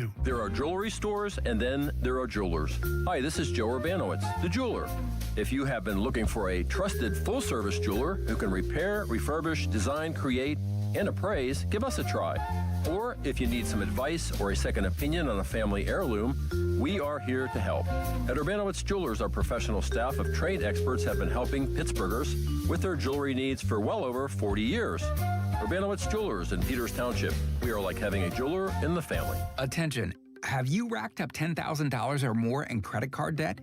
too. There are jewelry stores, and then there are jewelers. Hi, this is Joe Urbanowitz, the jeweler. If you have been looking for a trusted full-service jeweler who can repair, refurbish, design, create, and appraise, give us a try. Or if you need some advice or a second opinion on a family heirloom, we are here to help. At Urbanowitz Jewelers, our professional staff of trained experts have been helping Pittsburghers with their jewelry needs for well over 40 years. Urbanowitz Jewelers in Peters Township. We are like having a jeweler in the family. Attention. Have you racked up $10,000 or more in credit card debt?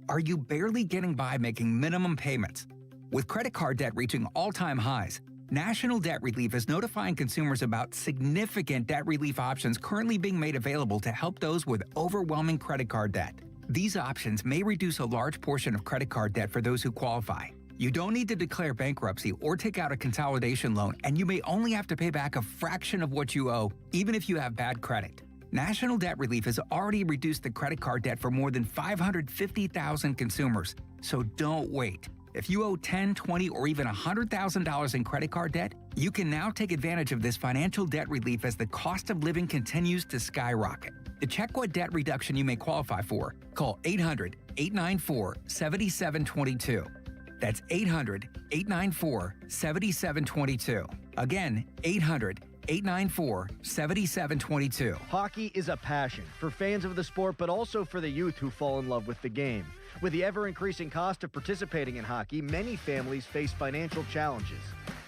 Are you barely getting by making minimum payments? With credit card debt reaching all-time highs, National Debt Relief is notifying consumers about significant debt relief options currently being made available to help those with overwhelming credit card debt. These options may reduce a large portion of credit card debt for those who qualify. You don't need to declare bankruptcy or take out a consolidation loan, and you may only have to pay back a fraction of what you owe, even if you have bad credit. National Debt Relief has already reduced the credit card debt for more than 550,000 consumers, so don't wait. If you owe $10,000, $20,000, or even $100,000 in credit card debt, you can now take advantage of this financial debt relief as the cost of living continues to skyrocket. To check what debt reduction you may qualify for, call 800-894-7722. That's 800-894-7722. Again, 800-894-7722. Hockey is a passion for fans of the sport, but also for the youth who fall in love with the game. With the ever-increasing cost of participating in hockey, many families face financial challenges.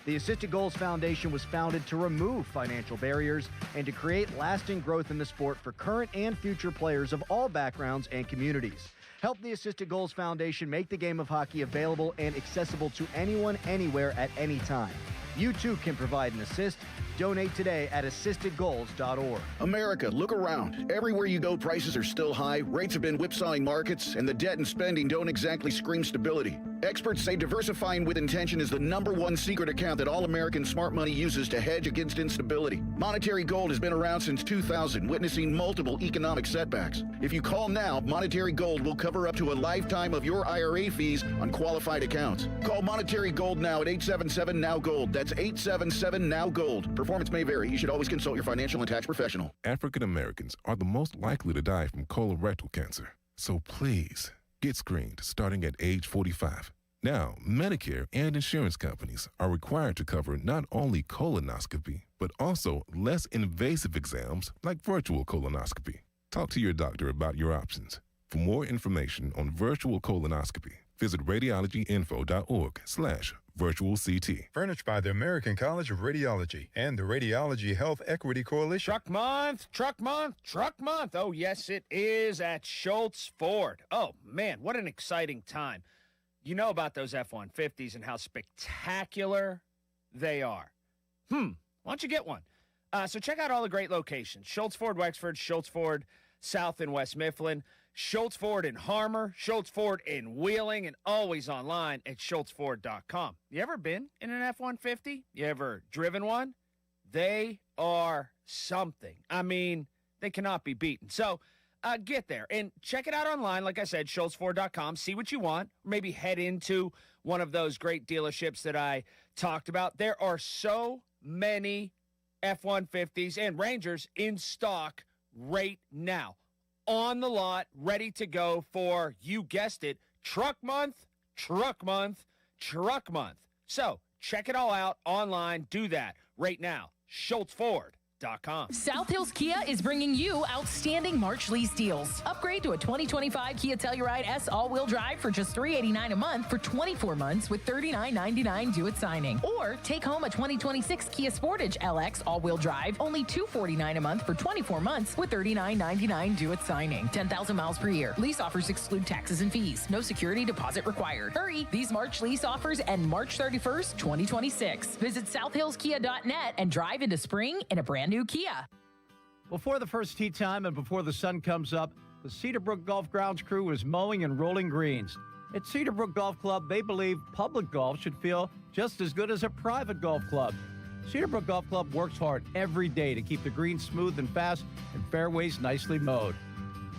The Assisted Goals Foundation was founded to remove financial barriers and to create lasting growth in the sport for current and future players of all backgrounds and communities. Help the Assisted Goals Foundation make the game of hockey available and accessible to anyone, anywhere, at any time. You too can provide an assist. Donate today at assistedgoals.org. America, look around. Everywhere you go, prices are still high, rates have been whipsawing markets, and the debt and spending don't exactly scream stability. Experts say diversifying with intention is the #1 secret account that all American smart money uses to hedge against instability. Monetary Gold has been around since 2000, witnessing multiple economic setbacks. If you call now, Monetary Gold will cover up to a lifetime of your IRA fees on qualified accounts. Call Monetary Gold now at 877-NOW-GOLD. That's 877-NOW-GOLD. Performance may vary. You should always consult your financial and tax professional. African Americans are the most likely to die from colorectal cancer. So please, get screened starting at age 45. Now, Medicare and insurance companies are required to cover not only colonoscopy, but also less invasive exams like virtual colonoscopy. Talk to your doctor about your options. For more information on virtual colonoscopy, visit radiologyinfo.org/virtual CT. Furnished by the American College of Radiology and the Radiology Health Equity Coalition. Truck month, truck month, truck month. Oh, yes, it is at Schultz Ford. Oh, man, what an exciting time. You know about those F-150s and how spectacular they are. Why don't you get one? So check out all the great locations. Schultz Ford, Wexford, Schultz Ford, South and West Mifflin, Schultz Ford in Harmer, Schultz Ford in Wheeling, and always online at schultzford.com. You ever been in an F-150? You ever driven one? They are something. I mean, they cannot be beaten. So get there and check it out online. Like I said, schultzford.com. See what you want. Maybe head into one of those great dealerships that I talked about. There are so many F-150s and Rangers in stock right now. On the lot, ready to go for, you guessed it, truck month, truck month, truck month. So check it all out online. Do that right now. schultzford.com. South Hills Kia is bringing you outstanding March lease deals. Upgrade to a 2025 Kia Telluride S all-wheel drive for just $389 a month for 24 months with $39.99 due at signing. Or take home a 2026 Kia Sportage LX all-wheel drive, only $249 a month for 24 months with $39.99 due at signing. 10,000 miles per year. Lease offers exclude taxes and fees. No security deposit required. Hurry! These March lease offers end March 31st, 2026. Visit southhillskia.net and drive into spring in a brand new Kia. Before the first tee time and before the sun comes up, the Cedarbrook Golf Grounds crew is mowing and rolling greens. At Cedarbrook Golf Club, they believe public golf should feel just as good as a private golf club. Cedarbrook Golf Club works hard every day to keep the greens smooth and fast and fairways nicely mowed.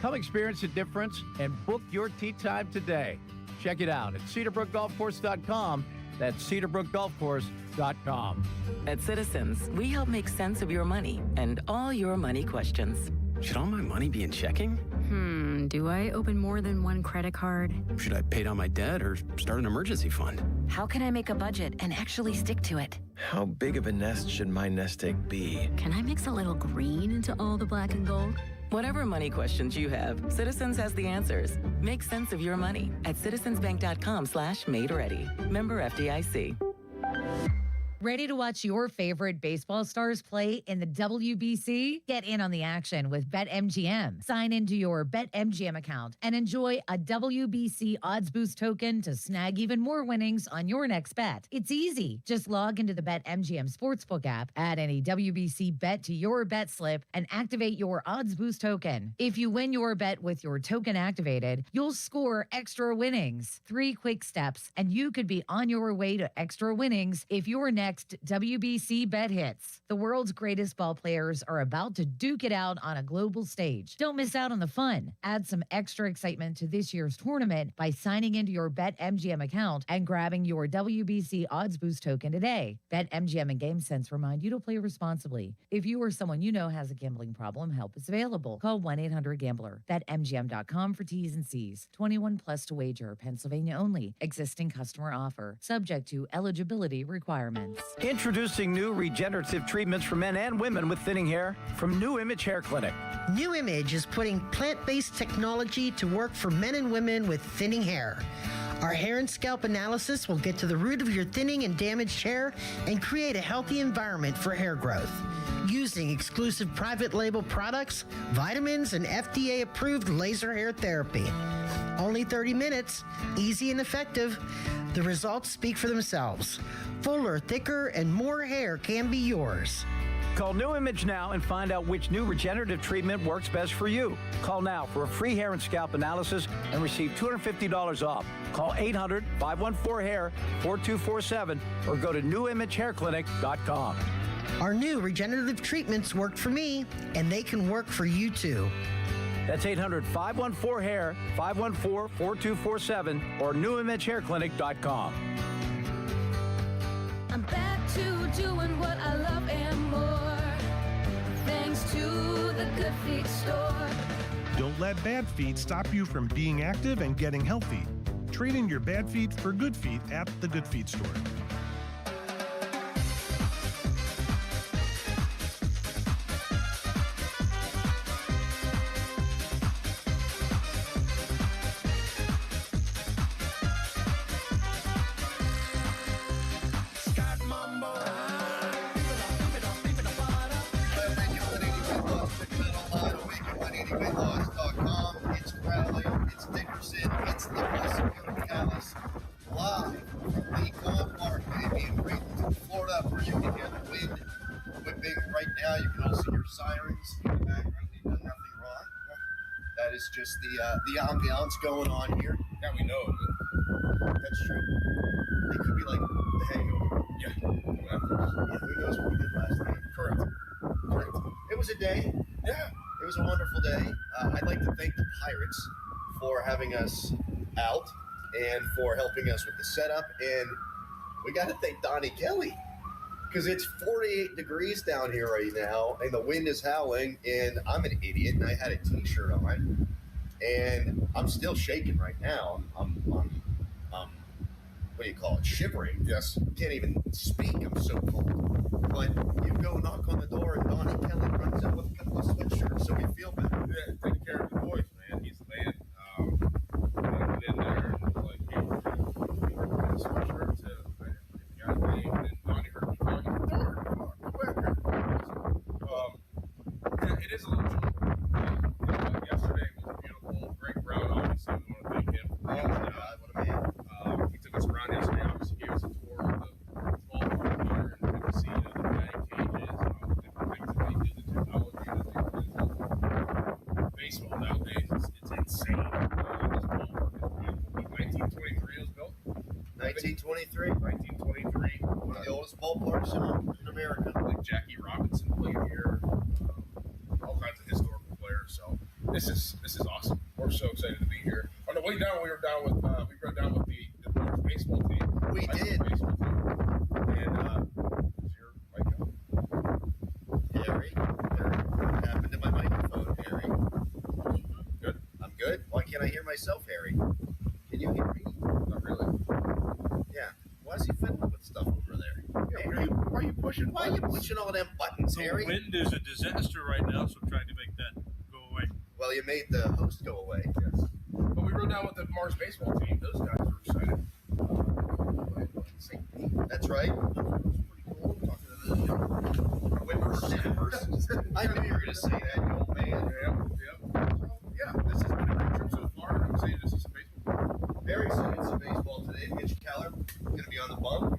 Come experience the difference and book your tee time today. Check it out at cedarbrookgolfcourse.com. That's cedarbrookgolfcourse.com. At Citizens, we help make sense of your money and all your money questions. Should all my money be in checking? Do I open more than one credit card? Should I pay down my debt or start an emergency fund? How can I make a budget and actually stick to it? How big of a nest should my nest egg be? Can I mix a little green into all the black and gold? Whatever money questions you have, Citizens has the answers. Make sense of your money at citizensbank.com/made-ready. Member FDIC. Ready to watch your favorite baseball stars play in the WBC? Get in on the action with BetMGM. Sign into your BetMGM account and enjoy a WBC odds boost token to snag even more winnings on your next bet. It's easy. Just log into the BetMGM Sportsbook app, add any WBC bet to your bet slip, and activate your odds boost token. If you win your bet with your token activated, you'll score extra winnings. 3 quick steps, and you could be on your way to extra winnings if your next WBC bet hits. The world's greatest ball players are about to duke it out on a global stage. Don't miss out on the fun. Add some extra excitement to this year's tournament by signing into your BetMGM account and grabbing your WBC odds boost token today. BetMGM and GameSense remind you to play responsibly. If you or someone you know has a gambling problem, help is available. Call 1-800-GAMBLER. BetMGM.com for T's and C's. 21 plus to wager. Pennsylvania only. Existing customer offer. Subject to eligibility requirements. Introducing new regenerative treatments for men and women with thinning hair from New Image Hair Clinic. New Image is putting plant-based technology to work for men and women with thinning hair. Our hair and scalp analysis will get to the root of your thinning and damaged hair and create a healthy environment for hair growth. Using exclusive private label products, vitamins, and FDA-approved laser hair therapy. Only 30 minutes, easy and effective. The results speak for themselves. Fuller, thicker, and more hair can be yours. Call New Image now and find out which new regenerative treatment works best for you. Call now for a free hair and scalp analysis and receive $250 off. Call 800-514-HAIR 4247 or go to newimagehairclinic.com. Our new regenerative treatments worked for me, and they can work for you too. That's 800-514-HAIR 514-4247 or newimagehairclinic.com. I'm back to doing what I love and more, thanks to the Good Feet store. Don't let bad feet stop you from being active and getting healthy. Trade in your bad feet for good feet at the Good Feet store. It's Crowley, it's Dickerson, it's the Pacific Palace, live from the Golf Park, baby, in Bradenton, Florida, where you can hear the wind whipping right now. You can also hear sirens in the background. They've done nothing wrong. That is just the ambiance going on here. Yeah, we know it. That's true. It could be like the hangover. Yeah. Yeah, who knows what we did last night? Correct. It was a day. Yeah. It was a wonderful day. I'd like to thank the Pirates for having us out and for helping us with the setup. And we got to thank Donnie Kelly because it's 48 degrees down here right now and the wind is howling and I'm an idiot and I had a t-shirt on and I'm still shaking right now. I'm what do you call it? Shivering. Yes. Can't even speak. I'm so cold. But you go knock on the door and Donnie Kelly runs out with a couple of sweatshirts, so we feel better. Yeah, taking care of the boys, man. He's the man. I went in there and was like, hey, we're going to sweatshirt to I got a name, and Donnie heard me calling him, Darn, come on, go back here. Yeah, it is a little chilly. Yesterday was beautiful. Greg Brown, obviously, we want to thank him. Oh, my God, what a man. He took us around yesterday, obviously gave us a tour of the ballpark here and the scene of the batting cages and all the different things that they do, the technology that they put. Baseball nowadays, it's insane. This ballpark is beautiful. 1923 it was built. 1923? 1923. One of the oldest ballparks in America. Like Jackie Robinson played here. All kinds of historical players. So this is awesome. We're so excited to be here. On the way down, we rode down with the Brewers baseball team. We did. Baseball team. And is your mic on? Harry. What happened to my microphone, Harry? can I hear myself, Harry? Can you hear me? Not really. Yeah. Why is he fiddling with stuff over there? Yeah, why are you pushing Why are you pushing all them buttons, Harry? The wind is a disaster right now, so I'm trying to make that go away. Well, you made the host go away. Yes. But we rode down with the Mars baseball team. Those guys were excited. That's right. I knew you were going to say that, you old man. Yeah, this has been a great trip so far. I'm saying this is a baseball. Very excited to baseball today. Mitch Keller going to be on the bump.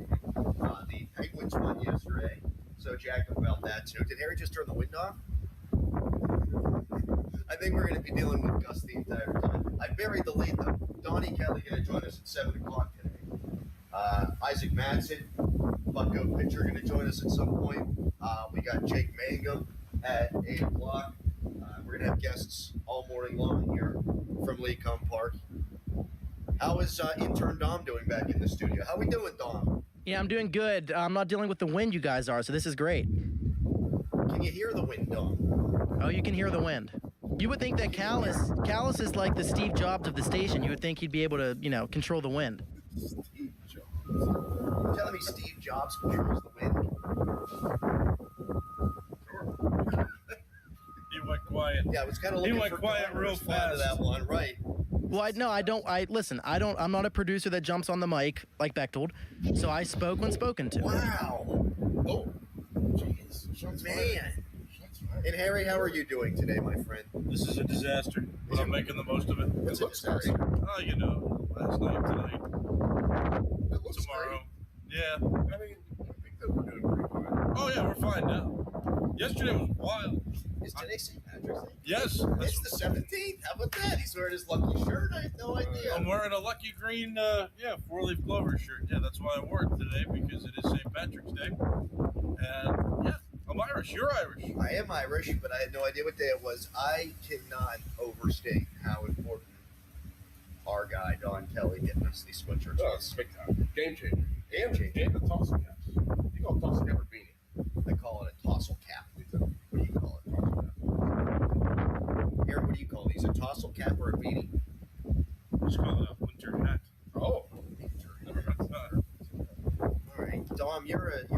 The Penguins won yesterday, so jacked up about that too. Did Harry just turn the wind off? I think we're going to be dealing with Gus the entire time. I buried the lead though. Donnie Kelly going to join us at 7 o'clock today. Isaac Madsen, Bucko pitcher, going to join us at some point. We got Jake Mangum at 8 o'clock. We're going to have guests all morning long here from Lecombe Park. How is intern Dom doing back in the studio? How we doing, Dom? Yeah, I'm doing good. I'm not dealing with the wind you guys are, so this is great. Can you hear the wind, Dom? Oh, you can hear the wind. You would think that Callis is like the Steve Jobs of the station. You would think he'd be able to, control the wind. Steve Jobs. You're telling me Steve Jobs controls the wind? He went quiet. Yeah, I was kind of looking for quiet real fast. That one, right? Well, I'm not a producer that jumps on the mic like Bechtold, so I spoke when spoken to. Wow. Oh, jeez. Man. And Harry, how are you doing today, my friend? This is a disaster, but I'm making the most of it. What's a disaster? Oh, last night, tonight, tomorrow. Yeah. I mean, I think that we're doing pretty fine. Oh, yeah, we're fine now. Yesterday was wild. Is today St. Patrick's Day? Yes. It's the 17th. How about that? He's wearing his lucky shirt. I had no idea. I'm wearing a lucky green, four-leaf clover shirt. Yeah, that's why I wore it today, because it is St. Patrick's Day. And, yeah, I'm Irish. You're Irish. I am Irish, but I had no idea what day it was. I cannot overstate how important our guy, Don Kelly, getting us these sweatshirts Oh, is. big time. Game changer. Game changer. And the tossle caps. You call it tossle cap or beanie? I call it a tossle cap. What do you call it? Aaron, what do you call these? A tossle cap or a beanie? Just call it a winter hat. Oh. All right, Dom, you're in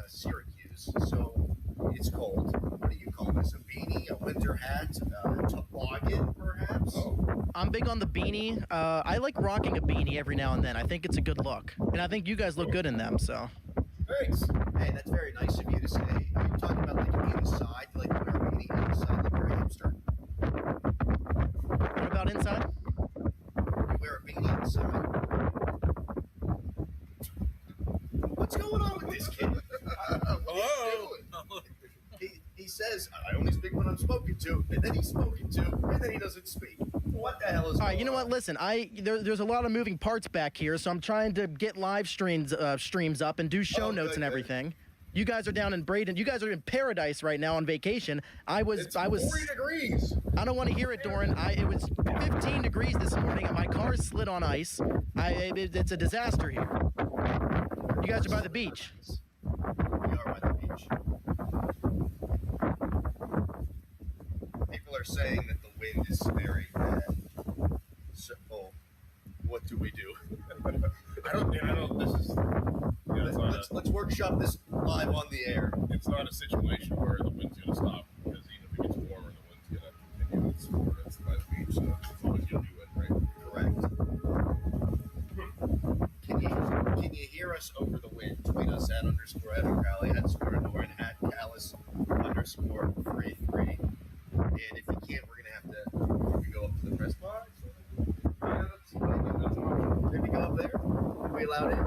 Syracuse, so it's cold. What do you call this? A beanie, a winter hat, a toboggan, perhaps? Oh. I'm big on the beanie. I like rocking a beanie every now and then. I think it's a good look, and I think you guys look good in them. So. Thanks. Hey, that's very nice of you to say. Are you talking about like inside, like you wear a beanie inside, like you're a hipster? What about inside? You wear a beanie inside. What's going on with this kid? Hello? He says, I only speak when I'm spoken to, and then he's spoken to, and then he doesn't speak. What the hell is going on? All right, you know what? Listen, there's a lot of moving parts back here, so I'm trying to get live streams up and do show notes and everything. You guys are down in Braden. You guys are in paradise right now on vacation. It's 40 degrees. I don't want to hear it, Doran. It was 15 degrees this morning, and my car slid on ice. It's a disaster here. You guys are by the beach. We are by the beach. People are saying that the wind is very bad. So, what do we do? I don't, this is... Yeah, let's workshop this live on the air. It's not a situation where the wind's going to stop, because even if it gets warmer, the wind's going to continue. It's Florida, it's by the beach, so it's always going to be wind, Correct. Can you hear us over the wind? Tweet us at _Evan Crowley, @Doran, @Callis _33. And if you can't, we're going to have to go up to the press box. Maybe go up there. Are we allowed in?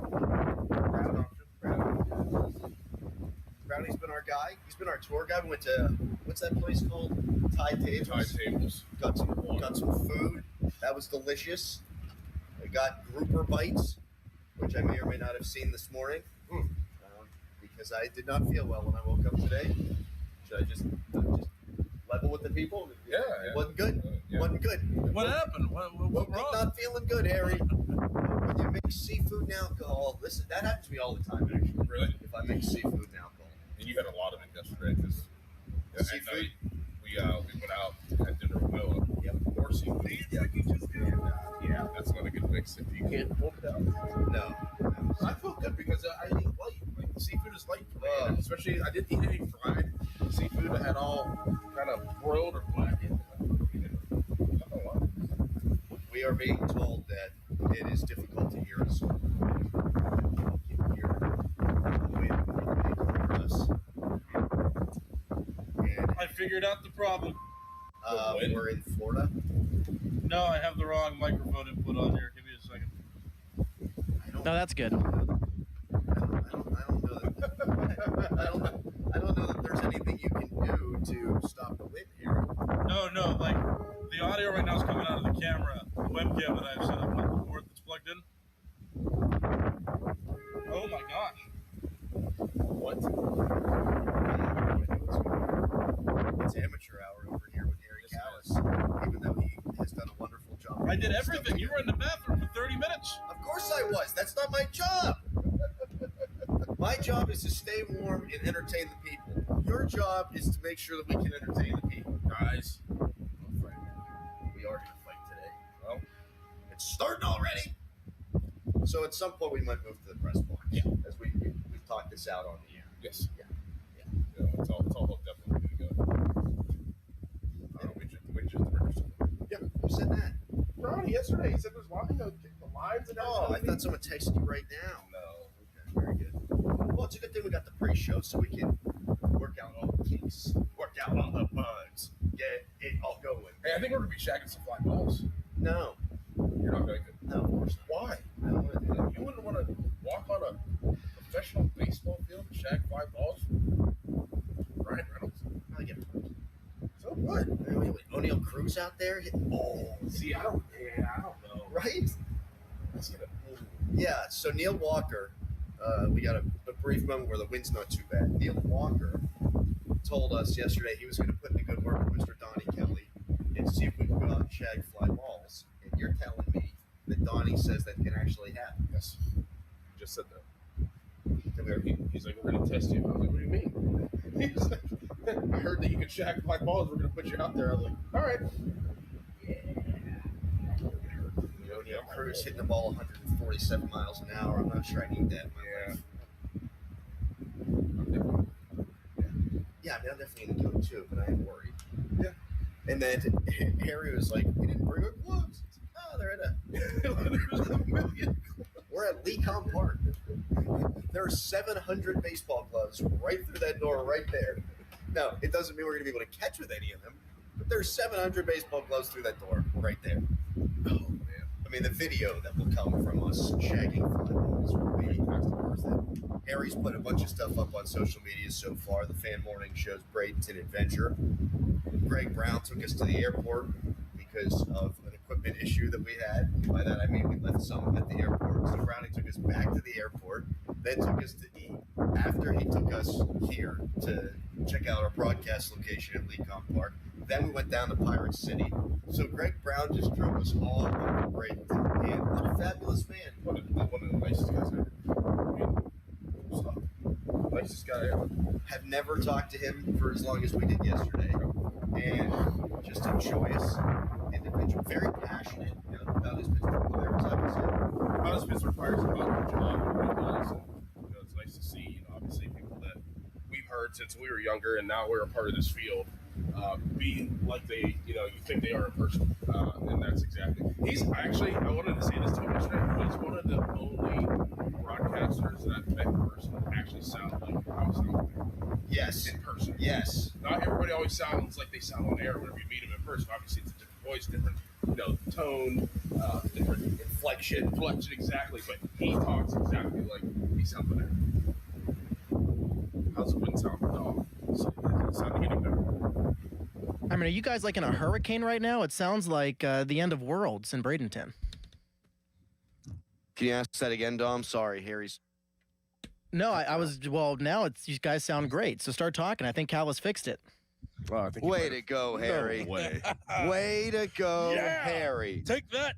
Brownie's been our guy. He's been our tour guide. We went to, what's that place called? Tide Tables. Tide Tables. Got some food. That was delicious. I got grouper bites, which I may or may not have seen this morning. Because I did not feel well when I woke up today. Should I just level with the people? Yeah. It wasn't good. Wasn't good. What happened? What wrong? Not feeling good, Harry. When you mix seafood and alcohol, listen, that happens to me all the time, actually. Really? If I mix seafood and alcohol. And you had a lot of it yesterday, because Seafood? we went out, had dinner with Noah. Yep. More seafood. Yeah, that's not a good mix if you can't hold it out. No. I feel good because I eat light. Like, seafood is light for me. And especially, I didn't eat any fried seafood. I had all kind of broiled or blackened. We are being told that it is difficult to hear us. You can hear the way that they us. And I figured out the problem. we're in Florida. No, I have the wrong microphone input on here. Give me a second. No, that's good. I don't know that there's anything you can do to stop the wind here. No, like the audio right now is coming out of the camera, the webcam that I've set up on the board that's plugged in. Oh my gosh. What? It's amateur hour over here with Harry Callis, even though he has done a wonderful job. I did everything. You were in the bathroom for 30 minutes. Of course I was. That's not my job. My job is to stay warm and entertain the people. Your job is to make sure that we can entertain the people. Guys, we are going to fight today. Well, it's starting already. So at some point we might move to the press box. Yeah. As we've talked this out on the air. Yes. Yeah. It's all hooked up and ready to go. We just rehearsed. Yeah, who said that? Ronnie, yesterday, he said there's the lines and Oh, I thought someone texted you right now. No. Okay, very good. Well, it's a good thing we got the pre-show so we can work out all the kinks, work out all the bugs, get it all going. Hey, I think we're going to be shagging some fly balls. No. You're not going to? No, of course not. Why? I don't want to do that. You wouldn't want to walk on a professional baseball field and shag fly balls? Ryan Reynolds. I get it. So what? Wait, O'Neal Cruz out there hitting balls. See, I don't know. Right? Let's get it. Yeah, so Neil Walker, we got a brief moment where the wind's not too bad. Neil Walker told us yesterday he was going to put in a good word with Mr. Donnie Kelly and see if we can go out and shag fly balls. And you're telling me that Donnie says that can actually happen. Yes. You just said that. He's like, we're going to test you. I was like, what do you mean? He's like, I heard that you could shag fly balls. We're going to put you out there. I was like, all right. O'Neal Cruz hitting the ball 147 miles an hour. I'm not sure I need that in my life. Yeah, I mean, I'm definitely going to do it too, but I am worried. Yeah. And then Harry was like, we didn't bring our gloves. Oh, they're at There's a million. we're at Lecom Park. There are 700 baseball gloves right through that door right there. Now, it doesn't mean we're going to be able to catch with any of them, but there's 700 baseball gloves through that door right there. Oh, man. I mean, the video that will come from us shagging fly balls will be worth it. Harry's put a bunch of stuff up on social media so far. The Fan Morning Show's Bradenton Adventure. Greg Brown took us to the airport because of an equipment issue that we had. By that I mean we left some at the airport. So Brownie took us back to the airport, then took us to eat. After he took us here to check out our broadcast location at Lecom Park, then we went down to Pirate City. So Greg Brown just drove us all over Bradenton. And what a fabulous man. One of the nicest guys ever. Nicest guy ever. Have never talked to him for as long as we did yesterday. And just a joyous individual. Very passionate about his Pittsburgh Pirates, I would say. About his Pittsburgh Pirates, about their job, and what he does. And, it's nice to see, obviously people that we've heard since we were younger and now we're a part of this field be like they, you think they are in person. And that's exactly. He's actually, I wanted to say this to him yesterday, he's one of the only broadcasters that I've met in person that actually sound like how he sounds Yes. in person. Yes. Not everybody always sounds like they sound on air whenever you meet them in person. Obviously, it's a different voice, different, tone, different inflection, exactly. But he talks exactly like he sounds on air. How's the wind sound, dog? Is it sounding any better? I mean, are you guys like in a hurricane right now? It sounds like the end of Worlds in Bradenton. Can you ask that again, Dom? Sorry, Harry's. No, I was, well, now you guys sound great. So start talking. I think Callis fixed it. Well, I think Way to go, Harry. No way. Way to go, Yeah. Harry. Take that.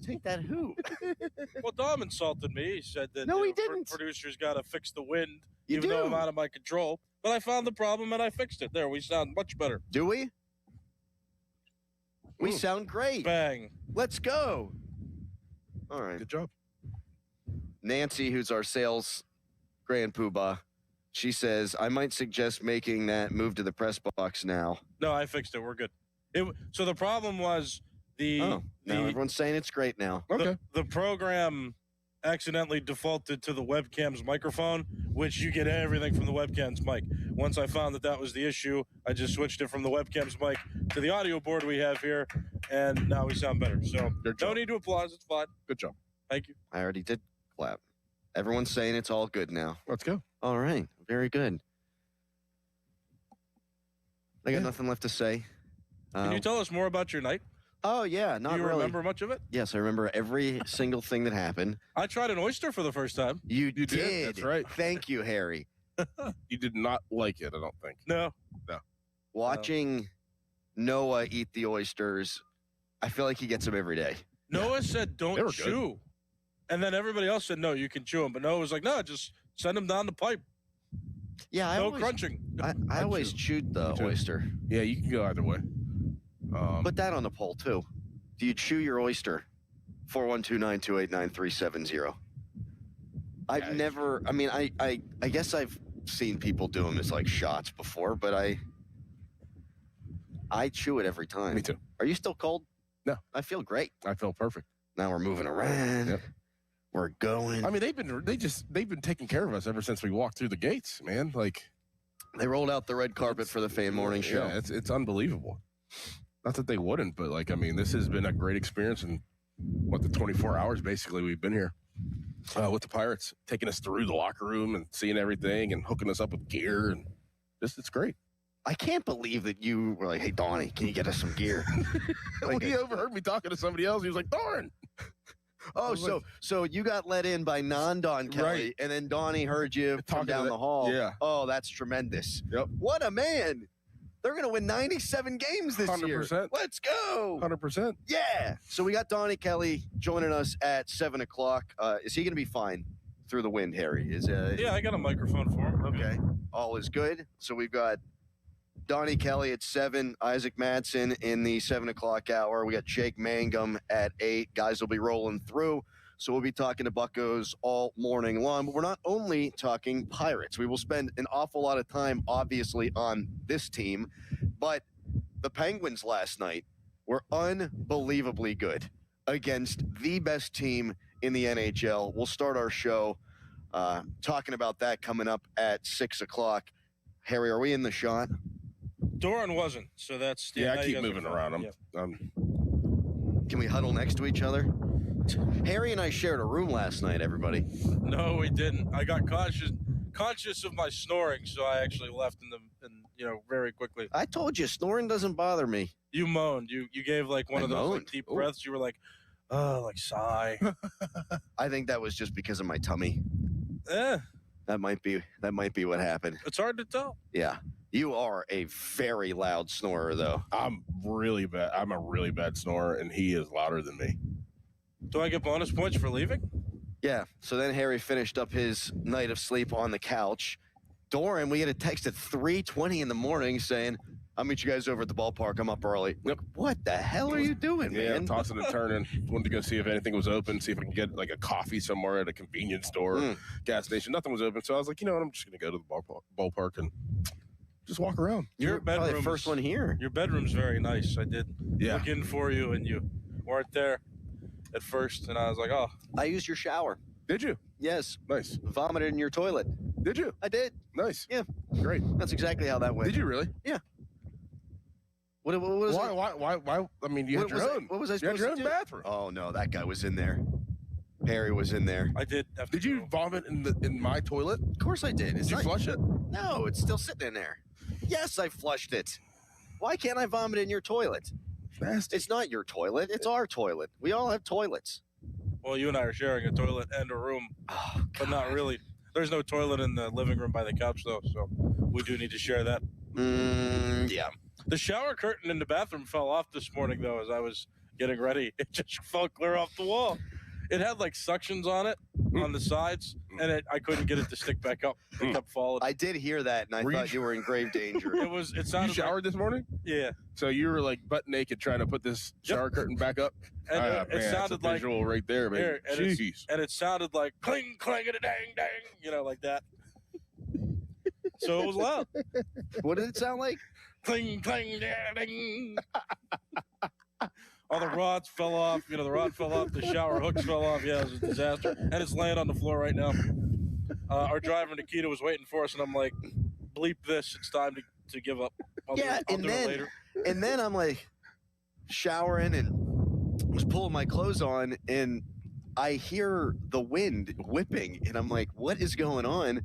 Take that who? Well, Dom insulted me. He said that No, he didn't. Producers got to fix the wind, You even do. though I'm out of my control. But I found the problem and I fixed it. There, we sound much better. Do we? We sound great. Bang. Let's go. All right. Good job. Nancy, who's our sales grand poobah, she says, I might suggest making that move to the press box now. No, I fixed it. We're good. So the problem was now everyone's saying it's great now. Okay. The program accidentally defaulted to the webcam's microphone, which you get everything from the webcam's mic. Once I found that was the issue, I just switched it from the webcam's mic to the audio board we have here, and now we sound better. So no need to applause. It's fine. Good job. Thank you. I already did clap. Everyone's saying it's all good now. Let's go. All right. Very good. I got nothing left to say. Can you tell us more about your night? Oh, yeah. Not Do you really. remember much of it? Yes, I remember every single thing that happened. I tried an oyster for the first time. You did. That's right. Thank you, Harry. You did not like it, I don't think. No. Watching Noah eat the oysters, I feel like he gets them every day. Noah said They were don't good. chew. And then everybody else said, no, you can chew them. But Noah was like, no, just send them down the pipe. Yeah, No crunching. I always chewed the oyster. Yeah, you can go either way. Put that on the poll, too. Do you chew your oyster? 412-928-9370. I've never, I mean, I guess I've seen people do them as like shots before, but I chew it every time. Me too. Are you still cold? No. I feel great. I feel perfect. Now we're moving around. Yep. We're going. I mean, they've been taking care of us ever since we walked through the gates, man. Like, they rolled out the red carpet for the fan morning show. Yeah, it's unbelievable. Not that they wouldn't, but like, I mean, this has been a great experience in the 24 hours basically we've been here with the Pirates, taking us through the locker room and seeing everything and hooking us up with gear, and it's great. I can't believe that you were like, hey, Donnie, can you get us some gear? Well, he overheard me talking to somebody else. He was like, darn. Oh, so you got let in by non-Don Kelly, Right. and then Donnie heard you from down the hall. Yeah. Oh, that's tremendous. Yep. What a man. They're going to win 97 games this year. 100%. Let's go. 100%. Yeah. So we got Donnie Kelly joining us at 7 o'clock. Is he going to be fine through the wind, Harry? Yeah, I got a microphone for him. Okay. All is good. So we've got Donnie Kelly at 7, Isaac Madsen in the 7 o'clock hour. We got Jake Mangum at 8. Guys will be rolling through. So we'll be talking to Buccos all morning long. But we're not only talking Pirates. We will spend an awful lot of time, obviously, on this team. But the Penguins last night were unbelievably good against the best team in the NHL. We'll start our show talking about that coming up at 6 o'clock. Harry, are we in the shot? Doran wasn't, so that's... Yeah, now I you keep guys moving are around. fine. Can we huddle next to each other? Harry and I shared a room last night, everybody. No, we didn't. I got conscious of my snoring, so I actually left very quickly. I told you, snoring doesn't bother me. You moaned. You gave like one I of those like, moaned? deep Ooh. breaths. You were like, oh, like sigh. I think that was just because of my tummy. Eh, That might be what happened. it's hard to tell. Yeah. You are a very loud snorer, though. I'm really bad. I'm a really bad snorer, and he is louder than me. Do I get bonus points for leaving? Yeah. So then Harry finished up his night of sleep on the couch. Doran, we get a text at 3:20 in the morning saying, I'll meet you guys over at the ballpark. I'm up early. Yep. What the hell are you doing, Yeah, man? tossing and turning. Wanted to go see if anything was open, see if I can get like a coffee somewhere at a convenience store, gas station. Nothing was open, so I was like, you know what? I'm just going to go to the ballpark and just walk around. Your Probably bedroom, the first one here. Your bedroom's very nice. I did look in for you, and you weren't there at first, and I was like, oh. I used your shower. Did you? Yes. Nice. Vomited in your toilet. Did you? I did. Nice. Yeah. Great. That's exactly how that went. Did you really? Yeah. What was why, it? Why? I mean, you had your own. What was I You had supposed your to own do? bathroom. Oh, no, that guy was in there. Harry was in there. I did. Did you vomit in my toilet? Of course I did. Did you flush it? No, it's still sitting in there. Yes, I flushed it. Why can't I vomit in your toilet? Nasty. It's not your toilet. It's our toilet. We all have toilets. Well, you and I are sharing a toilet and a room, but not really. There's no toilet in the living room by the couch, though, so we do need to share that. Yeah. The shower curtain in the bathroom fell off this morning, though, as I was getting ready. It just fell clear off the wall. It had like suctions on it on the sides, and I couldn't get it to stick back up. It kept falling. I did hear that, and I thought you were in grave danger. It sounded. You showered this morning? Yeah. So you were like butt naked trying to put this shower curtain back up? And it sounded that's a like visual right there, man. Here, and it sounded like cling, clang, and a dang, dang, like that. So it was loud. What did it sound like? Cling, clang, dang, dang. All the rods fell off. The rod fell off. The shower hooks fell off. Yeah, it was a disaster. And it's laying on the floor right now. Our driver, Nikita, was waiting for us, and I'm like, bleep this. It's time to give up. I'll do it later. And then I'm like showering and was pulling my clothes on, and I hear the wind whipping, and I'm like, what is going on?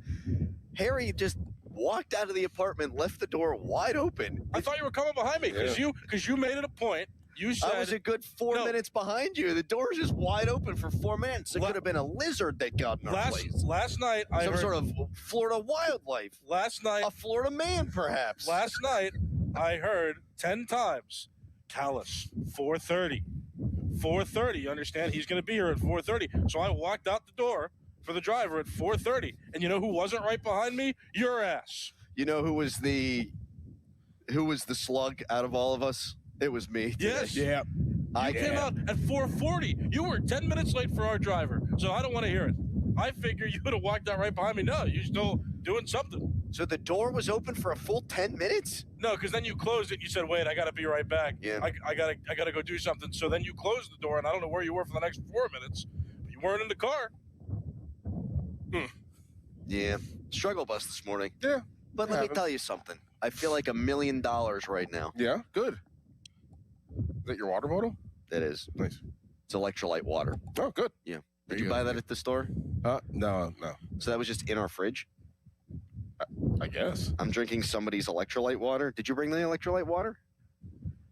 Harry just walked out of the apartment, left the door wide open. I thought you were coming behind me because you made it a point. You said I was a good 4 minutes behind you. The door was just wide open for 4 minutes. It could have been a lizard that got in our place. Last night, I Some heard sort of Florida wildlife. Last night, a Florida man, perhaps. Last night, I heard 10 times, Callis, 4:30. 4:30, you understand? He's going to be here at 4:30. So I walked out the door for the driver at 4:30. And you know who wasn't right behind me? Your ass. You know who was the slug out of all of us? It was me. Yes. Yeah. You came out at 4:40. You were 10 minutes late for our driver. So I don't want to hear it. I figure you would have walked out right behind me. No, you're still doing something. So the door was open for a full 10 minutes? No, because then you closed it. You said, wait, I got to be right back. Yeah. I gotta go do something. So then you closed the door, and I don't know where you were for the next 4 minutes. But you weren't in the car. Yeah. Struggle bus this morning. Yeah. But let me tell you something. I feel like $1 million right now. Yeah, good. Is that your water bottle? That is. Nice. It's electrolyte water. Oh, good. Yeah. There Did you you buy go. that at the store? No. So that was just in our fridge? I guess. I'm drinking somebody's electrolyte water. Did you bring the electrolyte water?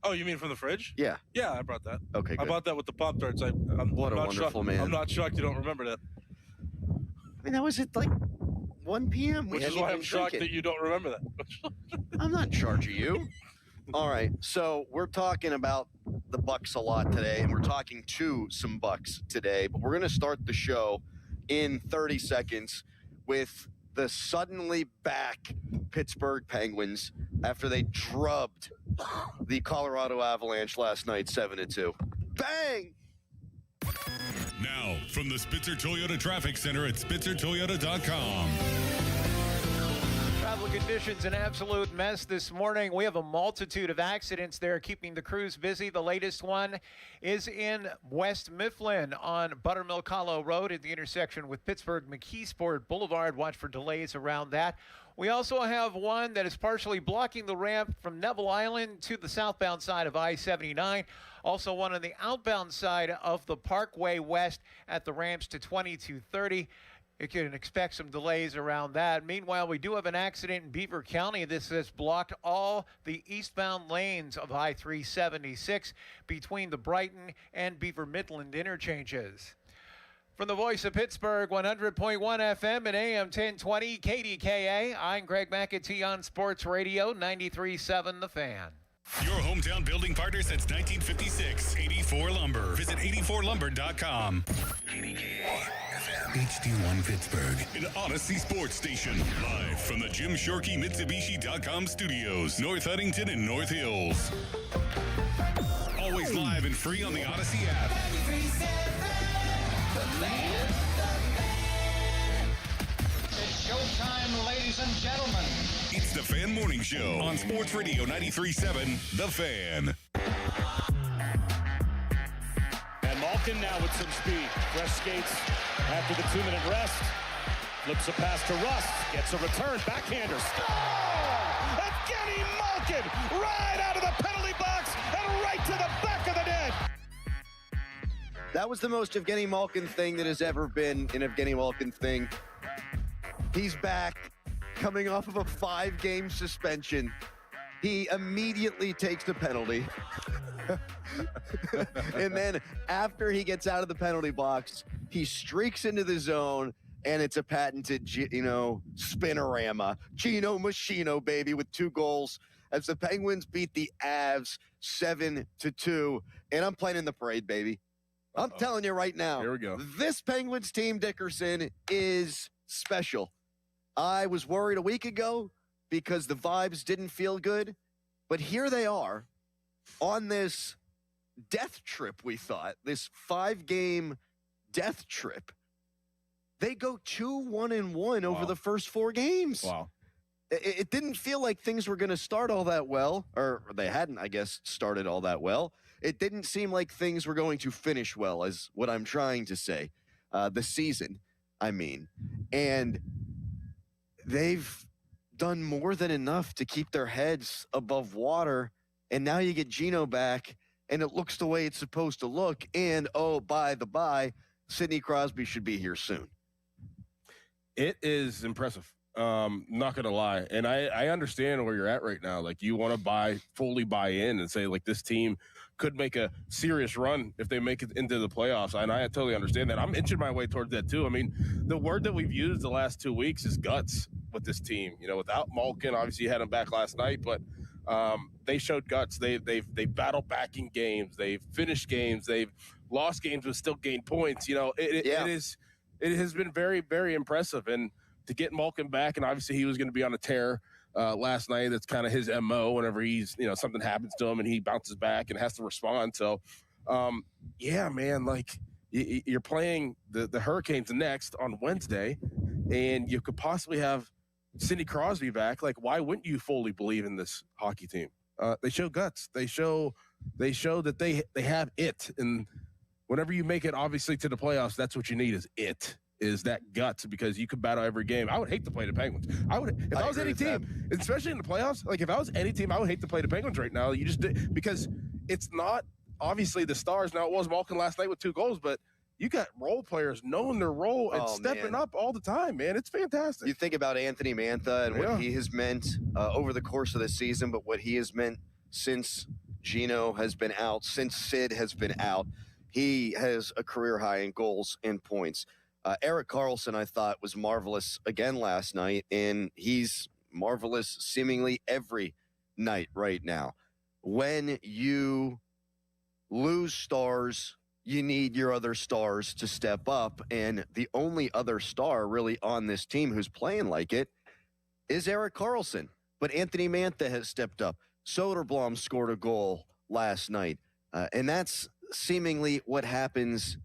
Oh, you mean from the fridge? Yeah. Yeah, I brought that. Okay, good. I bought that with the Pop-Tarts. What a I'm not wonderful man. I'm not shocked you don't remember that. I mean, that was at like 1 p.m. Which is why I'm shocked that you don't remember that. I'm not in charge of you. All right, so we're talking about the Bucks a lot today, and we're talking to some Bucks today, but we're going to start the show in 30 seconds with the suddenly back Pittsburgh Penguins after they drubbed the Colorado Avalanche last night 7-2. Bang! Now, from the Spitzer Toyota Traffic Center at SpitzerToyota.com. Travel conditions an absolute mess this morning. We have a multitude of accidents there keeping the crews busy. The latest one is in West Mifflin on Buttermilk Hollow Road at the intersection with Pittsburgh McKeesport Boulevard. Watch for delays around that. We also have one that is partially blocking the ramp from Neville Island to the southbound side of I-79. Also one on the outbound side of the Parkway West at the ramps to 2230. You can expect some delays around that. Meanwhile, we do have an accident in Beaver County. This has blocked all the eastbound lanes of I-376 between the Brighton and Beaver Midland interchanges. From the voice of Pittsburgh, 100.1 FM and AM 1020 KDKA, I'm Greg McAtee on Sports Radio 93.7 The Fan. Your hometown building partner since 1956, 84 Lumber. Visit 84lumber.com. HD1 Pittsburgh, an Odyssey sports station. Live from the Jim Shorkey Mitsubishi.com studios, North Huntington and North Hills. Always live and free on the Odyssey app. It's showtime, ladies and gentlemen. It's the Fan Morning Show on Sports Radio 93.7, The Fan. And Malkin now with some speed. Fresh skates after the 2-minute rest. Flips a pass to Rust. Gets a return. Backhander. Score! Evgeny Malkin right out of the penalty box and right to the back of the net. That was the most Evgeny Malkin thing that has ever been an Evgeny Malkin thing. He's back, coming off of a 5-game suspension. He immediately takes the penalty. And then after he gets out of the penalty box, he streaks into the zone, and it's a patented, spinorama. Gino Machino, baby, with 2 goals as the Penguins beat the Avs 7-2. And I'm playing in the parade, baby. I'm telling you right now. Here we go. This Penguins team, Dickerson, is special. I was worried a week ago because the vibes didn't feel good, but here they are on this death trip, we thought, this 5-game death trip. They go 2-1-1 over the first 4 games. Wow. It didn't feel like things were going to start all that well, or they hadn't, I guess, started all that well. It didn't seem like things were going to finish well, is what I'm trying to say. The season, I mean. And they've done more than enough to keep their heads above water. And now you get Gino back, and it looks the way it's supposed to look. And, oh, by the by, Sidney Crosby should be here soon. It is impressive. Not gonna lie, and I understand where you're at right now. Like, you want to fully buy in and say, like, this team could make a serious run if they make it into the playoffs, and I totally understand that. I'm inching my way towards that too. I mean, the word that we've used the last 2 weeks is guts with this team. You know, without Malkin, obviously you had him back last night, but they showed guts. They battled back in games. They've finished games. They've lost games but still gained points. You know, it has been very, very impressive. And to get Malkin back, and obviously he was going to be on a tear last night. That's kind of his MO whenever something happens to him and he bounces back and has to respond. So, yeah, man, like you're playing the Hurricanes next on Wednesday, and you could possibly have Sidney Crosby back. Like, why wouldn't you fully believe in this hockey team? They show guts. They show that they have it. And whenever you make it, obviously, to the playoffs, that's what you need is that guts, because you could battle every game. I would hate to play the Penguins. If I was any team, especially in the playoffs, like if I was any team, I would hate to play the Penguins right now. You just did, because it's not obviously the Stars. Now, it was Malkin last night with 2 goals, but you got role players knowing their role and stepping up all the time, man. It's fantastic. You think about Anthony Mantha and what he has meant over the course of the season, but what he has meant since Gino has been out, since Sid has been out. He has a career high in goals and points. Erik Karlsson, I thought, was marvelous again last night, and he's marvelous seemingly every night right now. When you lose stars, you need your other stars to step up, and the only other star really on this team who's playing like it is Erik Karlsson. But Anthony Mantha has stepped up. Soderblom scored a goal last night, and that's seemingly what happens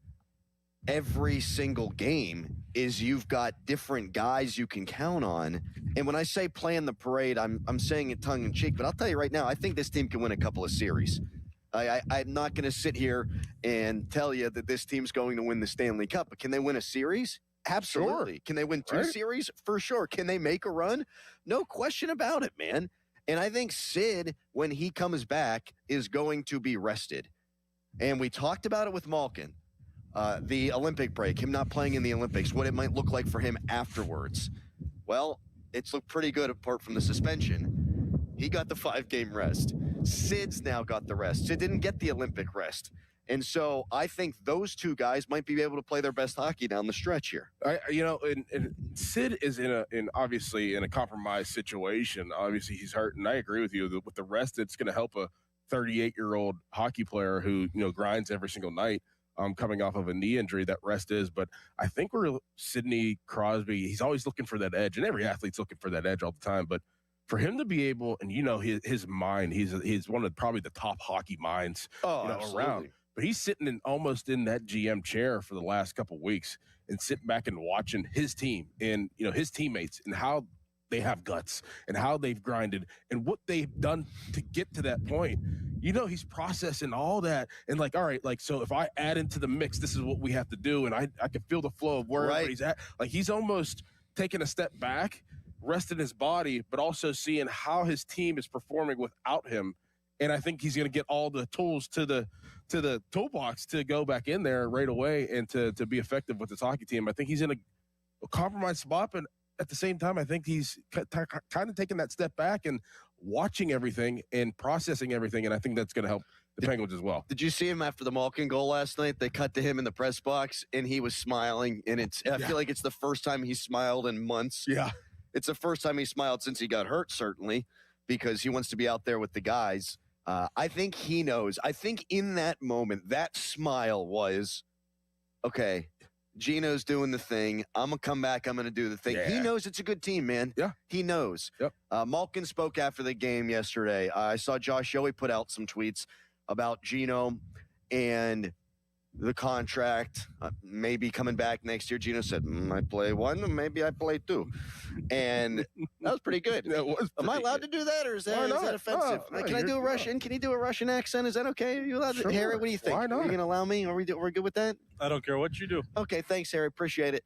every single game. Is you've got different guys you can count on. And when I say playing the parade, I'm saying it tongue in cheek, but I'll tell you right now, I think this team can win a couple of series. I'm not going to sit here and tell you that this team's going to win the Stanley Cup, but can they win a series? Absolutely. Sure. Can they win 2 series? For sure. Can they make a run? No question about it, man. And I think Sid, when he comes back, is going to be rested. And we talked about it with Malkin. The Olympic break, him not playing in the Olympics, what it might look like for him afterwards. Well, it's looked pretty good apart from the suspension. He got the 5-game rest. Sid's now got the rest. Sid didn't get the Olympic rest. And so I think those 2 guys might be able to play their best hockey down the stretch here. And Sid is obviously in a compromised situation. Obviously, he's hurt, and I agree with you. With the rest, it's going to help a 38-year-old hockey player who grinds every single night. Coming off of a knee injury, that rest is. But I think Sidney Crosby, he's always looking for that edge, and every athlete's looking for that edge all the time. But for him to be able, and his mind, he's one of probably the top hockey minds around. But he's sitting almost in that GM chair for the last couple of weeks and sitting back and watching his team and his teammates and how they have guts and how they've grinded and what they've done to get to that point. He's processing all that and all right, so if I add into the mix, this is what we have to do. And I can feel the flow of wherever he's at. He's almost taking a step back, resting his body, but also seeing how his team is performing without him. And I think he's going to get all the tools to the toolbox to go back in there right away and to be effective with this hockey team. I think he's in a compromised spot, but at the same time, I think he's kind of taking that step back and watching everything and processing everything, and I think that's going to help the Penguins as well. Did you see him after the Malkin goal last night? They cut to him in the press box, and he was smiling, and I feel like it's the first time he smiled in months. Yeah. It's the first time he smiled since he got hurt, certainly, because he wants to be out there with the guys. I think he knows. I think in that moment, that smile was okay, Gino's doing the thing. I'm going to come back. I'm going to do the thing. Yeah. He knows it's a good team, man. Yeah. He knows. Yep. Malkin spoke after the game yesterday. I saw Josh Yohe put out some tweets about Gino and the contract, maybe coming back next year. Gino said, I play one, maybe I play two. And that was pretty good. That was Am I allowed to do that, or is that offensive? No, Can I do a Russian? Can you do a Russian accent? Is that okay? Are you allowed to? Harry, what do you think? Why not? Are you going to allow me? We're good with that? I don't care what you do. Okay, thanks, Harry. Appreciate it.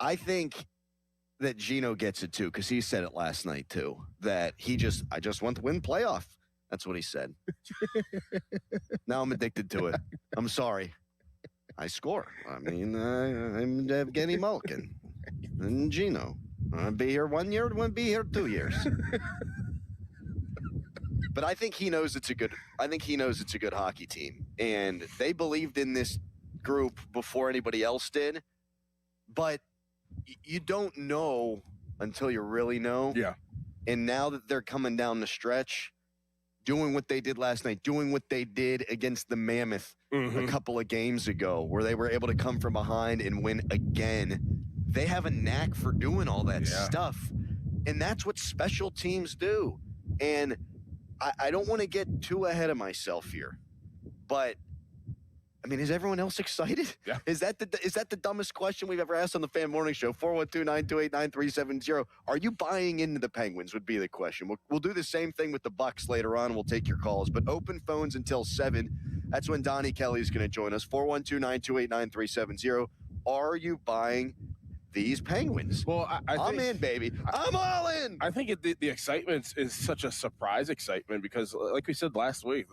I think that Gino gets it, too, because he said it last night, too, that I just want to win playoff. That's what he said. Now I'm addicted to it. I'm sorry. I score. I mean, I'm Evgeny Malkin and Gino. I'll be here 1 year, I'll be here 2 years. But I think he knows it's a good hockey team. And they believed in this group before anybody else did. But you don't know until you really know. Yeah. And now that they're coming down the stretch, doing what they did last night, doing what they did against the Mammoth a couple of games ago, where they were able to come from behind and win again. They have a knack for doing all that stuff. And that's what special teams do. And I don't want to get too ahead of myself here, but I mean, is everyone else excited? Yeah. Is that the dumbest question we've ever asked on the Fan Morning Show? 412-928-9370. Are you buying into the Penguins would be the question. We'll do the same thing with the Bucks later on. We'll take your calls, but open phones until 7. That's when Donnie Kelly is going to join us. 412-928-9370. Are you buying these Penguins? Well, I'm in, baby. I'm all in. I think the excitement is such a surprise excitement because, like we said last week,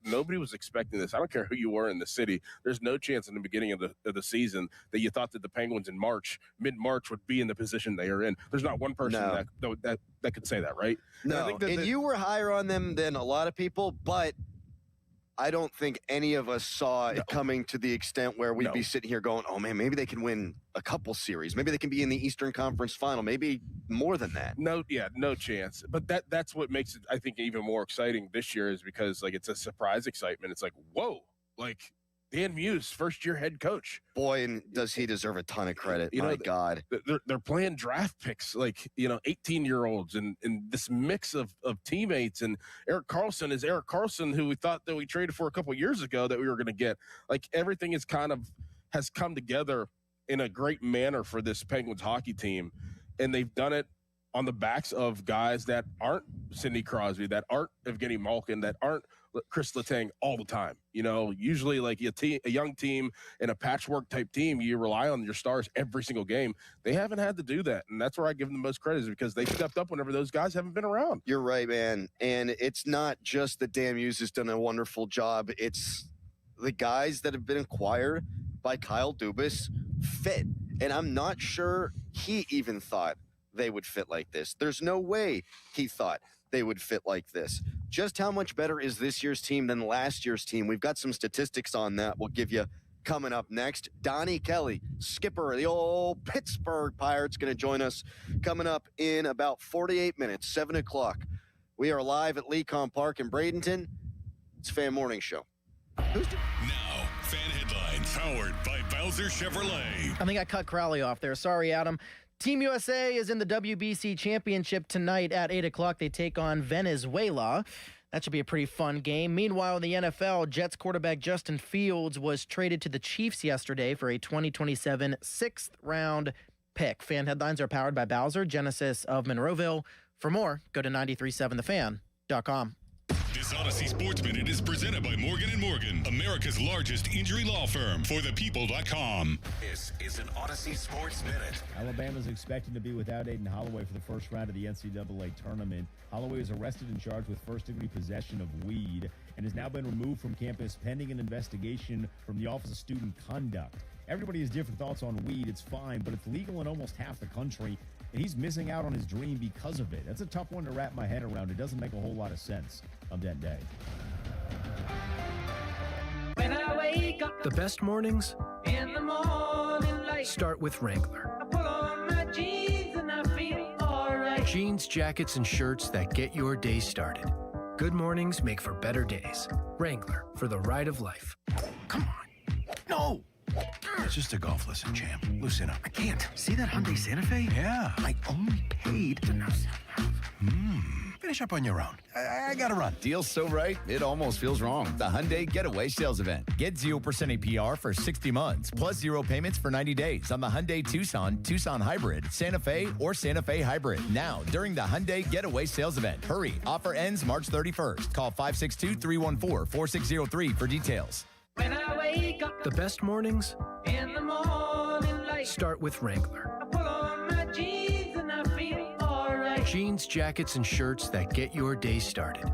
nobody was expecting this. I don't care who you were in the city. There's no chance in the beginning of the season that you thought that the Penguins in mid-March, would be in the position they are in. There's not one person that could say that, right? No, and you were higher on them than a lot of people, but I don't think any of us saw it coming to the extent where we'd be sitting here going, oh, man, maybe they can win a couple series. Maybe they can be in the Eastern Conference Final. Maybe more than that. No chance. But that's what makes it, I think, even more exciting this year is because, it's a surprise excitement. It's like, whoa, Dan Muse, first-year head coach. Boy, and does he deserve a ton of credit. My God. They're playing draft picks, 18-year-olds and this mix of teammates. And Erik Karlsson, who we thought that we traded for a couple years ago that we were going to get. Everything has come together in a great manner for this Penguins hockey team. And they've done it on the backs of guys that aren't Sidney Crosby, that aren't Evgeny Malkin, that aren't Chris Letang all the time. Usually a young team and a patchwork type team, you rely on your stars every single game. They haven't had to do that. And that's where I give them the most credit is because they stepped up whenever those guys haven't been around. You're right, man. And it's not just that Dan Muse has done a wonderful job. It's the guys that have been acquired by Kyle Dubas fit. And I'm not sure he even thought they would fit like this. There's no way he thought they would fit like this. Just how much better is this year's team than last year's team? We've got some statistics on that we'll give you coming up next. Donnie Kelly, skipper of the old Pittsburgh Pirates, going to join us coming up in about 48 minutes, 7 o'clock. We are live at Lecom Park in Bradenton. It's Fan Morning Show. Now, Fan Headlines, powered by Bowser Chevrolet. I think I cut Crowley off there. Sorry, Adam. Team USA is in the WBC Championship tonight at 8 o'clock. They take on Venezuela. That should be a pretty fun game. Meanwhile, in the NFL, Jets quarterback Justin Fields was traded to the Chiefs yesterday for a 2027 sixth-round pick. Fan Headlines are powered by Bowser, Genesis of Monroeville. For more, go to 937thefan.com. This Odyssey Sports Minute is presented by Morgan & Morgan, America's largest injury law firm, forthepeople.com. This is an Odyssey Sports Minute. Alabama's expected to be without Aiden Holloway for the first round of the NCAA tournament. Holloway is arrested and charged with first-degree possession of weed and has now been removed from campus pending an investigation from the Office of Student Conduct. Everybody has different thoughts on weed. It's fine, but it's legal in almost half the country, and he's missing out on his dream because of it. That's a tough one to wrap my head around. It doesn't make a whole lot of sense on that day. When I wake up The best mornings in the morning light, start with Wrangler. I put on my jeans and I feel alright. Jeans, jackets, and shirts that get your day started. Good mornings make for better days. Wrangler, for the ride of life. Come on. No! It's just a golf lesson, champ. Loosen up. I can't. See that Hyundai Santa Fe? Yeah. I only paid to know. Finish up on your own. I gotta run. Deal's so right, it almost feels wrong. The Hyundai Getaway Sales Event. Get 0% APR for 60 months, plus 0 payments for 90 days on the Hyundai Tucson, Tucson Hybrid, Santa Fe, or Santa Fe Hybrid. Now, during the Hyundai Getaway Sales Event. Hurry, offer ends March 31st. Call 562-314-4603 for details. When I wake up The best mornings in the morning light, start with Wrangler. I pull on my jeans and I feel alright. Jeans, jackets, and shirts that get your day started.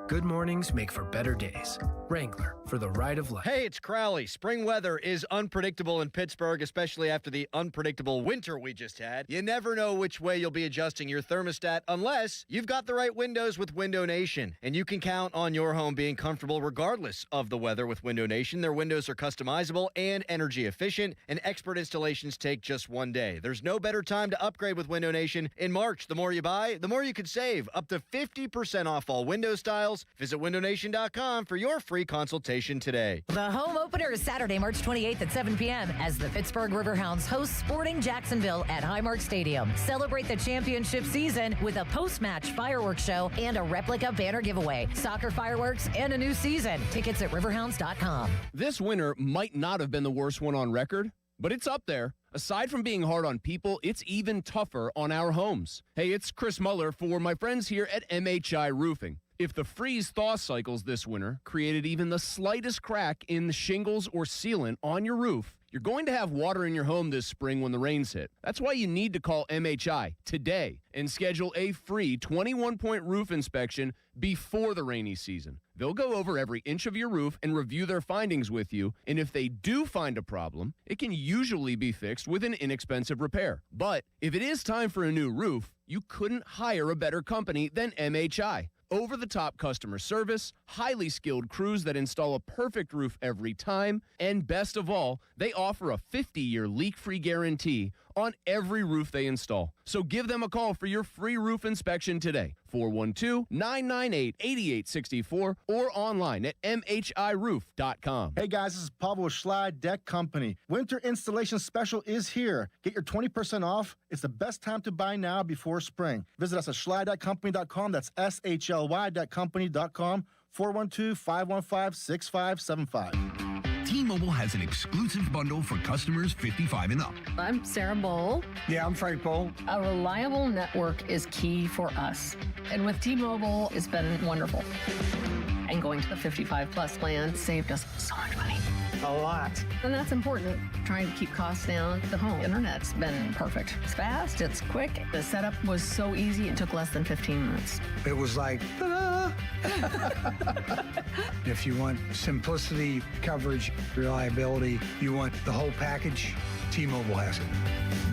Good mornings make for better days. Wrangler, for the ride of life. Hey, it's Crowley. Spring weather is unpredictable in Pittsburgh, especially after the unpredictable winter we just had. You never know which way you'll be adjusting your thermostat unless you've got the right windows with Window Nation. And you can count on your home being comfortable regardless of the weather with Window Nation. Their windows are customizable and energy efficient, and expert installations take just one day. There's no better time to upgrade with Window Nation. In March, the more you buy, the more you could save. Up to 50% off all window styles. Visit windownation.com for your free consultation today. The home opener is Saturday, March 28th at 7 p.m. as the Pittsburgh Riverhounds host Sporting Jacksonville at Highmark Stadium. Celebrate the championship season with a post-match fireworks show and a replica banner giveaway. Soccer fireworks and a new season. Tickets at riverhounds.com. This winter might not have been the worst one on record, but it's up there. Aside from being hard on people, it's even tougher on our homes. Hey, it's Chris Muller for my friends here at MHI Roofing. If the freeze-thaw cycles this winter created even the slightest crack in the shingles or sealant on your roof, you're going to have water in your home this spring when the rains hit. That's why you need to call MHI today and schedule a free 21-point roof inspection before the rainy season. They'll go over every inch of your roof and review their findings with you, and if they do find a problem, it can usually be fixed with an inexpensive repair. But if it is time for a new roof, you couldn't hire a better company than MHI. Over-the-top customer service, highly skilled crews that install a perfect roof every time, and best of all, they offer a 50-year leak-free guarantee on every roof they install. So give them a call for your free roof inspection today, 412-998-8864, or online at mhiroof.com. Hey guys, this is Pablo with Schley Deck Company. Winter installation special is here. Get your 20% off. It's the best time to buy now before spring. Visit us at schleidcompany.com. That's SHLY.company.com. 412-515-6575. T-Mobile has an exclusive bundle for customers 55 and up. I'm Sarah Bowl. Yeah, I'm Frank Bowl. A reliable network is key for us. And with T-Mobile, it's been wonderful. And going to the 55-plus plan saved us so much money. A lot. And that's important, trying to keep costs down. The home internet's been perfect. It's fast, it's quick. The setup was so easy, it took less than 15 minutes. It was like, ta-da! If you want simplicity, coverage, reliability, you want the whole package, T-Mobile has it.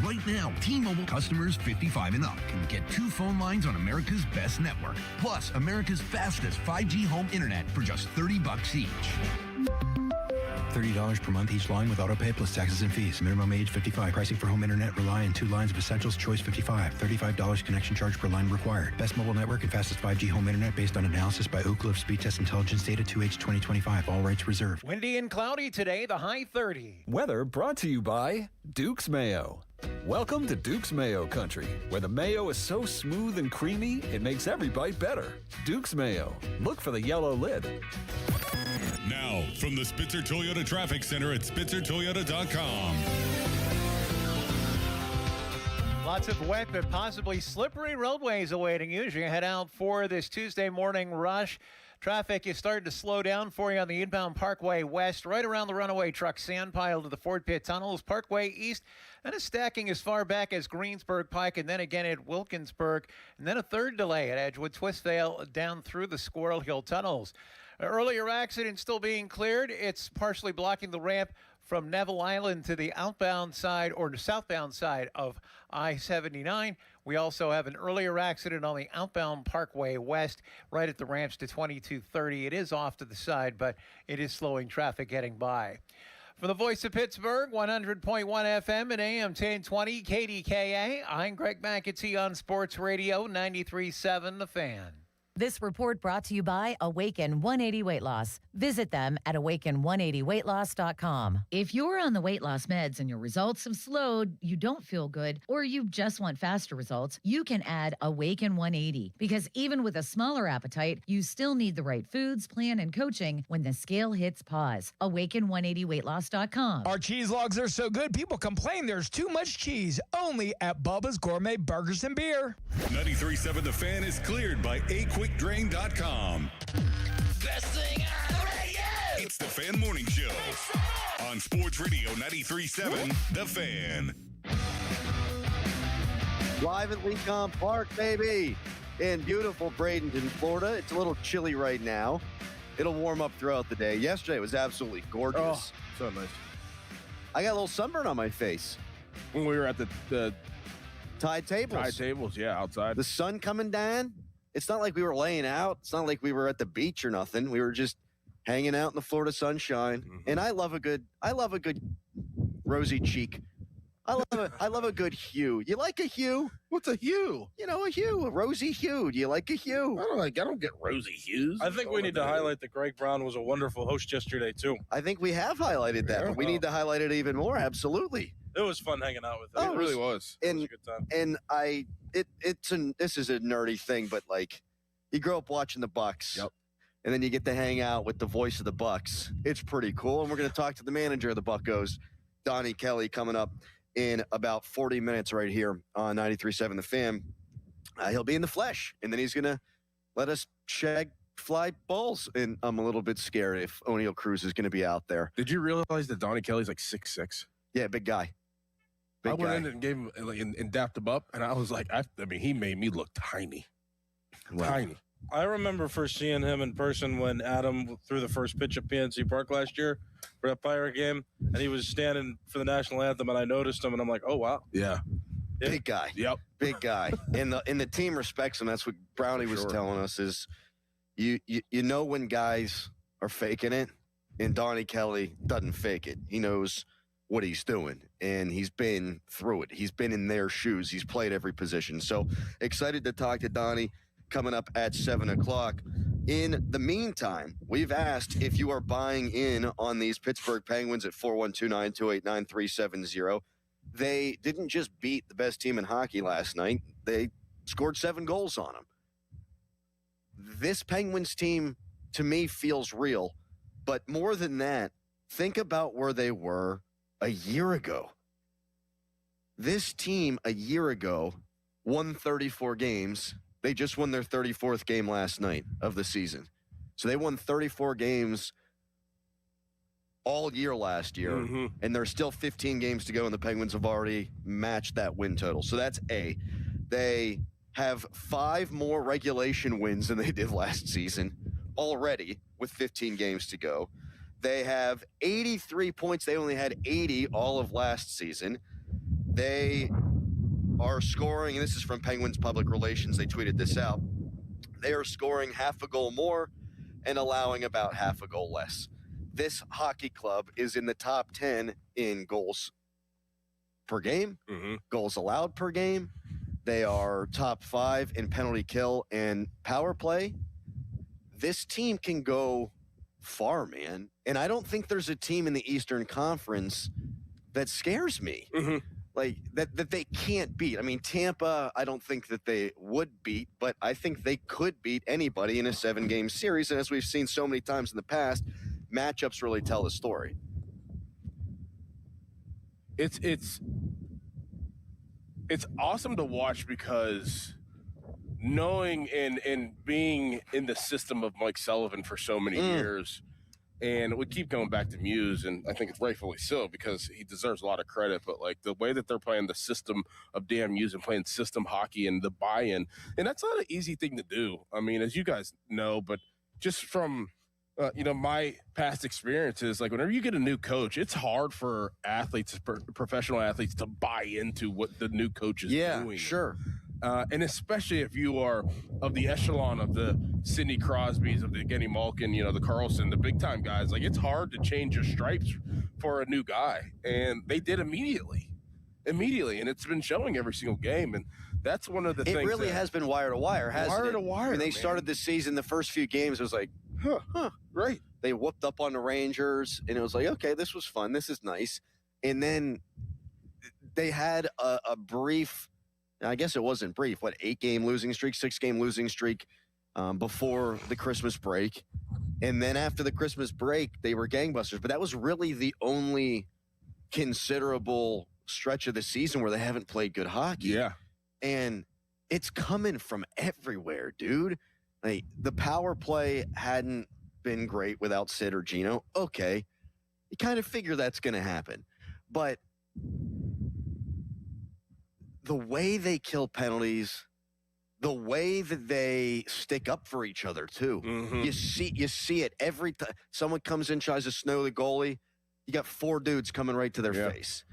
Right now, T-Mobile customers 55 and up can get 2 phone lines on America's best network, plus America's fastest 5G home internet for just $30 each. $30 per month each line with autopay plus taxes and fees. Minimum age 55. Pricing for home internet rely on 2 lines of essentials. Choice 55. $35 connection charge per line required. Best mobile network and fastest 5G home internet based on analysis by Ookla of Speed Test Intelligence data 2H 2025. All rights reserved. Windy and cloudy today, the high 30. Weather brought to you by Duke's Mayo. Welcome to Duke's Mayo Country, where the mayo is so smooth and creamy, it makes every bite better. Duke's Mayo. Look for the yellow lid. Now, from the Spitzer Toyota Traffic Center at SpitzerToyota.com. Lots of wet but possibly slippery roadways awaiting you as you head out for this Tuesday morning rush. Traffic is starting to slow down for you on the inbound Parkway West, right around the runaway truck sand pile to the Ford Pit Tunnels. Parkway East, and is stacking as far back as Greensburg Pike, and then again at Wilkinsburg, and then a third delay at Edgewood Twistvale down through the Squirrel Hill Tunnels. An earlier accident still being cleared. It's partially blocking the ramp from Neville Island to the outbound side or the southbound side of I-79. We also have an earlier accident on the outbound Parkway West right at the ramps to 2230. It is off to the side, but it is slowing traffic getting by. From the voice of Pittsburgh, 100.1 FM and AM 1020 KDKA, I'm Greg McAtee on Sports Radio 93.7 The Fan. This report brought to you by Awaken 180 Weight Loss. Visit them at awaken180weightloss.com. If you're on the weight loss meds and your results have slowed, you don't feel good, or you just want faster results, you can add Awaken 180. Because even with a smaller appetite, you still need the right foods, plan, and coaching when the scale hits pause. Awaken180weightloss.com. Our cheese logs are so good, people complain there's too much cheese. Only at Bubba's Gourmet Burgers and Beer. 93.7 The Fan is cleared by aquickdrain.com. Best thing on the radio! It's the Fan Morning Show on Sports Radio 93.7 The Fan. Live at Lincoln Park, baby, in beautiful Bradenton, Florida. It's a little chilly right now. It'll warm up throughout the day. Yesterday it was absolutely gorgeous. Oh, so nice. I got a little sunburn on my face. When we were at the Tide tables. Tide tables, yeah, outside. The sun coming down. It's not like we were laying out. It's not like we were at the beach or nothing. We were just hanging out in the Florida sunshine. Mm-hmm. And I love a good rosy cheek. I love a good hue. You like a hue? What's a hue? You know, a hue, a rosy hue. Do you like a hue? I don't get rosy hues. I think we need to highlight that Greg Brown was a wonderful host yesterday too. I think we have highlighted that, but we need to highlight it even more. Absolutely. It was fun hanging out with him. It really was. It was a good time. And this is a nerdy thing, but like you grow up watching the Bucks. Yep. And then you get to hang out with the voice of the Bucks. It's pretty cool. And we're going to talk to the manager of the Buccos, Donnie Kelly, coming up in about 40 minutes right here on 93.7 The Fan. He'll be in the flesh, and then he's going to let us shag fly balls. And I'm a little bit scared if O'Neal Cruz is going to be out there. Did you realize that Donnie Kelly's like 6'6"? Yeah, big guy. I went in and gave him and dapped him up, and I was like, I mean, he made me look tiny. Tiny. I remember first seeing him in person when Adam threw the first pitch at PNC Park last year for that Pirate game, and he was standing for the national anthem, and I noticed him, and I'm like, oh, wow. Yeah. Big guy. Yep. Big guy. And the team respects him. That's what Brownie was telling us is you know when guys are faking it, and Donnie Kelly doesn't fake it. He knows what he's doing, and he's been through it. He's been in their shoes. He's played every position. So excited to talk to Donnie coming up at 7 o'clock. In the meantime, we've asked if you are buying in on these Pittsburgh Penguins at 412-928-9370. They didn't just beat the best team in hockey last night. They scored 7 goals on them. This Penguins team, to me, feels real. But more than that, think about where they were a year ago. This team a year ago won 34 games. They just won their 34th game last night of the season. So they won 34 games all year last year, and there's still 15 games to go, and the Penguins have already matched that win total. So that's A. They have 5 more regulation wins than they did last season already with 15 games to go. They have 83 points. They only had 80 all of last season. They are scoring, and this is from Penguins Public Relations. They tweeted this out. They are scoring half a goal more and allowing about half a goal less. This hockey club is in the top 10 in goals per game, goals allowed per game. They are top 5 in penalty kill and power play. This team can go far, man. And I don't think there's a team in the Eastern Conference that scares me. Like that they can't beat. I mean, Tampa, I don't think that they would beat, but I think they could beat anybody in a 7-game series. And as we've seen so many times in the past, matchups really tell the story. It's awesome to watch because knowing and being in the system of Mike Sullivan for so many years, and we keep going back to Muse, and I think it's rightfully so because he deserves a lot of credit, but like the way that they're playing the system of Dan Muse and playing system hockey and the buy-in, and that's not an easy thing to do. I mean, as you guys know, but just from my past experiences, like whenever you get a new coach, it's hard for athletes, professional athletes, to buy into what the new coach is doing. Yeah, sure. And especially if you are of the echelon of the Sidney Crosbys, of the Evgeny Malkin, the Carlson, the big-time guys, like it's hard to change your stripes for a new guy. And they did immediately. And it's been showing every single game. And That's one of the it things. It really has been wire to wire, hasn't it? Wire to wire. When they started this season, the first few games, it was like, right. They whooped up on the Rangers, and it was like, okay, this was fun. This is nice. And then they had a brief, I guess it wasn't brief, 8-game losing streak, 6-game losing streak before the Christmas break. And then after the Christmas break, they were gangbusters. But that was really the only considerable stretch of the season where they haven't played good hockey. Yeah. And it's coming from everywhere, dude. Like, the power play hadn't been great without Sid or Gino. Okay. You kind of figure that's going to happen. But the way they kill penalties, the way that they stick up for each other too. Mm-hmm. You see it every time someone comes in, tries to snow the goalie. You got 4 dudes coming right to their face.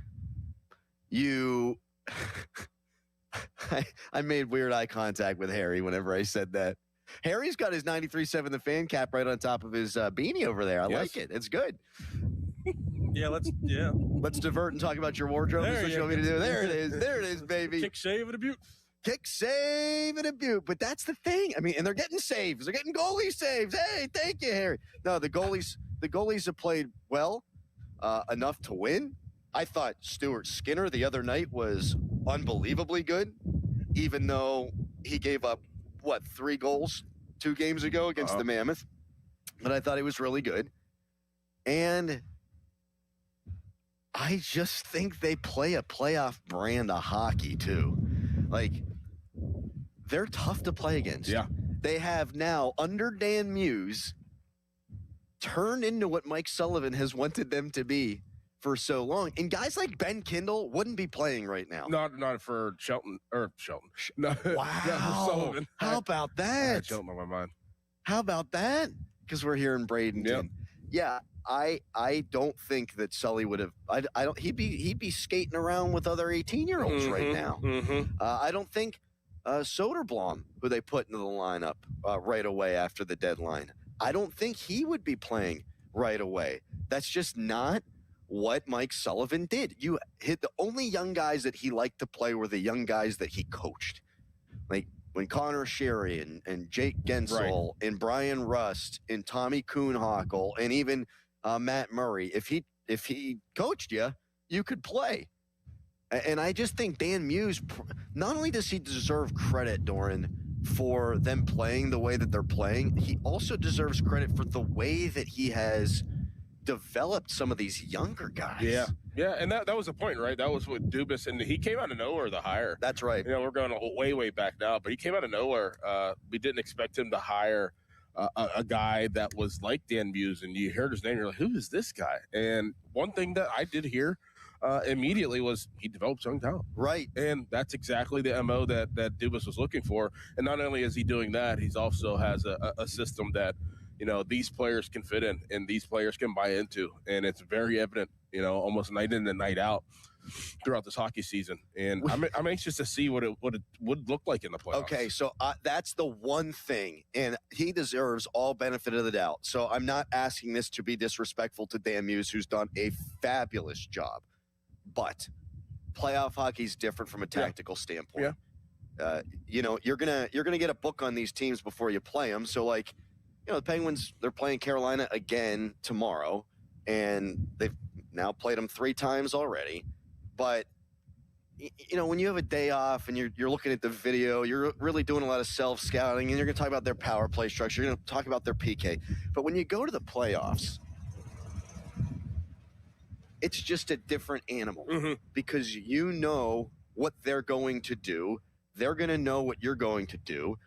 I made weird eye contact with Harry whenever I said that. Harry's got his 93.7 The Fan cap right on top of his beanie over there. I like it. It's good. Let's divert and talk about your wardrobe. That's what you want me to do. There it is. There it is, baby. Kick, save, and a butte. Kick, save, and a butte. But that's the thing. I mean, and they're getting saves. They're getting goalie saves. Hey, thank you, Harry. No, the goalies have played well enough to win. I thought Stuart Skinner the other night was unbelievably good, even though he gave up 3 goals 2 games ago against the Mammoth. But I thought he was really good. And I just think they play a playoff brand of hockey too. Like, they're tough to play against. Yeah. They have now, under Dan Muse, turned into what Mike Sullivan has wanted them to be for so long. And guys like Ben Kindle wouldn't be playing right now. Not for Shelton. No, wow. Sullivan. How about I that? had Shelton on my mind. How about that? Because we're here in Bradenton. Yep. Yeah, I don't think that Sully would have. I don't. He'd be skating around with other 18-year-olds right now. I don't think Soderblom, who they put into the lineup right away after the deadline, I don't think he would be playing right away. That's just not what Mike Sullivan did. You hit the only young guys that he liked to play were the young guys that he coached. Like when Connor Sherry and Jake Gensel and Brian Rust and Tommy Kuhnhackl and even Matt Murray, if he coached you, you could play. And I just think Dan Muse, not only does he deserve credit, Doran, for them playing the way that they're playing, he also deserves credit for the way that he has developed some of these younger guys. Yeah, and that was the point, right? That was with Dubas, and he came out of nowhere, the hire. That's right. You know, we're going way back now, but he came out of nowhere. We didn't expect him to hire a guy that was like Dan Muse, and you heard his name, you're like, who is this guy? And one thing that I did hear immediately was he develops young talent. Right. And that's exactly the MO that Dubas was looking for. And not only is he doing that, he's also has a system that, you know, these players can fit in and these players can buy into. And it's very evident, you know, almost night in and night out throughout this hockey season. And I'm anxious to see what it would look like in the playoffs. Okay, so that's the one thing, and he deserves all benefit of the doubt. So I'm not asking this to be disrespectful to Dan Muse, who's done a fabulous job. But playoff hockey is different from a tactical standpoint. Yeah. You know, you're gonna get a book on these teams before you play them. So, like, you know, the Penguins, they're playing Carolina again tomorrow, and they've now played them 3 times already. But, you know, when you have a day off and you're looking at the video, you're really doing a lot of self-scouting, and you're going to talk about their power play structure. You're going to talk about their PK. But when you go to the playoffs, it's just a different animal because you know what they're going to do. They're going to know what you're going to do.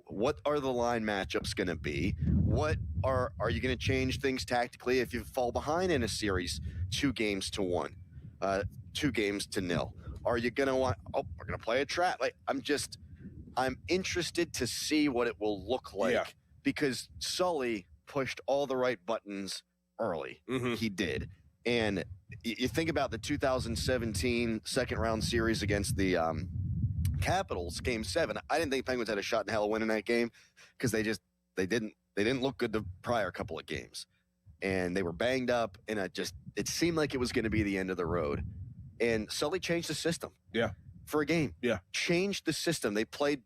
What are the line matchups going to be? What are you going to change things tactically if you fall behind in a series 2-1, 2-0? Are you going to want, we're going to play a trap? Like, I'm interested to see what it will look like because Sully pushed all the right buttons early. He did. And you think about the 2017 second round series against the Capitals, Game 7. I didn't think Penguins had a shot in hell of winning that game because they didn't look good the prior couple of games, and they were banged up, and it seemed like it was going to be the end of the road. And Sully changed the system. Yeah. for a game. Yeah. Change the system. They played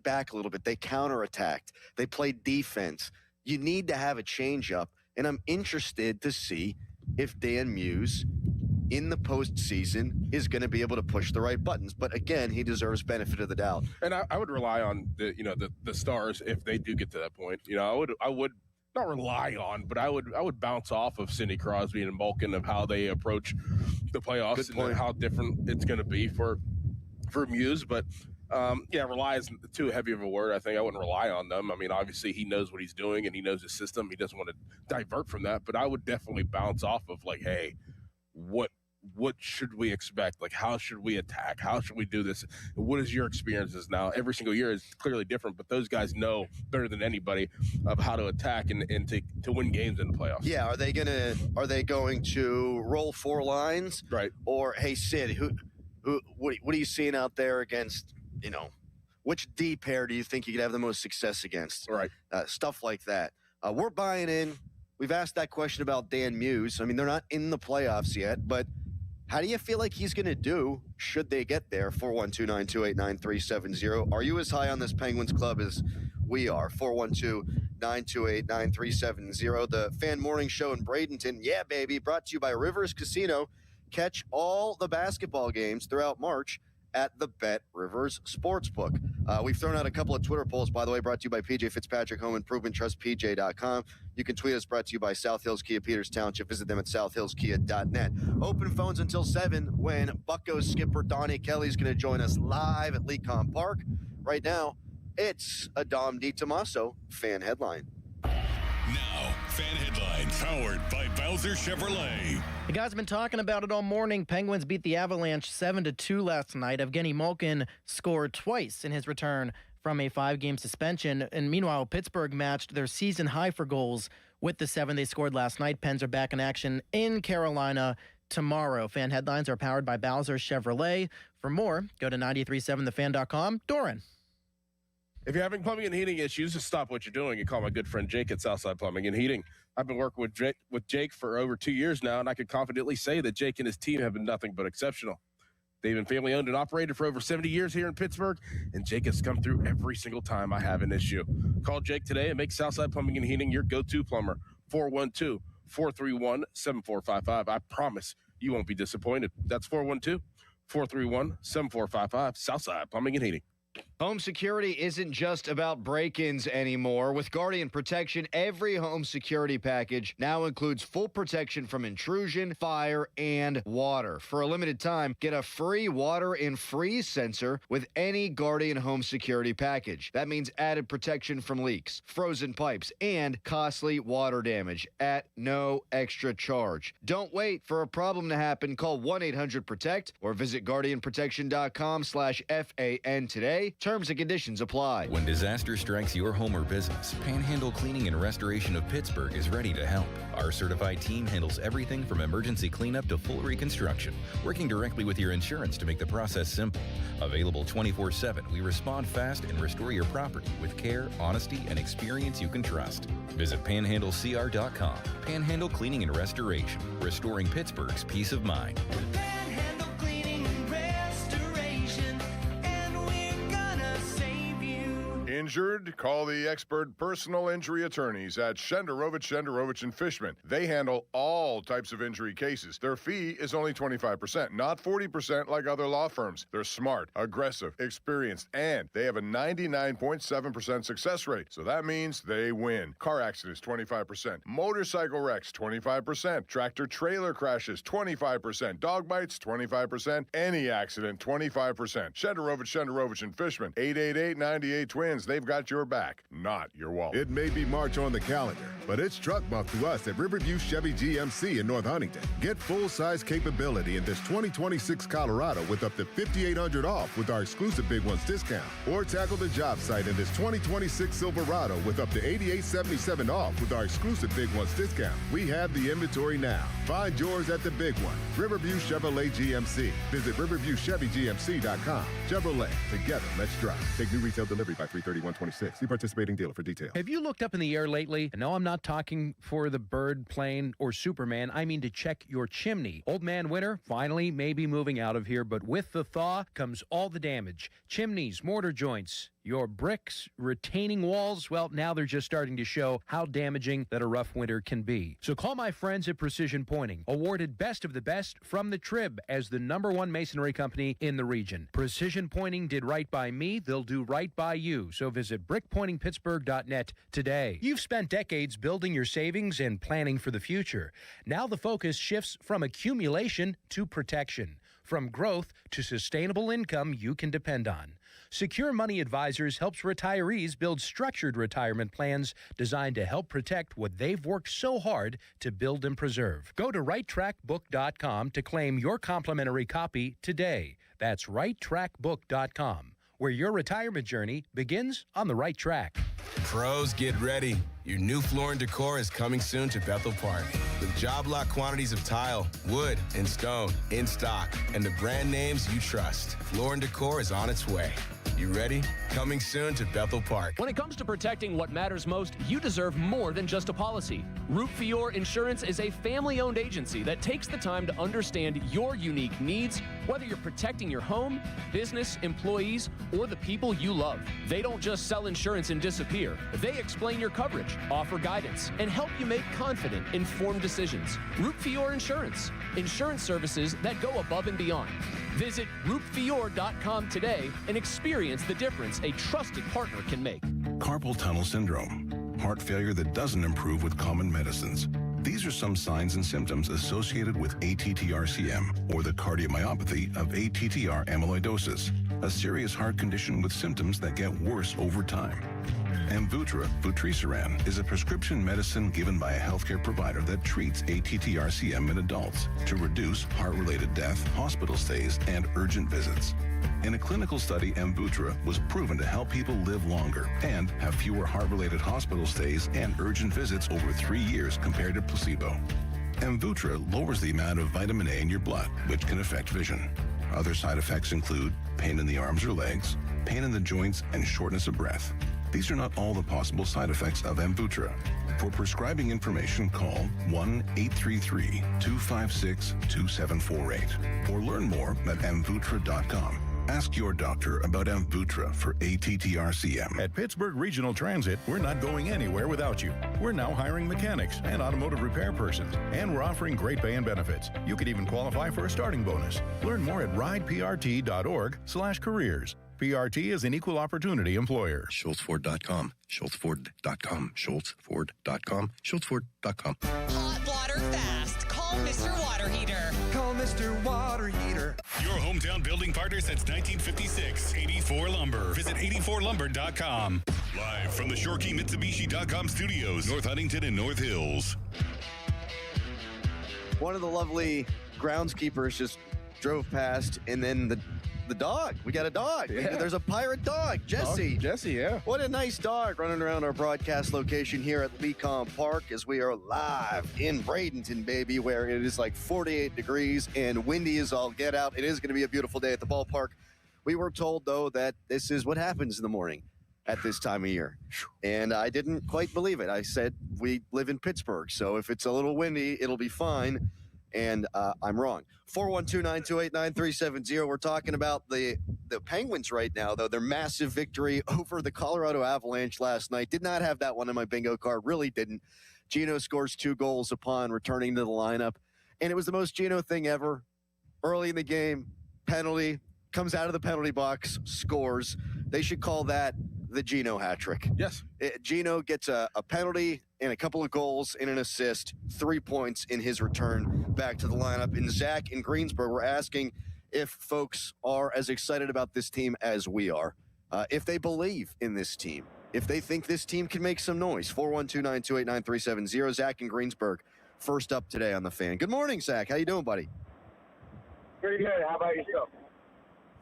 back a little bit. They counterattacked. They played defense. You need to have a change up. And I'm interested to see if Dan Muse in the postseason is going to be able to push the right buttons. But again, he deserves benefit of the doubt. And I would rely on the Stars if they do get to that point. I would not rely on, but I would bounce off of Sidney Crosby and Malkin of how they approach the playoffs and how different it's going to be for Muse. But rely is too heavy of a word. I think I wouldn't rely on them. I mean, obviously he knows what he's doing and he knows his system. He doesn't want to divert from that, but I would definitely bounce off of like, hey, what should we expect? Like, how should we attack? How should we do this? What is your experiences now? Every single year is clearly different, but those guys know better than anybody of how to attack and to win games in the playoffs. Yeah, are they going to roll 4 lines? Right. Or hey, Sid, what are you seeing out there against, which D pair do you think you could have the most success against? Right. Stuff like that. We're buying in. We've asked that question about Dan Muse. I mean, they're not in the playoffs yet, but how do you feel like he's going to do should they get there? 412-928-9370. Are you as high on this Penguins club as we are? 412-928-9370. The Fan Morning Show in Bradenton. Yeah, baby. Brought to you by Rivers Casino. Catch all the basketball games throughout March at the Bet Rivers Sportsbook. We've thrown out a couple of Twitter polls, by the way, brought to you by PJ Fitzpatrick Home Improvement, trustpj.com. You can tweet us, brought to you by South Hills Kia Peters Township. Visit them at southhillskia.net. Open phones until 7 when Buccos skipper Donnie Kelly is going to join us live at Lecom Park. Right now, it's a Dom DiTomaso fan headline. Now, fan headlines powered by Bowser Chevrolet. The guys have been talking about it all morning. Penguins beat the Avalanche 7-2 last night. Evgeny Malkin scored twice in his return from a 5-game suspension. And meanwhile, Pittsburgh matched their season high for goals with the 7 they scored last night. Pens are back in action in Carolina tomorrow. Fan headlines are powered by Bowser Chevrolet. For more, go to 937thefan.com. Doran. If you're having plumbing and heating issues, just stop what you're doing and call my good friend Jake at Southside Plumbing and Heating. I've been working with Jake for over 2 years now, and I can confidently say that Jake and his team have been nothing but exceptional. They've been family-owned and operated for over 70 years here in Pittsburgh, and Jake has come through every single time I have an issue. Call Jake today and make Southside Plumbing and Heating your go-to plumber, 412-431-7455. I promise you won't be disappointed. That's 412-431-7455, Southside Plumbing and Heating. Home security isn't just about break-ins anymore. With Guardian Protection, every home security package now includes full protection from intrusion, fire, and water. For a limited time, get a free water and freeze sensor with any Guardian home security package. That means added protection from leaks, frozen pipes, and costly water damage at no extra charge. Don't wait for a problem to happen. Call 1-800-PROTECT or visit guardianprotection.com/FAN today. Terms and conditions apply. When disaster strikes your home or business, Panhandle Cleaning and Restoration of Pittsburgh is ready to help. Our certified team handles everything from emergency cleanup to full reconstruction, working directly with your insurance to make the process simple. Available 24/7, we respond fast and restore your property with care, honesty, and experience you can trust. Visit panhandlecr.com. Panhandle Cleaning and Restoration, restoring Pittsburgh's peace of mind. Injured? Call the expert personal injury attorneys at Shenderovich and Fishman. They handle all types of injury cases. Their fee is only 25%, not 40% like other law firms. They're smart, aggressive, experienced, and they have a 99.7% success rate. So that means they win. Car accidents, 25%. Motorcycle wrecks, 25%. Tractor-trailer crashes, 25%. Dog bites, 25%. Any accident, 25%. Shenderovich and Fishman. 888-98-TWINS. They've got your back, not your wallet. It may be March on the calendar, but it's truck month to us at Riverview Chevy GMC in North Huntington. Get full-size capability in this 2026 Colorado with up to $5,800 off with our exclusive Big Ones discount. Or tackle the job site in this 2026 Silverado with up to $8,877 off with our exclusive Big Ones discount. We have the inventory now. Find yours at the big one, Riverview Chevrolet GMC. Visit riverviewchevygmc.com. Chevrolet, together, let's drive. Take new retail delivery by 3/31/26. See participating dealer for details. Have you looked up in the air lately? No, I'm not talking for the bird, plane, or Superman. I mean to check your chimney. Old man winter finally may be moving out of here, but with the thaw comes all the damage. Chimneys, mortar joints, your bricks, retaining walls, well, now they're just starting to show how damaging that a rough winter can be. So call my friends at Precision Pointing, awarded Best of the Best from the Trib as the #1 masonry company in the region. Precision Pointing did right by me, they'll do right by you. So visit brickpointingpittsburgh.net today. You've spent decades building your savings and planning for the future. Now the focus shifts from accumulation to protection, from growth to sustainable income you can depend on. Secure Money Advisors helps retirees build structured retirement plans designed to help protect what they've worked so hard to build and preserve. Go to righttrackbook.com to claim your complimentary copy today. That's righttrackbook.com, where your retirement journey begins on the right track. Pros, get ready. Your new floor and decor is coming soon to Bethel Park. With job lot quantities of tile, wood, and stone in stock, and the brand names you trust, Floor and Decor is on its way. You ready? Coming soon to Bethel Park. When it comes to protecting what matters most, you deserve more than just a policy. Root Fior Insurance is a family-owned agency that takes the time to understand your unique needs, whether you're protecting your home, business, employees, or the people you love. They don't just sell insurance and disappear. They explain your coverage, offer guidance, and help you make confident, informed decisions. Root Fior Insurance. Insurance services that go above and beyond. Visit rootfior.com today and experience the difference a trusted partner can make. Carpal tunnel syndrome, heart failure that doesn't improve with common medicines. These are some signs and symptoms associated with ATTR-CM, or the cardiomyopathy of ATTR amyloidosis, a serious heart condition with symptoms that get worse over time. Amvuttra, vutrisiran, is a prescription medicine given by a healthcare provider that treats ATTR-CM in adults to reduce heart-related death, hospital stays, and urgent visits. In a clinical study, Amvuttra was proven to help people live longer and have fewer heart-related hospital stays and urgent visits over 3 years compared to placebo. Amvuttra lowers the amount of vitamin A in your blood, which can affect vision. Other side effects include pain in the arms or legs, pain in the joints, and shortness of breath. These are not all the possible side effects of Amvuttra. For prescribing information, call 1-833-256-2748 or learn more at amvuttra.com. Ask your doctor about Amvuttra for ATTR-CM. At Pittsburgh Regional Transit, we're not going anywhere without you. We're now hiring mechanics and automotive repair persons, and we're offering great pay and benefits. You could even qualify for a starting bonus. Learn more at rideprt.org/careers. PRT is an equal opportunity employer. SchultzFord.com. SchultzFord.com. SchultzFord.com. SchultzFord.com. Hot water fast. Call Mr. Water Heater. Call Mr. Water Heater. Your hometown building partner since 1956. 84 Lumber. Visit 84lumber.com. Live from the ShoreKeyMitsubishi.com studios, North Huntington and North Hills. One of the lovely groundskeepers just drove past, and then the dog. We got a dog. Yeah. There's a pirate dog, Jesse. Jesse, yeah. What a nice dog running around our broadcast location here at Lecom Park as we are live in Bradenton, baby, where it is like 48 degrees and windy as all get out. It is going to be a beautiful day at the ballpark. We were told, though, that this is what happens in the morning at this time of year. And I didn't quite believe it. I said, we live in Pittsburgh, so if it's a little windy, it'll be fine. And I'm wrong. 412-928-9370. We're talking about the Penguins right now, though. Their massive victory over the Colorado Avalanche last night. Did not have that one on my bingo card. Really didn't. Gino scores 2 goals upon returning to the lineup. And it was the most Gino thing ever. Early in the game, penalty, comes out of the penalty box, scores. They should call that the Gino hat trick. Yes. Gino gets a penalty and a couple of goals and an assist, 3 points in his return back to the lineup. And Zach in Greensburg, we're asking if folks are as excited about this team as we are, if they believe in this team, if they think this team can make some noise. 412-928-9370. Zach in Greensburg, first up today on The Fan. Good morning, Zach. How you doing, buddy? Pretty good. How about yourself?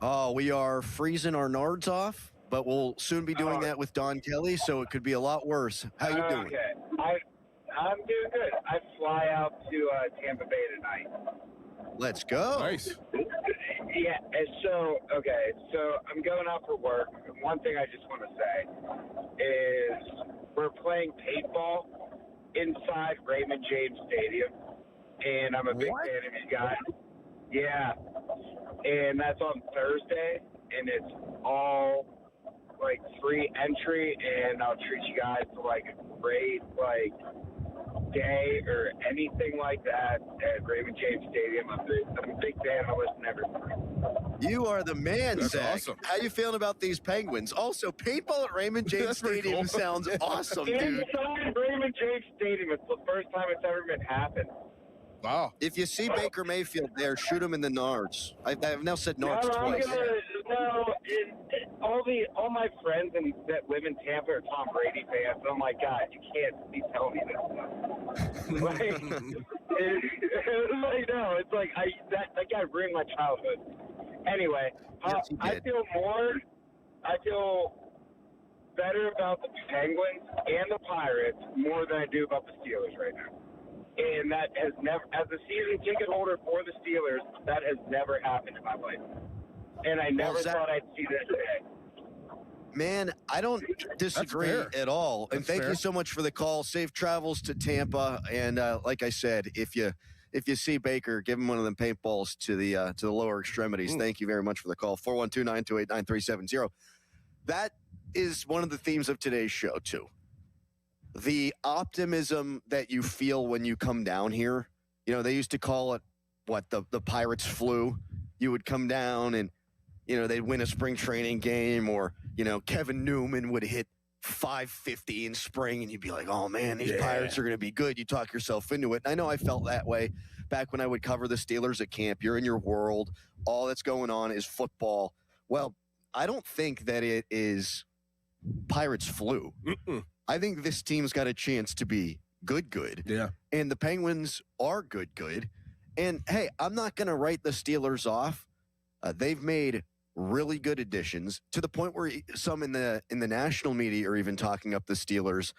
Oh, we are freezing our nards off, but we'll soon be doing that with Don Kelly, so it could be a lot worse. How you doing? Okay. I'm doing good. I fly out to Tampa Bay tonight. Let's go. Nice. Yeah, and so I'm going out for work. One thing I just want to say is we're playing paintball inside Raymond James Stadium, and I'm a big fan of you guys. Yeah, and that's on Thursday, and it's all like free entry, and I'll treat you guys to like a great day or anything like that at Raymond James Stadium. I'm a big fan. I listen to everybody. You are the man, That's Zach. awesome. How you feeling about these Penguins? Also, paintball at Raymond James That's pretty Stadium cool. sounds awesome, dude. Inside Raymond James Stadium. It's the first time it's ever been happened. Wow. If you see Baker Mayfield there, shoot him in the nards. I've now said nards twice. All my friends that live in Tampa are Tom Brady fans. And I'm like, God, you can't be telling me this stuff. It's like that guy ruined my childhood. Anyway, Yes, he I did. I feel better about the Penguins and the Pirates more than I do about the Steelers right now. And that has never, as a season ticket holder for the Steelers, that has never happened in my life. And I never thought I'd see this day. Man, I don't disagree at all. And thank you so much for the call. Safe travels to Tampa. And like I said, if you see Baker, give him one of them paintballs to the lower extremities. Thank you very much for the call. 412-928-9370. That is one of the themes of today's show too. The optimism that you feel when you come down here. You know, they used to call it the Pirates flu. You would come down and they'd win a spring training game, or Kevin Newman would hit 550 in spring, and you'd be like, oh man, these Pirates are going to be good. You talk yourself into it. And I know I felt that way back when I would cover the Steelers at camp. You're in your world. All that's going on is football. Well, I don't think that it is Pirates flu. I think this team's got a chance to be good. Yeah. And the Penguins are good. And hey, I'm not going to write the Steelers off. They've made really good additions to the point where some in the national media are even talking up the Steelers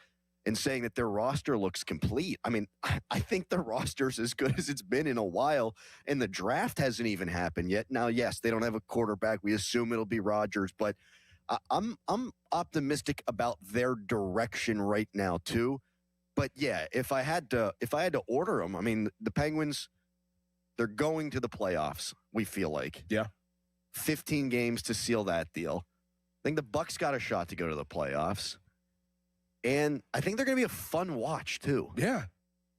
and saying that their roster looks complete. I mean, I think their roster's as good as it's been in a while, and the draft hasn't even happened yet. Now, yes, they don't have a quarterback. We assume it'll be Rodgers, but I'm optimistic about their direction right now too. But yeah, if I had to order them, I mean, the Penguins, they're going to the playoffs. We feel like 15 games to seal that deal. I think the Bucks got a shot to go to the playoffs, and I think they're going to be a fun watch too. Yeah,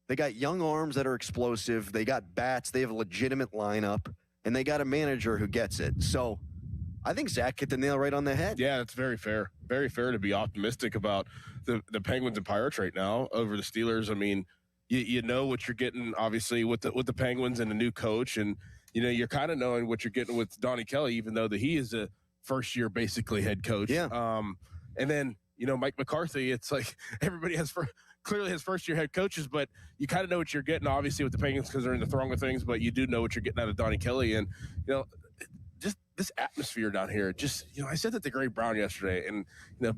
they got young arms that are explosive. They got bats. They have a legitimate lineup, and they got a manager who gets it. So I think Zach hit the nail right on the head. Yeah, that's very fair. Very fair to be optimistic about the Penguins and Pirates right now over the Steelers. I mean, you know what you're getting, obviously, with the Penguins and the new coach, and you're kind of knowing what you're getting with Donnie Kelly, even though he is a first-year basically head coach. Yeah. And then Mike McCarthy. It's like everybody clearly has first-year head coaches, but you kind of know what you're getting, obviously, with the Penguins because they're in the throng of things. But you do know what you're getting out of Donnie Kelly, and just this atmosphere down here. Just I said that to Greg Brown yesterday, and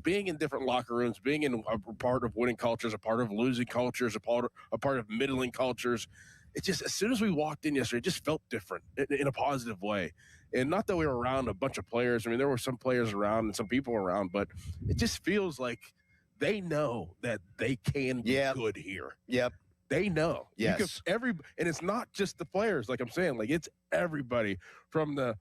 being in different locker rooms, being in a part of winning cultures, a part of losing cultures, a part of middling cultures. It just, as soon as we walked in yesterday, it just felt different in a positive way. And not that we were around a bunch of players. I mean, there were some players around and some people around, but it just feels like they know that they can be good here. Yep. They know. Yes. And it's not just the players, like I'm saying. Like, it's everybody from the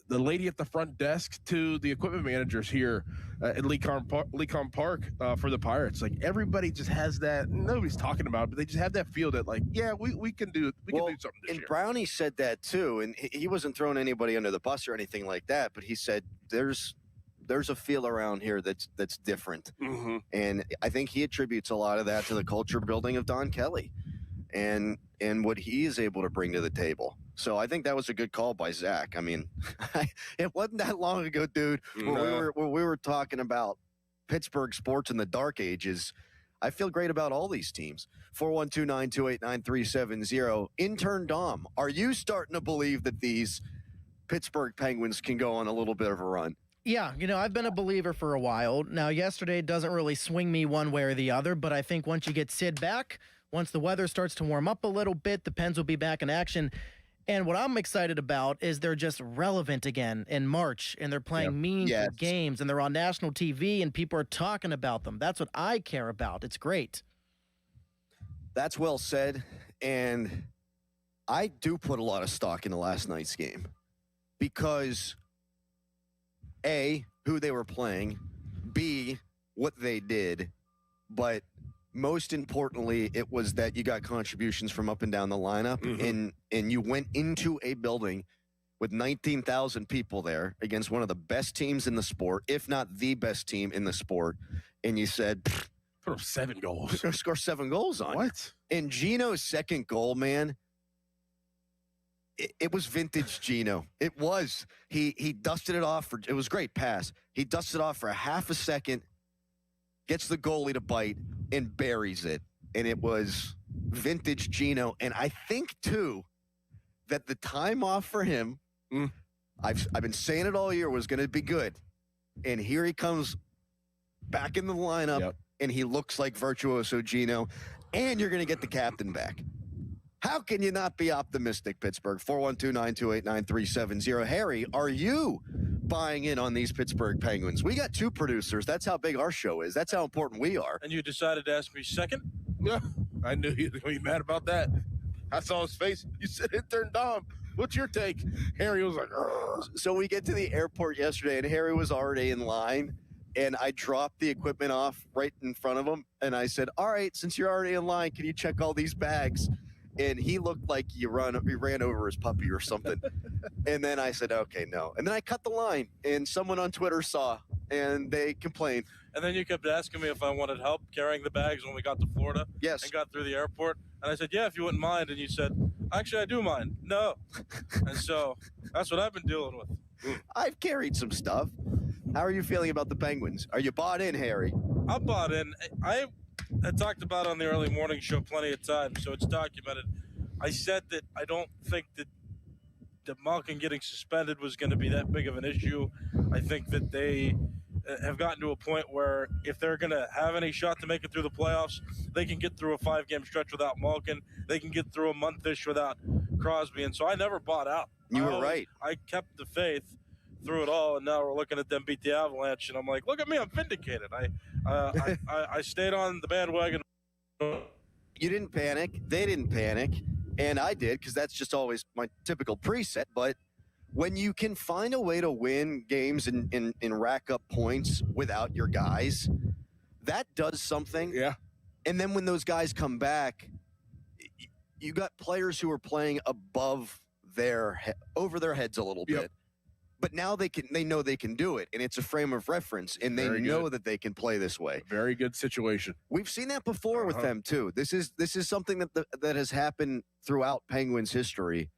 lady at the front desk to the equipment managers here at Lecom Park for the Pirates. Like, everybody just has that. Nobody's talking about it, but they just have that feel that, like, yeah, we can do something this year. Brownie said that too, and he wasn't throwing anybody under the bus or anything like that, but he said there's a feel around here that's different. Mm-hmm. And I think he attributes a lot of that to the culture building of Don Kelly and what he is able to bring to the table. So I think that was a good call by Zach. I mean, it wasn't that long ago, dude, when we were talking about Pittsburgh sports in the dark ages. I feel great about all these teams. 412-928-9370. Intern Dom, are you starting to believe that these Pittsburgh Penguins can go on a little bit of a run? Yeah, I've been a believer for a while. Now, yesterday doesn't really swing me one way or the other, but I think once you get Sid back, once the weather starts to warm up a little bit, the Pens will be back in action. And what I'm excited about is they're just relevant again in March, and they're playing meaningful games, and they're on national TV, and people are talking about them. That's what I care about. It's great. That's well said, and I do put a lot of stock into last night's game because A, who they were playing, B, what they did, but most importantly, it was that you got contributions from up and down the lineup, and you went into a building with 19,000 people there against one of the best teams in the sport, if not the best team in the sport, and you said, put up 7 goals. We're going to score 7 goals on What? you. And Gino's second goal, man, it was vintage Gino. It was. He dusted it off. It was a great pass. He dusted it off for a half a second, gets the goalie to bite, and buries it. And it was vintage Gino. And I think, too, that the time off for him, I've been saying it all year, was going to be good. And here he comes back in the lineup, and he looks like virtuoso Gino. And you're going to get the captain back. How can you not be optimistic, Pittsburgh? 412-928-9370. Harry, are you buying in on these Pittsburgh Penguins? We got 2 producers. That's how big our show is. That's how important we are. And you decided to ask me second? Yeah, I knew you were going to be mad about that. I saw his face. You said intern Dom. What's your take? Harry was like, "Ugh." So we get to the airport yesterday, and Harry was already in line. And I dropped the equipment off right in front of him. And I said, all right, since you're already in line, can you check all these bags? And he looked like he ran over his puppy or something. And then I said, okay, no. And then I cut the line, and someone on Twitter saw, and they complained. And then you kept asking me if I wanted help carrying the bags when we got to Florida. Yes. And got through the airport. And I said, yeah, if you wouldn't mind. And you said, actually, I do mind. No. And so that's what I've been dealing with. I've carried some stuff. How are you feeling about the Penguins? Are you bought in, Harry? I'm bought in. I talked about it on the early morning show plenty of times, so it's documented. I said that I don't think that Malkin getting suspended was going to be that big of an issue. I think that they have gotten to a point where if they're going to have any shot to make it through the playoffs, they can get through a 5-game stretch without Malkin. They can get through a month-ish without Crosby. And so I never bought out. You were right. I kept the faith through it all, and now we're looking at them beat the Avalanche, and I'm like, look at me, I'm vindicated. I stayed on the bandwagon. You didn't panic. They didn't panic. And I did, because that's just always my typical preset. But when you can find a way to win games and rack up points without your guys, that does something. Yeah. And then when those guys come back, you got players who are playing above over their heads a little bit. But now they know they can do it, and it's a frame of reference, and they know that they can play this way. Very good situation. We've seen that before with them too. This is something that has happened throughout Penguins history.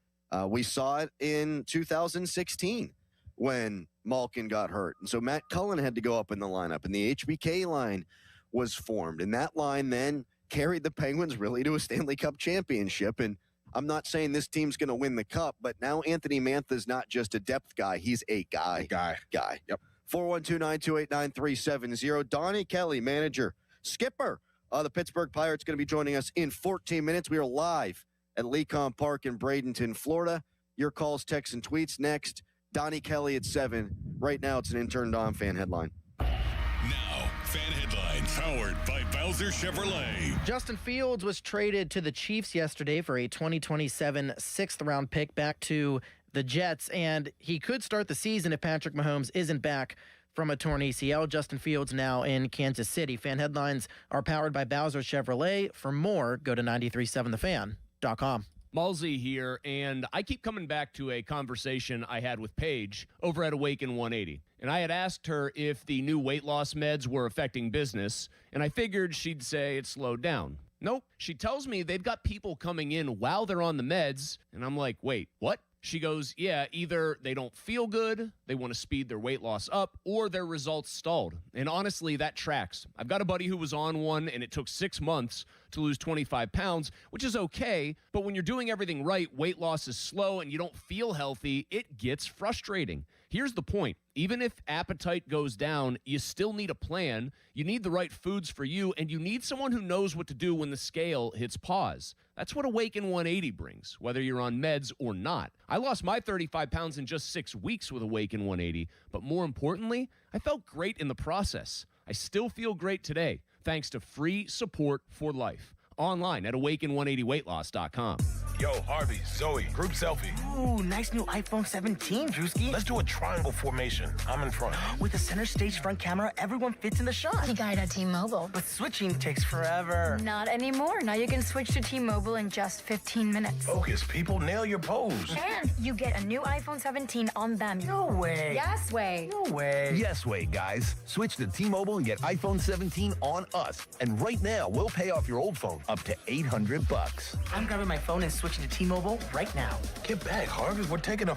We saw it in 2016 when Malkin got hurt, and so Matt Cullen had to go up in the lineup, and the HBK line was formed, and that line then carried the Penguins really to a Stanley Cup championship. And I'm not saying this team's going to win the cup, but now Anthony Mantha's not just a depth guy. He's a guy. Yep. 412-928-9370. Donnie Kelly, manager, skipper of the Pittsburgh Pirates, going to be joining us in 14 minutes. We are live at Lecom Park in Bradenton, Florida. Your calls, texts, and tweets next. Donnie Kelly at 7. Right now, it's an Intern Dom fan headline. Now, fan headlines powered by Bowser Chevrolet. Justin Fields was traded to the Chiefs yesterday for a 2027 6th-round pick back to the Jets, and he could start the season if Patrick Mahomes isn't back from a torn ACL. Justin Fields now in Kansas City. Fan headlines are powered by Bowser Chevrolet. For more, go to 937thefan.com. Malsey here, and I keep coming back to a conversation I had with Paige over at Awaken 180. And I had asked her if the new weight loss meds were affecting business, and I figured she'd say it slowed down. Nope. She tells me they've got people coming in while they're on the meds, and I'm like, wait, what? She goes, yeah, either they don't feel good, they want to speed their weight loss up, or their results stalled. And honestly, that tracks. I've got a buddy who was on one, and it took 6 months to lose 25 pounds, which is okay. But when you're doing everything right, weight loss is slow and you don't feel healthy, it gets frustrating. Here's the point. Even if appetite goes down, you still need a plan. You need the right foods for you, and you need someone who knows what to do when the scale hits pause. That's what Awaken 180 brings, whether you're on meds or not. I lost my 35 pounds in just 6 weeks with Awaken 180, but more importantly, I felt great in the process. I still feel great today, thanks to free support for life. Online at awaken180weightloss.com. Yo, Harvey, Zoe, group selfie. Ooh, nice new iPhone 17, Drewski. Let's do a triangle formation. I'm in front. With the center stage front camera, everyone fits in the shot. You got it at T-Mobile. But switching takes forever. Not anymore. Now you can switch to T-Mobile in just 15 minutes. Focus, people. Nail your pose. And you get a new iPhone 17 on them. No way. Yes way. No way. Yes way, guys. Switch to T-Mobile and get iPhone 17 on us. And right now, we'll pay off your old phone up to $800. I'm grabbing my phone and switching to T-Mobile right now. Get back, Harvey. We're taking a...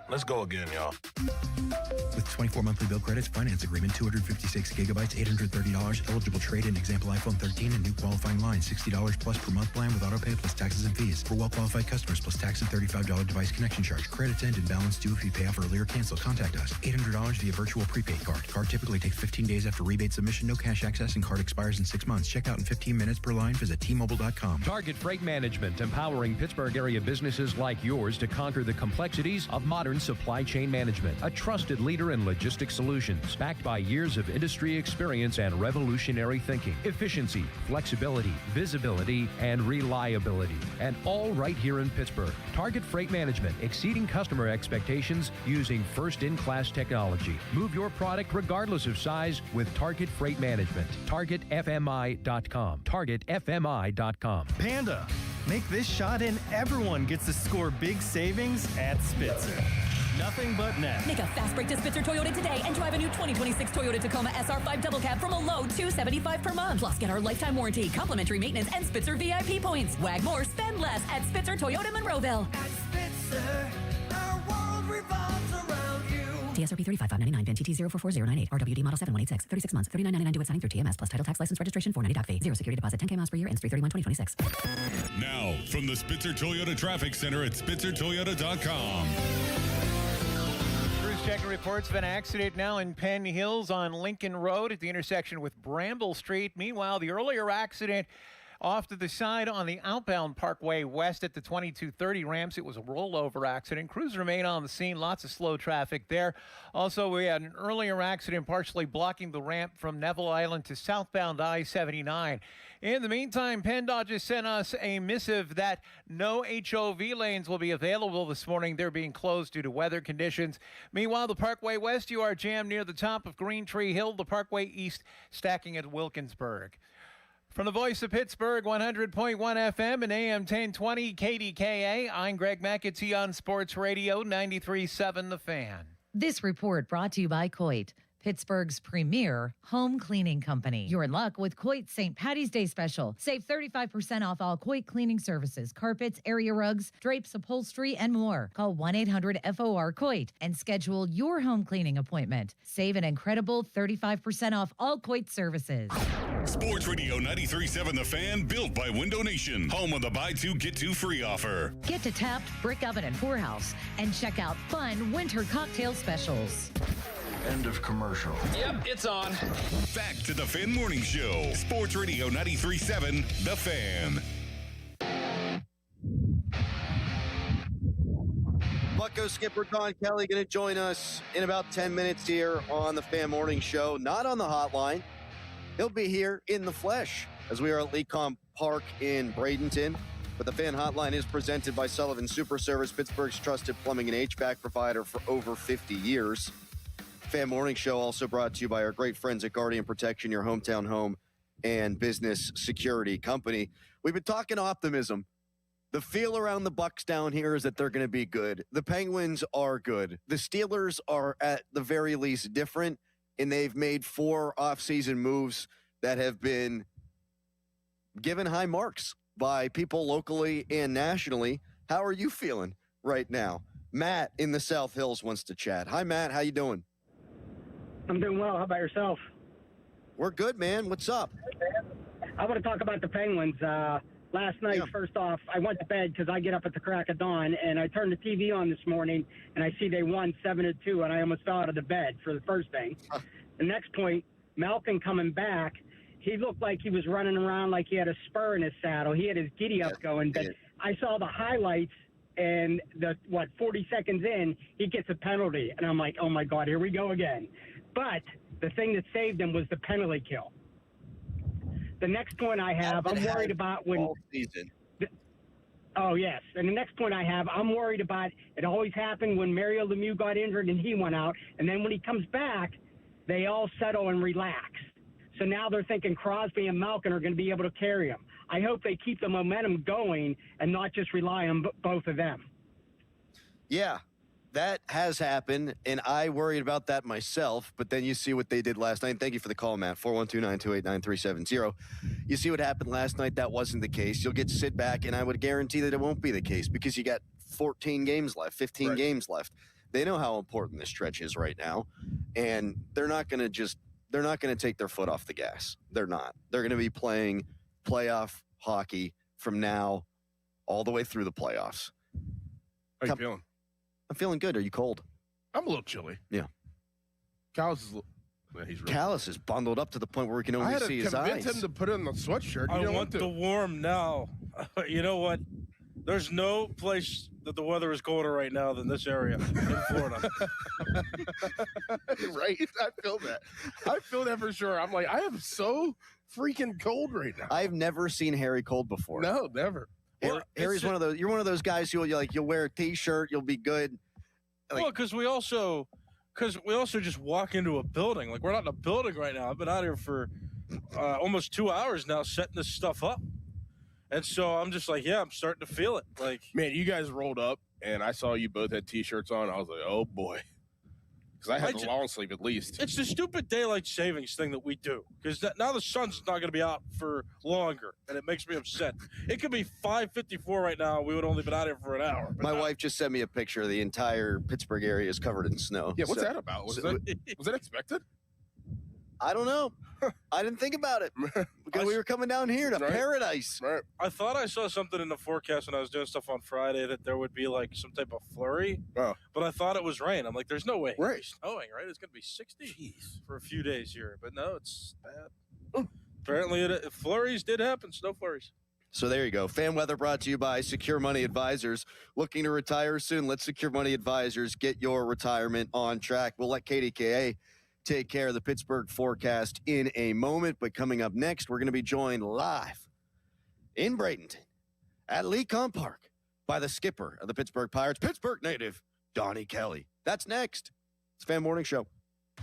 Let's go again, y'all. With 24 monthly bill credits, finance agreement, 256 gigabytes, $830, eligible trade-in, example iPhone 13, and new qualifying line, $60 plus per month plan with autopay plus taxes and fees. For well-qualified customers, plus tax and $35 device connection charge. Credits end and balance due if you pay off early or cancel. Contact us. $800 via virtual prepaid card. Card typically takes 15 days after rebate submission, no cash access, and card expires in 6 months. Check out in 15 minutes per line. Visit T-Mobile.com. Target Freight Management, empowering Pittsburgh area businesses like yours to conquer the complexities of modern supply chain management. A trusted leader in logistics solutions, backed by years of industry experience and revolutionary thinking. Efficiency, flexibility, visibility, and reliability. And all right here in Pittsburgh. Target Freight Management, exceeding customer expectations using first-in-class technology. Move your product regardless of size with Target Freight Management. TargetFMI.com. TargetFMI.com. Panda. Make this shot and everyone gets to score big savings at Spitzer. Nothing but net. Make a fast break to Spitzer Toyota today and drive a new 2026 Toyota Tacoma SR5 Double Cab from a low $275 per month. Plus, get our lifetime warranty, complimentary maintenance, and Spitzer VIP points. Wag more, spend less at Spitzer Toyota Monroeville. At Spitzer, our world revolves around you. TSRP 35,599, VIN TT 044098, RWD Model 7186, 36 months, $39.99 due at signing through TMS, plus title tax license registration, $490 doc fee, 0 security deposit, 10K miles per year, ends 3/31/2026. Now, from the Spitzer Toyota Traffic Center at SpitzerToyota.com. Checking reports of an accident now in Penn Hills on Lincoln Road at the intersection with Bramble Street. Meanwhile, the earlier accident off to the side on the outbound Parkway West at the 2230 ramps. It was a rollover accident. Crews remain on the scene. Lots of slow traffic there. Also, we had an earlier accident partially blocking the ramp from Neville Island to southbound I-79. In the meantime, PennDOT just sent us a missive that no HOV lanes will be available this morning. They're being closed due to weather conditions. Meanwhile, the Parkway West, you are jammed near the top of Green Tree Hill. The Parkway East stacking at Wilkinsburg. From the voice of Pittsburgh, 100.1 FM and AM 1020 KDKA, I'm Greg McAtee on Sports Radio 93.7 The Fan. This report brought to you by Coit, Pittsburgh's premier home cleaning company. You're in luck with Coit's St. Patty's Day special. Save 35% off all Coit cleaning services, carpets, area rugs, drapes, upholstery, and more. Call 1-800-FOR-COIT and schedule your home cleaning appointment. Save an incredible 35% off all Coit services. Sports Radio 93.7 The Fan, built by Window Nation. Home of the buy two, get two free offer. Get to Tapped, Brick Oven, and Poorhouse and check out fun winter cocktail specials. End of commercial. Yep, it's on. Back to the Fan Morning Show. Sports Radio 93.7 The Fan. Bucko skipper Don Kelly going to join us in about 10 minutes here on the Fan Morning Show. Not on the hotline. He'll be here in the flesh as we are at Lecom Park in Bradenton. But the Fan Hotline is presented by Sullivan Super Service, Pittsburgh's trusted plumbing and HVAC provider for over 50 years. Fan Morning Show also brought to you by our great friends at Guardian Protection, your hometown home and business security company. We've been talking optimism. The feel around the Bucks down here is that they're going to be good. The Penguins are good. The Steelers are at the very least different, and they've made 4 offseason moves that have been given high marks by people locally and nationally. How are you feeling right now? Matt in the South Hills wants to chat. Hi, Matt. How you doing? I'm doing well. How about yourself? We're good, man. What's up? I want to talk about the Penguins. Last night, first off, I went to bed because I get up at the crack of dawn, and I turned the TV on this morning, and I see they won 7-2, and I almost fell out of the bed for the first thing. The next point, Malkin coming back, he looked like he was running around like he had a spur in his saddle. He had his giddy-up going, but I saw the highlights, and 40 seconds in, he gets a penalty, and I'm like, oh, my God, here we go again. But the thing that saved him was the penalty kill. The next point I have, I'm worried about when. All season. Oh, yes. And the next point I have, I'm worried about it always happened when Mario Lemieux got injured and he went out. And then when he comes back, they all settle and relax. So now they're thinking Crosby and Malkin are going to be able to carry him. I hope they keep the momentum going and not just rely on both of them. Yeah, that has happened, and I worried about that myself, but then you see what they did last night. Thank you for the call, Matt. 412-928-9370. You see what happened last night. That wasn't the case. You'll get to sit back, and I would guarantee that it won't be the case because you got 14 games left, 15 games left. They know how important this stretch is right now, and they're not going to take their foot off the gas. They're not. They're going to be playing playoff hockey from now all the way through the playoffs. How you feeling? I'm feeling good. Are you cold? I'm a little chilly. Yeah. Callis is he's really Callis is bundled up to the point where we can only see his eyes. I had to convince him to put in the sweatshirt. I want the warm now. You know what? There's no place that the weather is colder right now than this area in Florida. Right? I feel that. I feel that for sure. I'm like, I am so freaking cold right now. I've never seen Harry cold before. No, never. Harry's one of those. You're one of those guys who you'll wear a t-shirt, you'll be good. Well, because we also just walk into a building. Like, we're not in a building right now. I've been out here for almost 2 hours now setting this stuff up. And so I'm just like, yeah, I'm starting to feel it. Like, man, you guys rolled up, and I saw you both had T-shirts on. I was like, oh, boy. Because I had the long sleeve at least. It's the stupid daylight savings thing that we do. Because now the sun's not going to be out for longer, and it makes me upset. It could be 5:54 right now. We would only been out here for an hour. My wife just sent me a picture. The entire Pittsburgh area is covered in snow. Yeah, what's that about? Was that expected? I don't know. I didn't think about it. Because we were coming down here to paradise. Right. I thought I saw something in the forecast when I was doing stuff on Friday that there would be like some type of flurry. Oh. But I thought it was rain. I'm like, there's no way it's snowing, right? It's going to be 60 for a few days here. But no, it's bad. Apparently, flurries did happen, snow flurries. So there you go. Fan weather brought to you by Secure Money Advisors. Looking to retire soon? Let Secure Money Advisors get your retirement on track. We'll let KDKA take care of the Pittsburgh forecast in a moment. But coming up next, we're going to be joined live in Bradenton at Lecon Park by the skipper of the Pittsburgh Pirates, Pittsburgh native Donnie Kelly. That's next. It's Fan Morning Show.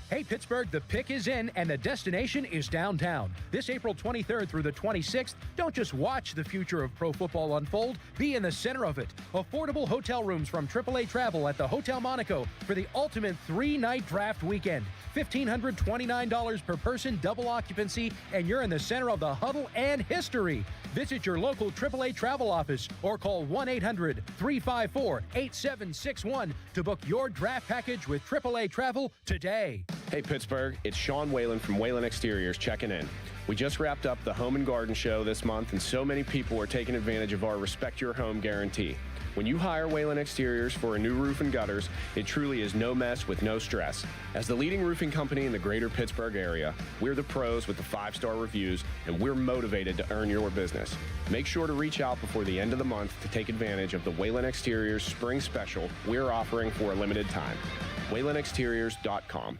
Hey, Pittsburgh, the pick is in and the destination is downtown. This April 23rd through the 26th, don't just watch the future of pro football unfold, be in the center of it. Affordable hotel rooms from AAA Travel at the Hotel Monaco for the ultimate 3-night draft weekend. $1,529 per person, double occupancy, and you're in the center of the huddle and history. Visit your local AAA Travel office or call 1-800-354-8761 to book your draft package with AAA Travel today. Hey, Pittsburgh, it's Sean Whalen from Whalen Exteriors checking in. We just wrapped up the Home and Garden Show this month, and so many people are taking advantage of our Respect Your Home guarantee. When you hire Whalen Exteriors for a new roof and gutters, it truly is no mess with no stress. As the leading roofing company in the greater Pittsburgh area, we're the pros with the 5-star reviews, and we're motivated to earn your business. Make sure to reach out before the end of the month to take advantage of the Whalen Exteriors Spring Special we're offering for a limited time. WhalenExteriors.com.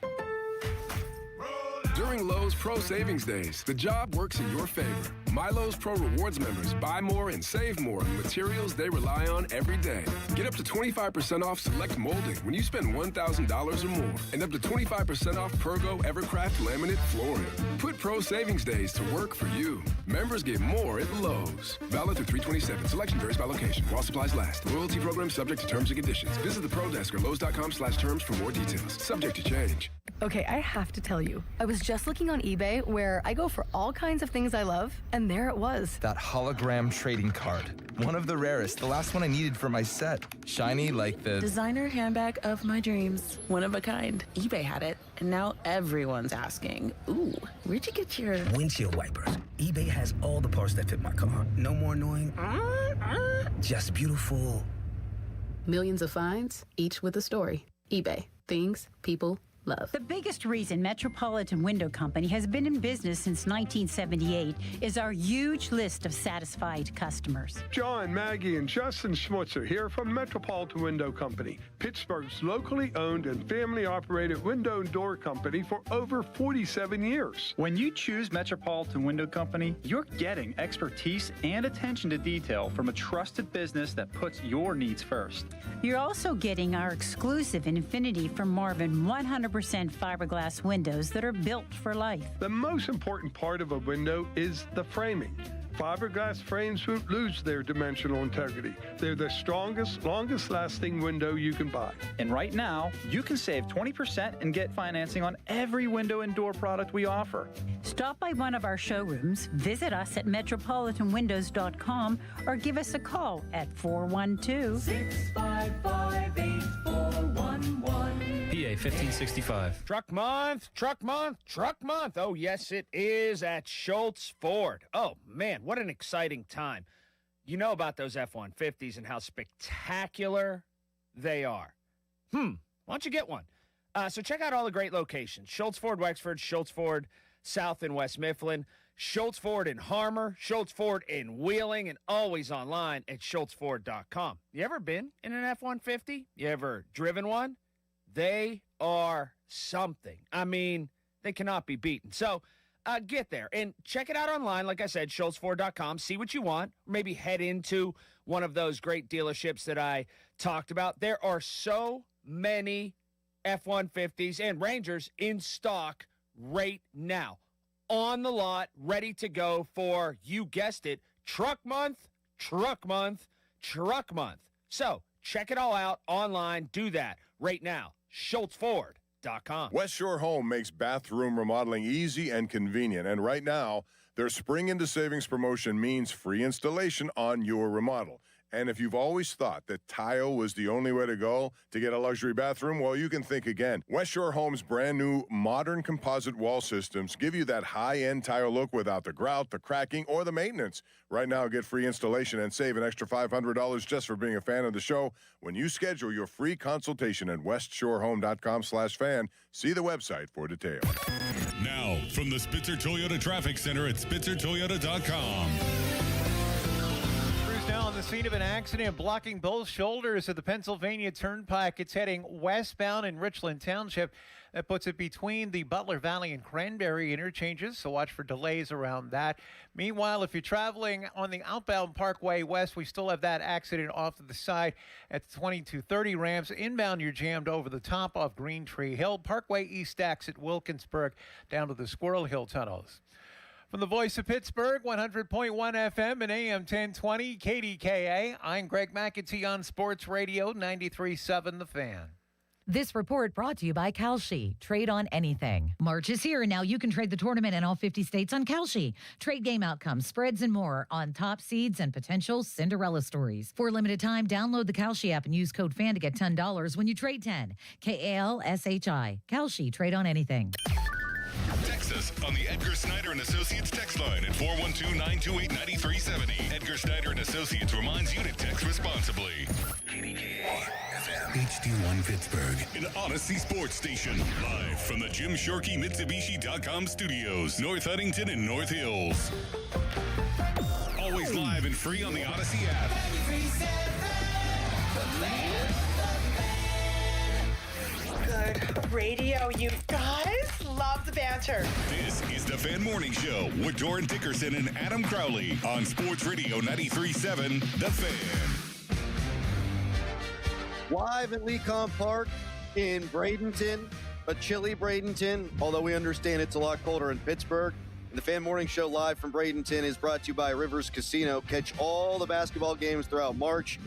During Lowe's Pro Savings Days, the job works in your favor. My Lowe's Pro Rewards members buy more and save more on materials they rely on every day. Get up to 25% off select molding when you spend $1,000 or more, and up to 25% off Pergo Evercraft laminate flooring. Put Pro Savings Days to work for you. Members get more at Lowe's. Valid through 3/27. Selection varies by location. While supplies last. Loyalty program subject to terms and conditions. Visit the Pro Desk or Lowe's.com/terms for more details. Subject to change. Okay, I have to tell you, I was just looking on eBay where I go for all kinds of things I love, and there it was. That hologram trading card. One of the rarest, the last one I needed for my set. Shiny like the designer handbag of my dreams. One of a kind. eBay had it, and now everyone's asking, ooh, where'd you get your windshield wipers? eBay has all the parts that fit my car. No more annoying, just beautiful. Millions of finds, each with a story. eBay. Things people love. The biggest reason Metropolitan Window Company has been in business since 1978 is our huge list of satisfied customers. John, Maggie, and Justin Schmutzer here from Metropolitan Window Company, Pittsburgh's locally owned and family-operated window and door company for over 47 years. When you choose Metropolitan Window Company, you're getting expertise and attention to detail from a trusted business that puts your needs first. You're also getting our exclusive Infinity from Marvin 100% fiberglass windows that are built for life. The most important part of a window is the framing. Fiberglass frames won't lose their dimensional integrity. They're the strongest, longest-lasting window you can buy. And right now, you can save 20% and get financing on every window and door product we offer. Stop by one of our showrooms, visit us at metropolitanwindows.com, or give us a call at 412-655-8411. PA 1565. Truck month. Oh, yes, it is at Schultz Ford. Oh, man, what an exciting time. You know about those F-150s and how spectacular they are. Why don't you get one? So check out all the great locations. Schultz Ford, Wexford, Schultz Ford, South and West Mifflin, Schultz Ford in Harmer, Schultz Ford in Wheeling, and always online at schultzford.com. You ever been in an F-150? You ever driven one? They are something. I mean, they cannot be beaten. So get there and check it out online. Like I said, schultzford.com. See what you want. Maybe head into one of those great dealerships that I talked about. There are so many F-150s and Rangers in stock right now. On the lot, ready to go for, you guessed it, truck month. So check it all out online. Do that right now. schultzford.com. West Shore Home makes bathroom remodeling easy and convenient. And right now, their Spring into Savings promotion means free installation on your remodel. And if you've always thought that tile was the only way to go to get a luxury bathroom, well, you can think again. West Shore Home's brand new modern composite wall systems give you that high-end tile look without the grout, the cracking, or the maintenance. Right now, get free installation and save an extra $500 just for being a fan of the show when you schedule your free consultation at westshorehome.com/fan. See the website for details. Now, from the Spitzer Toyota Traffic Center at spitzertoyota.com. Now on the scene of an accident blocking both shoulders of the Pennsylvania Turnpike. It's heading westbound in Richland Township. That puts it between the Butler Valley and Cranberry interchanges, so watch for delays around that. Meanwhile, if you're traveling on the outbound Parkway West, we still have that accident off to the side at the 2230 ramps. Inbound, you're jammed over the top of Green Tree Hill. Parkway East exit Wilkinsburg down to the Squirrel Hill tunnels. From the voice of Pittsburgh, 100.1 FM and AM 1020, KDKA, I'm Greg McAtee on Sports Radio 93.7 The Fan. This report brought to you by Kalshi. Trade on anything. March is here, and now you can trade the tournament in all 50 states on Kalshi. Trade game outcomes, spreads, and more on top seeds and potential Cinderella stories. For a limited time, download the Kalshi app and use code FAN to get $10 when you trade 10. KALSHI. Kalshi. Trade on anything. Text us on the Edgar Snyder and Associates text line at 412-928-9370. Edgar Snyder and Associates reminds you to text responsibly. HD1 Pittsburgh, an Odyssey sports station. Live from the Jim Shorkey Mitsubishi.com studios, North Huntington and North Hills. Always live and free on the Odyssey app. Good radio, you guys. Love the banter. This is the Fan Morning Show with Doran Dickerson and Adam Crowley on Sports Radio 93.7 The Fan. Live at Lecom Park in Bradenton, a chilly Bradenton, although we understand it's a lot colder in Pittsburgh. And the Fan Morning Show live from Bradenton is brought to you by Rivers Casino. Catch all the basketball games throughout March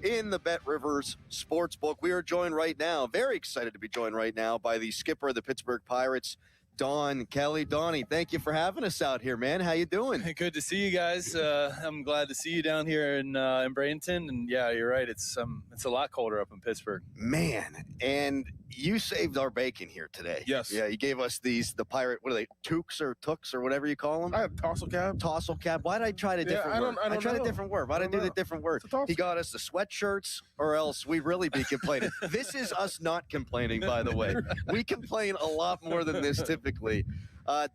in the Bet Rivers Sportsbook. We are joined right now, very excited to be joined right now by the skipper of the Pittsburgh Pirates, Don Kelly. Donnie, thank you for having us out here, man. How you doing? Good to see you guys. I'm glad to see you down here in Bradenton. And yeah, you're right. It's a lot colder up in Pittsburgh. Man, and you saved our bacon here today. Yes. Yeah, you gave us the pirate, what are they, toques or tooks or whatever you call them? I have tassel cap. Tassel cap. Why did I try a different word? I tried a different word. Why did I do the different word? He got us the sweatshirts, or else we'd really be complaining. This is us not complaining, by the way. We complain a lot more than this typically.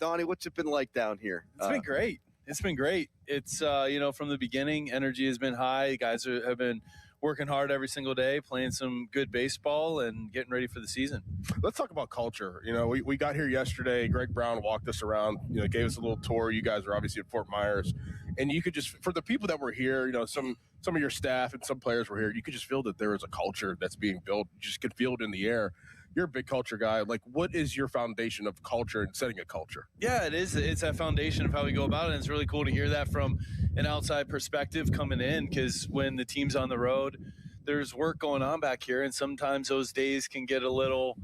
Donnie, what's it been like down here? It's been great. It's been great. It's, from the beginning, energy has been high. Guys have been working hard every single day, playing some good baseball and getting ready for the season. Let's talk about culture. We got here yesterday. Greg Brown walked us around, gave us a little tour. You guys are obviously at Fort Myers. And you could just, for the people that were here, some of your staff and some players were here, you could just feel that there is a culture that's being built. You just could feel it in the air. You're a big culture guy. Like, what is your foundation of culture and setting a culture? Yeah, it is. It's that foundation of how we go about it. And it's really cool to hear that from an outside perspective coming in, because when the team's on the road, there's work going on back here. And sometimes those days can get a little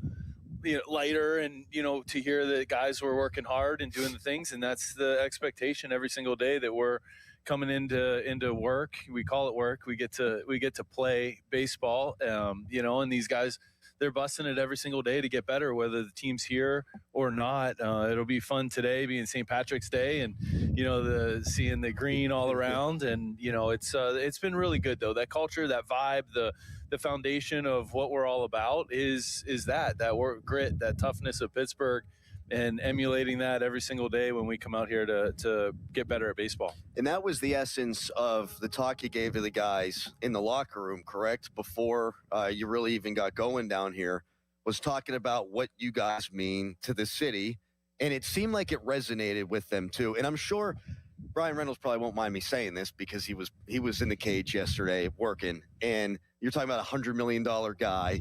lighter, and, to hear that guys were working hard and doing the things. And that's the expectation every single day, that we're coming into work. We call it work. We get to play baseball, and these guys, they're busting it every single day to get better, whether the team's here or not. It'll be fun today, being St. Patrick's Day, and seeing the green all around, and it's been really good though. That culture, that vibe, the foundation of what we're all about is that work grit, that toughness of Pittsburgh, and emulating that every single day when we come out here to get better at baseball. And that was the essence of the talk you gave to the guys in the locker room, correct? Before you really even got going down here, was talking about what you guys mean to the city. And it seemed like it resonated with them too. And I'm sure Brian Reynolds probably won't mind me saying this, because he was in the cage yesterday working, and you're talking about $100 million guy,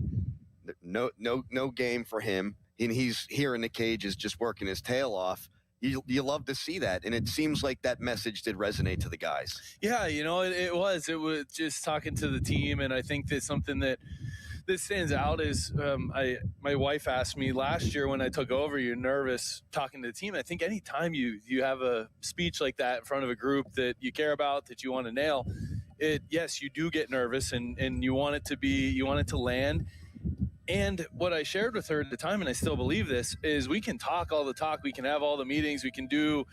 no game for him. And he's here in the cage, is just working his tail off. You love to see that, and it seems like that message did resonate to the guys. Yeah, it was just talking to the team, and I think that something that stands out is my wife asked me last year when I took over, you're nervous talking to the team. I think anytime you have a speech like that in front of a group that you care about, that you want to nail, yes, you do get nervous, and you want it to land. And what I shared with her at the time, and I still believe this, is we can talk all the talk, we can have all the meetings, we can do,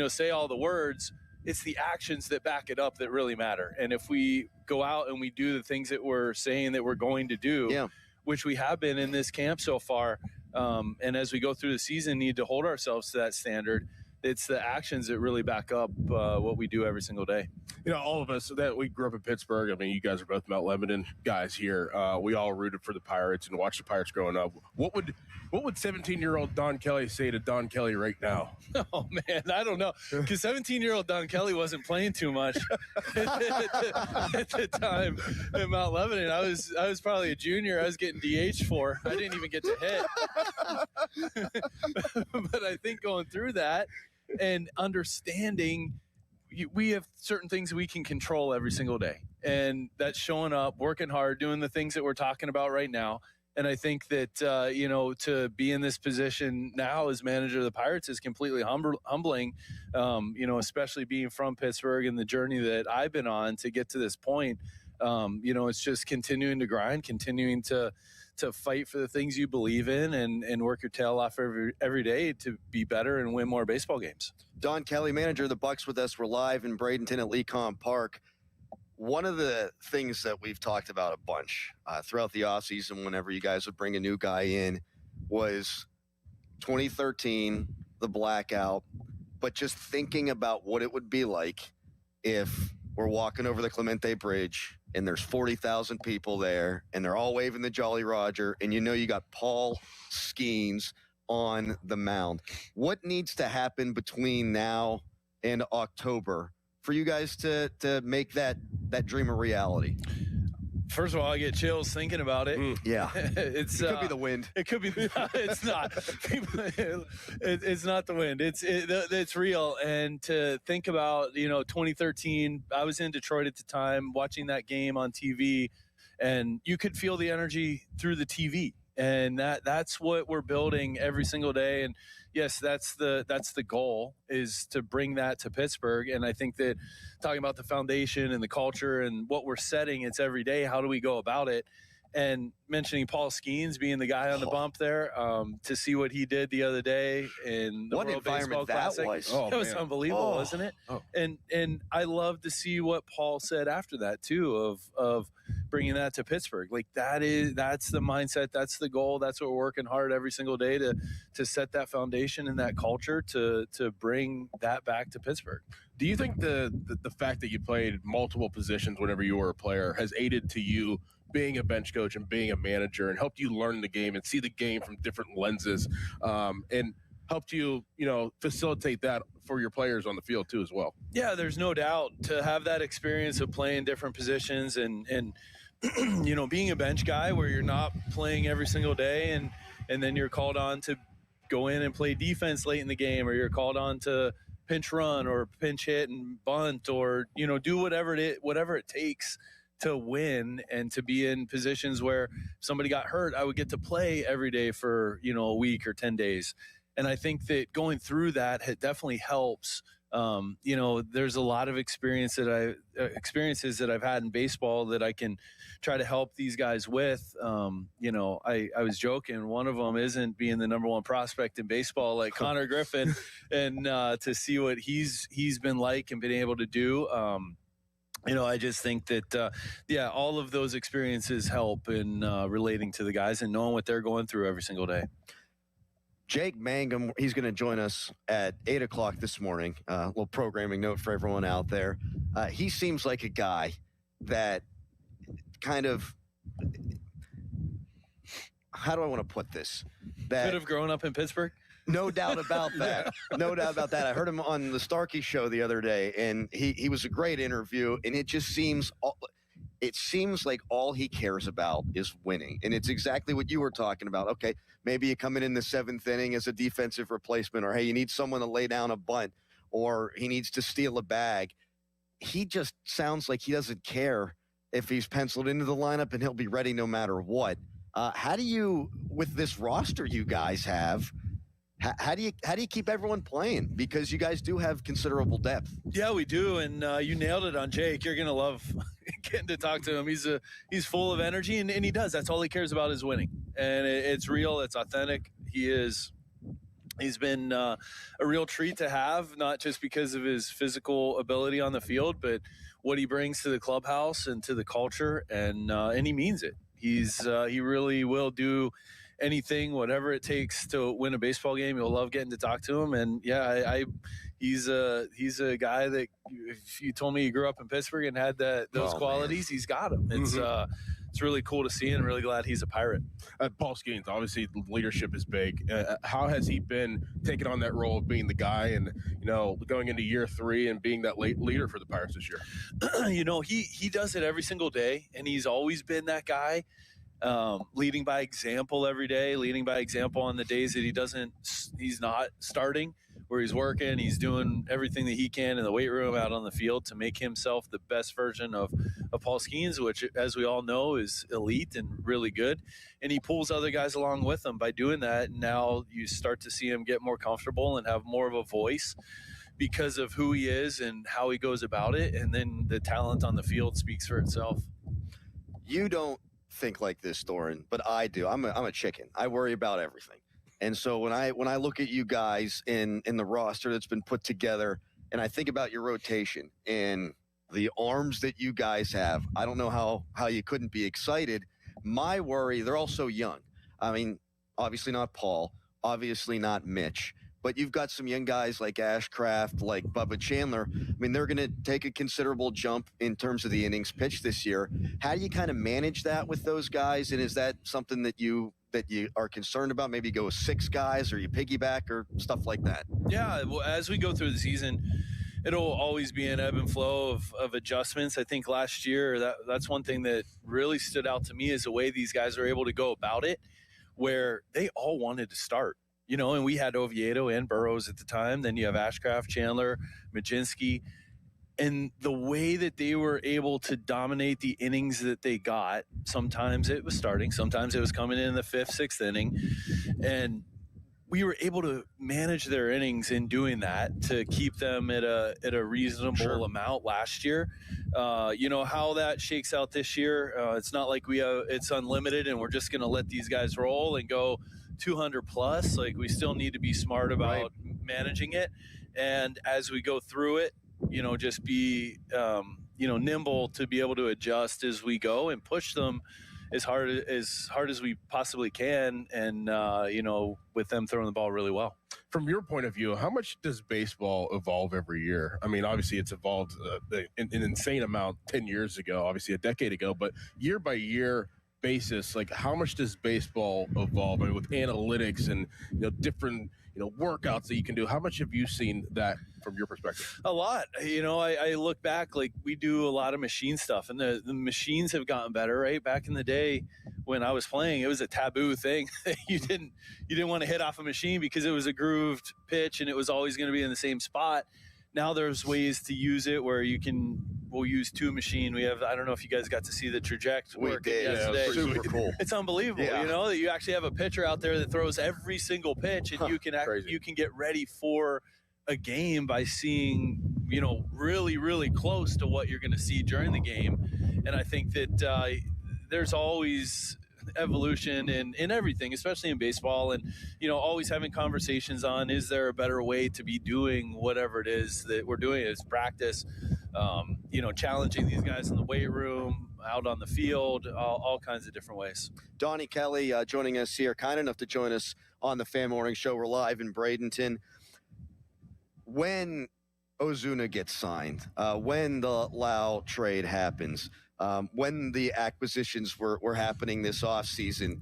say all the words. It's the actions that back it up that really matter. And if we go out and we do the things that we're saying that we're going to do, which we have been in this camp so far, and as we go through the season, need to hold ourselves to that standard. It's the actions that really back up what we do every single day. All of us that we grew up in Pittsburgh. I mean, you guys are both Mount Lebanon guys here. We all rooted for the Pirates and watched the Pirates growing up. What would 17-year-old Don Kelly say to Don Kelly right now? Oh man, I don't know, because 17-year-old Don Kelly wasn't playing too much at the time at Mount Lebanon. I was probably a junior. I was getting DH for. I didn't even get to hit. But I think going through that and understanding, we have certain things we can control every single day, and that's showing up, working hard, doing the things that we're talking about right now. And I think that to be in this position now as manager of the Pirates is completely humbling, especially being from Pittsburgh and the journey that I've been on to get to this point. It's just continuing to grind, continuing to fight for the things you believe in, and work your tail off every day to be better and win more baseball games. Don Kelly, manager of the Bucks, with us. We're live in Bradenton at Lecom Park. One of the things that we've talked about a bunch throughout the offseason, whenever you guys would bring a new guy in, was 2013, the blackout, but just thinking about what it would be like if we're walking over the Clemente Bridge and there's 40,000 people there, and they're all waving the Jolly Roger, and you got Paul Skeens on the mound. What needs to happen between now and October for you guys to make that dream a reality? First of all, I get chills thinking about it. Yeah. It could be the wind. It could be. It's not. It's not the wind. It's real. And to think about, 2013, I was in Detroit at the time, watching that game on TV, and you could feel the energy through the TV. And that's what we're building every single day. And yes, that's the goal, is to bring that to Pittsburgh. And I think that talking about the foundation and the culture and what we're setting, it's every day. How do we go about it? And mentioning Paul Skeens being the guy on the bump there, to see what he did the other day in the What World environment Baseball that Classic. was. It was unbelievable, wasn't it? And I love to see what Paul said after that too, of bringing that to Pittsburgh. Like that's the mindset, that's the goal, that's what we're working hard every single day to set that foundation and that culture to bring that back to Pittsburgh. Do you think the fact that you played multiple positions whenever you were a player has aided to you being a bench coach and being a manager, and helped you learn the game and see the game from different lenses, and helped you, facilitate that for your players on the field too as well? Yeah, there's no doubt, to have that experience of playing different positions and being a bench guy where you're not playing every single day, and then you're called on to go in and play defense late in the game, or you're called on to pinch run or pinch hit and bunt, or do whatever it takes to win, and to be in positions where if somebody got hurt, I would get to play every day for a week or 10 days. And I think that going through that definitely helps. There's a lot of experiences that I've had in baseball that I can try to help these guys with. I was joking, one of them isn't being the number one prospect in baseball like Connor Griffin, and to see what he's been like and been able to do. I just think that, all of those experiences help in relating to the guys and knowing what they're going through every single day. Jake Mangum, he's going to join us at 8 o'clock this morning. A little programming note for everyone out there. He seems like a guy that kind of, how do I want to put this? That could have grown up in Pittsburgh? No doubt about that. No doubt about that. I heard him on the Starkey show the other day, and he was a great interview, and it just seems like all he cares about is winning. And it's exactly what you were talking about. Okay, maybe you come in the 7th inning as a defensive replacement, or hey, you need someone to lay down a bunt, or he needs to steal a bag. He just sounds like he doesn't care if he's penciled into the lineup, and he'll be ready no matter what. How do you, with this roster you guys have, how do you keep everyone playing? Because you guys do have considerable depth. Yeah, we do, and you nailed it on Jake. You're gonna love getting to talk to him. He's full of energy, and he does. That's all he cares about is winning, and it's real. It's authentic. He's been a real treat to have, not just because of his physical ability on the field, but what he brings to the clubhouse and to the culture, and he means it. He really will do anything, whatever it takes to win a baseball game. You'll love getting to talk to him. And he's a guy that if you told me he grew up in Pittsburgh and had those qualities, he's got them. It's really cool to see, and really glad he's a Pirate. Paul Skeens, obviously leadership is big. How has he been taking on that role of being the guy and, going into year 3 and being that late leader for the Pirates this year? He does it every single day, and he's always been that guy. Leading by example every day, leading by example on the days that he's not starting, where he's working, he's doing everything that he can in the weight room, out on the field, to make himself the best version of Paul Skeens, which, as we all know, is elite and really good. And he pulls other guys along with him by doing that. And now you start to see him get more comfortable and have more of a voice because of who he is and how he goes about it. And then the talent on the field speaks for itself. You don't think like this, Doran, but I do. I'm a chicken. I worry about everything. And so when I look at you guys in the roster that's been put together, and I think about your rotation and the arms that you guys have, I don't know how you couldn't be excited. My worry, they're all so young. I mean, obviously not Paul, obviously not Mitch, but you've got some young guys like Ashcraft, like Bubba Chandler. I mean, they're going to take a considerable jump in terms of the innings pitched this year. How do you kind of manage that with those guys? And is that something that you are concerned about? Maybe go with 6 guys, or you piggyback, or stuff like that? Yeah, well, as we go through the season, it'll always be an ebb and flow of adjustments. I think last year that's one thing that really stood out to me is the way these guys are able to go about it, where they all wanted to start. And we had Oviedo and Burrows at the time. Then you have Ashcraft, Chandler, Majinski. And the way that they were able to dominate the innings that they got, sometimes it was starting, sometimes it was coming in the 5th, 6th inning. And we were able to manage their innings in doing that to keep them at a reasonable amount last year. How that shakes out this year, it's not like it's unlimited and we're just going to let these guys roll and go 200 plus. Like, we still need to be smart about managing it. And as we go through it, just be, nimble to be able to adjust as we go and push them as hard as we possibly can. And, with them throwing the ball really well. From your point of view, how much does baseball evolve every year? I mean, obviously it's evolved an insane amount 10 years ago, obviously a decade ago, but year by year basis, like, how much does baseball evolve? I mean, with analytics and, different, workouts that you can do, how much have you seen that from your perspective? A lot. I look back, like, we do a lot of machine stuff, and the machines have gotten better, right? Back in the day when I was playing, it was a taboo thing. You didn't want to hit off a machine because it was a grooved pitch and it was always going to be in the same spot. Now there's ways to use it where we'll use two machine. We have, I don't know if you guys got to see the trajectory yesterday. Super cool. It's unbelievable, that you actually have a pitcher out there that throws every single pitch, and you can get ready for a game by seeing, really, really close to what you're going to see during the game. And I think that there's always evolution in everything, especially in baseball, and always having conversations on, is there a better way to be doing whatever it is that we're doing as practice, challenging these guys in the weight room, out on the field, all kinds of different ways. Donnie Kelly joining us here, kind enough to join us on the Fan Morning Show. We're live in Bradenton. When Ozuna gets signed, when the Lau trade happens, when the acquisitions were happening this offseason,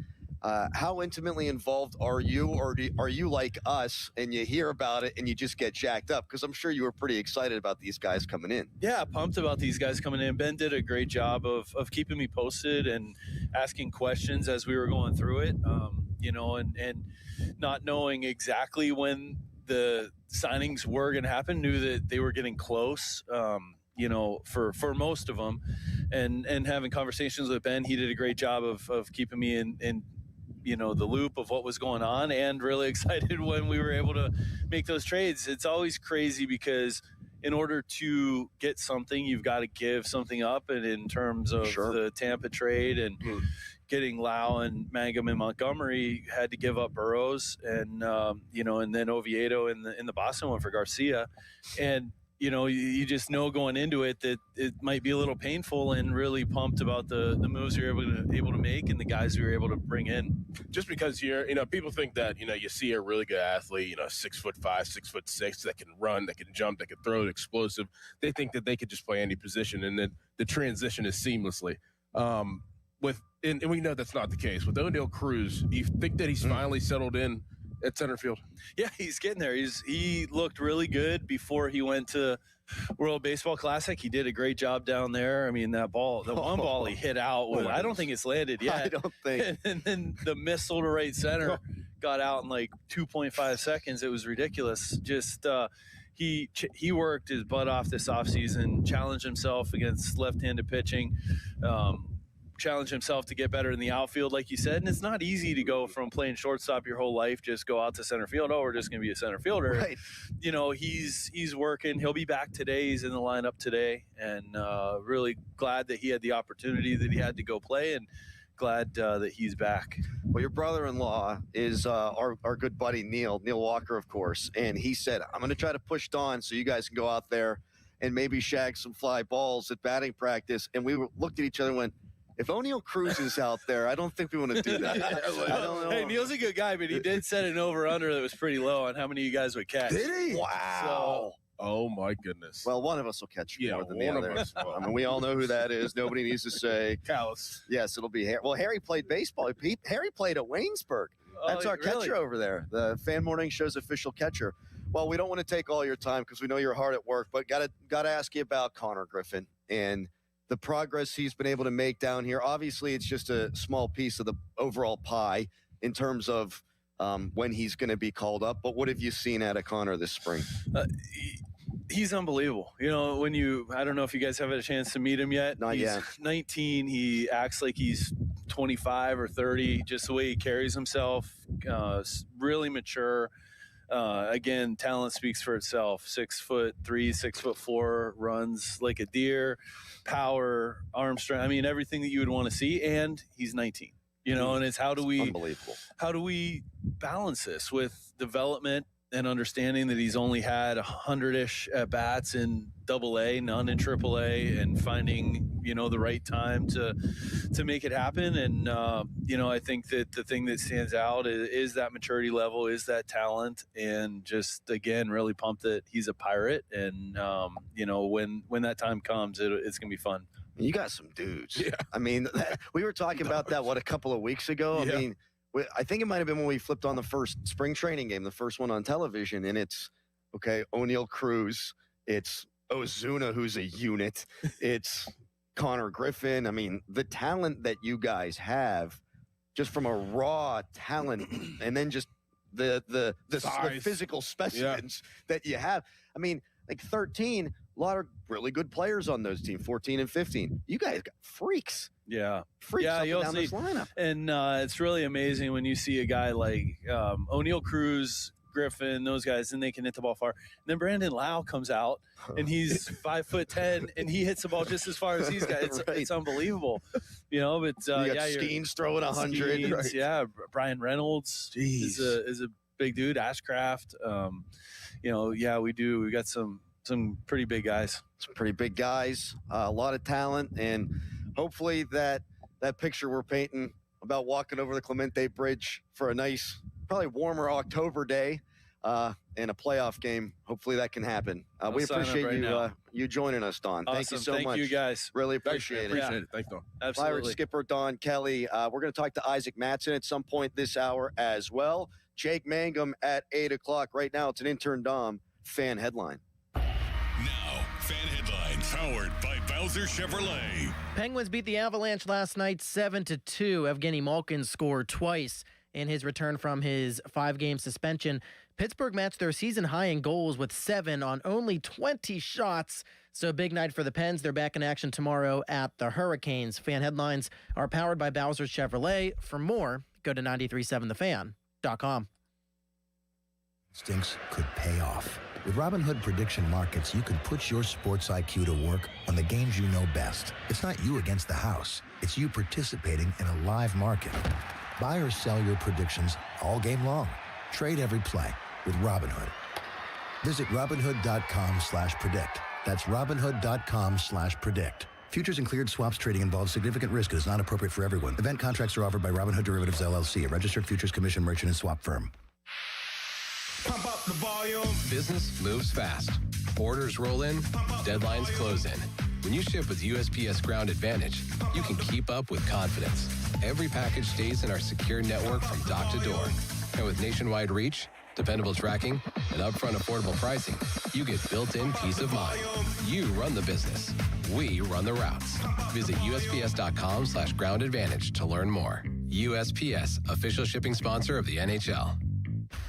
how intimately involved are you, or are you like us and you hear about it and you just get jacked up? Because I'm sure you were pretty excited about these guys coming in. Yeah, pumped about these guys coming in. Ben did a great job of keeping me posted and asking questions as we were going through it, and not knowing exactly when the signings were going to happen, knew that they were getting close, for most of them, and having conversations with Ben. He did a great job of keeping me in the loop of what was going on, and really excited when we were able to make those trades. It's always crazy because in order to get something, you've got to give something up. And in terms of the Tampa trade and getting Lau and Mangum and Montgomery, had to give up Burrows and, and then Oviedo in the Boston one for Garcia. And, you just know going into it that it might be a little painful, and really pumped about the moves we were able to make and the guys we were able to bring in. Just because people think that, you see a really good athlete, 6'5", 6'6", that can run, that can jump, that can throw, explosive. They think that they could just play any position, and then the transition is seamlessly. And we know that's not the case. With O'Neal Cruz, you think that he's finally settled in at center field? Yeah, he's getting there. He looked really good before he went to World Baseball Classic. He did a great job down there. I mean, that ball, the one ball he hit out, I don't think it's landed yet. I don't think. And then the missile to right center got out in like 2.5 seconds. It was ridiculous. Just he worked his butt off this offseason, challenged himself against left-handed pitching, challenge himself to get better in the outfield, like you said. And it's not easy to go from playing shortstop your whole life, just go out to center field. Oh, we're just going to be a center fielder. Right. He's working. He'll be back today. He's in the lineup today, and really glad that he had the opportunity that he had to go play, and glad that he's back. Well, your brother-in-law is our good buddy Neil Walker, of course, and he said, I'm going to try to push Dawn so you guys can go out there and maybe shag some fly balls at batting practice. And we looked at each other and went, if O'Neal Cruz is out there, I don't think we want to do that. I don't know. Hey, Neil's a good guy, but he did set an over-under that was pretty low on how many of you guys would catch. Did he? Wow. Oh, my goodness. Well, one of us will catch more than the other. I mean, we all know who that is. Nobody needs to say. Callis. Yes, it'll be Harry. Well, Harry played baseball. Harry played at Waynesburg. That's our catcher over there, the Fan Morning Show's official catcher. Well, we don't want to take all your time because we know you're hard at work, but got to ask you about Connor Griffin and the progress he's been able to make down here. Obviously, it's just a small piece of the overall pie in terms of when he's going to be called up. But what have you seen out of Connor this spring? He's unbelievable. I don't know if you guys have had a chance to meet him yet. Not he's yet. 19. He acts like he's 25 or 30, just the way he carries himself. Really mature. Again, talent speaks for itself. 6'3", 6'4", runs like a deer, power, arm strength. I mean, everything that you would want to see. And he's 19. And it's how do we balance this with development and understanding that he's only had 100-ish at bats in AA, none in AAA, and finding the right time to make it happen. And I think that the thing that stands out is that maturity level, is that talent, and just again really pumped that he's a Pirate. And when that time comes, it's gonna be fun. You got some dudes. Yeah. I mean, we were talking about that a couple of weeks ago. Yeah. I mean, I think it might have been when we flipped on the first spring training game, the first one on television, and it's O'Neal Cruz, it's Ozuna, who's a unit, it's Connor Griffin. I mean, the talent that you guys have, just from a raw talent, and then just the physical specimens that you have. I mean, like 13, a lot of really good players on those teams, 14 and 15. You guys got freaks. Yeah. Freaks up and you'll down see. this lineup. And it's really amazing when you see a guy like O'Neal Cruz, Griffin, those guys, and they can hit the ball far. And then Brandon Lau comes out, and he's 5'10", and he hits the ball just as far as these guys. It's unbelievable, But you got Skeens throwing 100. Right. Yeah, Brian Reynolds is a big dude. Ashcraft, we do. We got some pretty big guys. Some pretty big guys, a lot of talent, and hopefully that picture we're painting about walking over the Clemente Bridge for a nice, probably warmer October day in a playoff game. Hopefully that can hapen. We appreciate you joining us, Don. Awesome. Thank you so much. Thank you, guys. Really appreciate it. Appreciate it. Thanks, Don. Absolutely. Pirate skipper Don Kelly. We're going to talk to Isaac Mattson at some point this hour as well. Jake Mangum at 8 o'clock. Right now, it's an intern Dom fan headline. Now, fan headlines powered by Bowser Chevrolet. Penguins beat the Avalanche last night 7-2. Evgeny Malkin scored twice in his return from his 5-game suspension. Pittsburgh matched their season high in goals with 7 on only 20 shots. So big night for the Pens. They're back in action tomorrow at the Hurricanes. Fan headlines are powered by Bowser Chevrolet. For more, go to 937thefan.com. Stinks could pay off. With Robinhood Prediction Markets, you can put your sports IQ to work on the games you know best. It's not you against the house. It's you participating in a live market. Buy or sell your predictions all game long. Trade every play with Robinhood. Visit Robinhood.com/predict. That's Robinhood.com/predict. Futures and cleared swaps trading involves significant risk and is not appropriate for everyone. Event contracts are offered by Robinhood Derivatives LLC, a registered futures commission merchant and swap firm. Pump up the volume. Business moves fast. Orders roll in, deadlines close in. When you ship with USPS Ground Advantage, you can keep up with confidence. Every package stays in our secure network from dock to door. And with nationwide reach, dependable tracking, and upfront affordable pricing, you get built-in peace of mind. You run the business. We run the routes. Visit USPS.com/Ground Advantage to learn more. USPS, official shipping sponsor of the NHL.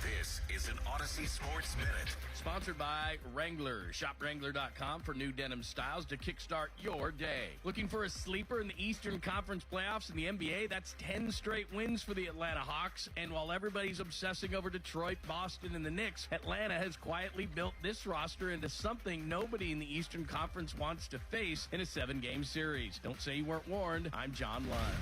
This is an Odyssey Sports Minute. Sponsored by Wrangler. Shop Wrangler.com for new denim styles to kickstart your day. Looking for a sleeper in the Eastern Conference playoffs in the NBA? That's 10 straight wins for the Atlanta Hawks. And while everybody's obsessing over Detroit, Boston, and the Knicks, Atlanta has quietly built this roster into something nobody in the Eastern Conference wants to face in a 7-game series. Don't say you weren't warned. I'm John Lund.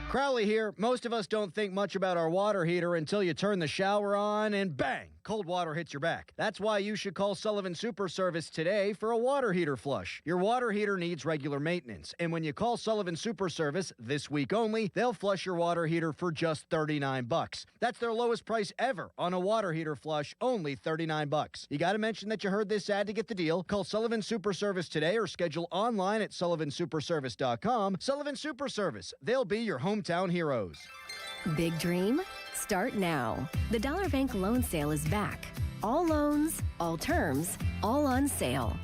Crowley here. Most of us don't think much about our water heater until you turn the shower on and bang, cold water hits your back. That's why you should call Sullivan Super Service today for a water heater flush. Your water heater needs regular maintenance, and when you call Sullivan Super Service this week only, they'll flush your water heater for just $39. That's their lowest price ever on a water heater flush, only $39. You got to mention that you heard this ad to get the deal. Call Sullivan Super Service today or schedule online at sullivansuperservice.com. Sullivan Super Service. They'll be your hometown heroes. Big dream? Start now. The Dollar Bank loan sale is back. All loans, all terms, all on sale.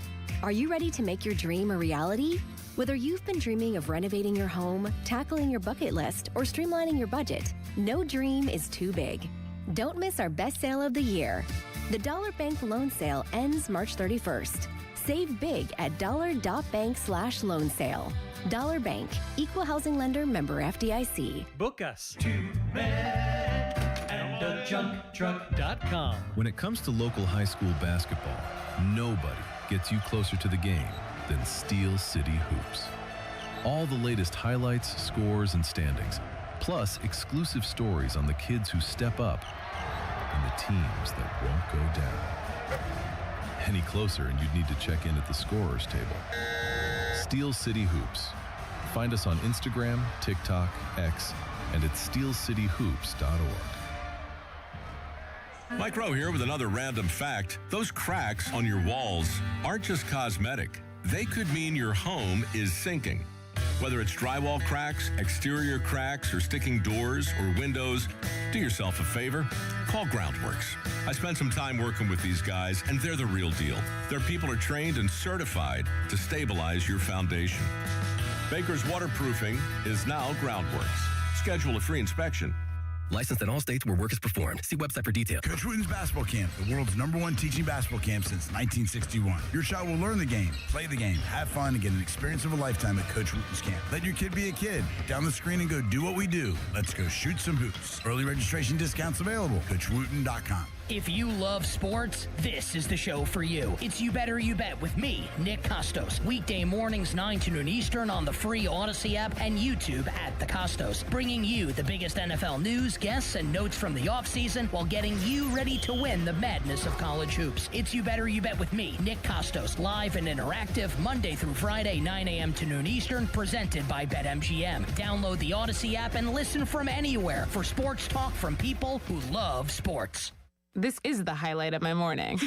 Are you ready to make your dream a reality? Whether you've been dreaming of renovating your home, tackling your bucket list, or streamlining your budget, no dream is too big. Don't miss our best sale of the year. The Dollar Bank loan sale ends March 31st. Save big at dollar.bank/loan sale. Dollar Bank, equal housing lender, member FDIC. Book us. 2menandajunktruck.com. When it comes to local high school basketball, nobody gets you closer to the game than Steel City Hoops. All the latest highlights, scores, and standings, plus exclusive stories on the kids who step up and the teams that won't go down. Any closer and you'd need to check in at the scorer's table. Steel City Hoops. Find us on Instagram, TikTok, X, and at steelcityhoops.org. Mike Rowe here with another random fact. Those cracks on your walls aren't just cosmetic. They could mean your home is sinking. Whether it's drywall cracks, exterior cracks, or sticking doors or windows, do yourself a favor. Call Groundworks. I spent some time working with these guys, and they're the real deal. Their people are trained and certified to stabilize your foundation. Baker's Waterproofing is now Groundworks. Schedule a free inspection. Licensed in all states where work is performed. See website for details. Coach Wooten's Basketball Camp, the world's #1 teaching basketball camp since 1961. Your child will learn the game, play the game, have fun, and get an experience of a lifetime at Coach Wooten's Camp. Let your kid be a kid. Down the screen and go do what we do. Let's go shoot some hoops. Early registration discounts available. CoachWooten.com. If you love sports, this is the show for you. It's You Better You Bet with me, Nick Costos. Weekday mornings 9 to noon Eastern on the free Odyssey app and YouTube at The Costos. Bringing you the biggest NFL news, guests, and notes from the offseason while getting you ready to win the madness of college hoops. It's You Better You Bet with me, Nick Costos. Live and interactive Monday through Friday, 9 a.m. to noon Eastern. Presented by BetMGM. Download the Odyssey app and listen from anywhere for sports talk from people who love sports. This is the highlight of my morning.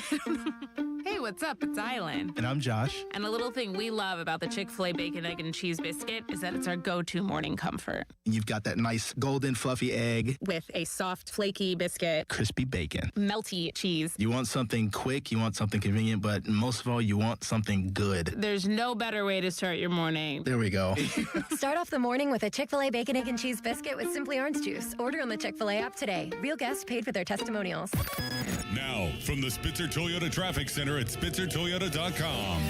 Hey, what's up? It's Island. And I'm Josh. And a little thing we love about the Chick-fil-A Bacon, Egg, and Cheese Biscuit is that it's our go-to morning comfort. You've got that nice golden fluffy egg. With a soft, flaky biscuit. Crispy bacon. Melty cheese. You want something quick, you want something convenient, but most of all, you want something good. There's no better way to start your morning. There we go. Start off the morning with a Chick-fil-A Bacon, Egg, and Cheese Biscuit with Simply Orange Juice. Order on the Chick-fil-A app today. Real guests paid for their testimonials. Now, from the Spitzer Toyota Traffic Center at SpitzerToyota.com.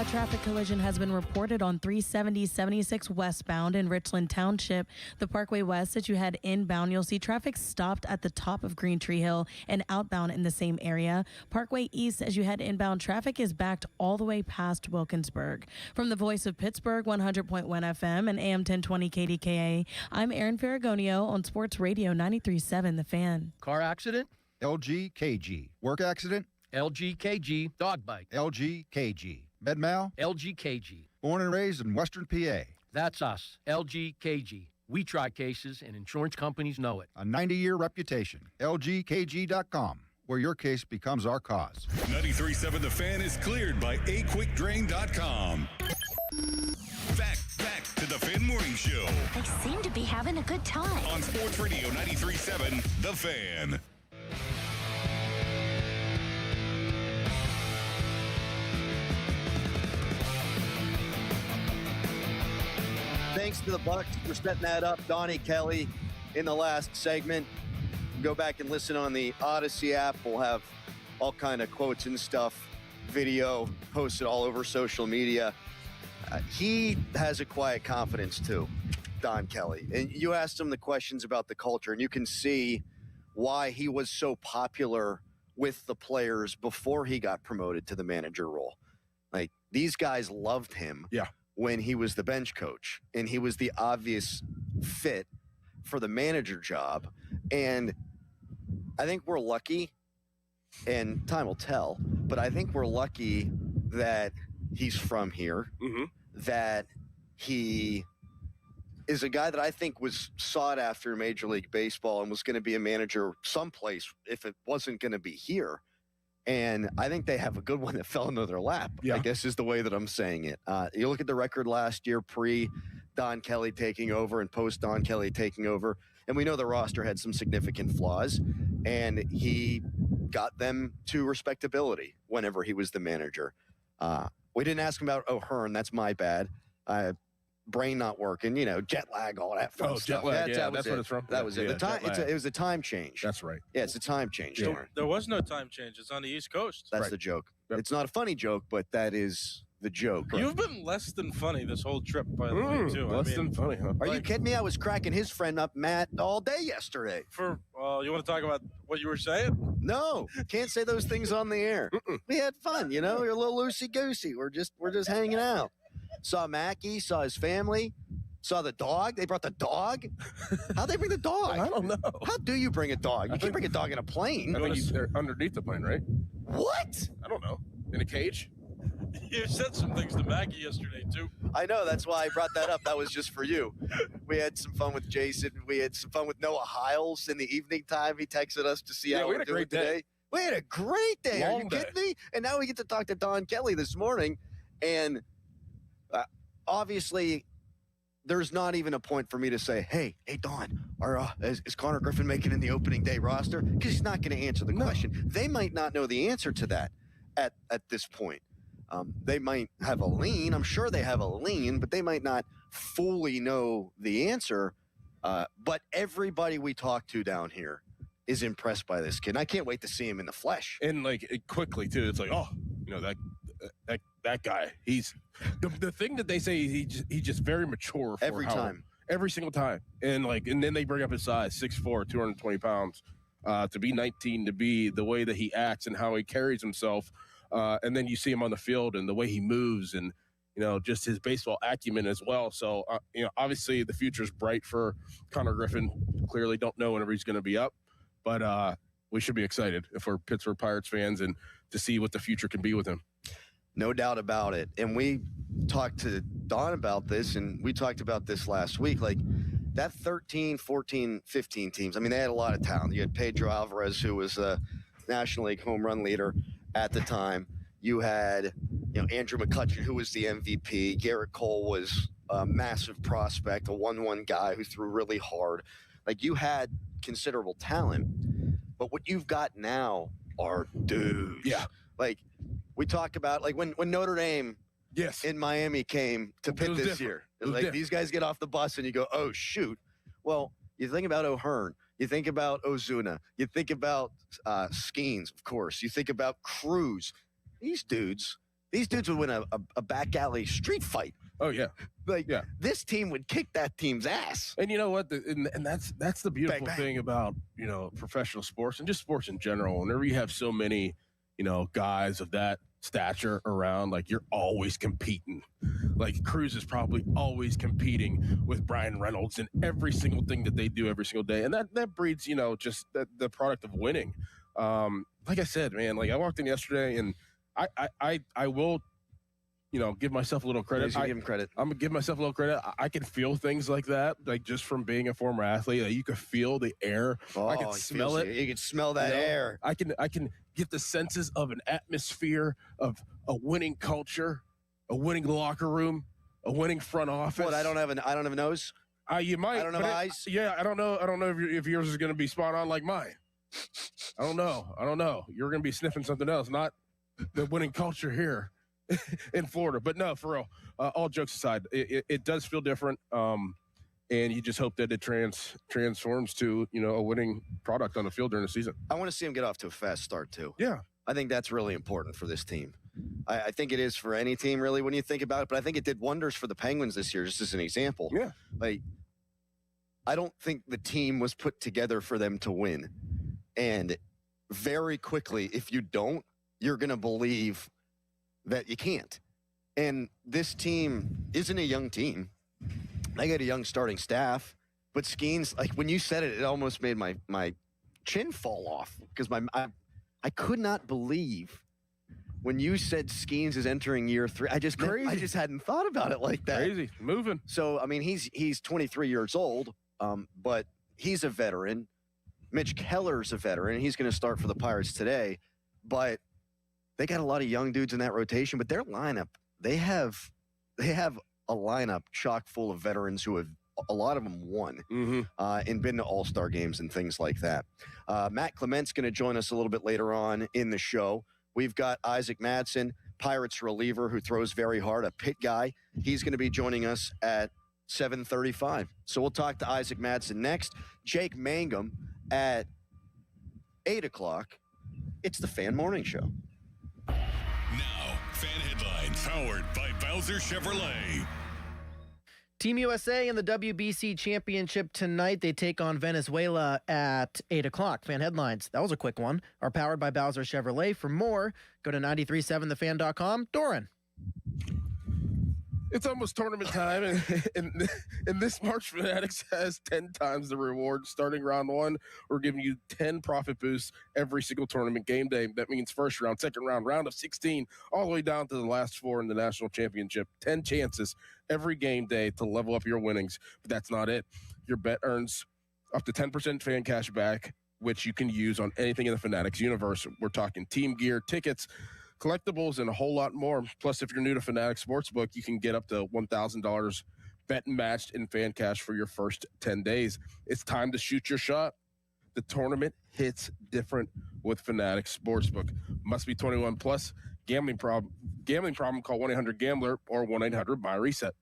A traffic collision has been reported on 370-76 westbound in Richland Township. The Parkway West, as you head inbound, you'll see traffic stopped at the top of Green Tree Hill and outbound in the same area. Parkway East, as you head inbound, traffic is backed all the way past Wilkinsburg. From the Voice of Pittsburgh, 100.1 FM and AM 1020 KDKA, I'm Aaron Ferragonio on Sports Radio 93.7 The Fan. Car accident? LGKG. Work accident? LGKG. Dog bite? LGKG. MedMal? LGKG. Born and raised in Western PA. That's us, LGKG. We try cases, and insurance companies know it. A 90-year reputation. LGKG.com, where your case becomes our cause. 93.7 The Fan is cleared by aquickdrain.com. Back to the Fan Morning Show. They seem to be having a good time. On Sports Radio 93.7 The Fan. Thanks to the Bucks for setting that up. Donnie Kelly in the last segment. Go back and listen on the Odyssey app. We'll have all kind of quotes and stuff, video posted all over social media. He has a quiet confidence too, Don Kelly. And you asked him the questions about the culture, and you can see why he was so popular with the players before he got promoted to the manager role. Like, these guys loved him. Yeah. When he was the bench coach, and he was the obvious fit for the manager job. And I think we're lucky, and time will tell, but I think we're lucky that he's from here, that he is a guy that I think was sought after in Major League Baseball and was going to be a manager someplace if it wasn't going to be here. And I think they have a good one that fell into their lap, I guess is the way that I'm saying it. You look at the record last year, pre-Don Kelly taking over and post-Don Kelly taking over. And we know the roster had some significant flaws, and he got them to respectability whenever he was the manager. We didn't ask him about O'Hearn. That's my bad. Brain not working, jet lag, all that fun stuff. Jet lag. That's what it's from. That was it. Yeah, The time. It was a time change. That's right. Yeah, it's a time change. Yeah. Doran. There was no time change. It's on the East Coast. That's the joke. It's not a funny joke, but that is the joke. You've been less than funny this whole trip, by the way, too. Less than funny, huh? Are you kidding me? I was cracking his friend up, Matt, all day yesterday. You want to talk about what you were saying? No, can't say those things on the air. We had fun, We're a little loosey-goosey. We're just hanging out. Saw Mackie, saw his family, saw the dog. They brought the dog. How'd they bring the dog? I don't know. How do you bring a dog? You can't bring a dog in a plane. I think they're underneath the plane, right? What? I don't know. In a cage? You said some things to Maggie yesterday, too. I know. That's why I brought that up. That was just for you. We had some fun with Jason. We had some fun with Noah Hiles in the evening time. He texted us to see how we're doing today. We had a great day. Are you kidding me? And now we get to talk to Don Kelly this morning. And obviously, there's not even a point for me to say, hey, Don, is Connor Griffin making in the opening day roster? Because he's not going to answer the question. They might not know the answer to that at this point. They might have a lean. I'm sure they have a lean, but they might not fully know the answer. But everybody we talk to down here is impressed by this kid. And I can't wait to see him in the flesh. And quickly too, it's like, that guy. He's the thing that they say. He's just very mature for every single time. And then they bring up his size, 6'4", 220 pounds, to be 19, to be the way that he acts and how he carries himself. And then you see him on the field and the way he moves and, just his baseball acumen as well. So, obviously the future's bright for Connor Griffin. Clearly don't know whenever he's going to be up, but we should be excited if we're Pittsburgh Pirates fans and to see what the future can be with him. No doubt about it. And we talked to Don about this, and we talked about this last week. That 13, 14, 15 teams, they had a lot of talent. You had Pedro Alvarez, who was a National League home run leader at the time. You had, Andrew McCutcheon, who was the MVP. Garrett Cole was a massive prospect, a 1-1 guy who threw really hard. You had considerable talent. But what you've got now are dudes. Yeah. We talk about, when Notre Dame in Miami came to Pitt this year. These guys get off the bus and you go, oh, shoot. Well, you think about O'Hearn. You think about Ozuna. You think about Skeens, of course. You think about Cruz. These dudes would win a back alley street fight. Oh, yeah. This team would kick that team's ass. And you know what? And that's the beautiful thing about, professional sports and just sports in general. Whenever you have so many, guys of that stature around, you're always competing. Cruz is probably always competing with Brian Reynolds in every single thing that they do every single day. And that breeds, just the product of winning. Like I said, man, I walked in yesterday and I will, give myself a little credit. Give him credit. I'm gonna give myself a little credit. I can feel things like that, just from being a former athlete. You can feel the air. I can smell it. You can smell that air. I can get the senses of an atmosphere of a winning culture, a winning locker room, a winning front office. What? I don't have a nose. You might. I don't have eyes. Yeah, I don't know. I don't know if yours is gonna be spot on like mine. I don't know. You're gonna be sniffing something else, not the winning culture here in Florida. But no, for real, all jokes aside, it does feel different. And you just hope that it transforms to, a winning product on the field during the season. I want to see him get off to a fast start too. Yeah. I think that's really important for this team. I think it is for any team really when you think about it, but I think it did wonders for the Penguins this year, just as an example. Yeah. I don't think the team was put together for them to win. And very quickly, if you don't, you're going to believe that you can't. And this team isn't a young team. They got a young starting staff, but Skeens, when you said it, it almost made my chin fall off because I could not believe when you said Skeens is entering year 3. I just hadn't thought about it like that. Crazy, moving. So he's 23 years old, but he's a veteran. Mitch Keller's a veteran. He's going to start for the Pirates today, but they got a lot of young dudes in that rotation. But their lineup, they have a lineup chock full of veterans who have a lot of them won and been to all-star games and things like that. Matt Clement's going to join us a little bit later on in the show. We've got Isaac Madsen, Pirates reliever who throws very hard, a Pitt guy. He's going to be joining us at 7:35. So we'll talk to Isaac Madsen next. Jake Mangum at 8 o'clock. It's the Fan Morning Show. Now, Fan Headlines, powered by Bowser Chevrolet. Team USA in the WBC Championship tonight. They take on Venezuela at 8 o'clock. Fan Headlines, that was a quick one, are powered by Bowser Chevrolet. For more, go to 937thefan.com. Doran. It's almost tournament time, and this March Fanatics has 10 times the reward. Starting round one, we're giving you 10 profit boosts every single tournament game day. That means first round, second round, round of 16, all the way down to the last four in the national championship. 10 chances every game day to level up your winnings. But that's not it. Your bet earns up to 10% fan cash back, which you can use on anything in the Fanatics universe. We're talking team gear, tickets, collectibles, and a whole lot more. Plus, if you're new to Fanatics Sportsbook, you can get up to $1,000 bet and matched in fan cash for your first 10 days. It's time to shoot your shot. The tournament hits different with Fanatics Sportsbook. Must be 21 plus. Gambling problem, call 1-800-GAMBLER or 1-800-BUY-RESET.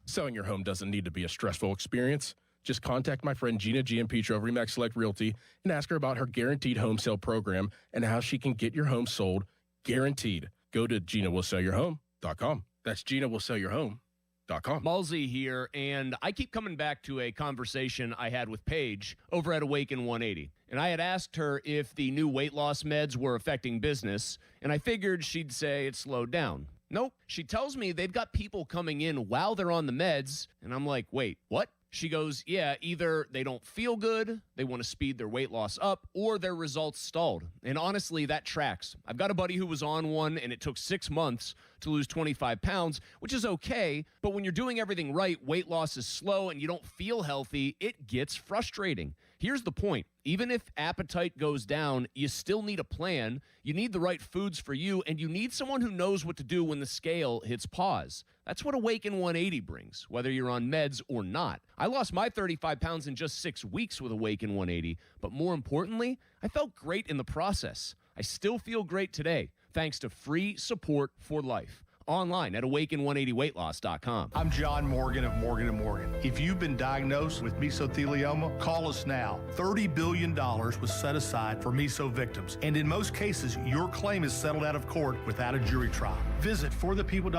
Selling your home doesn't need to be a stressful experience. Just contact my friend Gina Giampetro of RE/MAX Select Realty and ask her about her guaranteed home sale program and how she can get your home sold guaranteed. Go to GinaWillSellYourHome.com. That's GinaWillSellYourHome.com. Malsey here, and I keep coming back to a conversation I had with Paige over at Awaken 180. And I had asked her if the new weight loss meds were affecting business, and I figured she'd say it slowed down. Nope. She tells me they've got people coming in while they're on the meds, and I'm like, wait, what? She goes, yeah, either they don't feel good, they want to speed their weight loss up, or their results stalled. And honestly, that tracks. I've got a buddy who was on one, and it took 6 months to lose 25 pounds, which is okay. But when you're doing everything right, weight loss is slow, and you don't feel healthy, it gets frustrating. Here's the point. Even if appetite goes down, you still need a plan. You need the right foods for you, and you need someone who knows what to do when the scale hits pause. That's what Awaken 180 brings, whether you're on meds or not. I lost my 35 pounds in just 6 weeks with Awaken 180, but more importantly, I felt great in the process. I still feel great today, thanks to free support for life. Online at awaken180weightloss.com. I'm John Morgan of Morgan & Morgan. If you've been diagnosed with mesothelioma, call us now. $30 billion was set aside for meso victims, and in most cases, your claim is settled out of court without a jury trial. Visit forthepeople.com.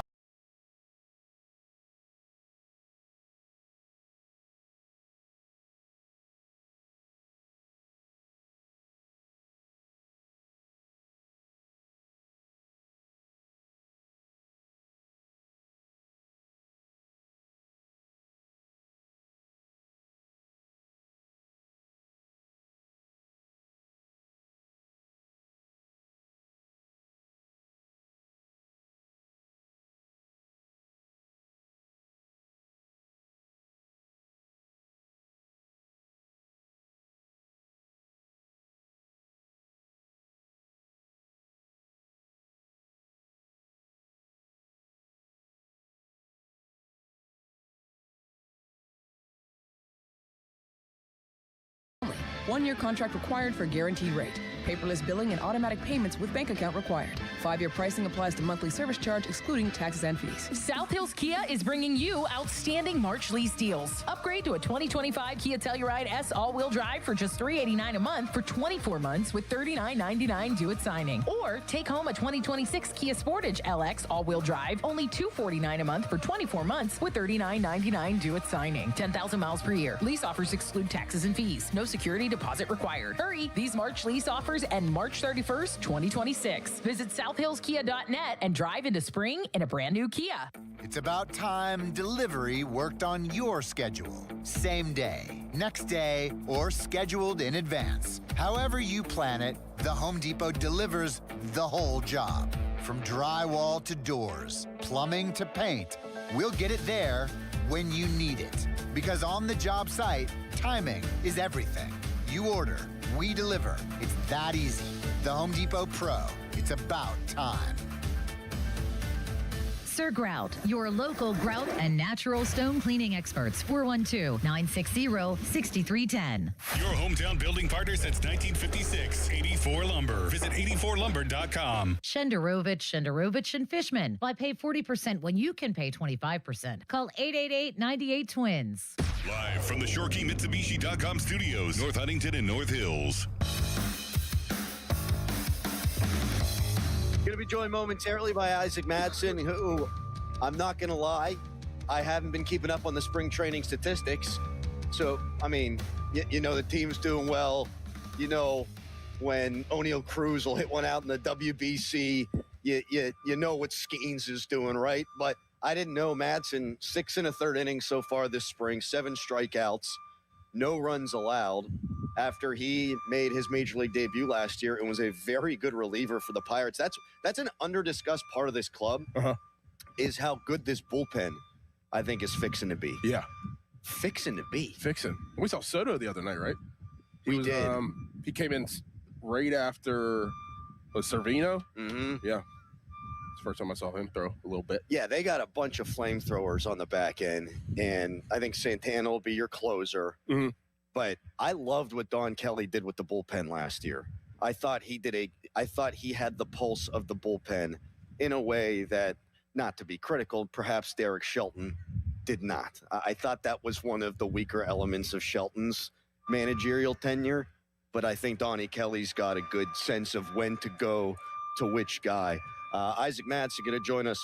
One-year contract required for guaranteed rate. Paperless billing and automatic payments with bank account required. 5-year pricing applies to monthly service charge, excluding taxes and fees. South Hills Kia is bringing you outstanding March lease deals. Upgrade to a 2025 Kia Telluride S all-wheel drive for just $389 a month for 24 months with $39.99 due at signing. Or take home a 2026 Kia Sportage LX all-wheel drive, only $249 a month for 24 months with $39.99 due at signing. 10,000 miles per year. Lease offers exclude taxes and fees. No security deposit required. Hurry! These March lease offers end March 31st, 2026. Visit southhillskia.net and drive into spring in a brand new Kia. It's about time delivery worked on your schedule. Same day, next day, or scheduled in advance. However you plan it, the Home Depot delivers the whole job. From drywall to doors, plumbing to paint, we'll get it there when you need it. Because on the job site, timing is everything. You order, we deliver. It's that easy. The Home Depot Pro. It's about time. Sir Grout, your local grout and natural stone cleaning experts. 412-960-6310. Your hometown building partner since 1956. 84 Lumber. Visit 84lumber.com. Shenderovich, and Fishman. Why pay 40% when you can pay 25%? Call 888-98-TWINS. Live from the ShoreKeyMitsubishi.com studios, North Huntington and North Hills. Going to be joined momentarily by Isaac Madsen, who, I'm not going to lie, I haven't been keeping up on the spring training statistics. So, I mean, you know the team's doing well. You know when O'Neal Cruz will hit one out in the WBC. You know what Skeens is doing, right? But I didn't know Madsen, 6 1/3 innings so far this spring, 7 strikeouts, no runs allowed. After he made his major league debut last year and was a very good reliever for the Pirates. That's an under-discussed part of this club, is how good this bullpen, I think, is fixing to be. Yeah. Fixing to be. Fixing. We saw Soto the other night, right? We did. He came in right after Servino. Mm-hmm. Yeah. It's the first time I saw him throw a little bit. Yeah, they got a bunch of flamethrowers on the back end, and I think Santana will be your closer. Mm-hmm. But I loved what Don Kelly did with the bullpen last year. I thought he had the pulse of the bullpen in a way that, not to be critical, perhaps Derek Shelton did not. I thought that was one of the weaker elements of Shelton's managerial tenure, but I think Donnie Kelly's got a good sense of when to go to which guy. Isaac Madsen going to join us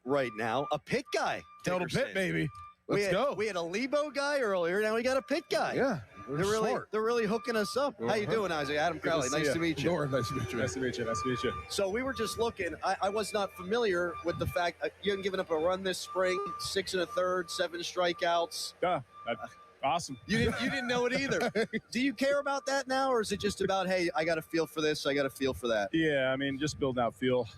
right now. A pit guy. Total pit, baby. Let's go. We had a Lebo guy earlier. Now we got a pit guy. Yeah. They're really hooking us up. How you doing, Isaac? Adam Crowley. Nice to meet you. Nora, nice to meet you. Nice to meet you. Nice to meet you. So we were just looking. I was not familiar with the fact you hadn't given up a run this spring. 6 1/3, 7 strikeouts. Yeah, awesome. You didn't know it either. Do you care about that now, or is it just about, hey, I got a feel for this, I got a feel for that? Yeah, I mean, just building out feel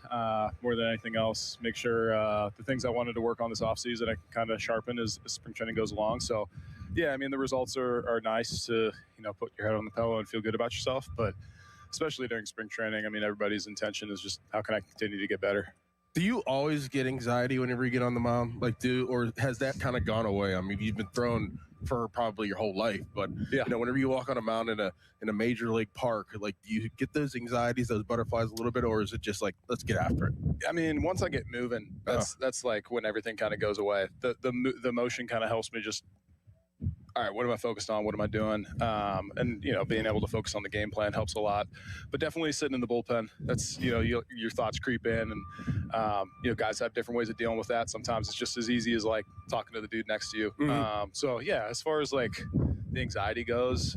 more than anything else. Make sure the things I wanted to work on this offseason I can kind of sharpen as spring training goes along. So, yeah, I mean, the results are nice to, put your head on the pillow and feel good about yourself. But especially during spring training, I mean, everybody's intention is just, how can I continue to get better? Do you always get anxiety whenever you get on the mound? Or has that kind of gone away? I mean, you've been thrown for probably your whole life, but whenever you walk on a mound in a major league park, do you get those anxieties, those butterflies a little bit, or is it just like, let's get after it? I mean, once I get moving, that's like when everything kind of goes away. The motion kind of helps me just, all right, what am I focused on? What am I doing? And being able to focus on the game plan helps a lot. But definitely sitting in the bullpen, that's your thoughts creep in, and guys have different ways of dealing with that. Sometimes it's just as easy as like talking to the dude next to you. Mm-hmm. So yeah, as far as like the anxiety goes,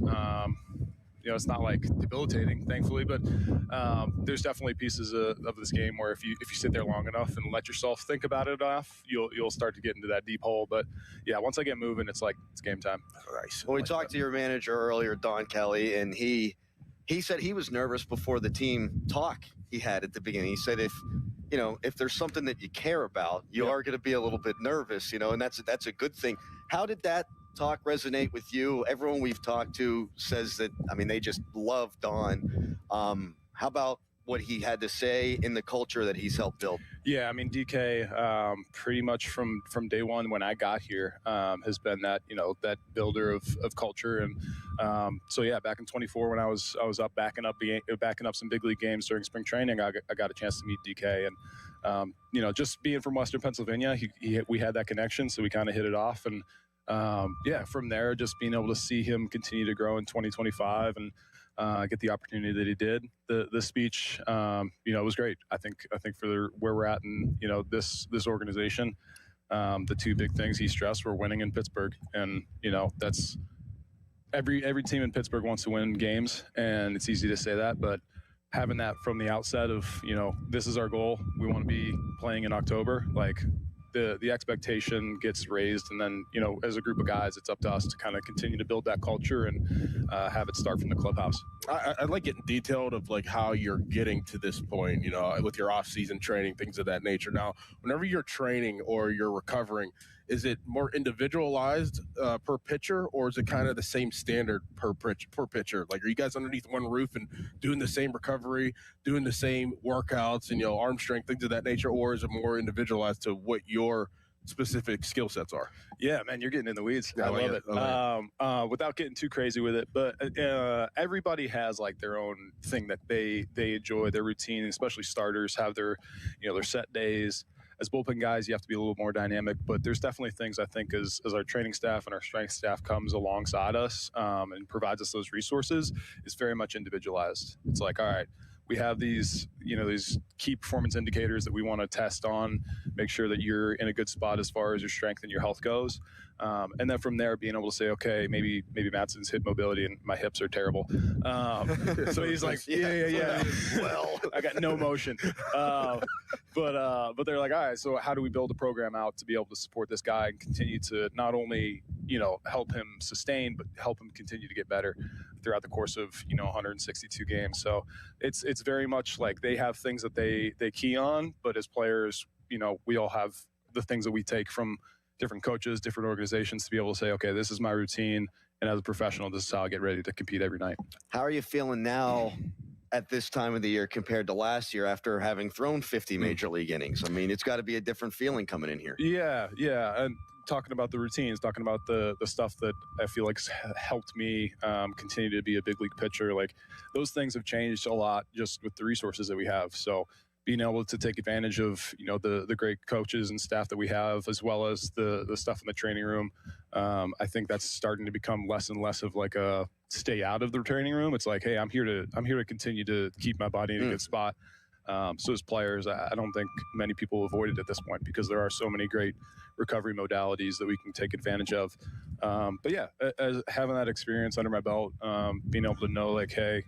it's not like debilitating, thankfully, but there's definitely pieces of this game where if you sit there long enough and let yourself think about it enough, you'll start to get into that deep hole. But yeah, once I get moving, it's like it's game time. Nice. Well, we talked to your manager earlier, Don Kelly, and he said he was nervous before the team talk he had at the beginning. He said if there's something that you care about, you are going to be a little bit nervous, and that's a good thing. How did that talk resonate with you? Everyone we've talked to says that, I mean, they just love Don. How about what he had to say in the culture that he's helped build? Yeah, I mean, DK, pretty much from day one when I got here, has been that builder of culture. And so yeah, back in 24 when I was up backing up some big league games during spring training, I got a chance to meet DK, and just being from Western Pennsylvania, we had that connection, so we kind of hit it off. And from there, just being able to see him continue to grow in 2025 and get the opportunity that he did. The speech, was great. I think for where we're at in, this organization, the two big things he stressed were winning in Pittsburgh. And, that's every team in Pittsburgh wants to win games, and it's easy to say that, but having that from the outset of, this is our goal. We want to be playing in October. Like, the expectation gets raised, and then as a group of guys, it's up to us to kind of continue to build that culture and have it start from the clubhouse. I like getting detailed of like how you're getting to this point, with your off-season training, things of that nature. Now, whenever you're training or you're recovering, is it more individualized per pitcher, or is it kind of the same standard per pitcher? Like, are you guys underneath one roof and doing the same recovery, doing the same workouts and, arm strength, things of that nature, or is it more individualized to what your specific skill sets are? Yeah, man, you're getting in the weeds. Yeah, I love it. Without getting too crazy with it, but everybody has like their own thing that they enjoy, their routine, especially starters have their set days. As bullpen guys, you have to be a little more dynamic, but there's definitely things I think as our training staff and our strength staff comes alongside us and provides us those resources, is very much individualized. It's like, all right, we have these key performance indicators that we want to test on, make sure that you're in a good spot as far as your strength and your health goes. And then from there, being able to say, okay, maybe Matson's hip mobility and my hips are terrible. So he's like, yeah. Well, I got no motion. But they're like, all right, so how do we build a program out to be able to support this guy and continue to not only, help him sustain, but help him continue to get better throughout the course of, 162 games. So it's very much like they have things that they key on, but as players, we all have the things that we take from different coaches, different organizations to be able to say, okay, this is my routine. And as a professional, this is how I get ready to compete every night. How are you feeling now at this time of the year compared to last year after having thrown 50 major league innings? I mean, it's got to be a different feeling coming in here. Yeah. And talking about the routines, talking about the stuff that I feel like helped me continue to be a big league pitcher, like those things have changed a lot just with the resources that we have. So being able to take advantage of, the great coaches and staff that we have, as well as the stuff in the training room. I think that's starting to become less and less of like a stay out of the training room. It's like, hey, I'm here to continue to keep my body in a good spot. So as players, I don't think many people avoid it at this point because there are so many great recovery modalities that we can take advantage of. But yeah, as having that experience under my belt, being able to know like, hey,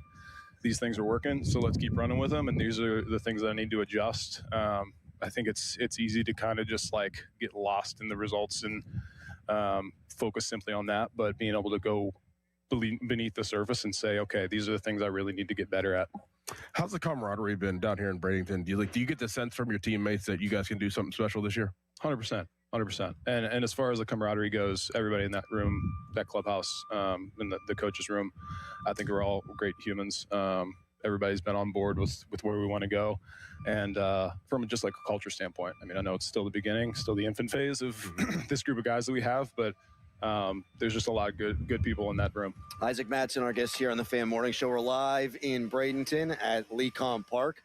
these things are working, so let's keep running with them. And these are the things that I need to adjust. I think it's easy to kind of just like get lost in the results and focus simply on that. But being able to go beneath the surface and say, okay, these are the things I really need to get better at. How's the camaraderie been down here in Bradenton? Do you get the sense from your teammates that you guys can do something special this year? 100%. And as far as the camaraderie goes, everybody in that room, that clubhouse, in the coach's room, I think we're all great humans. Everybody's been on board with where we want to go. And from just like a culture standpoint, I mean, I know it's still the beginning, still the infant phase of this group of guys that we have, but there's just a lot of good people in that room. Isaac Matson, our guest here on the Fan Morning Show. We're live in Bradenton at Lecom Park.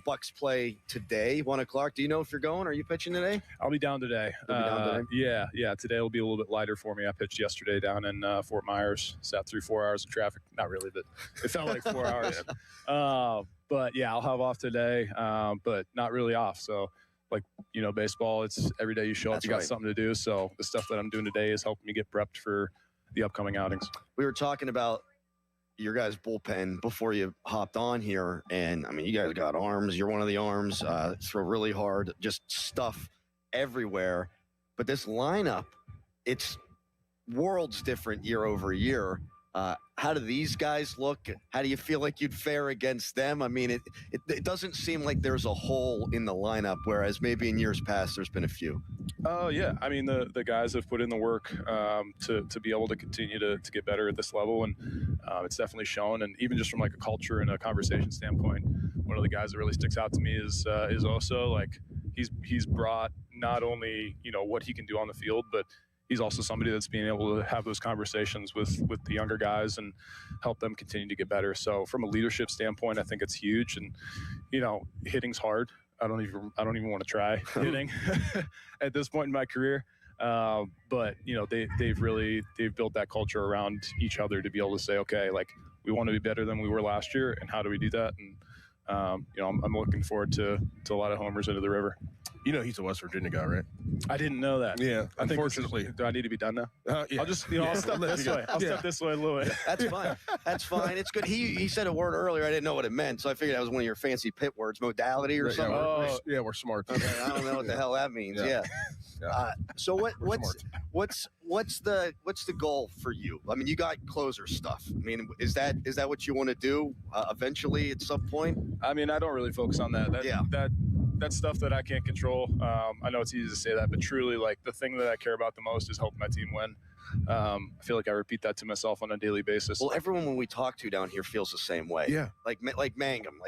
Bucks play today, 1 o'clock. Do you know if you're going? Are you pitching today? I'll be down today. You'll be down today? Yeah. Today will be a little bit lighter for me. I pitched yesterday down in Fort Myers. Sat through 4 hours of traffic. Not really, but it felt like 4 hours. But yeah, I'll have off today, but not really off. So, like, baseball, it's every day you show up, you got something to do. So the stuff that I'm doing today is helping me get prepped for the upcoming outings. We were talking about your guys' bullpen before you hopped on here, and I mean, you guys got arms. You're one of the arms. Throw really hard, just stuff everywhere. But this lineup, it's worlds different year over year. How do these guys look? How do you feel like you'd fare against them? I mean, it doesn't seem like there's a hole in the lineup, whereas maybe in years past there's been a few. Oh, yeah. I mean, the guys have put in the work to be able to continue to get better at this level, and it's definitely shown. And even just from like a culture and a conversation standpoint, one of the guys that really sticks out to me is also like he's brought not only what he can do on the field, but he's also somebody that's being able to have those conversations with the younger guys and help them continue to get better. So from a leadership standpoint, I think it's huge. And, hitting's hard. I don't even want to try hitting at this point in my career. But they've built that culture around each other to be able to say, okay, like we want to be better than we were last year. And how do we do that? And, I'm looking forward to a lot of homers into the river. He's a West Virginia guy, right? I didn't know that. Yeah, I think unfortunately. Do I need to be done now? Yeah. I'll just, I'll step this way. I'll step this way a little bit. That's fine. That's fine. It's good. He said a word earlier. I didn't know what it meant, so I figured that was one of your fancy pit words, modality or something. We're smart. Okay, I don't know what the hell that means. Yeah. So what's the goal for you? I mean, you got closer stuff. I mean, is that what you want to do eventually at some point? I mean, I don't really focus on that. that's stuff that I can't control. I know it's easy to say that, but truly, like, the thing that I care about the most is helping my team win. I feel like I repeat that to myself on a daily basis. Well, everyone when we talk to down here feels the same way. Yeah. Like Mangum,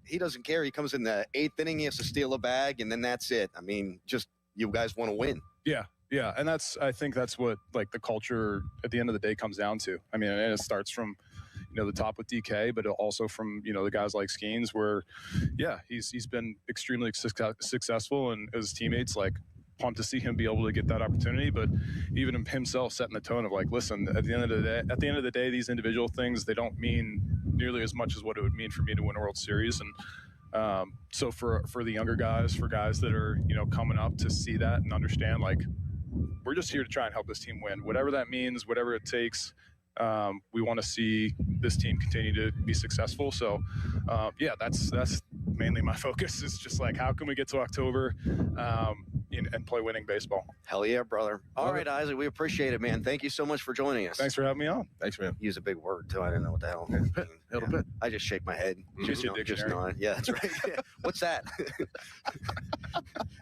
he doesn't care. He comes in the 8th inning, he has to steal a bag, and then that's it. I mean, just you guys want to win. Yeah. Yeah. And I think that's what, like, the culture at the end of the day comes down to. I mean, and it starts from, the top with DK, but also from, the guys like Skeens where, yeah, he's been extremely successful, and his teammates, like, pumped to see him be able to get that opportunity. But even himself setting the tone of, like, listen, at the end of the day, these individual things, they don't mean nearly as much as what it would mean for me to win a World Series. And so for the younger guys, for guys that are, coming up to see that and understand, like, we're just here to try and help this team win, whatever that means, whatever it takes. We want to see this team continue to be successful. So, yeah, that's mainly my focus. Is just like, how can we get to October and play winning baseball? Hell yeah, brother. All right, Isaac, we appreciate it, man. Thank you so much for joining us. Thanks for having me on. Thanks, man. Use a big word, too. I didn't know what the hell. A little bit. I just shake my head. Just nod. Yeah, that's right. Yeah. What's that?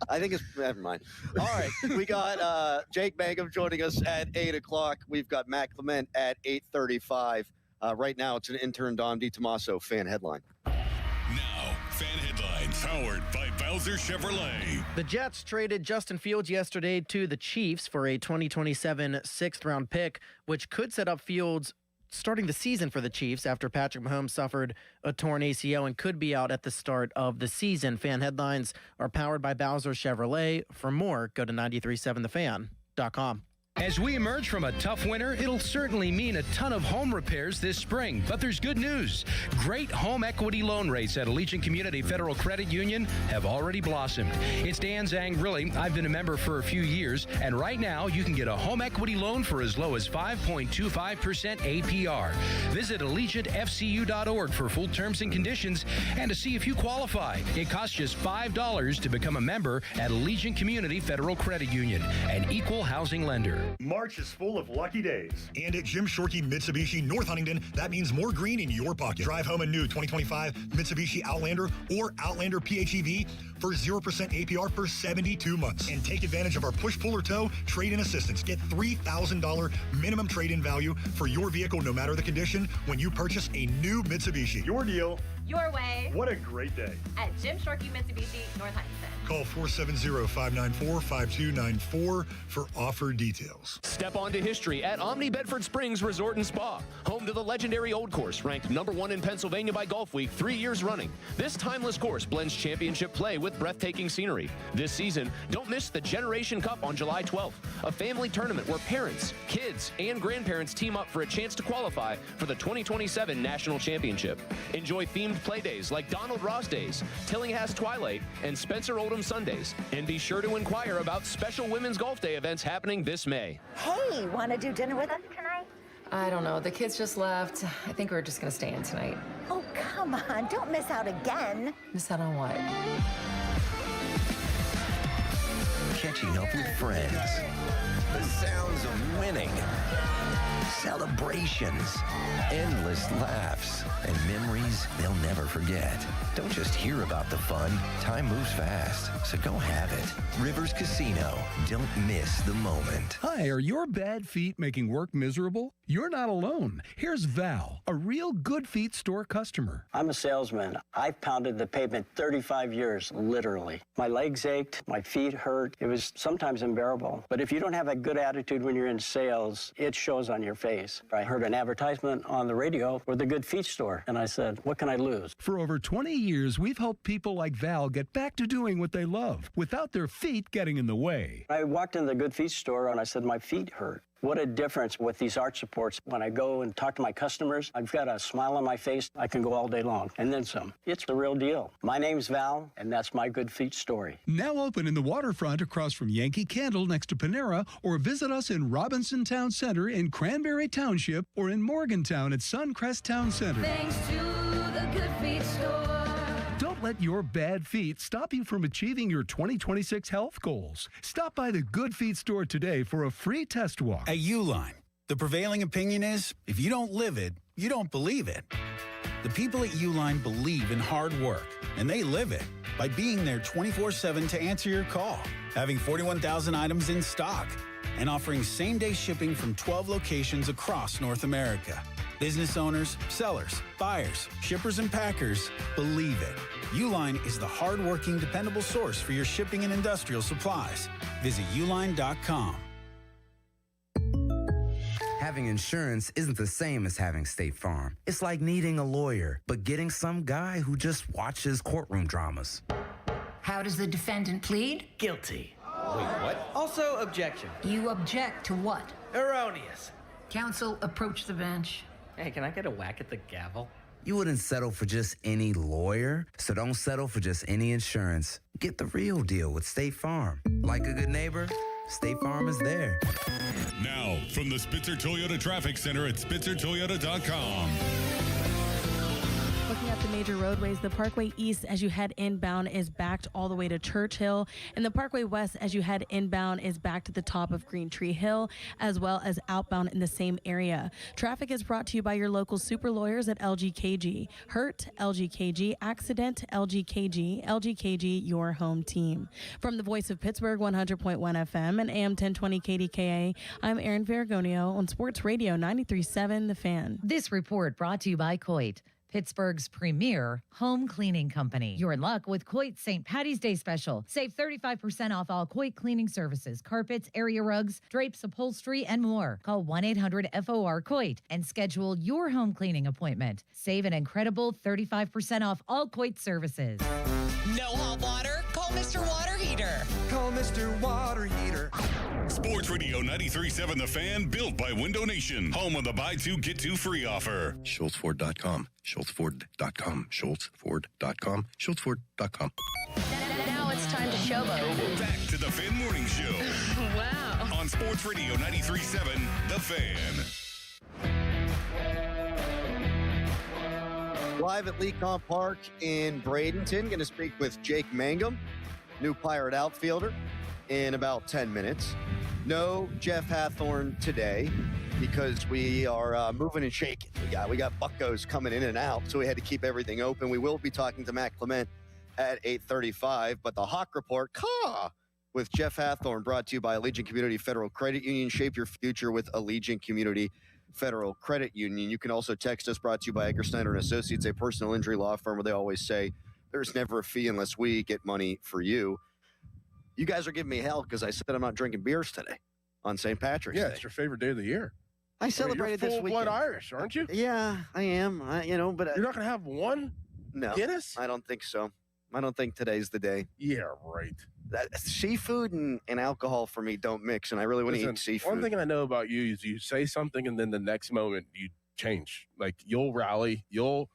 I think it's, never mind. All right, we got Jake Mangum joining us at 8 o'clock. We've got Matt Clement at 8:35. Right now, it's an intern Dom DiTomaso fan headline. Now, fan headlines powered by Bowser Chevrolet. The Jets traded Justin Fields yesterday to the Chiefs for a 2027 sixth-round pick, which could set up Fields starting the season for the Chiefs after Patrick Mahomes suffered a torn ACL and could be out at the start of the season. Fan headlines are powered by Bowser Chevrolet. For more, go to 937thefan.com. As we emerge from a tough winter, it'll certainly mean a ton of home repairs this spring. But there's good news. Great home equity loan rates at Allegiant Community Federal Credit Union have already blossomed. It's Dan Zangrilli. I've been a member for a few years, and right now you can get a home equity loan for as low as 5.25% APR. Visit AllegiantFCU.org for full terms and conditions and to see if you qualify. It costs just $5 to become a member at Allegiant Community Federal Credit Union, an equal housing lender. March is full of lucky days. And at Jim Shorkey Mitsubishi North Huntingdon, that means more green in your pocket. Drive home a new 2025 Mitsubishi Outlander or Outlander PHEV for 0% APR for 72 months. And take advantage of our push, pull, or tow trade-in assistance. Get $3,000 minimum trade-in value for your vehicle no matter the condition when you purchase a new Mitsubishi. Your deal. Your way. What a great day. At Jim Shorkey Mitsubishi North Huntington. Call 470-594-5294 for offer details. Step onto history at Omni Bedford Springs Resort and Spa, home to the legendary Old Course, ranked #1 in Pennsylvania by Golf Week 3 years running. This timeless course blends championship play with breathtaking scenery. This season, don't miss the Generation Cup on July 12th, a family tournament where parents, kids, and grandparents team up for a chance to qualify for the 2027 National Championship. Enjoy themed play days like Donald Ross Days, Tillinghast Twilight, and Spencer Oldham Sundays. And be sure to inquire about special Women's Golf Day events happening this May. Hey, want to do dinner with us tonight? I don't know. The kids just left. I think we're just going to stay in tonight. Oh, come on. Don't miss out again. Miss out on what? Catching up with friends. The sounds of winning. Celebrations. Endless laughs. And memories they'll never forget. Don't just hear about the fun. Time moves fast, so go have it. Rivers Casino. Don't miss the moment. Hi, are your bad feet making work miserable? You're not alone. Here's Val, a real Good Feet store customer. I'm a salesman. I've pounded the pavement 35 years, literally. My legs ached, my feet hurt. It was sometimes unbearable. But if you don't have a good attitude when you're in sales, it shows on your face. I heard an advertisement on the radio for the Good Feet store, and I said, what can I lose? For over 20 years, we've helped people like Val get back to doing what they love without their feet getting in the way. I walked in the Good Feet store and I said, my feet hurt. What a difference with these arch supports. When I go and talk to my customers, I've got a smile on my face. I can go all day long, and then some. It's the real deal. My name's Val, and that's my Good Feet story. Now open in the waterfront across from Yankee Candle next to Panera, or visit us in Robinson Town Center in Cranberry Township, or in Morgantown at Suncrest Town Center. Thanks to the Good Feet store. Don't let your bad feet stop you from achieving your 2026 health goals. Stop by the Good Feet store today for a free test walk. At Uline, the prevailing opinion is, if you don't live it, You don't believe it. The people at Uline believe in hard work, and they live it by being there 24/7 to answer your call, having 41,000 items in stock, and offering same-day shipping from 12 locations across North America. Business owners, sellers, buyers, shippers, and packers believe it. Uline is the hard-working, dependable source for your shipping and industrial supplies. Visit uline.com. Having insurance isn't the same as having State Farm. It's like needing a lawyer, but getting some guy who just watches courtroom dramas. How does the defendant plead? Guilty. Wait, what? Also, objection. You object to what? Erroneous. Counsel, approach the bench. Hey, can I get a whack at the gavel? You wouldn't settle for just any lawyer, so don't settle for just any insurance. Get the real deal with State Farm. Like a good neighbor, State Farm is there. Now, from the Spitzer Toyota Traffic Center at SpitzerToyota.com. Looking at the major roadways, the Parkway East as you head inbound is backed all the way to Churchill, and the Parkway West as you head inbound is back to the top of Green Tree Hill, as well as outbound in the same area. Traffic is brought to you by your local super lawyers at LGKG. Hurt, LGKG. Accident, LGKG. LGKG, your home team. From the voice of Pittsburgh, 100.1 FM and AM 1020 KDKA, I'm Erin Veragonio on Sports Radio 93.7 The Fan. This report brought to you by Coit, Pittsburgh's premier home cleaning company. You're in luck with Coit's St. Patty's Day special. Save 35% off all Coit cleaning services, carpets, area rugs, drapes, upholstery, and more. Call 1-800-FOR-COIT and schedule your home cleaning appointment. Save an incredible 35% off all Coit services. No hot water? Call Mr. Water Heater. Call Mr. Water Heater. Sports Radio 93.7 The Fan, built by Window Nation. Home of the buy two, get two free offer. SchultzFord.com. SchultzFord.com. SchultzFord.com. SchultzFord.com. Now it's time to showboat. Back to the Fan Morning Show. Wow. On Sports Radio 93.7 The Fan. Live at Lecomte Park in Bradenton. Going to speak with Jake Mangum, new Pirate outfielder, in about 10 minutes. No Jeff Hathorn today because we are moving and shaking. We got buckos coming in and out, so we had to keep everything open. We will be talking to Matt Clement at 8:35, but the Hawk Report, with Jeff Hathorn, brought to you by Allegiant Community Federal Credit Union. Shape your future with Allegiant Community Federal Credit Union. You can also text us, brought to you by Edgar Snyder and Associates, a personal injury law firm where they always say there's never a fee unless we get money for you. You guys are giving me hell because I said I'm not drinking beers today on St. Patrick's Day. Yeah, it's your favorite day of the year. I celebrated this weekend. You're full-blood Irish, aren't you? Yeah, I am. But you're not going to have one Guinness? I don't think so. I don't think today's the day. Yeah, right. Seafood and alcohol for me don't mix, and I really want to eat seafood. One thing I know about you is you say something, and then the next moment you change. Like, you'll rally. We'll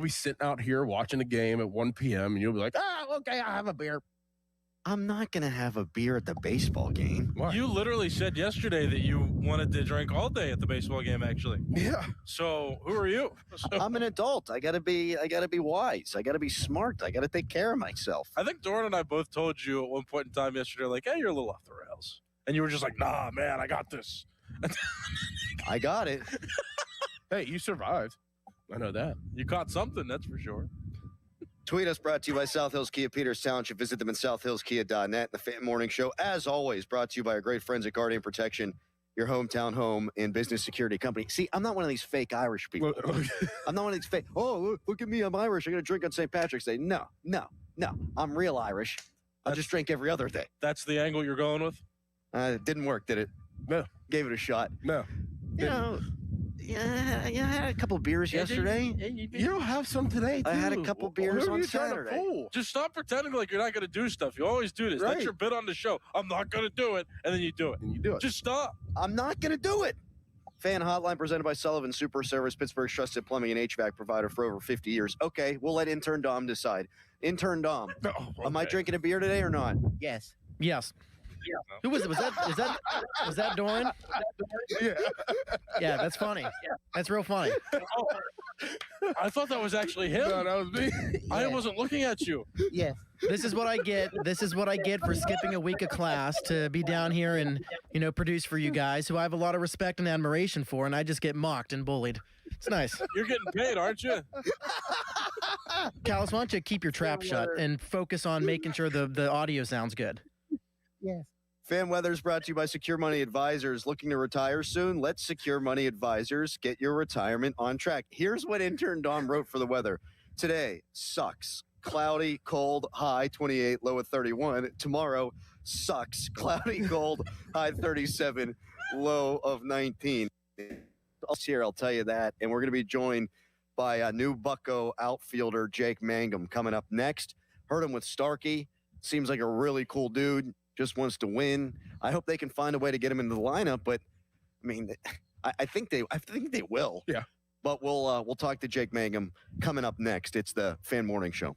be sitting out here watching a game at 1 p.m., and you'll be like, okay, I'll have a beer. I'm not going to have a beer at the baseball game. Why? You literally said yesterday that you wanted to drink all day at the baseball game, actually. Yeah. So who are you? I'm an adult. I gotta be wise. I gotta be smart. I gotta take care of myself. I think Doran and I both told you at one point in time yesterday, like, hey, you're a little off the rails. And you were just like, nah, man, I got this. I got it. Hey, you survived. I know that. You caught something, that's for sure. Tweet us, brought to you by South Hills Kia Peters Township. Visit them at southhillskia.net. The Fan Morning Show, as always, brought to you by our great friends at Guardian Protection, your hometown home and business security company. See, I'm not one of these fake Irish people. I'm not one of these fake, look at me, I'm Irish. I'm going to drink on St. Patrick's Day. No. I'm real Irish. I'll just drink every other day. That's the angle you're going with? It didn't work, did it? No. Gave it a shot. No. Yeah, I had a couple beers yesterday. You'll have some today, too. I had a couple beers on Saturday. Just stop pretending like you're not going to do stuff. You always do this. Right. That's your bit on the show. I'm not going to do it, and then you do it. And you do it. Just stop. I'm not going to do it. Fan Hotline presented by Sullivan Super Service, Pittsburgh's trusted plumbing and HVAC provider for over 50 years. Okay, we'll let Intern Dom decide. Intern Dom, am I drinking a beer today or not? Yes. Who was it? Was that Doran? Yeah. Yeah, that's funny. That's real funny. I thought that was actually him. No, that was me. I wasn't looking at you. Yeah. This is what I get. This is what I get for skipping a week of class to be down here and, produce for you guys who I have a lot of respect and admiration for, and I just get mocked and bullied. It's nice. You're getting paid, aren't you? Callis, why don't you keep your trap shut and focus on making sure the audio sounds good? Yes. Fan Weather is brought to you by Secure Money Advisors. Looking to retire soon? Let Secure Money Advisors get your retirement on track. Here's what intern Dom wrote for the weather. Today sucks. Cloudy, cold, high 28, low at 31. Tomorrow sucks. Cloudy, cold, high 37, low of 19. Here, I'll tell you that. And we're going to be joined by a new Bucko outfielder, Jake Mangum, coming up next. Heard him with Starkey. Seems like a really cool dude. Just wants to win. I hope they can find a way to get him into the lineup, but I mean, I think they will. Yeah. But we'll talk to Jake Mangum coming up next. It's the Fan Morning Show.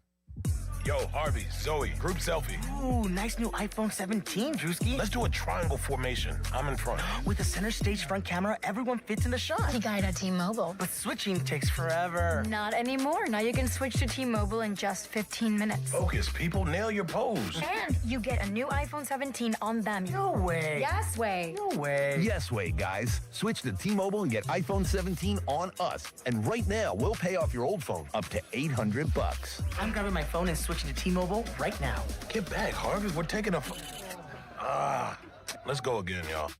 Yo, Harvey, Zoe, group selfie. Ooh, nice new iPhone 17, Drewski. Let's do a triangle formation. I'm in front. With a center stage front camera, everyone fits in the shot. You got it at T-Mobile. But switching takes forever. Not anymore. Now you can switch to T-Mobile in just 15 minutes. Focus, people. Nail your pose. And you get a new iPhone 17 on them. No way. Yes way. No way. Yes way, guys. Switch to T-Mobile and get iPhone 17 on us. And right now, we'll pay off your old phone up to $800. I'm grabbing my phone and switching to T-Mobile right now. Get back, Harvey. We're taking a... Let's go again, y'all.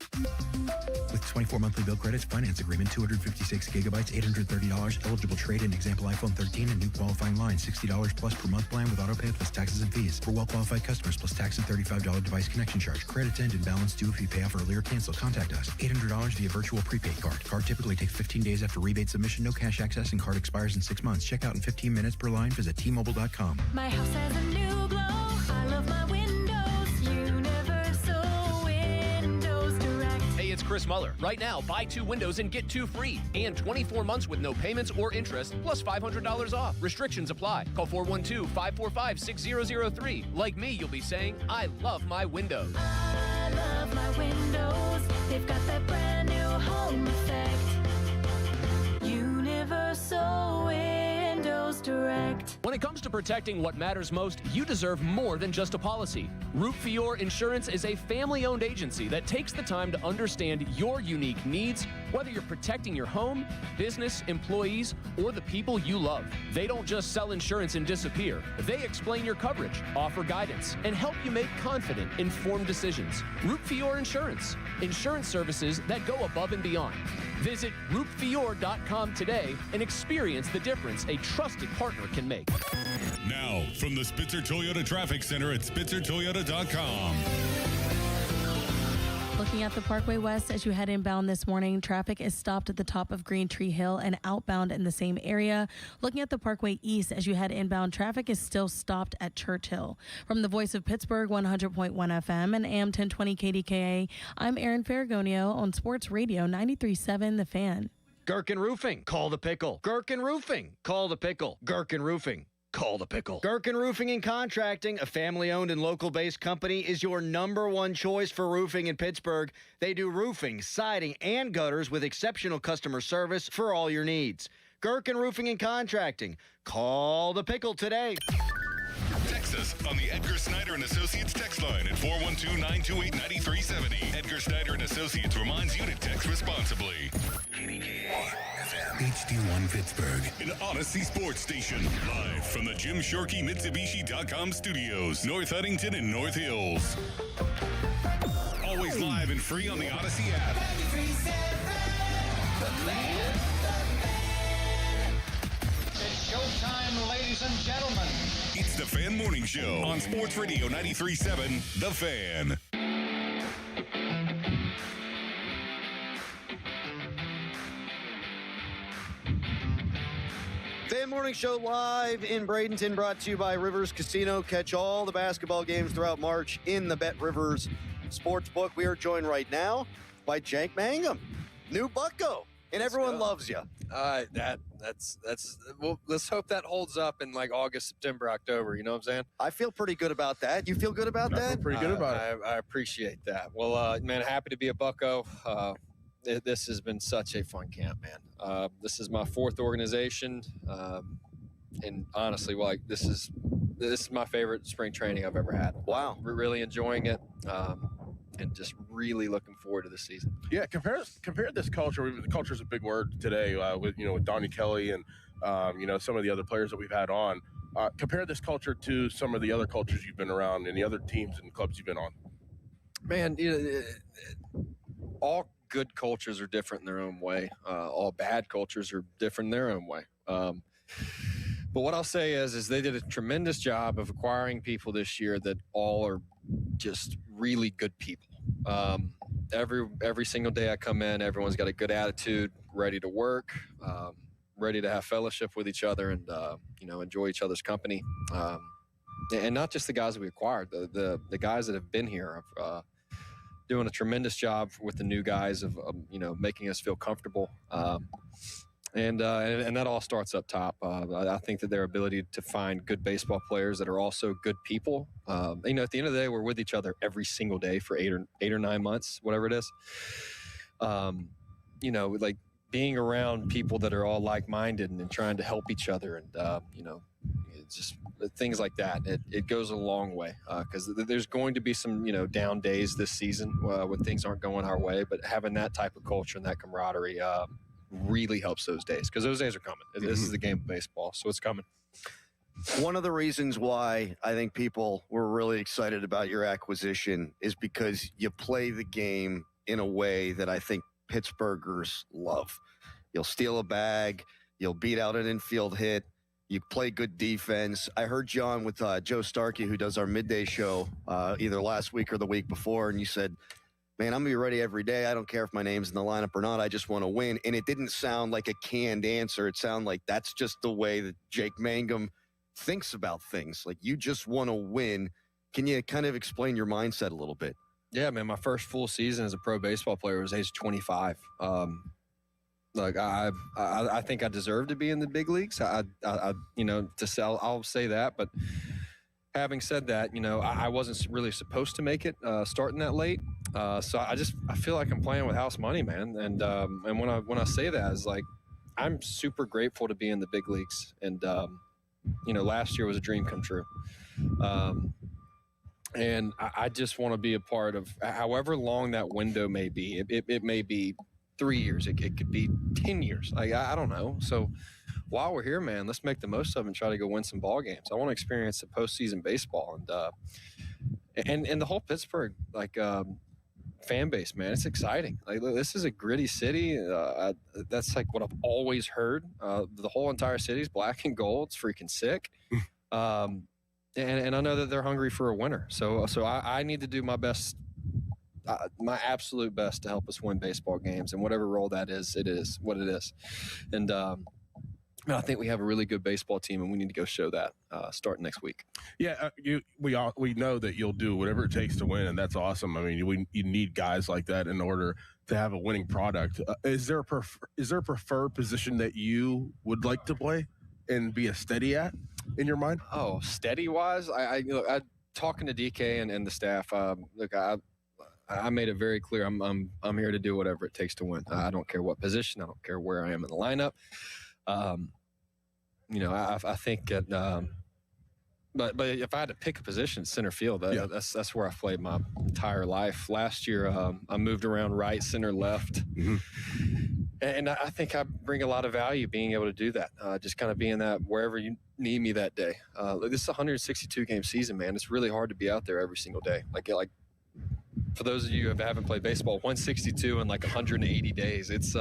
With 24 monthly bill credits, finance agreement, 256 gigabytes, $830, eligible trade-in, example iPhone 13, and new qualifying line, $60 plus per month plan with auto pay plus taxes and fees. For well-qualified customers, plus tax and $35 device connection charge. Credits end and balance due if you pay off early or cancel. Contact us. $800 via virtual prepaid card. Card typically takes 15 days after rebate submission, no cash access, and card expires in 6 months. Check out in 15 minutes per line. Visit T-Mobile.com. My house has a new glow. I love my windows. Universal Windows Direct. Hey, it's Chris Muller. Right now, buy 2 windows and get 2 free. And 24 months with no payments or interest, plus $500 off. Restrictions apply. Call 412-545-6003. Like me, you'll be saying, I love my windows. I love my windows. They've got that brand new home effect. Universal Windows Direct. When it comes to protecting what matters most, you deserve more than just a policy. Root for Your Insurance is a family-owned agency that takes the time to understand your unique needs, whether you're protecting your home, business, employees, or the people you love. They don't just sell insurance and disappear. They explain your coverage, offer guidance, and help you make confident, informed decisions. Root for Your Insurance. Insurance services that go above and beyond. Visit rootforyour.com today and experience the difference a trusted partner can make. Now, from the Spitzer Toyota Traffic Center at spitzertoyota.com. Looking at the Parkway West as you head inbound this morning, traffic is stopped at the top of Green Tree Hill and outbound in the same area. Looking at the Parkway East as you head inbound, traffic is still stopped at Churchill. From the Voice of Pittsburgh, 100.1 FM and AM 1020 KDKA, I'm Erin Ferragonio on Sports Radio 93.7 The Fan. Gherkin Roofing, call the pickle. Gherkin Roofing, call the pickle. Gherkin Roofing, call the pickle. Gherkin Roofing and Contracting, a family-owned and local-based company, is your #1 choice for roofing in Pittsburgh. They do roofing, siding, and gutters with exceptional customer service for all your needs. Gherkin Roofing and Contracting, call the pickle today. Text us on the Edgar Snyder and Associates text line at 412-928-9370. Edgar Snyder and Associates reminds you to text responsibly. HD1 Pittsburgh, an Odyssey sports station. Live from the Jim Shorkey Mitsubishi.com studios, North Huntington and North Hills. Always live and free on the Odyssey app. It's showtime, ladies and gentlemen. It's the Fan Morning Show on Sports Radio 93.7, The Fan. Fan Morning Show live in Bradenton, brought to you by Rivers Casino. Catch all the basketball games throughout March in the Bet Rivers Sportsbook. We are joined right now by Jake Mangum, new Bucko, and everyone loves you. That's well, let's hope that holds up in like August, September, October. You know what I'm saying? I feel pretty good about that. You feel good about that? I feel pretty good about it. I appreciate that. Well, man, happy to be a Bucko. This has been such a fun camp, man. This is my 4th organization, and honestly, like this is my favorite spring training I've ever had. Wow, we're really enjoying it. and just really looking forward to the season. Yeah, compare this culture. The culture is a big word today with Donnie Kelly and some of the other players that we've had on. Compare this culture to some of the other cultures you've been around and the other teams and clubs you've been on. Man, all good cultures are different in their own way. All bad cultures are different in their own way. But what I'll say is they did a tremendous job of acquiring people this year that all are just really good people. Every single day I come in, everyone's got a good attitude, ready to work, ready to have fellowship with each other, and enjoy each other's company. And not just the guys that we acquired, the guys that have been here are doing a tremendous job with the new guys of making us feel comfortable. And that all starts up top. I think that their ability to find good baseball players that are also good people. At the end of the day, we're with each other every single day for eight or 9 months, whatever it is. Like being around people that are all like-minded and trying to help each other, and just things like that. It goes a long way because there's going to be some down days this season when things aren't going our way. But having that type of culture and that camaraderie really helps those days, because those days are coming. This is the game of baseball, so it's coming. One of the reasons why I think people were really excited about your acquisition is because you play the game in a way that I think Pittsburghers love. You'll steal a bag, you'll beat out an infield hit, you play good defense. I heard you on with Joe Starkey, who does our midday show, either last week or the week before, and you said, man, I'm going to be ready every day. I don't care if my name's in the lineup or not. I just want to win. And it didn't sound like a canned answer. It sounded like that's just the way that Jake Mangum thinks about things. Like, you just want to win. Can you kind of explain your mindset a little bit? Yeah, man, my first full season as a pro baseball player was age 25. I think I deserve to be in the big leagues. I'll say that, but having said that, I wasn't really supposed to make it starting that late. So I feel like I'm playing with house money, man. And when I say that, is like, I'm super grateful to be in the big leagues. And last year was a dream come true. And I just want to be a part of however long that window may be. It may be 3 years. It could be 10 years. Like, I don't know. So while we're here, man, let's make the most of it and try to go win some ball games. I want to experience the postseason baseball, and the whole Pittsburgh fan base, man. It's exciting. Like, this is a gritty city. That's like what I've always heard. The whole entire city is black and gold. It's freaking sick. And I know that they're hungry for a winner. So I need to do my best. My absolute best to help us win baseball games, and whatever role that is, it is what it is. And I think we have a really good baseball team, and we need to go show that starting next week. Yeah, we know that you'll do whatever it takes to win, and that's awesome. I mean, you need guys like that in order to have a winning product. Is there a preferred position that you would like to play and be a steady at in your mind? Oh, steady wise, I talking to DK and the staff. I made it very clear. I'm here to do whatever it takes to win. I don't care what position. I don't care where I am in the lineup. I think that. But if I had to pick a position, center field, that's where I've played my entire life. Last year, I moved around right, center, left, and I think I bring a lot of value being able to do that. Just kind of being that wherever you need me that day. This is a 162 game season, man. It's really hard to be out there every single day. Like for those of you who haven't played baseball, 162 in like 180 days. It's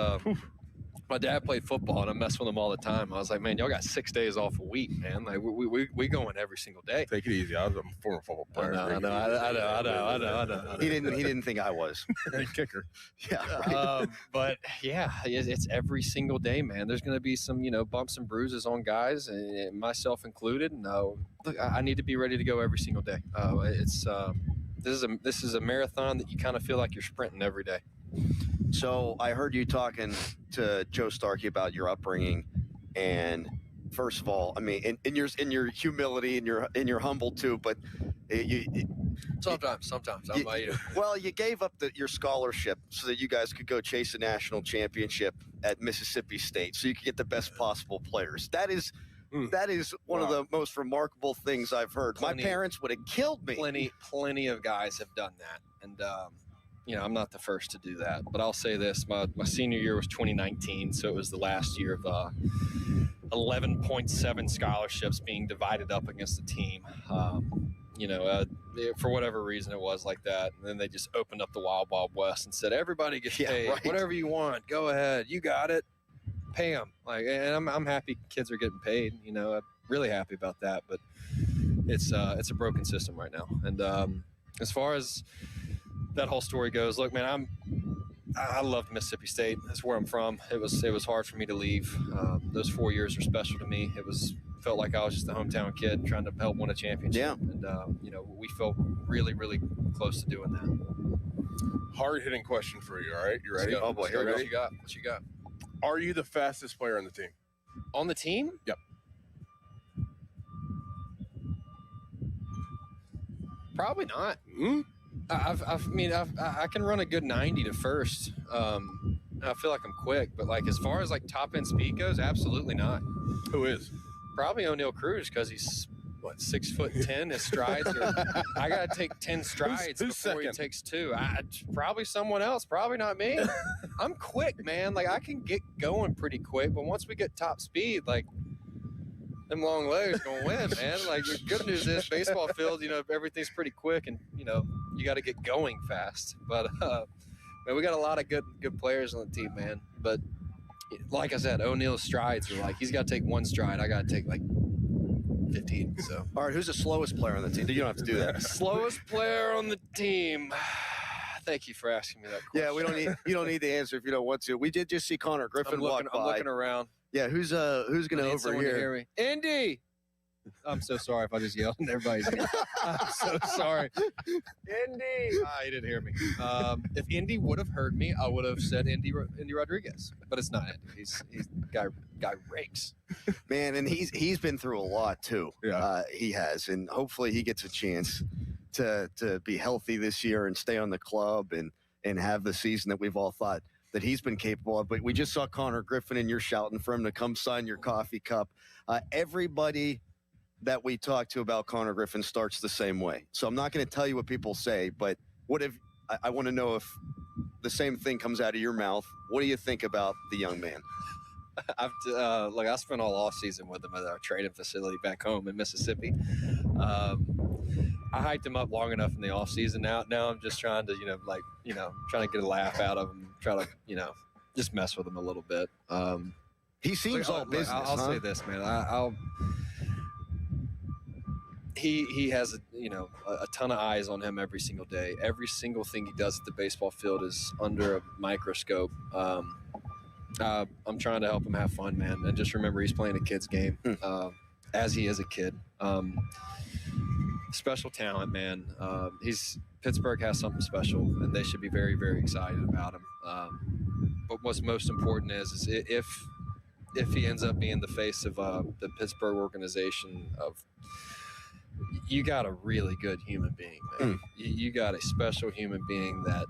my dad played football, and I mess with him all the time. I was like, man, y'all got 6 days off a week, man. Like, we going every single day. Take it easy. I was a former football player. I know. He didn't think I was. Kicker. Yeah. But yeah, it's every single day, man. There's going to be some, bumps and bruises on guys, and myself included. No, look, I need to be ready to go every single day. This is a marathon that you kind of feel like you're sprinting every day. So I heard you talking to Joe Starkey about your upbringing, and first of all, I mean, in your humility and you're humble too, but sometimes. Well, you gave up your scholarship so that you guys could go chase a national championship at Mississippi State, so you could get the best possible players. That is one of the most remarkable things I've heard. My parents would have killed me. Plenty of guys have done that, and I'm not the first to do that, but I'll say this: my senior year was 2019, so it was the last year of 11.7 scholarships being divided up against the team. For whatever reason it was like that, and then they just opened up the Wild West and said everybody gets paid, whatever you want, go ahead, you got it, pay them. And I'm happy kids are getting paid. I'm really happy about that, but it's a broken system right now. And as far as that whole story goes, look, man, I loved Mississippi State. That's where I'm from. It was hard for me to leave. Those 4 years were special to me. Felt like I was just a hometown kid trying to help win a championship. Yeah. And we felt really, really close to doing that. Hard hitting question for you. All right, you ready? Oh boy, here we go. What you got? Are you the fastest player on the team? On the team? Yep. Probably not. I can run a good 90 to first. I feel like I'm quick, but as far as top end speed goes, absolutely not. Who is? Probably O'Neal Cruz, because he's 6'10". His strides are. I gotta take 10 strides who's before he second? takes 2. Probably someone else. Probably not me. I'm quick, man. I can get going pretty quick, but once we get top speed, them long legs gonna win, man. The good news is baseball field, everything's pretty quick, and you got to get going fast. But man, we got a lot of good players on the team, man. But like I said, O'Neal's strides are he's got to take 1 stride. I got to take 15. So All right, who's the slowest player on the team? You don't have to do that. slowest player on the team. Thank you for asking me that question. You don't need the answer if you don't want to. We did just see Connor Griffin walk by. I'm looking around. Yeah, who's gonna overhear? Indy. I'm so sorry if I just yelled and everybody's. I'm so sorry. Indy. He didn't hear me. If Indy would have heard me, I would have said Indy Rodriguez, but it's not Indy. He's guy rakes. Man, and he's been through a lot too. Yeah. He has, and hopefully he gets a chance to be healthy this year and stay on the club and have the season that we've all thought that he's been capable of. But we just saw Connor Griffin, and you're shouting for him to come sign your coffee cup. Everybody that we talk to about Connor Griffin starts the same way. So I'm not going to tell you what people say, but I want to know if the same thing comes out of your mouth. What do you think about the young man? I spent all off season with him at our training facility back home in Mississippi. I hyped him up long enough in the off season. Now I'm just trying to, trying to get a laugh out of him, try to, just mess with him a little bit. He seems all business. I'll say this, man. He has a ton of eyes on him every single day. Every single thing he does at the baseball field is under a microscope. I'm trying to help him have fun, man, and just remember he's playing a kid's game, as he is a kid. Special talent, man. Pittsburgh has something special, and they should be very, very excited about him. But what's most important is if he ends up being the face of the Pittsburgh organization, you got a really good human being, man. You got a special human being that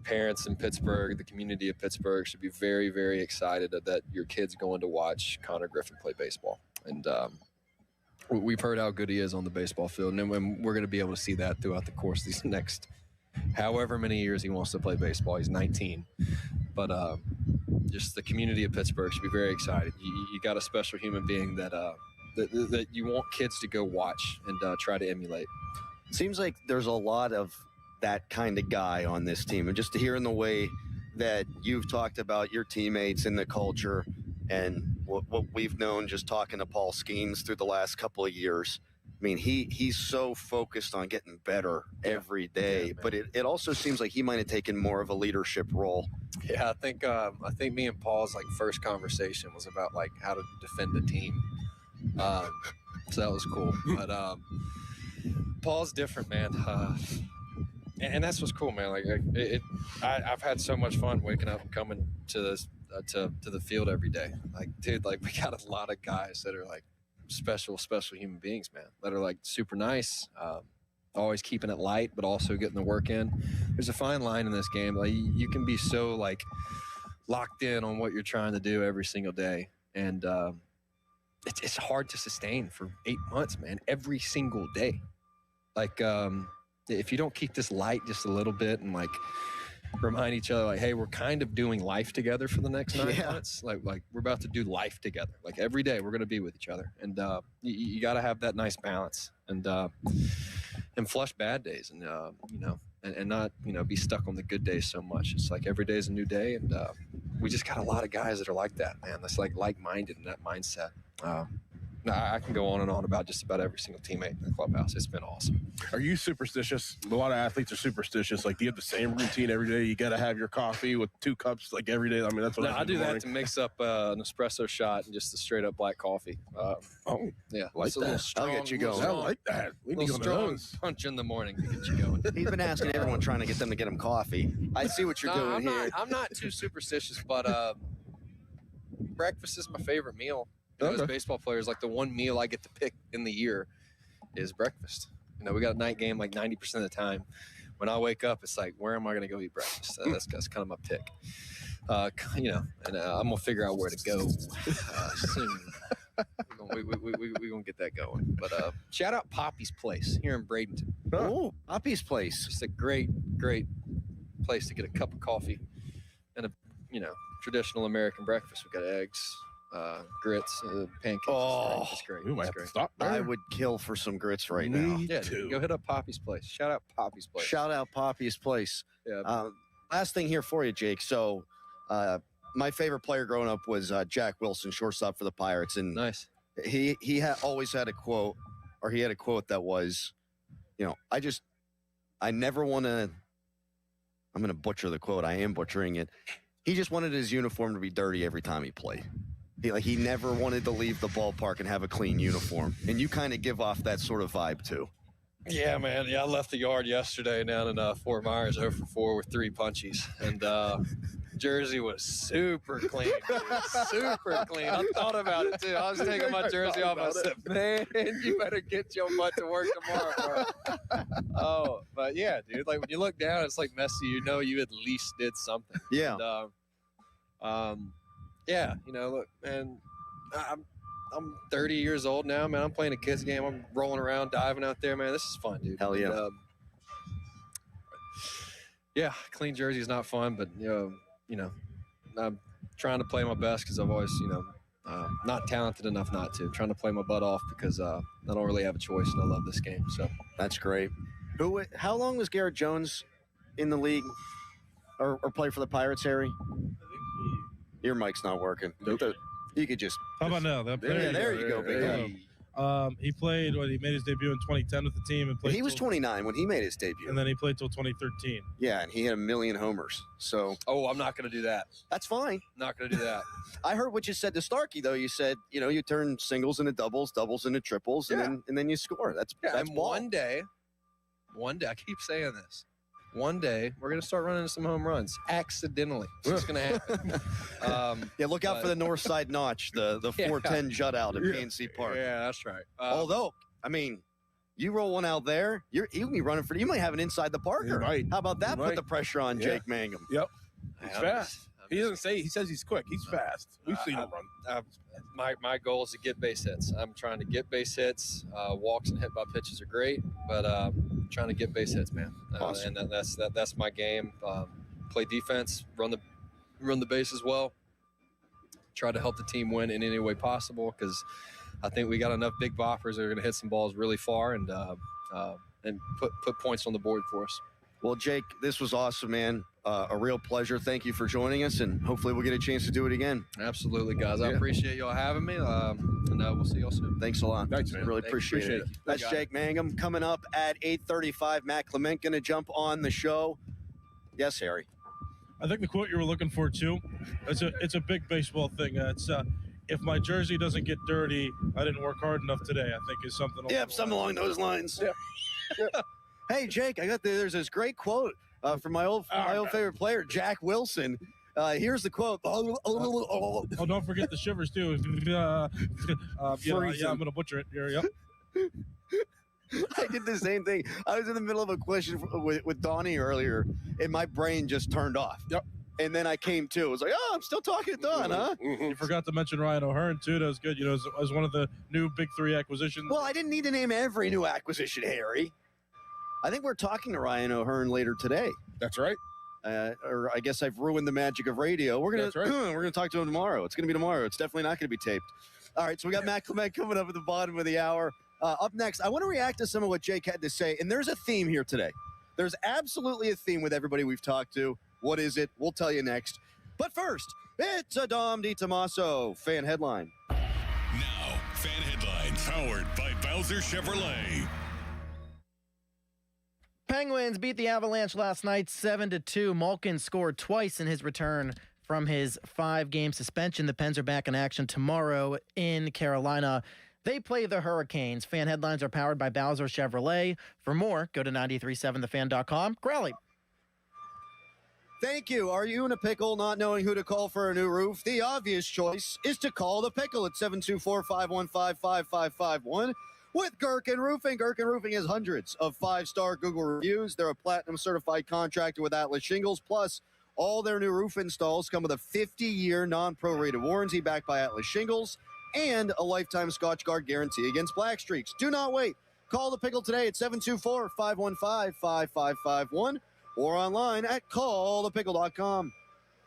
parents in Pittsburgh, the community of Pittsburgh, should be very, very excited that your kid's going to watch Connor Griffin play baseball. And we've heard how good he is on the baseball field, and we're going to be able to see that throughout the course of these next however many years he wants to play baseball. He's 19. But just the community of Pittsburgh should be very excited. You got a special human being that you want kids to go watch and try to emulate. Seems like there's a lot of that kind of guy on this team. And just to hear in the way that you've talked about your teammates and the culture and what we've known just talking to Paul Skeens through the last couple of years. I mean, he's so focused on getting better every day, but it also seems like he might have taken more of a leadership role. Yeah, I think me and Paul's first conversation was about how to defend a team. So that was cool. But Paul's different, man. And that's what's cool, man. I've had so much fun waking up and coming to this to the field every day. Dude, we got a lot of guys that are special human beings, man, that are super nice, always keeping it light, but also getting the work in. There's a fine line in this game. You can be so locked in on what you're trying to do every single day, and it's hard to sustain for 8 months, man, every single day. if you don't keep this light just a little bit and like remind each other, like, hey, we're kind of doing life together for the next 9 months. Like we're about to do life together. Like every day we're going to be with each other. And you got to have that nice balance and flush bad days and, and not, be stuck on the good days so much. It's like every day is a new day. And we just got a lot of guys that are like that, man. That's like-minded in that mindset. I can go on and on about just about every single teammate in the clubhouse. It's been awesome. Are you superstitious? A lot of athletes are superstitious. Like, do you have the same routine every day? You got to have your coffee with 2 cups, like, every day? I mean, that's what I do that to mix up an espresso shot and just a straight-up black coffee. Yeah. Like that. I'll get you going. I like that. We need to go to strong those. punch in the morning to get you going. He's been asking everyone, trying to get them to get him coffee. I see what you're doing here. I'm not too superstitious, but breakfast is my favorite meal. As baseball players, like the one meal I get to pick in the year is breakfast. We got a night game like 90% of the time. When I wake up, it's like, where am I going to go eat breakfast? That's kind of my pick. And I'm going to figure out where to go soon. We're going to get that going. But shout out Poppy's Place here in Bradenton. Oh, Poppy's Place. It's a great, great place to get a cup of coffee and a, traditional American breakfast. We got eggs, grits, pancakes. Oh, it's great. We might have to stop there. I would kill for some grits right now. Yeah, dude, go hit up Poppy's Place. Shout out Poppy's Place. Shout out Poppy's Place. Yeah. Last thing here for you, Jake. So, my favorite player growing up was Jack Wilson, shortstop for the Pirates, and nice. He always had a quote, or he had a quote that was, I never want to. I'm going to butcher the quote. I am butchering it. He just wanted his uniform to be dirty every time he played. He never wanted to leave the ballpark and have a clean uniform. And you kind of give off that sort of vibe, too. Yeah, man. Yeah, I left the yard yesterday down in Fort Myers, 0 for 4 with 3 punchies. And jersey was super clean, dude. Super clean. I thought about it, too. I was taking my jersey off. I said, man, you better get your butt to work tomorrow, bro. But yeah, dude, like when you look down, it's like messy. You at least did something. Yeah. And, yeah, look, man, I'm 30 years old now, man. I'm playing a kids game. I'm rolling around, diving out there, man. This is fun, dude. Hell yeah. And, yeah, clean jersey is not fun, but I'm trying to play my best because I've always, not talented enough not to. I'm trying to play my butt off because I don't really have a choice, and I love this game. So that's great. How long was Garrett Jones in the league, or play for the Pirates, Harry? Your mic's not working. Nope. You could just. How about now? There you go, big guy. He played he made his debut in 2010 with the team and played. He was 29 when he made his debut, and then he played till 2013. Yeah, and he had 1 million homers. So. Oh, I'm not going to do that. That's fine. Not going to do that. I heard what you said to Starkey though. You said you turn singles into doubles, doubles into triples, and then you score. That's ball. One day, I keep saying this. One day, we're going to start running some home runs. Accidentally. It's just going to happen. Look out for the north side notch, the 410 jut out at PNC Park. Yeah, that's right. Although, you roll one out there, you can be running you might have an inside the Parker. Right. How about that? Put the pressure on Jake Mangum. Yep. He's fast. He says he's quick. He's fast. We've seen him run. My goal is to get base hits. I'm trying to get base hits. Walks and hit by pitches are great, but trying to get base hits, man. Awesome. And that's my game. Play defense, run the bases well. Try to help the team win in any way possible because I think we got enough big boppers that are going to hit some balls really far and put points on the board for us. Well, Jake, this was awesome, man. A real pleasure. Thank you for joining us, and hopefully we'll get a chance to do it again. Absolutely, guys. I appreciate y'all having me, and we'll see y'all soon. Thanks a lot. Thanks, man. Really appreciate it. That's Jake Mangum. Coming up at 8:35, Matt Clement going to jump on the show. Yes, Harry. I think the quote you were looking for, too, it's a big baseball thing. It's if my jersey doesn't get dirty, I didn't work hard enough today, I think is something along those lines. Yeah. Hey, Jake, there's this great quote from my old favorite player, Jack Wilson. Here's the quote. Oh, don't forget the shivers, too. I'm going to butcher it here. Yep. I did the same thing. I was in the middle of a question with Donnie earlier, and my brain just turned off. Yep. And then I came to. It was like, I'm still talking to Don, huh? You forgot to mention Ryan O'Hearn, too. That was good. As one of the new Big Three acquisitions. Well, I didn't need to name every new acquisition, Harry. I think we're talking to Ryan O'Hearn later today. That's right. Or I guess I've ruined the magic of radio. We're gonna That's right. we're gonna talk to him tomorrow. It's gonna be tomorrow. It's definitely not gonna be taped. All right, so we got Matt Clement coming up at the bottom of the hour. Up next, I want to react to some of what Jake had to say, and there's a theme here today. There's absolutely a theme with everybody we've talked to. What is it? We'll tell you next. But first, it's a Dom DiTomaso fan headline. Now, fan headlines powered by Bowser Chevrolet. Penguins beat the Avalanche last night 7-2. Malkin scored twice in his return from his 5-game suspension. The Pens are back in action tomorrow in Carolina. They play the Hurricanes. Fan headlines are powered by Bowser Chevrolet. For more, go to 937thefan.com. Crowley. Thank you. Are you in a pickle not knowing who to call for a new roof? The obvious choice is to call the pickle at 724-515-5551 with Gherkin Roofing. Gherkin Roofing has hundreds of 5-star Google reviews. They're a platinum certified contractor with Atlas Shingles. Plus, all their new roof installs come with a 50-year non-prorated warranty backed by Atlas Shingles and a lifetime Scotch Guard guarantee against black streaks. Do not wait. Call the pickle today at 724-515-5551 or online at callthepickle.com.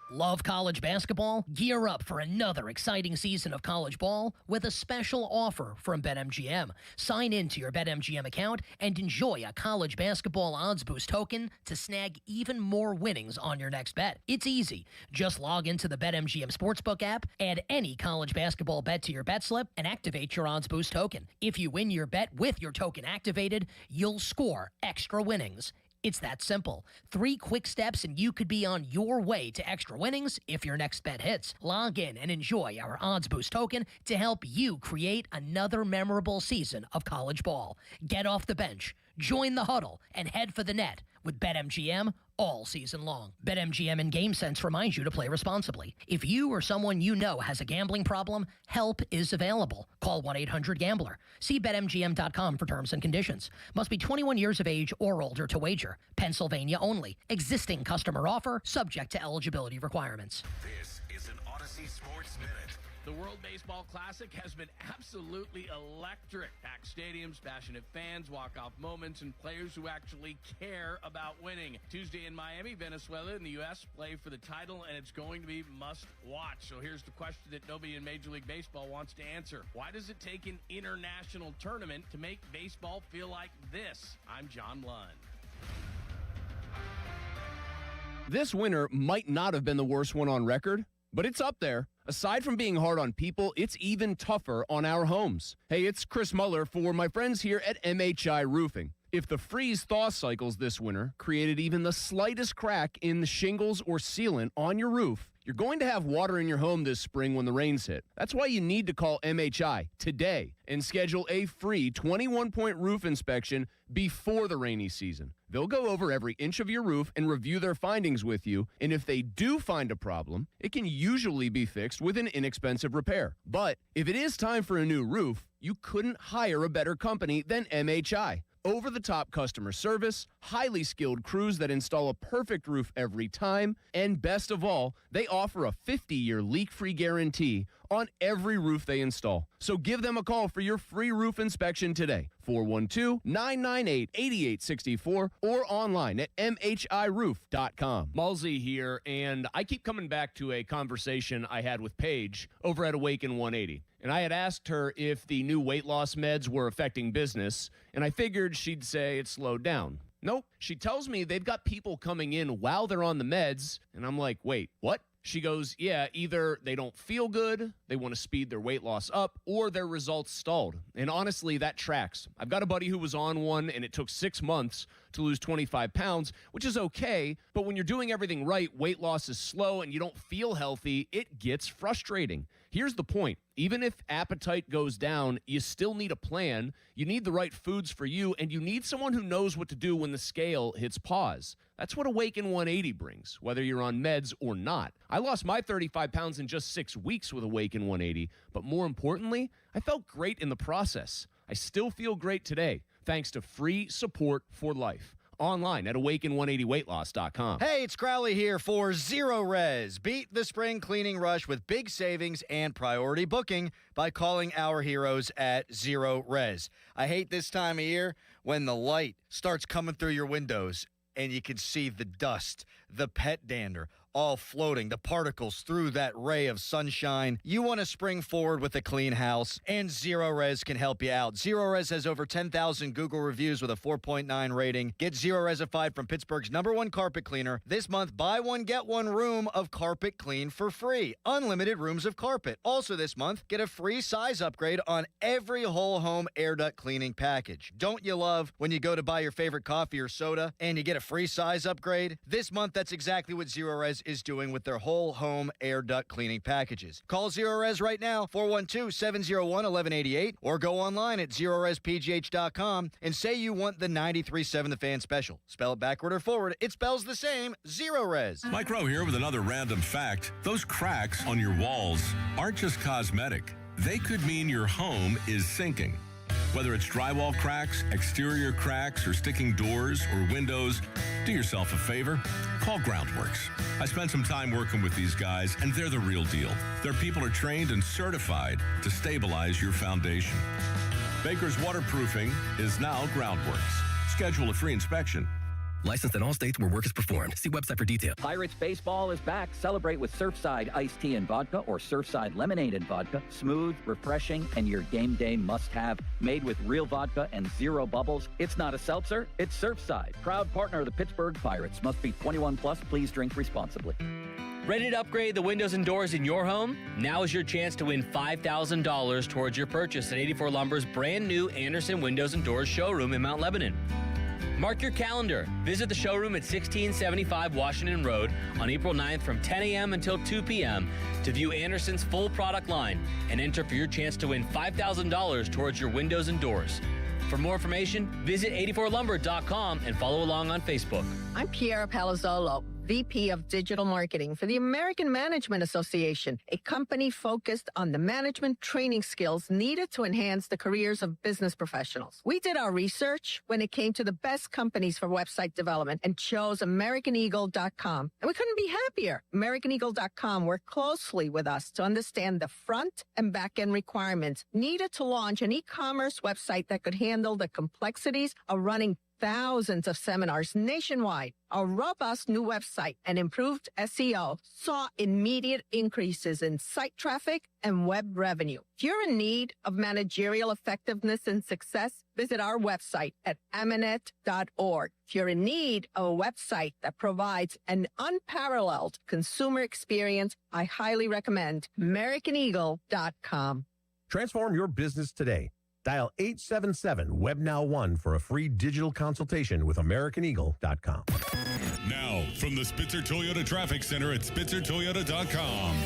Love college basketball? Gear up for another exciting season of college ball with a special offer from BetMGM. Sign in to your BetMGM account and enjoy a college basketball odds boost token to snag even more winnings on your next bet. It's easy. Just log into the BetMGM Sportsbook app, add any college basketball bet to your bet slip, and activate your odds boost token. If you win your bet with your token activated, you'll score extra winnings. It's that simple. 3 quick steps and you could be on your way to extra winnings if your next bet hits. Log in and enjoy our Odds Boost token to help you create another memorable season of college ball. Get off the bench, join the huddle, and head for the net with BetMGM all season long. BetMGM and GameSense reminds you to play responsibly. If you or someone you know has a gambling problem, help is available. Call 1-800-GAMBLER. See BetMGM.com for terms and conditions. Must be 21 years of age or older to wager. Pennsylvania only. Existing customer offer subject to eligibility requirements. This is an Odyssey Sports Minute. The World Baseball Classic has been absolutely electric. Packed stadiums, passionate fans, walk-off moments, and players who actually care about winning. Tuesday in Miami, Venezuela and the U.S. play for the title, and it's going to be must-watch. So here's the question that nobody in Major League Baseball wants to answer. Why does it take an international tournament to make baseball feel like this? I'm John Lund. This winter might not have been the worst one on record, but it's up there. Aside from being hard on people, it's even tougher on our homes. Hey, it's Chris Muller for my friends here at MHI Roofing. If the freeze-thaw cycles this winter created even the slightest crack in the shingles or sealant on your roof, you're going to have water in your home this spring when the rains hit. That's why you need to call MHI today and schedule a free 21-point roof inspection before the rainy season. They'll go over every inch of your roof and review their findings with you, and if they do find a problem, it can usually be fixed with an inexpensive repair. But if it is time for a new roof, you couldn't hire a better company than MHI. Over-the-top customer service, highly skilled crews that install a perfect roof every time, and best of all, they offer a 50-year leak-free guarantee on every roof they install. So give them a call for your free roof inspection today, 412-998-8864, or online at mhiroof.com. Malsey here, and I keep coming back to a conversation I had with Paige over at Awaken 180. And I had asked her if the new weight loss meds were affecting business, and I figured she'd say it slowed down. Nope. She tells me they've got people coming in while they're on the meds, and I'm like, wait, what? She goes, yeah, either they don't feel good, they want to speed their weight loss up, or their results stalled. And honestly, that tracks. I've got a buddy who was on one, and it took 6 months to lose 25 pounds, which is okay, but when you're doing everything right, weight loss is slow, and you don't feel healthy, it gets frustrating. Here's the point. Even if appetite goes down, you still need a plan. You need the right foods for you, and you need someone who knows what to do when the scale hits pause. That's what Awaken 180 brings, whether you're on meds or not. I lost my 35 pounds in just 6 weeks with Awaken 180, but more importantly, I felt great in the process. I still feel great today, thanks to free support for life. Online at awaken180weightloss.com. Hey, it's Crowley here for Zero Res. Beat the spring cleaning rush with big savings and priority booking by calling our heroes at Zero Res. I hate this time of year when the light starts coming through your windows and you can see the dust, the pet dander, all floating, the particles through that ray of sunshine. You want to spring forward with a clean house, and Zero Res can help you out. Zero Res has over 10,000 Google reviews with a 4.9 rating. Get Zero Resified from Pittsburgh's #1 carpet cleaner. This month, buy one, get one room of carpet clean for free. Unlimited rooms of carpet. Also this month, get a free size upgrade on every whole home air duct cleaning package. Don't you love when you go to buy your favorite coffee or soda and you get a free size upgrade? This month, that's exactly what Zero Res is doing with their whole home air duct cleaning packages. Call Zero Res right now, 412-701-1188, or go online at ZeroResPGH.com and say you want the 93.7 The Fan special. Spell it backward or forward, it spells the same, Zero Res. Mike Rowe here with another random fact. Those cracks on your walls aren't just cosmetic. They could mean your home is sinking. Whether it's drywall cracks, exterior cracks, or sticking doors or windows, do yourself a favor. Call Groundworks. I spent some time working with these guys, and they're the real deal. Their people are trained and certified to stabilize your foundation. Baker's Waterproofing is now Groundworks. Schedule a free inspection. Licensed in all states where work is performed. See website for details. Pirates baseball is back. Celebrate with Surfside iced tea and vodka or Surfside lemonade and vodka. Smooth, refreshing, and your game day must-have. Made with real vodka and zero bubbles. It's not a seltzer, it's Surfside. Proud partner of the Pittsburgh Pirates. Must be 21 plus. Please drink responsibly. Ready to upgrade the windows and doors in your home? Now is your chance to win $5,000 towards your purchase at 84 Lumber's brand new Anderson Windows and Doors showroom in Mount Lebanon. Mark your calendar. Visit the showroom at 1675 Washington Road on April 9th from 10 a.m. until 2 p.m. to view Anderson's full product line and enter for your chance to win $5,000 towards your windows and doors. For more information, visit 84lumber.com and follow along on Facebook. I'm Piera Palazzolo, VP of Digital Marketing for the American Management Association, a company focused on the management training skills needed to enhance the careers of business professionals. We did our research when it came to the best companies for website development and chose AmericanEagle.com. And we couldn't be happier. AmericanEagle.com worked closely with us to understand the front and back end requirements needed to launch an e-commerce website that could handle the complexities of running thousands of seminars nationwide. A robust new website and improved SEO saw immediate increases in site traffic and web revenue. If you're in need of managerial effectiveness and success, visit our website at amanet.org. If you're in need of a website that provides an unparalleled consumer experience, I highly recommend AmericanEagle.com. Transform your business today. Dial 877-WebNow1 for a free digital consultation with AmericanEagle.com. Now, from the Spitzer Toyota Traffic Center at SpitzerToyota.com.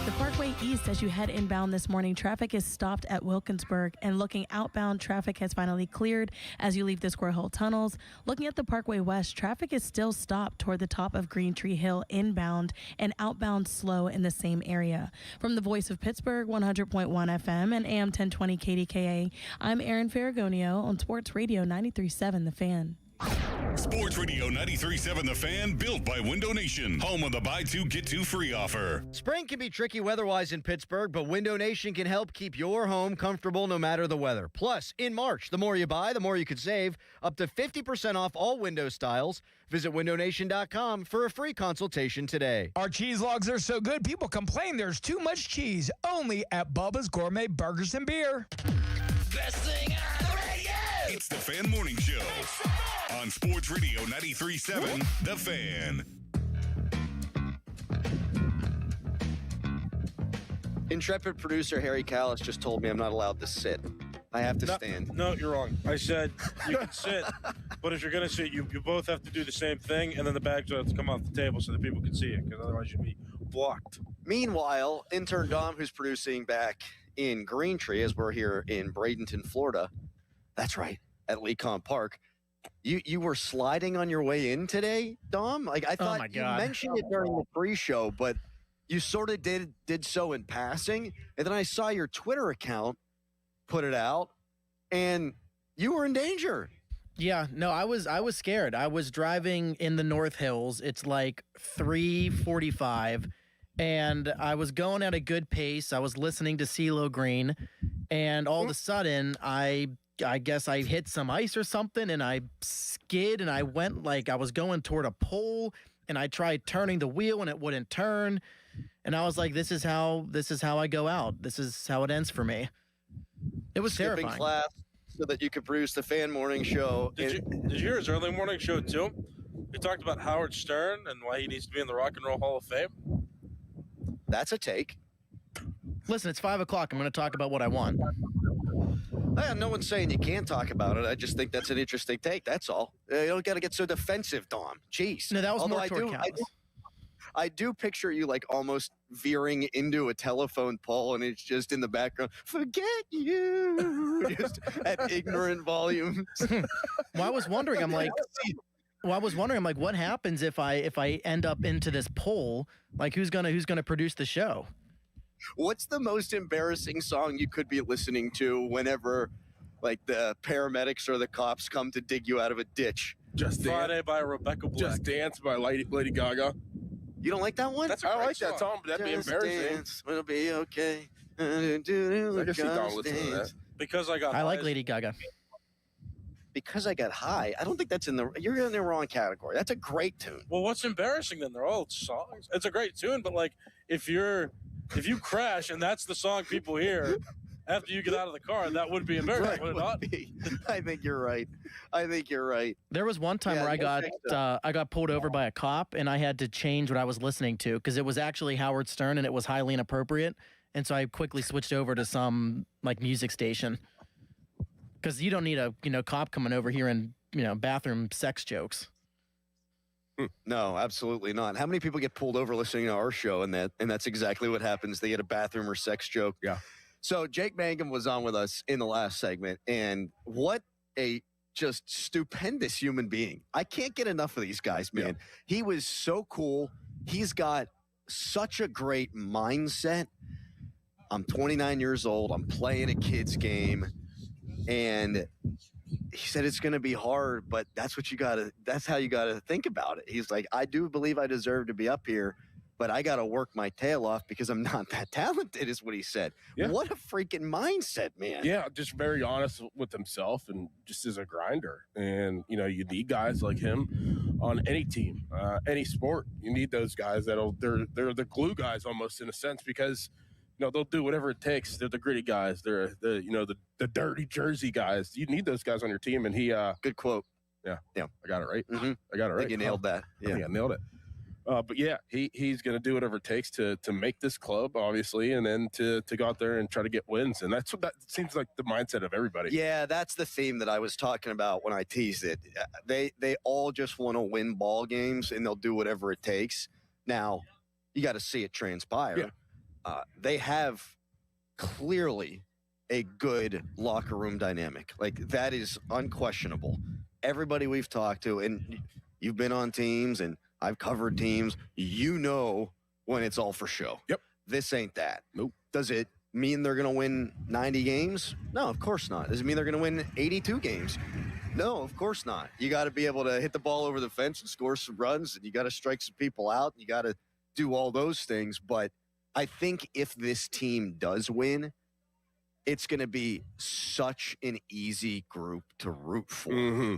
The Parkway East, as you head inbound this morning, traffic is stopped at Wilkinsburg, and looking outbound, traffic has finally cleared as you leave the Square Hole tunnels. Looking at the Parkway West, traffic is still stopped toward the top of Green Tree Hill inbound and outbound slow in the same area. From the Voice of Pittsburgh, 100.1 FM and AM 1020 KDKA, I'm Erin Ferragonio on Sports Radio 93.7 The Fan. Sports Radio 93.7 The Fan, built by Window Nation, home of the buy two, get two free offer. Spring can be tricky weather-wise in Pittsburgh, but Window Nation can help keep your home comfortable no matter the weather. Plus, in March, the more you buy, the more you can save. Up to 50% off all window styles. Visit WindowNation.com for a free consultation today. Our cheese logs are so good, people complain there's too much cheese. Only at Bubba's Gourmet Burgers and Beer. Best thing on the radio! It's the Fan Morning Show on Sports Radio 93.7 The Fan. Intrepid producer Harry Callis just told me I'm not allowed to sit. I have to stand. No, you're wrong. I said you can sit, but if you're going to sit, you both have to do the same thing, and then the bags have to come off the table so that people can see it, because otherwise you'd be blocked. Meanwhile, intern Dom, who's producing back in Green Tree, as we're here in Bradenton, Florida, that's right, at Lecon Park, you were sliding on your way in today, Dom? Like, I thought you mentioned it during the pre-show, but you sort of did so in passing, and then I saw your Twitter account put it out, and you were in danger. Yeah, no, I was scared. I was driving in the North Hills. It's like 3:45, and I was going at a good pace. I was listening to CeeLo Green, and all of a sudden, I guess I hit some ice or something, and I skid, and I went like I was going toward a pole, and I tried turning the wheel, and it wouldn't turn, and I was like, "This is how I go out. This is how it ends for me." It was Skipping terrifying. class so that you could produce the fan morning show. Did you hear his early morning show too? He talked about Howard Stern and why he needs to be in the Rock and Roll Hall of Fame. That's a take. Listen, it's 5 o'clock. I'm going to talk about what I want. No one's saying you can't talk about it. I just think that's an interesting take. That's all. You don't got to get so defensive, Dom. Jeez. No, that was Although more toward Callis. I do picture you like almost veering into a telephone pole, and it's just in the background. Forget you, just at ignorant volumes. Well, I was wondering. I'm like, what happens if I end up into this pole? Like, who's gonna produce the show? What's the most embarrassing song you could be listening to whenever, like, the paramedics or the cops come to dig you out of a ditch? Just Friday by Rebecca Black. Just Dance by Lady Gaga. You don't like that one? I like that song, but that'd be embarrassing. Dance, it'll be okay. I can see Don listening to that. Because I got. I like Lady Gaga. Because I got high. I don't think that's you're in the wrong category. That's a great tune. Well, what's embarrassing then? They're all songs. It's a great tune, but like if you crash and that's the song people hear after you get out of the car, that would be embarrassing, would it not? I think you're right. There was one time where I got pulled over by a cop, and I had to change what I was listening to because it was actually Howard Stern, and it was highly inappropriate. And so I quickly switched over to some like music station because you don't need a cop coming over here and bathroom sex jokes. No, absolutely not. How many people get pulled over listening to our show, and that's exactly what happens? They get a bathroom or sex joke. Yeah. So Jake Mangum was on with us in the last segment, and what a just stupendous human being. I can't get enough of these guys, man. Yeah. He was so cool. He's got such a great mindset. I'm 29 years old. I'm playing a kid's game, and he said it's going to be hard, but that's how you got to think about it. He's like, I do believe I deserve to be up here, but I got to work my tail off because I'm not that talented, is what he said. Yeah. What a freaking mindset, man. Yeah, just very honest with himself and just as a grinder. And, you need guys like him on any team, any sport. You need those guys they're the glue guys almost in a sense because, they'll do whatever it takes. They're the gritty guys. They're the dirty jersey guys. You need those guys on your team. And he, good quote. Yeah. I got it right. Mm-hmm. I got it right. I think you nailed that. Yeah. I think I nailed it. But yeah, he's going to do whatever it takes to make this club, obviously, and then to go out there and try to get wins. And that seems like the mindset of everybody. Yeah, that's the theme that I was talking about when I teased it. They all just want to win ball games, and they'll do whatever it takes. Now, you got to see it transpire. Yeah. They have clearly a good locker room dynamic. Like, that is unquestionable. Everybody we've talked to, and you've been on teams, and I've covered teams, when it's all for show. Yep. This ain't that. Nope. Does it mean they're going to win 90 games? No, of course not. Does it mean they're going to win 82 games? No, of course not. You got to be able to hit the ball over the fence and score some runs, and you got to strike some people out, and you got to do all those things. But I think if this team does win, it's going to be such an easy group to root for. Mm-hmm.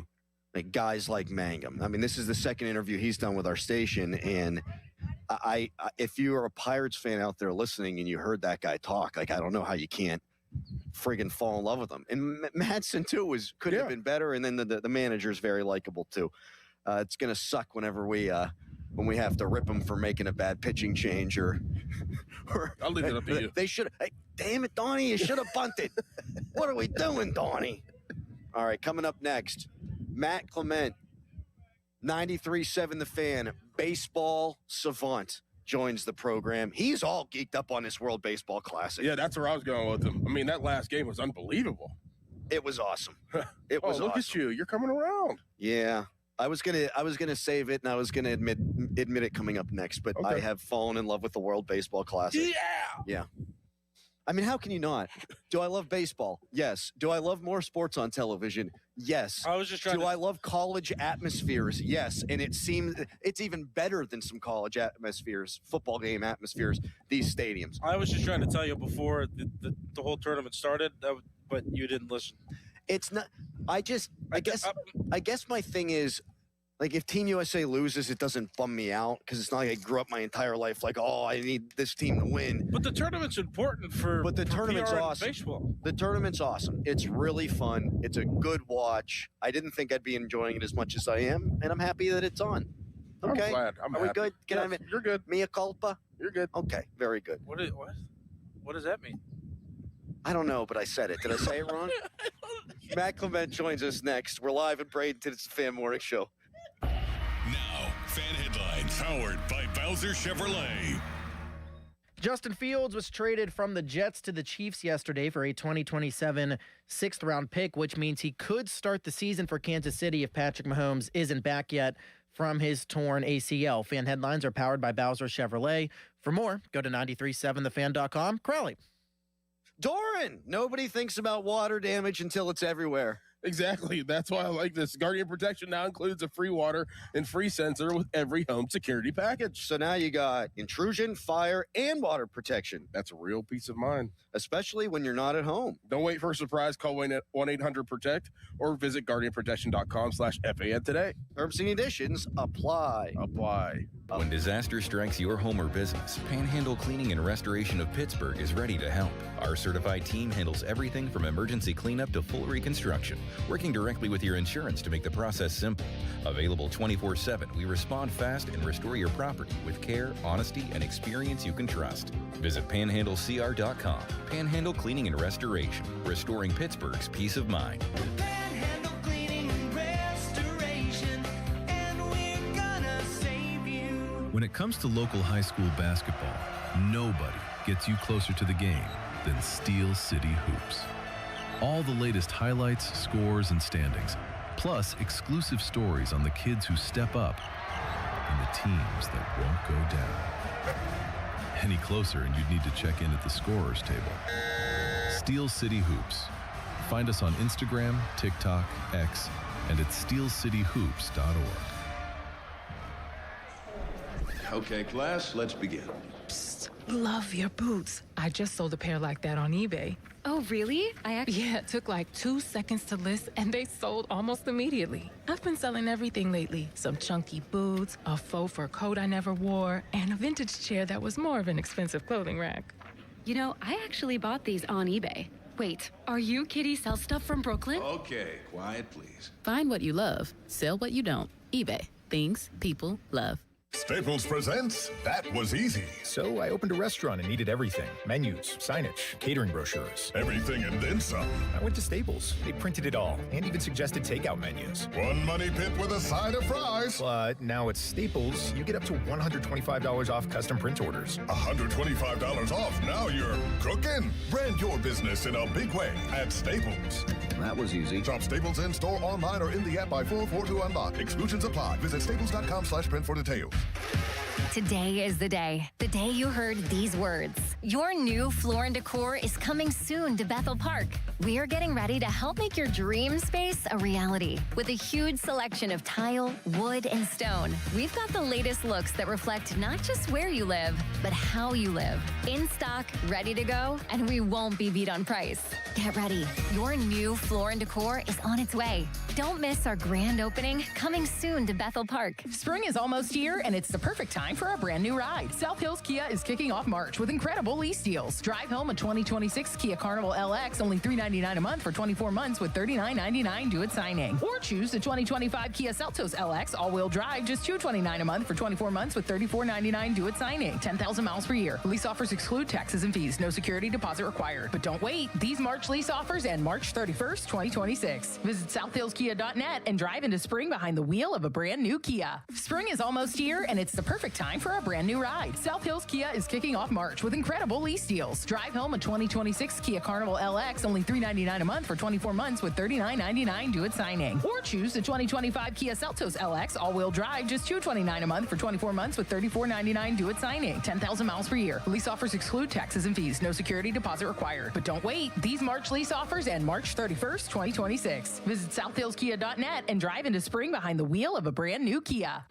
Like guys like Mangum. I mean, this is the second interview he's done with our station, and I if you are a Pirates fan out there listening and you heard that guy talk, like, I don't know how you can't friggin' fall in love with him. And Madsen too could have been better, and then the manager's very likable too. It's gonna suck whenever we have to rip him for making a bad pitching change or I'll leave it up to you. They should. Hey, damn it, Donnie! You should have bunted. What are we doing, Donnie? All right, coming up next, Matt Clement, 93.7 The Fan, baseball savant, joins the program. He's all geeked up on this World Baseball Classic. Yeah, that's where I was going with him. I mean, that last game was unbelievable. It was awesome. It was look awesome. at you. You're coming around. Yeah. I was gonna save it, and I was gonna admit it coming up next, but I have fallen in love with the World Baseball Classic. Yeah. I mean, how can you not? Do I love baseball? Yes. Do I love more sports on television? Yes. I was just trying I love college atmospheres? Yes. And it seems it's even better than some college atmospheres, football game atmospheres, these stadiums. I was just trying to tell you before the whole tournament started, but you didn't listen. It's not. I guess my thing is, like, if Team USA loses, it doesn't bum me out because it's not like I grew up my entire life like, oh, I need this team to win. But the tournament's important for. But the tournament's PR awesome. Baseball. The tournament's awesome. It's really fun. It's a good watch. I didn't think I'd be enjoying it as much as I am, and I'm happy that it's on. Okay, I'm glad. Are we good? You're good. Mea culpa. You're good. Okay, very good. What does that mean? I don't know, but I said it. Did I say it wrong? Matt Clement joins us next. We're live in Bradenton. It's the Fan Morning Show. Now, Fan Headlines, powered by Bowser Chevrolet. Justin Fields was traded from the Jets to the Chiefs yesterday for a 2027 sixth-round pick, which means he could start the season for Kansas City if Patrick Mahomes isn't back yet from his torn ACL. Fan Headlines are powered by Bowser Chevrolet. For more, go to 937thefan.com. Crowley. Doran, nobody thinks about water damage until it's everywhere. Exactly. That's why I like this. Guardian Protection now includes a free water and free sensor with every home security package. So now you got intrusion, fire, and water protection. That's a real peace of mind. Especially when you're not at home. Don't wait for a surprise. Call 1-800-PROTECT or visit guardianprotection.com/FAN today. Terms and conditions apply. When disaster strikes your home or business, Panhandle Cleaning and Restoration of Pittsburgh is ready to help. Our certified team handles everything from emergency cleanup to full reconstruction, working directly with your insurance to make the process simple. Available 24/7, we respond fast and restore your property with care, honesty, and experience you can trust. Visit panhandlecr.com. Panhandle Cleaning and Restoration, restoring Pittsburgh's peace of mind. Panhandle Cleaning and Restoration, and we're gonna save you. When it comes to local high school basketball, nobody gets you closer to the game than Steel City Hoops. All the latest highlights, scores, and standings, plus exclusive stories on the kids who step up and the teams that won't go down. Any closer and you'd need to check in at the scorer's table. Steel City Hoops. Find us on Instagram, TikTok, X, and at steelcityhoops.org. Okay, class, let's begin. Psst, love your boots. I just sold a pair like that on eBay. Oh, really? Yeah, it took like 2 seconds to list, and they sold almost immediately. I've been selling everything lately. Some chunky boots, a faux fur coat I never wore, and a vintage chair that was more of an expensive clothing rack. You know, I actually bought these on eBay. Wait, are you Kitty Sell Stuff from Brooklyn? Okay, quiet, please. Find what you love, sell what you don't. eBay. Things people love. Staples presents That Was Easy. So I opened a restaurant and needed everything. Menus, signage, catering brochures. Everything and then some. I went to Staples. They printed it all and even suggested takeout menus. One money pit with a side of fries. But now at Staples, you get up to $125 off custom print orders. $125 off. Now you're cooking. Brand your business in a big way at Staples. That was easy. Shop Staples in store, online, or in the app by 4/4 to unlock. Exclusions apply. Visit staples.com/print for details. Today is the day you heard these words. Your new Floor & Decor is coming soon to Bethel Park. We are getting ready to help make your dream space a reality. With a huge selection of tile, wood, and stone, we've got the latest looks that reflect not just where you live, but how you live. In stock, ready to go, and we won't be beat on price. Get ready. Your new Floor & Decor is on its way. Don't miss our grand opening coming soon to Bethel Park. Spring is almost here, and it's the perfect time for a brand new ride. South Hills Kia is kicking off March with incredible lease deals. Drive home a 2026 Kia Carnival LX, only $399 a month for 24 months with $39.99 due at signing. Or choose the 2025 Kia Seltos LX all-wheel drive, just $229 a month for 24 months with $34.99 due at signing. 10,000 miles per year. Lease offers exclude taxes and fees. No security deposit required. But don't wait. These March lease offers end March 31st, 2026. Visit southhillskia.net and drive into spring behind the wheel of a brand new Kia. Spring is almost here, and it's the perfect time for a brand new ride. South Hills Kia is kicking off March with incredible incredible lease deals. Drive home a 2026 Kia Carnival LX, only $399 a month for 24 months with $39.99 due at signing. Or choose the 2025 Kia Seltos LX all-wheel drive, just $229 a month for 24 months with $34.99 due at signing. 10,000 miles per year. Lease offers exclude taxes and fees. No security deposit required. But don't wait. These March lease offers end March 31st, 2026. Visit southhillskia.net and drive into spring behind the wheel of a brand new Kia.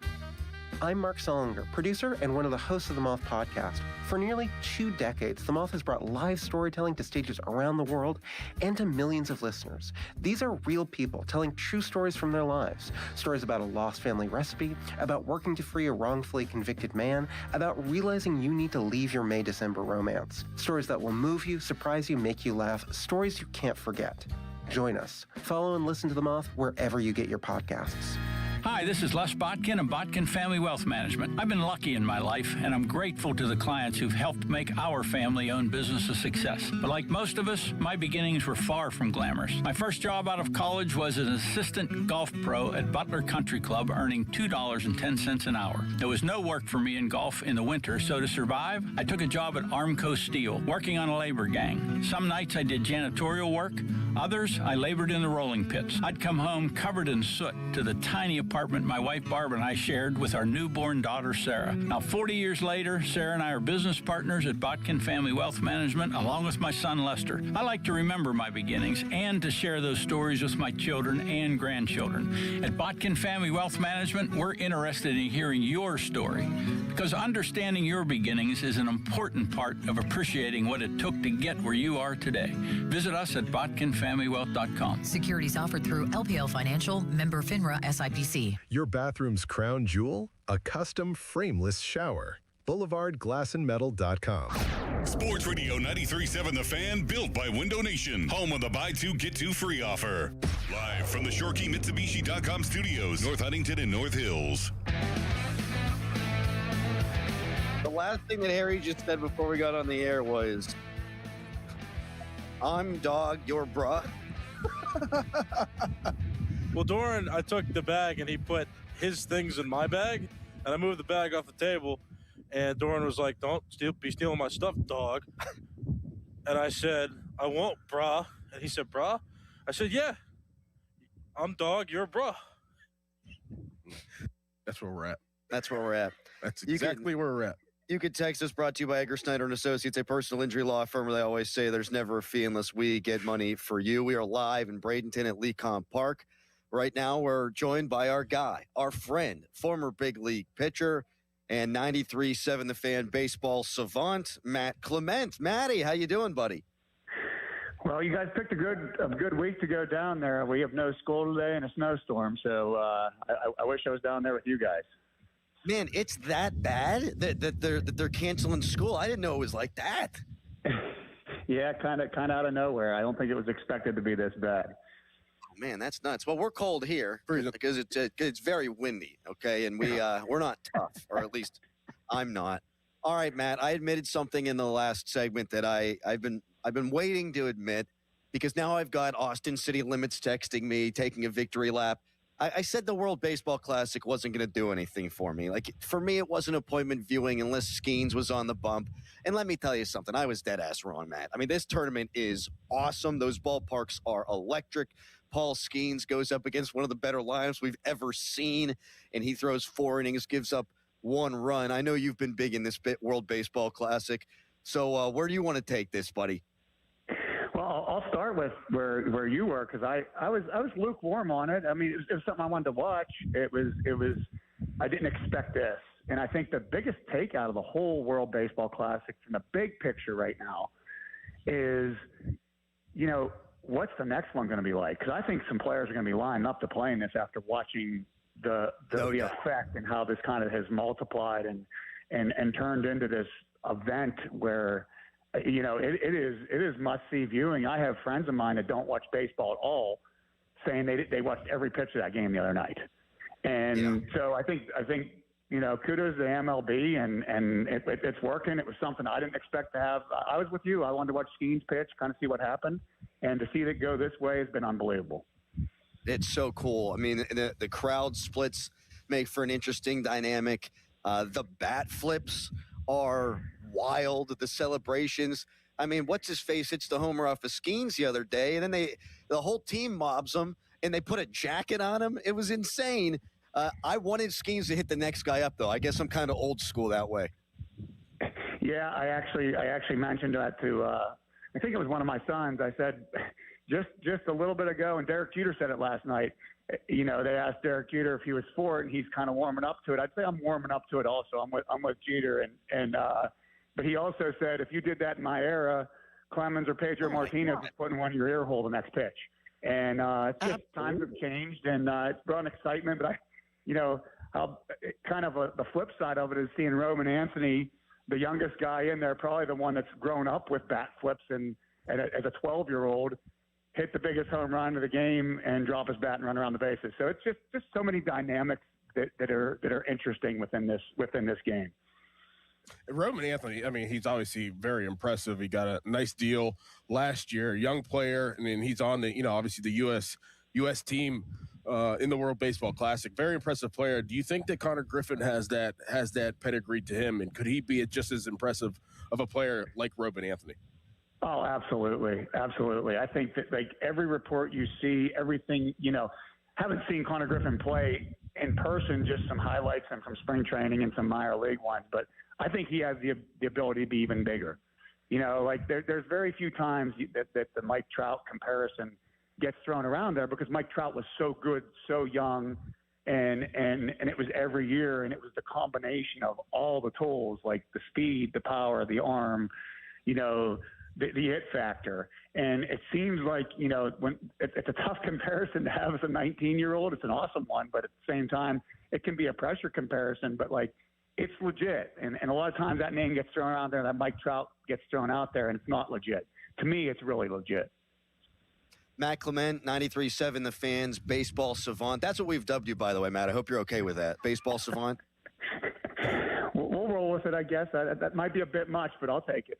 I'm Mark Solinger, producer and one of the hosts of the Moth podcast. For nearly 2 decades, the Moth has brought live storytelling to stages around the world and to millions of listeners. These are real people telling true stories from their lives. Stories about a lost family recipe, about working to free a wrongfully convicted man, about realizing you need to leave your May-December romance. Stories that will move you, surprise you, make you laugh. Stories you can't forget. Join us. Follow and listen to the Moth wherever you get your podcasts. Hi, this is Les Botkin of Botkin Family Wealth Management. I've been lucky in my life, and I'm grateful to the clients who've helped make our family-owned business a success. But like most of us, my beginnings were far from glamorous. My first job out of college was as an assistant golf pro at Butler Country Club, earning $2.10 an hour. There was no work for me in golf in the winter, so to survive, I took a job at Armco Steel, working on a labor gang. Some nights I did janitorial work. Others, I labored in the rolling pits. I'd come home covered in soot to the tiny apartment my wife Barb and I shared with our newborn daughter Sarah. Now 40 years later, Sarah and I are business partners at Botkin Family Wealth Management along with my son Lester. I like to remember my beginnings and to share those stories with my children and grandchildren. At Botkin Family Wealth Management, we're interested in hearing your story because understanding your beginnings is an important part of appreciating what it took to get where you are today. Visit us at botkinfamilywealth.com. Securities offered through LPL Financial, member FINRA SIPC. Your bathroom's crown jewel? A custom frameless shower. BoulevardGlassandMetal.com. Sports Radio 93.7 The Fan, built by Window Nation. Home of the buy two, get two free offer. Live from the ShorkeyMitsubishi.com studios, North Huntington and North Hills. The last thing that Harry just said before we got on the air was, I'm dog, you're bruh. Well, Doran, I took the bag and he put his things in my bag, and I moved the bag off the table, and Doran was like, "Don't be stealing my stuff, dog." And I said, "I won't, brah." And he said, "Brah?" I said, "Yeah, I'm dog, you're bruh." That's where we're at. That's where we're at. That's exactly where we're at. You can text us, brought to you by Edgar Snyder and Associates, a personal injury law firm where they always say there's never a fee unless we get money for you. We are live in Bradenton at Lecombe Park. Right now, we're joined by our guy, our friend, former big league pitcher, and 93.7 The Fan baseball savant, Matt Clement. Matty, how you doing, buddy? Well, you guys picked a good week to go down there. We have no school today and a snowstorm, so I wish I was down there with you guys. Man, it's that bad that they're canceling school. I didn't know it was like that. Yeah, kind of out of nowhere. I don't think it was expected to be this bad. Oh, man, that's nuts. Well, we're cold here because it's very windy. Okay, and we're not tough, or at least I'm not. All right, Matt. I admitted something in the last segment that I've been waiting to admit because now I've got Austin City Limits texting me, taking a victory lap. I said the World Baseball Classic wasn't going to do anything for me. Like, for me, it wasn't appointment viewing unless Skeens was on the bump. And let me tell you something. I was dead ass wrong, Matt. I mean, this tournament is awesome. Those ballparks are electric. Paul Skeens goes up against one of the better lineups we've ever seen, and he throws 4 innings, gives up 1 run. I know you've been big in this World Baseball Classic. So where do you want to take this, buddy? Well, I'll start with where you were because I was lukewarm on it. I mean, it was something I wanted to watch. It was I didn't expect this, and I think the biggest take out of the whole World Baseball Classic from the big picture right now is, you know, what's the next one going to be like? Because I think some players are going to be lining up to play in this after watching the effect and how this kind of has multiplied and turned into this event where. You know, it is must-see viewing. I have friends of mine that don't watch baseball at all saying they watched every pitch of that game the other night. And so I think you know, kudos to MLB, and it's working. It was something I didn't expect to have. I was with you. I wanted to watch Skeens pitch, kind of see what happened. And to see it go this way has been unbelievable. It's so cool. I mean, the crowd splits make for an interesting dynamic. The bat flips are wild, the celebrations. I mean, what's his face hits the homer off of Skeens the other day, and then the whole team mobs him, and they put a jacket on him. It was insane. I wanted Skeens to hit the next guy up, though. I guess I'm kind of old school that way. Yeah, I actually mentioned that to I think it was one of my sons. I said just a little bit ago, and Derek Jeter said it last night. You know, they asked Derek Jeter if he was for it, and he's kind of warming up to it. I'd say I'm warming up to it also. I'm with Jeter, but he also said if you did that in my era, Clemens or Pedro Martinez was putting one in your ear hole the next pitch. And it's just times have changed, and it's brought an excitement. But the flip side of it is seeing Roman Anthony, the youngest guy in there, probably the one that's grown up with bat flips, and as a 12-year-old, hit the biggest home run of the game and drop his bat and run around the bases. So it's just so many dynamics that are interesting within this game. Roman Anthony, I mean, he's obviously very impressive. He got a nice deal last year, young player, and then he's on the, obviously the U.S. team in the World Baseball Classic. Very impressive player. Do you think that Connor Griffin has that pedigree to him, and could he be just as impressive of a player like Roman Anthony? Oh, absolutely. Absolutely. I think that like every report you see, everything, haven't seen Connor Griffin play in person, just some highlights and from spring training and some minor league ones, but I think he has the ability to be even bigger. There's very few times that the Mike Trout comparison gets thrown around there, because Mike Trout was so good, so young, and it was every year, and it was the combination of all the tools, like the speed, the power, the arm, the hit factor. And it seems like, when it's a tough comparison to have as a 19-year-old. It's an awesome one, but at the same time, it can be a pressure comparison, but it's legit. And a lot of times that name gets thrown out there, that Mike Trout gets thrown out there, and it's not legit. To me, it's really legit. Matt Clement, 93.7 The Fans, baseball savant. That's what we've dubbed you, by the way, Matt. I hope you're okay with that. Baseball savant. We'll roll with it, I guess. That might be a bit much, but I'll take it.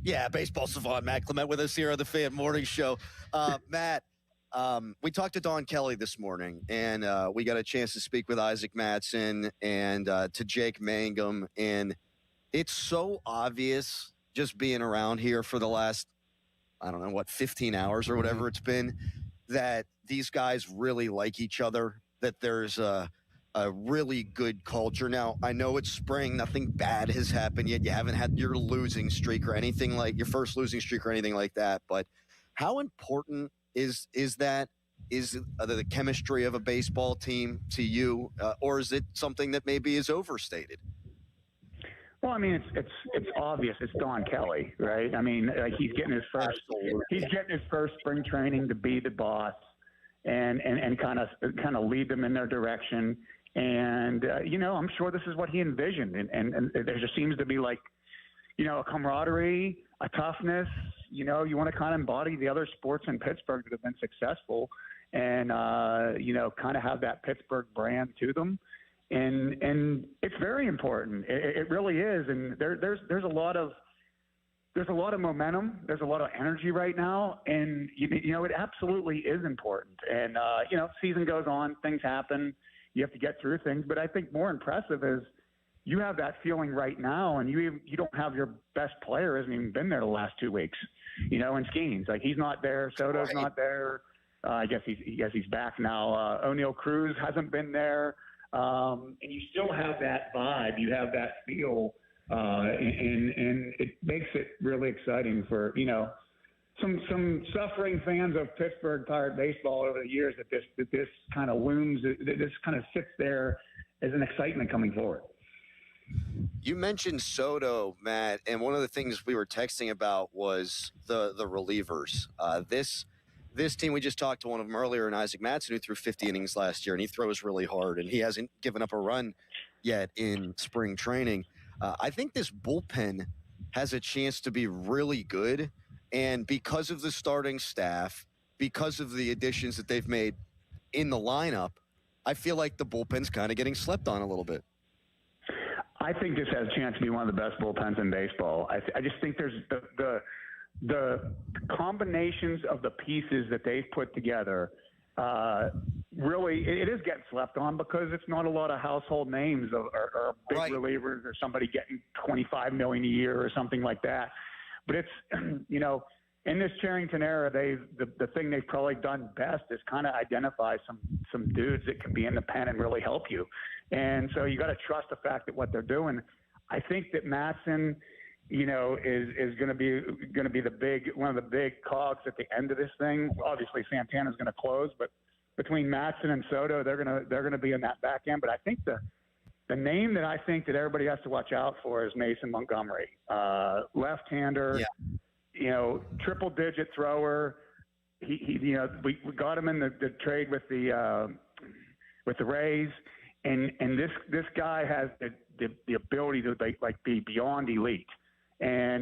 Yeah, baseball savant, Matt Clement with us here on the Fan Morning Show. Matt, we talked to Don Kelly this morning, and we got a chance to speak with Isaac Mattson and to Jake Mangum, and it's so obvious just being around here for the last, 15 hours or whatever it's been, that these guys really like each other, that there's a really good culture. Now, I know it's spring. Nothing bad has happened yet. You haven't had your losing streak or anything like your first losing streak or anything like that. But how important is that? Is the chemistry of a baseball team to you, or is it something that maybe is overstated? Well, I mean, it's obvious. It's Don Kelly, right? I mean, he's getting his first spring training to be the boss, and kind of lead them in their direction. And I'm sure this is what he envisioned. And there just seems to be a camaraderie, a toughness. You want to kind of embody the other sports in Pittsburgh that have been successful, and kind of have that Pittsburgh brand to them. And it's very important. It really is. And there's a lot of momentum. There's a lot of energy right now, and it absolutely is important. And season goes on, things happen. You have to get through things. But I think more impressive is you have that feeling right now, and you don't have your best player hasn't even been there the last 2 weeks. In Skeens, he's not there. Soto's not there. I guess he's back now. O'Neal Cruz hasn't been there. And you still have that vibe, you have that feel, and it makes it really exciting for some suffering fans of Pittsburgh Pirate baseball over the years, that this kind of looms, that this kind of sits there as an excitement coming forward. You mentioned Soto, Matt, and one of the things we were texting about was the relievers. This team, we just talked to one of them earlier, and Isaac Mattson, who threw 50 innings last year, and he throws really hard, and he hasn't given up a run yet in spring training. I think this bullpen has a chance to be really good, and because of the starting staff, because of the additions that they've made in the lineup, I feel like the bullpen's kind of getting slept on a little bit. I think this has a chance to be one of the best bullpens in baseball. I just think there's the combinations of the pieces that they've put together, really it is getting slept on because it's not a lot of household names or big relievers or somebody getting $25 million a year or something like that. But it's, you know, in this Cherington era, the thing they've probably done best is kind of identify some dudes that can be in the pen and really help you. And so you got to trust the fact that what they're doing. I think that Matson, you know, is going to be one of the big cogs at the end of this thing. Obviously, Santana's going to close, but between Matson and Soto, they're going to be in that back end. But I think the name that I think that everybody has to watch out for is Mason Montgomery, left-hander. Yeah. You know, triple-digit thrower. He you know, we got him in the trade with the Rays, and this guy has the ability to be beyond elite, and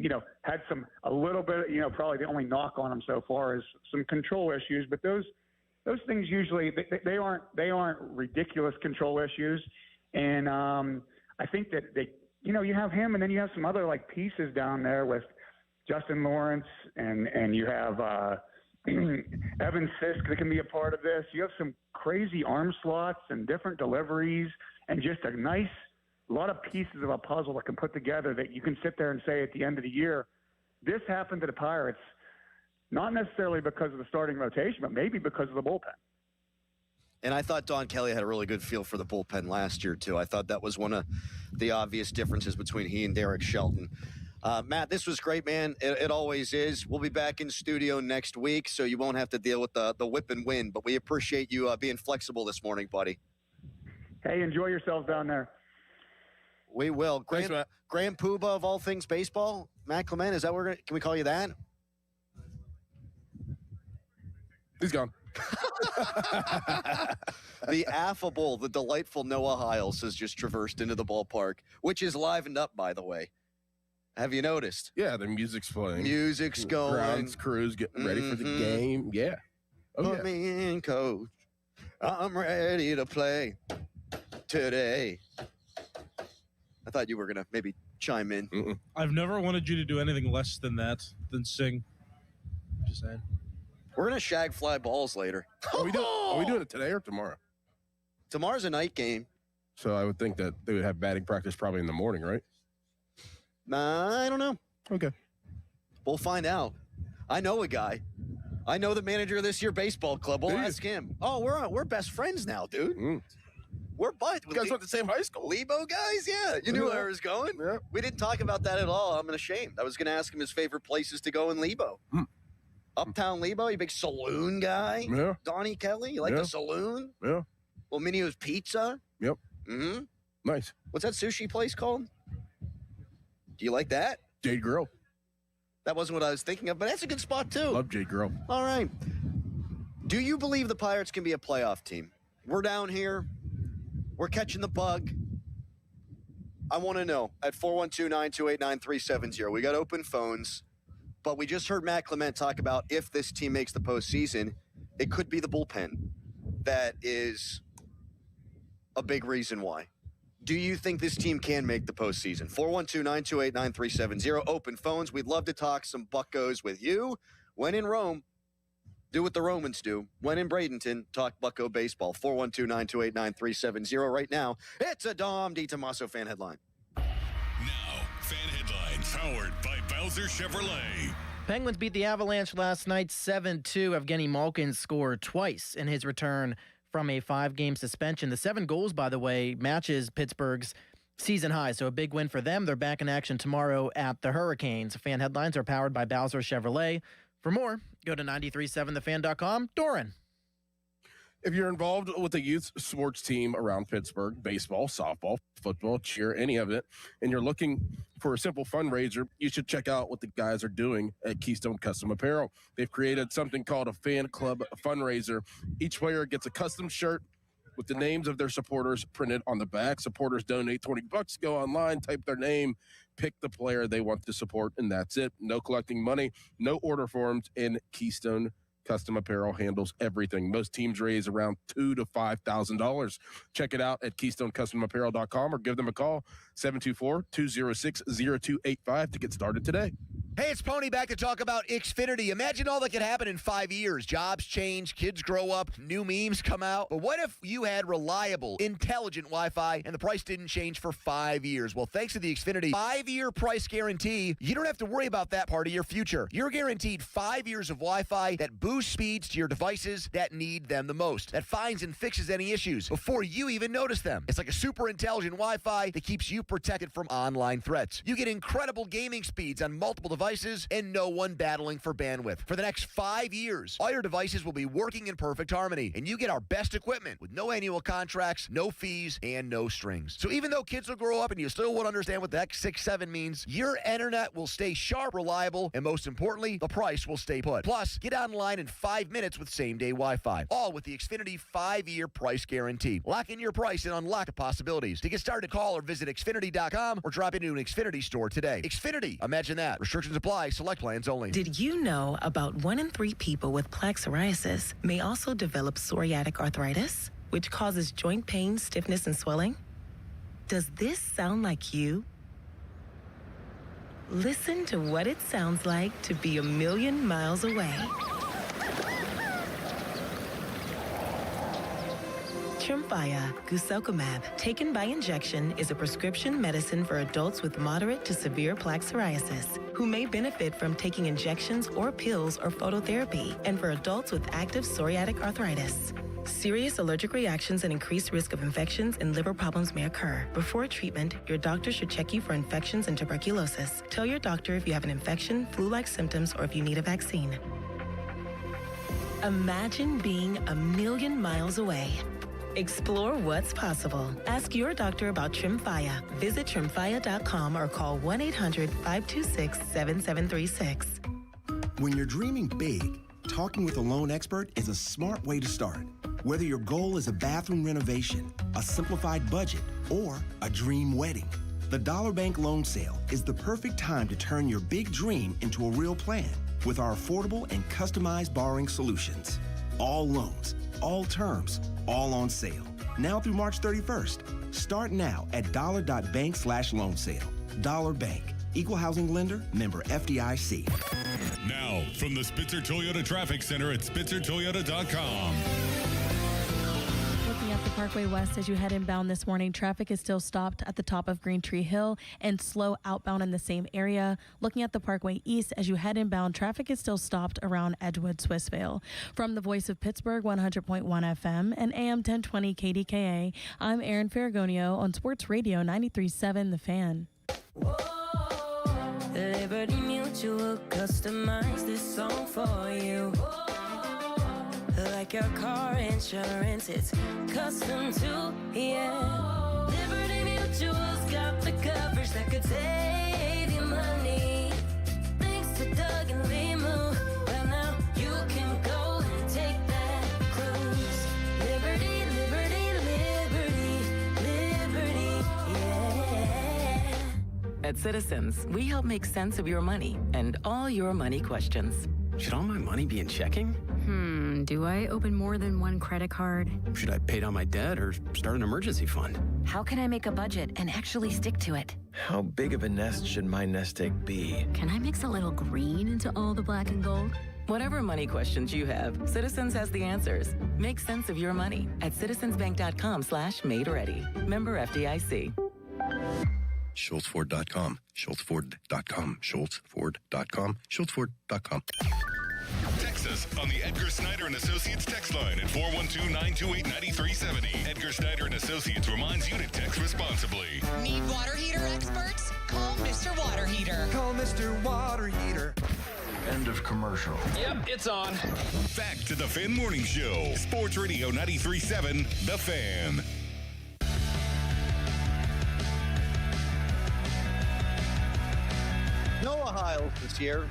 you know, had a little bit, you know, probably the only knock on him so far is some control issues, but those things usually they aren't ridiculous control issues, and I think that you know, you have him, and then you have some other like pieces down there with Justin Lawrence, and you have Evan Sisk that can be a part of this. You have some crazy arm slots and different deliveries, and just a lot of pieces of a puzzle that can put together that you can sit there and say at the end of the year, this happened to the Pirates, not necessarily because of the starting rotation, but maybe because of the bullpen. And I thought Don Kelly had a really good feel for the bullpen last year, too. I thought that was one of the obvious differences between he and Derek Shelton. Matt, this was great, man. It always is. We'll be back in studio next week, so you won't have to deal with the whip and win. But we appreciate you being flexible this morning, buddy. Hey, enjoy yourselves down there. We will. Grand Poobah of all things baseball, Matt Clement, is that what can we call you that? He's gone. The affable, the delightful Noah Hiles has just traversed into the ballpark, which is livened up, by the way. Have you noticed? Yeah, the music's playing. Music's going. Grounds crews getting ready for the game. Yeah. Put me in, coach. I'm ready to play today. I thought you were going to maybe chime in. I've never wanted you to do anything less than that, than sing. Just saying. We're going to shag fly balls later. Are we doing it today or tomorrow? Tomorrow's a night game. So I would think that they would have batting practice probably in the morning, right? I don't know. Okay. We'll find out. I know a guy. I know the manager of this year baseball club. We'll ask him. Oh, we're best friends now, dude. We're buds. You guys went to the same high school. Lebo guys? Yeah. You knew where I was going? Yeah. We didn't talk about that at all. I'm ashamed. I was going to ask him his favorite places to go in Lebo. Uptown Lebo, you big saloon guy? Yeah. Donnie Kelly, you like the saloon? Yeah. Well, Minio's Pizza? Yep. Mm-hmm. Nice. What's that sushi place called? Do you like that? Jade Grill. That wasn't what I was thinking of, but that's a good spot, too. Love Jade Grill. All right. Do you believe the Pirates can be a playoff team? We're down here. We're catching the bug. I want to know at 412-928-9370. We got open phones, but we just heard Matt Clement talk about if this team makes the postseason, it could be the bullpen. That is a big reason why. Do you think this team can make the postseason? 412-928-9370. Open phones. We'd love to talk some Buccos with you. When in Rome, do what the Romans do. When in Bradenton, talk Bucco baseball. 412-928-9370. Right now, it's a Dom DiTomaso fan headline. Now, fan headlines powered by Bowser Chevrolet. Penguins beat the Avalanche last night 7-2. Evgeny Malkin scored twice in his return from a 5-game suspension. The 7 goals, by the way, matches Pittsburgh's season high, so a big win for them. They're back in action tomorrow at the Hurricanes. Fan headlines are powered by Bowser Chevrolet. For more, go to 937thefan.com. Doran. If you're involved with a youth sports team around Pittsburgh, baseball, softball, football, cheer, any of it, and you're looking for a simple fundraiser, you should check out what the guys are doing at Keystone Custom Apparel. They've created something called a fan club fundraiser. Each player gets a custom shirt with the names of their supporters printed on the back. Supporters donate $20, go online, type their name, pick the player they want to support, and that's it. No collecting money, no order forms, and Keystone Custom Apparel handles everything. Most teams raise around $2,000 to $5,000. Check it out at KeystoneCustomApparel.com or give them a call, 724-206-0285 to get started today. Hey, it's Pony back to talk about Xfinity. Imagine all that could happen in 5 years. Jobs change, kids grow up, new memes come out. But what if you had reliable, intelligent Wi-Fi and the price didn't change for 5 years? Well, thanks to the Xfinity 5-year price guarantee, you don't have to worry about that part of your future. You're guaranteed 5 years of Wi-Fi that boosts speeds to your devices that need them the most, that finds and fixes any issues before you even notice them. It's like a super intelligent Wi-Fi that keeps you protected from online threats. You get incredible gaming speeds on multiple devices and no one battling for bandwidth. For the next 5 years, all your devices will be working in perfect harmony, and you get our best equipment with no annual contracts, no fees, and no strings. So even though kids will grow up and you still won't understand what the X67 means, your internet will stay sharp, reliable, and most importantly, the price will stay put. Plus, get online in 5 minutes with same-day Wi-Fi, all with the Xfinity 5-year price guarantee. Lock in your price and unlock the possibilities. To get started, call or visit Xfinity.com or drop into an Xfinity store today. Xfinity, imagine that. Restrictions apply. Select plans only. Did you know about 1 in 3 people with plaque psoriasis may also develop psoriatic arthritis, which causes joint pain, stiffness, and swelling? Does this sound like you? Listen to what it sounds like to be a million miles away. Tremfya guselkumab, taken by injection, is a prescription medicine for adults with moderate to severe plaque psoriasis who may benefit from taking injections or pills or phototherapy, and for adults with active psoriatic arthritis. Serious allergic reactions and increased risk of infections and liver problems may occur. Before treatment, your doctor should check you for infections and tuberculosis. Tell your doctor if you have an infection, flu-like symptoms, or if you need a vaccine. Imagine being a million miles away. Explore what's possible. Ask your doctor about Tremfya. Visit Tremfya.com or call 1-800-526-7736. When you're dreaming big, talking with a loan expert is a smart way to start. Whether your goal is a bathroom renovation, a simplified budget, or a dream wedding, the Dollar Bank Loan Sale is the perfect time to turn your big dream into a real plan with our affordable and customized borrowing solutions. All loans, all terms, all on sale. Now through March 31st. Start now at dollar.bank/loan sale. Dollar Bank. Equal housing lender, member FDIC. Now, from the Spitzer Toyota Traffic Center at SpitzerToyota.com. Looking at the Parkway West as you head inbound this morning, traffic is still stopped at the top of Green Tree Hill and slow outbound in the same area. Looking at the Parkway East as you head inbound, traffic is still stopped around Edgewood, Swissvale. From the Voice of Pittsburgh, 100.1 FM and AM 1020 KDKA, I'm Erin Ferragonio on Sports Radio 93.7 The Fan. Liberty Mutual customized this song for you. Like your car insurance, it's custom to, yeah. Liberty Mutual's got the coverage that could save you money. Thanks to Doug and Limu, well now you can go and take that cruise. Liberty, liberty, liberty, liberty, yeah. At Citizens, we help make sense of your money and all your money questions. Should all my money be in checking? Do I open more than one credit card? Should I pay down my debt or start an emergency fund? How can I make a budget and actually stick to it? How big of a nest should my nest egg be? Can I mix a little green into all the black and gold? Whatever money questions you have, Citizens has the answers. Make sense of your money at citizensbank.com/made-ready. Member FDIC. SchultzFord.com, SchultzFord.com, SchultzFord.com, SchultzFord.com. Text us on the Edgar Snyder and Associates text line at 412-928-9370. Edgar Snyder and Associates reminds you to text responsibly. Need water heater experts? Call Mr. Water Heater. Call Mr. Water Heater. End of commercial. Yep, it's on. Back to the Fan Morning Show. Sports Radio 93.7, The Fan. Noah Hiles is here.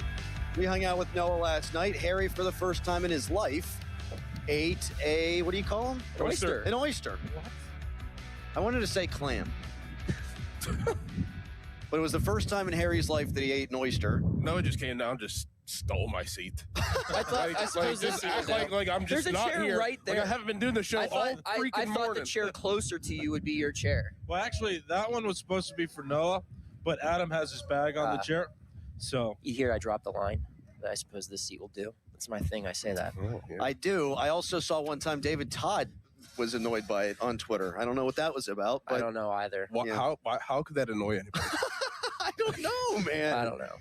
We hung out with Noah last night. Harry, for the first time in his life, ate a, what do you call them? Oyster. An oyster. What? I wanted to say clam. But it was the first time in Harry's life that he ate an oyster. No, it just came down, just stole my seat. I suppose just act like I'm just there's a not chair here. right there. Like I haven't been doing the show all freaking I thought morning. the chair closer to you would be your chair. Well, actually, that one was supposed to be for Noah, but Adam has his bag on the chair. So you hear I dropped the line. I suppose this seat will do. That's my thing. I say that. Oh, yeah. I do. I also saw one time David Todd was annoyed by it on Twitter. I don't know what that was about. But I don't know either. How could that annoy anybody? I don't know, man. I don't know.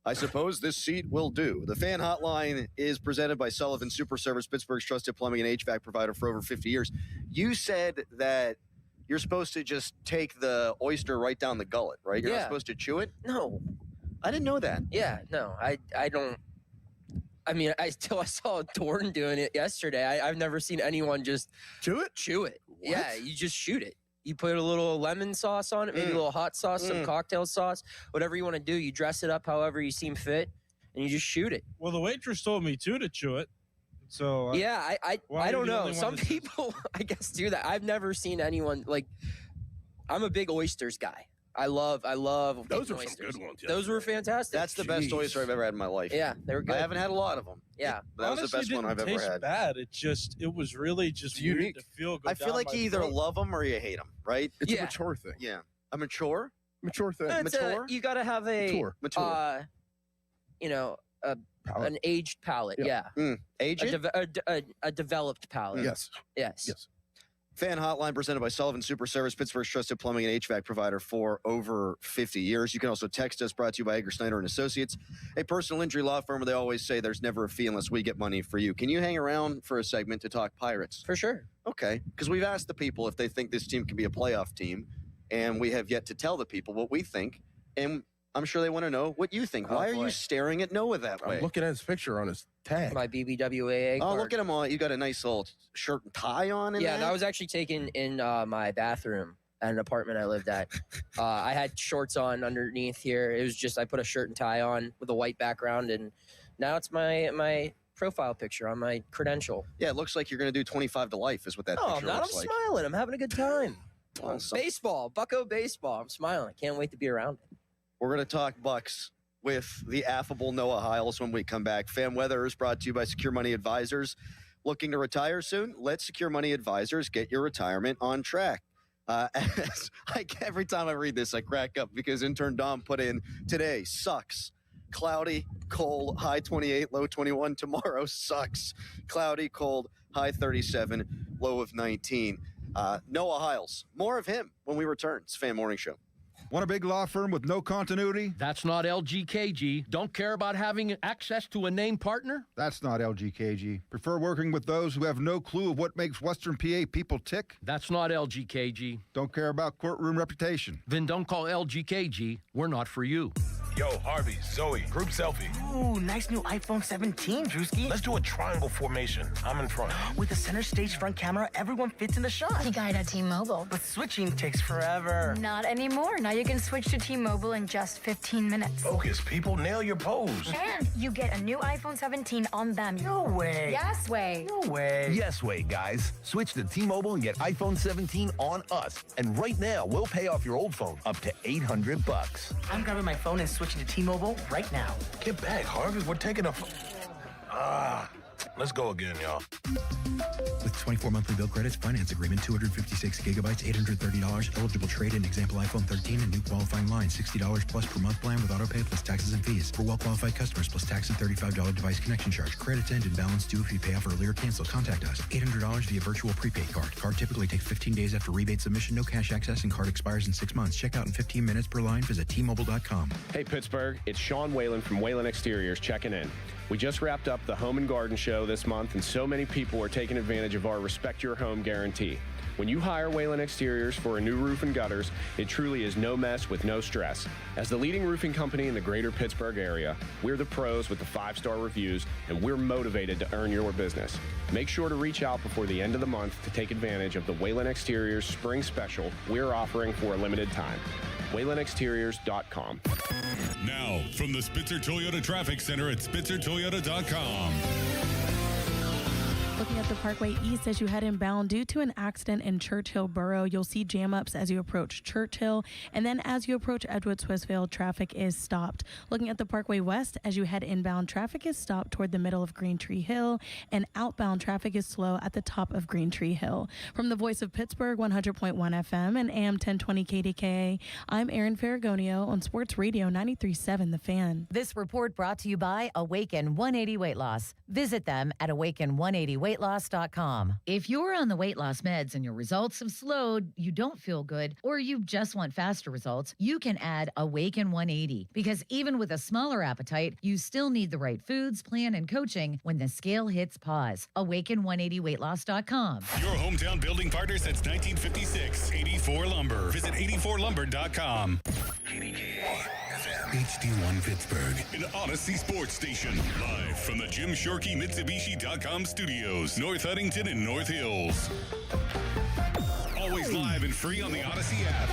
I suppose this seat will do. The fan hotline is presented by Sullivan Super Service, Pittsburgh's trusted plumbing and HVAC provider for over 50 years. You said that you're supposed to just take the oyster right down the gullet, right? You're not supposed to chew it? No. I didn't know that. Yeah, no. I don't. I mean, I saw Dorn doing it yesterday. I've never seen anyone just chew it. What? Yeah, you just shoot it. You put a little lemon sauce on it, maybe a little hot sauce, some cocktail sauce, whatever you want to do. You dress it up however you seem fit, and you just shoot it. Well, the waitress told me too to chew it. So yeah, I don't know. Some people, I guess, do that. I've never seen anyone like. I'm a big oysters guy. I love those are oysters. some good ones. Those were fantastic. That's the best oyster I've ever had in my life. Yeah, they were good. I haven't had a lot of them. Yeah, but that was the best one I've ever taste had. Bad. It was really just unique to feel. I feel like you either love them or you hate them, right? It's a mature thing. Yeah, a mature thing. Mature. You got to have a mature. An aged palate. Yeah. Aged. A developed palate. Yes. Fan hotline presented by Sullivan Super Service, Pittsburgh's trusted plumbing and HVAC provider for over 50 years. You can also text us, brought to you by Egger Snyder and Associates, a personal injury law firm where they always say there's never a fee unless we get money for you. Can you hang around for a segment to talk Pirates? For sure. Okay, because we've asked the people if they think this team can be a playoff team, and we have yet to tell the people what we think, and I'm sure they want to know what you think. Why are you staring at Noah that way? I'm looking at his picture on his tag. My BBWAA Oh, card. look at him all. You got a nice little shirt and tie on in Yeah, that? that was actually taken in my bathroom at an apartment I lived at. I had shorts on underneath here. It was just I put a shirt and tie on with a white background, and now it's my profile picture on my credential. Yeah, it looks like you're going to do 25 to life is what that No, I'm picture not. I'm looks like. smiling. I'm having a good time. Well, Baseball, Bucko baseball. I'm smiling. I can't wait to be around it. We're going to talk Bucks with the affable Noah Hiles when we come back. Fan Weather is brought to you by Secure Money Advisors. Looking to retire soon? Let Secure Money Advisors get your retirement on track. Every time I read this, I crack up because intern Dom put in today sucks. Cloudy, cold, high 28, low 21. Tomorrow sucks. Cloudy, cold, high 37, low of 19. Noah Hiles. More of him when we return. It's Fan Morning Show. Want a big law firm with no continuity? That's not LGKG. Don't care about having access to a named partner? That's not LGKG. Prefer working with those who have no clue of what makes Western PA people tick? That's not LGKG. Don't care about courtroom reputation? Then don't call LGKG. We're not for you. Yo, Harvey, Zoe, group selfie. Ooh, nice new iPhone 17, Drewski. Let's do a triangle formation. I'm in front. With the center stage front camera, everyone fits in the shot. You got it at T-Mobile. But switching takes forever. Not anymore. Now you can switch to T-Mobile in just 15 minutes. Focus, people. Nail your pose. And you get a new iPhone 17 on them. No way. Yes way. No way. Yes way, guys. Switch to T-Mobile and get iPhone 17 on us. And right now, we'll pay off your old phone up to $800. I'm grabbing my phone and switching to T-Mobile right now. Get back, Harvey. We're taking a... Let's go again, y'all. With 24 monthly bill credits, finance agreement, 256 gigabytes, $830, eligible trade-in, example iPhone 13, and new qualifying line, $60 plus per month plan with auto pay plus taxes and fees. For well-qualified customers, plus tax and $35 device connection charge. Credits end and balance due if you pay off early or cancel. Contact us. $800 via virtual prepaid card. Card typically takes 15 days after rebate submission, no cash access, and card expires in 6 months. Check out in 15 minutes per line. Visit T-Mobile.com. Hey, Pittsburgh. It's Sean Whalen from Whalen Exteriors checking in. We just wrapped up the Home and Garden Show this month, and so many people are taking advantage of our Respect Your Home guarantee. When you hire Whalen Exteriors for a new roof and gutters, it truly is no mess with no stress. As the leading roofing company in the greater Pittsburgh area, we're the pros with the 5-star reviews, and we're motivated to earn your business. Make sure to reach out before the end of the month to take advantage of the Whalen Exteriors Spring Special we're offering for a limited time. WhalenExteriors.com. Now, from the Spitzer Toyota Traffic Center at SpitzerToyota.com. Looking at the Parkway East as you head inbound, due to an accident in Churchill Borough, you'll see jam ups as you approach Churchill. And then as you approach Edgewood Swissvale, traffic is stopped. Looking at the Parkway West as you head inbound, traffic is stopped toward the middle of Green Tree Hill. And outbound traffic is slow at the top of Green Tree Hill. From the Voice of Pittsburgh, 100.1 FM and AM 1020 KDKA, I'm Erin Ferragonio on Sports Radio 93.7 The Fan. This report brought to you by Awaken 180 Weight Loss. Visit them at awaken180weightloss.com. If you're on the weight loss meds and your results have slowed, you don't feel good, or you just want faster results, you can add Awaken 180. Because even with a smaller appetite, you still need the right foods, plan, and coaching when the scale hits pause. Awaken180weightloss.com. Your hometown building partner since 1956. 84 Lumber. Visit 84lumber.com. HD1 Pittsburgh, an Odyssey sports station. Live from the Jim Shorkey Mitsubishi.com studios, North Huntington and North Hills. Always live and free on the Odyssey app.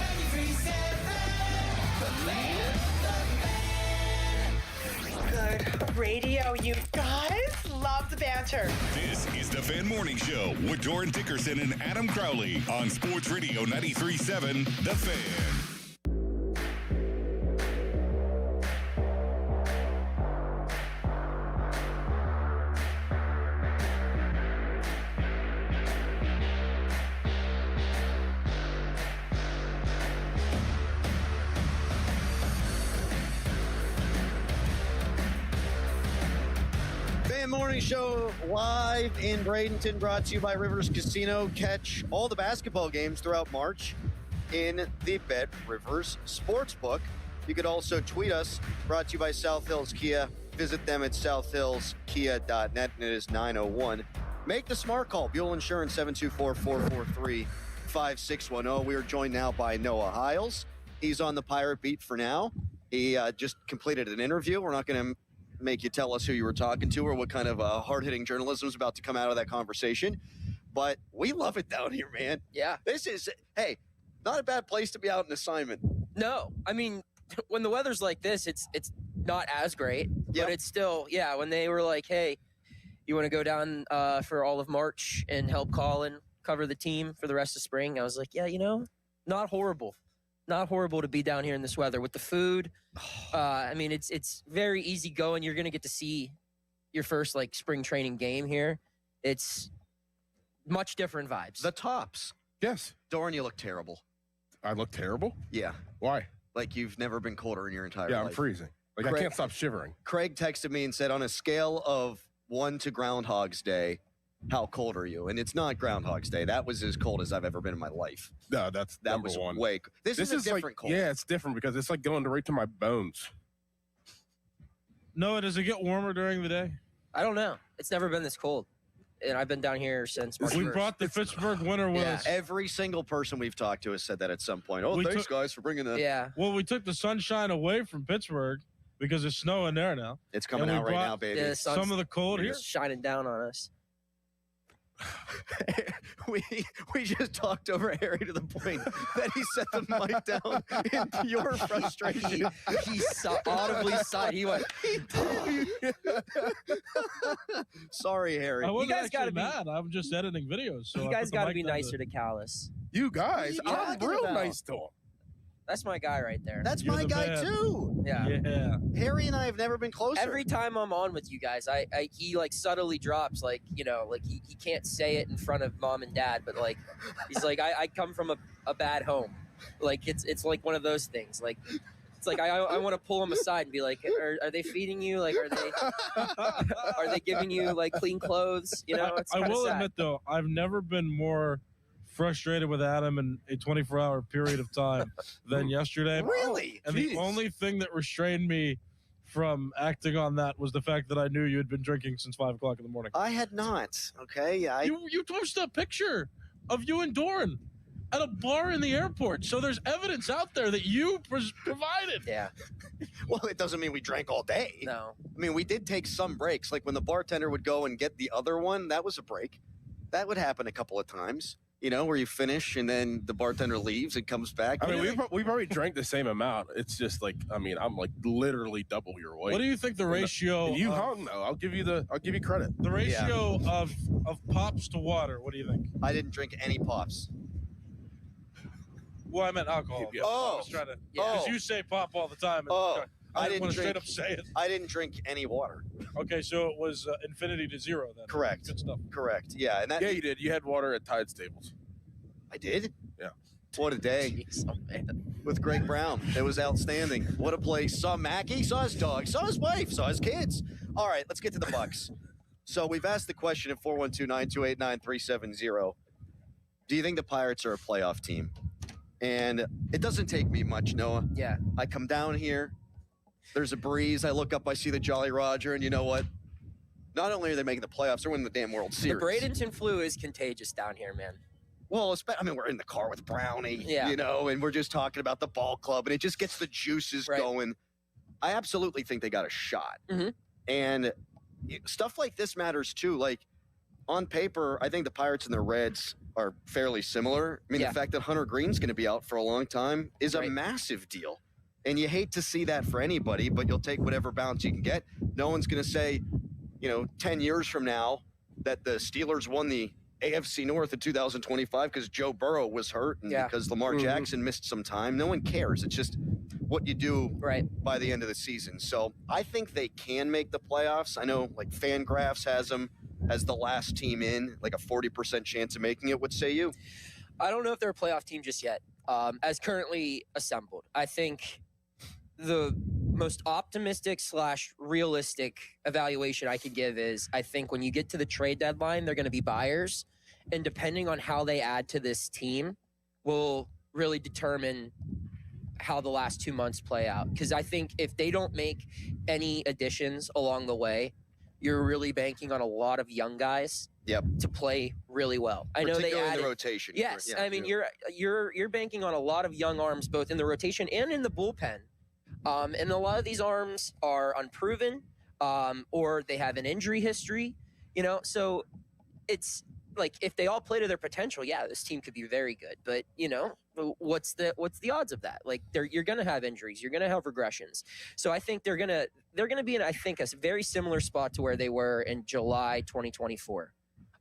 Good radio, you guys. Love the banter. This is the Fan Morning Show with Doran Dickerson and Adam Crowley on Sports Radio 93.7 The Fan. Morning Show live in Bradenton, brought to you by Rivers Casino. Catch all the basketball games throughout March in the Bet Rivers Sportsbook. You could also tweet us, brought to you by South Hills Kia. Visit them at southhillskia.net, and it is 9:01. Make the smart call. Buell Insurance, 724-443-5610. We are joined now by Noah Hiles. He's on the Pirate Beat for now. He just completed an interview. We're not going to make you tell us who you were talking to or what kind of hard-hitting journalism is about to come out of that conversation. But we love it down here, man. Yeah. This is, hey, not a bad place to be out in assignment. No. I mean, when the weather's like this, it's not as great. Yep. But it's still, yeah, when they were like, hey, you want to go down for all of March and help Colin cover the team for the rest of spring, I was like, yeah, not horrible. Not horrible to be down here in this weather with the food. I mean, it's very easy going. You're going to get to see your first spring training game here. It's much different vibes. The tops. Yes. Doran, you look terrible. I look terrible? Yeah. Why? Like you've never been colder in your entire life. Yeah, I'm freezing. I can't stop shivering. Craig texted me and said, on a scale of 1 to Groundhog's Day, how cold are you? And it's not Groundhog's Day. That was as cold as I've ever been in my life. No, that number was one. This is a different cold. Yeah, it's different because it's going right to my bones. Noah, does it get warmer during the day? I don't know. It's never been this cold. And I've been down here since March 1st. We brought the Pittsburgh winter with us. Every single person we've talked to has said that at some point. Oh, thanks, guys, for bringing that. Yeah. Well, we took the sunshine away from Pittsburgh because it's snowing there now. It's coming out right now, baby. Yeah, some of the cold here. It's shining down on us. we just talked over Harry to the point that he set the mic down in pure frustration. He audibly sighed. He went, sorry, Harry. I wasn't actually mad. I'm just editing videos. So you guys got to be nicer to Callis. You guys, I'm real nice to him. That's my guy right there. That's my guy too. Yeah. Harry and I have never been closer. Every time I'm on with you guys, he subtly drops he can't say it in front of mom and dad, but he's like I come from a bad home. It's like one of those things. It's like I want to pull him aside and be like, are they feeding you? Are they giving you clean clothes? It's I will sad. admit though, I've never been more frustrated with Adam in a 24-hour period of time than yesterday. Really? And the only thing that restrained me from acting on that was the fact that I knew you had been drinking since 5 o'clock in the morning. I had not. Okay. You posted a picture of you and Doran at a bar in the airport. So there's evidence out there that you provided. Yeah. Well, it doesn't mean we drank all day. No. I mean, we did take some breaks. Like when the bartender would go and get the other one, that was a break. That would happen a couple of times. You know, where you finish and then the bartender leaves and comes back. I mean, we've already drank the same amount. It's just like, I mean, I'm like literally double your weight. What do you think the ratio? And you hung though. I'll give you credit. The ratio of pops to water. What do you think? I didn't drink any pops. Well, I meant alcohol. Oh, I was trying to. Because you say pop all the time. And I didn't want to straight up say it. I didn't drink any water. Okay, so it was infinity to zero then. Correct. Good stuff. Correct. Yeah, and that. Yeah, you did. You had water at Tide Stables. I did. Yeah. What a day. Jeez, oh, man. With Greg Brown. It was outstanding. What a place. Saw Mackie, saw his dog, saw his wife, saw his kids. All right, let's get to the Bucks. So we've asked the question at 412-928-9370. Do you think the Pirates are a playoff team? And it doesn't take me much, Noah. Yeah. I come down here. There's a breeze. I look up. I see the Jolly Roger. And you know what? Not only are they making the playoffs, they're winning the damn World Series. The Bradenton flu is contagious down here, man. Well, I mean, we're in the car with Brownie, Yeah. you know, and we're just talking about the ball club, and it just gets the juices going. I absolutely think they got a shot. Mm-hmm. And stuff like this matters, too. Like, on paper, I think the Pirates and the Reds are fairly similar. I mean, the fact that Hunter Green's going to be out for a long time is a massive deal. And you hate to see that for anybody, but you'll take whatever bounce you can get. No one's going to say, 10 years from now that the Steelers won the AFC North in 2025 because Joe Burrow was hurt and because Lamar Jackson missed some time. No one cares. It's just what you do by the end of the season. So I think they can make the playoffs. I know like Fangraphs has them as the last team in, like a 40% chance of making it. What say you? I don't know if they're a playoff team just yet, as currently assembled. I think the most optimistic / realistic evaluation I could give is I think when you get to the trade deadline, they're going to be buyers. And depending on how they add to this team will really determine how the last 2 months play out. Because I think if they don't make any additions along the way, you're really banking on a lot of young guys to play really well. I know they added in the rotation. Yes, I mean you're banking on a lot of young arms both in the rotation and in the bullpen. And a lot of these arms are unproven, or they have an injury history, so it's like if they all play to their potential, this team could be very good. But, what's the odds of that? Like you're going to have injuries, you're going to have regressions. So I think they're going to be in, I think, a very similar spot to where they were in July 2024.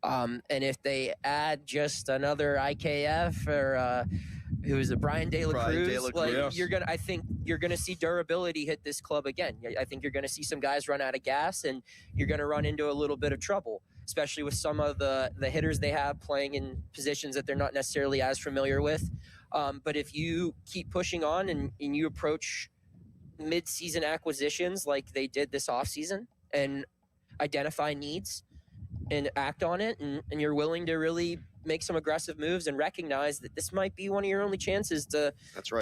And if they add just another IKF or who's it, Brian De La Cruz, I think you're gonna see durability hit this club again. I think you're gonna see some guys run out of gas, and you're gonna run into a little bit of trouble, especially with some of the hitters they have playing in positions that they're not necessarily as familiar with. But if you keep pushing on and you approach mid-season acquisitions like they did this offseason and identify needs and act on it, and you're willing to really make some aggressive moves and recognize that this might be one of your only chances to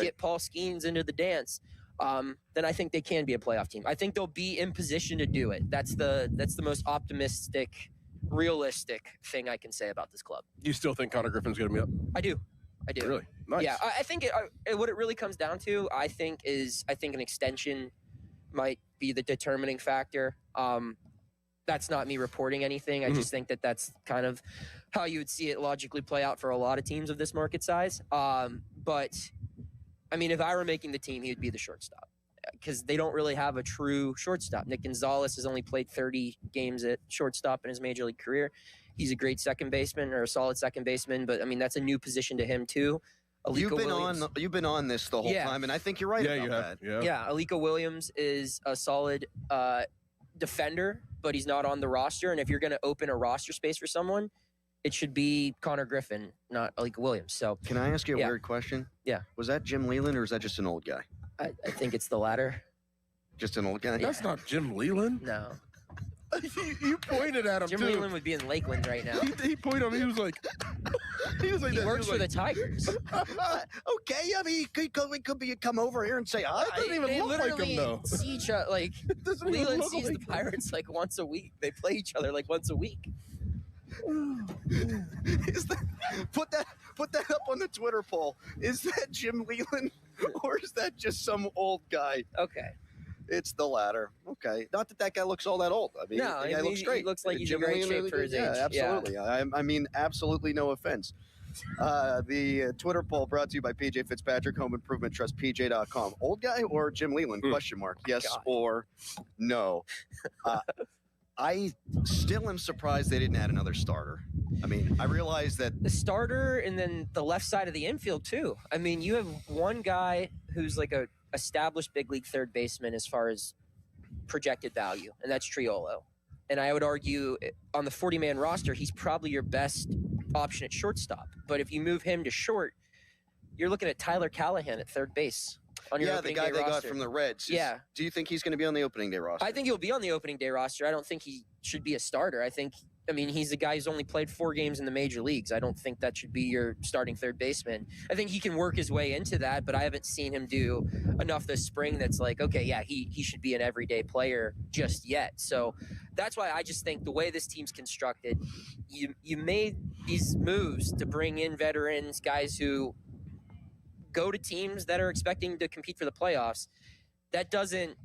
get Paul Skeens into the dance, then I think they can be a playoff team. I think they'll be in position to do it. That's the most optimistic, realistic thing I can say about this club. You still think Connor Griffin's going to be up? I do. Really? Nice. Yeah, I think what it really comes down to, I think an extension might be the determining factor. That's not me reporting anything. I just think that that's kind of how you would see it logically play out for a lot of teams of this market size. But, I mean, if I were making the team, he would be the shortstop because they don't really have a true shortstop. Nick Gonzalez has only played 30 games at shortstop in his major league career. He's a great second baseman or a solid second baseman, but, I mean, that's a new position to him, too. You've been on this the whole time, and I think you're right about that. Yeah, Alika Williams is a solid defender, but he's not on the roster. And if you're going to open a roster space for someone, it should be Connor Griffin, not Alika Williams. So, can I ask you a weird question? Yeah. Was that Jim Leland or is that just an old guy? I think it's the latter. Just an old guy? That's not Jim Leland. No. You pointed at him. Jim too. Leland would be in Lakeland right now. He pointed at him. He was like, he works for the Tigers. Okay, I mean, he could come over here and say hi. It doesn't even look like him, though. See each other, like Leland sees the Pirates like once a week. They play each other like once a week. Put that up on the Twitter poll. Is that Jim Leland or is that just some old guy? Okay. It's the latter. Okay. Not that guy looks all that old. I mean, no, the guy looks great. He looks like he's in great shape for his age. Absolutely. Yeah. I mean, absolutely no offense. The Twitter poll brought to you by PJ Fitzpatrick, Home Improvement Trust, PJ.com. Old guy or Jim Leland? Question mark. Yes or no? I still am surprised they didn't add another starter. I mean, I realize that the starter and then the left side of the infield too. I mean, you have one guy who's like a established big league third baseman as far as projected value, and that's Triolo. And I would argue on the 40-man roster, he's probably your best option at shortstop. But if you move him to short, you're looking at Tyler Callahan at third base on your opening the guy day they got roster. from the Reds. Yeah. Do you think he's going to be on the opening day roster? I think he'll be on the opening day roster. I don't think he should be a starter. I mean, he's a guy who's only played 4 games in the major leagues. I don't think that should be your starting third baseman. I think he can work his way into that, but I haven't seen him do enough this spring that's like, okay, yeah, he should be an everyday player just yet. So that's why I just think the way this team's constructed, you made these moves to bring in veterans, guys who go to teams that are expecting to compete for the playoffs. That doesn't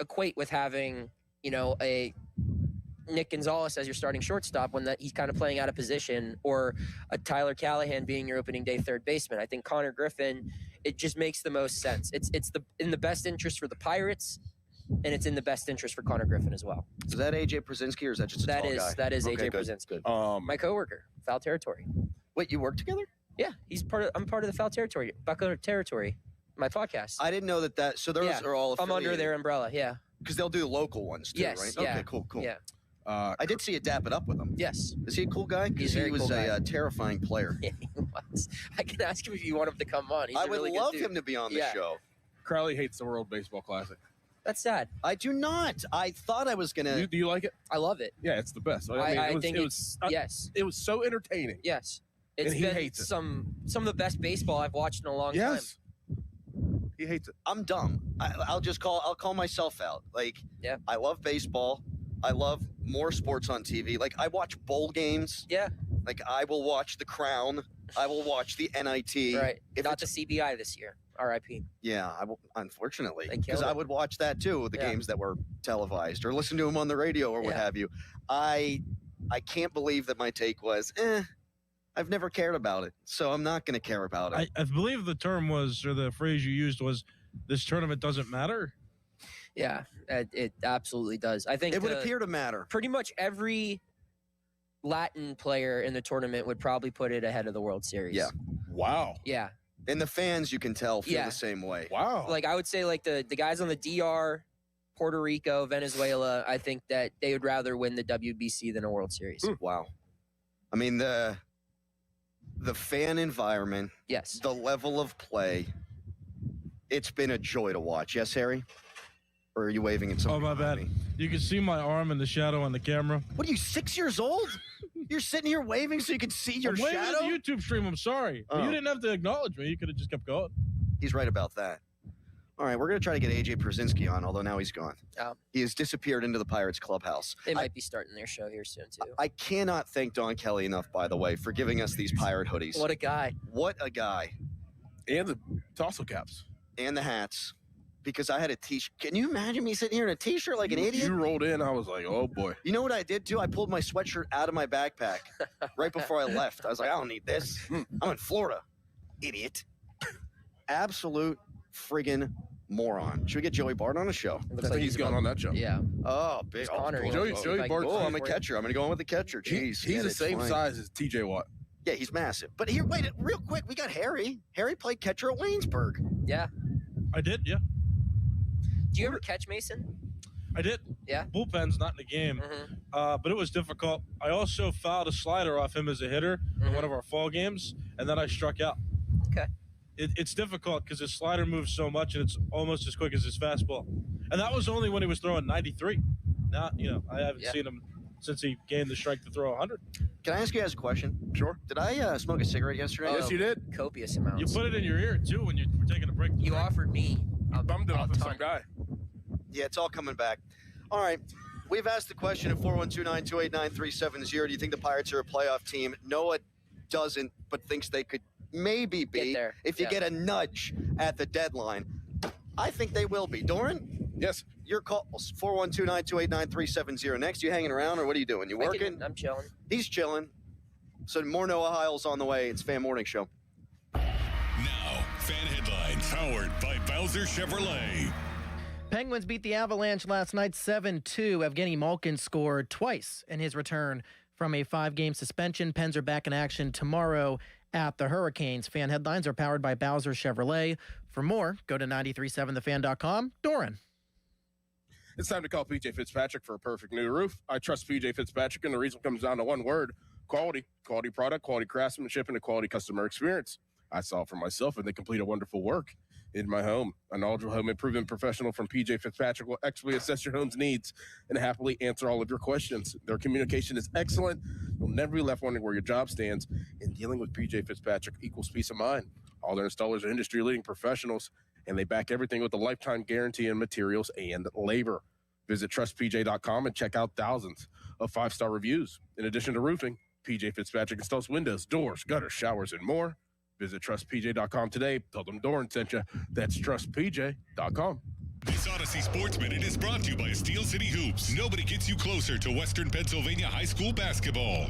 equate with having, a Nick Gonzalez as your starting shortstop when he's kind of playing out of position, or a Tyler Callahan being your opening day third baseman. I think Connor Griffin, it just makes the most sense. It's in the best interest for the Pirates, and it's in the best interest for Connor Griffin as well. Is that AJ Przinsky or is that just a tall guy? That is Okay, AJ good, Przinsky. good. My coworker, Foul Territory. Wait, you work together? Yeah, I'm part of the Foul Territory, Bucko Territory, my podcast. I didn't know that. So those are all I'm under affiliated. their umbrella. Yeah. Because they'll do local ones too, Yes, right? yeah. Okay, cool. Yeah. I did see you dap it up with him. Yes. Is he a cool guy? Because He's a he very was cool guy. a terrifying player. Yeah, he was. I can ask him if you want him to come on. He's I a would really love good dude. him to be on the Yeah. show. Crowley hates the World Baseball Classic. That's sad. I do not. I thought I was gonna. Do you like it? I love it. Yeah, it's the best. I mean, think it it's was, yes. It was so entertaining. Yes. And It's he been hates it. some of the best baseball I've watched in a long time. Yes. He hates it. I'm dumb. I'll call myself out. Like, yeah. I love baseball. I love more sports on TV. Like, I watch bowl games. Yeah. Like, I will watch The Crown. I will watch the NIT. Right. Not the CBI this year. R.I.P. Yeah, I will, unfortunately, They killed because I it. would watch that too, the games that were televised, or listen to them on the radio, or what have you. I can't believe that my take was, I've never cared about it, so I'm not going to care about it. I believe the term was, or the phrase you used was, this tournament doesn't matter. Yeah, it absolutely does. I think It would appear to matter. Pretty much every Latin player in the tournament would probably put it ahead of the World Series. Yeah. Wow. Yeah. And the fans, you can tell, feel Yeah. the same way. Wow. Like I would say, like the guys on the DR, Puerto Rico, Venezuela, I think that they would rather win the WBC than a World Series. Wow. I mean, the fan environment, yes, the level of play, it's been a joy to watch. Yes, Harry? Or are you waving at something? Oh, my bad. You can see my arm in the shadow on the camera. What are you, 6 years old? You're sitting here waving so you can see your I'm waving at shadow? the YouTube stream. I'm sorry. Oh. You didn't have to acknowledge me. You could have just kept going. He's right about that. All right, we're going to try to get AJ Przinsky on, although now he's gone. He has disappeared into the Pirates clubhouse. They might be starting their show here soon, too. I cannot thank Don Kelly enough, by the way, for giving us these Pirate hoodies. What a guy. What a guy. And the tassel caps. And the hats. Because I had a t-shirt. Can you imagine me sitting here in a t-shirt like an idiot? You rolled in, I was like, oh boy. You know what I did too? I pulled my sweatshirt out of my backpack right before I left. I was like, I don't need this. I'm in Florida. Idiot. Absolute friggin' moron. Should we get Joey Bart on a show? I think he's going on that show. Yeah. Oh, big. Connor, cool. Joey Bart. Oh, I'm a catcher. I'm going to go in with the catcher. Jeez. He's the same size as TJ Watt. Yeah, he's massive. But here, wait, real quick. We got Harry. Harry played catcher at Waynesburg. Yeah. I did, yeah. Do you ever catch Mason? I did. Yeah. Bullpen's not in the game, but it was difficult. I also fouled a slider off him as a hitter in one of our fall games, and then I struck out. Okay. It's difficult because his slider moves so much, and it's almost as quick as his fastball. And that was only when he was throwing 93. Now, I haven't seen him since he gained the strength to throw 100. Can I ask you guys a question? Sure. Did I smoke a cigarette yesterday? Yes, you did. Copious amounts. You put it in your ear, too, when you were taking a break. You offered me. I bummed it off of some guy. Yeah, it's all coming back. All right. We've asked the question at 412-928-9370. Do you think the Pirates are a playoff team? Noah doesn't, but thinks they could maybe be Get there. if you Yeah. get a nudge at the deadline. I think they will be. Doran? Yes. Your calls, 412-928-9370. Next, you hanging around or what are you doing? You working? I'm chilling. He's chilling. So more Noah Hiles on the way. It's Fan Morning Show. Now, fan headlines powered by Bowser Chevrolet. Penguins beat the Avalanche last night 7-2. Evgeny Malkin scored twice in his return from a 5-game suspension. Pens are back in action tomorrow at the Hurricanes. Fan headlines are powered by Bowser Chevrolet. For more, go to 937thefan.com. Doran. It's time to call PJ Fitzpatrick for a perfect new roof. I trust PJ Fitzpatrick, and the reason comes down to one word: quality. Quality product, quality craftsmanship, and a quality customer experience. I saw it for myself, and they complete wonderful work in my home. A knowledgeable home improvement professional from PJ Fitzpatrick will expertly assess your home's needs and happily answer all of your questions. Their communication is excellent. You'll never be left wondering where your job stands, and dealing with PJ Fitzpatrick equals peace of mind. All their installers are industry-leading professionals, and they back everything with a lifetime guarantee in materials and labor. Visit trustpj.com and check out thousands of 5-star reviews. In addition to roofing, PJ Fitzpatrick installs windows, doors, gutters, showers, and more. Visit trustpj.com today. Tell them Doran sent you. That's trustpj.com. This Odyssey Sports Minute is brought to you by Steel City Hoops. Nobody gets you closer to Western Pennsylvania high school basketball.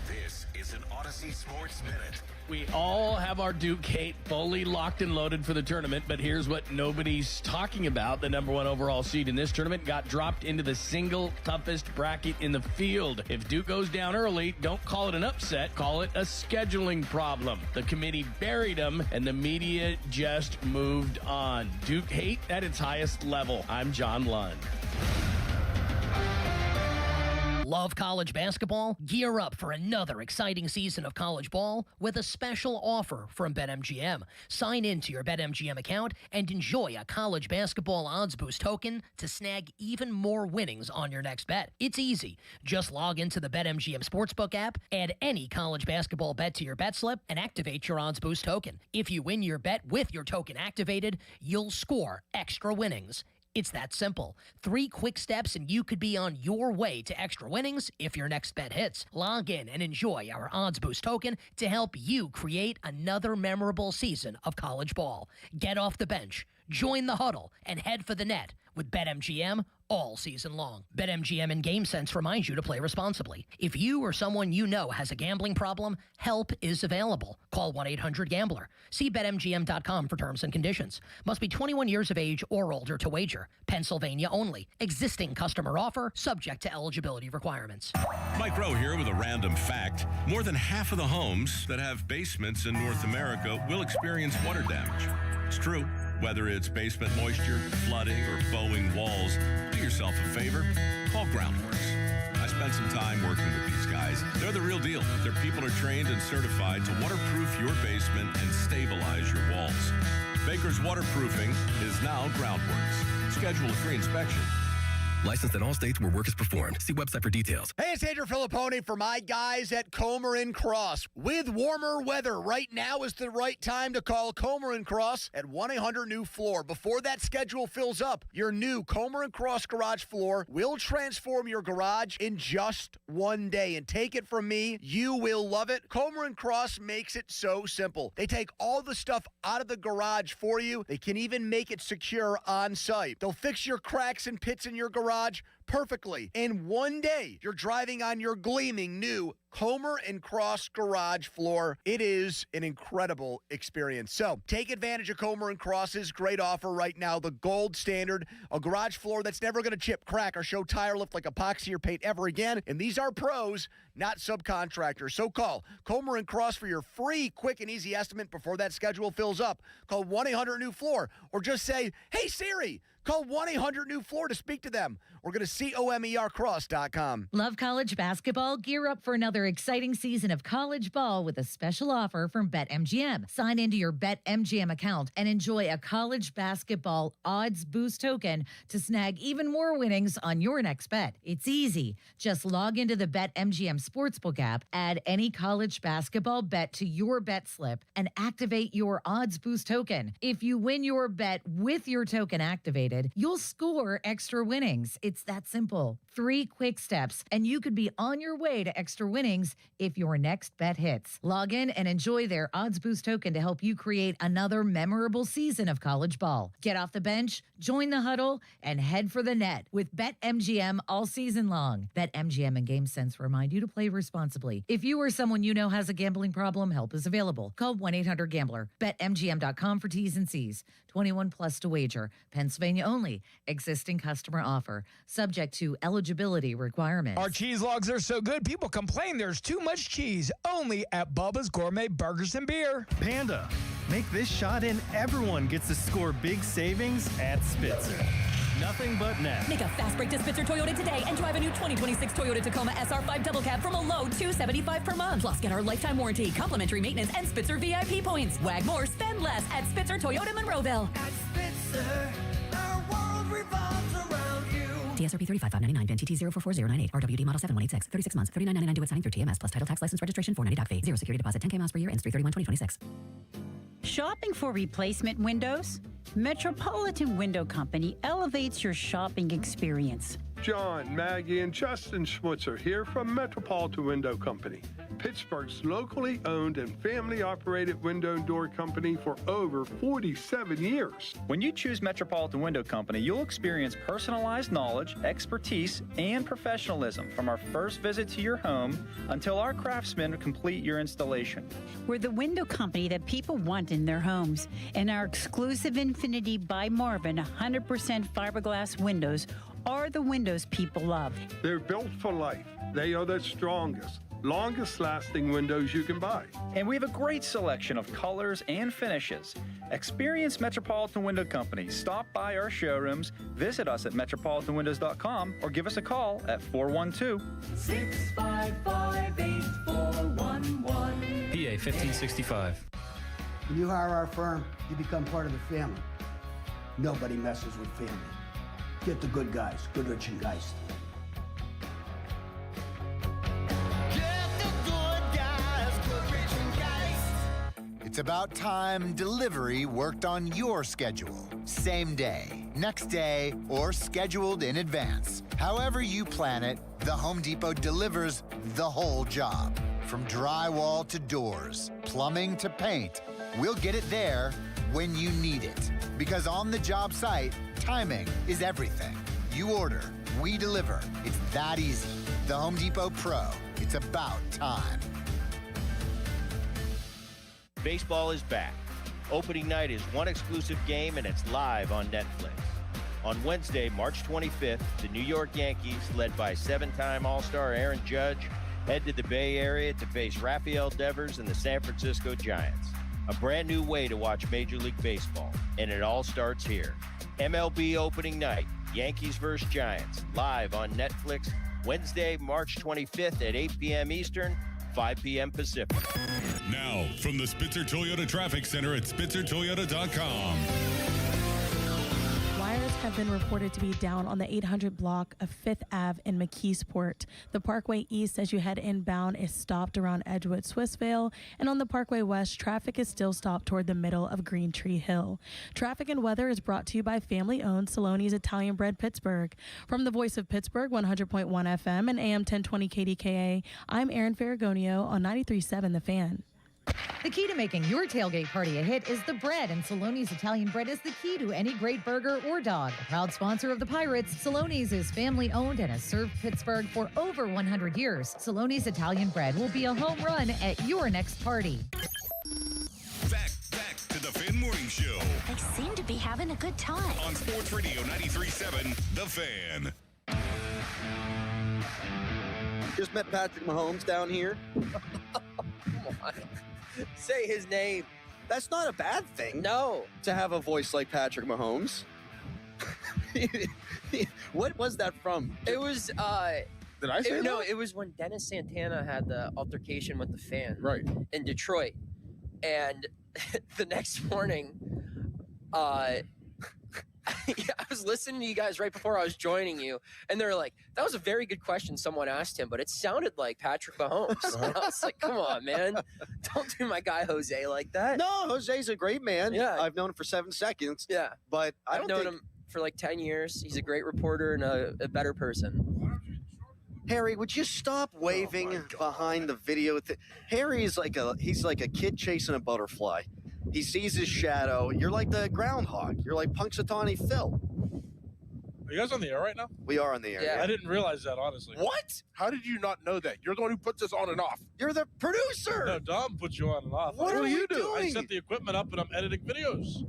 This is an Odyssey Sports Minute. We all have our Duke hate fully locked and loaded for the tournament, but here's what nobody's talking about. The number 1 overall seed in this tournament got dropped into the single toughest bracket in the field. If Duke goes down early, don't call it an upset, call it a scheduling problem. The committee buried them, and the media just moved on. Duke hate at its highest level. I'm John Lund. Love college basketball? Gear up for another exciting season of college ball with a special offer from BetMGM. Sign in to your BetMGM account and enjoy a college basketball odds boost token to snag even more winnings on your next bet. It's easy. Just log into the BetMGM Sportsbook app, add any college basketball bet to your bet slip, and activate your odds boost token. If you win your bet with your token activated, you'll score extra winnings. It's that simple. 3 quick steps and you could be on your way to extra winnings if your next bet hits. Log in and enjoy our Odds Boost token to help you create another memorable season of college ball. Get off the bench, join the huddle, and head for the net with BetMGM all season long. BetMGM and GameSense reminds you to play responsibly. If you or someone you know has a gambling problem, help is available. Call 1-800-GAMBLER. See BetMGM.com for terms and conditions. Must be 21 years of age or older to wager. Pennsylvania only. Existing customer offer subject to eligibility requirements. Mike Rowe here with a random fact. More than half of the homes that have basements in North America will experience water damage. It's true. Whether it's basement moisture, flooding, or bowing walls, do yourself a favor, call Groundworks. I spent some time working with these guys. They're the real deal. Their people are trained and certified to waterproof your basement and stabilize your walls. Baker's Waterproofing is now Groundworks. Schedule a free inspection. Licensed in all states where work is performed. See website for details. Hey, it's Andrew Filippone for my guys at Comer & Cross. With warmer weather, right now is the right time to call Comer & Cross at 1-800-NEW-FLOOR. Before that schedule fills up, your new Comer & Cross garage floor will transform your garage in just one day. And take it from me, you will love it. Comer & Cross makes it so simple. They take all the stuff out of the garage for you. They can even make it secure on site. They'll fix your cracks and pits in your garage perfectly. In one day, you're driving on your gleaming new Comer & Cross garage floor. It is an incredible experience. So take advantage of Comer & Cross's great offer right now, the gold standard, a garage floor that's never going to chip, crack, or show tire lift like epoxy or paint ever again. And these are pros, not subcontractors. So call Comer & Cross for your free, quick, and easy estimate before that schedule fills up. Call 1-800-NEW-FLOOR or just say, hey, Siri, call 1-800-NEW-FLOOR to speak to them. Or go to COMERcross.com. Love college basketball? Gear up for another exciting season of college ball with a special offer from BetMGM. Sign into your BetMGM account and enjoy a college basketball odds boost token to snag even more winnings on your next bet. It's easy. Just log into the BetMGM Sportsbook app, add any college basketball bet to your bet slip, and activate your odds boost token. If you win your bet with your token activated, you'll score extra winnings. It's that simple. 3 quick steps, and you could be on your way to extra winnings winnings if your next bet hits. Log in and enjoy their Odds Boost token to help you create another memorable season of college ball. Get off the bench, join the huddle, and head for the net with BetMGM all season long. BetMGM and GameSense remind you to play responsibly. If you or someone you know has a gambling problem, help is available. Call 1-800-GAMBLER. BetMGM.com for T's and C's. 21 plus to wager. Pennsylvania only. Existing customer offer. Subject to eligibility requirements. Our cheese logs are so good, people complain there's too much cheese. Only at Bubba's Gourmet Burgers and Beer. Panda, make this shot and everyone gets to score big savings at Spitzer. Nothing but net. Make a fast break to Spitzer Toyota today and drive a new 2026 Toyota Tacoma SR5 double cab from a low $275 per month. Plus, get our lifetime warranty, complimentary maintenance, and Spitzer VIP points. Wag more, spend less at Spitzer Toyota Monroeville. At Spitzer, our world revolves around you. TSRP 35599, VIN TT 044098, RWD Model 7186, 36 months, $39.99 due at signing through TMS, plus title, tax, license, registration, $490 doc fee. Zero security deposit, 10K miles per year, ends 3/31/2026. Shopping for replacement windows? Metropolitan Window Company elevates your shopping experience. John, Maggie, and Justin Schmutzer here from Metropolitan Window Company, Pittsburgh's locally owned and family-operated window and door company for over 47 years. When you choose Metropolitan Window Company, you'll experience personalized knowledge, expertise, and professionalism from our first visit to your home until our craftsmen complete your installation. We're the window company that people want in their homes, and our exclusive Infinity by Marvin 100% fiberglass windows are the windows people love. They're built for life. They are the strongest, longest lasting windows you can buy. And we have a great selection of colors and finishes. Experience Metropolitan Window Company. Stop by our showrooms, visit us at metropolitanwindows.com, or give us a call at 412-655-8411. PA 1565. When you hire our firm, you become part of the family. Nobody messes with family. Get the good guys, Goodrich and Geist. It's about time delivery worked on your schedule. Same day, next day, or scheduled in advance. However you plan it, the Home Depot delivers the whole job. From drywall to doors, plumbing to paint, we'll get it there when you need it. Because on the job site, timing is everything. You order, we deliver. It's that easy. The Home Depot Pro. It's about time. Baseball is back. Opening night is one exclusive game, and it's live on Netflix. On Wednesday, March 25th, the New York Yankees, led by seven-time All-Star Aaron Judge, head to the Bay Area to face Rafael Devers and the San Francisco Giants. A brand new way to watch Major League Baseball, and it all starts here. MLB opening night, Yankees vs. Giants, live on Netflix, Wednesday, March 25th at 8 p.m. Eastern, 5 p.m. Pacific. Now, from the Spitzer Toyota Traffic Center at SpitzerToyota.com. Wires have been reported to be down on the 800 block of 5th Ave in McKeesport. The Parkway East as you head inbound is stopped around Edgewood Swissvale, and on the Parkway West, traffic is still stopped toward the middle of Green Tree Hill. Traffic and weather is brought to you by family-owned Saloni's Italian Bread Pittsburgh. From the voice of Pittsburgh, 100.1 FM and AM 1020 KDKA, I'm Erin Ferragonio on 93.7 The Fan. The key to making your tailgate party a hit is the bread, and Saloni's Italian Bread is the key to any great burger or dog. A proud sponsor of the Pirates, Saloni's is family-owned and has served Pittsburgh for over 100 years. Saloni's Italian Bread will be a home run at your next party. Back to the Fan Morning Show. They seem to be having a good time. On Sports Radio 93.7, The Fan. Just met Patrick Mahomes down here. Come on. Say his name. That's not a bad thing. No. To have a voice like Patrick Mahomes. What was that from? It was, Did I say that? No, it was when Dennis Santana had the altercation with the fan. Right. In Detroit. And the next morning, I was listening to you guys right before I was joining you, and they were like, that was a very good question someone asked him, but it sounded like Patrick Mahomes. And I was like, come on, man. Don't do my guy Jose like that. No, Jose's a great man. Yeah. I've known him for 7 seconds. Yeah. But I've known him for like 10 years. He's a great reporter and a better person. Harry, would you stop waving behind the video? Harry is he's like a kid chasing a butterfly. He sees his shadow. You're like the groundhog. You're like Punxsutawney Phil. Are you guys on the air right now? We are on the air. Yeah. I didn't realize that, honestly. What? How did you not know that? You're the one who puts us on and off. You're the producer. No, Dom put you on and off. What are you doing? I set the equipment up and I'm editing videos.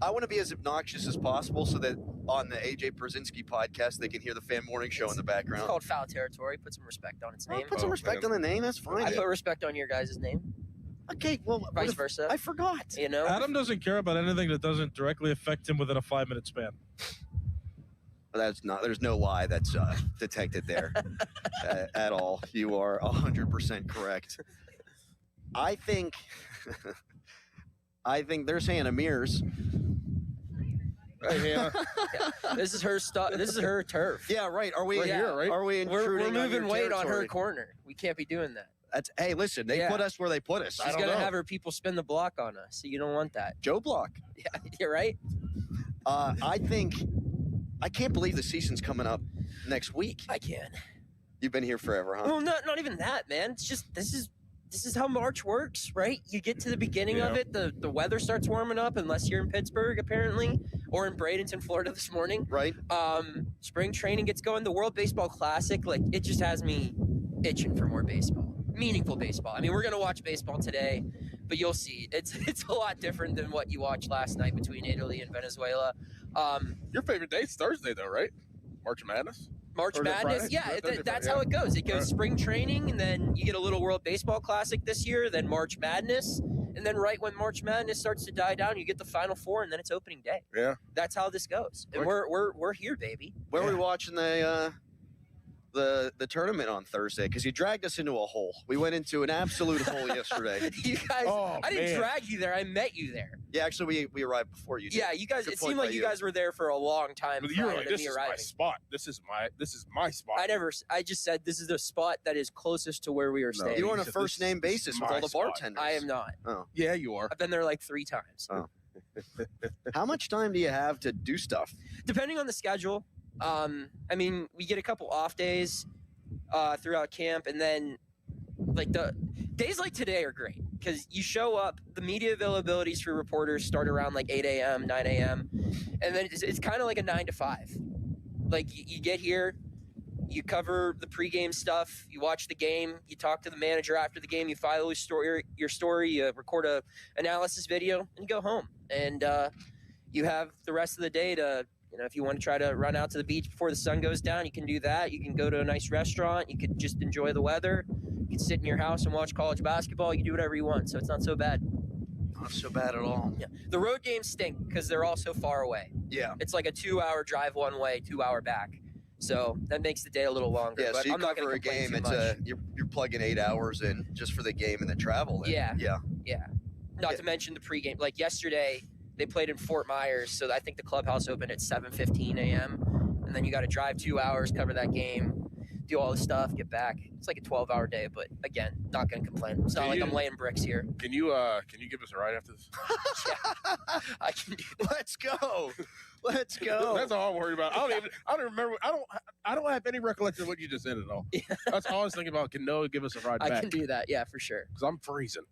I want to be as obnoxious as possible so that on the AJ Brzezinski podcast, they can hear the Fan Morning Show in the background. It's called Foul Territory. Put some respect on its name. Put some respect on the name. That's fine. I put respect on your guys' name. Okay, well, vice versa. I forgot. You know, Adam doesn't care about anything that doesn't directly affect him within a 5-minute span. That's not. There's no lie that's detected there at all. You are 100% correct. I think they're saying Amir's. Hey, Hannah. Yeah. This is her stuff. This is her turf. Yeah, right. Are we here? Right? Are we intruding? We're moving on weight on her corner. We can't be doing that. Hey, listen. They put us where they put us. She's gonna have her people spin the block on us. So you don't want that. Joe Block. Yeah, you're right. I can't believe the season's coming up next week. I can. You've been here forever, huh? Well, not even that, man. It's just this is how March works, right? You get to the beginning of it, the weather starts warming up, unless you're in Pittsburgh, apparently, or in Bradenton, Florida this morning. Right. Spring training gets going. The World Baseball Classic, like, it just has me itching for more baseball. Meaningful baseball. I mean, we're gonna watch baseball today, but you'll see. It's a lot different than what you watched last night between Italy and Venezuela. Your favorite day's Thursday, though, right? March Madness? March Or Madness, Friday? yeah, that's yeah. how it goes. It goes spring training, and then you get a little World Baseball Classic this year, then March Madness, and then right when March Madness starts to die down, you get the Final Four, and then it's opening day. Yeah. That's how this goes, and we're here, baby. Where are we watching the tournament on Thursday? Because you dragged us into a hole. We went into an absolute hole yesterday. You guys, I didn't drag you there. I met you there. Yeah, actually, we arrived before you did. Yeah, you guys. Good it point seemed by like you guys were there for a long time. But you're prior like, to this me is my arriving. spot. This is my spot. I just said this is the spot that is closest to where we are staying. You were on a first name basis with all the bartenders. I am not. Oh. Yeah, you are. I've been there like 3 times. Oh. How much time do you have to do stuff? Depending on the schedule. I mean, we get a couple off days throughout camp, and then like the days like today are great because you show up. The media availabilities for reporters start around like 8 a.m., 9 a.m., and then it's kind of like a 9 to 5. Like you get here, you cover the pregame stuff, you watch the game, you talk to the manager after the game, you file your story, you record a analysis video, and you go home. And you have the rest of the day to, if you want to try to run out to the beach before the sun goes down, you can do that. You can go to a nice restaurant. You could just enjoy the weather. You can sit in your house and watch college basketball. You can do whatever you want. So it's not so bad. Not so bad at all. Yeah. The road games stink because they're all so far away. Yeah. It's like a 2-hour drive one way, 2-hour back. So that makes the day a little longer. Yeah, but so you I'm not cover going a to complain game. too It's much. you're plugging 8 hours in just for the game and the travel. Yeah. Yeah. Not to mention the pregame. Like yesterday, they played in Fort Myers, so I think the clubhouse opened at 7:15 a.m. And then you got to drive 2 hours, cover that game, do all the stuff, get back. It's like a 12-hour day, but again, not going to complain. It's not like I'm laying bricks here. Can you give us a ride after this? Yeah, I can do that. Let's go. Let's go. That's all I'm worried about. I don't remember. I don't have any recollection of what you just said at all. Yeah. That's all I was thinking about. Can Noah give us a ride back? I can do that, yeah, for sure. Because I'm freezing.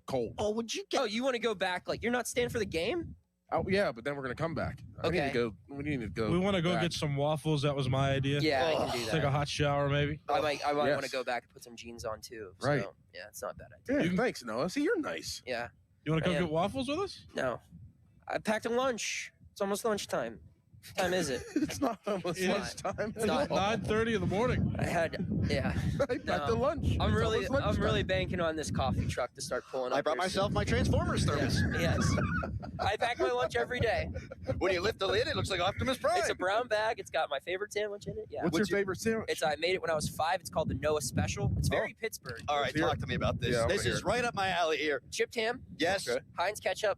Cold. Oh, would you get? Oh, you want to go back? Like you're not staying for the game? Oh yeah, but then we're gonna come back. We need to go. We want to go back. get some waffles. That was my idea. Yeah, I can do that. Take a hot shower, maybe. I might Yes. want to go back and put some jeans on too. So, Right. yeah, it's not a bad idea. Yeah, thanks, Noah. See, you're nice. Yeah. You want to I come am. get waffles with us? No. I packed a lunch. It's almost lunchtime. What time is it? It's not almost It is lunchtime. It's not. 9:30 in the morning. I had, yeah. I packed the lunch. I'm It's really almost lunchtime. banking on this coffee truck to start pulling up. I brought here myself soon. my Transformers thermos. Yes. I pack my lunch every day. When you lift the lid, it looks like Optimus Prime. It's a brown bag. It's got my favorite sandwich in it. Yeah. What's your favorite sandwich? I made it when I was 5. It's called the Noah Special. It's very Pittsburgh. All right, talk to me about this. Yeah, I wanna This hear is it. right up my alley here. Chipped ham, Yes. Okay. Heinz ketchup,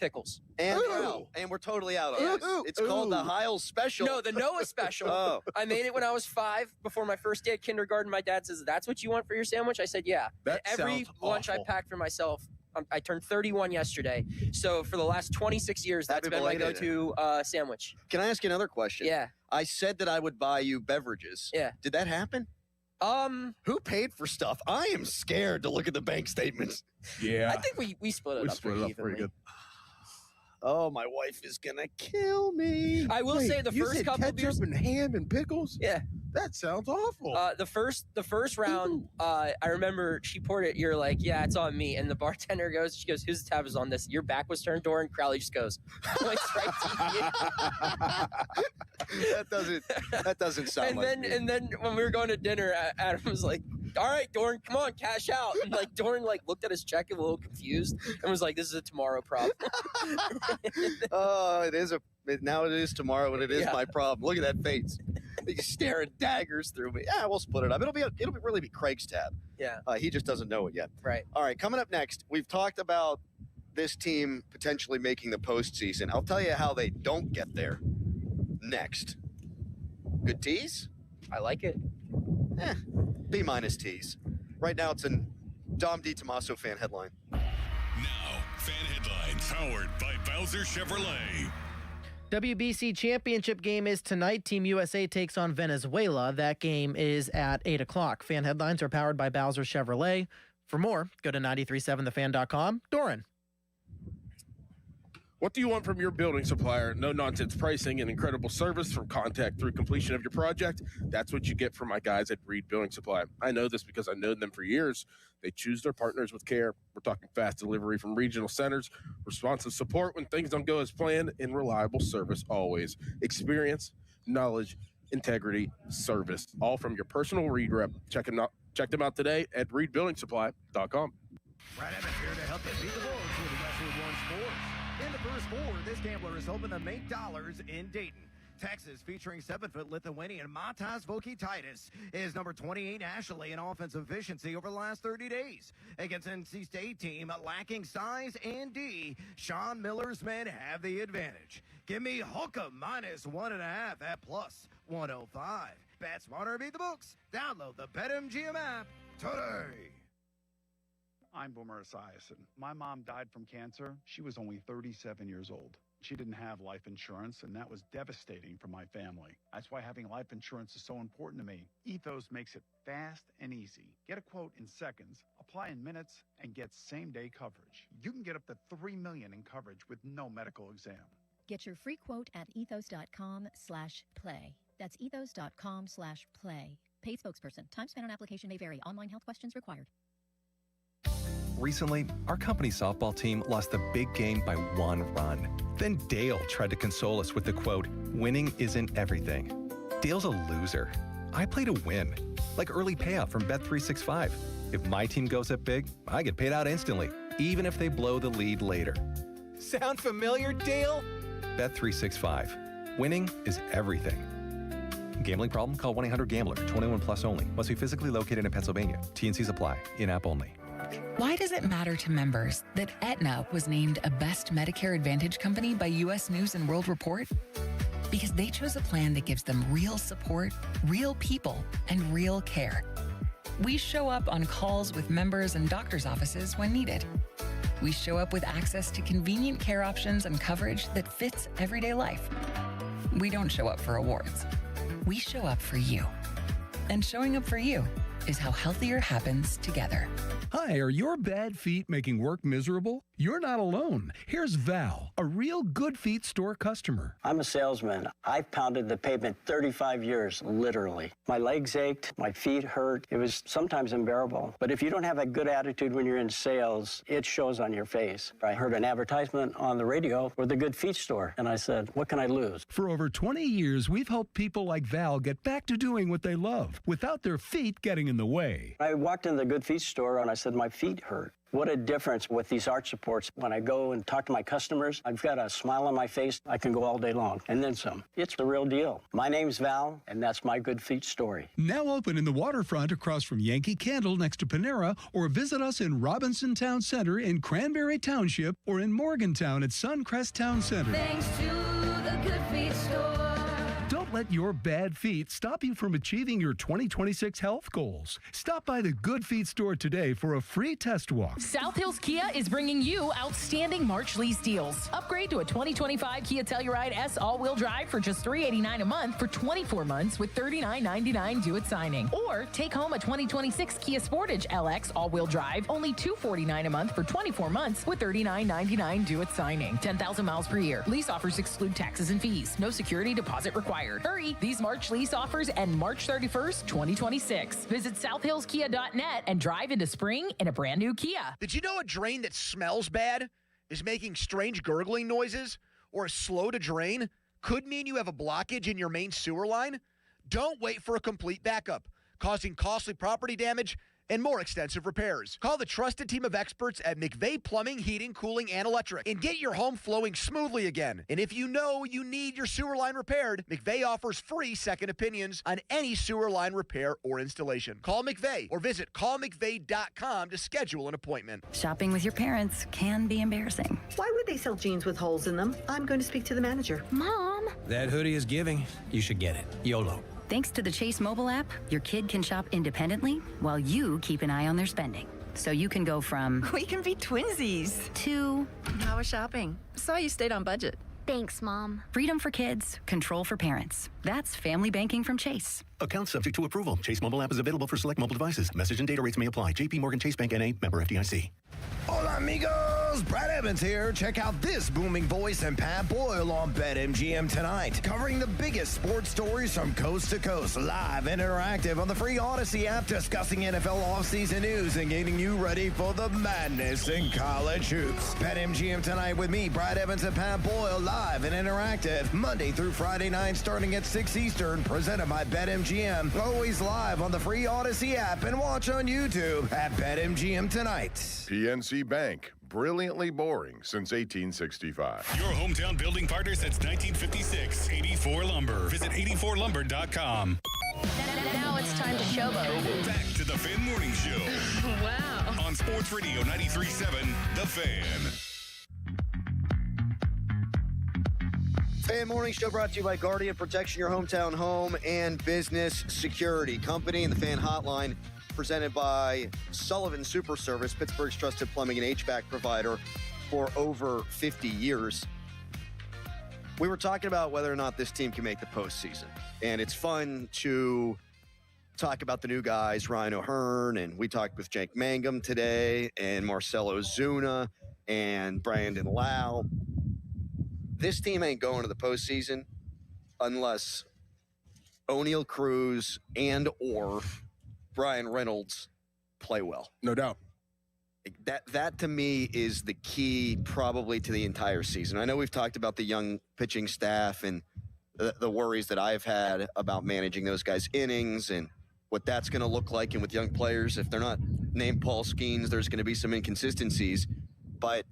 pickles. And Ooh. we're totally out on Ooh. this. It's called the Hiles Special. No, the Noah Special. Oh. I made it when I was 5 before my first day at kindergarten. My dad says, "That's what you want for your sandwich?" I said, "Yeah." That Every sounds lunch I awful. packed for myself I turned 31 yesterday. So for the last 26 years, that's been my go-to sandwich. Can I ask you another question? Yeah. I said that I would buy you beverages. Yeah. Did that happen? Who paid for stuff? I am scared to look at the bank statements. Yeah. I think we split it up pretty evenly. good. Oh, my wife is gonna kill me. I will say the you first said couple ketchup beers and ham and pickles? Yeah. That sounds awful. The first round, I remember she poured it. You're like, yeah, it's on me. And the bartender she goes, whose tab is on this? Your back was turned, Doran. Crowley just goes, it's right to you. That doesn't sound like me. And then when we were going to dinner, Adam was like, all right, Doran, come on, cash out. And like Doran looked at his check a little confused and was like, this is a tomorrow problem. Oh, it is now it is tomorrow, and it is my problem. Look at that face. He's staring daggers through me. Yeah, we'll split it up. It'll really be Craig's tab. Yeah. He just doesn't know it yet. Right. All right, coming up next, we've talked about this team potentially making the postseason. I'll tell you how they don't get there next. Good tease? I like it. B- tease. Right now, it's an Dom DiTomaso fan headline. Now, fan headlines powered by Bowser Chevrolet. WBC championship game is tonight. Team USA takes on Venezuela. That game is at 8 o'clock. Fan headlines are powered by Bowser Chevrolet. For more, go to 937thefan.com. Doran. What do you want from your building supplier? No nonsense pricing and incredible service from contact through completion of your project. That's what you get from my guys at Reed Building Supply. I know this because I've known them for years. They choose their partners with care. We're talking fast delivery from regional centers, responsive support when things don't go as planned, and reliable service always. Experience, knowledge, integrity, service, all from your personal Reed rep. Check them out today at reedbuildingsupply.com. Brad Evans here to help you beat the Bulls with Westwood One Sports. In the first four, this gambler is hoping to make dollars in Dayton. Texas, featuring 7-foot Lithuanian Matas Vokitaitis, is number 28 nationally in offensive efficiency over the last 30 days. Against NC State team lacking size and D, Sean Miller's men have the advantage. Give me Hoka -1.5 at plus 105. Bet smarter, beat the books. Download the BetMGM app today. I'm Boomer Esiason. My mom died from cancer. She was only 37 years old. She didn't have life insurance, and that was devastating for my family. That's why having life insurance is so important to me. Ethos makes it fast and easy. Get a quote in seconds, apply in minutes, and get same-day coverage. You can get up to $3 million in coverage with no medical exam. Get your free quote at ethos.com/play. That's ethos.com/play. Paid spokesperson. Time spent on application may vary. Online health questions required. Recently, our company softball team lost the big game by 1 run. Then Dale tried to console us with the quote, "Winning isn't everything." Dale's a loser. I play to win, like early payout from Bet365. If my team goes up big, I get paid out instantly, even if they blow the lead later. Sound familiar, Dale? Bet365. Winning is everything. Gambling problem? Call 1-800-GAMBLER. 21 plus only. Must be physically located in Pennsylvania. T&Cs apply. In-app only. Why does it matter to members that Aetna was named a Best Medicare Advantage company by U.S. News & World Report? Because they chose a plan that gives them real support, real people, and real care. We show up on calls with members and doctors' offices when needed. We show up with access to convenient care options and coverage that fits everyday life. We don't show up for awards. We show up for you. And showing up for you is how healthier happens together. Hi, are your bad feet making work miserable? You're not alone. Here's Val, a real Good Feet store customer. I'm a salesman. I've pounded the pavement 35 years, literally. My legs ached, my feet hurt. It was sometimes unbearable. But if you don't have a good attitude when you're in sales, it shows on your face. I heard an advertisement on the radio for the Good Feet store, and I said, what can I lose? For over 20 years, we've helped people like Val get back to doing what they love without their feet getting in the way. I walked in the Good Feet store, and I said, my feet hurt. What a difference with these arch supports. When I go and talk to my customers, I've got a smile on my face. I can go all day long, and then some. It's the real deal. My name's Val, and that's my Good Feet story. Now open in the waterfront across from Yankee Candle next to Panera, or visit us in Robinson Town Center in Cranberry Township, or in Morgantown at Suncrest Town Center. Thanks to the Good Feet store. Don't Don't let your bad feet stop you from achieving your 2026 health goals. Stop by the Good Feet store today for a free test walk. South Hills Kia is bringing you outstanding March lease deals. Upgrade to a 2025 Kia Telluride S all-wheel drive for just $389 a month for 24 months with $39.99 due at signing. Or take home a 2026 Kia Sportage LX all-wheel drive, only $249 a month for 24 months with $39.99 due at signing. 10,000 miles per year. Lease offers exclude taxes and fees. No security deposit required. Hurry! These March lease offers end March 31st, 2026. Visit southhillskia.net and drive into spring in a brand new Kia. Did you know a drain that smells bad is making strange gurgling noises or is slow to drain could mean you have a blockage in your main sewer line? Don't wait for a complete backup, causing costly property damage and more extensive repairs. Call the trusted team of experts at McVeigh Plumbing, Heating, Cooling, and Electric and get your home flowing smoothly again. And if you know you need your sewer line repaired, McVeigh offers free second opinions on any sewer line repair or installation. Call McVeigh or visit callmcveigh.com to schedule an appointment. Shopping with your parents can be embarrassing. Why would they sell jeans with holes in them? I'm going to speak to the manager. Mom! That hoodie is giving. You should get it. YOLO. Thanks to the Chase mobile app, your kid can shop independently while you keep an eye on their spending. So you can go from We can be twinsies. to How was shopping? Saw you stayed on budget. thanks, Mom. Freedom for kids, control for parents. That's family banking from Chase. Account subject to approval. Chase mobile app is available for select mobile devices. Message and data rates may apply. JP Morgan Chase Bank N.A. Member FDIC. Hola, amigos. Brad Evans here. Check out this booming voice and Pat Boyle on BetMGM tonight, covering the biggest sports stories from coast to coast, live and interactive on the free Odyssey app, discussing NFL offseason news and getting you ready for the madness in college hoops. BetMGM tonight with me, Brad Evans and Pat Boyle, live and interactive, Monday through Friday night, starting at 6 Eastern, presented by BetMGM. Always live on the free Odyssey app and watch on YouTube at BetMGM tonight. PNC Bank. Brilliantly boring since 1865. Your hometown building partner since 1956. 84 Lumber. Visit 84lumber.com. Now it's time to showboat. Back to the Fan Morning Show. Wow. On Sports Radio 93.7, The Fan. Fan Morning Show brought to you by Guardian Protection, your hometown home and business security company, and the Fan Hotline presented by Sullivan Super Service, Pittsburgh's trusted plumbing and HVAC provider for over 50 years. We were talking about whether or not this team can make the postseason, and it's fun to talk about the new guys, Ryan O'Hearn, and we talked with Jake Mangum today, and Marcelo Zuna, and Brandon Lau. This team ain't going to the postseason unless O'Neal Cruz and or Brian Reynolds play well. No doubt. That to me is the key probably to the entire season. I know we've talked about the young pitching staff and the worries that I've had about managing those guys' innings and what that's going to look like. And with young players, if they're not named Paul Skeens, there's going to be some inconsistencies. But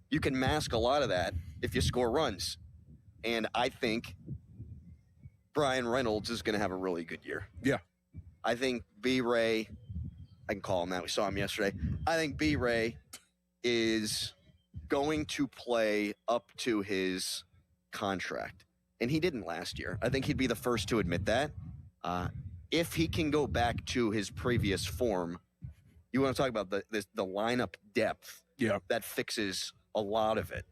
you can mask a lot of that if you score runs. And I think Brian Reynolds is going to have a really good year. Yeah. I think B-Ray, I can call him that. We saw him yesterday. I think B-Ray is going to play up to his contract. And he didn't last year. I think he'd be the first to admit that. If he can go back to his previous form, you want to talk about the lineup depth. Yeah. That fixes a lot of it.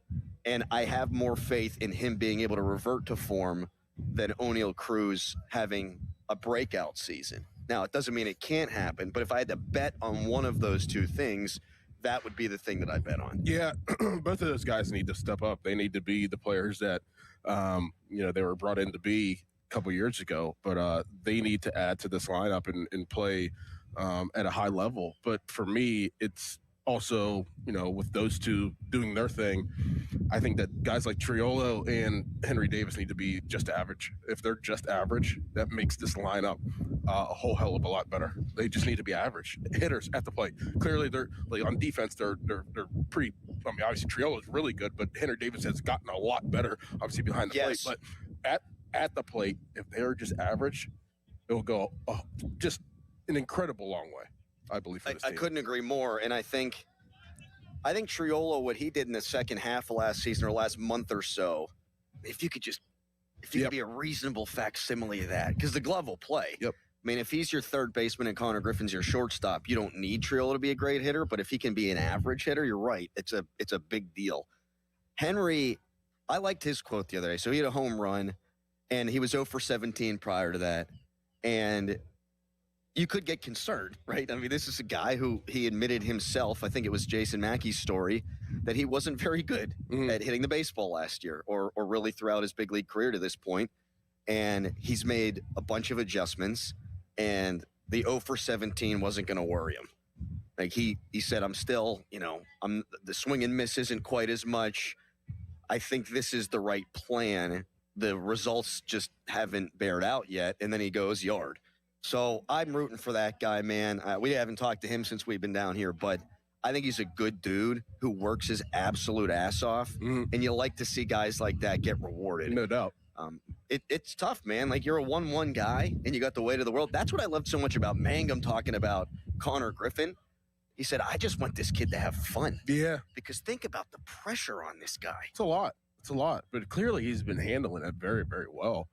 And I have more faith in him being able to revert to form than O'Neal Cruz having a breakout season. Now, it doesn't mean it can't happen, but if I had to bet on one of those two things, that would be the thing that I bet on. Yeah, both of those guys need to step up. They need to be the players that, they were brought in to be a couple years ago, but they need to add to this lineup and play at a high level. But for me, it's also, with those two doing their thing, I think that guys like Triolo and Henry Davis need to be just average. If they're just average, that makes this lineup a whole hell of a lot better. They just need to be average hitters at the plate. Clearly, they're like on defense. They're pretty. I mean, obviously Triolo is really good, but Henry Davis has gotten a lot better, obviously behind the plate. But at the plate, if they're just average, it will go just an incredible long way. I believe for this team. I couldn't agree more, and I think Triolo, what he did in the second half of last season or last month or so, if you could just if he could be a reasonable facsimile of that, because the glove will play. Yep. I mean, if he's your third baseman and Connor Griffin's your shortstop, you don't need Triolo to be a great hitter. But if he can be an average hitter, you're right. It's a big deal. Henry, I liked his quote the other day. So he had a home run, and he was 0 for 17 prior to that. And you could get concerned, right? I mean, this is a guy who he admitted himself, I think it was Jason Mackey's story, that he wasn't very good at hitting the baseball last year or really throughout his big league career to this point. And he's made a bunch of adjustments, and the 0 for 17 wasn't going to worry him. Like he said, I'm still, the swing and miss isn't quite as much. I think this is the right plan. The results just haven't bared out yet. And then he goes yard. So I'm rooting for that guy, man. We haven't talked to him since we've been down here, but I think he's a good dude who works his absolute ass off. And you like to see guys like that get rewarded. No doubt. It's tough, man. Like, you're a 1-1 guy, and you got the weight of the world. That's what I loved so much about Mangum talking about Connor Griffin. He said, I just want this kid to have fun. Yeah. Because think about the pressure on this guy. It's a lot. But clearly he's been handling it very, very well.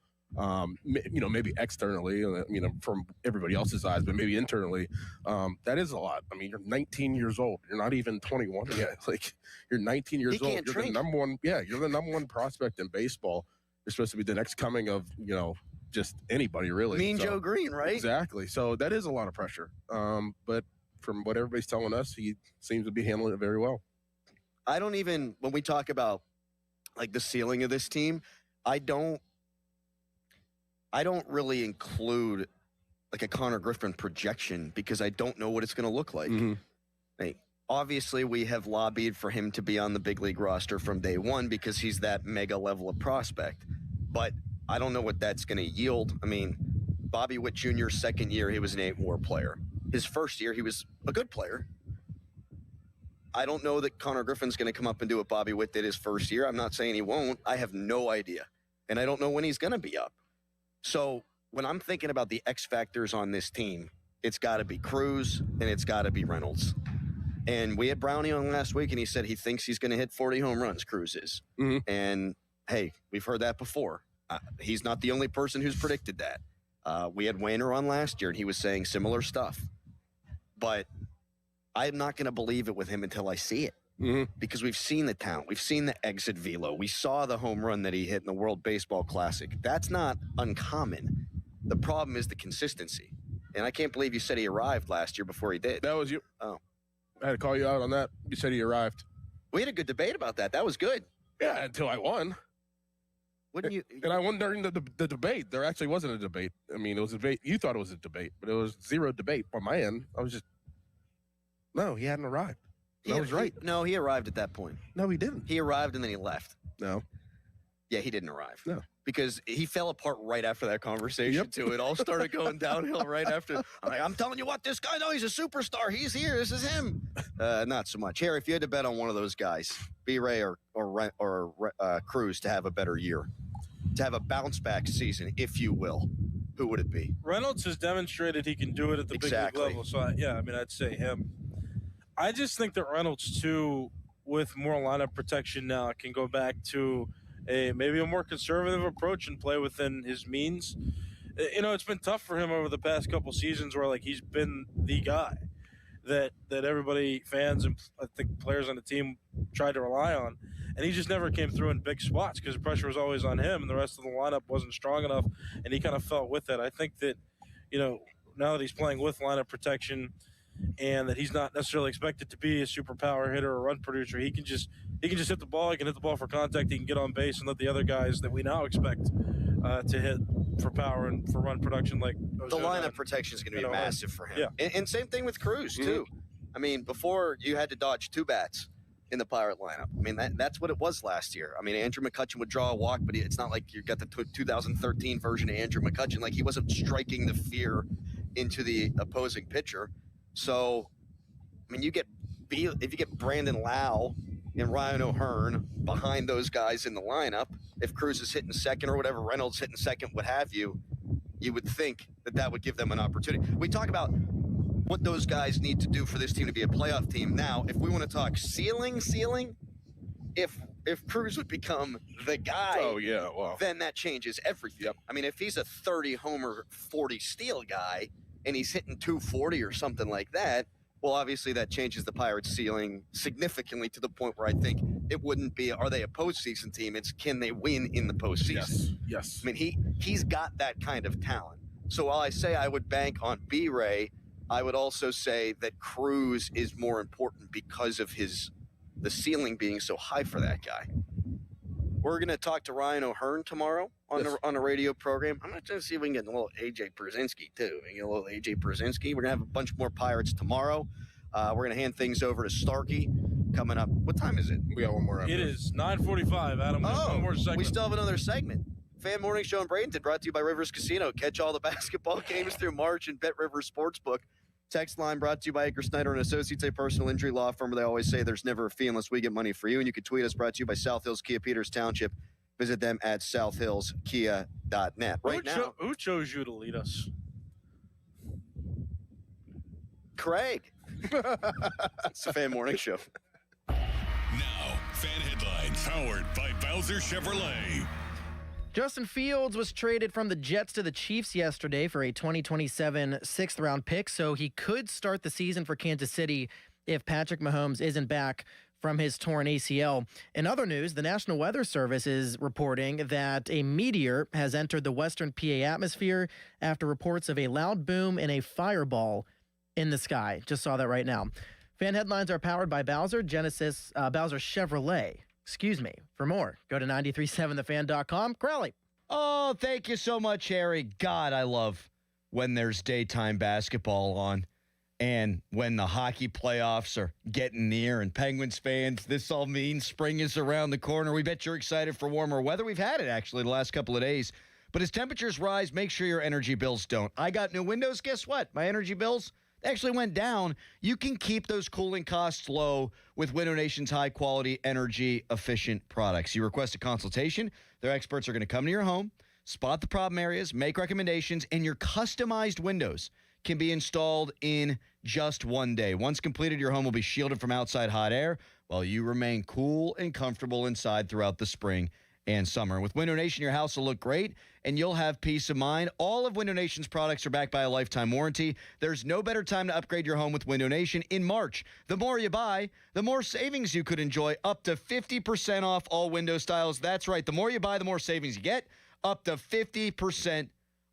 Maybe externally, from everybody else's eyes, but maybe internally, that is a lot. I mean, you're 19 years old. You're not even 21 yet. Like, you're 19 years old. You're the number one. Yeah, you're the number one prospect in baseball. You're supposed to be the next coming of, just anybody really. Mean Joe Green, right? Exactly. So that is a lot of pressure. But from what everybody's telling us, he seems to be handling it very well. I don't even, when we talk about like the ceiling of this team, I don't really include like a Connor Griffin projection because I don't know what it's going to look like. Like, obviously, we have lobbied for him to be on the big league roster from day one because he's that mega level of prospect. But I don't know what that's going to yield. I mean, Bobby Witt Jr.'s second year, he was an 8-WAR player. His first year, he was a good player. I don't know that Connor Griffin's going to come up and do what Bobby Witt did his first year. I'm not saying he won't. I have no idea. And I don't know when he's going to be up. So when I'm thinking about the X factors on this team, it's got to be Cruz and it's got to be Reynolds. And we had Brownie on last week, and he said he thinks he's going to hit 40 home runs, Cruz is. And, hey, we've heard that before. He's not the only person who's predicted that. We had Wainer on last year, and he was saying similar stuff. But I'm not going to believe it with him until I see it. Because we've seen the talent. We've seen the exit velo. We saw the home run that he hit in the World Baseball Classic. That's not uncommon. The problem is the consistency. And I can't believe you said he arrived last year before he did. That was you. Oh. I had to call you out on that. You said he arrived. We had a good debate about that. That was good. Yeah, until I won. Wouldn't you? And I won during the debate. There actually wasn't a debate. I mean, it was a debate. You thought it was a debate, but it was zero debate on my end. I was just, no, he hadn't arrived. I was right. No, he arrived at that point. No, he didn't. He arrived and then he left. No. Yeah, he didn't arrive. No. Because he fell apart right after that conversation, too. It all started going downhill right after. I'm telling you what, this guy, no, he's a superstar. He's here. This is him. Not so much. Harry, if you had to bet on one of those guys, B-Ray or Cruz, to have a better year, to have a bounce-back season, if you will, who would it be? Reynolds has demonstrated he can do it at the big league level. So, I'd say him. I just think that Reynolds, too, with more lineup protection now, can go back to maybe a more conservative approach and play within his means. It's been tough for him over the past couple seasons where, like, he's been the guy that everybody, fans and I think players on the team tried to rely on. And he just never came through in big spots because the pressure was always on him and the rest of the lineup wasn't strong enough, and he kind of felt with it. I think that, now that he's playing with lineup protection and that he's not necessarily expected to be a superpower hitter or run producer, he can just hit the ball. He can hit the ball for contact. He can get on base and let the other guys that we now expect to hit for power and for run production like the lineup protection is going to be massive for him. Yeah. And same thing with Cruz, too. I mean, before you had to dodge 2 bats in the Pirate lineup. I mean, that's what it was last year. I mean, Andrew McCutchen would draw a walk, but it's not like you got the 2013 version of Andrew McCutchen. Like, he wasn't striking the fear into the opposing pitcher. So, I mean, if you get Brandon Lau and Ryan O'Hearn behind those guys in the lineup, if Cruz is hitting second or whatever, Reynolds hitting second, what have you, you would think that would give them an opportunity. We talk about what those guys need to do for this team to be a playoff team. Now, if we want to talk ceiling, if if Cruz would become the guy, then that changes everything. Yep. I mean, if he's a 30-homer, 40-steal guy, and he's hitting 240 or something like that, well, obviously that changes the Pirates' ceiling significantly to the point where I think it wouldn't be, are they a postseason team? It's, can they win in the postseason? Yes. I mean, he's got that kind of talent. So while I say I would bank on B-Ray, I would also say that Cruz is more important because of the ceiling being so high for that guy. We're going to talk to Ryan O'Hearn tomorrow on a radio program. I'm going to see if we can get a little AJ Brzezinski, too. We can get a little AJ Brzezinski. We're going to have a bunch more Pirates tomorrow. We're going to hand things over to Starkey coming up. What time is it? We got one more. It is 9:45, Adam. One more segment. We still have another segment. Fan Morning Show in Bradenton, brought to you by Rivers Casino. Catch all the basketball games through March and Bet Rivers Sportsbook. Text line brought to you by Edgar Snyder and Associates, a personal injury law firm where they always say there's never a fee unless we get money for you. And you can tweet us, brought to you by South Hills Kia Peters Township. Visit them at southhillskia.net. Right now, who chose you to lead us? Craig. It's the Fan Morning Show. Now, fan headlines powered by Bowser Chevrolet. Justin Fields was traded from the Jets to the Chiefs yesterday for a 2027 sixth-round pick, so he could start the season for Kansas City if Patrick Mahomes isn't back from his torn ACL. In other news, the National Weather Service is reporting that a meteor has entered the western PA atmosphere after reports of a loud boom and a fireball in the sky. Just saw that right now. Fan headlines are powered by Bowser Chevrolet. Excuse me. For more, go to 937thefan.com. Crowley. Oh, thank you so much, Harry. God, I love when there's daytime basketball on and when the hockey playoffs are getting near. And Penguins fans, this all means spring is around the corner. We bet you're excited for warmer weather. We've had it, actually, the last couple of days. But as temperatures rise, make sure your energy bills don't. I got new windows. Guess what? My energy bills actually went down. You can keep those cooling costs low with Window Nation's high-quality, energy-efficient products. You request a consultation. Their experts are going to come to your home, spot the problem areas, make recommendations, and your customized windows can be installed in just one day. Once completed, your home will be shielded from outside hot air while you remain cool and comfortable inside throughout the spring and summer. With Window Nation, your house will look great, and you'll have peace of mind. All of Window Nation's products are backed by a lifetime warranty. There's no better time to upgrade your home with Window Nation. In March, the more you buy, the more savings you could enjoy. Up to 50% off all window styles. That's right. The more you buy, the more savings you get. Up to 50%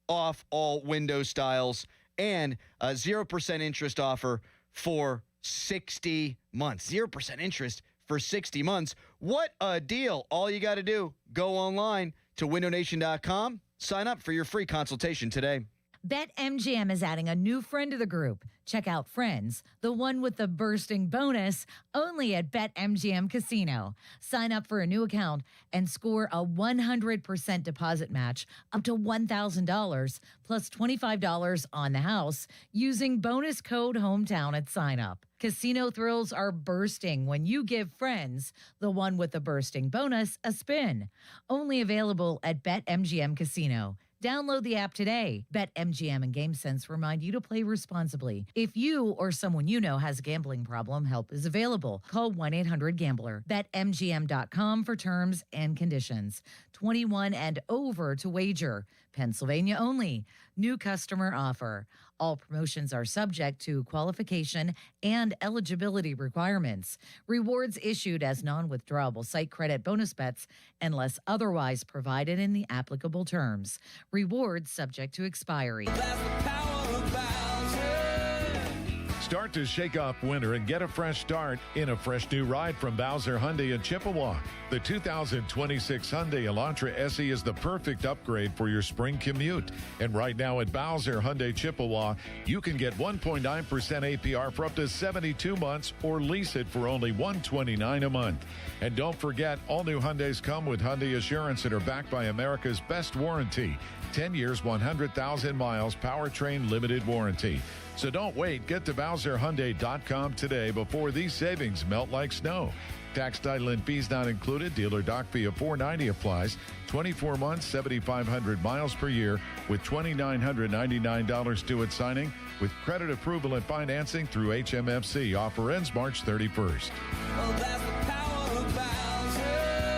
off all window styles. And a 0% interest offer for 60 months. 0% interest for 60 months. What a deal. All you got to do, go online to windownation.com. Sign up for your free consultation today. BetMGM is adding a new friend to the group. Check out Friends, the one with the bursting bonus, only at BetMGM Casino. Sign up for a new account and score a 100% deposit match up to $1,000 plus $25 on the house using bonus code HOMETOWN at sign up. Casino thrills are bursting when you give Friends, the one with the bursting bonus, a spin. Only available at BetMGM Casino. Download the app today. BetMGM and GameSense remind you to play responsibly. If you or someone you know has a gambling problem, help is available. Call 1-800-GAMBLER. BetMGM.com for terms and conditions. 21 and over to wager. Pennsylvania only. New customer offer. All promotions are subject to qualification and eligibility requirements. Rewards issued as non-withdrawable site credit bonus bets unless otherwise provided in the applicable terms. Rewards subject to expiry. Start to shake off winter and get a fresh start in a fresh new ride from Bowser Hyundai in Chippewa. The 2026 Hyundai Elantra SE is the perfect upgrade for your spring commute. And right now at Bowser Hyundai Chippewa, you can get 1.9% APR for up to 72 months or lease it for only $129 a month. And don't forget, all new Hyundais come with Hyundai Assurance and are backed by America's best warranty. 10 years, 100,000 miles, powertrain limited warranty. So don't wait. Get to BowserHyundai.com today before these savings melt like snow. Tax, title, and fees not included. Dealer doc fee of $490 applies. 24 months, 7,500 miles per year with $2,999 due at signing with credit approval and financing through HMFC. Offer ends March 31st. Well, that's the power of Bowser.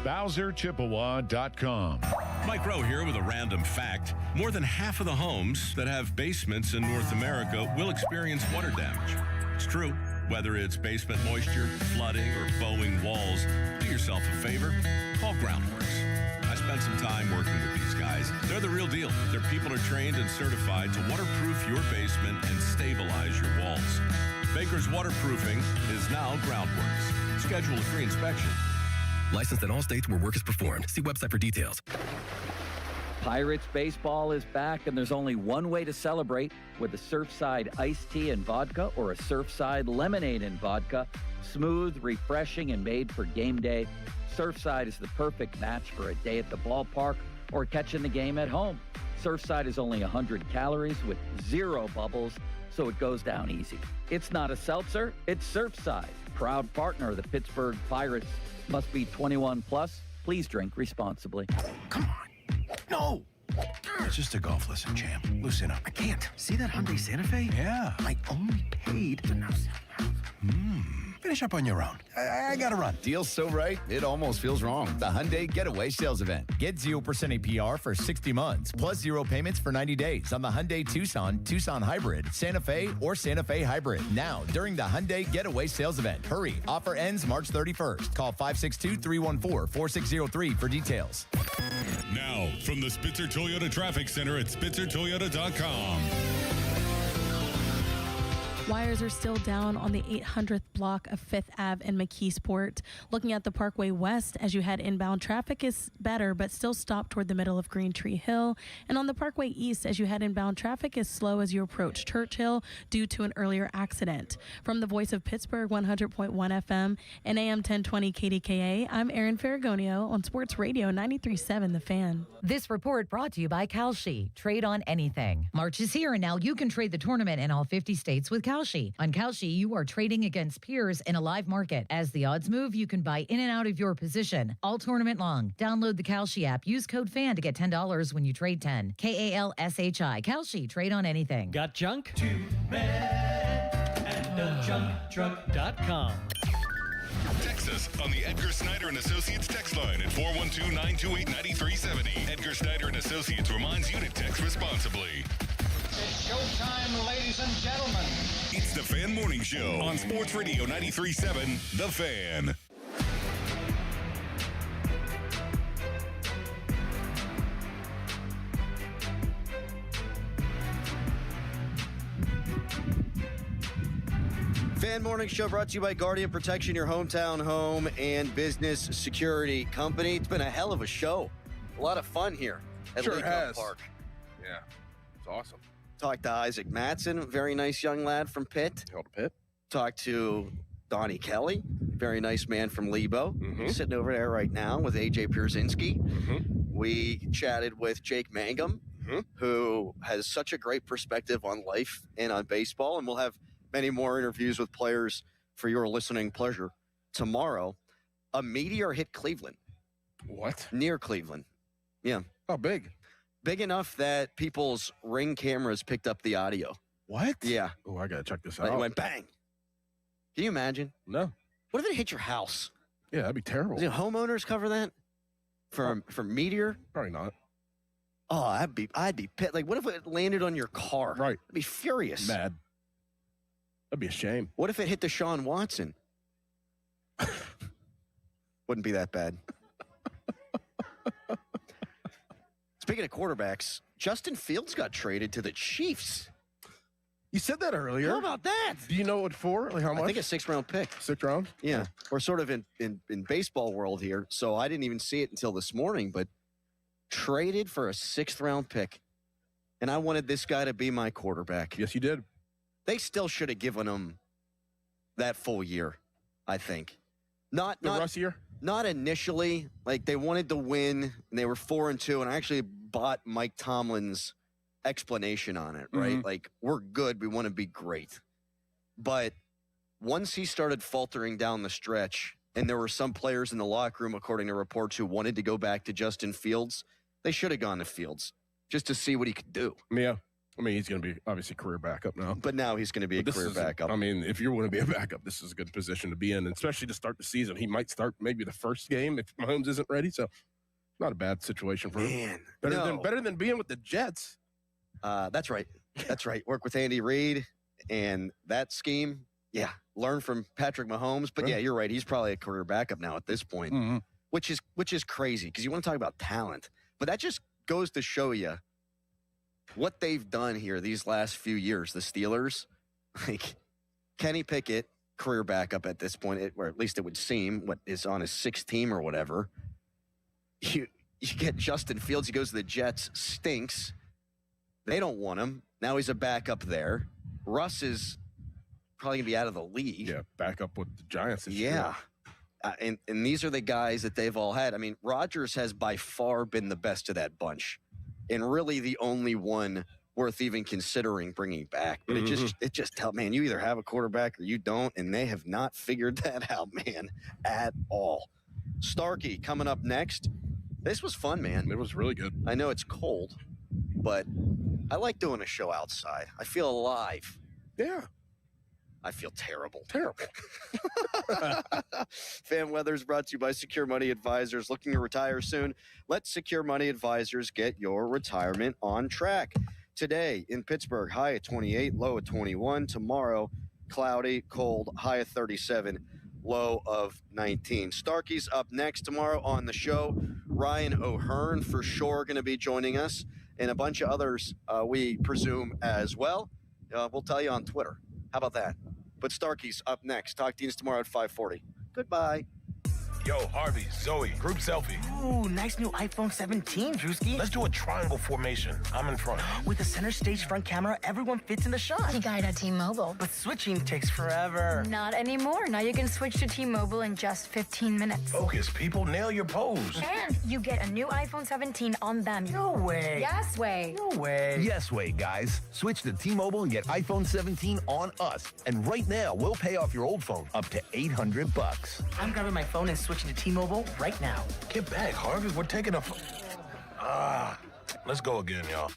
BowserChippewa.com. Mike Rowe here with a random fact. More than half of the homes that have basements in North America will experience water damage. It's true. Whether it's basement moisture, flooding, or bowing walls, do yourself a favor. Call Groundworks. I spent some time working with these guys. They're the real deal. Their people are trained and certified to waterproof your basement and stabilize your walls. Baker's Waterproofing is now Groundworks. Schedule a free inspection. Licensed in all states where work is performed. See website for details. Pirates baseball is back, and there's only one way to celebrate, with a Surfside iced tea and vodka or a Surfside lemonade and vodka. Smooth, refreshing, and made for game day. Surfside is the perfect match for a day at the ballpark or catching the game at home. Surfside is only 100 calories with 0 bubbles, so it goes down easy. It's not a seltzer, it's Surfside. Proud partner of the Pittsburgh Pirates. Must be 21 plus. Please drink responsibly. Come on. No! It's just a golf lesson, champ. Loosen up. I can't. See that Hyundai Santa Fe? Yeah. I only paid to now. Finish up on your own. I gotta run. Deal's so right, it almost feels wrong. The Hyundai Getaway Sales Event. Get 0% APR for 60 months, plus 0 payments for 90 days on the Hyundai Tucson, Tucson Hybrid, Santa Fe, or Santa Fe Hybrid. Now, during the Hyundai Getaway Sales Event. Hurry, offer ends March 31st. Call 562-314-4603 for details. Now, from the Spitzer Toyota Traffic Center at SpitzerToyota.com. Wires are still down on the 800th block of 5th Ave in McKeesport. Looking at the Parkway West as you head inbound, traffic is better, but still stopped toward the middle of Green Tree Hill. And on the Parkway East, as you head inbound, traffic is slow as you approach Churchill due to an earlier accident. From the Voice of Pittsburgh, 100.1 FM and AM 1020 KDKA, I'm Erin Ferragonio on Sports Radio 93.7 The Fan. This report brought to you by Kalshi. Trade on anything. March is here, and now you can trade the tournament in all 50 states with Kalshi. On Kalshi, you are trading against peers in a live market. As the odds move, you can buy in and out of your position all tournament long. Download the Kalshi app. Use code FAN to get $10 when you trade 10. KALSHI. Kalshi. Trade on anything. Got junk? Too bad. And junkdrug.com. Text us on the Edgar Snyder & Associates text line at 412-928-9370. Edgar Snyder & Associates reminds you to text responsibly. It's showtime, ladies and gentlemen. It's the Fan Morning Show on Sports Radio 93.7 The Fan. Fan Morning Show brought to you by Guardian Protection, your hometown home and business security company. It's been a hell of a show. A lot of fun here at Leacock Park. Yeah, it's awesome. Talked to Isaac Mattson, very nice young lad from Pitt. Talked to Donnie Kelly, very nice man from Lebo. Sitting over there right now with AJ Pierzynski. We chatted with Jake Mangum, who has such a great perspective on life and on baseball. And we'll have many more interviews with players for your listening pleasure tomorrow. A meteor hit Cleveland. What? Near Cleveland. Yeah. How big? Big enough that people's Ring cameras picked up the audio. What? Yeah. Oh, I got to check this Like out. it went bang. Can you imagine? No. What if it hit your house? Yeah, that'd be terrible. Does homeowners cover that? For meteor? Probably not. Oh, I'd be pissed. Like, what if it landed on your car? Right. I'd be furious. Mad. That'd be a shame. What if it hit Deshaun Watson? Wouldn't be that bad. Speaking of quarterbacks, Justin Fields got traded to the Chiefs. You said that earlier. How about that? Do you know what for? Like how much? I think a 6th-round pick. 6th round? Yeah. We're sort of in baseball world here, so I didn't even see it until this morning, but traded for a 6th-round pick. And I wanted this guy to be my quarterback. Yes, you did. They still should have given him that full year, I think. Not Russ year? Not initially. Like, they wanted to win, and they were 4-2, and I actually bought Mike Tomlin's explanation on it, right? Like, we're good. We want to be great. But once he started faltering down the stretch, and there were some players in the locker room, according to reports, who wanted to go back to Justin Fields, they should have gone to Fields just to see what he could do. Yeah. I mean, he's going to be obviously career backup now. But now he's going to be a career backup. I mean, if you want to be a backup, this is a good position to be in, and especially to start the season. He might start maybe the first game if Mahomes isn't ready, so not a bad situation for him. Better than being with the Jets. That's right. That's right. Work with Andy Reid and that scheme. Yeah, learn from Patrick Mahomes. But yeah, you're right. He's probably a career backup now at this point, which is crazy because you want to talk about talent. But that just goes to show you what they've done here these last few years. The Steelers, like Kenny Pickett, career backup at this point, or at least it would seem, what is on his sixth team or whatever. You get Justin Fields. He goes to the Jets, stinks. They don't want him. Now he's a backup there. Russ is probably going to be out of the league. Yeah, backup with the Giants. Yeah. And these are the guys that they've all had. I mean, Rodgers has by far been the best of that bunch and really the only one worth even considering bringing back. But it just tells, man, you either have a quarterback or you don't, and they have not figured that out, man, at all. Starkey coming up next. This was fun, man. It was really good. I know it's cold, but I like doing a show outside. I feel alive. Yeah. I feel terrible. Terrible. Fan Weather is brought to you by Secure Money Advisors. Looking to retire soon? Let Secure Money Advisors get your retirement on track. Today in Pittsburgh, high at 28, low at 21. Tomorrow, cloudy, cold, high at 37, low of 19. Starkey's up next tomorrow on the show. Ryan O'Hearn for sure going to be joining us, and a bunch of others we presume as well. We'll tell you on Twitter. How about that? But Starkey's up next. Talk to you tomorrow at 5:40. Goodbye. Yo, Harvey, Zoe, group selfie. Ooh, nice new iPhone 17, Drewski. Let's do a triangle formation. I'm in front. With the center stage front camera, everyone fits in the shot. You got it at T-Mobile. But switching takes forever. Not anymore. Now you can switch to T-Mobile in just 15 minutes. Focus, people. Nail your pose. And you get a new iPhone 17 on them. No way. Yes way. No way. Yes way, guys. Switch to T-Mobile and get iPhone 17 on us. And right now, we'll pay off your old phone up to $800. I'm grabbing my phone and switching to T-Mobile right now. Get back, Harvey. We're taking a... let's go again, y'all.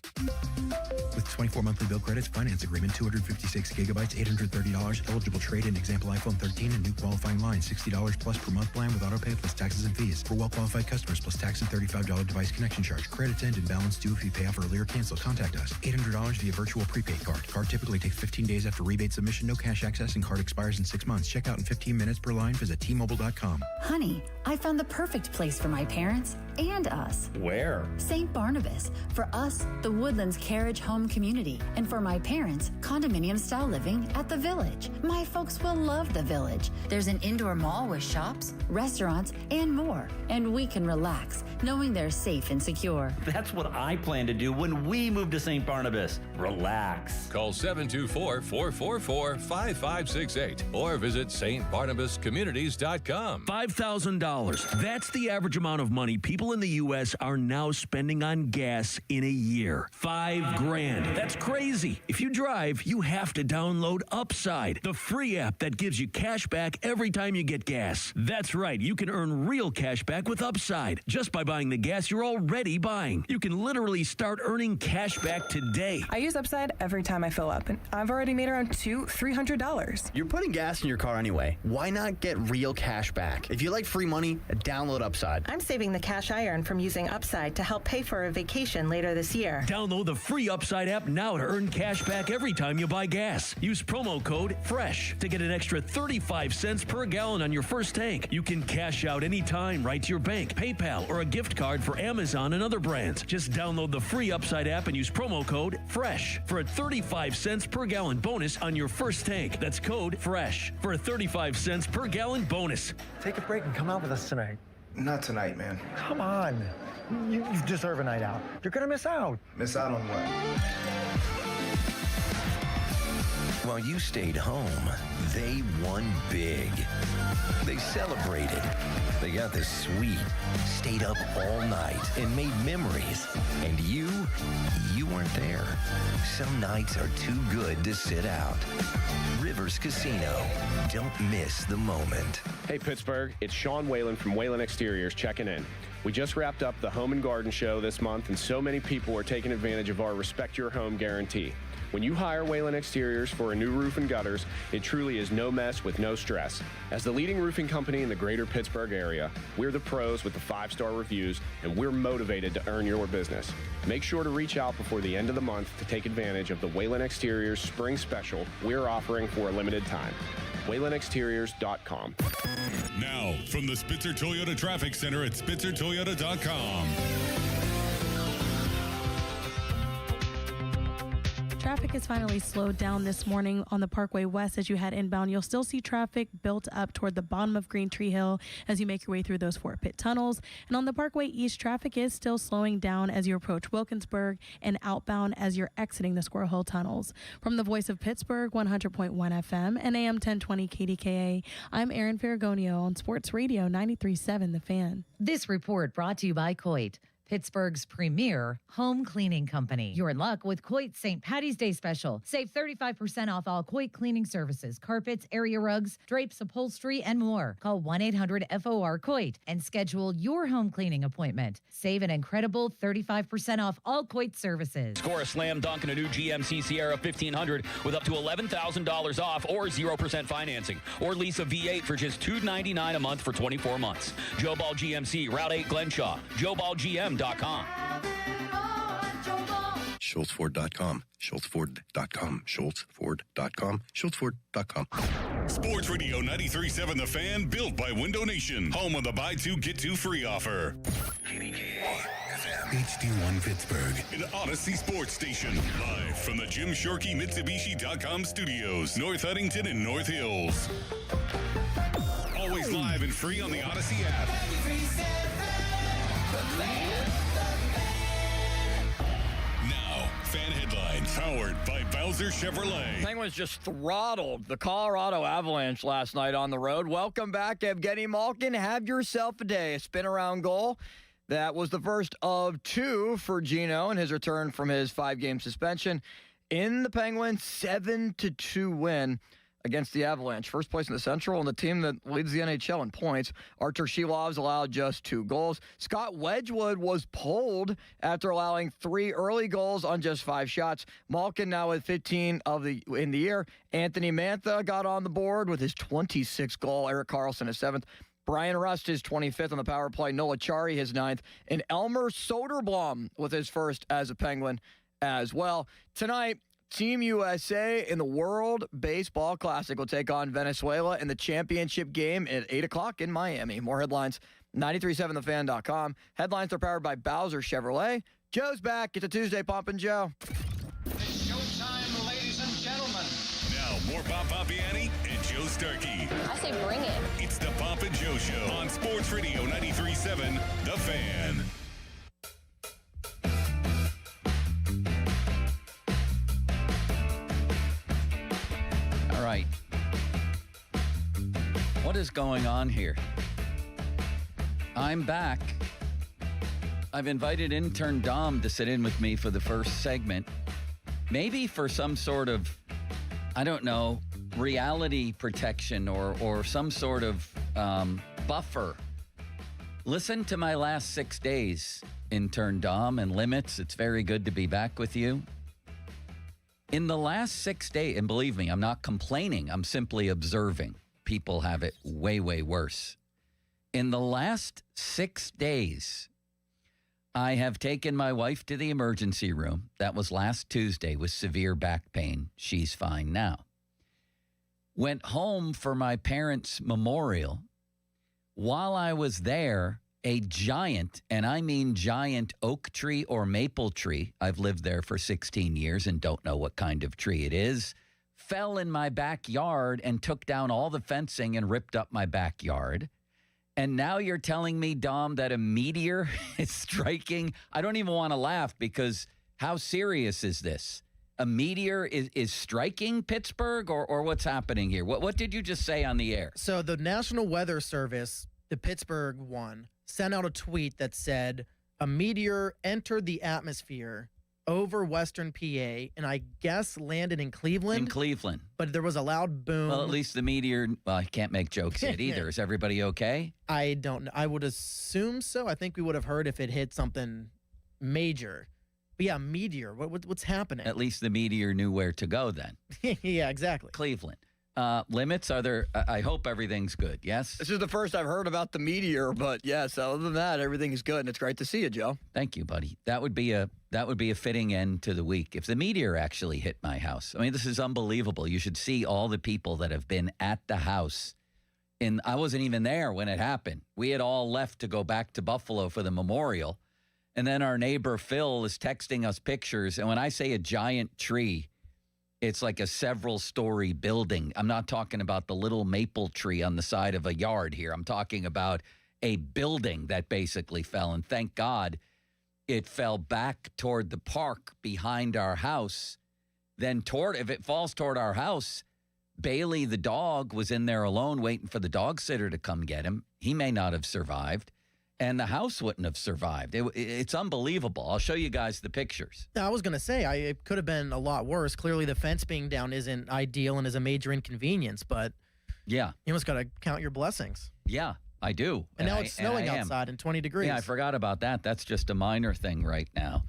With 24 monthly bill credits, finance agreement, 256 gigabytes, $830, eligible trade-in, example iPhone 13, and new qualifying line, $60 plus per month plan with auto pay plus taxes and fees. For well-qualified customers, plus tax and $35 device connection charge. Credits end and balance due if you pay off early or cancel. Contact us. $800 via virtual prepaid card. Card typically takes 15 days after rebate submission, no cash access, and card expires in 6 months. Check out in 15 minutes per line. Visit T-Mobile.com. Honey, I found the perfect place for my parents and us. Where? St. Barnabas. For us, the Woodlands Carriage Home Community. And for my parents, condominium-style living at the Village. My folks will love the Village. There's an indoor mall with shops, restaurants, and more. And we can relax, knowing they're safe and secure. That's what I plan to do when we move to St. Barnabas. Relax. Call 724-444-5568 or visit stbarnabascommunities.com. $5,000. That's the average amount of money people in the U.S. are now spending on gas in a year. $5,000. That's crazy. If you drive, you have to download Upside, the free app that gives you cash back every time you get gas. That's right. You can earn real cash back with Upside just by buying the gas you're already buying. You can literally start earning cash back today. I use Upside every time I fill up, and I've already made around $300. You're putting gas in your car anyway. Why not get real cash back? If you like free money, download Upside. I'm saving the cash I earn from using Upside to help pay for a vacation later this year. Download the free Upside app now to earn cash back every time you buy gas. Use promo code FRESH to get an extra 35 cents per gallon on your first tank. You can cash out anytime right to your bank, PayPal, or a gift card for Amazon and other brands. Just download the free Upside app and use promo code FRESH for a 35 cents per gallon bonus on your first tank. That's code FRESH for a 35 cents per gallon bonus. Take a break and come out with us tonight. Not tonight, man. Come on. You deserve a night out. You're going to miss out. Miss out on what? While you stayed home, they won big. They celebrated. They got the suite, stayed up all night, and made memories. And you weren't there. Some nights are too good to sit out. Rivers Casino. Don't miss the moment. Hey, Pittsburgh. It's Sean Whalen from Whalen Exteriors checking in. We just wrapped up the Home and Garden Show this month, and so many people are taking advantage of our Respect Your Home guarantee. When you hire Wayland Exteriors for a new roof and gutters, it truly is no mess with no stress. As the leading roofing company in the greater Pittsburgh area, we're the pros with the 5-star reviews, and we're motivated to earn your business. Make sure to reach out before the end of the month to take advantage of the Wayland Exteriors Spring Special we're offering for a limited time. WaylandExteriors.com. Now, from the Spitzer Toyota Traffic Center at SpitzerToyota.com. Traffic is finally slowed down this morning on the Parkway West as you head inbound. You'll still see traffic built up toward the bottom of Green Tree Hill as you make your way through those Fort Pitt tunnels. And on the Parkway East, traffic is still slowing down as you approach Wilkinsburg and outbound as you're exiting the Squirrel Hill tunnels. From the Voice of Pittsburgh, 100.1 FM and AM 1020 KDKA, I'm Erin Ferragonio on Sports Radio 93.7 The Fan. This report brought to you by Coit, Pittsburgh's premier home cleaning company. You're in luck with Coit's St. Patty's Day special. Save 35% off all Coit cleaning services, carpets, area rugs, drapes, upholstery, and more. Call 1-800-FOR-COIT and schedule your home cleaning appointment. Save an incredible 35% off all Coit services. Score a slam dunk in a new GMC Sierra 1500 with up to $11,000 off or 0% financing. Or lease a V8 for just $299 a month for 24 months. Joe Ball GMC, Route 8 Glenshaw, JoeBallGM.com. SchultzFord.com, SchultzFord.com, SchultzFord.com, SchultzFord.com. Sports Radio 93.7 The Fan, built by Window Nation. Home of the buy two, get two free offer. HD1 Pittsburgh. An Odyssey Sports Station. Live from the Jim Shorkey Mitsubishi.com studios. North Huntington and North Hills. Always live and free on the Odyssey app. Now, fan headlines powered by Bowser Chevrolet. Penguins just throttled the Colorado Avalanche last night on the road. Welcome back, Evgeny Malkin. Have yourself a day. A spin-around goal. That was the first of 2 for Gino in his return from his 5-game suspension. In the Penguins' 7-2 win against the Avalanche. First place in the Central and the team that leads the NHL in points. Artur Shilov's allowed just 2 goals. Scott Wedgwood was pulled after allowing 3 early goals on just 5 shots. Malkin now with 15 in the year. Anthony Mantha got on the board with his 26th goal. Erik Karlsson his 7th. Brian Rust his 25th on the power play. Noah Chari his 9th. And Elmer Soderblom with his first as a Penguin as well. Tonight, Team USA in the World Baseball Classic will take on Venezuela in the championship game at 8 o'clock in Miami. More headlines, 937thefan.com. Headlines are powered by Bowser Chevrolet. Joe's back. It's a Tuesday Pomp and Joe. It's showtime, ladies and gentlemen. Now, more Bob Bobbiani and Joe Starkey. I say bring it. It's the Pomp and Joe Show on Sports Radio 93.7 The Fan. All right. What is going on here? I'm back. I've invited intern Dom to sit in with me for the first segment. Maybe for some sort of, I don't know, reality protection or some sort of buffer. Listen to my last 6 days, intern Dom and Limits. It's very good to be back with you. In the last 6 days, and believe me, I'm not complaining. I'm simply observing. People have it way, way worse. In the last 6 days, I have taken my wife to the emergency room. That was last Tuesday with severe back pain. She's fine now. Went home for my parents' memorial. While I was there, a giant, and I mean giant oak tree or maple tree, I've lived there for 16 years and don't know what kind of tree it is, fell in my backyard and took down all the fencing and ripped up my backyard. And now you're telling me, Dom, that a meteor is striking? I don't even want to laugh because how serious is this? A meteor is striking Pittsburgh or what's happening here? What did you just say on the air? So the National Weather Service, the Pittsburgh one, sent out a tweet that said a meteor entered the atmosphere over Western PA, and I guess landed in Cleveland. In Cleveland. But there was a loud boom. Well, at least the meteor, I can't make jokes yet either. Is everybody okay? I don't know. I would assume so. I think we would have heard if it hit something major. But yeah, meteor. What's happening? At least the meteor knew where to go then. Yeah, exactly. Cleveland. Limits, are there? I hope everything's good, yes? This is the first I've heard about the meteor, but yes, other than that, everything is good, and it's great to see you, Joe. Thank you, buddy. That would be a fitting end to the week if the meteor actually hit my house. I mean, this is unbelievable. You should see all the people that have been at the house. I wasn't even there when it happened. We had all left to go back to Buffalo for the memorial, and then our neighbor Phil is texting us pictures, and when I say a giant tree, it's like a several-story building. I'm not talking about the little maple tree on the side of a yard here. I'm talking about a building that basically fell. And thank God it fell back toward the park behind our house. Then if it falls toward our house, Bailey, the dog, was in there alone waiting for the dog sitter to come get him. He may not have survived. And the house wouldn't have survived. It's unbelievable. I'll show you guys the pictures. I was going to say, it could have been a lot worse. Clearly, the fence being down isn't ideal and is a major inconvenience, but yeah, you almost got to count your blessings. Yeah, I do. And now it's snowing outside and 20 degrees. Yeah, I forgot about that. That's just a minor thing right now.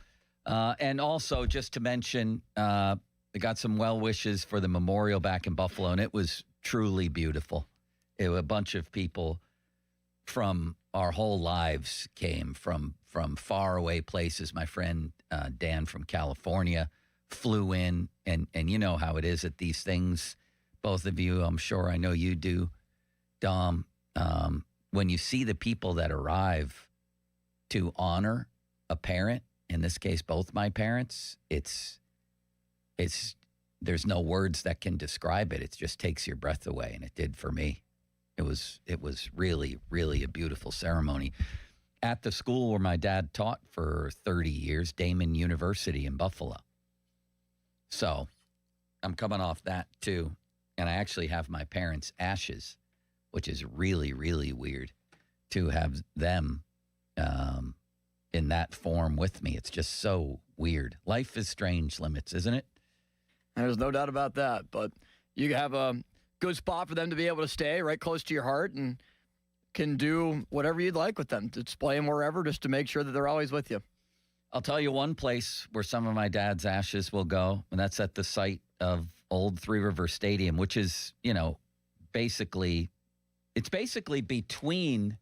And also, just to mention, I got some well wishes for the memorial back in Buffalo, and it was truly beautiful. A bunch of people from our whole lives came from faraway places. My friend Dan from California flew in, and you know how it is at these things. Both of you, I'm sure I know you do, Dom. When you see the people that arrive to honor a parent, in this case, both my parents, it's there's no words that can describe it. It just takes your breath away, and it did for me. It was really, really a beautiful ceremony at the school where my dad taught for 30 years, Damon University in Buffalo. So I'm coming off that too. And I actually have my parents' ashes, which is really, really weird to have them in that form with me. It's just so weird. Life is strange, Limits, isn't it? There's no doubt about that. But you have a good spot for them to be able to stay right close to your heart and can do whatever you'd like with them, to display them wherever, just to make sure that they're always with you. I'll tell you one place where some of my dad's ashes will go, and that's at the site of old Three River Stadium, which is, basically between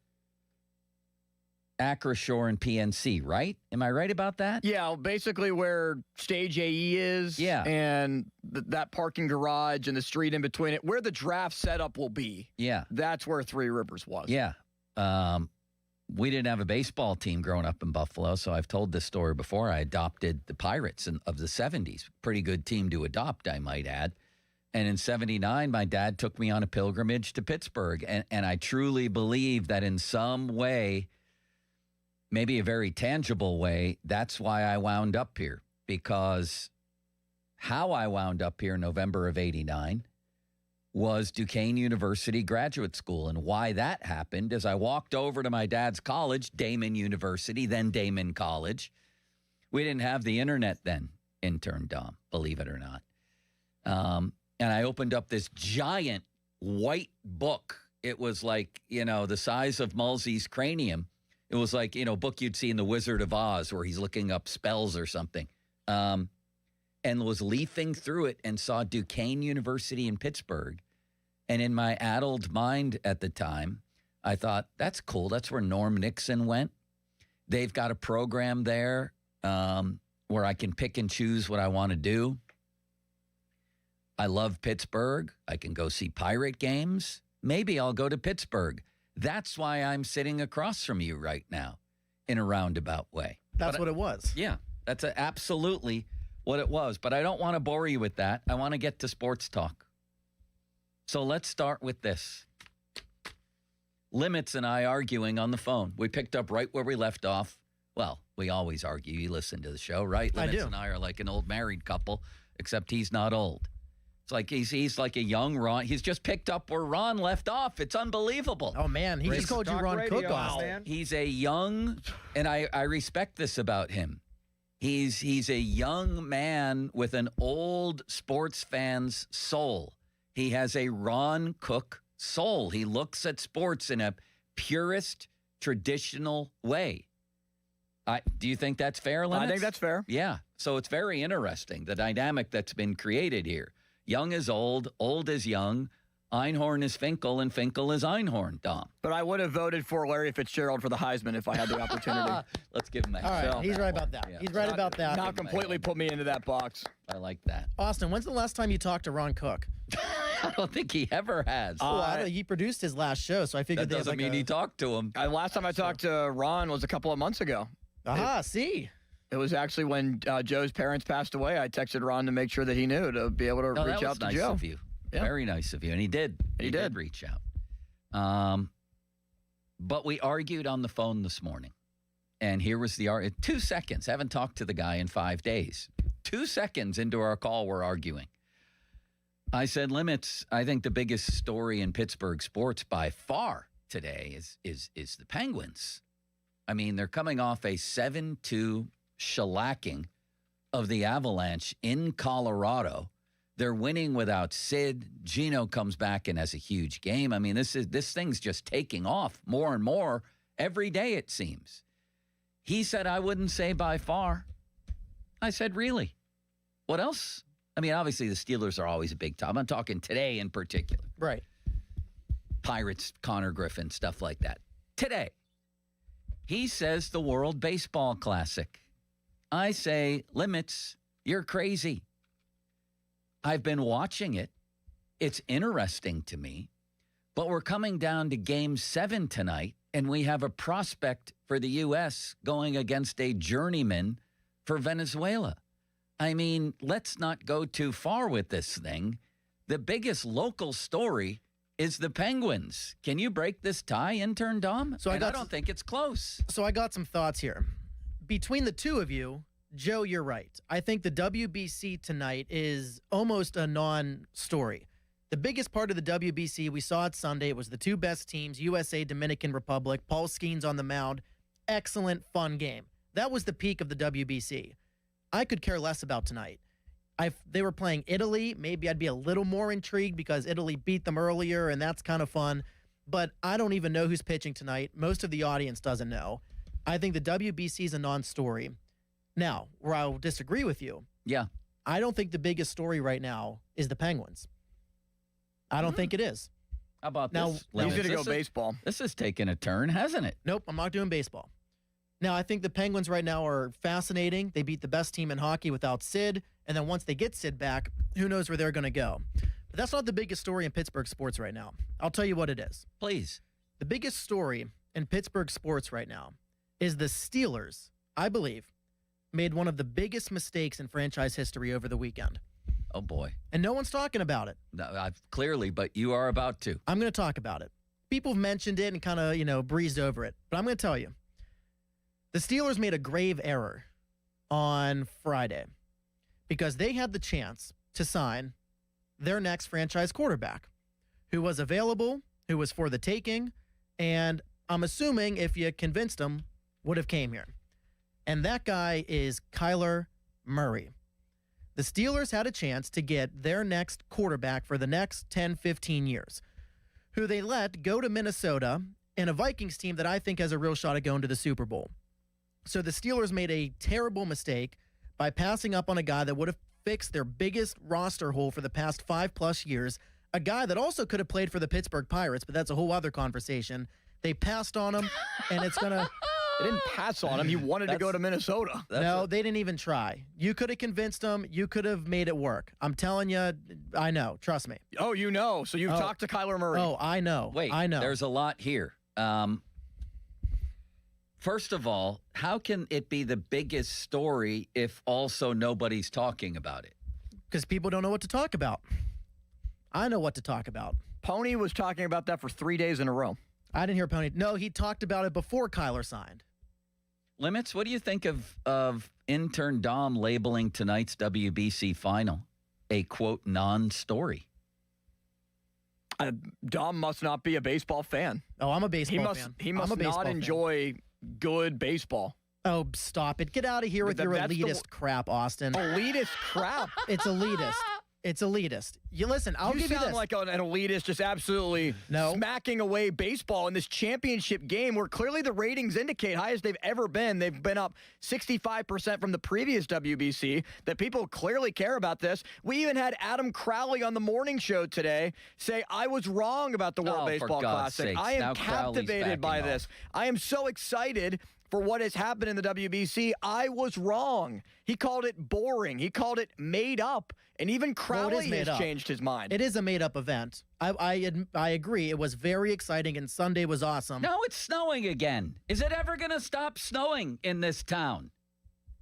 Acrashore and PNC, right? Am I right about that? Yeah, basically where Stage AE is. Yeah. And that parking garage and the street in between it, where the draft setup will be. Yeah. That's where Three Rivers was. Yeah. We didn't have a baseball team growing up in Buffalo, so I've told this story before. I adopted the Pirates of the 70s. Pretty good team to adopt, I might add. And in 79, my dad took me on a pilgrimage to Pittsburgh. And I truly believe that in some way, maybe a very tangible way, that's why I wound up here. Because how I wound up here in November of 89 was Duquesne University Graduate School. And why that happened is I walked over to my dad's college, Damon University, then Damon College. We didn't have the internet then, intern Dom, believe it or not. And I opened up this giant white book. It was like, the size of Mulsey's cranium. It was like, a book you'd see in The Wizard of Oz where he's looking up spells or something. And was leafing through it and saw Duquesne University in Pittsburgh. And in my addled mind at the time, I thought, that's cool. That's where Norm Nixon went. They've got a program there where I can pick and choose what I want to do. I love Pittsburgh. I can go see Pirate games. Maybe I'll go to Pittsburgh. That's why I'm sitting across from you right now in a roundabout way. That's what it was. Yeah, that's absolutely what it was. But I don't want to bore you with that. I want to get to sports talk. So let's start with this. Limits and I arguing on the phone. We picked up right where we left off. Well, we always argue. You listen to the show, right? Limits I do. And I are like an old married couple, except he's not old. It's like he's like a young Ron. He's just picked up where Ron left off. It's unbelievable. Oh, man. He just called you Ron Cook-off. He's a young, and I respect this about him. He's a young man with an old sports fan's soul. He has a Ron Cook soul. He looks at sports in a purist, traditional way. Do you think that's fair, Limits? I think that's fair. Yeah. So it's very interesting, the dynamic that's been created here. Young is old is young. Einhorn is Finkel, and Finkel is Einhorn, Dom. But I would have voted for Larry Fitzgerald for the Heisman if I had the opportunity. Let's give him that. All right, he's right about that. Yeah. He's right about that. Not completely put me into that box. I like that. Austin, when's the last time you talked to Ron Cook? I don't think he ever has. He produced his last show, so I figured that doesn't mean he talked to him. Last time I talked to Ron was a couple of months ago. See? It was actually when Joe's parents passed away. I texted Ron to make sure that he knew to be able to reach out to nice Joe. Of you. Yeah. Very nice of you. And he did. He did reach out. But we argued on the phone this morning. And here was the 2 seconds. Haven't talked to the guy in 5 days. 2 seconds into our call, we're arguing. I said, Limits, I think the biggest story in Pittsburgh sports by far today is the Penguins. I mean, they're coming off a 7-2 shellacking of the Avalanche in Colorado. They're winning without Sid. Gino comes back and has a huge game. I mean, this thing's just taking off more and more every day, it seems. He said, I wouldn't say by far. I said, really? What else? I mean, obviously the Steelers are always a big time. I'm talking today in particular. Right. Pirates, Connor Griffin, stuff like that. Today. He says the World Baseball Classic. I say, Limits, you're crazy. I've been watching it. It's interesting to me. But we're coming down to Game 7 tonight, and we have a prospect for the U.S. going against a journeyman for Venezuela. I mean, let's not go too far with this thing. The biggest local story is the Penguins. Can you break this tie, intern Dom? I don't think it's close. So I got some thoughts here. Between the two of you, Joe, you're right. I think the WBC tonight is almost a non-story. The biggest part of the WBC, we saw it Sunday, it was the two best teams, USA, Dominican Republic, Paul Skeens on the mound. Excellent, fun game. That was the peak of the WBC. I could care less about tonight. If they were playing Italy, maybe I'd be a little more intrigued because Italy beat them earlier, and that's kind of fun. But I don't even know who's pitching tonight. Most of the audience doesn't know. I think the WBC is a non-story. Now, where I'll disagree with you. Yeah. I don't think the biggest story right now is the Penguins. I don't think it is. How about now, this? He's going to go baseball. This has taken a turn, hasn't it? Nope, I'm not doing baseball. Now, I think the Penguins right now are fascinating. They beat the best team in hockey without Sid. And then once they get Sid back, who knows where they're going to go. But that's not the biggest story in Pittsburgh sports right now. I'll tell you what it is. Please. The biggest story in Pittsburgh sports right now is the Steelers, I believe, made one of the biggest mistakes in franchise history over the weekend. Oh, boy. And no one's talking about it. No, clearly, but you are about to. I'm going to talk about it. People have mentioned it and kind of, breezed over it. But I'm going to tell you. The Steelers made a grave error on Friday because they had the chance to sign their next franchise quarterback who was available, who was for the taking, and I'm assuming if you convinced him, would have came here. And that guy is Kyler Murray. The Steelers had a chance to get their next quarterback for the next 10, 15 years, who they let go to Minnesota and a Vikings team that I think has a real shot at going to the Super Bowl. So the Steelers made a terrible mistake by passing up on a guy that would have fixed their biggest roster hole for the past 5+ years, a guy that also could have played for the Pittsburgh Pirates, but that's a whole other conversation. They passed on him, and it's going to... They didn't pass on him. He wanted to go to Minnesota. No, they didn't even try. You could have convinced him. You could have made it work. I'm telling you, I know. Trust me. Oh, you know. So you've talked to Kyler Murray. Oh, I know. Wait, I know. There's a lot here. First of all, how can it be the biggest story if also nobody's talking about it? Because people don't know what to talk about. I know what to talk about. Pony was talking about that for 3 days in a row. I didn't hear Pony. No, he talked about it before Kyler signed. Limits, what do you think of intern Dom labeling tonight's WBC final a, quote, non-story? Dom must not be a baseball fan. Oh, I'm a baseball fan. He must not enjoy good baseball. Oh, stop it. Get out of here with your elitist crap, Austin. Elitist crap? It's elitist. It's elitist. You listen, I'll give you this. You sound like an elitist just absolutely smacking away baseball in this championship game where clearly the ratings indicate highest they've ever been. They've been up 65% from the previous WBC, that people clearly care about this. We even had Adam Crowley on the morning show today say, I was wrong about the World Baseball Classic. Sakes. I am Now captivated by this. I am so excited for what has happened in the WBC. I was wrong. He called it boring. He called it made up. And even Crowley has changed his mind. It is a made-up event. I agree. It was very exciting, and Sunday was awesome. No, it's snowing again. Is it ever going to stop snowing in this town?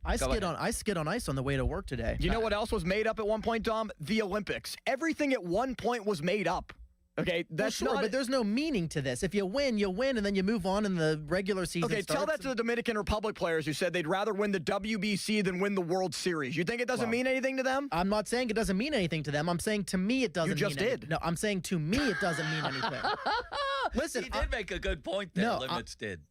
I skid on ice on the way to work today. You know what else was made up at one point, Dom? The Olympics. Everything at one point was made up. Okay, that's well, sure, but there's no meaning to this. If you win, and then you move on in the regular season. Okay, tell that to the Dominican Republic players who said they'd rather win the WBC than win the World Series. You think it doesn't mean anything to them? I'm not saying it doesn't mean anything to them. I'm saying to me it doesn't. You just did. No, I'm saying to me it doesn't mean anything. Listen, he did make a good point there. Limits did.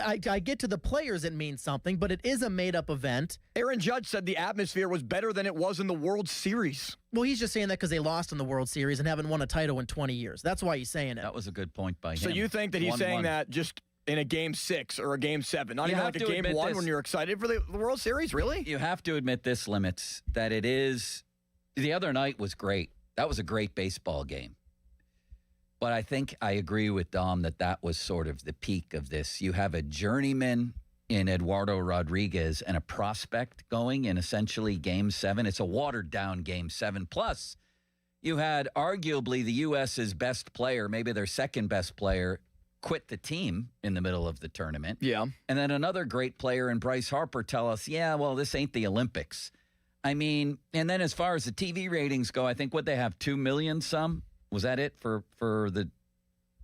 I get to the players it means something, but it is a made-up event. Aaron Judge said the atmosphere was better than it was in the World Series. Well, he's just saying that because they lost in the World Series and haven't won a title in 20 years. That's why he's saying it. That was a good point by him. So you think that he's saying that just in a Game 6 or a Game 7, not even like a Game 1 when you're excited for the World Series? Really? You have to admit this, Limits, that it is. The other night was great. That was a great baseball game. But I think I agree with Dom that was sort of the peak of this. You have a journeyman in Eduardo Rodriguez and a prospect going in essentially Game 7. It's a watered-down Game 7. Plus, you had arguably the U.S.'s best player, maybe their second-best player, quit the team in the middle of the tournament. Yeah. And then another great player in Bryce Harper tell us, this ain't the Olympics. I mean, and then as far as the TV ratings go, I think they have 2 million some? Was that it for the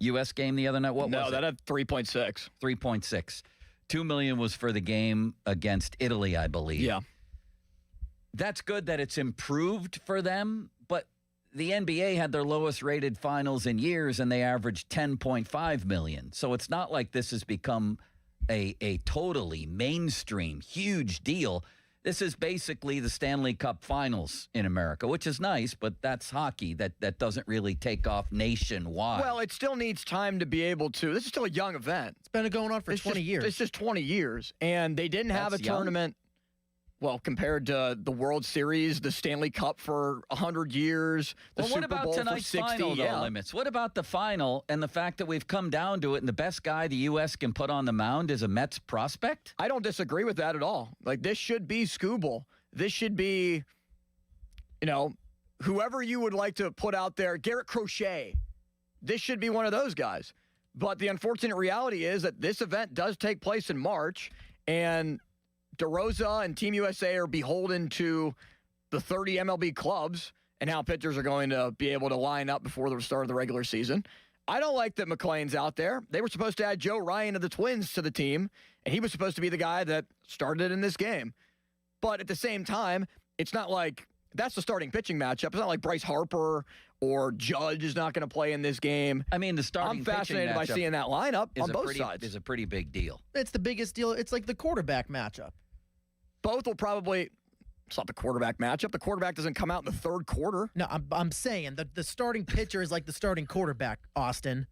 U.S. game the other night? What was it? No, that had 3.6. 3.6. 2 million was for the game against Italy, I believe. Yeah. That's good that it's improved for them, but the NBA had their lowest rated finals in years, and they averaged 10.5 million. So it's not like this has become a totally mainstream, huge deal. This is basically the Stanley Cup Finals in America, which is nice, but that's hockey. That doesn't really take off nationwide. Well, it still needs time to be able to. This is still a young event. It's been going on for 20 years. It's just 20 years. And they didn't have a tournament, well, compared to the World Series, the Stanley Cup for 100 years, the Super Bowl for 60. What about tonight's final, though, Limits? What about the final and the fact that we've come down to it and the best guy the U.S. can put on the mound is a Mets prospect? I don't disagree with that at all. Like, this should be Skubal. This should be, whoever you would like to put out there, Garrett Crochet. This should be one of those guys. But the unfortunate reality is that this event does take place in March, and DeRosa and Team USA are beholden to the 30 MLB clubs and how pitchers are going to be able to line up before the start of the regular season. I don't like that McLean's out there. They were supposed to add Joe Ryan of the Twins to the team, and he was supposed to be the guy that started in this game. But at the same time, it's not like that's the starting pitching matchup. It's not like Bryce Harper or Judge is not going to play in this game. I mean, the starting pitching matchup. I'm fascinated by seeing that lineup on both sides. It's a pretty big deal. It's the biggest deal. It's like the quarterback matchup. Both will probably. It's not the quarterback matchup. The quarterback doesn't come out in the third quarter. No, I'm saying the starting pitcher is like the starting quarterback, Austin.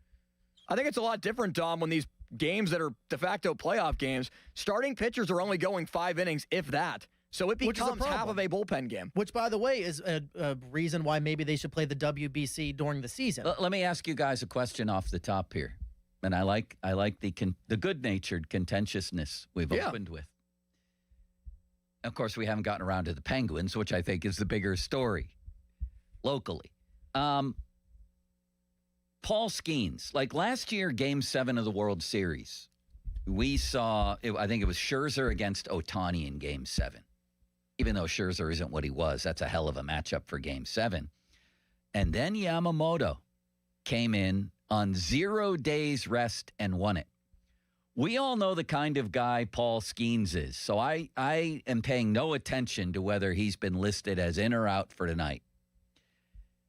I think it's a lot different, Dom, when these games that are de facto playoff games, starting pitchers are only going 5 innings, if that. So it becomes half of a bullpen game. Which, by the way, is a reason why maybe they should play the WBC during the season. Let me ask you guys a question off the top here. And I like the good-natured contentiousness we've opened with. Of course, we haven't gotten around to the Penguins, which I think is the bigger story locally. Paul Skeens, like last year, Game 7 of the World Series, we saw, I think it was Scherzer against Ohtani in Game 7. Even though Scherzer isn't what he was, that's a hell of a matchup for Game 7. And then Yamamoto came in on 0 days rest and won it. We all know the kind of guy Paul Skeens is, so I am paying no attention to whether he's been listed as in or out for tonight.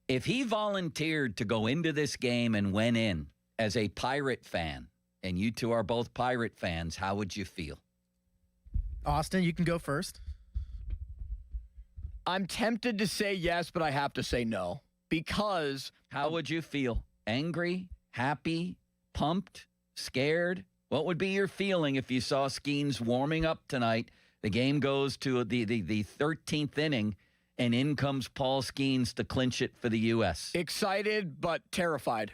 If he volunteered to go into this game and went in as a Pirate fan, and you two are both Pirate fans, how would you feel? Austin, you can go first. I'm tempted to say yes, but I have to say no because. How would you feel? Angry, happy, pumped, scared? What would be your feeling if you saw Skeens warming up tonight? The game goes to the 13th inning, and in comes Paul Skeens to clinch it for the U.S. Excited, but terrified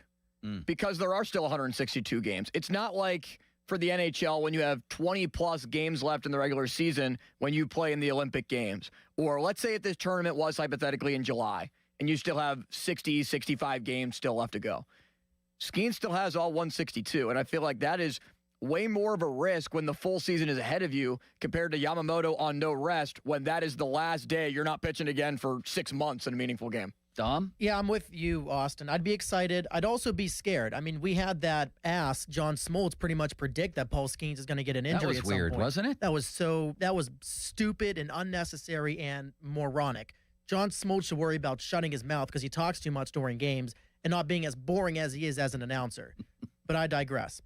because there are still 162 games. It's not like for the NHL when you have 20-plus games left in the regular season when you play in the Olympic Games. Or let's say if this tournament was hypothetically in July, and you still have 60, 65 games still left to go. Skeens still has all 162, and I feel like that is way more of a risk when the full season is ahead of you compared to Yamamoto on no rest when that is the last day you're not pitching again for 6 months in a meaningful game. Dom? Yeah, I'm with you, Austin. I'd be excited. I'd also be scared. I mean, we had that John Smoltz pretty much predict that Paul Skeens is going to get an injury. That was weird, wasn't it? That was stupid and unnecessary and moronic. John Smoltz should worry about shutting his mouth because he talks too much during games and not being as boring as he is as an announcer. But I digress.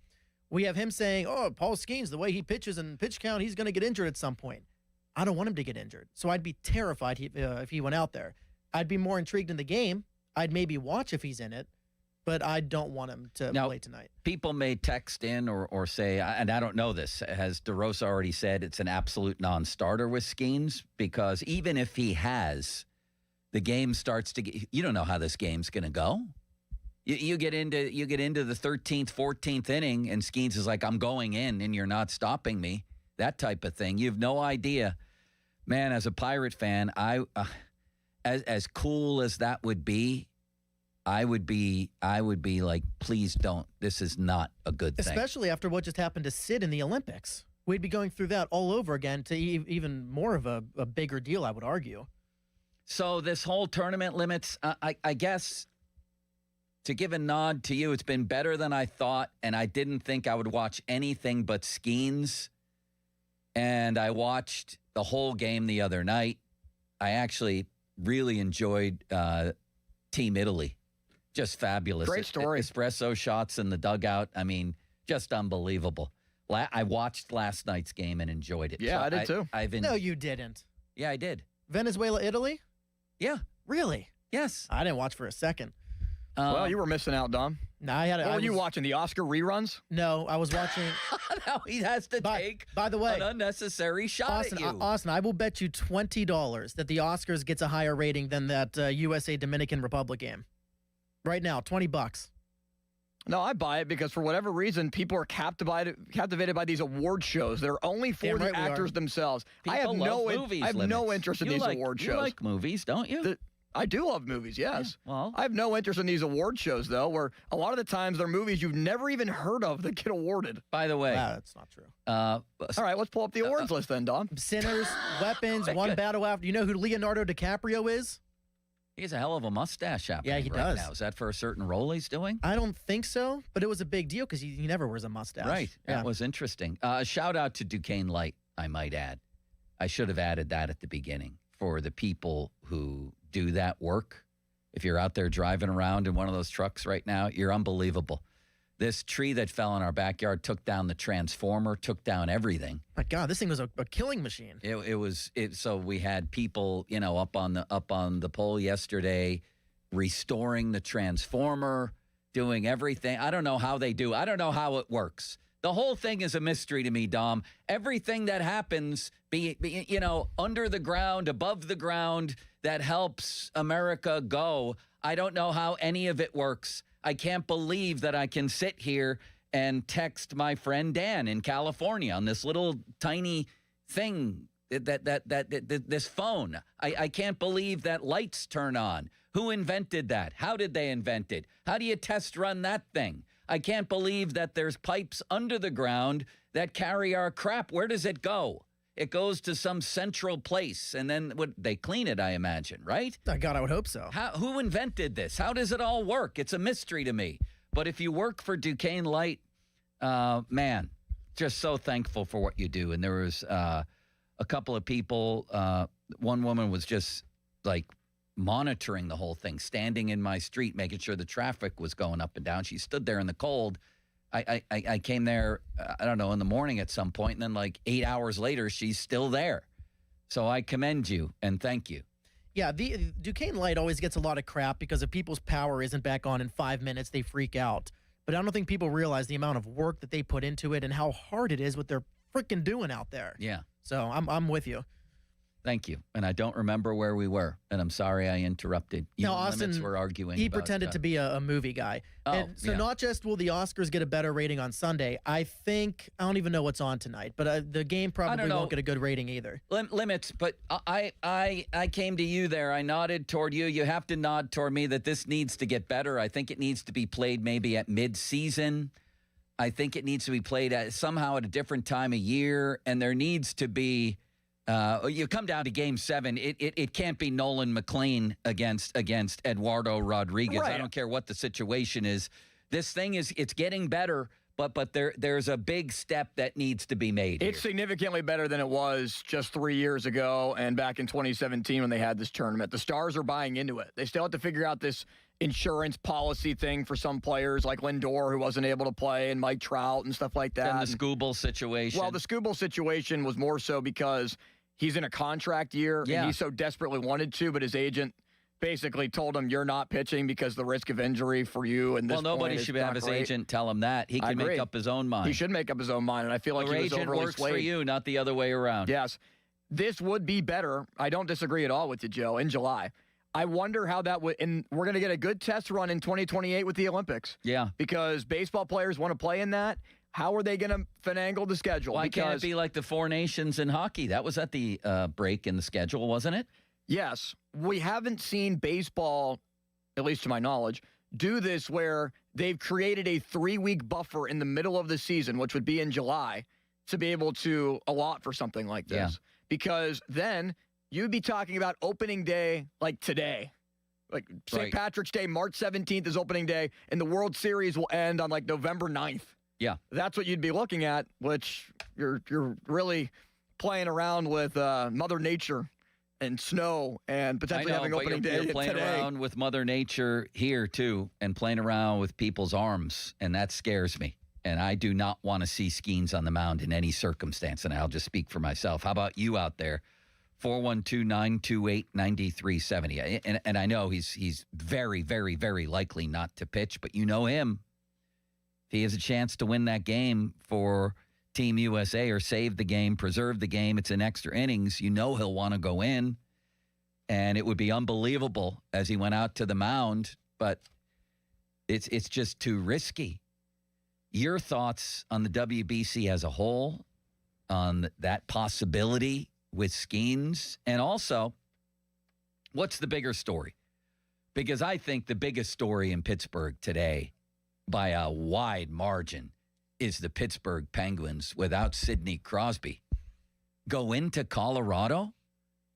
We have him saying, oh, Paul Skeens, the way he pitches and pitch count, he's going to get injured at some point. I don't want him to get injured. So I'd be terrified if he went out there. I'd be more intrigued in the game. I'd maybe watch if he's in it, but I don't want him to play tonight. People may text in or say, and I don't know this, has DeRosa already said it's an absolute non-starter with Skeens? Because even if he has, the game starts to get, you don't know how this game's going to go. You get into the 13th, 14th inning, and Skeens is like, I'm going in, and you're not stopping me. That type of thing. You have no idea. Man, as a Pirate fan, as cool as that would be, I would be like, please don't. This is not a good thing. Especially after what just happened to Sid in the Olympics. We'd be going through that all over again to even more of a bigger deal, I would argue. So this whole tournament limits, I guess, to give a nod to you, it's been better than I thought, and I didn't think I would watch anything but Skeens. And I watched the whole game the other night. I actually really enjoyed Team Italy. Just fabulous. Great story. Espresso shots in the dugout. I mean, just unbelievable. I watched last night's game and enjoyed it. Yeah, I did too. No, you didn't. Yeah, I did. Venezuela, Italy? Yeah. Really? Yes. I didn't watch for a second. Well, you were missing out, Dom. No, I were you watching the Oscar reruns? No, I was watching. Now he has to take by the way, an unnecessary shot Austin, at you. Austin, I will bet you $20 that the Oscars gets a higher rating than that USA Dominican Republic game. Right now, $20. No, I buy it because for whatever reason, people are captivated by these award shows. They're only for the actors themselves. I have no interest in these award shows. You like movies, don't you? I do love movies, yes. Yeah, well, I have no interest in these award shows, though, where a lot of the times they're movies you've never even heard of that get awarded. By the way. That's not true. All right, let's pull up the awards list then, Dom. Sinners, Weapons, One Battle After. You know who Leonardo DiCaprio is? He has a hell of a mustache happening Yeah, he right does. now. Is that for a certain role he's doing? I don't think so, but it was a big deal because he never wears a mustache. Right. Yeah. That was interesting. Shout out to Duquesne Light, I might add. I should have added that at the beginning for the people who do that work. If you're out there driving around in one of those trucks right now, you're unbelievable. This tree that fell in our backyard took down the transformer, took down everything. My God, this thing was a killing machine. So we had people, up on the pole yesterday, restoring the transformer, doing everything. I don't know how they do. I don't know how it works. The whole thing is a mystery to me, Dom. Everything that happens, under the ground, above the ground, that helps America go, I don't know how any of it works. I can't believe that I can sit here and text my friend Dan in California on this little tiny thing, this phone. I can't believe that lights turn on. Who invented that? How did they invent it? How do you test run that thing? I can't believe that there's pipes under the ground that carry our crap. Where does it go? It goes to some central place, and then they clean it, I imagine, right? God, I would hope so. Who invented this? How does it all work? It's a mystery to me. But if you work for Duquesne Light, man, just so thankful for what you do. And there was a couple of people. One woman was just like monitoring the whole thing, standing in my street, making sure the traffic was going up and down. She stood there in the cold. I came there, I don't know, in the morning at some point, and then like 8 hours later, she's still there. So I commend you and thank you. Yeah, the Duquesne Light always gets a lot of crap because if people's power isn't back on in 5 minutes, they freak out. But I don't think people realize the amount of work that they put into it and how hard it is what they're freaking doing out there. Yeah. So I'm with you. Thank you. And I don't remember where we were, and I'm sorry I interrupted. You No, and Austin, Limits were arguing. he about, pretended to be a movie guy. Oh, So not just will the Oscars get a better rating on Sunday, I don't even know what's on tonight, but the game probably won't get a good rating either. Limits, but I came to you there. I nodded toward you. You have to nod toward me that this needs to get better. I think it needs to be played maybe at mid-season. I think it needs to be played somehow at a different time of year, and there needs to be you come down to Game 7. It can't be Nolan McLean against Eduardo Rodriguez. Right. I don't care what the situation is. This thing it's getting better, but there's a big step that needs to be made. It's significantly better than it was just 3 years ago and back in 2017 when they had this tournament. The Stars are buying into it. They still have to figure out this insurance policy thing for some players like Lindor, who wasn't able to play, and Mike Trout and stuff like that. And the Skubal situation. Well, the Skubal situation was more so because he's in a contract year, and he so desperately wanted to, but his agent basically told him, you're not pitching because the risk of injury for you. And nobody should have his agent tell him that. He can make up his own mind. He should make up his own mind, and I feel like your he was agent overly works swayed. for you, not the other way around. Yes. This would be better. I don't disagree at all with you, Joe, in July. I wonder how that would, and we're going to get a good test run in 2028 with the Olympics. Yeah. Because baseball players want to play in that. How are they going to finagle the schedule? Why can't it be like the Four Nations in hockey? That was at the break in the schedule, wasn't it? Yes. We haven't seen baseball, at least to my knowledge, do this where they've created a 3-week buffer in the middle of the season, which would be in July, to be able to allot for something like this. Yeah. Because then you'd be talking about opening day like today. Like St. Patrick's Day, March 17th is opening day, and the World Series will end on like November 9th. Yeah. That's what you'd be looking at, which you're really playing around with Mother Nature and snow and potentially having opening day you're playing today. around with Mother Nature here, too, and playing around with people's arms, and that scares me. And I do not want to see Skeens on the mound in any circumstance, and I'll just speak for myself. How about you out there? 412-928-9370. And I know he's very, very, very likely not to pitch, but you know him. If he has a chance to win that game for Team USA or save the game, preserve the game, it's in extra innings, you know he'll want to go in. And it would be unbelievable as he went out to the mound, but it's just too risky. Your thoughts on the WBC as a whole, on that possibility with Skeens, and also, what's the bigger story? Because I think the biggest story in Pittsburgh today, by a wide margin, is the Pittsburgh Penguins without Sidney Crosby go into Colorado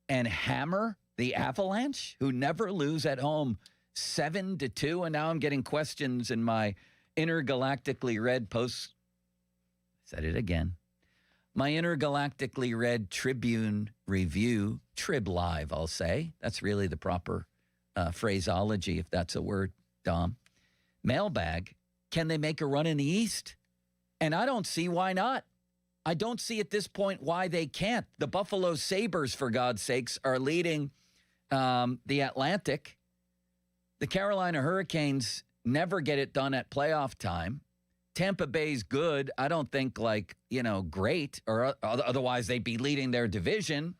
and hammer the Avalanche, who never lose at home, 7-2. And now I'm getting questions in my intergalactically read post. Said it again. My intergalactically read Tribune review, Trib Live, I'll say. That's really the proper phraseology, if that's a word, Dom. Mailbag, can they make a run in the East? And I don't see why not. I don't see at this point why they can't. The Buffalo Sabres, for God's sakes, are leading the Atlantic. The Carolina Hurricanes never get it done at playoff time. Tampa Bay's good. I don't think great, or otherwise they'd be leading their division.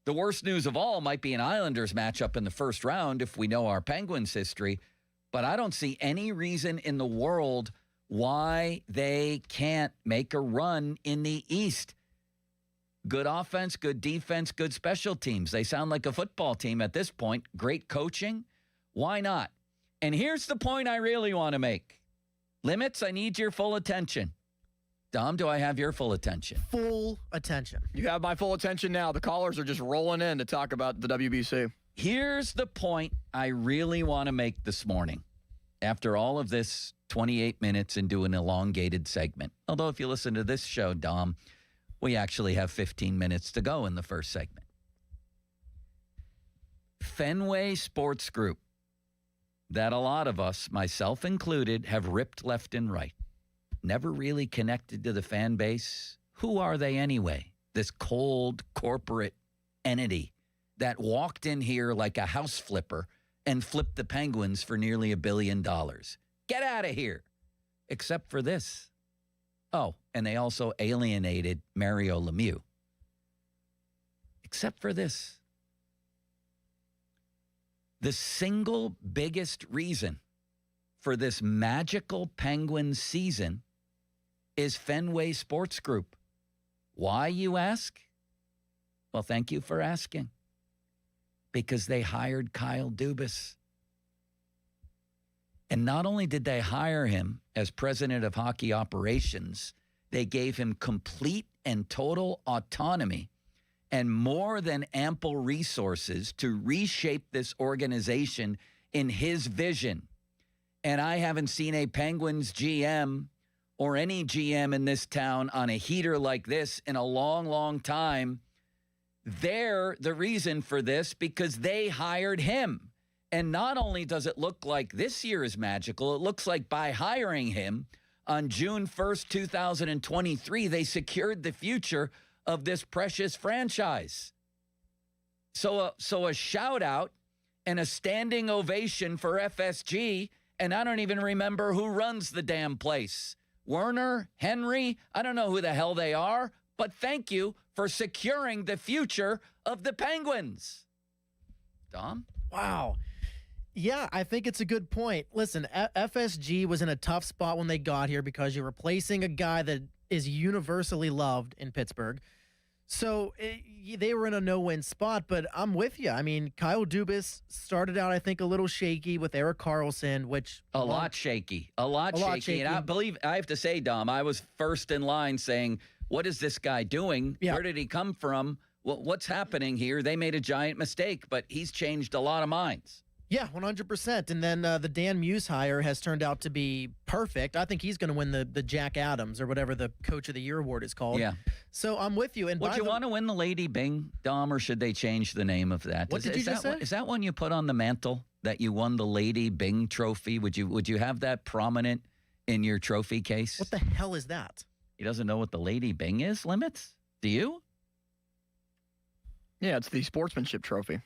The worst news of all might be an Islanders matchup in the first round if we know our Penguins history. But I don't see any reason in the world why they can't make a run in the East. Good offense, good defense, good special teams. They sound like a football team at this point. Great coaching. Why not? And here's the point I really want to make. Limits, I need your full attention. Dom, do I have your full attention? Full attention. You have my full attention now. The callers are just rolling in to talk about the WBC. Here's the point I really want to make this morning. After all of this 28 minutes into an elongated segment. Although if you listen to this show, Dom, we actually have 15 minutes to go in the first segment. Fenway Sports Group, that a lot of us, myself included, have ripped left and right. never really connected to the fan base. Who are they anyway? This cold corporate entity that walked in here like a house flipper and flipped the Penguins for nearly $1 billion. Get out of here. Except for this. Oh, and they also alienated Mario Lemieux. Except for this. The single biggest reason for this magical Penguins season is Fenway Sports Group. Why, you ask? Well, thank you for asking. Because they hired Kyle Dubas. And not only did they hire him as president of hockey operations, they gave him complete and total autonomy and more than ample resources to reshape this organization in his vision. And I haven't seen a Penguins GM or any GM in this town on a heater like this in a long, long time. They're the reason for this because they hired him. And not only does it look like this year is magical, it looks like by hiring him on June 1st, 2023, they secured the future of this precious franchise. So a shout out and a standing ovation for FSG. And I don't even remember who runs the damn place. Werner, Henry, I don't know who the hell they are, but thank you for securing the future of the Penguins. Dom? Wow. Yeah, I think it's a good point. Listen, FSG was in a tough spot when they got here because you're replacing a guy that is universally loved in Pittsburgh. So they were in a no-win spot, but I'm with you. I mean, Kyle Dubas started out, I think, a little shaky with Erik Karlsson, which... A lot shaky. And I have to say, Dom, I was first in line saying, what is this guy doing? Yeah. Where did he come from? What's happening here? They made a giant mistake, but he's changed a lot of minds. Yeah, 100%. And then the Dan Muse hire has turned out to be perfect. I think he's going to win the Jack Adams or whatever the Coach of the Year award is called. Yeah. So I'm with you. And would you want to win the Lady Bing, Dom, or should they change the name of that? What did you just say? Is that one you put on the mantle, that you won the Lady Bing trophy? Would you have that prominent in your trophy case? What the hell is that? He doesn't know what the Lady Bing is, Limits? Do you? Yeah, it's the sportsmanship trophy.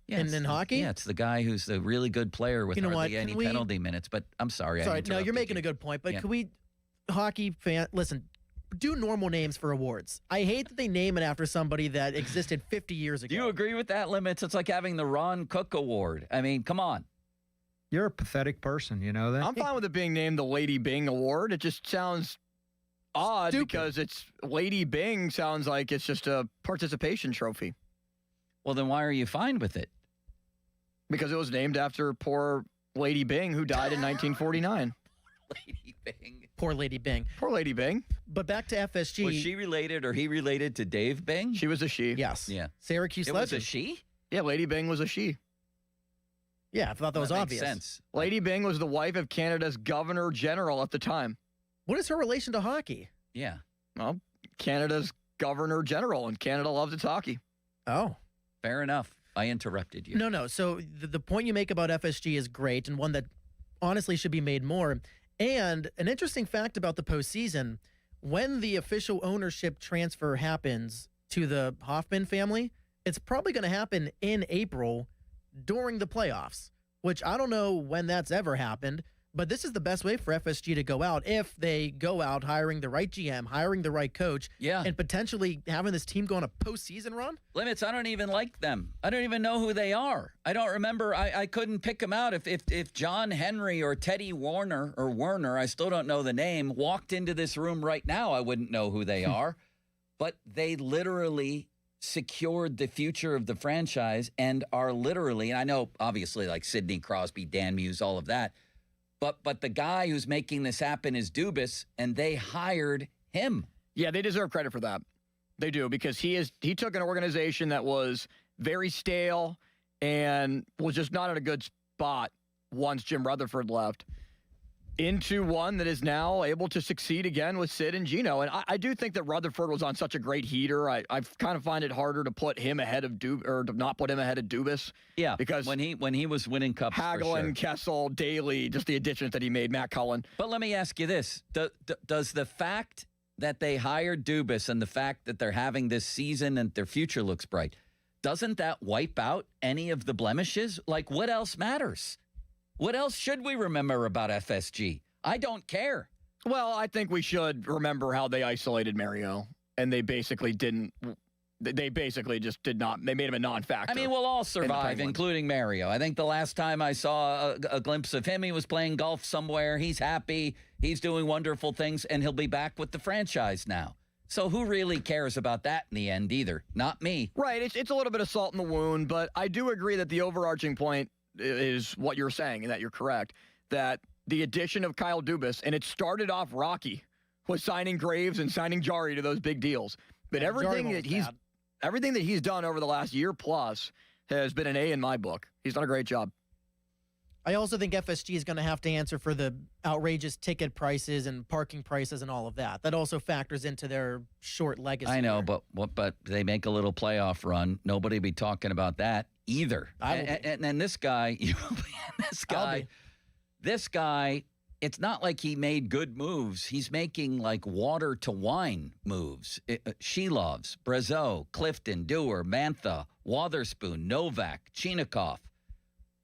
Yeah, in hockey? Yeah, it's the guy who's the really good player with hardly any penalty minutes. But I'm sorry. No, you're making a good point. But can we, hockey fan, listen, do normal names for awards. I hate that they name it after somebody that existed 50 years ago. Do you agree with that, Limits? It's like having the Ron Cook Award. I mean, come on. You're a pathetic person, you know that? I'm fine with it being named the Lady Bing Award. It just sounds odd because it's Lady Bing sounds like it's just a participation trophy. Well, then why are you fine with it? Because it was named after poor Lady Bing, who died in 1949. Lady Bing. Poor Lady Bing. Poor Lady Bing. But back to FSG. Was she related or he related to Dave Bing? She was a she. Yes. Yeah. Syracuse legend. It was a she? Yeah, Lady Bing was a she. Yeah, I thought that was obvious. Makes sense. Lady Bing was the wife of Canada's Governor General at the time. What is her relation to hockey? Yeah. Well, Canada's Governor General, and Canada loves its hockey. Oh. Fair enough. I interrupted you. No. So the point you make about FSG is great and one that honestly should be made more. And an interesting fact about the postseason, when the official ownership transfer happens to the Hoffman family, it's probably going to happen in April during the playoffs, which I don't know when that's ever happened. But this is the best way for FSG to go out if they go out hiring the right GM, hiring the right coach, and potentially having this team go on a postseason run. Limits, I don't even like them. I don't even know who they are. I don't remember. I couldn't pick them out. If John Henry or Teddy Warner, I still don't know the name, walked into this room right now, I wouldn't know who they are. But they literally secured the future of the franchise and are literally, and I know obviously like Sidney Crosby, Dan Muse, all of that, But the guy who's making this happen is Dubas, and they hired him. Yeah, they deserve credit for that. They do, because he took an organization that was very stale and was just not in a good spot once Jim Rutherford left. into one that is now able to succeed again with Sid and Gino. And I do think that Rutherford was on such a great heater. I kind of find it harder to put him ahead of or to not put him ahead of Dubas. Yeah, because when he was winning cups, Hagelin, Kessel, Daly, just the additions that he made, Matt Cullen. But let me ask you this: does the fact that they hired Dubas and the fact that they're having this season and their future looks bright, doesn't that wipe out any of the blemishes? Like, what else matters? What else should we remember about FSG? I don't care. Well, I think we should remember how they isolated Mario, and they basically didn't. They basically just did not. They made him a non-factor. I mean, we'll all survive, including Mario. I think the last time I saw a glimpse of him, he was playing golf somewhere. He's happy. He's doing wonderful things, and he'll be back with the franchise now. So who really cares about that in the end either? Not me. Right. It's a little bit of salt in the wound, but I do agree that the overarching point is what you're saying, and that you're correct, that the addition of Kyle Dubas, and it started off rocky, was signing Graves and signing Jari to those big deals. But everything that he's done over the last year plus has been an A in my book. He's done a great job. I also think FSG is going to have to answer for the outrageous ticket prices and parking prices and all of that. That also factors into their short legacy. I know, but they make a little playoff run. Nobody be talking about that either. And this guy, this guy, it's not like he made good moves. He's making like water to wine moves. Shelovs, Brazeau, Clifton, Dewar, Mantha, Wotherspoon, Novak, Chinikov.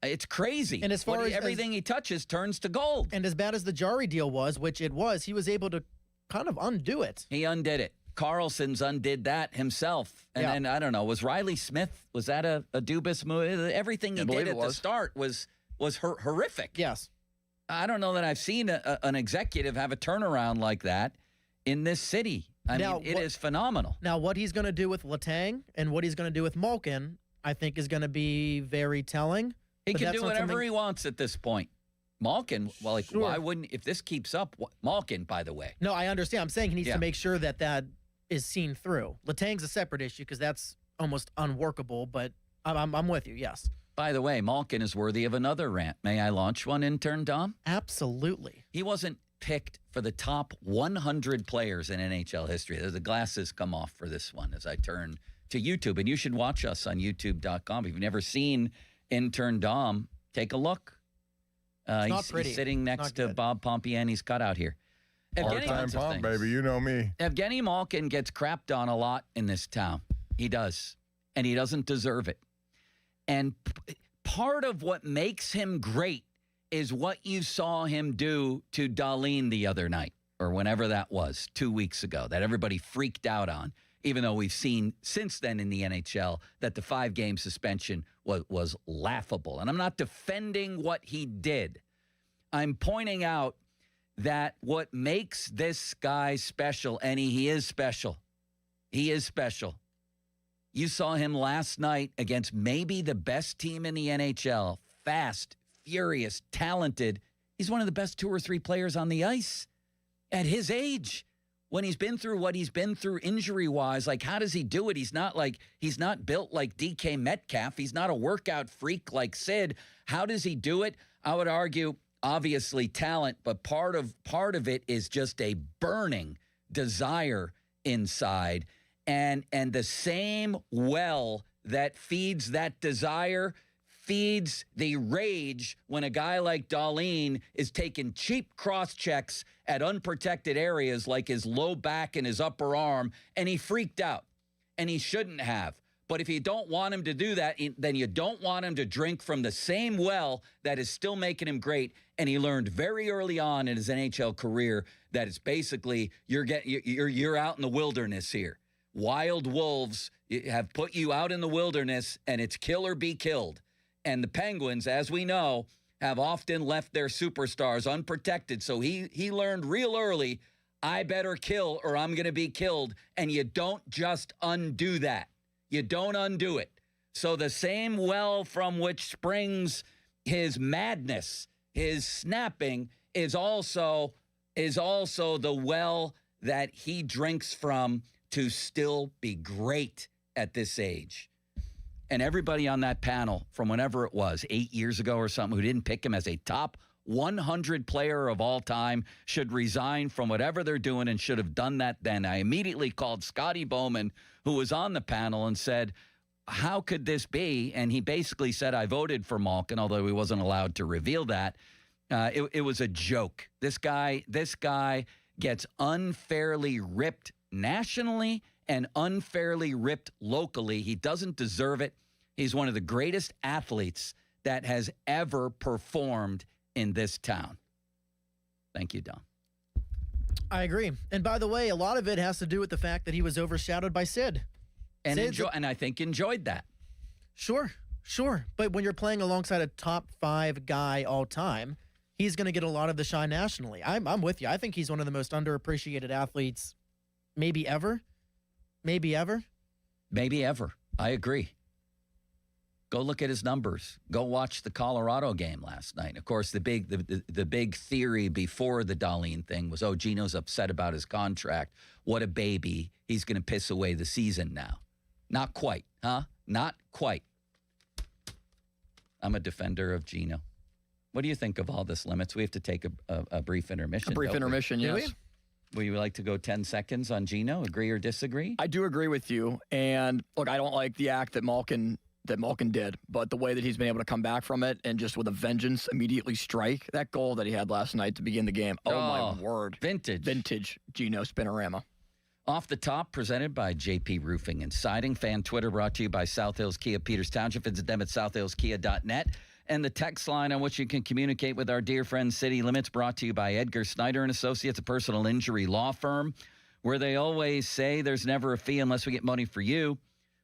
It's crazy. And as far as everything he touches turns to gold. And as bad as the Jari deal was, which it was, he was able to kind of undo it. He undid it. Carlson's undid that himself. And then, I don't know, was Riley Smith, was that a Dubas move? Everything he did at the start was horrific. Yes. I don't know that I've seen an executive have a turnaround like that in this city. I mean, it is phenomenal. Now, what he's going to do with Letang and what he's going to do with Malkin, I think is going to be very telling. He can do whatever he wants at this point. Malkin, well, like, why wouldn't, if this keeps up, Malkin, by the way. No, I understand. I'm saying he needs to make sure that that is seen through. Letang's a separate issue because that's almost unworkable, but I'm with you, yes. By the way, Malkin is worthy of another rant. May I launch one, intern Dom? Absolutely. He wasn't picked for the top 100 players in NHL history. The glasses come off for this one as I turn to YouTube, and you should watch us on youtube.com. If you've never seen intern Dom, take a look. He's sitting next to Bob Pompiani's cutout here. All-time Pomp, baby. You know me. Evgeny Malkin gets crapped on a lot in this town. He does. And he doesn't deserve it. And part of what makes him great is what you saw him do to Dahlin the other night, or whenever that was, 2 weeks ago, that everybody freaked out on, even though we've seen since then in the NHL that the 5-game suspension was laughable. And I'm not defending what he did. I'm pointing out that what makes this guy special, and he is special. He is special. You saw him last night against maybe the best team in the NHL. Fast, furious, talented. He's one of the best 2 or 3 players on the ice at his age. When he's been through what he's been through injury-wise, like, how does he do it? He's not built like DK Metcalf. He's not a workout freak like Sid. How does he do it? I would argue, obviously, talent, but part of it is just a burning desire inside. And the same well that feeds that desire feeds the rage when a guy like Dahlin is taking cheap cross checks at unprotected areas like his low back and his upper arm, and he freaked out, and he shouldn't have. But if you don't want him to do that, then you don't want him to drink from the same well that is still making him great. And he learned very early on in his NHL career that it's basically you're out in the wilderness here. Wild wolves have put you out in the wilderness, and it's kill or be killed. And the Penguins, as we know, have often left their superstars unprotected. So he learned real early, I better kill or I'm going to be killed. And you don't just undo that. You don't undo it. So the same well from which springs his madness, his snapping, is also the well that he drinks from to still be great at this age. And everybody on that panel from whenever it was, 8 years ago or something, who didn't pick him as a top 100 player of all time, should resign from whatever they're doing and should have done that then. I immediately called Scotty Bowman, who was on the panel, and said, how could this be? And he basically said, I voted for Malkin, although he wasn't allowed to reveal that. It was a joke. This guy gets unfairly ripped nationally and unfairly ripped locally. He doesn't deserve it. He's one of the greatest athletes that has ever performed in this town. Thank you, Don. I agree. And by the way, a lot of it has to do with the fact that he was overshadowed by Sid. And I think enjoyed that. Sure. But when you're playing alongside a top 5 guy all time, he's going to get a lot of the shine nationally. I'm with you. I think he's one of the most underappreciated athletes maybe ever. Maybe ever. I agree. Go look at his numbers. Go watch the Colorado game last night. Of course, the big theory before the Dahlin thing was, oh, Gino's upset about his contract. What a baby. He's going to piss away the season now. Not quite, huh? Not quite. I'm a defender of Gino. What do you think of all this, Limits? We have to take a brief intermission. A brief intermission, yes. Would you like to go 10 seconds on Gino? Agree or disagree? I do agree with you. And look, I don't like the act that Malkin did, but the way that he's been able to come back from it and just with a vengeance immediately strike, that goal that he had last night to begin the game. Oh my word. Vintage Gino Spinorama. Off the Top, presented by JP Roofing and Siding. Fan Twitter brought to you by South Hills Kia Peters Township. Visit them at southhillskia.net. And the text line on which you can communicate with our dear friend City Limits, brought to you by Edgar Snyder & Associates, a personal injury law firm, where they always say there's never a fee unless we get money for you.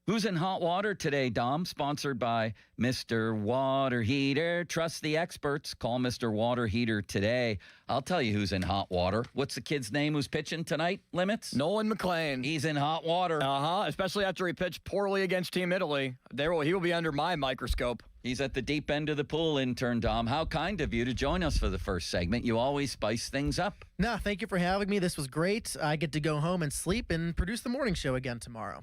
Who's in hot water today, Dom? Sponsored by Mr. Water Heater. Trust the experts. Call Mr. Water Heater today. I'll tell you who's in hot water. What's the kid's name who's pitching tonight, Limits? Nolan McLean. He's in hot water. Especially after he pitched poorly against Team Italy. He will be under my microscope. He's at the deep end of the pool, intern Dom. How kind of you to join us for the first segment. You always spice things up. Thank you for having me. This was great. I get to go home and sleep and produce the morning show again tomorrow.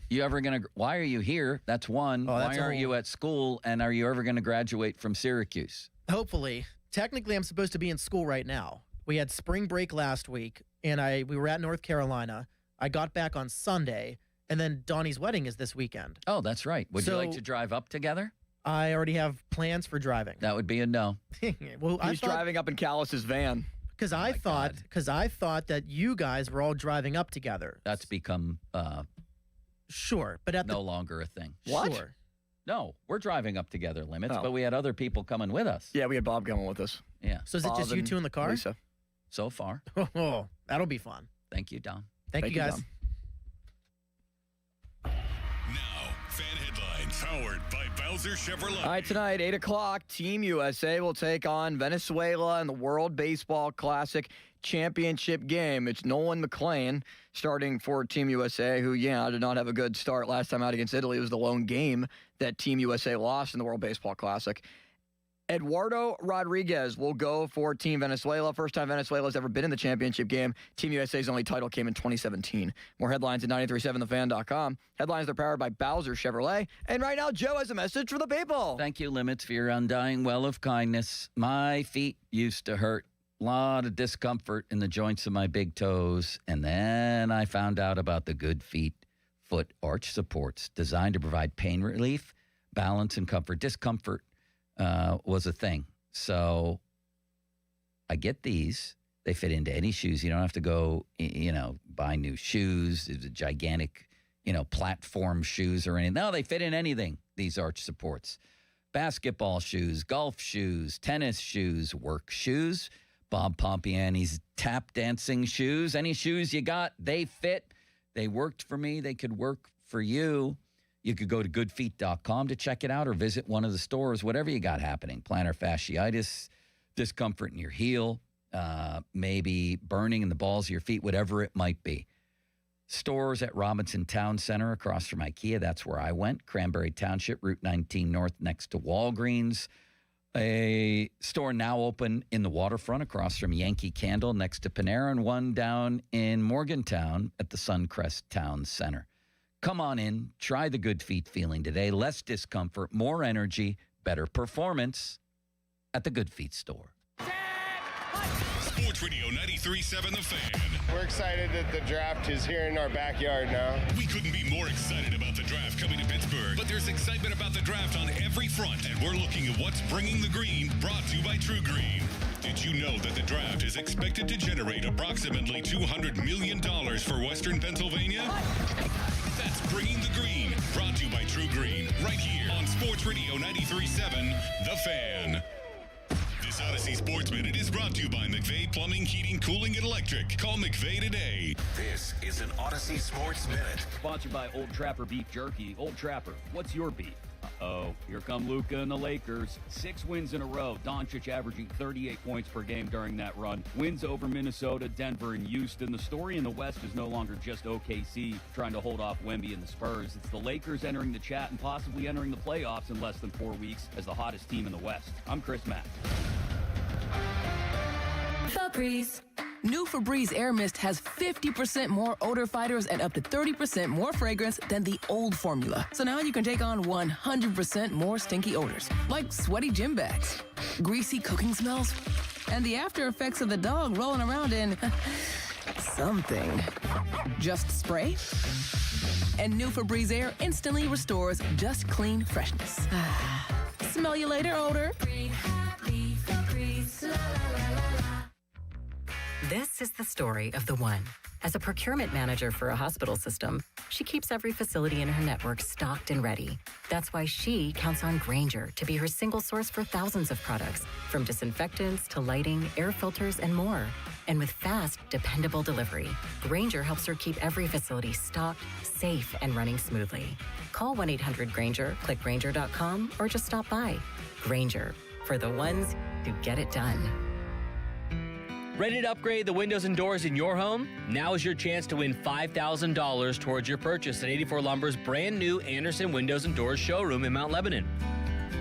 Why are you here? That's one. Why aren't you at school? And are you ever going to graduate from Syracuse? Hopefully. Technically, I'm supposed to be in school right now. We had spring break last week, and we were at North Carolina. I got back on Sunday, and then Donnie's wedding is this weekend. Oh, that's right. Would you like to drive up together? I already have plans for driving. That would be a no. Well, he's driving up in Callis's van. Because I thought that you guys were all driving up together. That's become sure, but no longer a thing. What? Sure. No, we're driving up together, Limits, but we had other people coming with us. Yeah, we had Bob coming with us. Yeah. So is it just you two in the car? Lisa. So far. Oh, that'll be fun. Thank you, Dom. Thank you, guys. Dom. Fan headlines powered by Bowser Chevrolet. All right, tonight, 8 o'clock, Team USA will take on Venezuela in the World Baseball Classic Championship game. It's Nolan McLean starting for Team USA, who, did not have a good start last time out against Italy. It was the lone game that Team USA lost in the World Baseball Classic. Eduardo Rodriguez will go for Team Venezuela. First time Venezuela's ever been in the championship game. Team USA's only title came in 2017. More headlines at 937thefan.com. Headlines are powered by Bowser Chevrolet. And right now, Joe has a message for the people. Thank you, Limits, for your undying well of kindness. My feet used to hurt. A lot of discomfort in the joints of my big toes. And then I found out about the Good Feet foot arch supports designed to provide pain relief, balance, and comfort. Discomfort was a thing. So I get these. They fit into any shoes. You don't have to go, buy new shoes, gigantic, platform shoes or anything. No, they fit in anything, these arch supports. Basketball shoes, golf shoes, tennis shoes, work shoes, Bob Pompiani's tap dancing shoes. Any shoes you got, they fit. They worked for me. They could work for you. You could go to goodfeet.com to check it out or visit one of the stores, whatever you got happening. Plantar fasciitis, discomfort in your heel, maybe burning in the balls of your feet, whatever it might be. Stores at Robinson Town Center across from IKEA. That's where I went. Cranberry Township, Route 19 North next to Walgreens. A store now open in the waterfront across from Yankee Candle next to Panera, and one down in Morgantown at the Suncrest Town Center. Come on in, try the Good Feet feeling today. Less discomfort, more energy, better performance at the Good Feet store. Sports Radio 93.7 The Fan. We're excited that the draft is here in our backyard now. We couldn't be more excited about the draft coming to Pittsburgh, but there's excitement about the draft on every front, and we're looking at what's bringing the green, brought to you by True Green. Did you know that the draft is expected to generate approximately $200 million for Western Pennsylvania? That's Bringing the Green, brought to you by True Green, right here on Sports Radio 93.7 The Fan. This Odyssey Sports Minute is brought to you by McVeigh Plumbing, Heating, Cooling, and Electric. Call McVeigh today. This is an Odyssey Sports Minute. Sponsored by Old Trapper Beef Jerky. Old Trapper, what's your beef? Uh-oh, here come Luka and the Lakers. 6 wins in a row. Doncic averaging 38 points per game during that run. Wins over Minnesota, Denver, and Houston. The story in the West is no longer just OKC trying to hold off Wemby and the Spurs. It's the Lakers entering the chat and possibly entering the playoffs in less than 4 weeks as the hottest team in the West. I'm Chris Mack. Febreze. New Febreze Air Mist has 50% more odor fighters and up to 30% more fragrance than the old formula. So now you can take on 100% more stinky odors, like sweaty gym bags, greasy cooking smells, and the after effects of the dog rolling around in something. Just spray, and new Febreze Air instantly restores just clean freshness. Smell you later, odor. Breathe happy, Febreze. La, la, la, la, la. This is the story of the one. As a procurement manager for a hospital system, she keeps every facility in her network stocked and ready. That's why she counts on Grainger to be her single source for thousands of products, from disinfectants to lighting, air filters, and more. And with fast, dependable delivery, Grainger helps her keep every facility stocked, safe, and running smoothly. Call 1-800-GRAINGER, click Grainger.com, or just stop by. Grainger, for the ones who get it done. Ready to upgrade the windows and doors in your home? Now is your chance to win $5,000 towards your purchase at 84 Lumber's brand new Anderson Windows and Doors showroom in Mount Lebanon.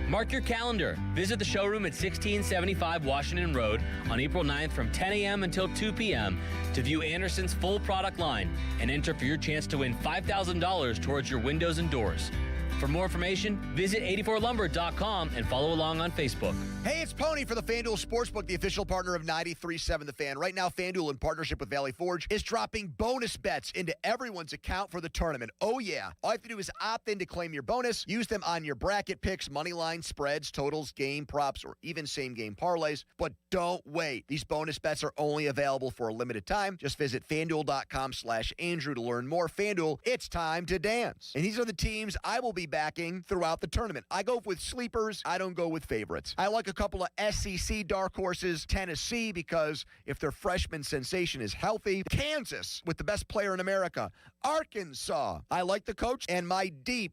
Mark your calendar. Visit the showroom at 1675 Washington Road on April 9th from 10 a.m. until 2 p.m. to view Anderson's full product line and enter for your chance to win $5,000 towards your windows and doors. For more information, visit 84lumber.com and follow along on Facebook. Hey, it's Pony for the FanDuel Sportsbook, the official partner of 93.7 The Fan. Right now, FanDuel, in partnership with Valley Forge, is dropping bonus bets into everyone's account for the tournament. Oh, yeah. All you have to do is opt in to claim your bonus. Use them on your bracket picks, money line, spreads, totals, game props, or even same-game parlays. But don't wait. These bonus bets are only available for a limited time. Just visit FanDuel.com/Andrew to learn more. FanDuel, it's time to dance. And these are the teams I will be backing throughout the tournament. I go with sleepers. I don't go with favorites. I like a couple of SEC dark horses. Tennessee, because if their freshman sensation is healthy. Kansas, with the best player in America. Arkansas, I like the coach. And my deep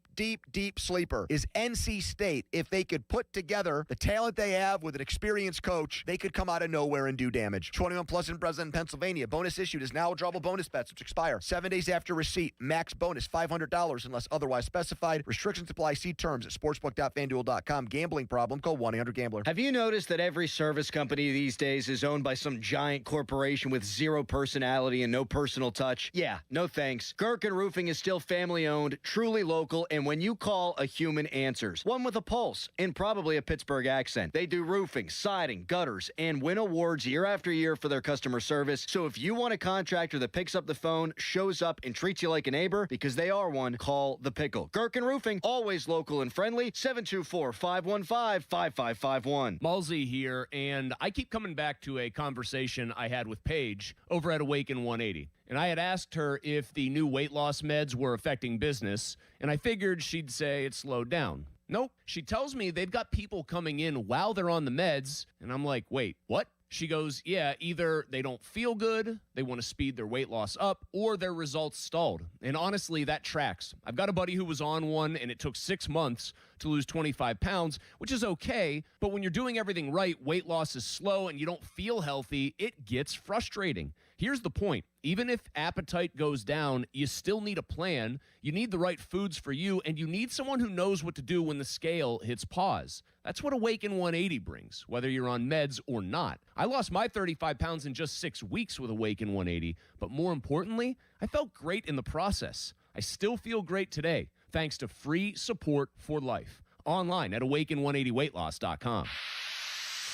sleeper is NC State. If they could put together the talent they have with an experienced coach, they could come out of nowhere and do damage. 21 plus and present in Pennsylvania. Bonus issued is now drawable bonus bets, which expire 7 days after receipt. Max bonus $500 unless otherwise specified. Restrictions apply. See terms at sportsbook.fanduel.com. Gambling problem? Call 1-800-GAMBLER. Have you noticed that every service company these days is owned by some giant corporation with zero personality and no personal touch? Yeah, no thanks. Gherkin Roofing is still family-owned, truly local, and when you call, a human answers. One with a pulse and probably a Pittsburgh accent. They do roofing, siding, gutters, and win awards year after year for their customer service. So if you want a contractor that picks up the phone, shows up, and treats you like a neighbor, because they are one, call The Pickle. Gherkin Roofing, always local and friendly. 724-515-5551. Malsey here, and I keep coming back to a conversation I had with Paige over at Awaken 180. And I had asked her if the new weight loss meds were affecting business, and I figured she'd say it slowed down. Nope. She tells me they've got people coming in while they're on the meds, and I'm like, wait, what? She goes, yeah, either they don't feel good, they want to speed their weight loss up, or their results stalled. And honestly, that tracks. I've got a buddy who was on one, and it took 6 months to lose 25 pounds, which is okay. But when you're doing everything right, weight loss is slow, and you don't feel healthy, it gets frustrating. Here's the point. Even if appetite goes down, you still need a plan. You need the right foods for you, and you need someone who knows what to do when the scale hits pause. That's what Awaken 180 brings, whether you're on meds or not. I lost my 35 pounds in just 6 weeks with Awaken 180, but more importantly, I felt great in the process. I still feel great today, thanks to free support for life. Online at awaken180weightloss.com.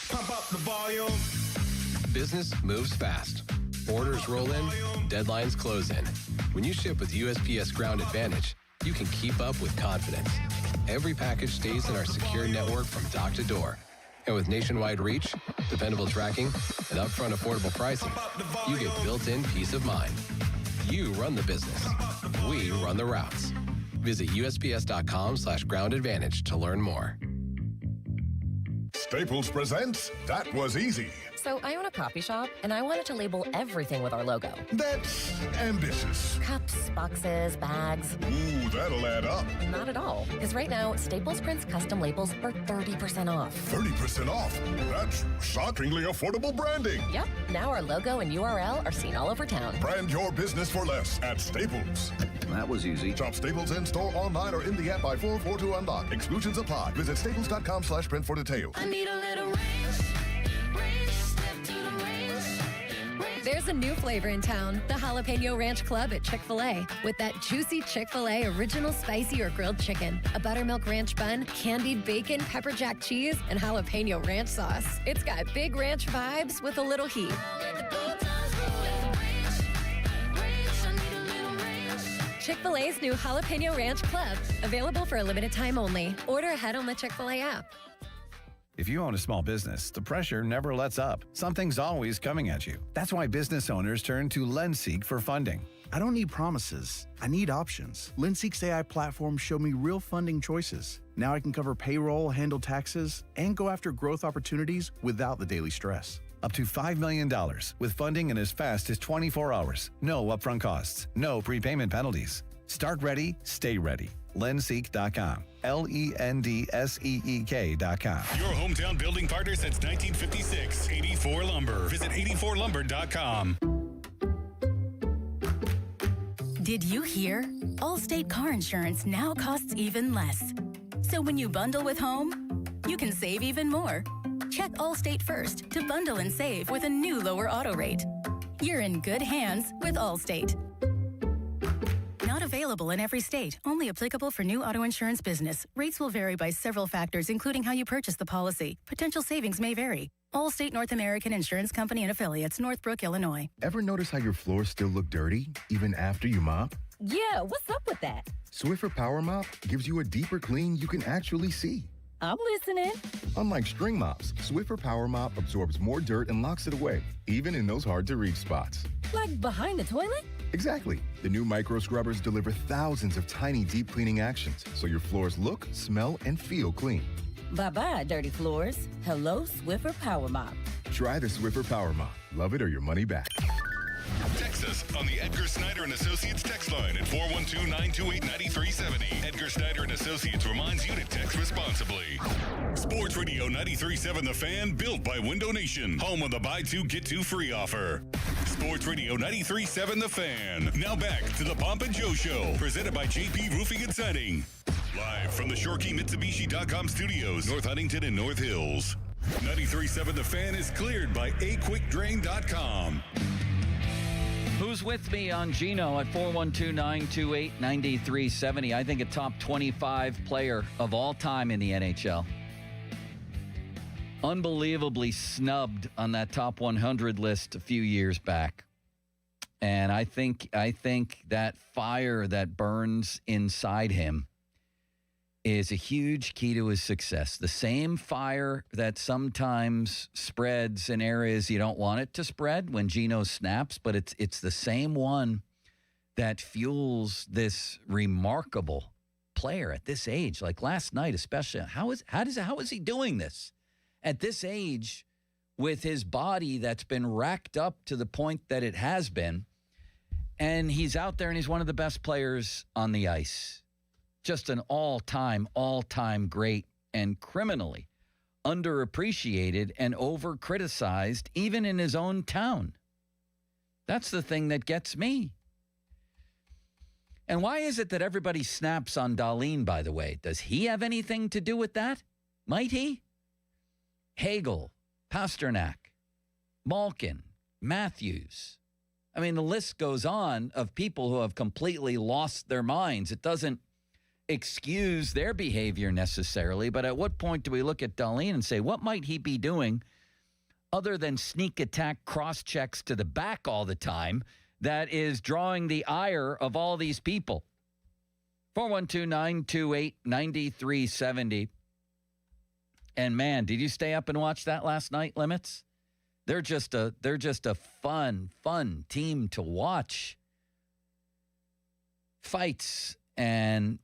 Pump up the volume. Business moves fast. Orders roll in, deadlines close in. When you ship with USPS Ground Advantage, you can keep up with confidence. Every package stays in our secure network from dock to door. And with nationwide reach, dependable tracking, and upfront affordable pricing, you get built-in peace of mind. You run the business. We run the routes. Visit USPS.com/Ground Advantage to learn more. Staples presents That Was Easy. So I own a coffee shop, and I wanted to label everything with our logo. That's ambitious. Cups, boxes, bags. Ooh, that'll add up. Not at all. Because right now, Staples prints custom labels for 30% off. 30% off? That's shockingly affordable branding. Yep. Now our logo and URL are seen all over town. Brand your business for less at Staples. That was easy. Shop Staples in-store, online, or in the app by 4/4 to unlock. Exclusions apply. Visit staples.com/print for details. I need a little range. There's a new flavor in town, the Jalapeno Ranch Club at Chick-fil-A. With that juicy Chick-fil-A original spicy or grilled chicken, a buttermilk ranch bun, candied bacon, pepper jack cheese, and jalapeno ranch sauce. It's got big ranch vibes with a little heat. Chick-fil-A's new Jalapeno Ranch Club, available for a limited time only. Order ahead on the Chick-fil-A app. If you own a small business, the pressure never lets up. Something's always coming at you. That's why business owners turn to LendSeek for funding. I don't need promises. I need options. LendSeek's AI platform showed me real funding choices. Now I can cover payroll, handle taxes, and go after growth opportunities without the daily stress. Up to $5 million with funding in as fast as 24 hours. No upfront costs. No prepayment penalties. Start ready, stay ready. Lendseek.com. LENDSEEK.com. Your hometown building partner since 1956. 84 Lumber. Visit 84lumber.com. Did you hear? Allstate car insurance now costs even less. So when you bundle with home, you can save even more. Check Allstate first to bundle and save with a new lower auto rate. You're in good hands with Allstate. Not available in every state. Only applicable for new auto insurance business. Rates will vary by several factors, including how you purchase the policy. Potential savings may vary. Allstate North American Insurance Company and Affiliates, Northbrook, Illinois. Ever notice how your floors still look dirty, even after you mop? Yeah, what's up with that? Swiffer Power Mop gives you a deeper clean you can actually see. I'm listening. Unlike string mops, Swiffer Power Mop absorbs more dirt and locks it away, even in those hard-to-reach spots. Like behind the toilet? Exactly. The new micro scrubbers deliver thousands of tiny deep cleaning actions, so your floors look, smell, and feel clean. Bye-bye, dirty floors. Hello, Swiffer Power Mop. Try the Swiffer Power Mop. Love it or your money back. Text us on the Edgar Snyder and Associates text line at 412-928-9370. Edgar Snyder and Associates reminds you to text responsibly. Sports Radio 93.7 The Fan, built by Window Nation, home of the buy two, get two free offer. Sports Radio 93.7 The Fan. Now back to the Pomp and Joe Show, presented by JP Roofing and Siding. Live from the ShorkeyMitsubishi.com studios, North Huntington and North Hills. 93.7 The Fan is cleared by aquickdrain.com. Who's with me on Gino at 412-928-9370? I think a top 25 player of all time in the NHL. Unbelievably snubbed on that top 100 list a few years back. And I think that fire that burns inside him is a huge key to his success. The same fire that sometimes spreads in areas you don't want it to spread when Gino snaps, but it's the same one that fuels this remarkable player at this age. Like last night, especially, how is he doing this at this age with his body that's been racked up to the point that it has been, and he's out there and he's one of the best players on the ice. Just an all-time great and criminally underappreciated and over-criticized even in his own town. That's the thing that gets me. And why is it that everybody snaps on Dahlin, by the way? Does he have anything to do with that? Might he? Hagel, Pasternak, Malkin, Matthews. I mean, the list goes on of people who have completely lost their minds. It doesn't excuse their behavior necessarily, but at what point do we look at Dahlin and say, what might he be doing other than sneak attack cross checks to the back all the time that is drawing the ire of all these people. 412-928-9370. And man, did you stay up and watch that last night, Limits? They're just a fun team to watch. Fights and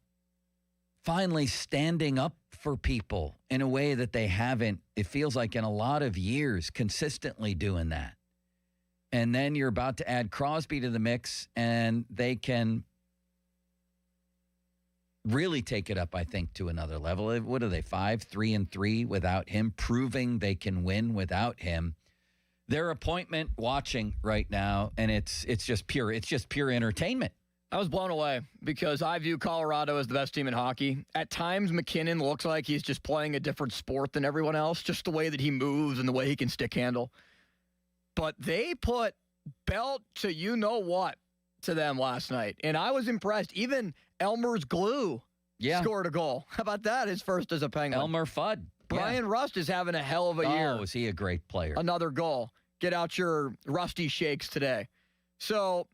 finally standing up for people in a way that they haven't, it feels like, in a lot of years, consistently doing that. And then you're about to add Crosby to the mix, and they can really take it up, I think, to another level. What are they, 5-3-3 without him, proving they can win without him? Their appointment watching right now, and it's just pure entertainment. I was blown away because I view Colorado as the best team in hockey. At times, McKinnon looks like he's just playing a different sport than everyone else, just the way that he moves and the way he can stick handle. But they put belt to you-know-what to them last night, and I was impressed. Even Elmer's glue scored a goal. How about that? His first as a Penguin. Elmer Fudd. Brian Rust is having a hell of a year. Oh, is he a great player? Another goal. Get out your Rusty shakes today. So,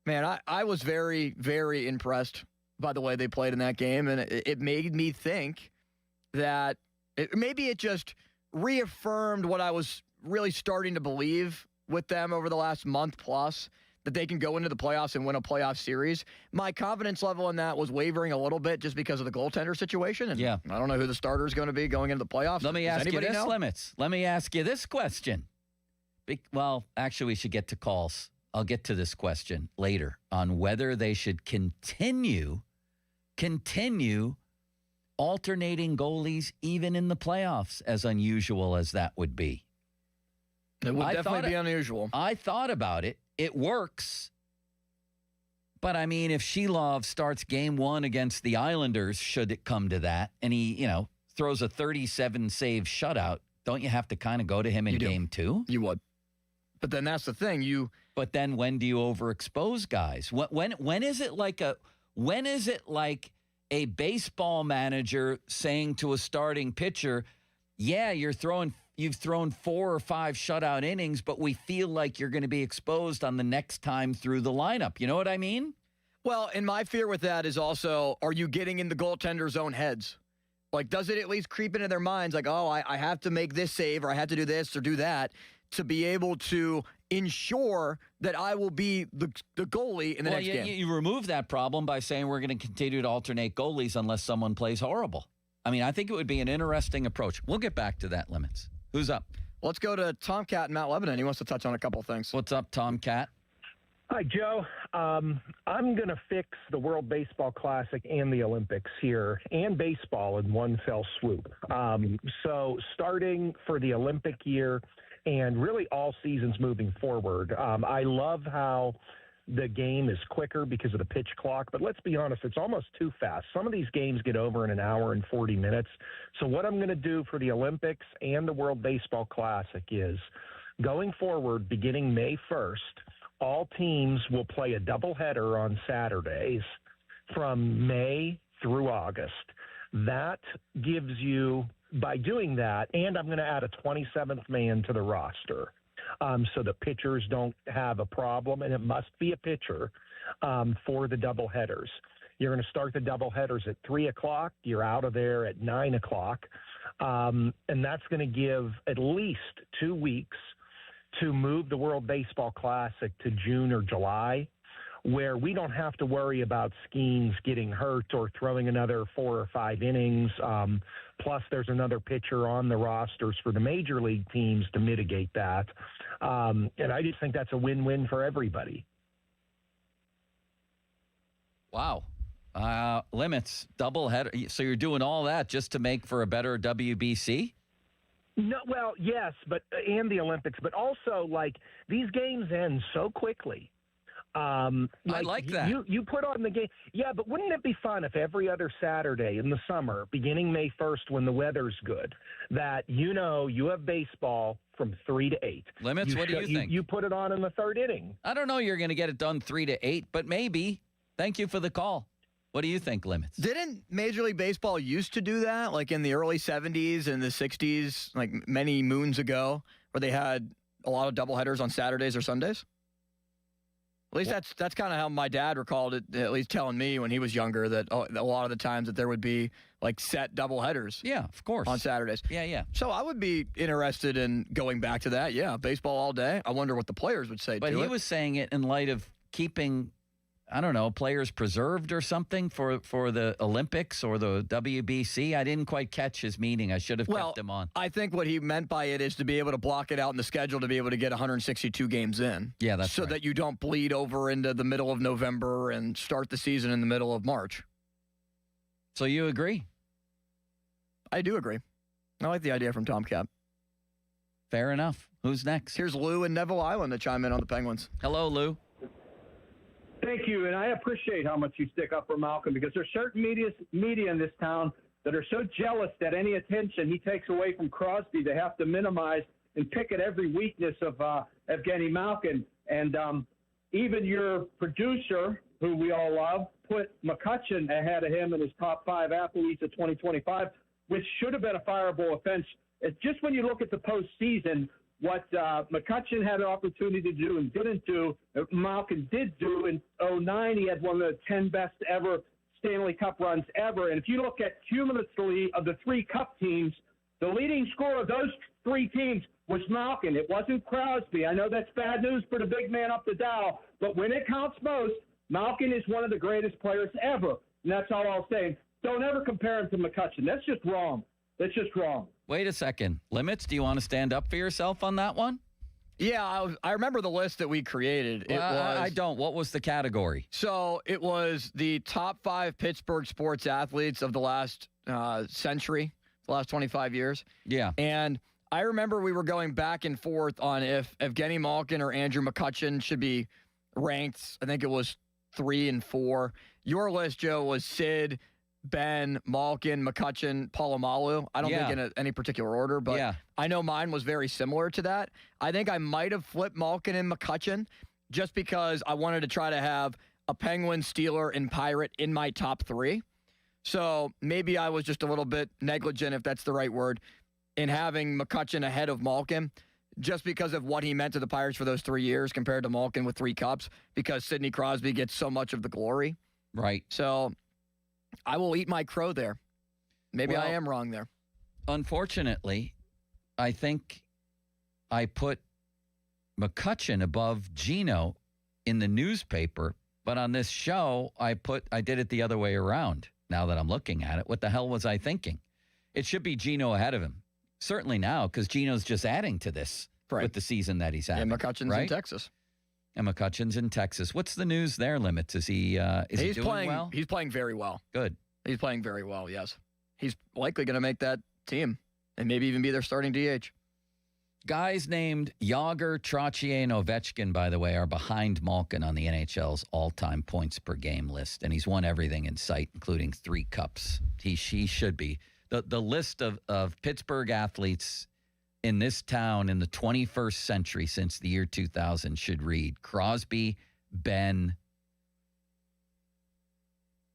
man, I was very, very impressed by the way they played in that game, and it made me think that maybe it just reaffirmed what I was really starting to believe with them over the last month plus, that they can go into the playoffs and win a playoff series. My confidence level in that was wavering a little bit just because of the goaltender situation. And I don't know who the starter is going to be going into the playoffs. Let me ask you this, Limits. Let me ask you this question. Well, actually, we should get to calls. I'll get to this question later on whether they should continue alternating goalies even in the playoffs, as unusual as that would be. It would definitely be unusual. I thought about it. It works. But, I mean, if Shilov starts game one against the Islanders, should it come to that, and he, throws a 37-save shutout, don't you have to kind of go to him in game two? You would. But then that's the thing. But then when do you overexpose guys? When is it like a baseball manager saying to a starting pitcher, yeah, you've thrown 4 or 5 shutout innings, but we feel like you're going to be exposed on the next time through the lineup. You know what I mean? Well, and my fear with that is also, are you getting in the goaltender's own heads? Like, does it at least creep into their minds like, oh, I have to make this save, or I have to do this or do that to be able to ensure that I will be the goalie in the next game? You remove that problem by saying we're going to continue to alternate goalies unless someone plays horrible. I mean, I think it would be an interesting approach. We'll get back to that, Limits. Who's up? Let's go to Tomcat in Mount Lebanon. He wants to touch on a couple of things. What's up, Tomcat? Hi, Joe. I'm going to fix the World Baseball Classic and the Olympics here, and baseball in one fell swoop. So starting for the Olympic year and really all seasons moving forward, I love how the game is quicker because of the pitch clock, but let's be honest, it's almost too fast. Some of these games get over in an hour and 40 minutes. So what I'm going to do for the Olympics and the World Baseball Classic is, going forward, beginning May 1st, all teams will play a doubleheader on Saturdays from May through August. That gives you, by doing that, and I'm going to add a 27th man to the roster. So the pitchers don't have a problem, and it must be a pitcher for the doubleheaders. You're going to start the doubleheaders at 3 o'clock. You're out of there at 9 o'clock. And that's going to give at least 2 weeks to move the World Baseball Classic to June or July, where we don't have to worry about Skeens getting hurt or throwing another 4 or 5 innings. Plus, there's another pitcher on the rosters for the major league teams to mitigate that. And I just think that's a win-win for everybody. Wow. Limits, doubleheader. So you're doing all that just to make for a better WBC? No, well, yes, but and the Olympics, but also, like, these games end so quickly. I like that. You put on the game. Yeah, but wouldn't it be fun if every other Saturday in the summer, beginning May 1st when the weather's good, that you have baseball from 3 to 8? Limits, what do you think? You put it on in the third inning. I don't know you're going to get it done 3 to 8, but maybe. Thank you for the call. What do you think, Limits? Didn't Major League Baseball used to do that, like in the early 70s and the 60s, like many moons ago, where they had a lot of doubleheaders on Saturdays or Sundays? At least that's kind of how my dad recalled it, at least telling me when he was younger, that a lot of the times that there would be like set doubleheaders. Yeah, of course. On Saturdays. Yeah. So I would be interested in going back to that. Yeah, baseball all day. I wonder what the players would say But to it. he was saying it in light of keeping, I don't know, players preserved or something for the Olympics or the WBC. I didn't quite catch his meaning. I should have kept him on. I think what he meant by it is to be able to block it out in the schedule to be able to get 162 games in. Yeah, that's so right. that you don't bleed over into the middle of November and start the season in the middle of March. So you agree? I do agree. I like the idea from Tom Cap. Fair enough. Who's next? Here's Lou in Neville Island to chime in on the Penguins. Hello, Lou. Thank you, and I appreciate how much you stick up for Malcolm, because there's certain media in this town that are so jealous that any attention he takes away from Crosby, they have to minimize and pick at every weakness of Evgeny Malkin. And even your producer, who we all love, put McCutchen ahead of him in his top 5 athletes of 2025, which should have been a fireable offense. It's just when you look at the postseason, what McCutchen had an opportunity to do and didn't do, Malkin did do. In 2009, he had one of the 10 best ever Stanley Cup runs ever. And if you look at cumulatively of the 3 Cup teams, the leading scorer of those 3 teams was Malkin. It wasn't Crosby. I know that's bad news for the big man up the dial, but when it counts most, Malkin is one of the greatest players ever. And that's all I'll say. Don't ever compare him to McCutchen. That's just wrong. That's just wrong. Wait a second. Limits, do you want to stand up for yourself on that one? Yeah, I remember the list that we created. I don't. What was the category? So it was the top 5 Pittsburgh sports athletes of the last century, the last 25 years. Yeah. And I remember we were going back and forth on if Evgeny Malkin or Andrew McCutchen should be ranked. I think it was 3 and 4. Your list, Joe, was Sid, Ben, Malkin, McCutchen, Polamalu. I don't think in any particular order, but I know mine was very similar to that. I think I might have flipped Malkin and McCutchen just because I wanted to try to have a Penguin, Steeler, and Pirate in my top 3. So maybe I was just a little bit negligent, if that's the right word, in having McCutchen ahead of Malkin just because of what he meant to the Pirates for those 3 years compared to Malkin with 3 cups, because Sidney Crosby gets so much of the glory. Right. So I will eat my crow there. Maybe I am wrong there. Unfortunately, I think I put McCutchen above Gino in the newspaper, but on this show, I did it the other way around. Now that I'm looking at it, what the hell was I thinking? It should be Gino ahead of him. Certainly now, because Gino's just adding to this with the season that he's having. And McCutchen's in Texas. And McCutchen's in Texas. What's the news there, Limits? Is he doing playing well? He's playing very well. Good. He's playing very well, yes. He's likely going to make that team and maybe even be their starting DH. Guys named Yager, Trottier, and Ovechkin, by the way, are behind Malkin on the NHL's all-time points per game list, and he's won everything in sight, including 3 cups. He should be. The list of Pittsburgh athletes in this town in the 21st century since the year 2000 should read Crosby, Ben,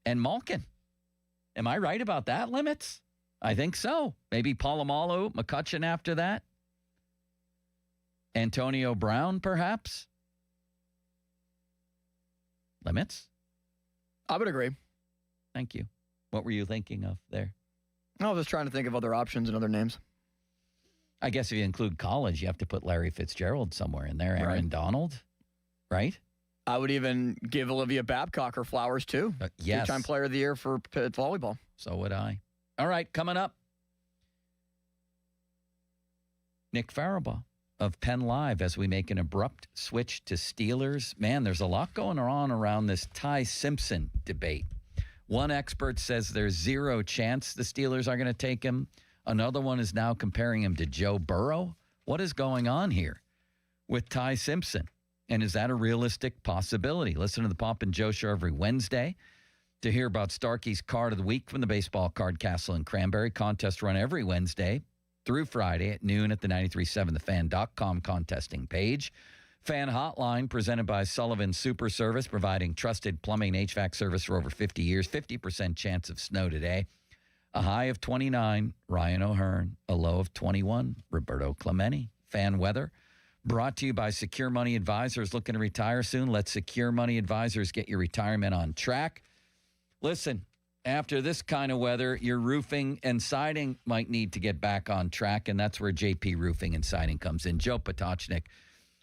and Malkin. Am I right about that, Limits? I think so. Maybe Polamalu, McCutchen after that. Antonio Brown, perhaps? Limits? I would agree. Thank you. What were you thinking of there? I was just trying to think of other options and other names. I guess if you include college, you have to put Larry Fitzgerald somewhere in there. Aaron Donald, right? I would even give Olivia Babcock her flowers, too. Yes. 2-time player of the year for Pitt volleyball. So would I. All right, coming up, Nick Farabaugh of Penn Live as we make an abrupt switch to Steelers. Man, there's a lot going on around this Ty Simpson debate. One expert says there's 0 chance the Steelers are going to take him. Another one is now comparing him to Joe Burrow. What is going on here with Ty Simpson? And is that a realistic possibility? Listen to the Pop and Joe Show every Wednesday to hear about Starkey's Card of the Week from the Baseball Card Castle in Cranberry. Contest run every Wednesday through Friday at noon at the 937thefan.com contesting page. Fan Hotline presented by Sullivan Super Service, providing trusted plumbing and HVAC service for over 50 years. 50% chance of snow today. A high of 29, Ryan O'Hearn. A low of 21, Roberto Clemente. Fan weather. Brought to you by Secure Money Advisors. Looking to retire soon? Let Secure Money Advisors get your retirement on track. Listen, after this kind of weather, your roofing and siding might need to get back on track, and that's where JP Roofing and Siding comes in. Joe Potocznik,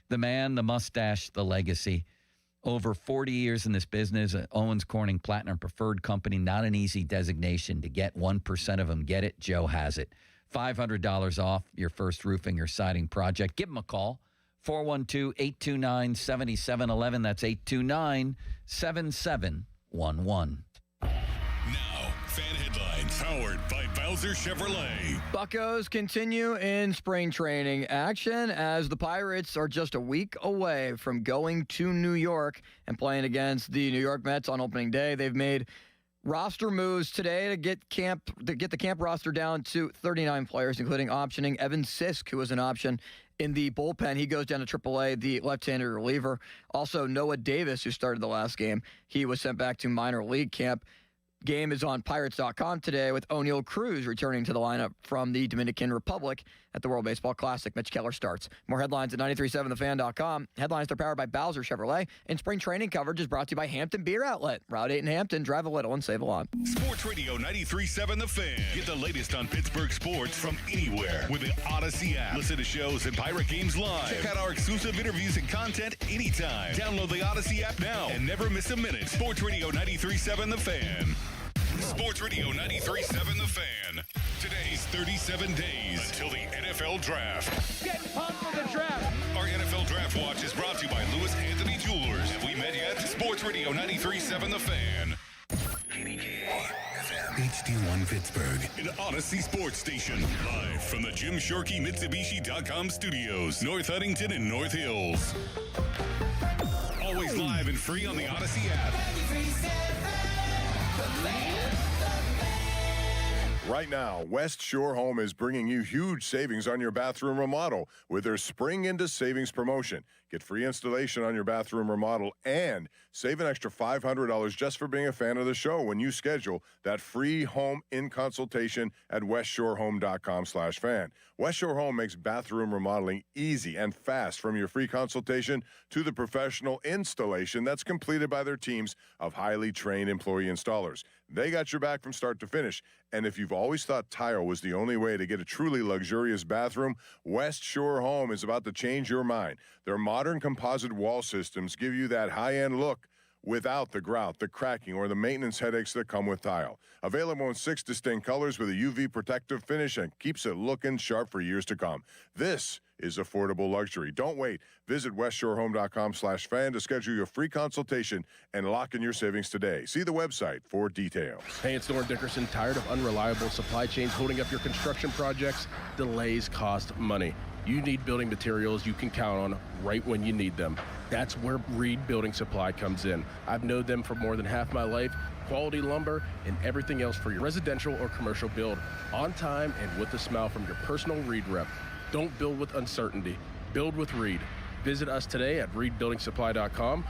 the man, the mustache, the legacy. Over 40 years in this business, Owens Corning Platinum Preferred Company, not an easy designation to get. 1% of them get it. Joe has it. $500 off your first roofing or siding project. Give them a call. 412-829-7711. That's 829-7711. Now, fan headlines powered by Bowser Chevrolet. Buccos continue in spring training action as the Pirates are just a week away from going to New York and playing against the New York Mets on opening day. They've made roster moves today to get the camp roster down to 39 players, including optioning Evan Sisk, who was an option in the bullpen. He goes down to AAA, the left-handed reliever. Also, Noah Davis, who started the last game, he was sent back to minor league camp. Game is on Pirates.com today with O'Neal Cruz returning to the lineup from the Dominican Republic at the World Baseball Classic. Mitch Keller starts. More headlines at 937thefan.com. Headlines are powered by Bowser Chevrolet. And spring training coverage is brought to you by Hampton Beer Outlet. Route 8 in Hampton. Drive a little and save a lot. Sports Radio 93.7 The Fan. Get the latest on Pittsburgh sports from anywhere with the Odyssey app. Listen to shows and Pirate games live. Check out our exclusive interviews and content anytime. Download the Odyssey app now and never miss a minute. Sports Radio 93.7 The Fan. Sports Radio 93.7 The Fan. Today's 37 days until the NFL Draft. Get pumped for the draft. Our NFL Draft Watch is brought to you by Lewis Anthony Jewelers. Have we met yet? Sports Radio 93.7 The Fan. HD1 Pittsburgh, an Odyssey sports station. Live from the Jim Shorkey Mitsubishi.com studios, North Huntington and North Hills. Always live and free on the Odyssey app. Right now, West Shore Home is bringing you huge savings on your bathroom remodel with their Spring Into Savings promotion. Get free installation on your bathroom remodel and save an extra $500 just for being a fan of the show when you schedule that free home in consultation at westshorehome.com/fan. West Shore Home makes bathroom remodeling easy and fast, from your free consultation to the professional installation that's completed by their teams of highly trained employee installers. They got your back from start to finish. And if you've always thought tile was the only way to get a truly luxurious bathroom, West Shore Home is about to change your mind. Their modern composite wall systems give you that high-end look without the grout, the cracking, or the maintenance headaches that come with tile. Available in 6 distinct colors with a UV protective finish and keeps it looking sharp for years to come. This is affordable luxury. Don't wait. Visit westshorehome.com/fan to schedule your free consultation and lock in your savings today. See the website for details. Hey, it's Norm Dickerson. Tired of unreliable supply chains holding up your construction projects? Delays cost money. You need building materials you can count on right when you need them. That's where Reed Building Supply comes in. I've known them for more than half my life. Quality lumber and everything else for your residential or commercial build. On time and with a smile from your personal Reed rep. Don't build with uncertainty. Build with Reed. Visit us today at reedbuildingsupply.com.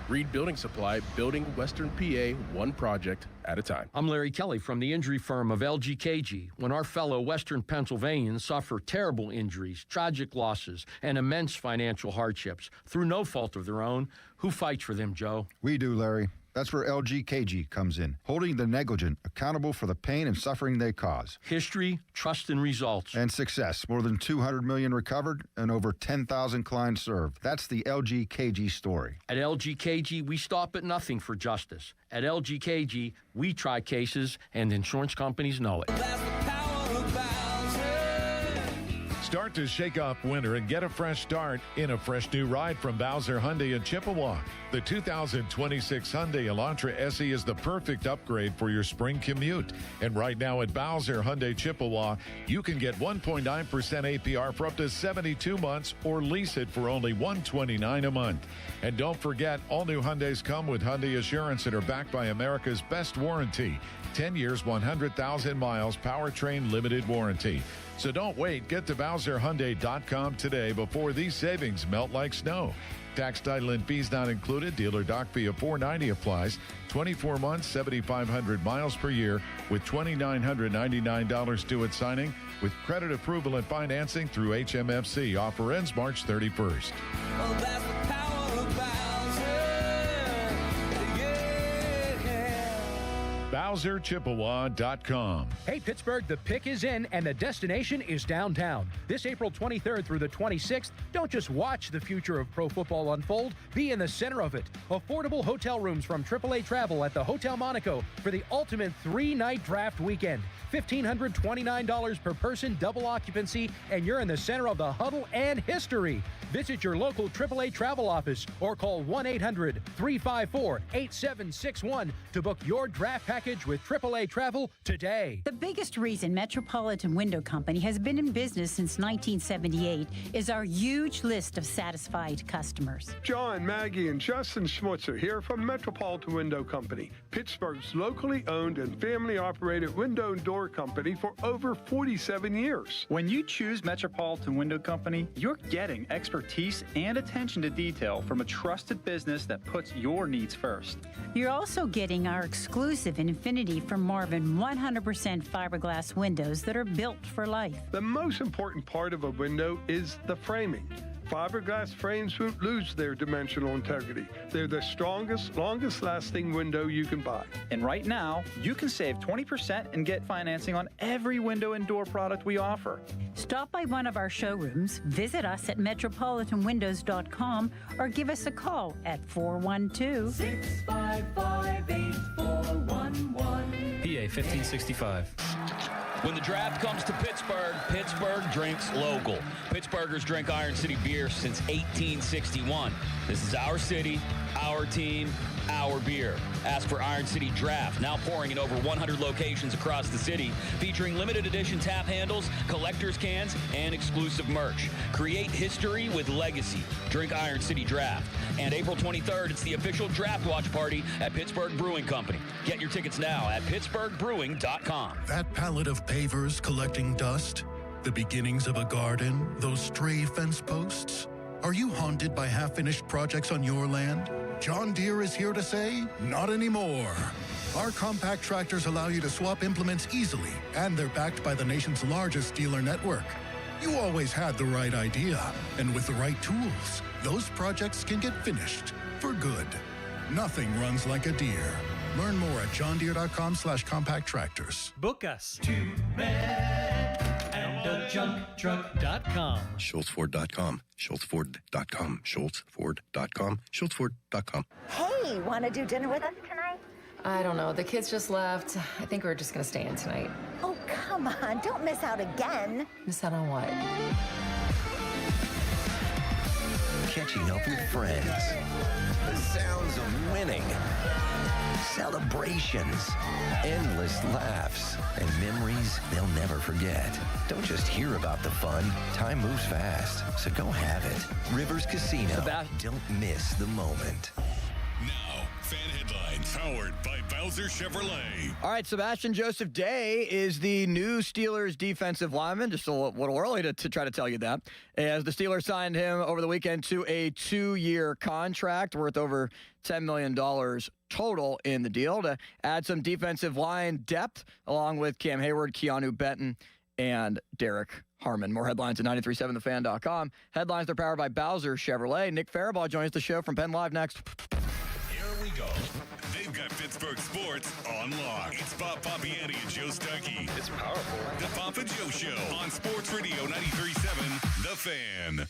Reed Building Supply, building Western PA one project at a time. I'm Larry Kelly from the injury firm of LGKG. When our fellow Western Pennsylvanians suffer terrible injuries, tragic losses, and immense financial hardships through no fault of their own, who fights for them, Joe? We do, Larry. That's where LGKG comes in, holding the negligent accountable for the pain and suffering they cause. History, trust, and results. And success. More than 200 million recovered and over 10,000 clients served. That's the LGKG story. At LGKG, we stop at nothing for justice. At LGKG, we try cases, and insurance companies know it. Start to shake off winter and get a fresh start in a fresh new ride from Bowser Hyundai in Chippewa. The 2026 Hyundai Elantra SE is the perfect upgrade for your spring commute. And right now at Bowser Hyundai Chippewa, you can get 1.9% APR for up to 72 months or lease it for only $129 a month. And don't forget, all new Hyundais come with Hyundai Assurance and are backed by America's best warranty. 10 years, 100,000 miles, powertrain limited warranty. So don't wait. Get to Bowser BowserHyundai.com today before these savings melt like snow. Tax, title, and fees not included. Dealer doc fee of $490 applies. 24 months, 7,500 miles per year with $2,999 due at signing with credit approval and financing through HMFC. Offer ends March 31st. Well, that's the power of BowserChippewa.com. Hey, Pittsburgh, the pick is in and the destination is downtown. This April 23rd through the 26th, don't just watch the future of pro football unfold, be in the center of it. Affordable hotel rooms from AAA Travel at the Hotel Monaco for the ultimate 3-night draft weekend. $1,529 per person, double occupancy, and you're in the center of the huddle and history. Visit your local AAA Travel office or call 1-800-354-8761 to book your draft package with AAA Travel today. The biggest reason Metropolitan Window Company has been in business since 1978 is our huge list of satisfied customers. John, Maggie, and Justin Schmutzer here from Metropolitan Window Company, Pittsburgh's locally owned and family-operated window and door company for over 47 years. When you choose Metropolitan Window Company, you're getting expertise and attention to detail from a trusted business that puts your needs first. You're also getting our exclusive Infinity from Marvin 100% fiberglass windows that are built for life. The most important part of a window is the framing. Fiberglass frames won't lose their dimensional integrity. They're the strongest, longest-lasting window you can buy. And right now, you can save 20% and get financing on every window and door product we offer. Stop by one of our showrooms, visit us at metropolitanwindows.com, or give us a call at 412-655-8411. PA 1565. When the draft comes to Pittsburgh, Pittsburgh drinks local. Pittsburghers drink Iron City beer since 1861. This is our city, our team, our beer. Ask for Iron City Draft, now pouring in over 100 locations across the city, featuring limited edition tap handles, collector's cans, and exclusive merch. Create history with legacy. Drink Iron City Draft. And April 23rd, it's the official draft watch party at Pittsburgh Brewing Company. Get your tickets now at pittsburghbrewing.com. That pallet of pavers collecting dust, the beginnings of a garden, those stray fence posts. Are you haunted by half-finished projects on your land? John Deere is here to say, not anymore. Our compact tractors allow you to swap implements easily, and they're backed by the nation's largest dealer network. You always had the right idea, and with the right tools, those projects can get finished for good. Nothing runs like a Deere. Learn more at johndeere.com/compact tractors. Book us. JunkTruck.com. SchultzFord.com. SchultzFord.com. SchultzFord.com. SchultzFord.com. Hey, want to do dinner with us tonight? I don't know. The kids just left. I think we're just going to stay in tonight. Oh, come on. Don't miss out again. Miss out on what? Catching up with friends. The sounds of winning. Celebrations. Endless laughs. And memories they'll never forget. Don't just hear about the fun. Time moves fast. So go have it. Rivers Casino. Don't miss the moment. Now, fan headlines powered by Bowser Chevrolet. All right, Sebastian Joseph Day is the new Steelers defensive lineman. Just a little early to try to tell you that. As the Steelers signed him over the weekend to a 2-year contract worth over $10 million total in the deal to add some defensive line depth, along with Cam Hayward, Keanu Benton, and Derek Harmon. More headlines at 937thefan.com. Headlines are powered by Bowser Chevrolet. Nick Faribault joins the show from Penn Live next. Here we go. They've got Pittsburgh sports on lock. It's Bob Papiani and Joe Starkey. It's powerful. The Papa Joe Show on Sports Radio 93.7 The Fan.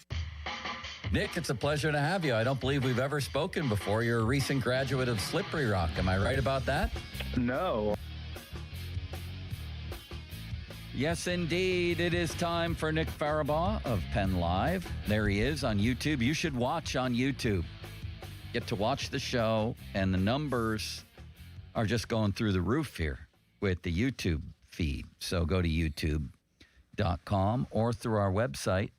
Nick, it's a pleasure to have you. I don't believe we've ever spoken before. You're a recent graduate of Slippery Rock. Am I right about that? No. Yes, indeed. It is time for Nick Faribault of Penn Live. There he is on YouTube. You should watch on YouTube. Get to watch the show, and the numbers are just going through the roof here with the YouTube feed. So go to youtube.com or through our website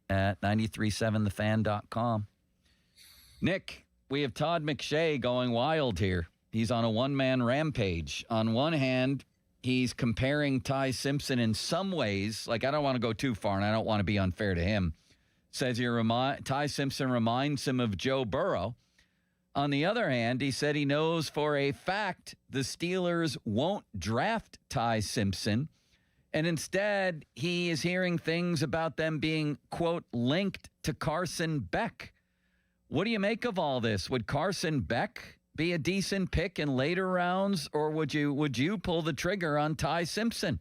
at 937thefan.com. Nick, we have Todd McShay going wild here. He's on a one-man rampage. On one hand, he's comparing Ty Simpson in some ways. Like, I don't want to go too far, and I don't want to be unfair to him. Says Ty Simpson reminds him of Joe Burrow. On the other hand, he said he knows for a fact the Steelers won't draft Ty Simpson, and instead he is hearing things about them being, quote, linked to Carson Beck. What do you make of all this? Would Carson Beck be a decent pick in later rounds, or would you pull the trigger on Ty Simpson?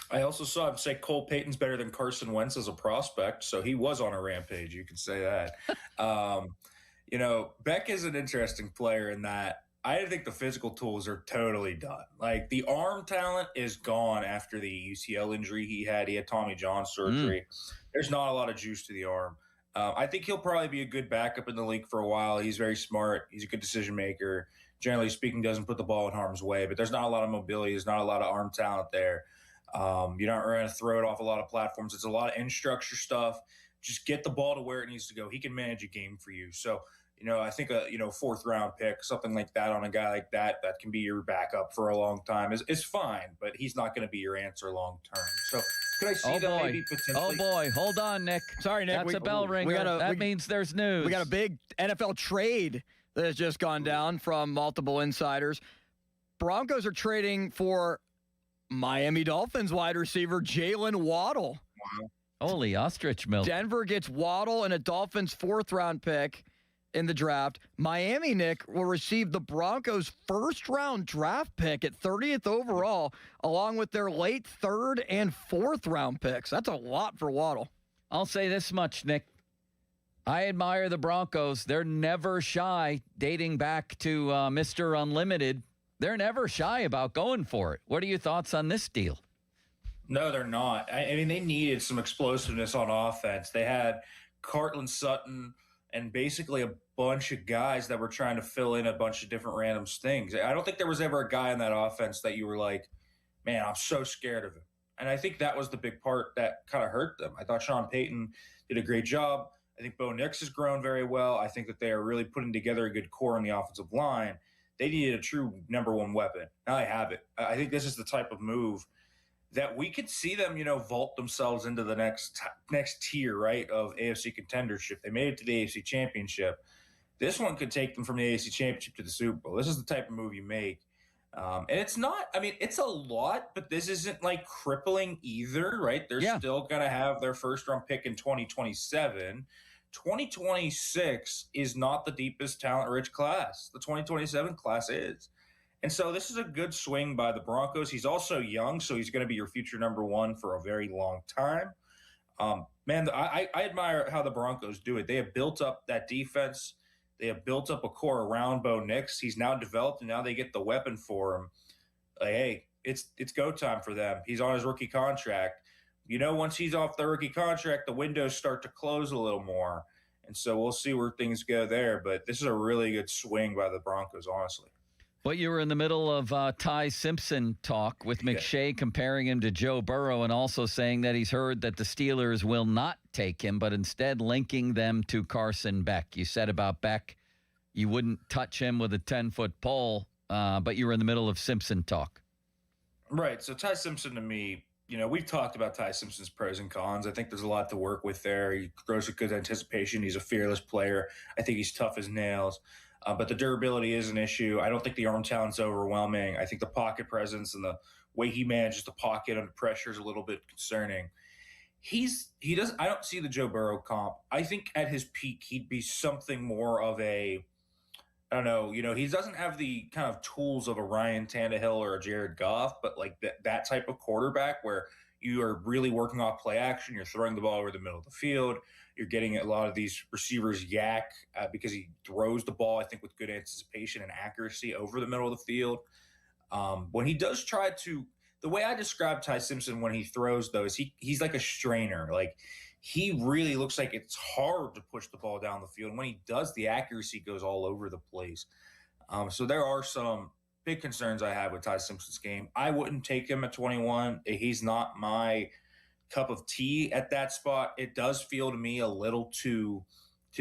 I also saw him say Cole Payton's better than Carson Wentz as a prospect, so he was on a rampage. You can say that. Beck is an interesting player in that I think the physical tools are totally done. Like, the arm talent is gone after the UCL injury he had. He had Tommy John surgery. There's not a lot of juice to the arm. I think he'll probably be a good backup in the league for a while. He's very smart. He's a good decision maker. Generally speaking, doesn't put the ball in harm's way, but there's not a lot of mobility. There's not a lot of arm talent there. You're not going to throw it off a lot of platforms. It's a lot of in structure stuff. Just get the ball to where it needs to go. He can manage a game for you. So, I think a fourth round pick, something like that on a guy like that can be your backup for a long time is fine, but he's not going to be your answer long term. So could I see that maybe potentially? Oh boy, hold on, Nick. Sorry, Nick. That's a bell ringer. That means there's news. We got a big NFL trade that has just gone down from multiple insiders. Broncos are trading for Miami Dolphins wide receiver Jalen Waddle. Wow. Holy ostrich milk. Denver gets Waddle and a Dolphins fourth-round pick in the draft. Miami, Nick, will receive the Broncos' first-round draft pick at 30th overall, along with their late third and fourth-round picks. That's a lot for Waddle. I'll say this much, Nick. I admire the Broncos. They're never shy, dating back to Mr. Unlimited. They're never shy about going for it. What are your thoughts on this deal? No, they're not. I mean, they needed some explosiveness on offense. They had Cortland Sutton and basically a bunch of guys that were trying to fill in a bunch of different random things. I don't think there was ever a guy in that offense that you were like, man, I'm so scared of him. And I think that was the big part that kind of hurt them. I thought Sean Payton did a great job. I think Bo Nix has grown very well. I think that they are really putting together a good core on the offensive line. They needed a true number one weapon. Now they have it. I think this is the type of move that we could see them, vault themselves into the next tier, right, of AFC contendership. They made it to the AFC Championship. This one could take them from the AFC Championship to the Super Bowl. This is the type of move you make. And it's not – it's a lot, but this isn't, crippling either, right? They're still going to have their first-round pick in 2027. 2026 is not the deepest talent-rich class. The 2027 class is. And so this is a good swing by the Broncos. He's also young, so he's going to be your future number one for a very long time. I admire how the Broncos do it. They have built up that defense. They have built up a core around Bo Nix. He's now developed, and now they get the weapon for him. Hey, it's go time for them. He's on his rookie contract. Once he's off the rookie contract, the windows start to close a little more. And so we'll see where things go there. But this is a really good swing by the Broncos, honestly. But you were in the middle of Ty Simpson talk with McShay comparing him to Joe Burrow and also saying that he's heard that the Steelers will not take him, but instead linking them to Carson Beck. You said about Beck you wouldn't touch him with a 10-foot pole, but you were in the middle of Simpson talk. Right. So Ty Simpson to me, we've talked about Ty Simpson's pros and cons. I think there's a lot to work with there. He throws with good anticipation. He's a fearless player. I think he's tough as nails. But the durability is an issue. I don't think the arm talent's overwhelming. I think the pocket presence and the way he manages the pocket under pressure is a little bit concerning. I don't see the Joe Burrow comp. I think at his peak, he'd be something more of a, I don't know, he doesn't have the kind of tools of a Ryan Tannehill or a Jared Goff, but like that type of quarterback where you are really working off play action. You're throwing the ball over the middle of the field. You're getting a lot of these receivers yak because he throws the ball, I think, with good anticipation and accuracy over the middle of the field. When he does try to – the way I describe Ty Simpson when he throws, though, is he's like a strainer. Like, he really looks like it's hard to push the ball down the field. And when he does, the accuracy goes all over the place. So there are some big concerns I have with Ty Simpson's game. I wouldn't take him at 21. He's not my – cup of tea at that spot. It does feel to me a little to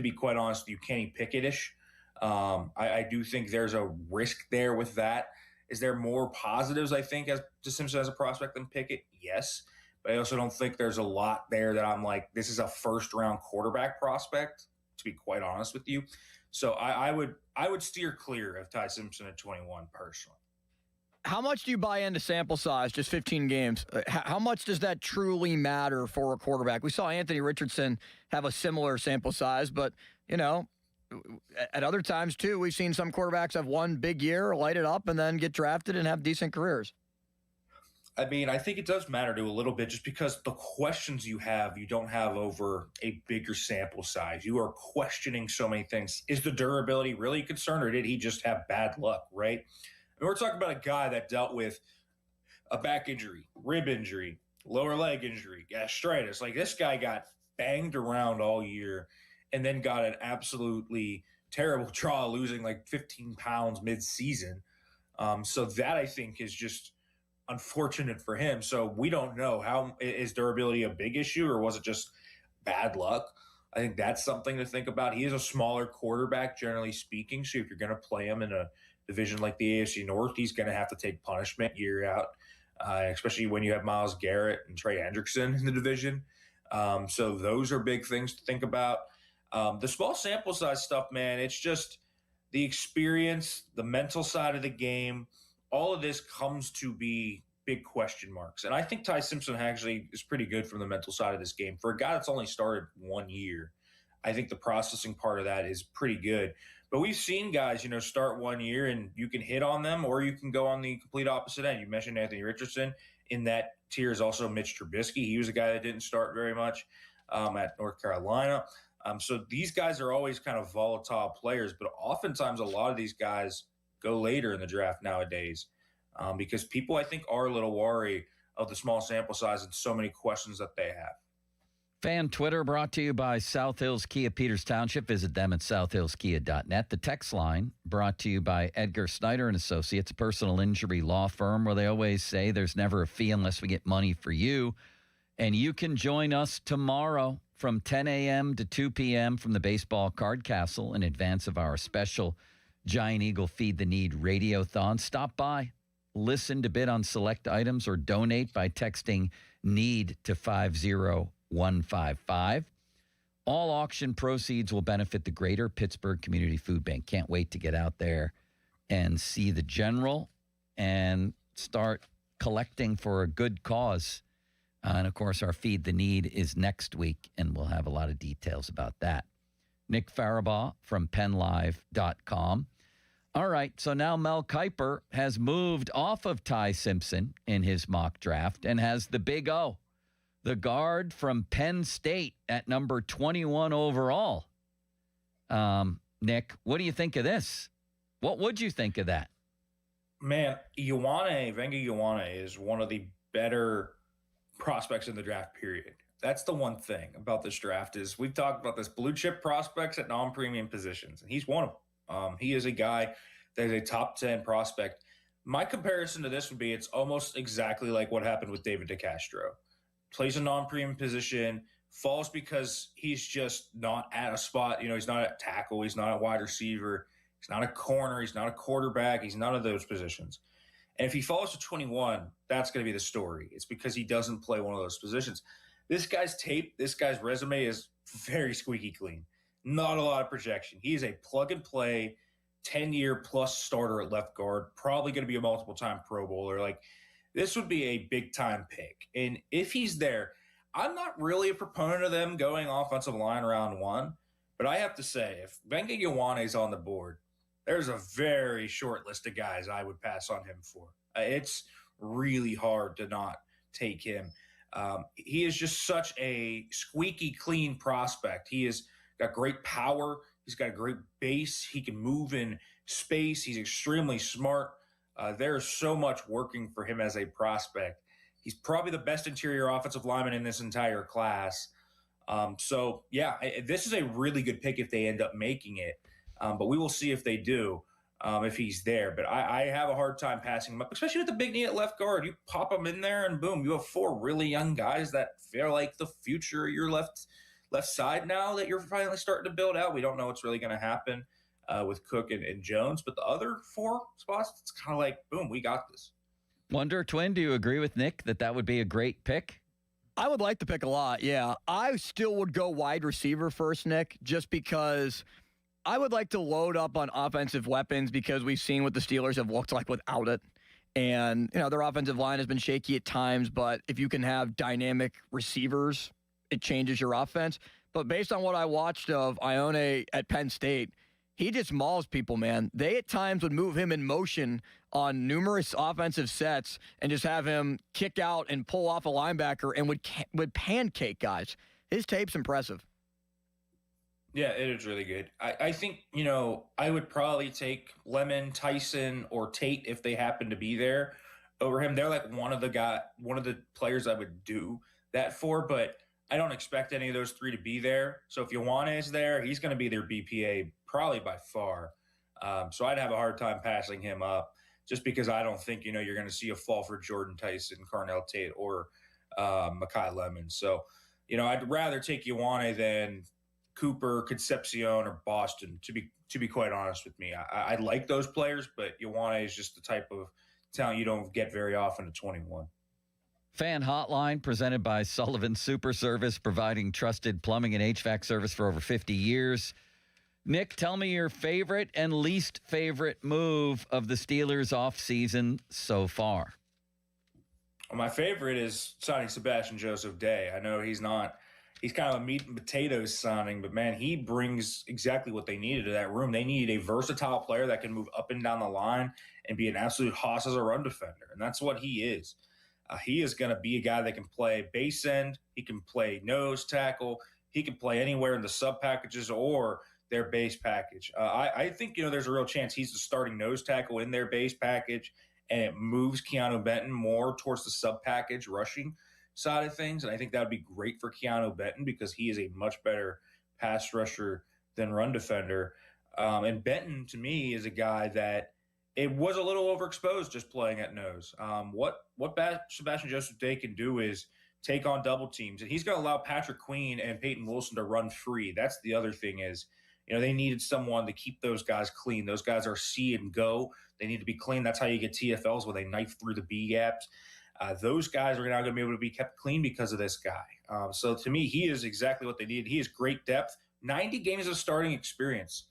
be quite honest with you, Kenny Pickett-ish. I do think there's a risk there with that. Is there more positives, I think, as to Simpson as a prospect than Pickett? Yes. But I also don't think there's a lot there that I'm like, this is a first-round quarterback prospect, to be quite honest with you. So I would steer clear of Ty Simpson at 21 personally. How much do you buy into sample size, just 15 games? How much does that truly matter for a quarterback? We saw Anthony Richardson have a similar sample size, but, at other times, too, we've seen some quarterbacks have one big year, light it up, and then get drafted and have decent careers. I mean, I think it does matter to a little bit just because the questions you don't have over a bigger sample size. You are questioning so many things. Is the durability really a concern, or did he just have bad luck, right? I mean, we're talking about a guy that dealt with a back injury, rib injury, lower leg injury, gastritis. Like, this guy got banged around all year and then got an absolutely terrible draw, losing like 15 pounds mid-season. So that, I think, is just unfortunate for him. So we don't know, how is durability a big issue, or was it just bad luck? I think that's something to think about. He is a smaller quarterback, generally speaking. So if you're going to play him in a division like the AFC North, he's going to have to take punishment year out, especially when you have Myles Garrett and Trey Hendrickson in the division. So those are big things to think about. The small sample size stuff, man, it's just the experience, the mental side of the game. All of this comes to be big question marks. And I think Ty Simpson actually is pretty good from the mental side of this game. For a guy that's only started 1 year, I think the processing part of that is pretty good. But we've seen guys, start 1 year and you can hit on them, or you can go on the complete opposite end. You mentioned Anthony Richardson. In that tier is also Mitch Trubisky. He was a guy that didn't start very much at North Carolina. So these guys are always kind of volatile players, but oftentimes a lot of these guys go later in the draft nowadays because people, I think, are a little wary of the small sample size and so many questions that they have. Fan Twitter brought to you by South Hills Kia Peters Township. Visit them at southhillskia.net. The text line brought to you by Edgar Snyder and Associates, a personal injury law firm where they always say there's never a fee unless we get money for you. And you can join us tomorrow from 10 a.m. to 2 p.m. from the Baseball Card Castle in advance of our special Giant Eagle Feed the Need Radiothon. Stop by, listen to bid on select items, or donate by texting NEED to 50155. All auction proceeds will benefit the Greater Pittsburgh Community Food Bank. Can't wait to get out there and see the general and start collecting for a good cause. And, of course, our Feed the Need is next week, and we'll have a lot of details about that. Nick Farabaugh from PennLive.com. All right, so now Mel Kiper has moved off of Ty Simpson in his mock draft and has the big O, the guard from Penn State at number 21 overall. Nick, what do you think of this? What would you think of that? Man, Venga Ioane is one of the better prospects in the draft period. That's the one thing about this draft is we've talked about this blue chip prospects at non-premium positions, and he's one of them. He is a guy that is a top 10 prospect. My comparison to this would be it's almost exactly like what happened with David DeCastro. Plays a non-premium position, falls because he's just not at a spot. He's not at tackle. He's not a wide receiver. He's not a corner. He's not a quarterback. He's none of those positions. And if he falls to 21, that's going to be the story. It's because he doesn't play one of those positions. This guy's tape, this guy's resume is very squeaky clean. Not a lot of projection. He is a plug-and-play, 10-year plus starter at left guard, probably going to be a multiple-time Pro Bowler. Like, this would be a big-time pick. And if he's there, I'm not really a proponent of them going offensive line round 1, but I have to say, if Venga Ioane is on the board, there's a very short list of guys I would pass on him for. It's really hard to not take him. He is just such a squeaky clean prospect. He has got great power. He's got a great base. He can move in space. He's extremely smart. There's so much working for him as a prospect. He's probably the best interior offensive lineman in this entire class. This is a really good pick if they end up making it. But we will see if they do, if he's there. But I have a hard time passing him up, especially with the big knee at left guard. You pop him in there, and boom, you have 4 really young guys that feel like the future of your left side now that you're finally starting to build out. We don't know what's really going to happen. with Cook and Jones. But the other 4 spots, it's kind of like, boom, we got this. Wonder Twin, do you agree with Nick that would be a great pick? I would like the pick a lot, yeah. I still would go wide receiver first, Nick, just because I would like to load up on offensive weapons because we've seen what the Steelers have looked like without it. And, their offensive line has been shaky at times, but if you can have dynamic receivers, it changes your offense. But based on what I watched of Ione at Penn State, he just mauls people, man. They at times would move him in motion on numerous offensive sets and just have him kick out and pull off a linebacker and would pancake guys. His tape's impressive. Yeah, it is really good. I think, I would probably take Lemon, Tyson, or Tate if they happen to be there over him. They're like one of the players I would do that for, but I don't expect any of those 3 to be there. So if Ioane is there, he's going to be their BPA probably by far. So I'd have a hard time passing him up just because I don't think, you're going to see a fall for Jordan Tyson, Carnell Tate, or Mekhi Lemon. So, I'd rather take Ioane than Cooper, Concepcion, or Boston, to be quite honest with me. I like those players, but Ioane is just the type of talent you don't get very often at 21. Fan Hotline presented by Sullivan Super Service, providing trusted plumbing and HVAC service for over 50 years. Nick, tell me your favorite and least favorite move of the Steelers offseason so far. Well, my favorite is signing Sebastian Joseph Day. I know he's kind of a meat and potatoes signing, but man, he brings exactly what they needed to that room. They needed a versatile player that can move up and down the line and be an absolute hoss as a run defender, and that's what he is. He is going to be a guy that can play base end. He can play nose tackle. He can play anywhere in the sub packages or their base package. I think, there's a real chance he's the starting nose tackle in their base package, and it moves Keanu Benton more towards the sub package rushing side of things. And I think that would be great for Keanu Benton because he is a much better pass rusher than run defender. And Benton, to me, is a guy that it was a little overexposed just playing at nose. What Sebastian Joseph Day can do is take on double teams, and he's going to allow Patrick Queen and Peyton Wilson to run free. That's the other thing is, they needed someone to keep those guys clean. Those guys are see and go. They need to be clean. That's how you get TFLs where they knife through the B gaps. Those guys are now going to be able to be kept clean because of this guy. So to me, he is exactly what they needed. He has great depth, 90 games of starting experience.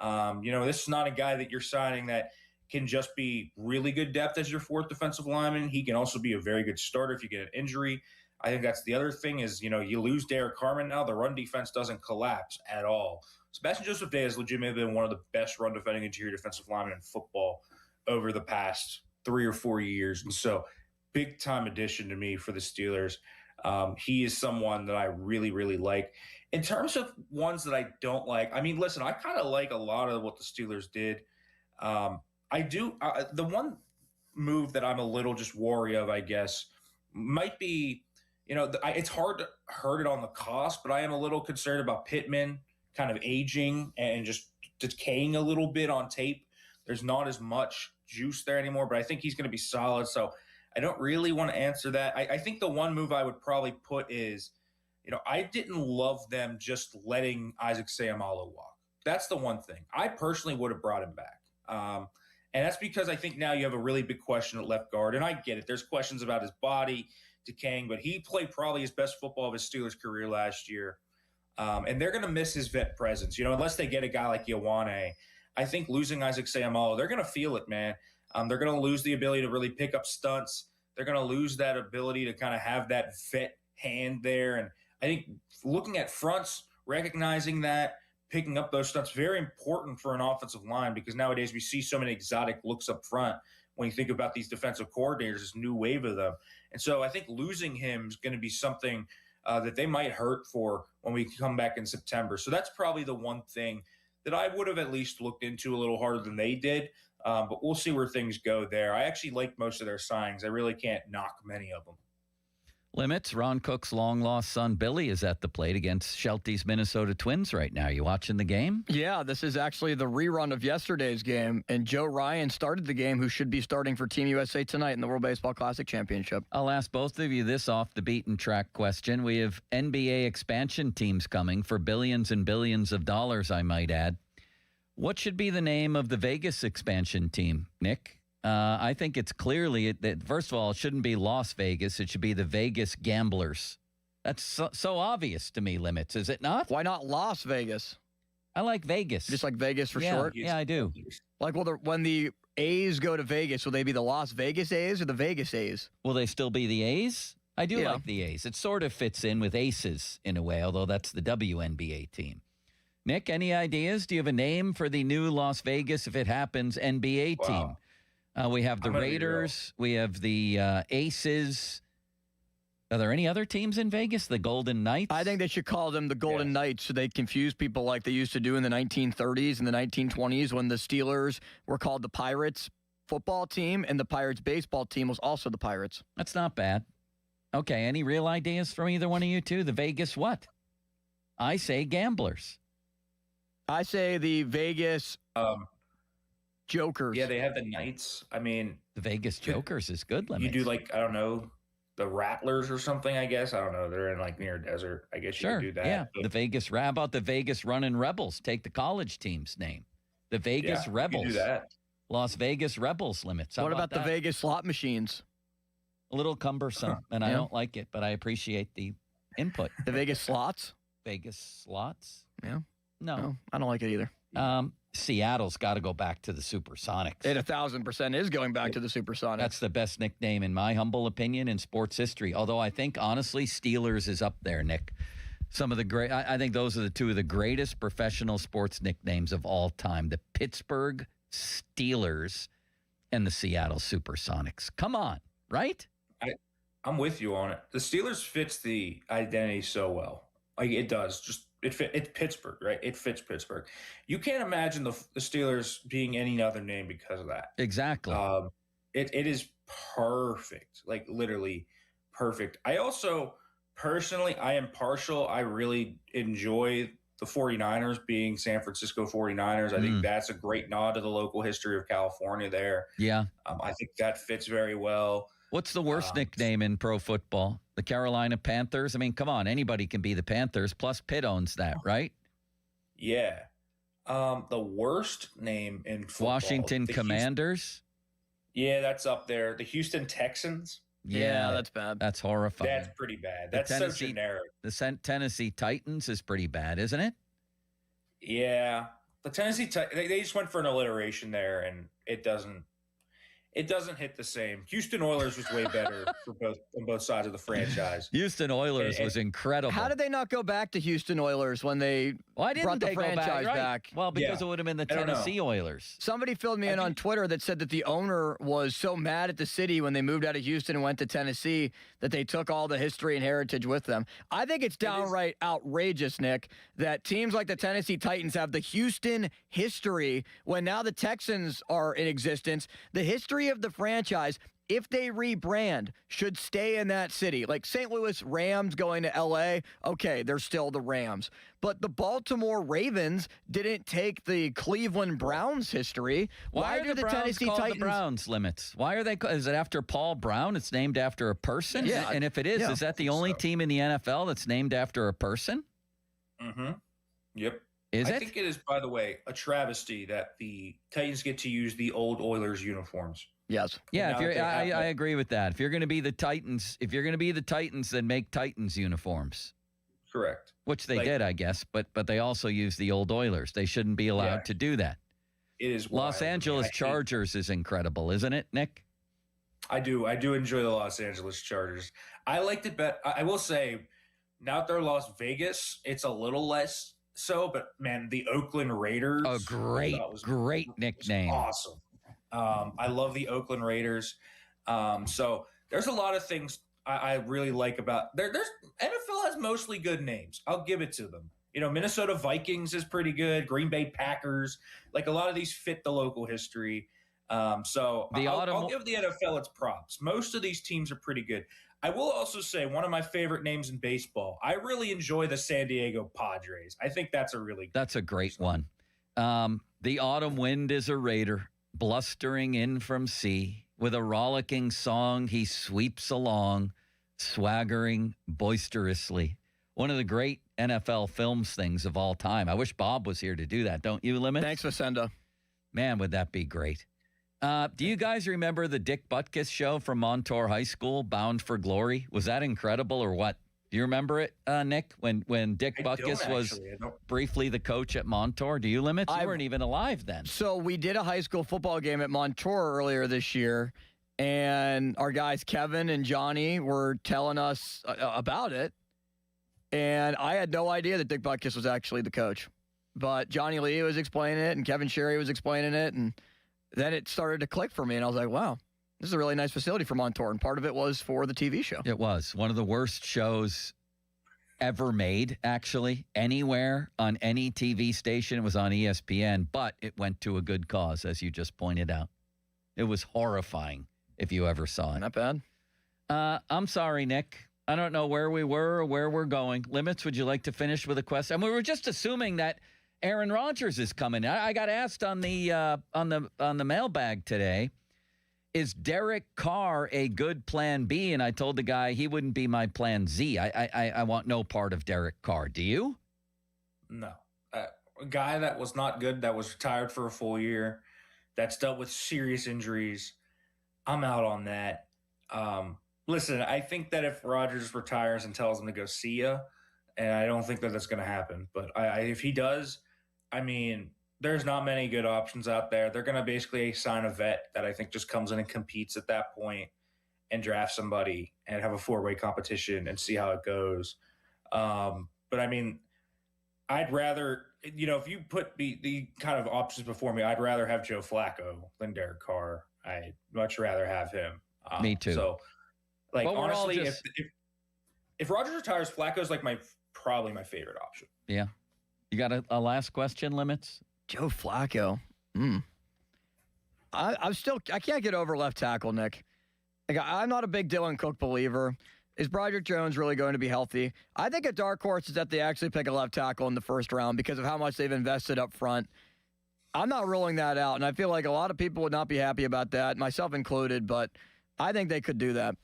This is not a guy that you're signing that can just be really good depth as your 4th defensive lineman. He can also be a very good starter if you get an injury. I think that's the other thing is, you lose Derek Carman now, the run defense doesn't collapse at all. Sebastian Joseph Day has legitimately been one of the best run defending interior defensive linemen in football over the past 3 or 4 years. And so big time addition to me for the Steelers. He is someone that I really, really like. In terms of ones that I don't like, I mean, listen, I kind of like a lot of what the Steelers did. I do. The one move that I'm a little just wary of, I guess, might be, it's hard to hurt it on the cost, but I am a little concerned about Pittman kind of aging and just decaying a little bit on tape. There's not as much juice there anymore, but I think he's going to be solid. So I don't really want to answer that. I think the one move I would probably put is, I didn't love them just letting Isaac Seumalo walk. That's the one thing. I personally would have brought him back. And that's because I think now you have a really big question at left guard. And I get it. There's questions about his body decaying, but he played probably his best football of his Steelers career last year. And they're going to miss his vet presence, unless they get a guy like Ioane. I think losing Isaac Seumalo, they're going to feel it, man. They're going to lose the ability to really pick up stunts. They're going to lose that ability to kind of have that vet hand there. And I think looking at fronts, recognizing that, picking up those stunts, very important for an offensive line because nowadays we see so many exotic looks up front when you think about these defensive coordinators, this new wave of them. And so I think losing him is going to be something that they might hurt for when we come back in September. So that's probably the one thing that I would have at least looked into a little harder than they did. But we'll see where things go there. I actually like most of their signings. I really can't knock many of them. Limits. Ron Cook's long-lost son, Billy, is at the plate against Shelty's Minnesota Twins right now. You watching the game? Yeah, this is actually the rerun of yesterday's game, and Joe Ryan started the game, who should be starting for Team USA tonight in the World Baseball Classic Championship. I'll ask both of you this off-the-beaten-track question. We have NBA expansion teams coming for billions and billions of dollars, I might add. What should be the name of the Vegas expansion team, Nick? I think it's clearly that, first of all, it shouldn't be Las Vegas. It should be the Vegas Gamblers. That's so obvious to me, Limits, is it not? Why not Las Vegas? I like Vegas. Just like Vegas for short? Yeah, I do. Like, when the A's go to Vegas, will they be the Las Vegas A's or the Vegas A's? Will they still be the A's? I do like the A's. It sort of fits in with Aces in a way, although that's the WNBA team. Nick, any ideas? Do you have a name for the new Las Vegas, if it happens, NBA team? We have the Raiders. We have the Aces. Are there any other teams in Vegas? The Golden Knights? I think they should call them the Golden Knights so they confuse people like they used to do in the 1930s and the 1920s when the Steelers were called the Pirates football team and the Pirates baseball team was also the Pirates. That's not bad. Okay, any real ideas from either one of you two? The Vegas what? I say Gamblers. I say the Vegas Jokers. Yeah, they have the Knights. I mean, the Vegas Jokers is good. You do like, I don't know, the Rattlers or something, I guess. I don't know. They're in like near desert. I guess you could do that. Yeah, but the Vegas. How about the Vegas Running Rebels? Take the college team's name. The Vegas Rebels. You do that. Las Vegas Rebels Limits. How What about the that? Vegas slot machines? A little cumbersome, and I don't like it, but I appreciate the input. The Vegas slots? Vegas slots? Yeah. No, I don't like it either. Seattle's got to go back to the Supersonics. It 1,000% is going back to the Supersonics. That's the best nickname, in my humble opinion, in sports history. Although I think, honestly, Steelers is up there, Nick. Some of the great, I think those are the two of the greatest professional sports nicknames of all time. The Pittsburgh Steelers and the Seattle Supersonics. Come on, right? I'm with you on it. The Steelers fits the identity so well. Like it does. Just it's Pittsburgh, right? It fits Pittsburgh. You can't imagine the Steelers being any other name because of that. Exactly. It is perfect, like literally perfect. I also personally, I am partial. I really enjoy the 49ers being San Francisco 49ers. I think that's a great nod to the local history of California there. Yeah. I think that fits very well. What's the worst nickname in pro football? The Carolina Panthers? I mean, come on. Anybody can be the Panthers. Plus, Pitt owns that, right? Yeah. The worst name in football. Washington Commanders? Yeah, that's up there. The Houston Texans? Yeah, that's bad. That's horrifying. That's pretty bad. That's so generic. The Tennessee Titans is pretty bad, isn't it? Yeah. The Tennessee Titans, they just went for an alliteration there, and it doesn't hit the same. Houston Oilers was way better on both sides of the franchise. Houston Oilers was incredible. How did they not go back to Houston Oilers when they brought the franchise back? Well, because it would have been the Tennessee Oilers. Somebody filled me in on Twitter that said that the owner was so mad at the city when they moved out of Houston and went to Tennessee that they took all the history and heritage with them. I think it's downright outrageous, Nick, that teams like the Tennessee Titans have the Houston history when now the Texans are in existence. The history of the franchise, if they rebrand, should stay in that city. Like St. Louis Rams going to L.A., okay, they're still the Rams. But the Baltimore Ravens didn't take the Cleveland Browns history. Why do the Browns Tennessee call Titans? The Browns Limits? Why are they? Is it after Paul Brown? It's named after a person? Yeah. And if it is that the only team in the NFL that's named after a person? Mm-hmm. Yep. I think it is, by the way, a travesty that the Titans get to use the old Oilers uniforms. Yes. Yeah, I agree with that. If you're going to be the Titans, then make Titans uniforms. Correct. Which they did, I guess, but they also use the old Oilers. They shouldn't be allowed to do that. It is Los Angeles Chargers is incredible, isn't it, Nick? I do enjoy the Los Angeles Chargers. I liked it better. I will say, now that they're Las Vegas, it's a little less so, but man, the Oakland Raiders. A great nickname. Awesome. I love the Oakland Raiders. So there's a lot of things I really like about there's NFL has mostly good names. I'll give it to them. You know, Minnesota Vikings is pretty good. Green Bay Packers, like a lot of these fit the local history. So I'll give the NFL its props. Most of these teams are pretty good. I will also say one of my favorite names in baseball. I really enjoy the San Diego Padres. I think that's a great one. The autumn wind is a raider, blustering in from sea. With a rollicking song, he sweeps along, swaggering boisterously. One of the great NFL films things of all time. I wish Bob was here to do that. Don't you, Limits? Thanks, Vicenda. Man, would that be great. Do you guys remember the Dick Butkus show from Montour High School, Bound for Glory? Was that incredible or what? Do you remember it, Nick, when Dick Butkus was briefly the coach at Montour? Do you, Limits? You weren't even alive then. So we did a high school football game at Montour earlier this year, and our guys Kevin and Johnny were telling us about it, and I had no idea that Dick Butkus was actually the coach. But Johnny Lee was explaining it, and Kevin Sherry was explaining it, and then it started to click for me, and I was like, wow, this is a really nice facility for Montour, and part of it was for the TV show. It was one of the worst shows ever made, actually, anywhere on any TV station. It was on ESPN, but it went to a good cause, as you just pointed out. It was horrifying if you ever saw it. Not bad. I'm sorry, Nick. I don't know where we were or where we're going. Limits, would you like to finish with a question? We were just assuming that Aaron Rodgers is coming. I got asked on the mailbag today, is Derek Carr a good plan B? And I told the guy he wouldn't be my plan Z. I want no part of Derek Carr. Do you? No. A guy that was not good, that was retired for a full year, that's dealt with serious injuries. I'm out on that. Listen, I think that if Rodgers retires and tells him to go see ya, and I don't think that that's going to happen, but if he does, I mean, there's not many good options out there. They're going to basically sign a vet that I think just comes in and competes at that point and draft somebody and have a four-way competition and see how it goes. But I mean, I'd rather, if you put the kind of options before me, I'd rather have Joe Flacco than Derek Carr. I'd much rather have him. Me too. So, honestly, if Rodgers retires, Flacco's probably my favorite option. Yeah. You got a last question, Limits? Joe Flacco. I can't get over left tackle, Nick. I'm not a big Dylan Cook believer. Is Broderick Jones really going to be healthy? I think a dark horse is that they actually pick a left tackle in the first round because of how much they've invested up front. I'm not ruling that out, and I feel like a lot of people would not be happy about that, myself included, but I think they could do that.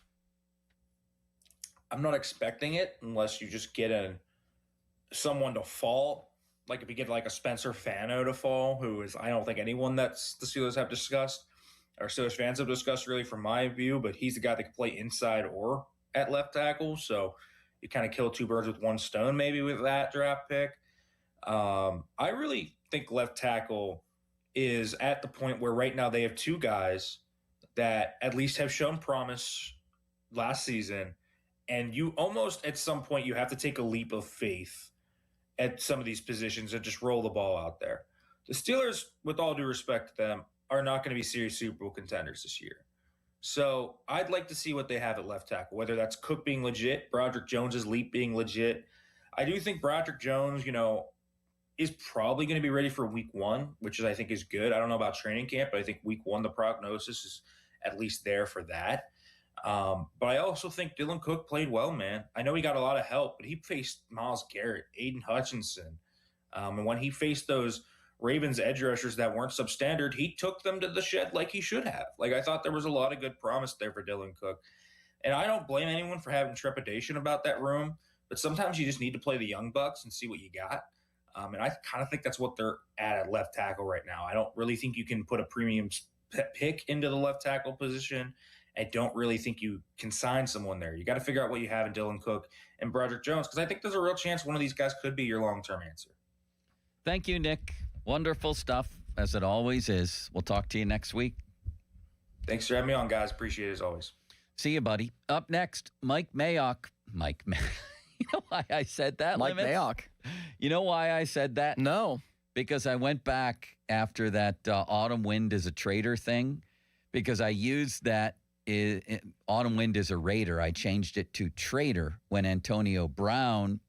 I'm not expecting it unless you just get someone to fall. Like if you get a Spencer Fano to fall, who is, I don't think anyone that's the Steelers have discussed or Steelers fans have discussed really from my view, but he's the guy that can play inside or at left tackle. So you kind of kill two birds with one stone maybe with that draft pick. I really think left tackle is at the point where right now they have two guys that at least have shown promise last season. And you almost at some point you have to take a leap of faith at some of these positions and just roll the ball out there. The Steelers, with all due respect to them, are not going to be serious Super Bowl contenders this year. So I'd like to see what they have at left tackle, whether that's Cook being legit, Broderick Jones's leap being legit. I do think Broderick Jones, is probably going to be ready for week one, which I think is good. I don't know about training camp, but I think week one, the prognosis is at least there for that. But I also think Dylan Cook played well, man. I know he got a lot of help, but he faced Myles Garrett, Aiden Hutchinson. And when he faced those Ravens edge rushers that weren't substandard, he took them to the shed like he should have. I thought there was a lot of good promise there for Dylan Cook. And I don't blame anyone for having trepidation about that room, but sometimes you just need to play the young bucks and see what you got. And I kind of think that's what they're at left tackle right now. I don't really think you can put a premium pick into the left tackle position. I don't really think you can sign someone there. You got to figure out what you have in Dylan Cook and Broderick Jones, because I think there's a real chance one of these guys could be your long-term answer. Thank you, Nick. Wonderful stuff, as it always is. We'll talk to you next week. Thanks for having me on, guys. Appreciate it as always. See you, buddy. Up next, Mike Mayock. You know why I said that, Mike Mayock. You know why I said that? No. Because I went back after that autumn wind is a traitor thing, because I used that autumn wind is a Raider. I changed it to traitor when Antonio Brown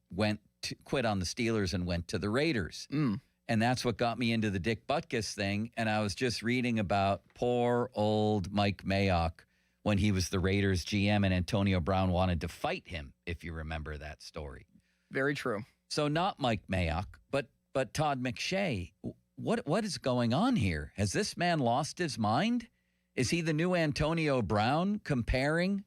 quit on the Steelers and went to the Raiders. And that's what got me into the Dick Butkus thing. And I was just reading about poor old Mike Mayock when he was the Raiders GM and Antonio Brown wanted to fight him, if you remember that story. Very true. So not Mike Mayock, but Todd McShay. What is going on here? Has this man lost his mind? Is he the new Antonio Brown, comparing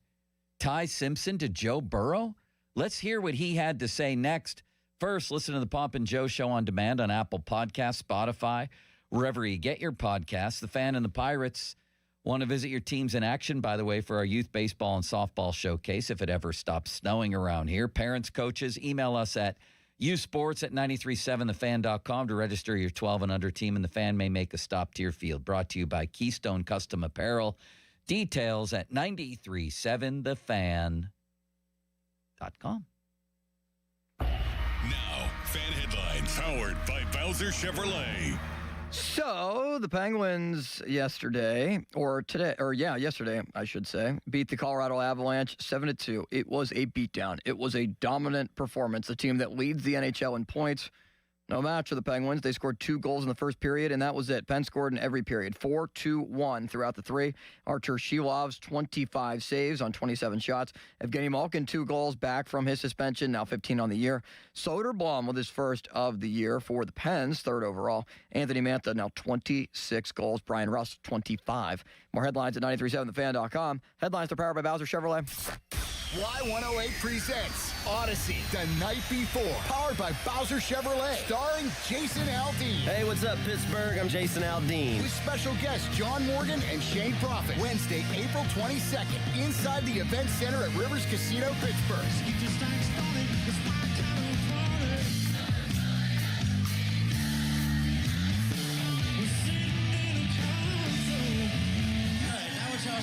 Ty Simpson to Joe Burrow? Let's hear what he had to say next. First, listen to the Pomp and Joe Show on demand on Apple Podcasts, Spotify, wherever you get your podcasts. The Fan and the Pirates want to visit your teams in action, by the way, for our youth baseball and softball showcase if it ever stops snowing around here. Parents, coaches, email us at usports@937thefan.com to register your 12 and under team, and the Fan may make a stop to your field. Brought to you by Keystone Custom Apparel. Details at 937thefan.com. Now, Fan Headlines, powered by Bowser Chevrolet. So, the Penguins yesterday, yesterday, I should say, beat the Colorado Avalanche 7-2. It was a beatdown. It was a dominant performance. The team that leads the NHL in points. No match for the Penguins. They scored 2 goals in the first period, and that was it. Penn scored in every period, 4-2-1 throughout the 3. Artur Shilov's 25 saves on 27 shots. Evgeny Malkin, 2 goals back from his suspension, now 15 on the year. Soderblom with his first of the year for the Pens, 3rd overall. Anthony Mantha, now 26 goals. Brian Russ, 25. More headlines at 937thefan.com. Headlines are powered by Bowser Chevrolet. Y108 presents Odyssey the Night Before, powered by Bowser Chevrolet, starring Jason Aldean. Hey, what's up, Pittsburgh? I'm Jason Aldean. With special guests John Morgan and Shane Prophet. Wednesday, April 22nd, inside the Event Center at Rivers Casino, Pittsburgh.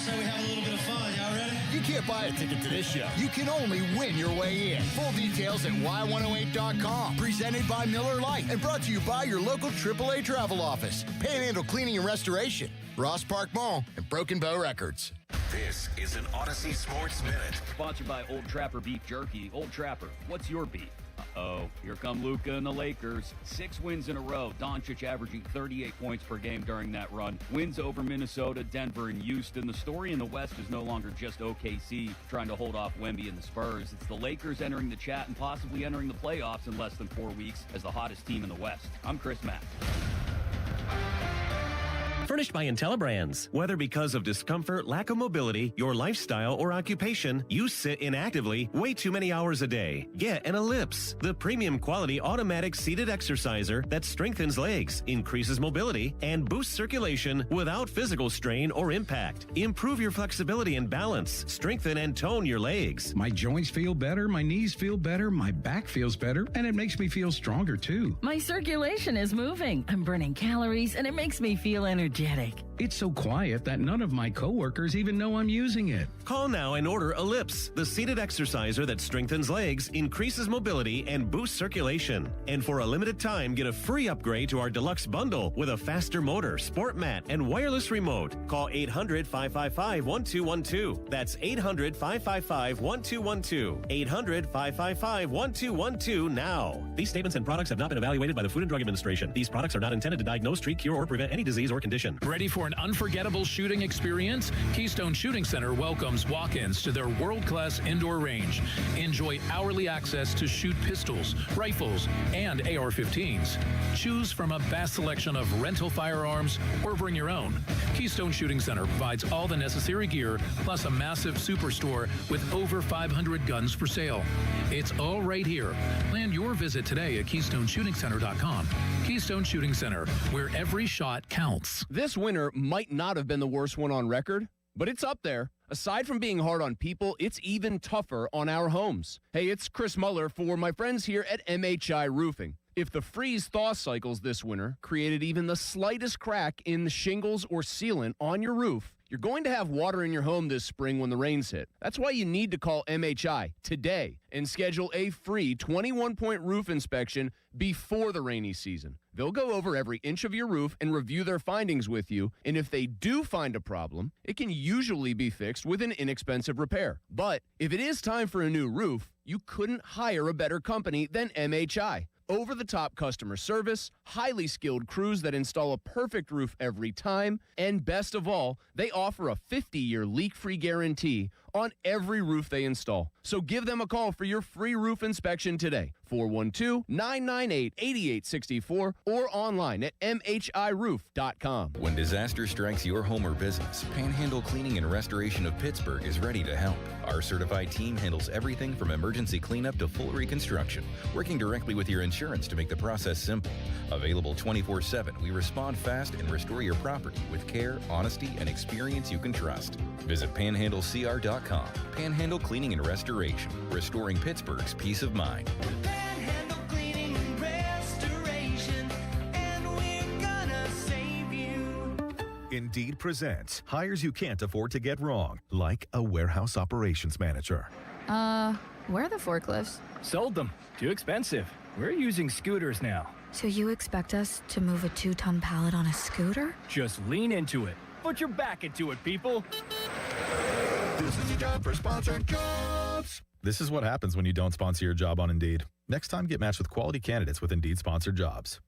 So we have a little bit of fun. Y'all ready? You can't buy a ticket to this show. You can only win your way in. Full details at y108.com. Presented by Miller Lite and brought to you by your local AAA travel office, Panhandle Cleaning and Restoration, Ross Park Mall, and Broken Bow Records. This is an Odyssey Sports Minute. Sponsored by Old Trapper Beef Jerky. Old Trapper, what's your beef? Uh-oh, here come Luka and the Lakers. 6 wins in a row. Doncic averaging 38 points per game during that run. Wins over Minnesota, Denver, and Houston. The story in the West is no longer just OKC trying to hold off Wemby and the Spurs. It's the Lakers entering the chat and possibly entering the playoffs in less than 4 weeks as the hottest team in the West. I'm Chris Mack. Furnished by IntelliBrands. Whether because of discomfort, lack of mobility, your lifestyle, or occupation, you sit inactively way too many hours a day. Get an Ellipse, the premium quality automatic seated exerciser that strengthens legs, increases mobility, and boosts circulation without physical strain or impact. Improve your flexibility and balance. Strengthen and tone your legs. My joints feel better, my knees feel better, my back feels better, and it makes me feel stronger too. My circulation is moving. I'm burning calories, and it makes me feel energetic. It's so quiet that none of my coworkers even know I'm using it. Call now and order Ellipse, the seated exerciser that strengthens legs, increases mobility, and boosts circulation. And for a limited time, get a free upgrade to our deluxe bundle with a faster motor, sport mat, and wireless remote. Call 800-555-1212. That's 800-555-1212. 800-555-1212 now. These statements and products have not been evaluated by the Food and Drug Administration. These products are not intended to diagnose, treat, cure, or prevent any disease or condition. Ready for an unforgettable shooting experience? Keystone Shooting Center welcomes walk-ins to their world-class indoor range. Enjoy hourly access to shoot pistols, rifles, and AR-15s. Choose from a vast selection of rental firearms or bring your own. Keystone Shooting Center provides all the necessary gear, plus a massive superstore with over 500 guns for sale. It's all right here. Plan your visit today at KeystoneShootingCenter.com. Keystone Shooting Center, where every shot counts. This winter might not have been the worst one on record, but it's up there. Aside from being hard on people, it's even tougher on our homes. Hey, it's Chris Muller for my friends here at MHI Roofing. If the freeze-thaw cycles this winter created even the slightest crack in the shingles or sealant on your roof, you're going to have water in your home this spring when the rains hit. That's why you need to call MHI today and schedule a free 21-point roof inspection before the rainy season. They'll go over every inch of your roof and review their findings with you, and if they do find a problem, it can usually be fixed with an inexpensive repair. But if it is time for a new roof, you couldn't hire a better company than MHI. Over-the-top customer service, highly skilled crews that install a perfect roof every time, and best of all, they offer a 50-year leak-free guarantee on every roof they install. So give them a call for your free roof inspection today, 412-998-8864, or online at mhiroof.com. When disaster strikes your home or business, Panhandle Cleaning and Restoration of Pittsburgh is ready to help. Our certified team handles everything from emergency cleanup to full reconstruction, working directly with your insurance to make the process simple. Available 24/7, we respond fast and restore your property with care, honesty, and experience you can trust. Visit panhandlecr.com. Panhandle Cleaning and Restoration, restoring Pittsburgh's peace of mind. Panhandle Cleaning and Restoration, and we're gonna save you. Indeed presents hires you can't afford to get wrong, like a warehouse operations manager. Where are the forklifts? Sold them. Too expensive. We're using scooters now. So you expect us to move a 2-ton pallet on a scooter? Just lean into it. Put your back into it, people. This is your job for sponsored jobs. This is what happens when you don't sponsor your job on Indeed. Next time, get matched with quality candidates with Indeed sponsored jobs.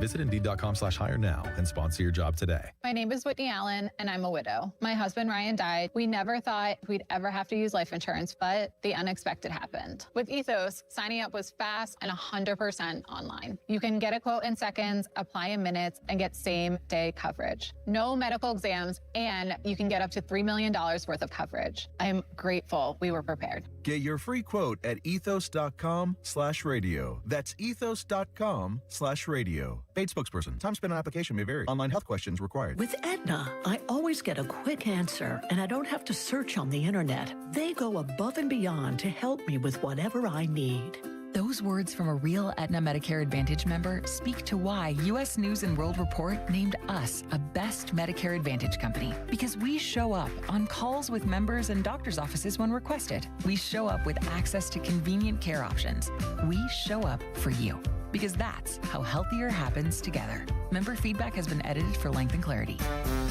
Visit Indeed.com/hire now and sponsor your job today. My name is Whitney Allen, and I'm a widow. My husband, Ryan, died. We never thought we'd ever have to use life insurance, but the unexpected happened. With Ethos, signing up was fast and 100% online. You can get a quote in seconds, apply in minutes, and get same-day coverage. No medical exams, and you can get up to $3 million worth of coverage. I'm grateful we were prepared. Get your free quote at ethos.com/radio. That's ethos.com/radio. Paid spokesperson. Time spent on application may vary. Online health questions required. With Aetna, I always get a quick answer, and I don't have to search on the internet. They go above and beyond to help me with whatever I need. Those words from a real Aetna Medicare Advantage member speak to why U.S. News & World Report named us a best Medicare Advantage company. Because we show up on calls with members and doctor's offices when requested. We show up with access to convenient care options. We show up for you. Because that's how healthier happens together. Member feedback has been edited for length and clarity.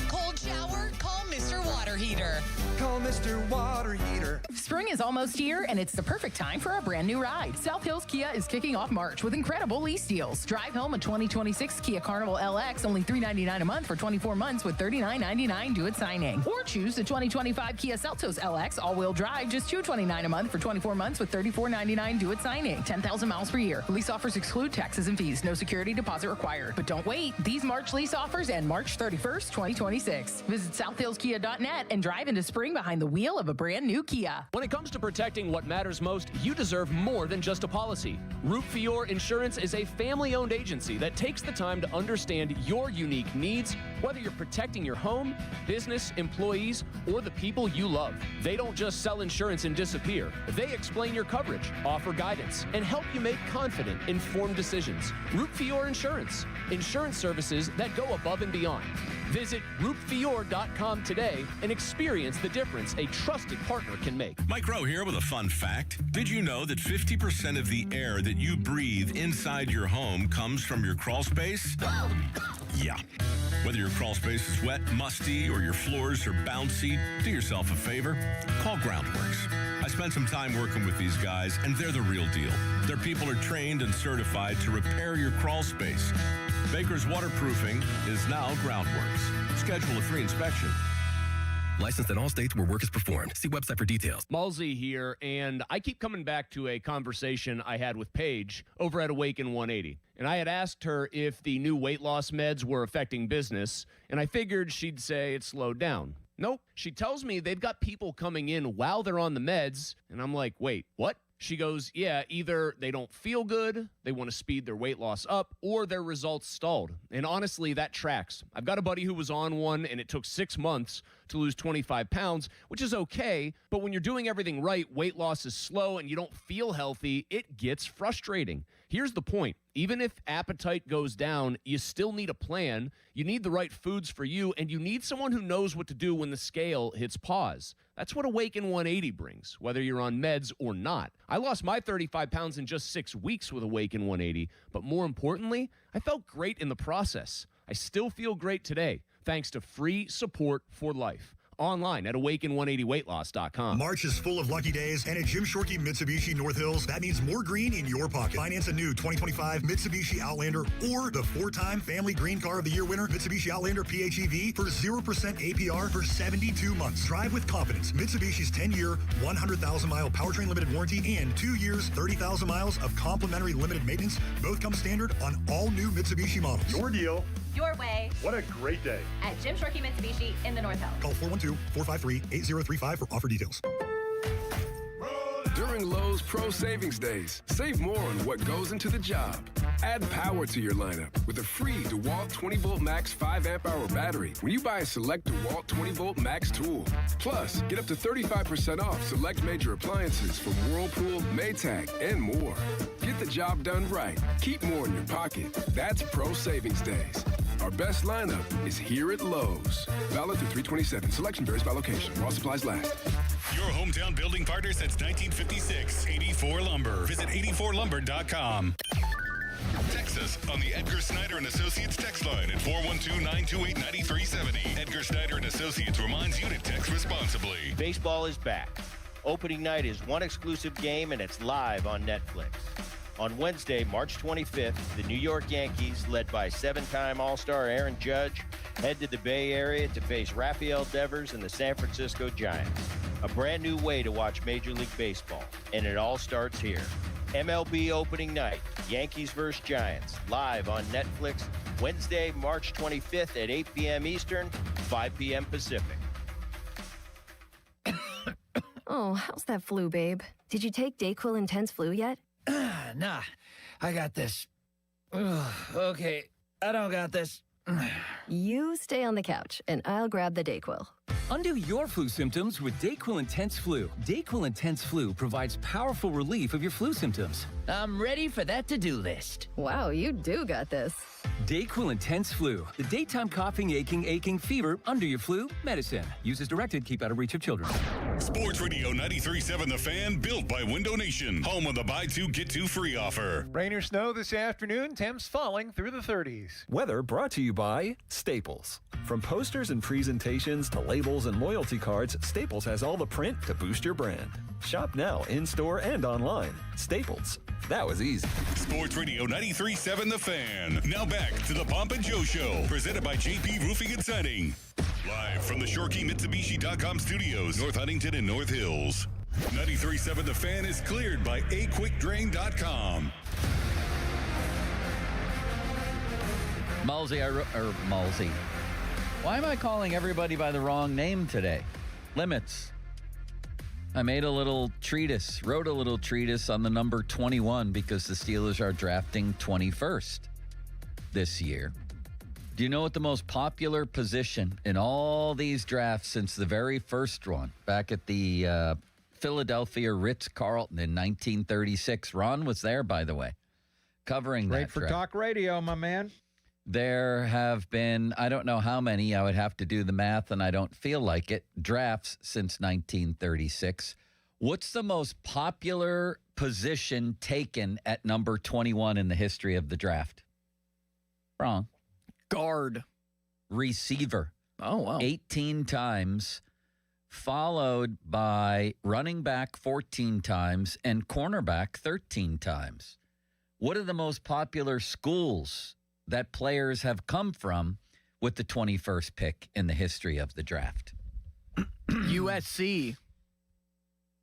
Cold shower? Call Mr. Water Heater. Call Mr. Water Heater. Spring is almost here, and it's the perfect time for a brand new ride. South Hills Kia is kicking off March with incredible lease deals. Drive home a 2026 Kia Carnival LX, only $399 a month for 24 months with $39.99 due at signing. Or choose the 2025 Kia Seltos LX all-wheel drive, just $229 a month for 24 months with $34.99 due at signing. 10,000 miles per year. Lease offers exclude taxes and fees. No security deposit required. But don't wait. These March lease offers end March 31st, 2026. Visit southhillskia.net and drive into spring behind the wheel of a brand new Kia. When it comes to protecting what matters most, you deserve more than just a policy. Root for Your Insurance is a family-owned agency that takes the time to understand your unique needs, whether you're protecting your home, business, employees, or the people you love. They don't just sell insurance and disappear. They explain your coverage, offer guidance, and help you make confident, informed decisions. Root for Your Insurance. Insurance services that go above and beyond. Visit rootforyour.com today and experience the difference a trusted partner can make. Mike Rowe here with a fun fact. Did you know that 50% of the air that you breathe inside your home comes from your crawl space? Yeah. Whether your crawl space is wet, musty, or your floors are bouncy, do yourself a favor. Call Groundworks. I spent some time working with these guys, and they're the real deal. Their people are trained and certified to repair your crawl space. Baker's Waterproofing is now Groundworks. Schedule a free inspection. Licensed in all states where work is performed. See website for details. Malsey here, and I keep coming back to a conversation I had with Paige over at Awaken 180. And I had asked her if the new weight loss meds were affecting business, and I figured she'd say it slowed down. Nope. She tells me they've got people coming in while they're on the meds, and I'm like, wait, what? She goes, yeah, either they don't feel good, they want to speed their weight loss up, or their results stalled. And honestly, that tracks. I've got a buddy who was on one, and it took 6 months to lose 25 pounds, which is okay. But when you're doing everything right, weight loss is slow, and you don't feel healthy, it gets frustrating. Here's the point. Even if appetite goes down, you still need a plan. You need the right foods for you, and you need someone who knows what to do when the scale hits pause. That's what Awaken 180 brings, whether you're on meds or not. I lost my 35 pounds in just 6 weeks with Awaken 180, but more importantly, I felt great in the process. I still feel great today, thanks to free support for life. Online at awaken180weightloss.com. March is full of lucky days, and at Jim Shorkey Mitsubishi North Hills, that means more green in your pocket. Finance a new 2025 Mitsubishi Outlander or the 4-time Family Green Car of the Year winner, Mitsubishi Outlander PHEV, for 0% APR for 72 months. Drive with confidence. Mitsubishi's 10-year, 100,000-mile powertrain limited warranty and 2 years, 30,000 miles of complimentary limited maintenance both come standard on all new Mitsubishi models. Your deal. Your way. What a great day. At Jim Shorkey Mitsubishi in the North Hills. Call 412-453-8035 for offer details. During Lowe's Pro Savings Days, save more on what goes into the job. Add power to your lineup with a free DeWalt 20-volt max 5 amp-hour battery when you buy a select DeWalt 20-volt max tool. Plus, get up to 35% off select major appliances from Whirlpool, Maytag, and more. Get the job done right. Keep more in your pocket. That's Pro Savings Days. Our best lineup is here at Lowe's. Valid through 3/27. Selection varies by location. While supplies last. Your hometown building partner since 1956. 84 Lumber. Visit 84lumber.com. Text us on the Edgar Snyder & Associates text line at 412-928-9370. Edgar Snyder & Associates reminds you to text responsibly. Baseball is back. Opening night is one exclusive game, and it's live on Netflix. On Wednesday, March 25th, the New York Yankees, led by 7-time All-Star Aaron Judge, head to the Bay Area to face Rafael Devers and the San Francisco Giants. A brand new way to watch Major League Baseball, and it all starts here. MLB opening night, Yankees vs. Giants, live on Netflix, Wednesday, March 25th at 8 p.m. Eastern, 5 p.m. Pacific. Oh, how's that flu, babe? Did you take Dayquil Intense Flu yet? Nah, I got this. Ugh, okay, I don't got this. You stay on the couch, and I'll grab the Dayquil. Undo your flu symptoms with Dayquil Intense Flu. Dayquil Intense Flu provides powerful relief of your flu symptoms. I'm ready for that to-do list. Wow, you do got this. Dayquil Intense Flu. The daytime coughing, aching, fever, under your flu, medicine. Use as directed, keep out of reach of children. Sports Radio 93.7 The Fan, built by Window Nation. Home of the buy two, get two free offer. Rain or snow this afternoon, temps falling through the 30s. Weather brought to you by Staples. From posters and presentations to labels and loyalty cards, Staples has all the print to boost your brand. Shop now in-store and online. Staples. That was easy. Sports Radio 93.7 The Fan. Now back to the Pomp and Joe Show, presented by JP Roofing and Siding. Live from the ShorkeyMitsubishi.com studios, North Huntington and North Hills. 93.7 The Fan is cleared by aquickdrain.com. Malsey. Why am I calling everybody by the wrong name today? Limits. I made a little treatise, wrote a little treatise on the number 21 because the Steelers are drafting 21st this year. Do you know what the most popular position in all these drafts since the very first one, back at the Philadelphia Ritz-Carlton in 1936? Ron was there, by the way, covering that Great for draft. talk radio, my man. There have been, I don't know how many, I would have to do the math, and I don't feel like it, drafts since 1936. What's the most popular position taken at number 21 in the history of the draft? Wrong. Guard. Receiver. Oh, wow. 18 times, followed by running back 14 times and cornerback 13 times. What are the most popular schools that players have come from with the 21st pick in the history of the draft? USC.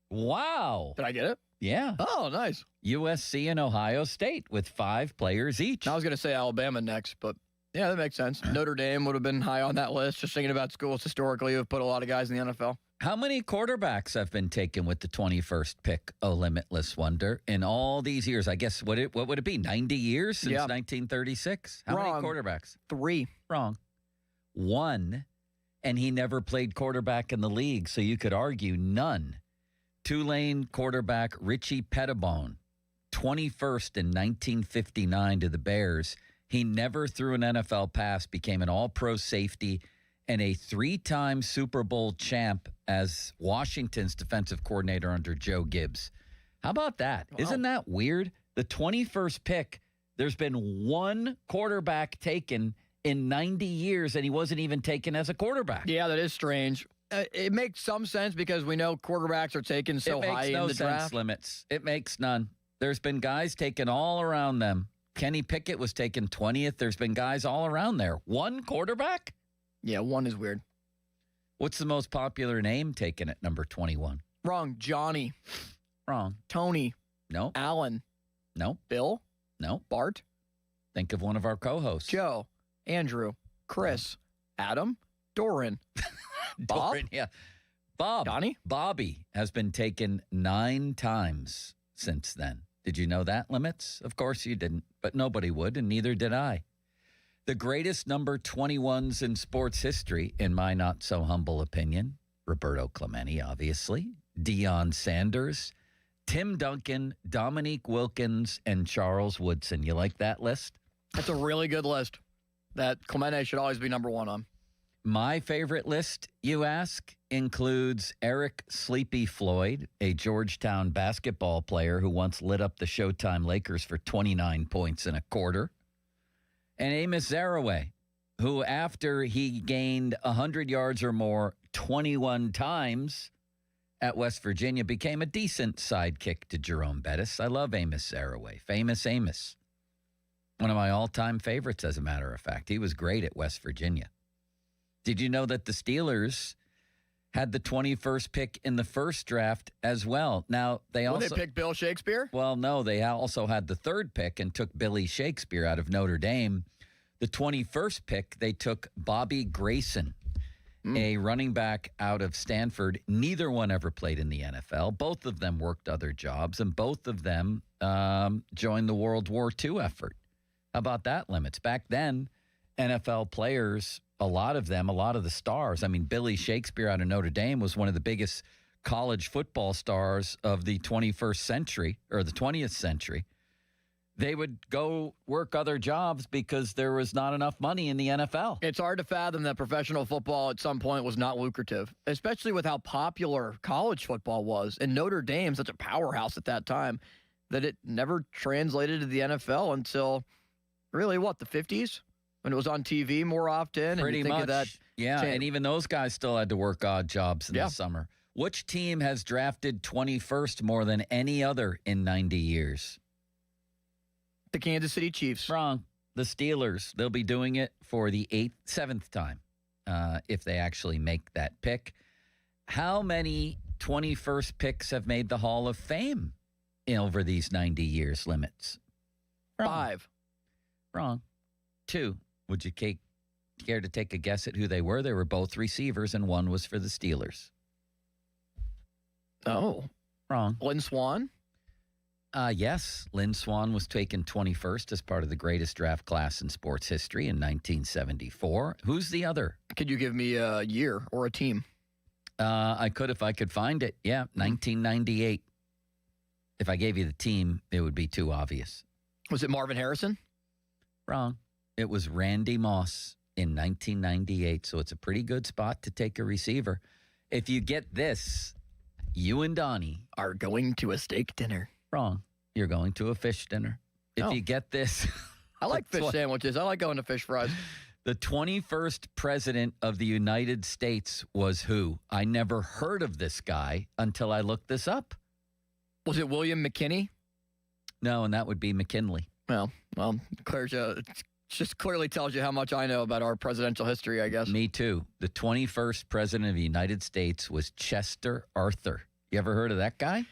Wow. Did I get it? Yeah. Oh, nice. USC and Ohio State with 5 players each. I was going to say Alabama next, but yeah, that makes sense. Notre Dame would have been high on that list, just thinking about schools historically who have put a lot of guys in the NFL. How many quarterbacks have been taken with the 21st pick, oh limitless wonder, in all these years? I guess, what would it be, 90 years since 1936? How Wrong. many quarterbacks? 3. Wrong. 1, and he never played quarterback in the league, so you could argue none. Tulane quarterback Richie Pettibone, 21st in 1959 to the Bears. He never threw an NFL pass, became an all-pro safety, and a 3-time Super Bowl champ as Washington's defensive coordinator under Joe Gibbs. How about that? Wow. Isn't that weird? The 21st pick, there's been 1 quarterback taken in 90 years, and he wasn't even taken as a quarterback. Yeah, that is strange. it makes some sense because we know quarterbacks are taken so high in the draft. Limits. It makes none. There's been guys taken all around them. Kenny Pickett was taken 20th. There's been guys all around there. One quarterback? Yeah, one is weird. What's the most popular name taken at number 21? Wrong. Johnny. Wrong. Tony. No. Alan. No. Bill. No. Bart. Think of one of our co-hosts. Joe. Andrew. Chris. Adam. Doran. Bob? Doran, yeah. Bob. Donnie? Bobby has been taken 9 times since then. Did you know that, Limits? Of course you didn't, but nobody would, and neither did I. The greatest number 21s in sports history, in my not-so-humble opinion, Roberto Clemente, obviously, Deion Sanders, Tim Duncan, Dominique Wilkins, and Charles Woodson. You like that list? That's a really good list that Clemente should always be number 1 on. My favorite list, you ask, includes Eric Sleepy Floyd, a Georgetown basketball player who once lit up the Showtime Lakers for 29 points in a quarter, and Amos Zaraway, who after he gained 100 yards or more 21 times at West Virginia, became a decent sidekick to Jerome Bettis. I love Amos Zaraway. Famous Amos. One of my all-time favorites, as a matter of fact. He was great at West Virginia. Did you know that the Steelers had the 21st pick in the first draft as well? Now, they picked Bill Shakespeare? Well, no, they also had the 3rd pick and took Billy Shakespeare out of Notre Dame. The 21st pick, they took Bobby Grayson, a running back out of Stanford. Neither one ever played in the NFL. Both of them worked other jobs, and both of them joined the World War II effort. How about that, Limits? Back then, NFL players, a lot of the stars, I mean, Billy Shakespeare out of Notre Dame was one of the biggest college football stars of the 21st century, or the 20th century. They would go work other jobs because there was not enough money in the NFL. It's hard to fathom that professional football at some point was not lucrative, especially with how popular college football was. And Notre Dame, such a powerhouse at that time, that it never translated to the NFL until, really, the 50s? When it was on TV more often. Pretty much. And even those guys still had to work odd jobs in the summer. Which team has drafted 21st more than any other in 90 years? The Kansas City Chiefs. Wrong. The Steelers. They'll be doing it for the 7th time if they actually make that pick. How many 21st picks have made the Hall of Fame over these 90 years, Limits? Wrong. 5. Wrong. 2. Would you care to take a guess at who they were? They were both receivers, and one was for the Steelers. Oh. Wrong. Lynn Swann? Yes. Lynn Swann was taken 21st as part of the greatest draft class in sports history in 1974. Who's the other? Could you give me a year or a team? I could if I could find it. Yeah, 1998. If I gave you the team, it would be too obvious. Was it Marvin Harrison? Wrong. It was Randy Moss in 1998, so it's a pretty good spot to take a receiver. If you get this, you and Donnie are going to a steak dinner. Wrong. You're going to a fish dinner. If you get this. I like fish sandwiches. I like going to fish fries. The 21st president of the United States was who? I never heard of this guy until I looked this up. Was it William McKinney? No, and that would be McKinley. Well, just clearly tells you how much I know about our presidential history, I guess. Me too. The 21st president of the United States was Chester Arthur. You ever heard of that guy?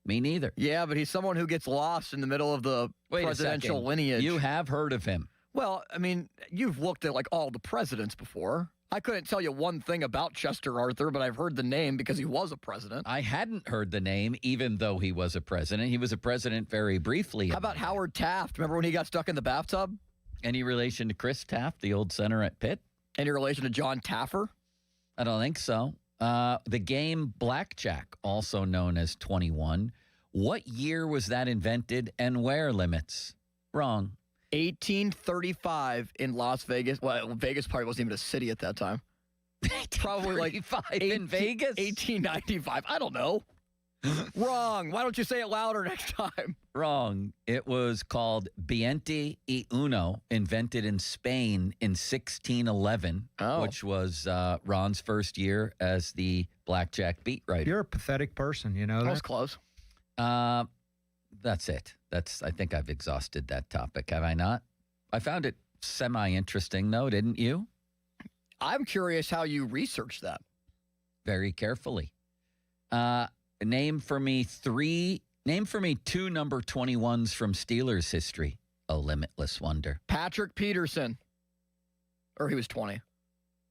Me neither. Yeah, but he's someone who gets lost in the middle of the presidential lineage. You have heard of him. Well, I mean, you've looked at all the presidents before. I couldn't tell you one thing about Chester Arthur, but I've heard the name because he was a president. I hadn't heard the name, even though he was a president. He was a president very briefly. How about Howard Taft? Remember when he got stuck in the bathtub? Any relation to Chris Taft, the old center at Pitt? Any relation to John Taffer? I don't think so. The game blackjack, also known as 21. What year was that invented and where, Limits? Wrong. 1835 in Las Vegas. Well, Vegas probably wasn't even a city at that time. Probably in Vegas? 1895. I don't know. Wrong. Why don't you say it louder next time? Wrong. It was called Biente y Uno, invented in Spain in 1611, which was Ron's first year as the blackjack beat writer. You're a pathetic person, you know that? That was close. That's it. I think I've exhausted that topic, have I not? I found it semi-interesting, though, didn't you? I'm curious how you researched that. Very carefully. Name for me two number 21s from Steelers history. A limitless wonder. Patrick Peterson. Or he was 20.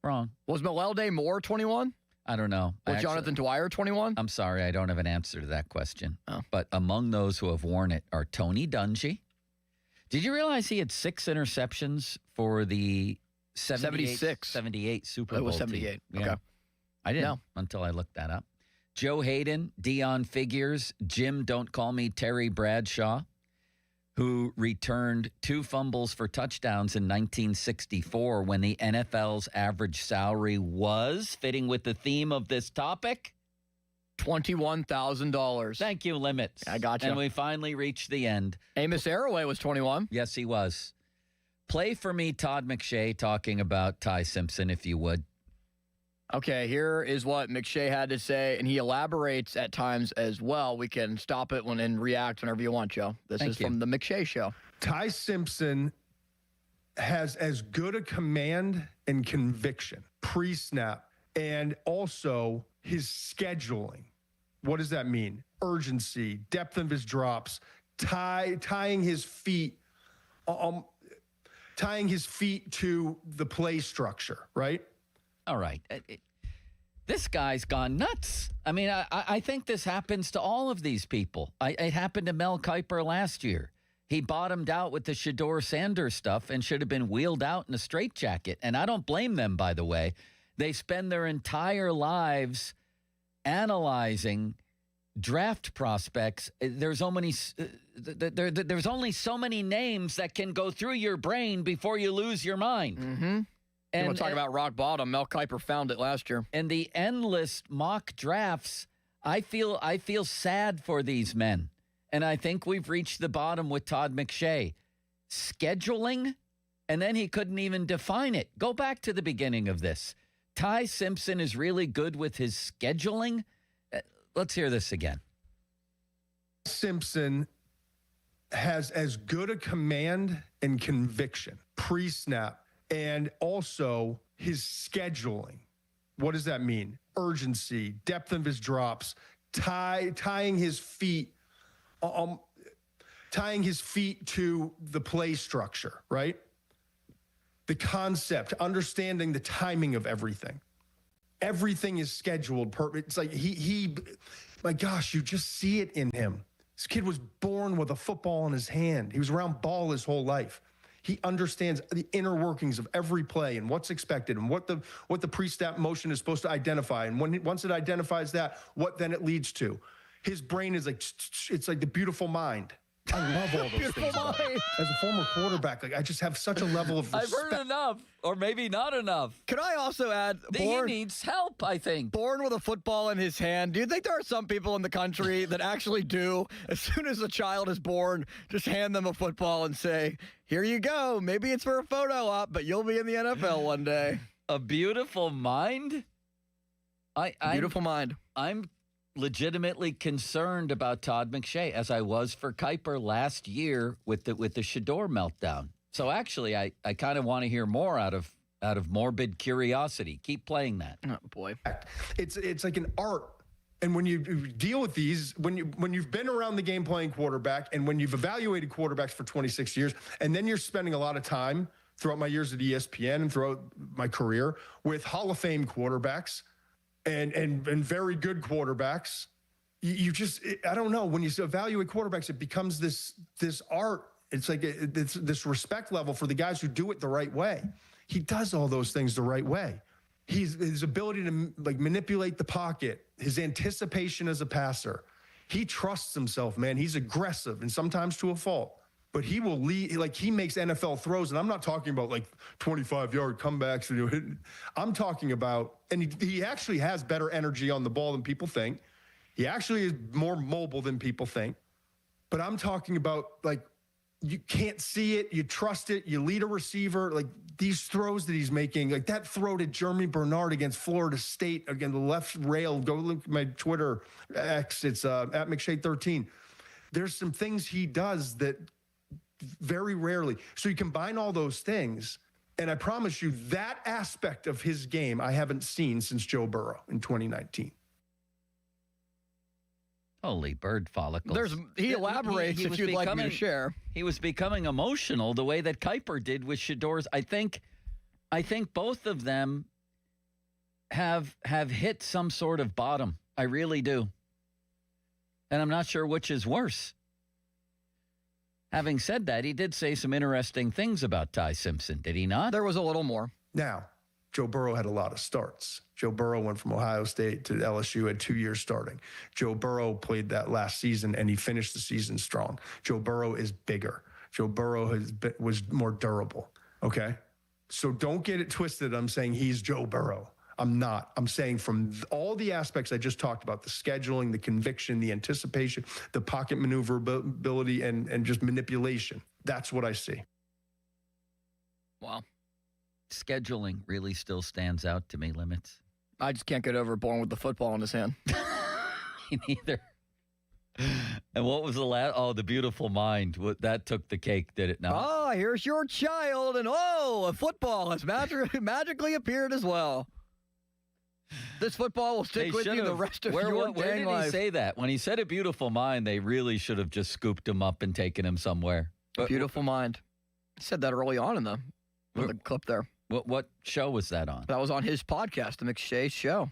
Wrong. Was Malelde Moore 21? I don't know. Was Jonathan Dwyer 21? I'm sorry, I don't have an answer to that question. Oh. But among those who have worn it are Tony Dungy. Did you realize he had 6 interceptions for the 78 Super Bowl It was 78. team? Okay. Yeah. I didn't know until I looked that up. Joe Hayden, Dion Figures, Jim Don't Call Me Terry Bradshaw, who returned 2 fumbles for touchdowns in 1964 when the NFL's average salary was, fitting with the theme of this topic, $21,000. Thank you, Limits. I got you. And we finally reached the end. Amos Arroway was 21. Yes, he was. Play for me Todd McShay talking about Ty Simpson, if you would. Okay, here is what McShay had to say, and he elaborates at times as well. We can stop it and react whenever you want, Joe. This is from the McShay Show. Ty Simpson has as good a command and conviction pre-snap, and also his scheduling. What does that mean? Urgency, depth of his drops, tying his feet to the play structure, right? All right. This guy's gone nuts. I mean, I think this happens to all of these people. It happened to Mel Kiper last year. He bottomed out with the Shedeur Sanders stuff and should have been wheeled out in a straitjacket. And I don't blame them, by the way. They spend their entire lives analyzing draft prospects. There's only so many names that can go through your brain before you lose your mind. Mm-hmm. And we'll talk about rock bottom. Mel Kiper found it last year. And the endless mock drafts, I feel sad for these men. And I think we've reached the bottom with Todd McShay. Scheduling, and then he couldn't even define it. Go back to the beginning of this. Ty Simpson is really good with his scheduling. Let's hear this again. Simpson has as good a command and conviction pre-snap, and also his scheduling. What does that mean? Urgency, depth of his drops, tying his feet to the play structure, right? The concept, understanding the timing of everything. Everything is scheduled. It's like my gosh, you just see it in him. This kid was born with a football in his hand. He was around ball his whole life. He understands the inner workings of every play and what's expected and what the pre-snap motion is supposed to identify. And once it identifies that, what then it leads to. His brain is like, it's like the beautiful mind. I love all those things. As a former quarterback, I just have such a level of respect. I've heard enough, or maybe not enough. Can I also add, he needs help, I think. Born with a football in his hand. Do you think there are some people in the country that actually do, as soon as a child is born, just hand them a football and say, here you go. Maybe it's for a photo op, but you'll be in the NFL one day. A beautiful mind? Beautiful mind. I'm legitimately concerned about Todd McShay, as I was for Kiper last year with the Shedeur meltdown. So actually, I kind of want to hear more out of morbid curiosity. Keep playing that. Oh boy, it's like an art. And when you deal with these, when you've been around the game playing quarterback, and when you've evaluated quarterbacks for 26 years, and then you're spending a lot of time throughout my years at ESPN and throughout my career with Hall of Fame quarterbacks. And very good quarterbacks, I don't know. When you evaluate quarterbacks, it becomes this art. It's like this respect level for the guys who do it the right way. He does all those things the right way. His ability to manipulate the pocket, his anticipation as a passer. He trusts himself, man. He's aggressive, and sometimes to a fault. But he will lead, he makes NFL throws, and I'm not talking about 25-yard comebacks. I'm talking about, and he actually has better energy on the ball than people think. He actually is more mobile than people think. But I'm talking about, like, you can't see it. You trust it. You lead a receiver. Like, these throws that he's making, like that throw to Jeremy Bernard against Florida State, again, the left rail. Go look at my Twitter X. It's at McShay13. There's some things he does that very rarely. So you combine all those things, and I promise you that aspect of his game I haven't seen since Joe Burrow in 2019. Holy bird follicles. He elaborates if you'd like me to share. He was becoming emotional the way that Kuiper did with Shador's. I think both of them have hit some sort of bottom. I really do. And I'm not sure which is worse. Having said that, he did say some interesting things about Ty Simpson, did he not? There was a little more. Now, Joe Burrow had a lot of starts. Joe Burrow went from Ohio State to LSU, had 2 years starting. Joe Burrow played that last season, and he finished the season strong. Joe Burrow is bigger. Joe Burrow was more durable, okay? So don't get it twisted. I'm saying he's Joe Burrow. I'm not. I'm saying from all the aspects I just talked about, the scheduling, the conviction, the anticipation, the pocket maneuverability, and just manipulation, that's what I see. Wow. Scheduling really still stands out to me, Limits. I just can't get over Born with the football in his hand. Me neither. And what was the last? Oh, The Beautiful Mind. That took the cake, did it not? Oh, here's your child, and a football has magically appeared as well. This football will stick with you the rest of your dang life. Where did he say that? When he said A Beautiful Mind, they really should have just scooped him up and taken him somewhere. Beautiful Mind. I said that early on in the clip there. What show was that on? That was on his podcast, The McShay Show.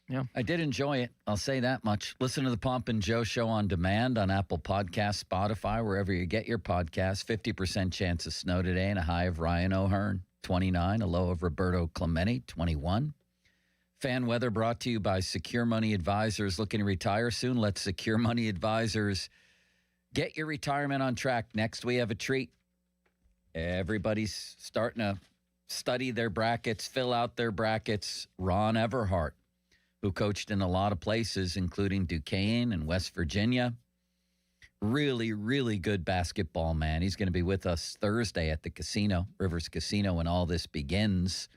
Yeah. I did enjoy it. I'll say that much. Listen to the Pomp and Joe Show on demand on Apple Podcasts, Spotify, wherever you get your podcasts. 50% chance of snow today and a high of Ryan O'Hearn, 29, a low of Roberto Clemente, 21. Fan weather brought to you by Secure Money Advisors. Looking to retire soon? Let Secure Money Advisors get your retirement on track. Next, we have a treat. Everybody's starting to study their brackets, fill out their brackets. Ron Everhart, who coached in a lot of places, including Duquesne and West Virginia. Really, really good basketball man. He's going to be with us Thursday at the casino, Rivers Casino, when all this begins.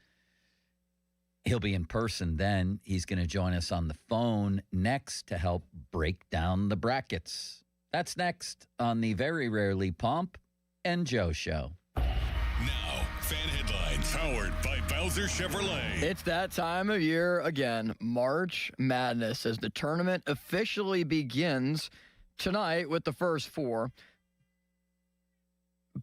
He'll be in person then. He's going to join us on the phone next to help break down the brackets. That's next on the Very Rarely Pomp and Joe Show. Now, fan headlines powered by Bowser Chevrolet. It's that time of year again, March Madness, as the tournament officially begins tonight with the first four.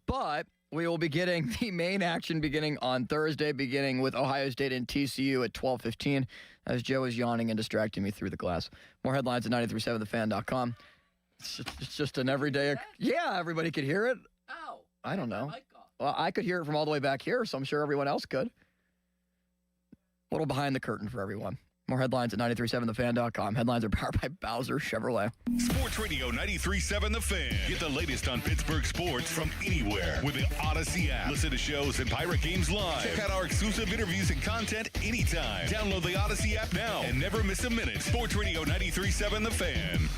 But we will be getting the main action beginning on Thursday, beginning with Ohio State and TCU at 12:15, as Joe is yawning and distracting me through the glass. More headlines at 937thefan.com. It's just an everyday... Yeah, everybody could hear it. Ow. I don't know. Well, I could hear it from all the way back here, so I'm sure everyone else could. A little behind the curtain for everyone. More headlines at 937thefan.com. Headlines are powered by Bowser Chevrolet. Sports Radio 93.7 The Fan. Get the latest on Pittsburgh sports from anywhere with the Odyssey app. Listen to shows and Pirate Games live. Check out our exclusive interviews and content anytime. Download the Odyssey app now and never miss a minute. Sports Radio 93.7 The Fan.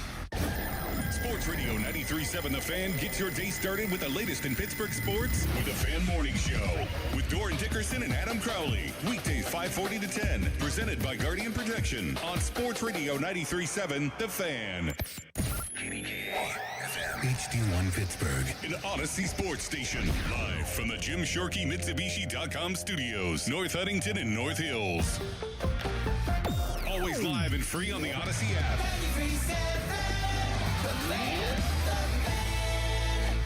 Sports Radio 93.7 The Fan gets your day started with the latest in Pittsburgh sports with the Fan Morning Show with Doran Dickerson and Adam Crowley. Weekdays 5:40 to 10. Presented by Guardian Protection on Sports Radio 93.7 The Fan. HD1 Pittsburgh, an Odyssey sports station. Live from the Jim Shorkey Mitsubishi.com studios, North Huntington and North Hills. Always live and free on the Odyssey app.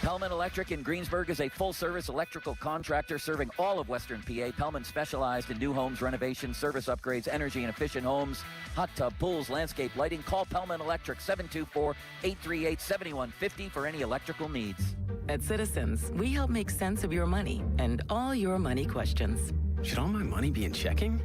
Pellman Electric in Greensburg is a full-service electrical contractor serving all of Western PA. Pellman specialized in new homes, renovations, service upgrades, energy and efficient homes, hot tub, pools, landscape lighting. Call Pellman Electric 724-838-7150 for any electrical needs. At Citizens, we help make sense of your money and all your money questions. Should all my money be in checking?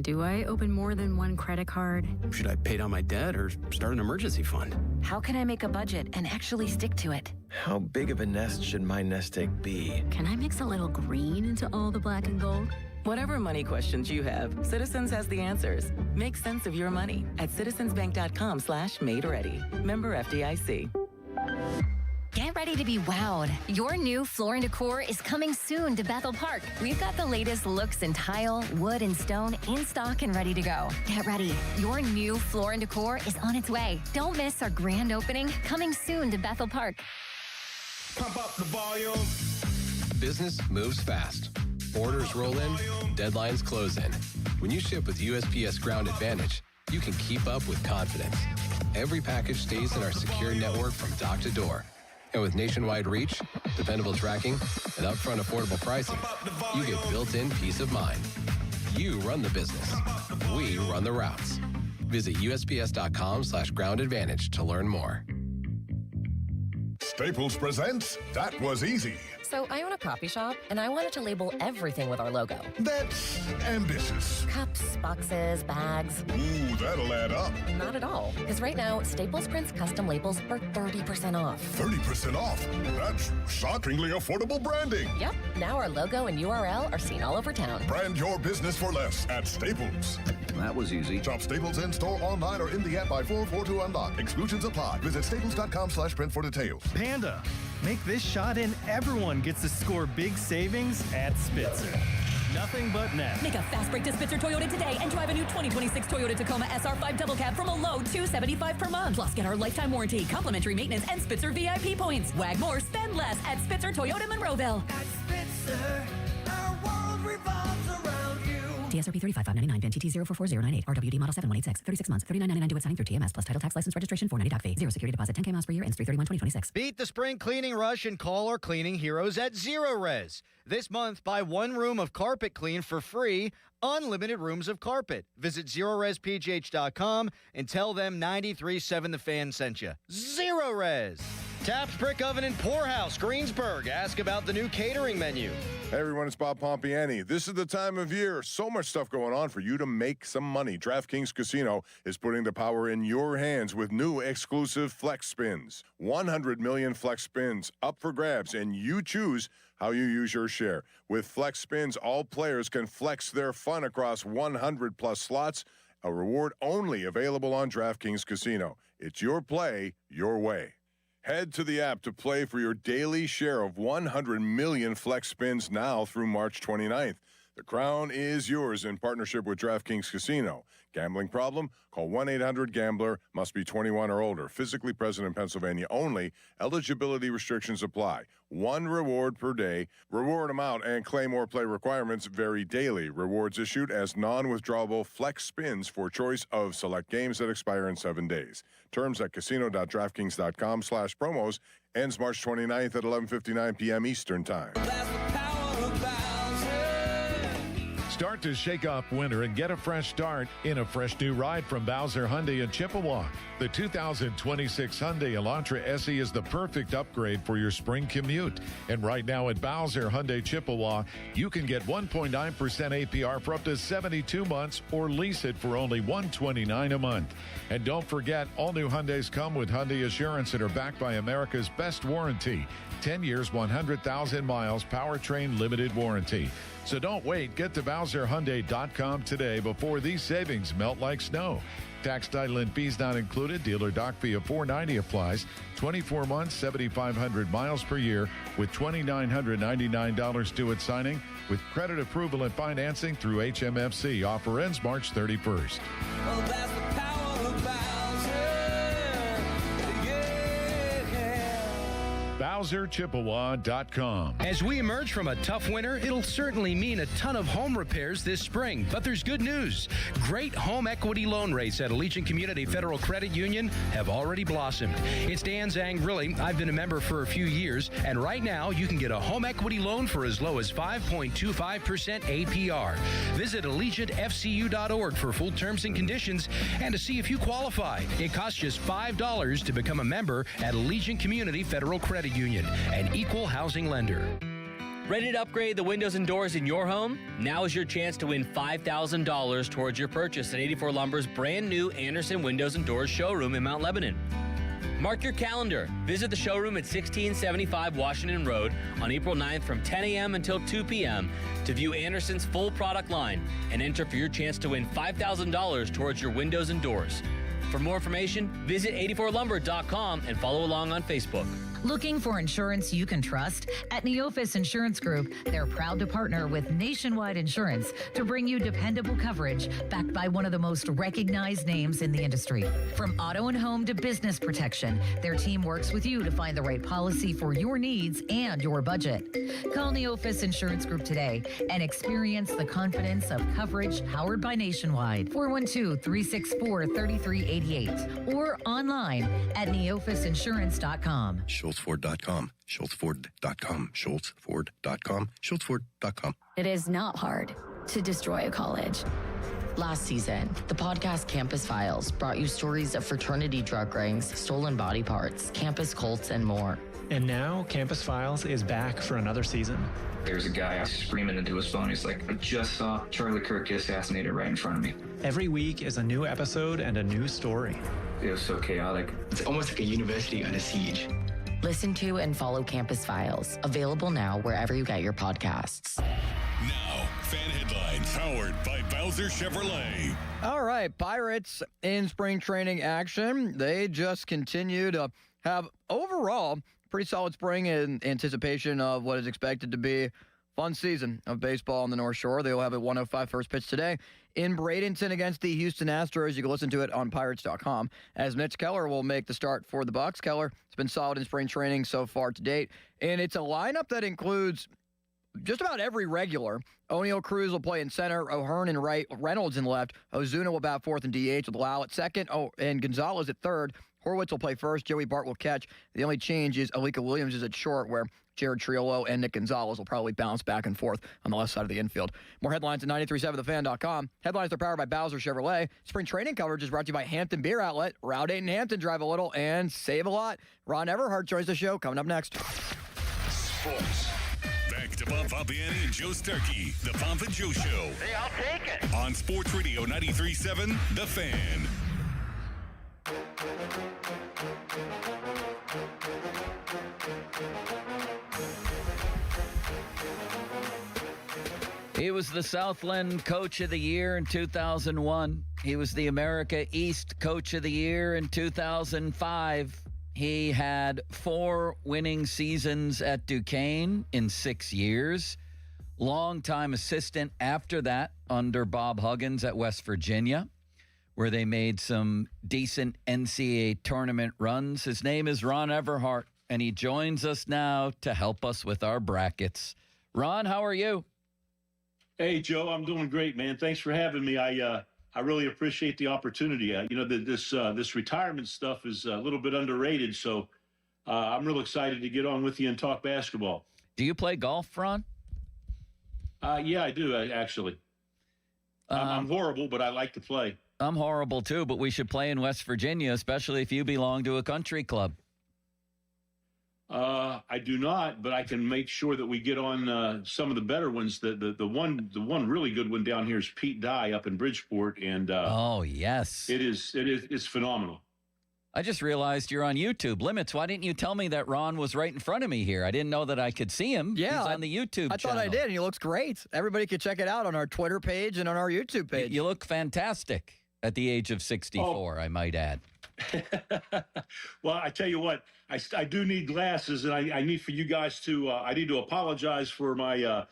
Do I open more than one credit card? Should I pay down my debt or start an emergency fund? How can I make a budget and actually stick to it? How big of a nest should my nest egg be? Can I mix a little green into all the black and gold? Whatever money questions you have, Citizens has the answers. Make sense of your money at citizensbank.com/made-ready. Member FDIC. Get ready to be wowed. Your new Floor & Decor is coming soon to Bethel Park. We've got the latest looks in tile, wood, and stone in stock and ready to go. Get ready. Your new Floor & Decor is on its way. Don't miss our grand opening coming soon to Bethel Park. Pump up the volume. Business moves fast. Orders roll in, deadlines close in. When you ship with USPS Ground Advantage, you can keep up with confidence. Every package stays in our secure network from dock to door. And with nationwide reach, dependable tracking, and upfront affordable pricing, you get built-in peace of mind. You run the business. We run the routes. Visit USPS.com/Ground Advantage to learn more. Staples presents That Was Easy. So I own a coffee shop, and I wanted to label everything with our logo. That's ambitious. Cups, boxes, bags. Ooh, that'll add up. Not at all. Because right now, Staples prints custom labels for 30% off. 30% off? That's shockingly affordable branding. Yep. Now our logo and URL are seen all over town. Brand your business for less at Staples. That was easy. Shop Staples in-store, online, or in the app by 4/4 to unlock. Exclusions apply. Visit staples.com/print for details. Panda. Make this shot and everyone gets to score big savings at Spitzer. Nothing but net. Make a fast break to Spitzer Toyota today and drive a new 2026 Toyota Tacoma SR5 double cab from a low $275 per month. Plus, get our lifetime warranty, complimentary maintenance, and Spitzer VIP points. Wag more, spend less at Spitzer Toyota Monroeville. At Spitzer, our world revolves around you. TSRP 35599, VIN TT 044098, RWD Model 7186, 36 months, $39.99 due at signing through TMS, plus title tax license registration, $490 doc fee, 0 security deposit, 10K miles per year, ends 3/31/2026. Beat the spring cleaning rush and call our cleaning heroes at Zero Res. This month, buy one room of carpet clean for free, unlimited rooms of carpet. Visit ZeroResPGH.com and tell them 93.7 The Fan sent you. Zero Res. Taps Brick Oven and Poorhouse, Greensburg. Ask about the new catering menu. Hey everyone, it's Bob Pompiani. This is the time of year. So much stuff going on for you to make some money. DraftKings Casino is putting the power in your hands with new exclusive flex spins. 100 million flex spins up for grabs, and you choose how you use your share. With flex spins, all players can flex their fun across 100 plus slots. A reward only available on DraftKings Casino. It's your play, your way. Head to the app to play for your daily share of 100 million flex spins now through March 29th. The crown is yours in partnership with DraftKings Casino. Gambling problem? Call 1-800-GAMBLER. Must be 21 or older. Physically present in Pennsylvania only. Eligibility restrictions apply. One reward per day. Reward amount and claim or play requirements vary daily. Rewards issued as non-withdrawable flex spins for choice of select games that expire in 7 days. Terms at casino.draftkings.com/promos. Ends March 29th at 11:59 p.m. Eastern Time. Start to shake off winter and get a fresh start in a fresh new ride from Bowser Hyundai in Chippewa. The 2026 Hyundai Elantra SE is the perfect upgrade for your spring commute. And right now at Bowser Hyundai Chippewa, you can get 1.9% APR for up to 72 months or lease it for only $129 a month. And don't forget, all new Hyundais come with Hyundai Assurance and are backed by America's best warranty. 10 years, 100,000 miles, powertrain limited warranty. So don't wait. Get to BowserHyundai.com today before these savings melt like snow. Tax, title, and fees not included. Dealer doc fee of $490 applies. 24 months, 7,500 miles per year with $2,999 due at signing with credit approval and financing through HMFC. Offer ends March 31st. Well, that's the power of BowserChippewa.com. As we emerge from a tough winter, it'll certainly mean a ton of home repairs this spring. But there's good news. Great home equity loan rates at Allegiant Community Federal Credit Union have already blossomed. It's Dan Zangrilli. I've been a member for a few years, and right now you can get a home equity loan for as low as 5.25% APR. Visit AllegiantFCU.org for full terms and conditions and to see if you qualify. It costs just $5 to become a member at Allegiant Community Federal Credit Union, an equal housing lender. Ready to upgrade the windows and doors in your home? Now is your chance to win $5,000 towards your purchase at 84 Lumber's brand new Anderson Windows and Doors showroom in Mount Lebanon. Mark your calendar. Visit the showroom at 1675 Washington Road on April 9th from 10 a.m. until 2 p.m. to view Anderson's full product line and enter for your chance to win $5,000 towards your windows and doors. For more information, visit 84lumber.com and follow along on Facebook. Looking for insurance you can trust? At Neophis Insurance Group, they're proud to partner with Nationwide Insurance to bring you dependable coverage backed by one of the most recognized names in the industry. From auto and home to business protection, their team works with you to find the right policy for your needs and your budget. Call Neophis Insurance Group today and experience the confidence of coverage powered by Nationwide. 412-364-3388 or online at neophisinsurance.com. SchultzFord.com, SchultzFord.com, SchultzFord.com, SchultzFord.com. It is not hard to destroy a college. Last season, the podcast Campus Files brought you stories of fraternity drug rings, stolen body parts, campus cults, and more. And now, Campus Files is back for another season. There's a guy screaming into his phone. He's like, I just saw Charlie Kirk get assassinated right in front of me. Every week is a new episode and a new story. It was so chaotic. It's almost like a university under siege. Listen to and follow Campus Files. Available now wherever you get your podcasts. Now, fan headlines powered by Bowser Chevrolet. All right, Pirates in spring training action. They just continue to have overall pretty solid spring in anticipation of what is expected to be a fun season of baseball on the North Shore. They will have a 1:05 first pitch today in Bradenton against the Houston Astros. You can listen to it on Pirates.com as Mitch Keller will make the start for the Bucks. Keller has been solid in spring training so far to date, and it's a lineup that includes just about every regular. O'Neill Cruz will play in center, O'Hearn in right, Reynolds in left, Ozuna will bat fourth and DH with Lau at second, and Gonzalez at third. Horwitz will play first, Joey Bart will catch. The only change is Alika Williams is at short, where Jared Triolo and Nick Gonzalez will probably bounce back and forth on the left side of the infield. More headlines at 937thefan.com. Headlines are powered by Bowser Chevrolet. Spring training coverage is brought to you by Hampton Beer Outlet. Route 8 in Hampton, drive a little and save a lot. Ron Everhart joins the show coming up next. Sports. Back to Bob Fabiani and Joe Starkey, the Pomp and Joe Show. Hey, I'll take it. On Sports Radio 93.7, The Fan. He was the Southland Coach of the Year in 2001. He was the America East Coach of the Year in 2005. He had 4 winning seasons at Duquesne in 6 years. Longtime assistant after that under Bob Huggins at West Virginia, where they made some decent NCAA tournament runs. His name is Ron Everhart, and he joins us now to help us with our brackets. Ron, how are you? Hey, Joe, I'm doing great, man. Thanks for having me. I really appreciate the opportunity. This retirement stuff is a little bit underrated, so I'm real excited to get on with you and talk basketball. Do you play golf, Ron? Yeah, I do, actually. I'm horrible, but I like to play. I'm horrible, too, but we should play in West Virginia, especially if you belong to a country club. I do not, but I can make sure that we get on some of the better ones. The one really good one down here is Pete Dye up in Bridgeport, and oh yes, it's phenomenal. I just realized you're on YouTube. Limits, why didn't you tell me that Ron was right in front of me here? I didn't know that I could see him. Yeah, he's on the YouTube I channel. thought I did, and he looks great. Everybody can check it out on our Twitter page and on our YouTube page. You look fantastic at the age of 64, I might add. Well, I tell you what, I do need glasses, and I need for you guys to I need to apologize for my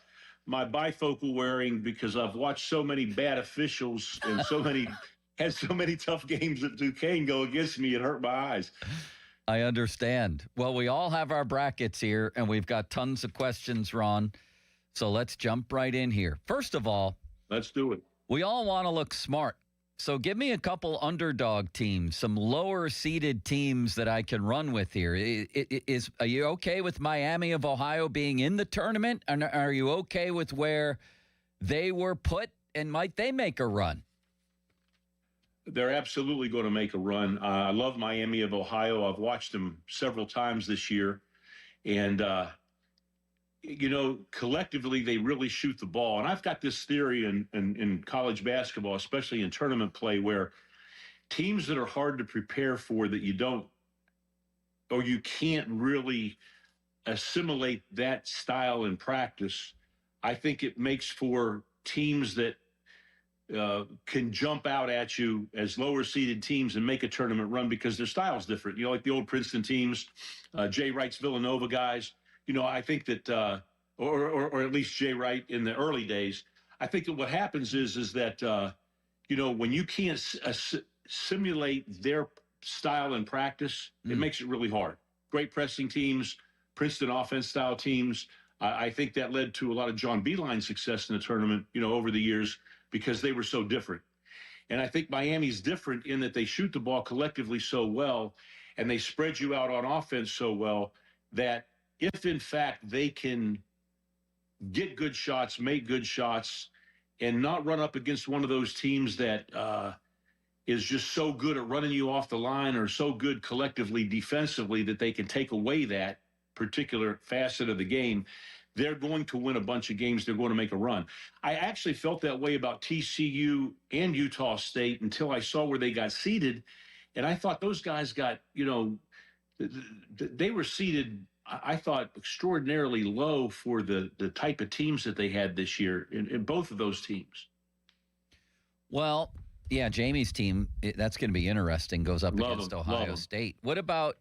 my bifocal wearing, because I've watched so many bad officials and had so many tough games at Duquesne go against me. It hurt my eyes. I understand. Well, we all have our brackets here, and we've got tons of questions, Ron. So let's jump right in here. First of all, let's do it. We all want to look smart. So give me a couple underdog teams, some lower-seeded teams that I can run with here. Are you okay with Miami of Ohio being in the tournament? And are you okay with where they were put, and might they make a run? They're absolutely going to make a run. I love Miami of Ohio. I've watched them several times this year. And, collectively, they really shoot the ball. And I've got this theory in college basketball, especially in tournament play, where teams that are hard to prepare for, that you don't or you can't really assimilate that style in practice, I think it makes for teams that can jump out at you as lower seeded teams and make a tournament run because their style's different. You know, like the old Princeton teams, Jay Wright's Villanova guys. You know, I think that, or at least Jay Wright in the early days, I think that what happens is that, you know, when you can't simulate their style in practice, it makes it really hard. Great pressing teams, Princeton offense style teams. I think that led to a lot of John Beeline's success in the tournament, you know, over the years, because they were so different. And I think Miami's different in that they shoot the ball collectively so well, and they spread you out on offense so well that if, in fact, they can get good shots, make good shots, and not run up against one of those teams that is just so good at running you off the line or so good collectively defensively that they can take away that particular facet of the game, they're going to win a bunch of games. They're going to make a run. I actually felt that way about TCU and Utah State until I saw where they got seeded. And I thought those guys got, you know, they were seeded, I thought, extraordinarily low for the type of teams that they had this year in both of those teams. Well, yeah, Jamie's team, that's going to be interesting, goes up against Ohio State. What about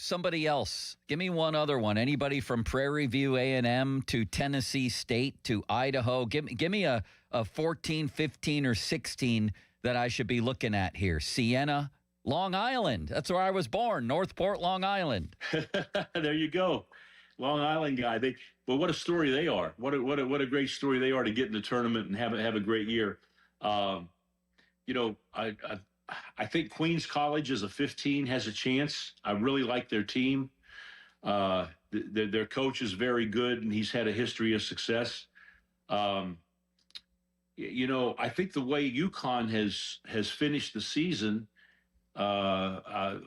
somebody else? Give me one other one. Anybody from Prairie View A&M to Tennessee State to Idaho? Give me a 14, 15, or 16 that I should be looking at here. Siena, Long Island. That's where I was born, Northport, Long Island. There you go. Long Island guy. But what a story they are. What a great story they are to get in the tournament and have a great year. You know, I think Queens College as a 15 has a chance. I really like their team. Their coach is very good, and he's had a history of success. You know, I think the way UConn has finished the season, I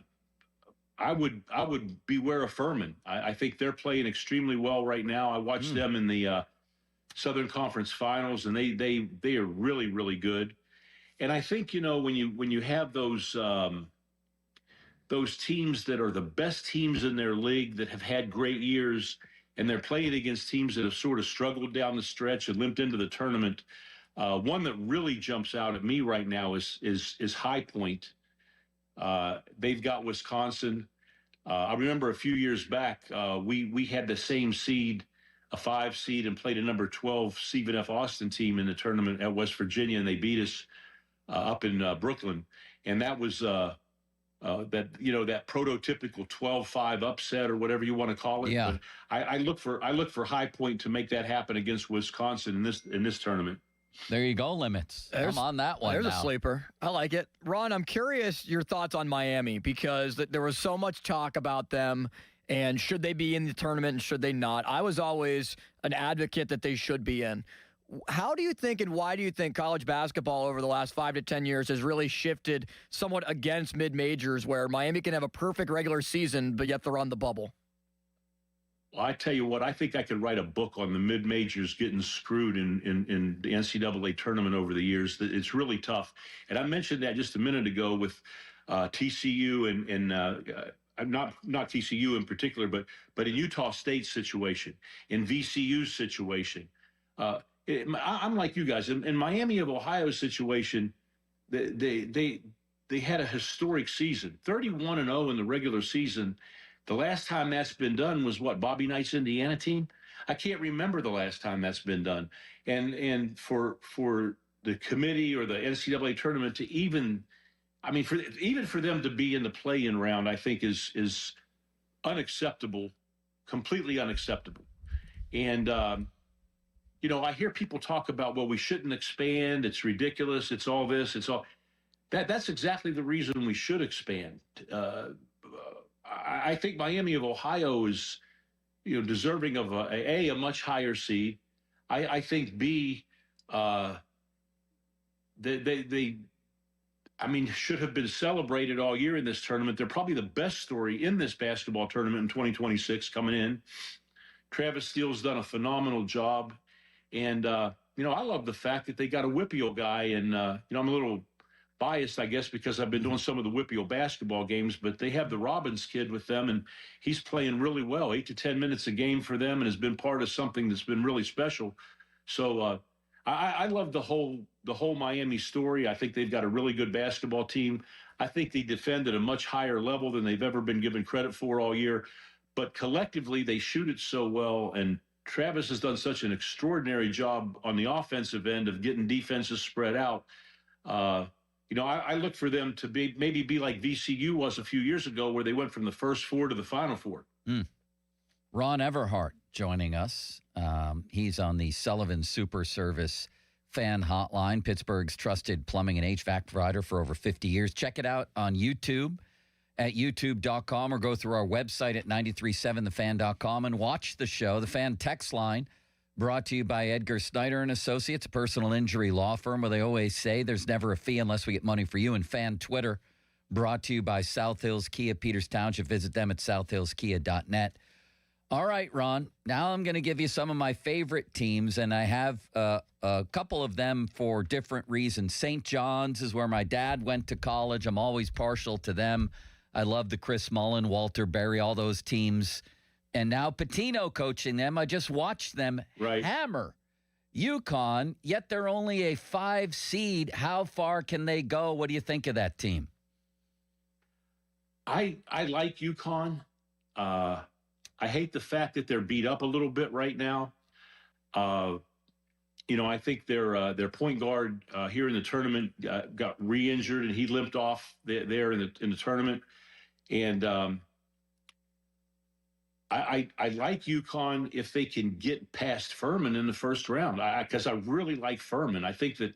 would beware of Furman. I think they're playing extremely well right now. I watched them in the Southern Conference Finals, and they are really, really good. And I think, you know, when you have those teams that are the best teams in their league that have had great years, and they're playing against teams that have sort of struggled down the stretch and limped into the tournament, one that really jumps out at me right now is High Point. They've got Wisconsin. I remember a few years back, we had the same seed, a 5 seed, and played a number 12 Stephen F. Austin team in the tournament at West Virginia, and they beat us up in Brooklyn. And that was that prototypical 12-5 upset or whatever you want to call it. Yeah. But I look for High Point to make that happen against Wisconsin in this tournament. There you go, Limits. I'm on that one. There's now. a sleeper. I like it. Ron, I'm curious your thoughts on Miami, because there was so much talk about them and should they be in the tournament and should they not. I was always an advocate that they should be in. How do you think and why do you think college basketball over the last 5 to 10 years has really shifted somewhat against mid-majors, where Miami can have a perfect regular season, but yet they're on the bubble? Well, I tell you what, I think I could write a book on the mid-majors getting screwed in the NCAA tournament over the years. It's really tough. And I mentioned that just a minute ago with TCU and not TCU in particular, but in Utah State's situation, in VCU's situation. I'm like you guys. In Miami of Ohio's situation, they had a historic season, 31-0 in the regular season. The last time that's been done was what, Bobby Knight's Indiana team? I can't remember the last time that's been done. And for the committee or the NCAA tournament to even for them to be in the play-in round, I think is unacceptable, completely unacceptable. And you know, I hear people talk about, well, we shouldn't expand. It's ridiculous. It's all this. It's all that. That's exactly the reason we should expand. I think Miami of Ohio is, you know, deserving of a much higher seed. I think B, they should have been celebrated all year in this tournament. They're probably the best story in this basketball tournament in 2026 coming in. Travis Steele's done a phenomenal job. And, you know, I love the fact that they got a Whippio guy. And, you know, I'm a little biased, I guess, because I've been doing some of the Whippeal basketball games, but they have the Robbins kid with them, and he's playing really well, 8 to 10 minutes a game for them, and has been part of something that's been really special. So I love the whole Miami story. I think they've got a really good basketball team. I think they defend at a much higher level than they've ever been given credit for all year. But collectively, they shoot it so well, and Travis has done such an extraordinary job on the offensive end of getting defenses spread out. I look for them to maybe be like VCU was a few years ago, where they went from the first four to the Final Four. Ron Everhart joining us. He's on the Sullivan Super Service fan hotline, Pittsburgh's trusted plumbing and HVAC provider for over 50 years. Check it out on YouTube at youtube.com or go through our website at 937thefan.com and watch the show. The Fan text line brought to you by Edgar Snyder and Associates, a personal injury law firm where they always say there's never a fee unless we get money for you. And Fan Twitter brought to you by South Hills Kia, Peters Township. Visit them at southhillskia.net. All right, Ron, now I'm going to give you some of my favorite teams, and I have a couple of them for different reasons. St. John's is where my dad went to college. I'm always partial to them. I love the Chris Mullen, Walter Berry, all those teams. And now Pitino coaching them. I just watched them hammer UConn, yet they're only a 5 seed. How far can they go? What do you think of that team? I like UConn. I hate the fact that they're beat up a little bit right now. I think their point guard here in the tournament got re-injured, and he limped off there in the tournament. And I like UConn if they can get past Furman in the first round, because I really like Furman. I think that,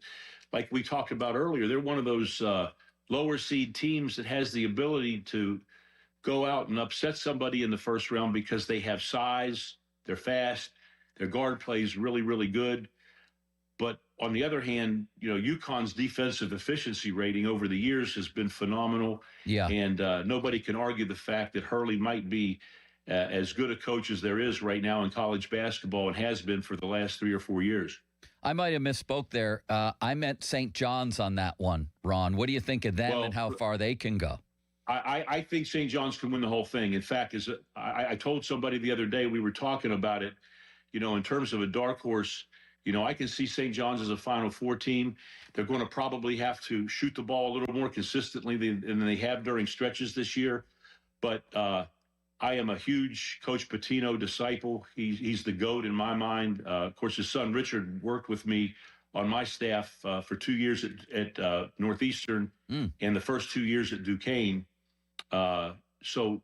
like we talked about earlier, they're one of those lower seed teams that has the ability to go out and upset somebody in the first round because they have size, they're fast, their guard play is really, really good. But on the other hand, UConn's defensive efficiency rating over the years has been phenomenal. Yeah. And nobody can argue the fact that Hurley might be as good a coach as there is right now in college basketball and has been for the last 3 or 4 years. I might have misspoke there. I meant St. John's on that one, Ron. What do you think of them and how far they can go? I think St. John's can win the whole thing. In fact, I told somebody the other day, we were talking about it, in terms of a dark horse, I can see St. John's as a Final Four team. They're going to probably have to shoot the ball a little more consistently than they have during stretches this year. But I am a huge Coach Pitino disciple. He's the GOAT in my mind. Of course, his son Richard worked with me on my staff for 2 years at Northeastern and the first 2 years at Duquesne. So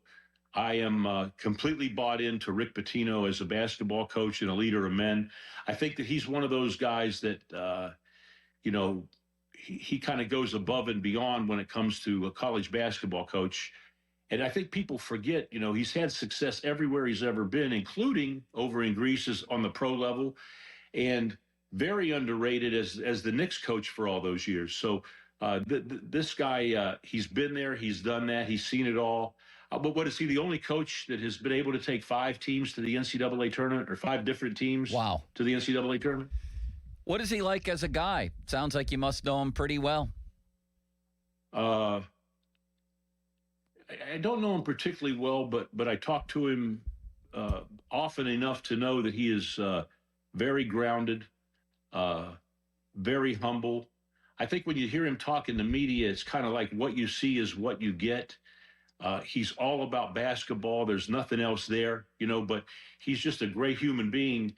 I am completely bought into Rick Pitino as a basketball coach and a leader of men. I think that he's one of those guys that, he kind of goes above and beyond when it comes to a college basketball coach. And I think people forget, he's had success everywhere he's ever been, including over in Greece on the pro level, and very underrated as the Knicks coach for all those years. So this guy, he's been there, he's done that, he's seen it all. But what is he, the only coach that has been able to take 5 teams to the NCAA tournament, or 5 different teams to the NCAA tournament? What is he like as a guy? Sounds like you must know him pretty well. I don't know him particularly well, but I talk to him often enough to know that he is very grounded, very humble. I think when you hear him talk in the media, it's kind of like what you see is what you get. He's all about basketball. There's nothing else there, but he's just a great human being,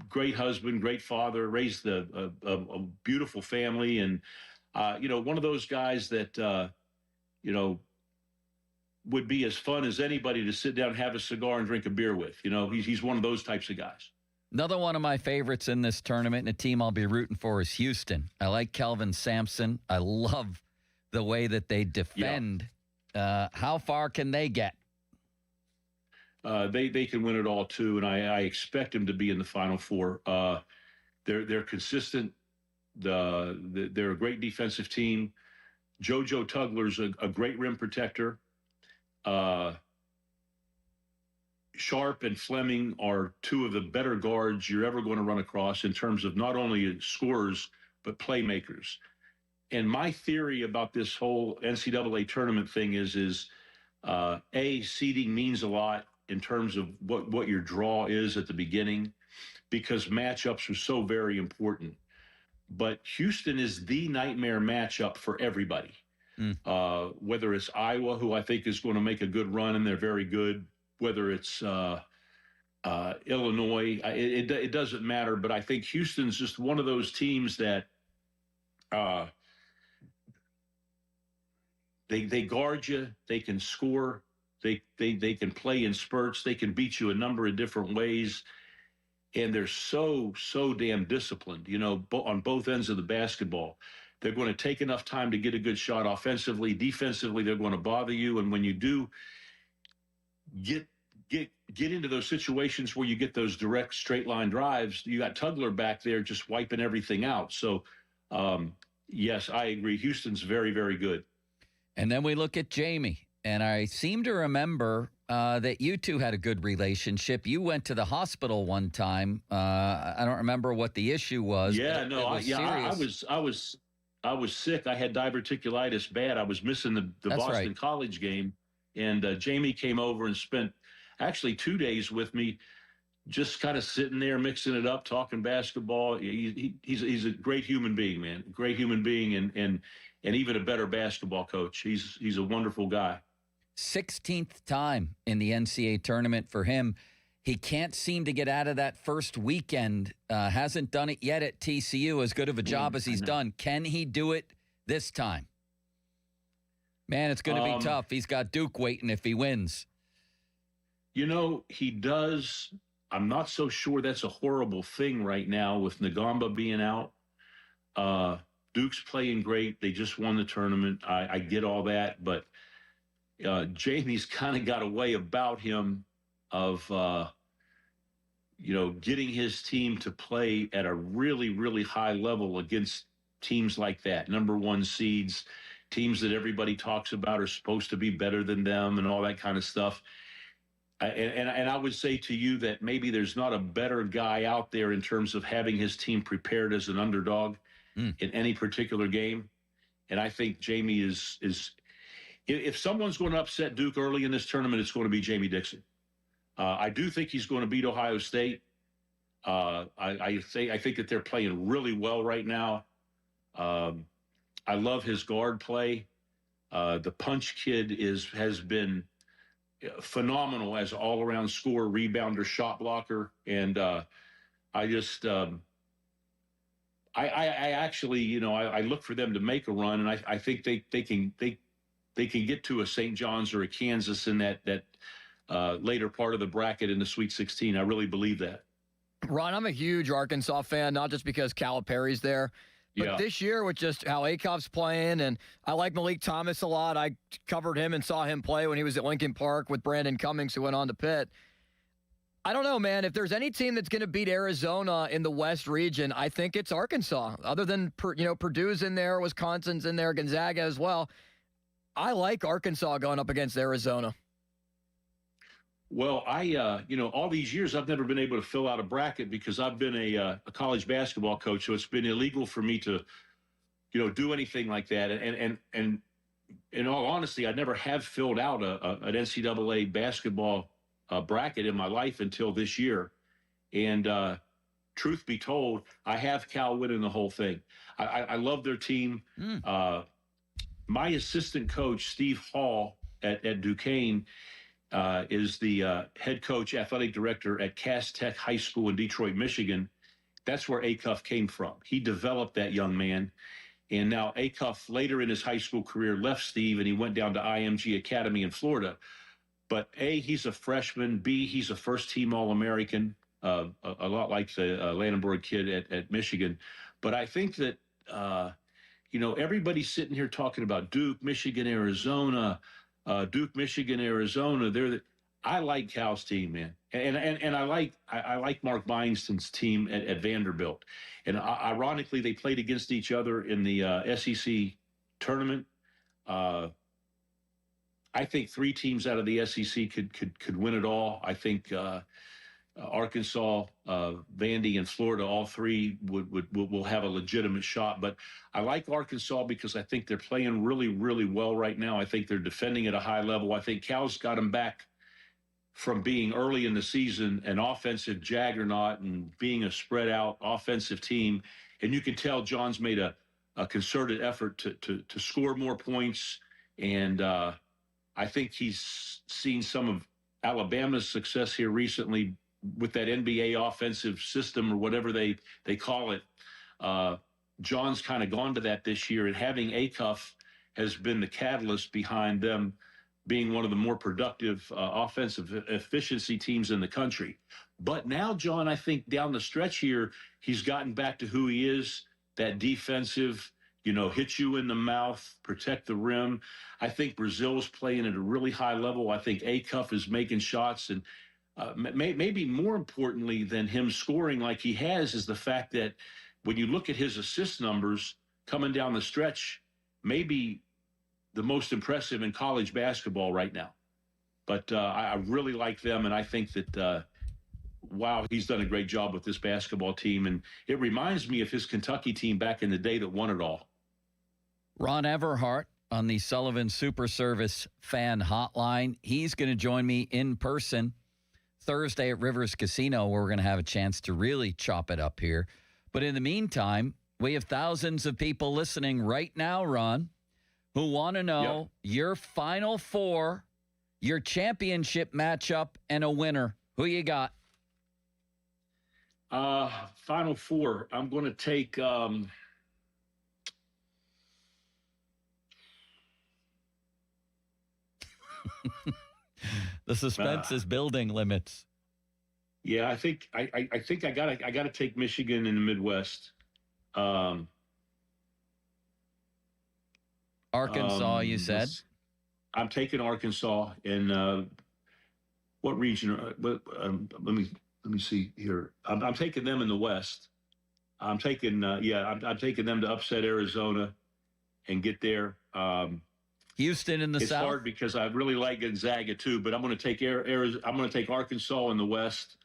great husband, great father, raised a beautiful family. And, one of those guys that, would be as fun as anybody to sit down, have a cigar and drink a beer with. He's one of those types of guys. Another one of my favorites in this tournament and a team I'll be rooting for is Houston. I like Kelvin Sampson. I love the way that they defend. Yeah. How far can they get? They can win it all too, and I expect them to be in the Final Four. They're consistent. They're a great defensive team. JoJo Tugler's a great rim protector. Sharp and Fleming are 2 of the better guards you're ever going to run across in terms of not only scorers but playmakers. And my theory about this whole NCAA tournament thing is seeding means a lot in terms of what your draw is at the beginning, because matchups are so very important. But Houston is the nightmare matchup for everybody. Whether it's Iowa, who I think is going to make a good run and they're very good, whether it's Illinois, it doesn't matter. But I think Houston's just one of those teams that they guard you, they can score, they can play in spurts, they can beat you a number of different ways. And they're so damn disciplined, on both ends of the basketball. They're going to take enough time to get a good shot offensively. Defensively, they're going to bother you. And when you do get into those situations where you get those direct straight line drives, you got Tugler back there just wiping everything out. So, yes, I agree. Houston's very, very good. And then we look at Jamie. And I seem to remember that you two had a good relationship. You went to the hospital one time. I don't remember what the issue was. Yeah, no, I was sick. I had diverticulitis bad. I was missing the Boston College game, and Jamie came over and spent actually 2 days with me, just kind of sitting there, mixing it up, talking basketball. He's a great human being, man. Great human being, and even a better basketball coach. He's a wonderful guy. 16th time in the NCAA tournament for him. He can't seem to get out of that first weekend. Hasn't done it yet at TCU, as good of a job as he's done. Can he do it this time? Man, it's going to be tough. He's got Duke waiting if he wins. He does. I'm not so sure that's a horrible thing right now with Ngamba being out. Duke's playing great. They just won the tournament. I get all that, but Jamie's kind of got a way about him of, getting his team to play at a really, really high level against teams like that. Number one seeds, teams that everybody talks about are supposed to be better than them and all that kind of stuff. And I would say to you that maybe there's not a better guy out there in terms of having his team prepared as an underdog in any particular game. And I think Jamie is if someone's going to upset Duke early in this tournament, it's going to be Jamie Dixon. I do think he's going to beat Ohio State. I think that they're playing really well right now. I love his guard play. The punch kid has been phenomenal as all-around scorer, rebounder, shot blocker, and I actually, I look for them to make a run, and I think they can get to a St. John's or a Kansas in that later part of the bracket in the Sweet 16. I really believe that. Ron, I'm a huge Arkansas fan, not just because Calipari's there, but this year with just how Acuff's playing, and I like Malik Thomas a lot. I covered him and saw him play when he was at Lincoln Park with Brandon Cummings, who went on to Pitt. I don't know, man. If there's any team that's going to beat Arizona in the West region, I think it's Arkansas. Other than, Purdue's in there, Wisconsin's in there, Gonzaga as well. I like Arkansas going up against Arizona. Well, all these years I've never been able to fill out a bracket because I've been a college basketball coach, so it's been illegal for me to, do anything like that. And in all honesty, I never have filled out an NCAA basketball bracket in my life until this year. And truth be told, I have Cal winning the whole thing. I love their team. My assistant coach, Steve Hall at Duquesne, is the head coach, athletic director at Cass Tech High School in Detroit, Michigan. That's where Acuff came from. He developed that young man. And now Acuff, later in his high school career, left Steve and he went down to IMG Academy in Florida. But A, he's a freshman. B, he's a first-team All-American, a lot like the Landenberg kid at Michigan. But I think that, everybody's sitting here talking about Duke, Michigan, Arizona, Duke, Michigan, Arizona. I like Cal's team, man, and I like Mark Beinston's team at Vanderbilt. And ironically, they played against each other in the SEC tournament. I think three teams out of the SEC could win it all. I think Arkansas, Vandy, and Florida, all three will have a legitimate shot. But I like Arkansas because I think they're playing really, really well right now. I think they're defending at a high level. I think Cal's got them back from being early in the season an offensive juggernaut and being a spread out offensive team. And you can tell John's made a concerted effort to score more points. And I think he's seen some of Alabama's success here recently with that NBA offensive system or whatever they call it. John's kind of gone to that this year, and having Acuff has been the catalyst behind them being one of the more productive offensive efficiency teams in the country. But now, John, I think down the stretch here, he's gotten back to who he is, that defensive, hit you in the mouth, protect the rim. I think Brazil's playing at a really high level. I think Acuff is making shots, and maybe more importantly than him scoring like he has is the fact that when you look at his assist numbers coming down the stretch, maybe the most impressive in college basketball right now. But I really like them, and I think that, wow, he's done a great job with this basketball team. And it reminds me of his Kentucky team back in the day that won it all. Ron Everhart on the Sullivan Super Service fan hotline. He's going to join me in person Thursday at Rivers Casino, where we're going to have a chance to really chop it up here. But in the meantime, we have thousands of people listening right now, Ron, who want to know your Final Four, your championship matchup, and a winner. Who you got? Final Four. I'm going to take the suspense is building, Limits. Yeah, I think I gotta take Michigan in the Midwest. Arkansas, you said. I'm taking Arkansas in what region? Let me see here. I'm taking them in the West. I'm taking I'm taking them to upset Arizona and get there. Houston in the South. It's hard because I really like Gonzaga too, but I'm going to take Arizona. I'm going to take Arkansas in the West.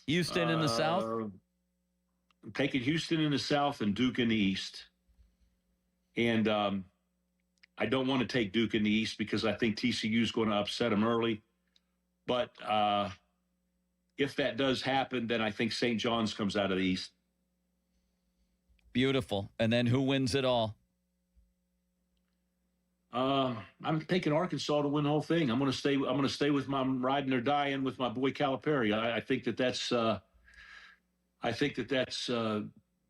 Houston in the South. I'm taking Houston in the South and Duke in the East. And I don't want to take Duke in the East because I think TCU is going to upset them early. But if that does happen, then I think St. John's comes out of the East. Beautiful. And then who wins it all? I'm taking Arkansas to win the whole thing. I'm going to stay with my riding or dying with my boy Calipari. I think that's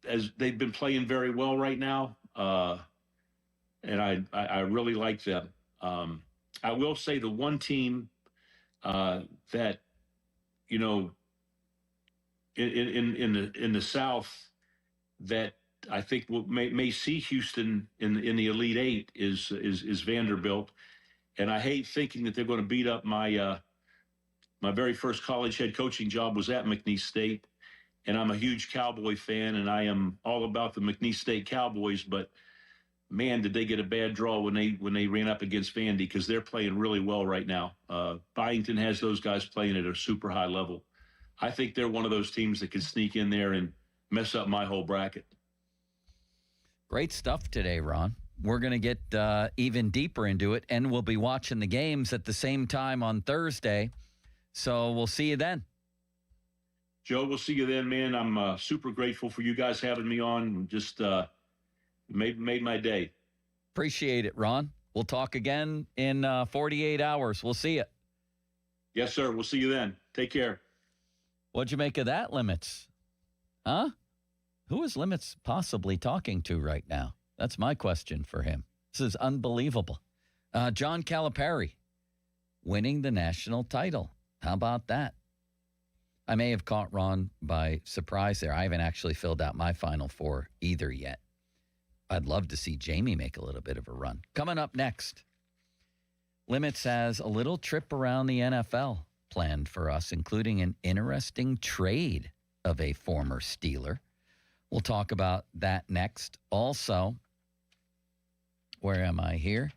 as they've been playing very well right now. And I really like them. I will say the one team that, in the South that I think may see Houston in the Elite Eight is Vanderbilt, and I hate thinking that they're going to beat up my very first college head coaching job was at McNeese State, and I'm a huge Cowboy fan, and I am all about the McNeese State Cowboys. But man, did they get a bad draw when they ran up against Vandy, because they're playing really well right now. Byington has those guys playing at a super high level. I think they're one of those teams that can sneak in there and mess up my whole bracket. Great stuff today, Ron. We're going to get even deeper into it, and we'll be watching the games at the same time on Thursday. So we'll see you then. Joe, we'll see you then, man. I'm super grateful for you guys having me on. Just made my day. Appreciate it, Ron. We'll talk again in 48 hours. We'll see you. Yes, sir. We'll see you then. Take care. What'd you make of that, Limits? Huh? Who is Limits possibly talking to right now? That's my question for him. This is unbelievable. John Calipari winning the national title. How about that? I may have caught Ron by surprise there. I haven't actually filled out my Final Four either yet. I'd love to see Jamie make a little bit of a run. Coming up next, Limits has a little trip around the NFL planned for us, including an interesting trade of a former Steeler. We'll talk about that next. Also, where am I here?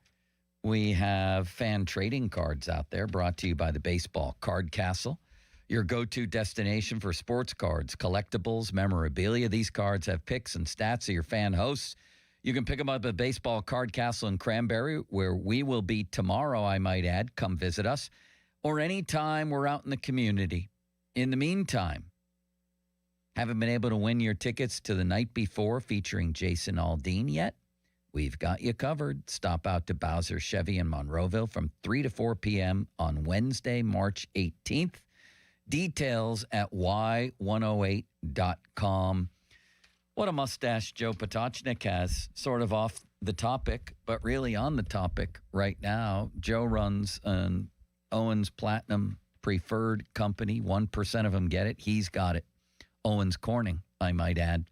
we have fan trading cards out there brought to you by the Baseball Card Castle, your go-to destination for sports cards, collectibles, memorabilia. These cards have pics and stats of your fan hosts. You can pick them up at Baseball Card Castle in Cranberry, where we will be tomorrow, I might add. Come visit us. Or anytime we're out in the community. In the meantime, haven't been able to win your tickets to the night before featuring Jason Aldean yet? We've got you covered. Stop out to Bowser Chevy in Monroeville from 3 to 4 p.m. on Wednesday, March 18th. Details at y108.com. What a mustache Joe Potocznik has, sort of off the topic, but really on the topic right now. Joe runs an Owens Platinum Preferred company. 1% of them get it. He's got it. Owens Corning, I might add.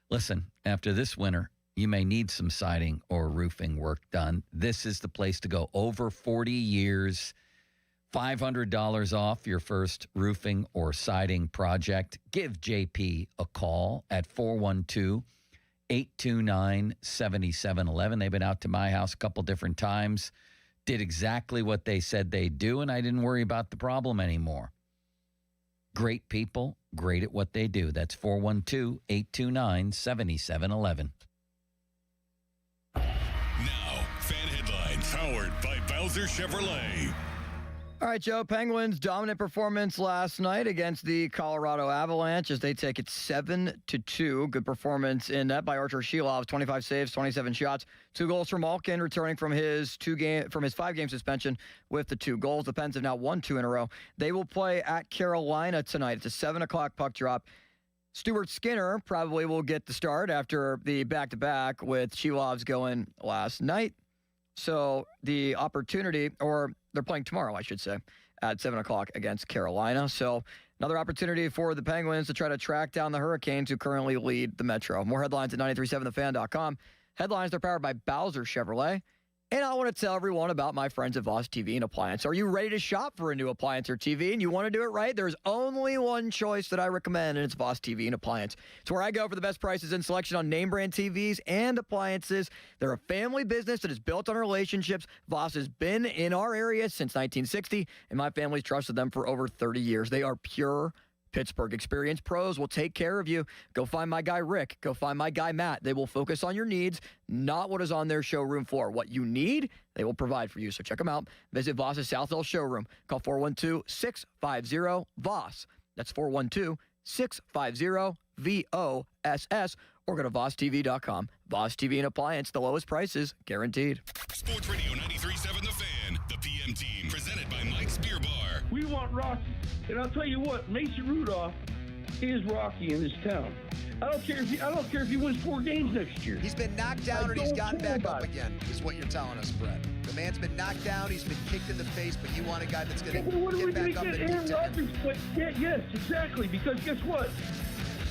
Listen, after this winter, you may need some siding or roofing work done. This is the place to go. Over 40 years, $500 off your first roofing or siding project. Give JP a call at 412-829-7711. They've been out to my house a couple different times, did exactly what they said they'd do, and I didn't worry about the problem anymore. Great people, great at what they do. That's 412-829-7711. Now, fan headlines powered by Bowser Chevrolet. All right, Joe. Penguins' dominant performance last night against the Colorado Avalanche as they take it 7-2. Good performance in net by Archer Shilov. 25 saves, 27 shots, 2 goals from Malkin, returning from his 5-game suspension with the 2 goals. The Pens have now won 2 in a row. They will play at Carolina tonight. It's a 7:00 puck drop. Stuart Skinner probably will get the start after the back-to-back with Shilov's going last night. So the opportunity, or they're playing tomorrow, I should say, at 7:00 against Carolina. So another opportunity for the Penguins to try to track down the Hurricanes, who currently lead the Metro. More headlines at 937thefan.com. Headlines, they're powered by Bowser Chevrolet. And I want to tell everyone about my friends at Voss TV and Appliance. Are you ready to shop for a new appliance or TV and you want to do it right? There's only one choice that I recommend, and it's Voss TV and Appliance. It's where I go for the best prices and selection on name brand TVs and appliances. They're a family business that is built on relationships. Voss has been in our area since 1960, and my family's trusted them for over 30 years. They are pure Pittsburgh experience pros. Will take care of you. Go find my guy Rick. Go find my guy Matt. They will focus on your needs, not what is on their showroom floor. What you need, they will provide for you. So check them out. Visit Voss's South Hill showroom. Call 412-650-VOSS. That's 412-650-VOSS. Or go to VossTV.com. Voss TV and Appliance, the lowest prices, guaranteed. Sports Radio 93.7 The Fan, the PM team, presented by Mike's Beer Bar. We want Rocky. And I'll tell you what, Mason Rudolph is Rocky in this town. I don't care if he wins 4 games next year. He's been knocked down and he's gotten back up again, is what you're telling us, Brett. The man's been knocked down, he's been kicked in the face, but you want a guy that's going to get back up and Aaron Rodgers, yes, exactly. Because guess what?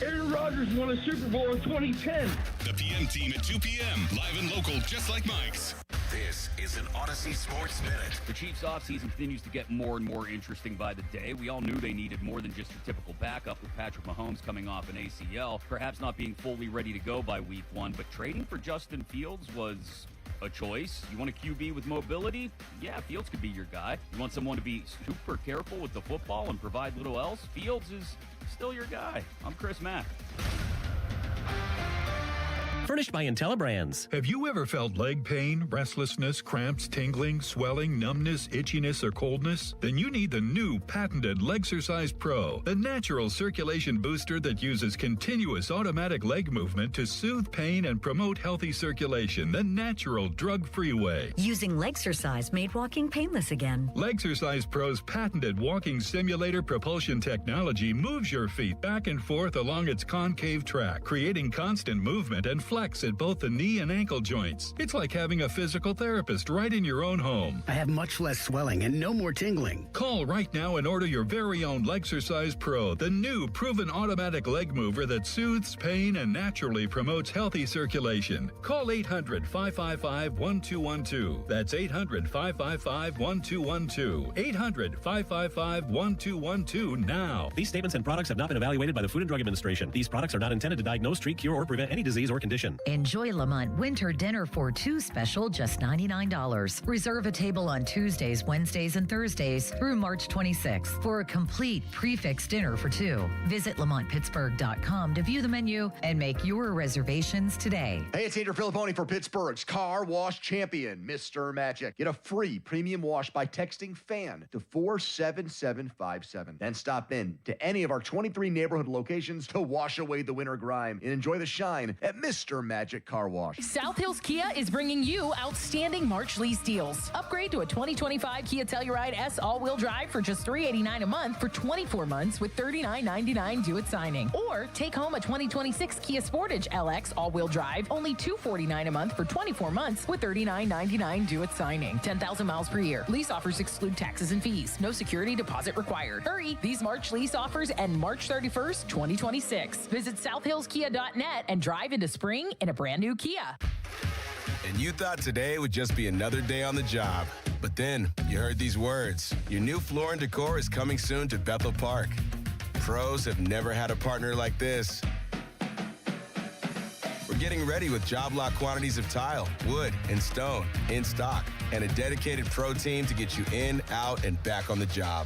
Aaron Rodgers won a Super Bowl in 2010. The PM team at 2 p.m. Live and local, just like Mike's. This is an Odyssey Sports Minute. The Chiefs' offseason continues to get more and more interesting by the day. We all knew they needed more than just your typical backup, with Patrick Mahomes coming off an ACL, perhaps not being fully ready to go by week 1, but trading for Justin Fields was a choice. You want a QB with mobility? Yeah, Fields could be your guy. You want someone to be super careful with the football and provide little else? Fields is still your guy. I'm Chris Mack. Furnished by IntelliBrands. Have you ever felt leg pain, restlessness, cramps, tingling, swelling, numbness, itchiness, or coldness? Then you need the new patented Legsercise Pro, the natural circulation booster that uses continuous automatic leg movement to soothe pain and promote healthy circulation the natural, drug-free way. Using Legsercise made walking painless again. Legsercise Pro's patented walking simulator propulsion technology moves your feet back and forth along its concave track, creating constant movement and flex at both the knee and ankle joints. It's like having a physical therapist right in your own home. I have much less swelling and no more tingling. Call right now and order your very own Legsercise Pro, the new proven automatic leg mover that soothes pain and naturally promotes healthy circulation. Call 800-555-1212. That's 800-555-1212. 800-555-1212 now. These statements and products have not been evaluated by the Food and Drug Administration. These products are not intended to diagnose, treat, cure, or prevent any disease or condition. selection. Enjoy Lamont Winter Dinner for two special, just $99. Reserve a table on Tuesdays, Wednesdays, and Thursdays through March 26th for a complete prefix dinner for two. Visit LamontPittsburgh.com to view the menu and make your reservations today. Hey, it's Andrew Filipponi for Pittsburgh's car wash champion, Mr. Magic. Get a free premium wash by texting FAN to 47757. Then stop in to any of our 23 neighborhood locations to wash away the winter grime and enjoy the shine at Mr. Magic Car Wash. South Hills Kia is bringing you outstanding March lease deals. Upgrade to a 2025 Kia Telluride S all-wheel drive for just $389 a month for 24 months with $39.99 due at signing. Or take home a 2026 Kia Sportage LX all-wheel drive, only $249 a month for 24 months with $39.99 due at signing. 10,000 miles per year. Lease offers exclude taxes and fees. No security deposit required. Hurry! These March lease offers end March 31st, 2026. Visit southhillskia.net and drive into spring in a brand new Kia. And you thought today would just be another day on the job. But then you heard these words. Your new floor and decor is coming soon to Bethel Park. Pros have never had a partner like this. We're getting ready with job lot quantities of tile, wood, and stone in stock, and a dedicated pro team to get you in, out, and back on the job.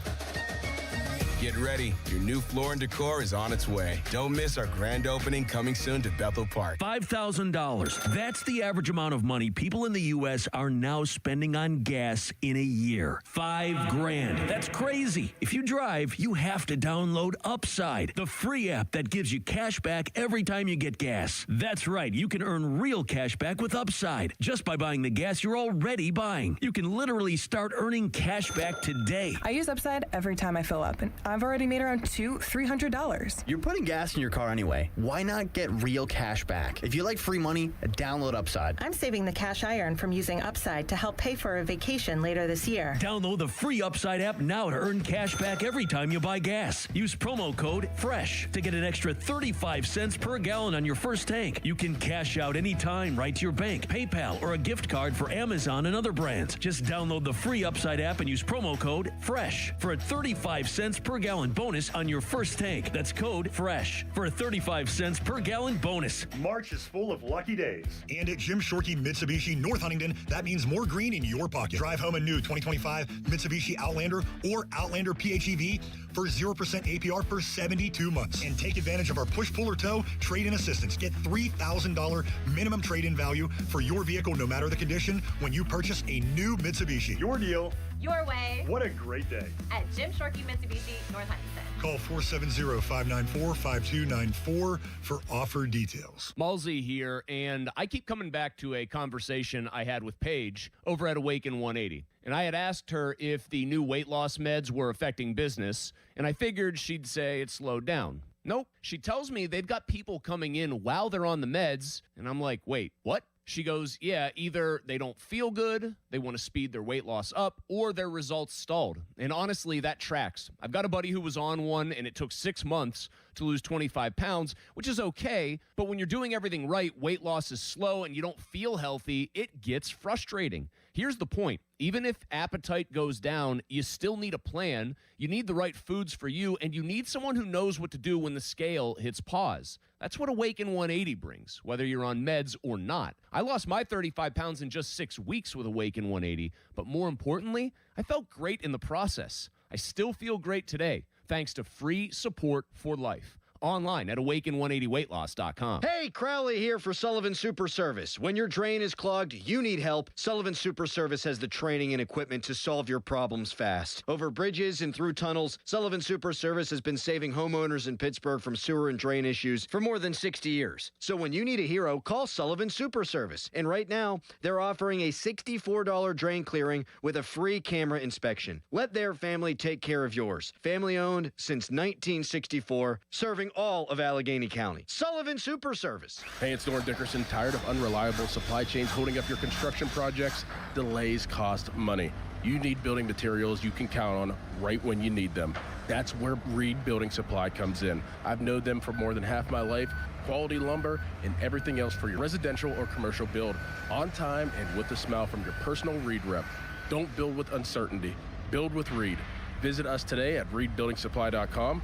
Get ready. Your new floor and decor is on its way. Don't miss our grand opening coming soon to Bethel Park. $5,000. That's the average amount of money people in the U.S. are now spending on gas in a year. $5,000. That's crazy. If you drive, you have to download Upside, the free app that gives you cash back every time you get gas. That's right. You can earn real cash back with Upside just by buying the gas you're already buying. You can literally start earning cash back today. I use Upside every time I fill up, and I've already made around $300. You're putting gas in your car anyway. Why not get real cash back? If you like free money, download Upside. I'm saving the cash I earn from using Upside to help pay for a vacation later this year. Download the free Upside app now to earn cash back every time you buy gas. Use promo code FRESH to get an extra 35 cents per gallon on your first tank. You can cash out anytime right to your bank, PayPal, or a gift card for Amazon and other brands. Just download the free Upside app and use promo code FRESH for a 35 cents per gallon bonus on your first tank. That's code FRESH for a 35 cents per gallon bonus. March is full of lucky days. And at Jim Shorkey Mitsubishi North Huntington, that means more green in your pocket. Drive home a new 2025 Mitsubishi Outlander or Outlander PHEV for 0% APR for 72 months. And take advantage of our push, pull, or tow trade-in assistance. Get $3,000 minimum trade-in value for your vehicle no matter the condition when you purchase a new Mitsubishi. Your deal. Your way. What a great day. At Jim Shorkey Mitsubishi North Huntington. Call 470-594-5294 for offer details. Malsey here, and I keep coming back to a conversation I had with Paige over at Awaken 180. And I had asked her if the new weight loss meds were affecting business, and I figured she'd say it slowed down. Nope. She tells me they've got people coming in while they're on the meds, and I'm like, wait, what? She goes, yeah, either they don't feel good, they want to speed their weight loss up, or their results stalled. And honestly, that tracks. I've got a buddy who was on one, and it took 6 months to lose 25 pounds, which is okay. But when you're doing everything right, weight loss is slow, and you don't feel healthy, it gets frustrating. Here's the point. Even if appetite goes down, you still need a plan. You need the right foods for you, and you need someone who knows what to do when the scale hits pause. That's what Awaken 180 brings, whether you're on meds or not. I lost my 35 pounds in just 6 weeks with Awaken 180, but more importantly, I felt great in the process. I still feel great today, thanks to free support for life. Online at awaken180weightloss.com. Hey, Crowley here for Sullivan Super Service. When your drain is clogged, you need help. Sullivan Super Service has the training and equipment to solve your problems fast. Over bridges and through tunnels, Sullivan Super Service has been saving homeowners in Pittsburgh from sewer and drain issues for more than 60 years. So when you need a hero, call Sullivan Super Service. And right now, they're offering a $64 drain clearing with a free camera inspection. Let their family take care of yours. Family owned since 1964, serving all of Allegheny County. Sullivan Super Service. Hey, it's Norm Dickerson. Tired of unreliable supply chains holding up your construction projects? Delays cost money. You need building materials you can count on right when you need them. That's where Reed Building Supply comes in. I've known them for more than half my life. Quality lumber and everything else for your residential or commercial build. On time and with a smile from your personal Reed rep. Don't build with uncertainty. Build with Reed. Visit us today at reedbuildingsupply.com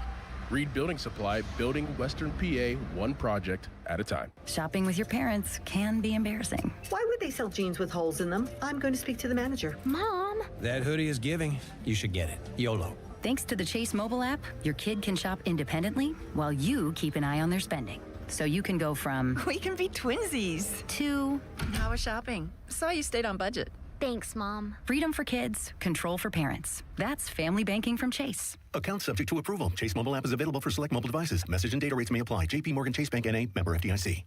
Reed Building Supply, building Western PA one project at a time. Shopping with your parents can be embarrassing. Why would they sell jeans with holes in them? I'm going to speak to the manager. Mom! That hoodie is giving. You should get it. YOLO. Thanks to the Chase mobile app, your kid can shop independently while you keep an eye on their spending. So you can go from... We can be twinsies. ...to... How was shopping? Saw you stayed on budget. Thanks, Mom. Freedom for kids, control for parents. That's family banking from Chase. Account subject to approval. Chase mobile app is available for select mobile devices. Message and data rates may apply. JP Morgan Chase Bank N.A. Member FDIC.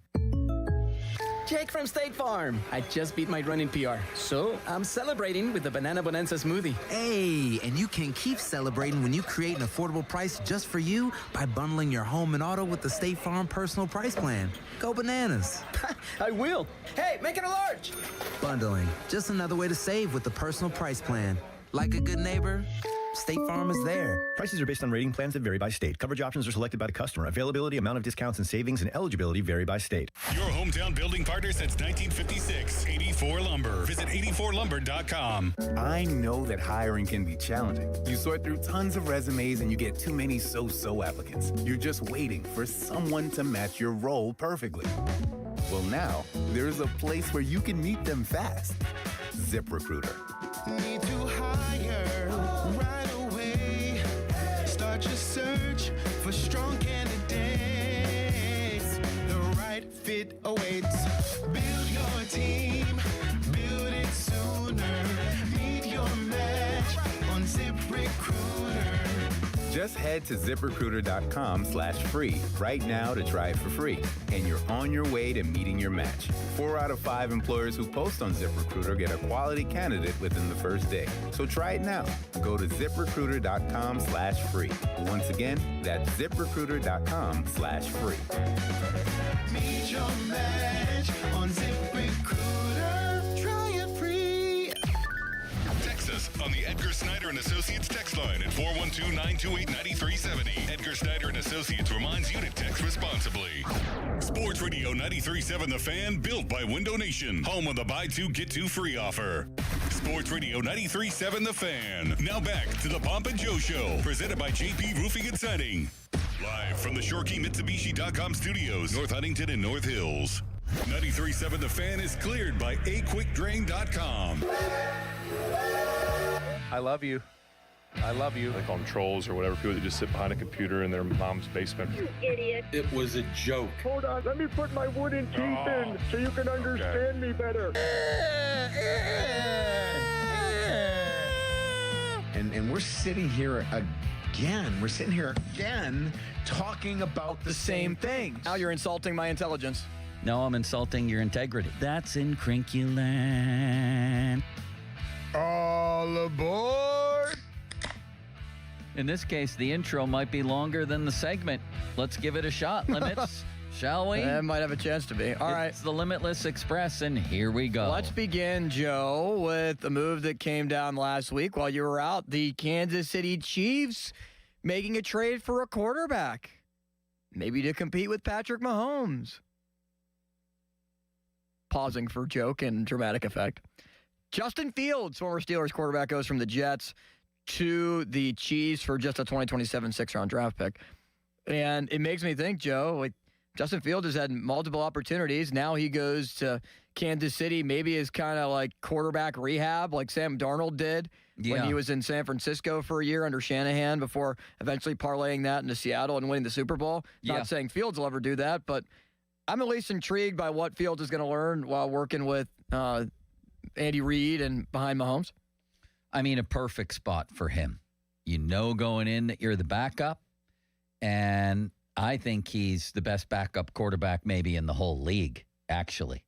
Jake from State Farm. I just beat my running PR, so I'm celebrating with the Banana Bonanza smoothie. Hey, and you can keep celebrating when you create an affordable price just for you by bundling your home and auto with the State Farm Personal Price Plan. Go bananas. I will. Hey, make it a large. Bundling, just another way to save with the Personal Price Plan. Like a good neighbor, State Farm is there. Prices are based on rating plans that vary by state. Coverage options are selected by the customer. Availability, amount of discounts and savings, and eligibility vary by state. Your hometown building partner since 1956. 84 Lumber. Visit 84lumber.com. I know that hiring can be challenging. You sort through tons of resumes and you get too many so-so applicants. You're just waiting for someone to match your role perfectly. Well, now, there's a place where you can meet them fast. ZipRecruiter. Need to hire right away. Start your search for strong candidates. The right fit awaits. Build your team, build it sooner. Meet your match on ZipRecruiter. Just head to ZipRecruiter.com/free right now to try it for free. And you're on your way to meeting your match. 4 out of 5 employers who post on ZipRecruiter get a quality candidate within the first day. So try it now. Go to ZipRecruiter.com/free. Once again, that's ZipRecruiter.com/free. Meet your match on ZipRecruiter. Try it free. Text us on the Edgar Snyder and Associates text line at 412-928-9370. Edgar Snyder and Associates reminds you to text responsibly. Sports Radio 93.7 The Fan, built by Window Nation. Home of the buy two, get two free offer. Sports Radio 93.7 The Fan. Now back to the Pomp and Joe Show, presented by JP Roofing and Siding. Live from the ShorkeyMitsubishi.com studios, North Huntington and North Hills. 93.7 The Fan is cleared by AQuickDrain.com. I love you. I love you. They call them trolls or whatever, people that just sit behind a computer in their mom's basement. You idiot. It was a joke. Hold on, let me put my wooden teeth in so you can understand me better. And we're sitting here again. We're sitting here again talking about the same things. Now you're insulting my intelligence. No, I'm insulting your integrity. That's incrinculant. All aboard! In this case, the intro might be longer than the segment. Let's give it a shot, Limits. Shall we? That might have a chance to be. All right. It's the Limitless Express, and here we go. Let's begin, Joe, with the move that came down last week while you were out. The Kansas City Chiefs making a trade for a quarterback, maybe to compete with Patrick Mahomes. Pausing for joke and dramatic effect. Justin Fields, former Steelers quarterback, goes from the Jets to the Chiefs for just a 2027 sixth-round draft pick. And it makes me think, Joe, like Justin Fields has had multiple opportunities. Now he goes to Kansas City, maybe as kind of like quarterback rehab like Sam Darnold did when he was in San Francisco for a year under Shanahan before eventually parlaying that into Seattle and winning the Super Bowl. Not saying Fields will ever do that, but I'm at least intrigued by what Fields is going to learn while working with Andy Reid and behind Mahomes. I mean, a perfect spot for him. You know going in that you're the backup, and I think he's the best backup quarterback maybe in the whole league, actually.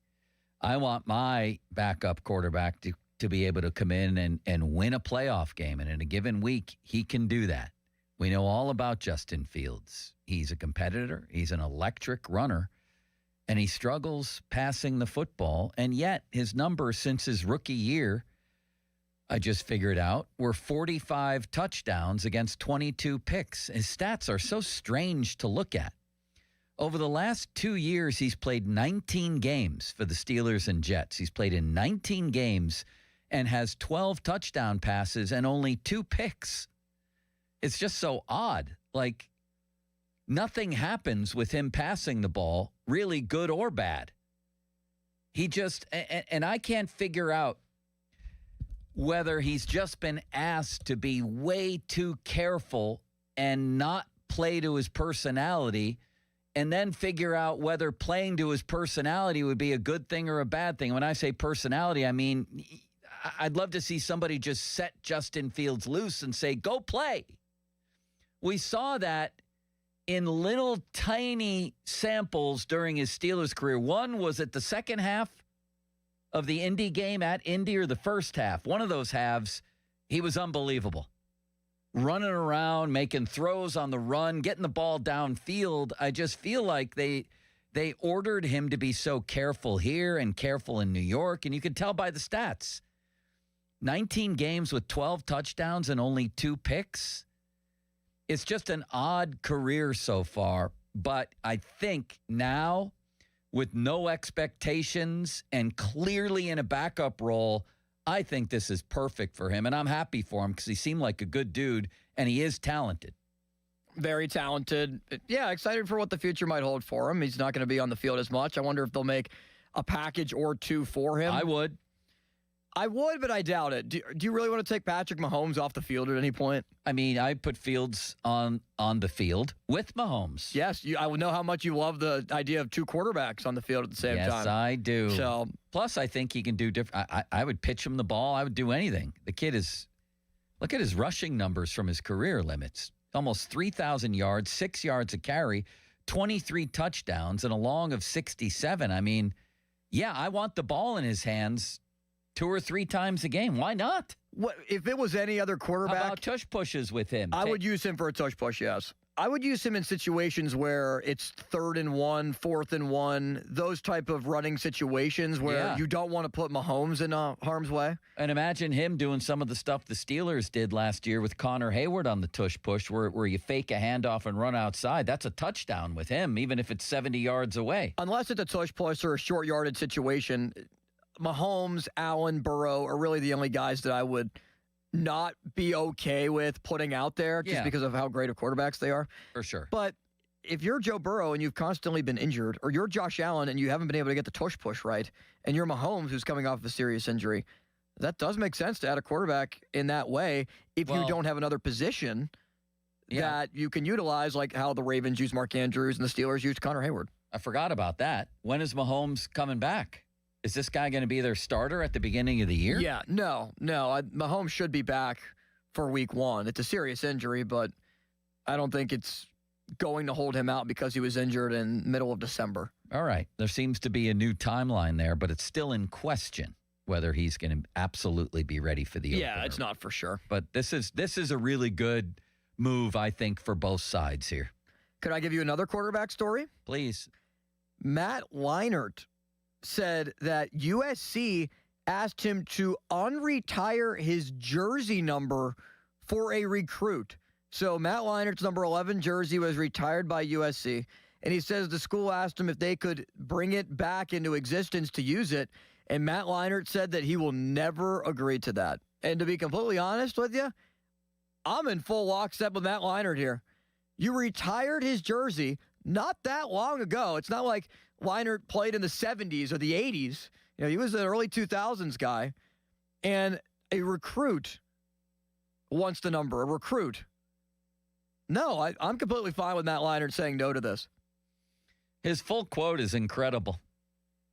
I want my backup quarterback to be able to come in and win a playoff game, and in a given week, he can do that. We know all about Justin Fields. He's a competitor. He's an electric runner, and he struggles passing the football, and yet his numbers since his rookie year, I just figured out, were 45 touchdowns against 22 picks. His stats are so strange to look at. Over the last 2 years, he's played 19 games for the Steelers and Jets. He's played in 19 games and has 12 touchdown passes and only 2 picks. It's just so odd. Like, nothing happens with him passing the ball, really good or bad. He just, and I can't figure out whether he's just been asked to be way too careful and not play to his personality, and then figure out whether playing to his personality would be a good thing or a bad thing. When I say personality, I mean, I'd love to see somebody just set Justin Fields loose and say, go play. We saw that in little tiny samples during his Steelers career. One was at the second half of the Indy game at Indy, or the first half. One of those halves, he was unbelievable. Running around, making throws on the run, getting the ball downfield. I just feel like they ordered him to be so careful here and careful in New York, and you could tell by the stats. 19 games with 12 touchdowns and only 2 picks. It's just an odd career so far, but I think now, with no expectations and clearly in a backup role, I think this is perfect for him, and I'm happy for him because he seemed like a good dude, and he is talented. Very talented. Yeah, excited for what the future might hold for him. He's not going to be on the field as much. I wonder if they'll make a package or two for him. I would, but I doubt it. Do you really want to take Patrick Mahomes off the field at any point? I mean, I put Fields on the field with Mahomes. Yes, I would know how much you love the idea of 2 quarterbacks on the field at the same time. Yes, I do. So, plus, I think he can do different. I would pitch him the ball. I would do anything. The kid is, look at his rushing numbers from his career limits. Almost 3,000 yards, 6 yards a carry, 23 touchdowns, and a long of 67. I mean, yeah, I want the ball in his hands 2 or 3 times a game. Why not? What if it was any other quarterback? How about tush pushes with him? I would use him for a tush push, yes. I would use him in situations where it's 3rd and 1, 4th and 1, those type of running situations where you don't want to put Mahomes in harm's way. And imagine him doing some of the stuff the Steelers did last year with Connor Hayward on the tush push, where you fake a handoff and run outside. That's a touchdown with him, even if it's 70 yards away. Unless it's a tush push or a short yardage situation, Mahomes, Allen, Burrow are really the only guys that I would not be okay with putting out there just because of how great of quarterbacks they are. For sure. But if you're Joe Burrow and you've constantly been injured, or you're Josh Allen and you haven't been able to get the tush push right, and you're Mahomes who's coming off of a serious injury, that does make sense to add a quarterback in that way if you don't have another position that you can utilize, like how the Ravens use Mark Andrews and the Steelers used Connor Hayward. I forgot about that. When is Mahomes coming back? Is this guy going to be their starter at the beginning of the year? Yeah, no. Mahomes should be back for week 1. It's a serious injury, but I don't think it's going to hold him out because he was injured in middle of December. All right. There seems to be a new timeline there, but it's still in question whether he's going to absolutely be ready for the opener. Yeah, it's not for sure. But this is a really good move, I think, for both sides here. Could I give you another quarterback story? Please. Matt Leinart said that USC asked him to unretire his jersey number for a recruit. So Matt Leinart's number 11 jersey was retired by USC, and he says the school asked him if they could bring it back into existence to use it, and Matt Leinart said that he will never agree to that. And to be completely honest with you, I'm in full lockstep with Matt Leinart here. You retired his jersey not that long ago. It's not like Leinart played in the 70s or the 80s. You know, he was an early 2000s guy. And a recruit wants the number. A recruit. No, I'm completely fine with Matt Leinart saying no to this. His full quote is incredible.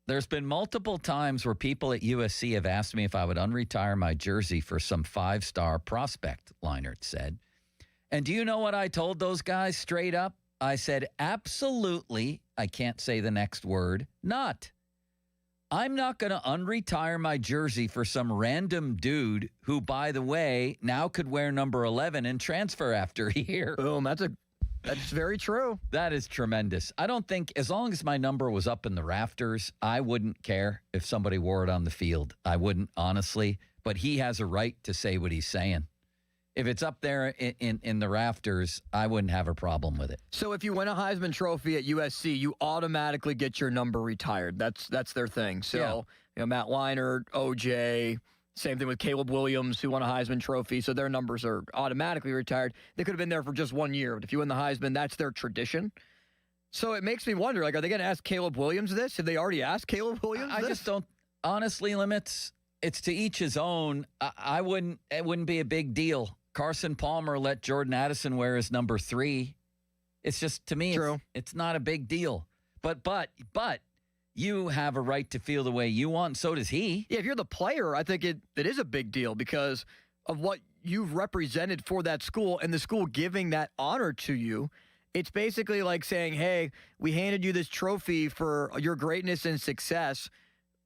There's been multiple times where people at USC have asked me if I would unretire my jersey for some 5-star prospect, Leinart said. And do you know what I told those guys straight up? I said, absolutely, I can't say the next word, not. I'm not going to unretire my jersey for some random dude who, by the way, now could wear number 11 and transfer after a year. Boom, that's very true. That is tremendous. I don't think, as long as my number was up in the rafters, I wouldn't care if somebody wore it on the field. I wouldn't, honestly. But he has a right to say what he's saying. If it's up there in the rafters, I wouldn't have a problem with it. So if you win a Heisman Trophy at USC, you automatically get your number retired. That's their thing. So you know, Matt Leinart, OJ, Same thing with Caleb Williams, who won a Heisman Trophy, so their numbers are automatically retired. They could have been there for just 1 year, but if you win the Heisman, that's their tradition. So it makes me wonder, like, are they going to ask Caleb Williams this? Have they already asked Caleb Williams this? I just don't, honestly, Limits, it's to each his own. It wouldn't be a big deal. Carson Palmer let Jordan Addison wear his number 3. It's just, to me, it's not a big deal. But you have a right to feel the way you want, and so does he. Yeah, if you're the player, I think it is a big deal because of what you've represented for that school and the school giving that honor to you. It's basically like saying, hey, we handed you this trophy for your greatness and success,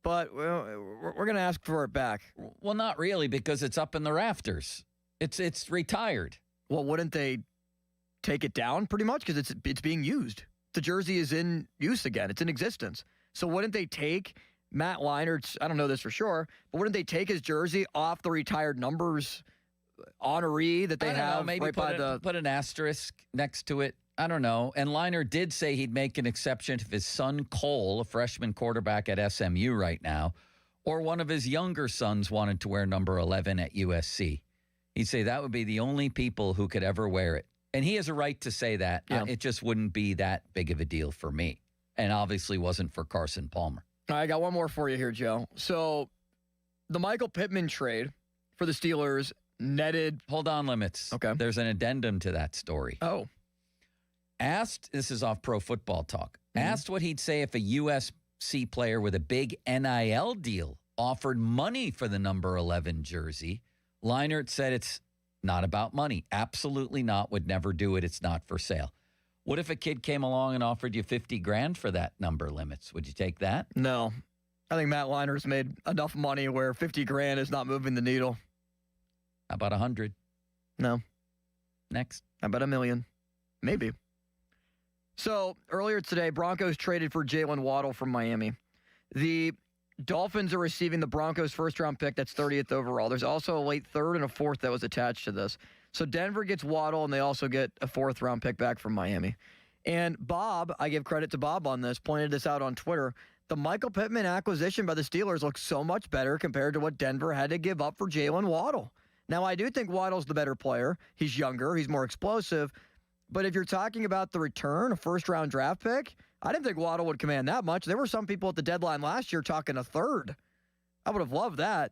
but we're going to ask for it back. Well, not really, because it's up in the rafters. It's retired. Well, wouldn't they take it down pretty much? Because it's being used. The jersey is in use again. It's in existence. So wouldn't they take Matt Leinert's, I don't know this for sure, but wouldn't they take his jersey off the retired numbers honoree that they have? Maybe right put an asterisk next to it. I don't know. And Leinart did say he'd make an exception if his son Cole, a freshman quarterback at SMU right now, or one of his younger sons wanted to wear number 11 at USC. He'd say that would be the only people who could ever wear it. And he has a right to say that. Yeah. It just wouldn't be that big of a deal for me. And obviously wasn't for Carson Palmer. I got one more for you here, Joe. So the Michael Pittman trade for the Steelers netted. Hold on, Limits. Okay. There's an addendum to that story. Oh. Asked, this is off Pro Football Talk, asked what he'd say if a USC player with a big NIL deal offered money for the number 11 jersey. Leinart said it's not about money. Absolutely not. Would never do it. It's not for sale. What if a kid came along and offered you $50,000 for that number, Limits? Would you take that? No. I think Matt Leinert's made enough money where $50,000 is not moving the needle. How about 100? No. Next. How about $1 million? Maybe. So earlier today, Broncos traded for Jalen Waddle from Miami. The Dolphins are receiving the Broncos' first-round pick. That's 30th overall. There's also a late third and a fourth that was attached to this. So Denver gets Waddle, and they also get a fourth-round pick back from Miami. And Bob, I give credit to Bob on this, pointed this out on Twitter. The Michael Pittman acquisition by the Steelers looks so much better compared to what Denver had to give up for Jalen Waddle. Now, I do think Waddle's the better player. He's younger. He's more explosive. But if you're talking about the return, a first-round draft pick, I didn't think Waddle would command that much. There were some people at the deadline last year talking a third. I would have loved that.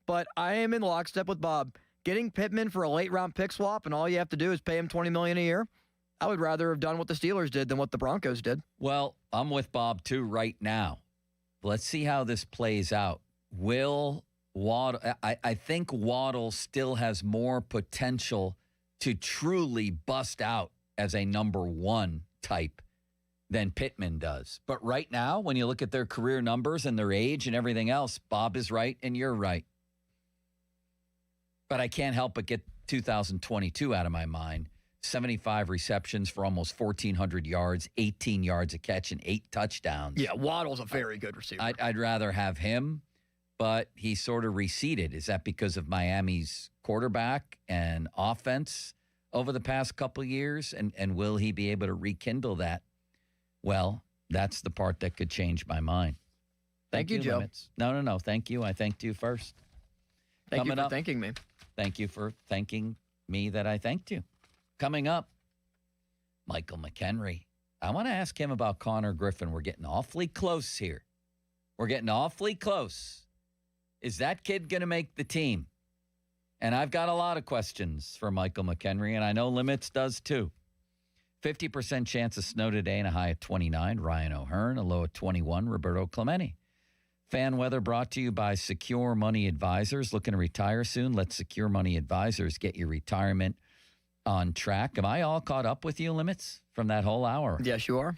But I am in lockstep with Bob. Getting Pittman for a late-round pick swap and all you have to do is pay him $20 million a year, I would rather have done what the Steelers did than what the Broncos did. Well, I'm with Bob, too, right now. Let's see how this plays out. Will Waddle, I think Waddle still has more potential to truly bust out as a number 1 type than Pittman does. But right now, when you look at their career numbers and their age and everything else, Bob is right and you're right. But I can't help but get 2022 out of my mind. 75 receptions for almost 1,400 yards, 18 yards a catch, and 8 touchdowns. Yeah, Waddle's a very good receiver. I'd rather have him, but he sort of receded. Is that because of Miami's quarterback and offense over the past couple of years? And will he be able to rekindle that? Well, that's the part that could change my mind. Thank you, Joe. Limits. No. Thank you. I thanked you first. Thank you for thanking me. Thank you for thanking me that I thanked you. Coming up, Michael McHenry. I want to ask him about Connor Griffin. We're getting awfully close here. We're getting awfully close. Is that kid going to make the team? And I've got a lot of questions for Michael McHenry, and I know Limits does too. 50% chance of snow today and a high of 29. Ryan O'Hearn, a low of 21. Roberto Clemente. Fan weather brought to you by Secure Money Advisors. Looking to retire soon? Let Secure Money Advisors get your retirement on track. Am I all caught up with you, Limits, from that whole hour? Yes, you are.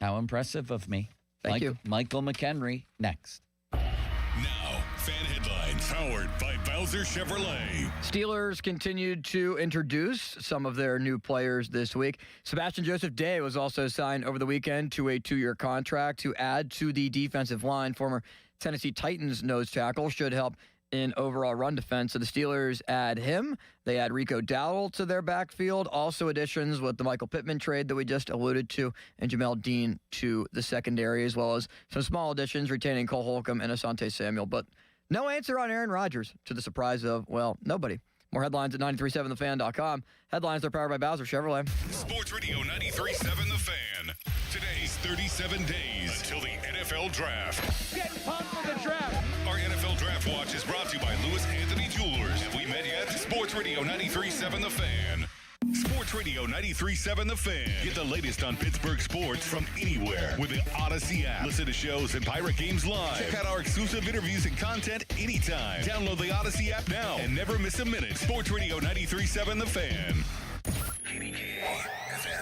How impressive of me. Thank you. Michael McHenry, next. Now, fan headlines powered by Bowser Chevrolet. Steelers continued to introduce some of their new players this week. Sebastian Joseph Day was also signed over the weekend to a 2-year contract to add to the defensive line. Former Tennessee Titans nose tackle should help in overall run defense. So the Steelers add him. They add Rico Dowdle to their backfield. Also additions with the Michael Pittman trade that we just alluded to, and Jamel Dean to the secondary, as well as some small additions retaining Cole Holcomb and Asante Samuel. But No answer on Aaron Rodgers, to the surprise of, well, nobody. More headlines at 937thefan.com. Headlines are powered by Bowser Chevrolet. Sports Radio 93.7 The Fan. Today's 37 days until the NFL Draft. Get pumped for the draft. Our NFL Draft Watch is brought to you by Lewis Anthony Jewelers. Have we met yet? Sports Radio 93.7 The Fan. Sports Radio 93.7 The Fan. Get the latest on Pittsburgh sports from anywhere with the Odyssey app. Listen to shows and Pirate Games live. Check out our exclusive interviews and content anytime. Download the Odyssey app now and never miss a minute. Sports Radio 93.7 The Fan.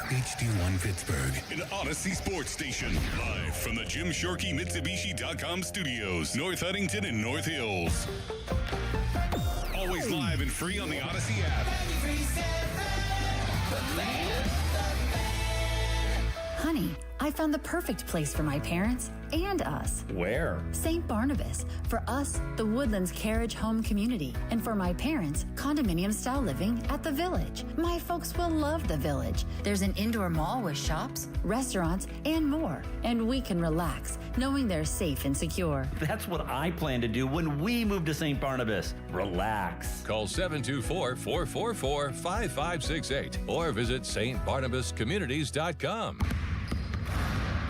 HD1 Pittsburgh, an Odyssey sports station. Live from the Jim Shorkey Mitsubishi.com studios, North Huntington and North Hills. Always live and free on the Odyssey app. Honey, I found the perfect place for my parents and us. Where? St. Barnabas. For us, the Woodlands Carriage Home Community. And for my parents, condominium-style living at the Village. My folks will love the Village. There's an indoor mall with shops, restaurants, and more. And we can relax, knowing they're safe and secure. That's what I plan to do when we move to St. Barnabas. Relax. Call 724-444-5568 or visit stbarnabascommunities.com.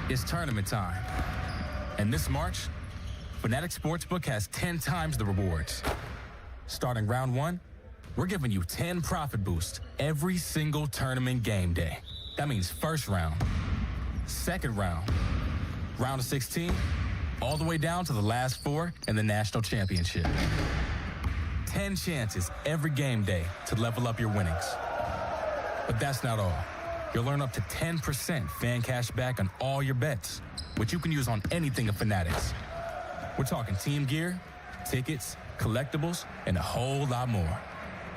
It's tournament time. And this March, Fanatic Sportsbook has 10 times the rewards. Starting round 1, we're giving you 10 profit boosts every single tournament game day. That means first round, second round, round of 16, all the way down to the last 4 in the national championship. 10 chances every game day to level up your winnings. But that's not all. You'll earn up to 10% fan cash back on all your bets, which you can use on anything at Fanatics. We're talking team gear, tickets, collectibles, and a whole lot more.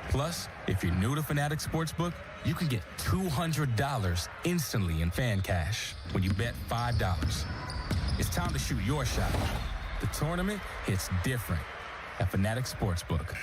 Plus, if you're new to Fanatics Sportsbook, you can get $200 instantly in fan cash when you bet $5. It's time to shoot your shot. The tournament hits different at Fanatics Sportsbook.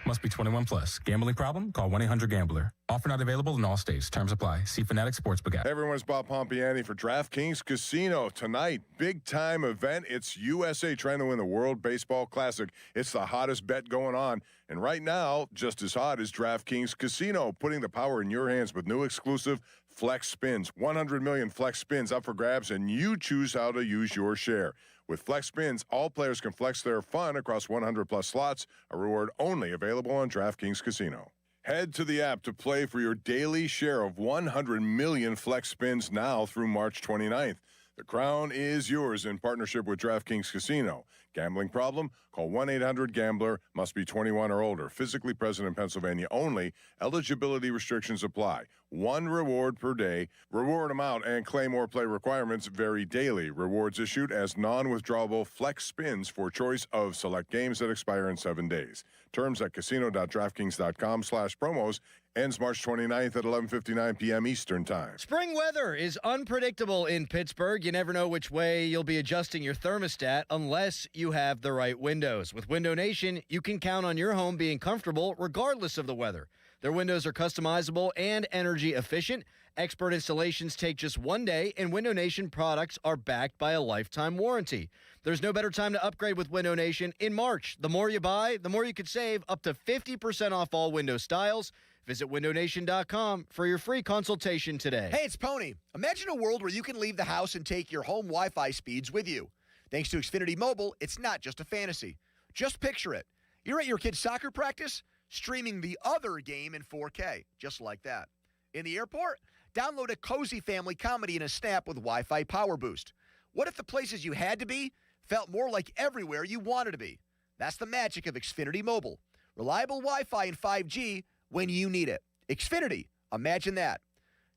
Must be 21 plus. Gambling problem? Call 1-800-GAMBLER. Offer not available in all states. Terms apply. See Fanatics Sportsbook app. Hey everyone, it's Bob Pompiani for DraftKings Casino. Tonight, big time event. It's USA trying to win the World Baseball Classic. It's the hottest bet going on. And right now, just as hot is DraftKings Casino, putting the power in your hands with new exclusive Flex Spins. 100 million Flex Spins up for grabs, and you choose how to use your share. With Flex Spins, all players can flex their fun across 100-plus slots, a reward only available on DraftKings Casino. Head to the app to play for your daily share of 100 million Flex Spins now through March 29th. The crown is yours in partnership with DraftKings Casino. Gambling problem? Call 1-800-GAMBLER. Must be 21 or older. Physically present in Pennsylvania only. Eligibility restrictions apply. 1 reward per day. Reward amount and claim or play requirements vary daily. Rewards issued as non-withdrawable Flex Spins for choice of select games that expire in 7 days. Terms at casino.draftkings.com/promos. Ends March 29th at 11:59 p.m. Eastern Time. Spring weather is unpredictable in Pittsburgh. You never know which way you'll be adjusting your thermostat unless you have the right windows. With Window Nation, you can count on your home being comfortable regardless of the weather. Their windows are customizable and energy efficient. Expert installations take just 1 day, and Window Nation products are backed by a lifetime warranty. There's no better time to upgrade with Window Nation in March. The more you buy, the more you could save, up to 50% off all window styles. Visit windownation.com for your free consultation today. Hey, it's Pony. Imagine a world where you can leave the house and take your home Wi-Fi speeds with you. Thanks to Xfinity Mobile, it's not just a fantasy. Just picture it. You're at your kid's soccer practice, streaming the other game in 4K, just like that. In the airport, download a cozy family comedy in a snap with Wi-Fi Power Boost. What if the places you had to be felt more like everywhere you wanted to be? That's the magic of Xfinity Mobile. Reliable Wi-Fi and 5G when you need it. Xfinity, imagine that.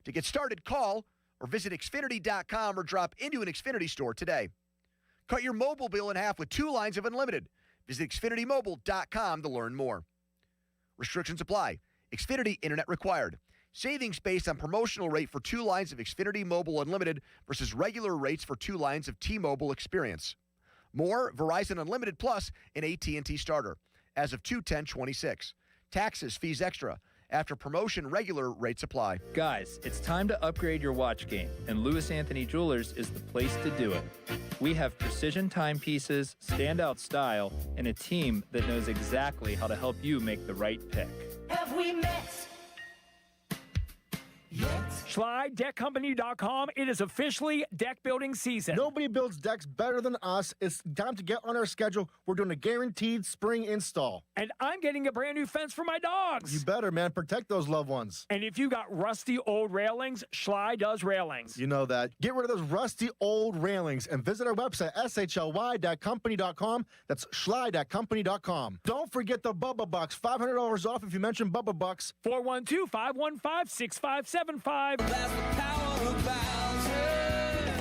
To get started, call or visit Xfinity.com or drop into an Xfinity store today. Cut your mobile bill in half with 2 lines of unlimited. Visit XfinityMobile.com to learn more. Restrictions apply. Xfinity Internet required. Savings based on promotional rate for 2 lines of Xfinity Mobile Unlimited versus regular rates for 2 lines of T-Mobile Experience. More, Verizon Unlimited Plus and AT&T Starter as of 2/10/26. Taxes, fees extra. After promotion, regular rates apply. Guys, it's time to upgrade your watch game, and Louis Anthony Jewelers is the place to do it. We have precision timepieces, standout style, and a team that knows exactly how to help you make the right pick. Have we met? SchleyDeckCompany.com. It is officially deck building season. Nobody builds decks better than us. It's time to get on our schedule. We're doing a guaranteed spring install. And I'm getting a brand new fence for my dogs. You better, man. Protect those loved ones. And if you got rusty old railings, Schley does railings. You know that. Get rid of those rusty old railings and visit our website, shly.company.com. That's schly.company.com. Don't forget the Bubba Bucks. $500 off if you mention Bubba Bucks. 412-515-6575. That's the power of Bowser.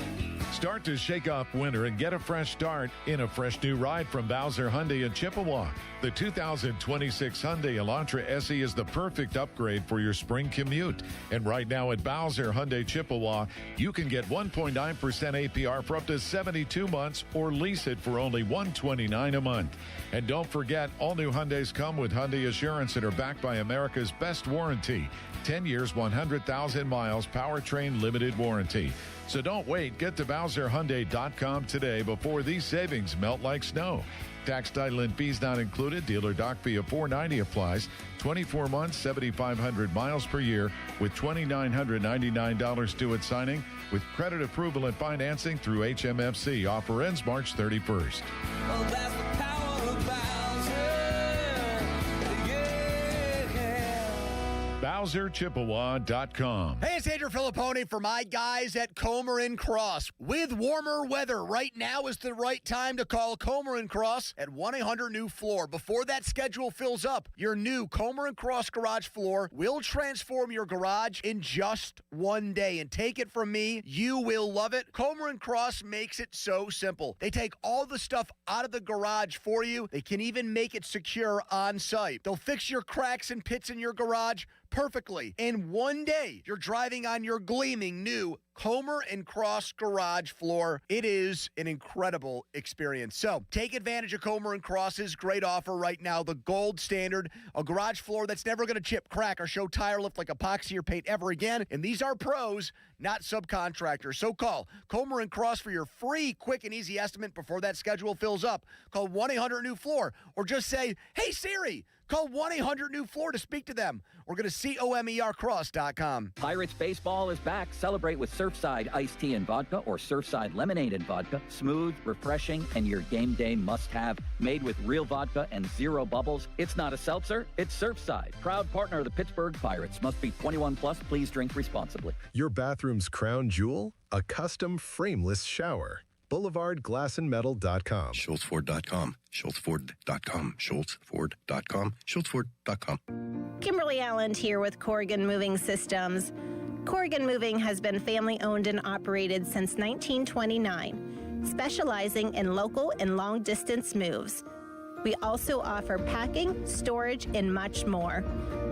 Start to shake off winter and get a fresh start in a fresh new ride from Bowser Hyundai in Chippewa. The 2026 Hyundai Elantra SE is the perfect upgrade for your spring commute. And right now at Bowser Hyundai Chippewa, you can get 1.9% APR for up to 72 months or lease it for only $129 a month. And don't forget, all new Hyundais come with Hyundai Assurance and are backed by America's best warranty. 10 years, 100,000 miles, powertrain limited warranty. So don't wait. Get to BowserHyundai.com today before these savings melt like snow. Tax, title, and fees not included. Dealer doc fee of $490 applies. 24 months, 7,500 miles per year with $2,999 due at signing with credit approval and financing through HMFC. Offer ends March 31st. Well, that's the power of Bowser. BowserChippewa.com. Hey, it's Andrew Filipponi for my guys at Comer & Cross. With warmer weather, right now is the right time to call Comer & Cross at 1-800-NEW-FLOOR. Before that schedule fills up, your new Comer & Cross garage floor will transform your garage in just one day. And take it from me, you will love it. Comer & Cross makes it so simple. They take all the stuff out of the garage for you. They can even make it secure on site. They'll fix your cracks and pits in your garage perfectly. In one day, you're driving on your gleaming new Comer & Cross garage floor. It is an incredible experience. So take advantage of Comer & Cross's great offer right now, the gold standard, a garage floor that's never going to chip, crack, or show tire lift like epoxy or paint ever again. And these are pros, not subcontractors. So call Comer & Cross for your free, quick, and easy estimate before that schedule fills up. Call 1-800-NEW-FLOOR or just say, hey, Siri, call 1-800-NEW-FLOOR to speak to them or go to COMERcross.com. Pirates baseball is back. Celebrate with Surfside iced tea and vodka or Surfside lemonade and vodka. Smooth, refreshing, and your game day must-have. Made with real vodka and zero bubbles. It's not a seltzer, it's Surfside. Proud partner of the Pittsburgh Pirates. Must be 21 plus. Please drink responsibly. Your bathroom's crown jewel? A custom frameless shower. BoulevardGlassandMetal.com. SchultzFord.com. SchultzFord.com. SchultzFord.com. SchultzFord.com. Kimberly Allen here with Corrigan Moving Systems. Corrigan Moving has been family owned and operated since 1929, specializing in local and long distance moves. We also offer packing, storage, and much more.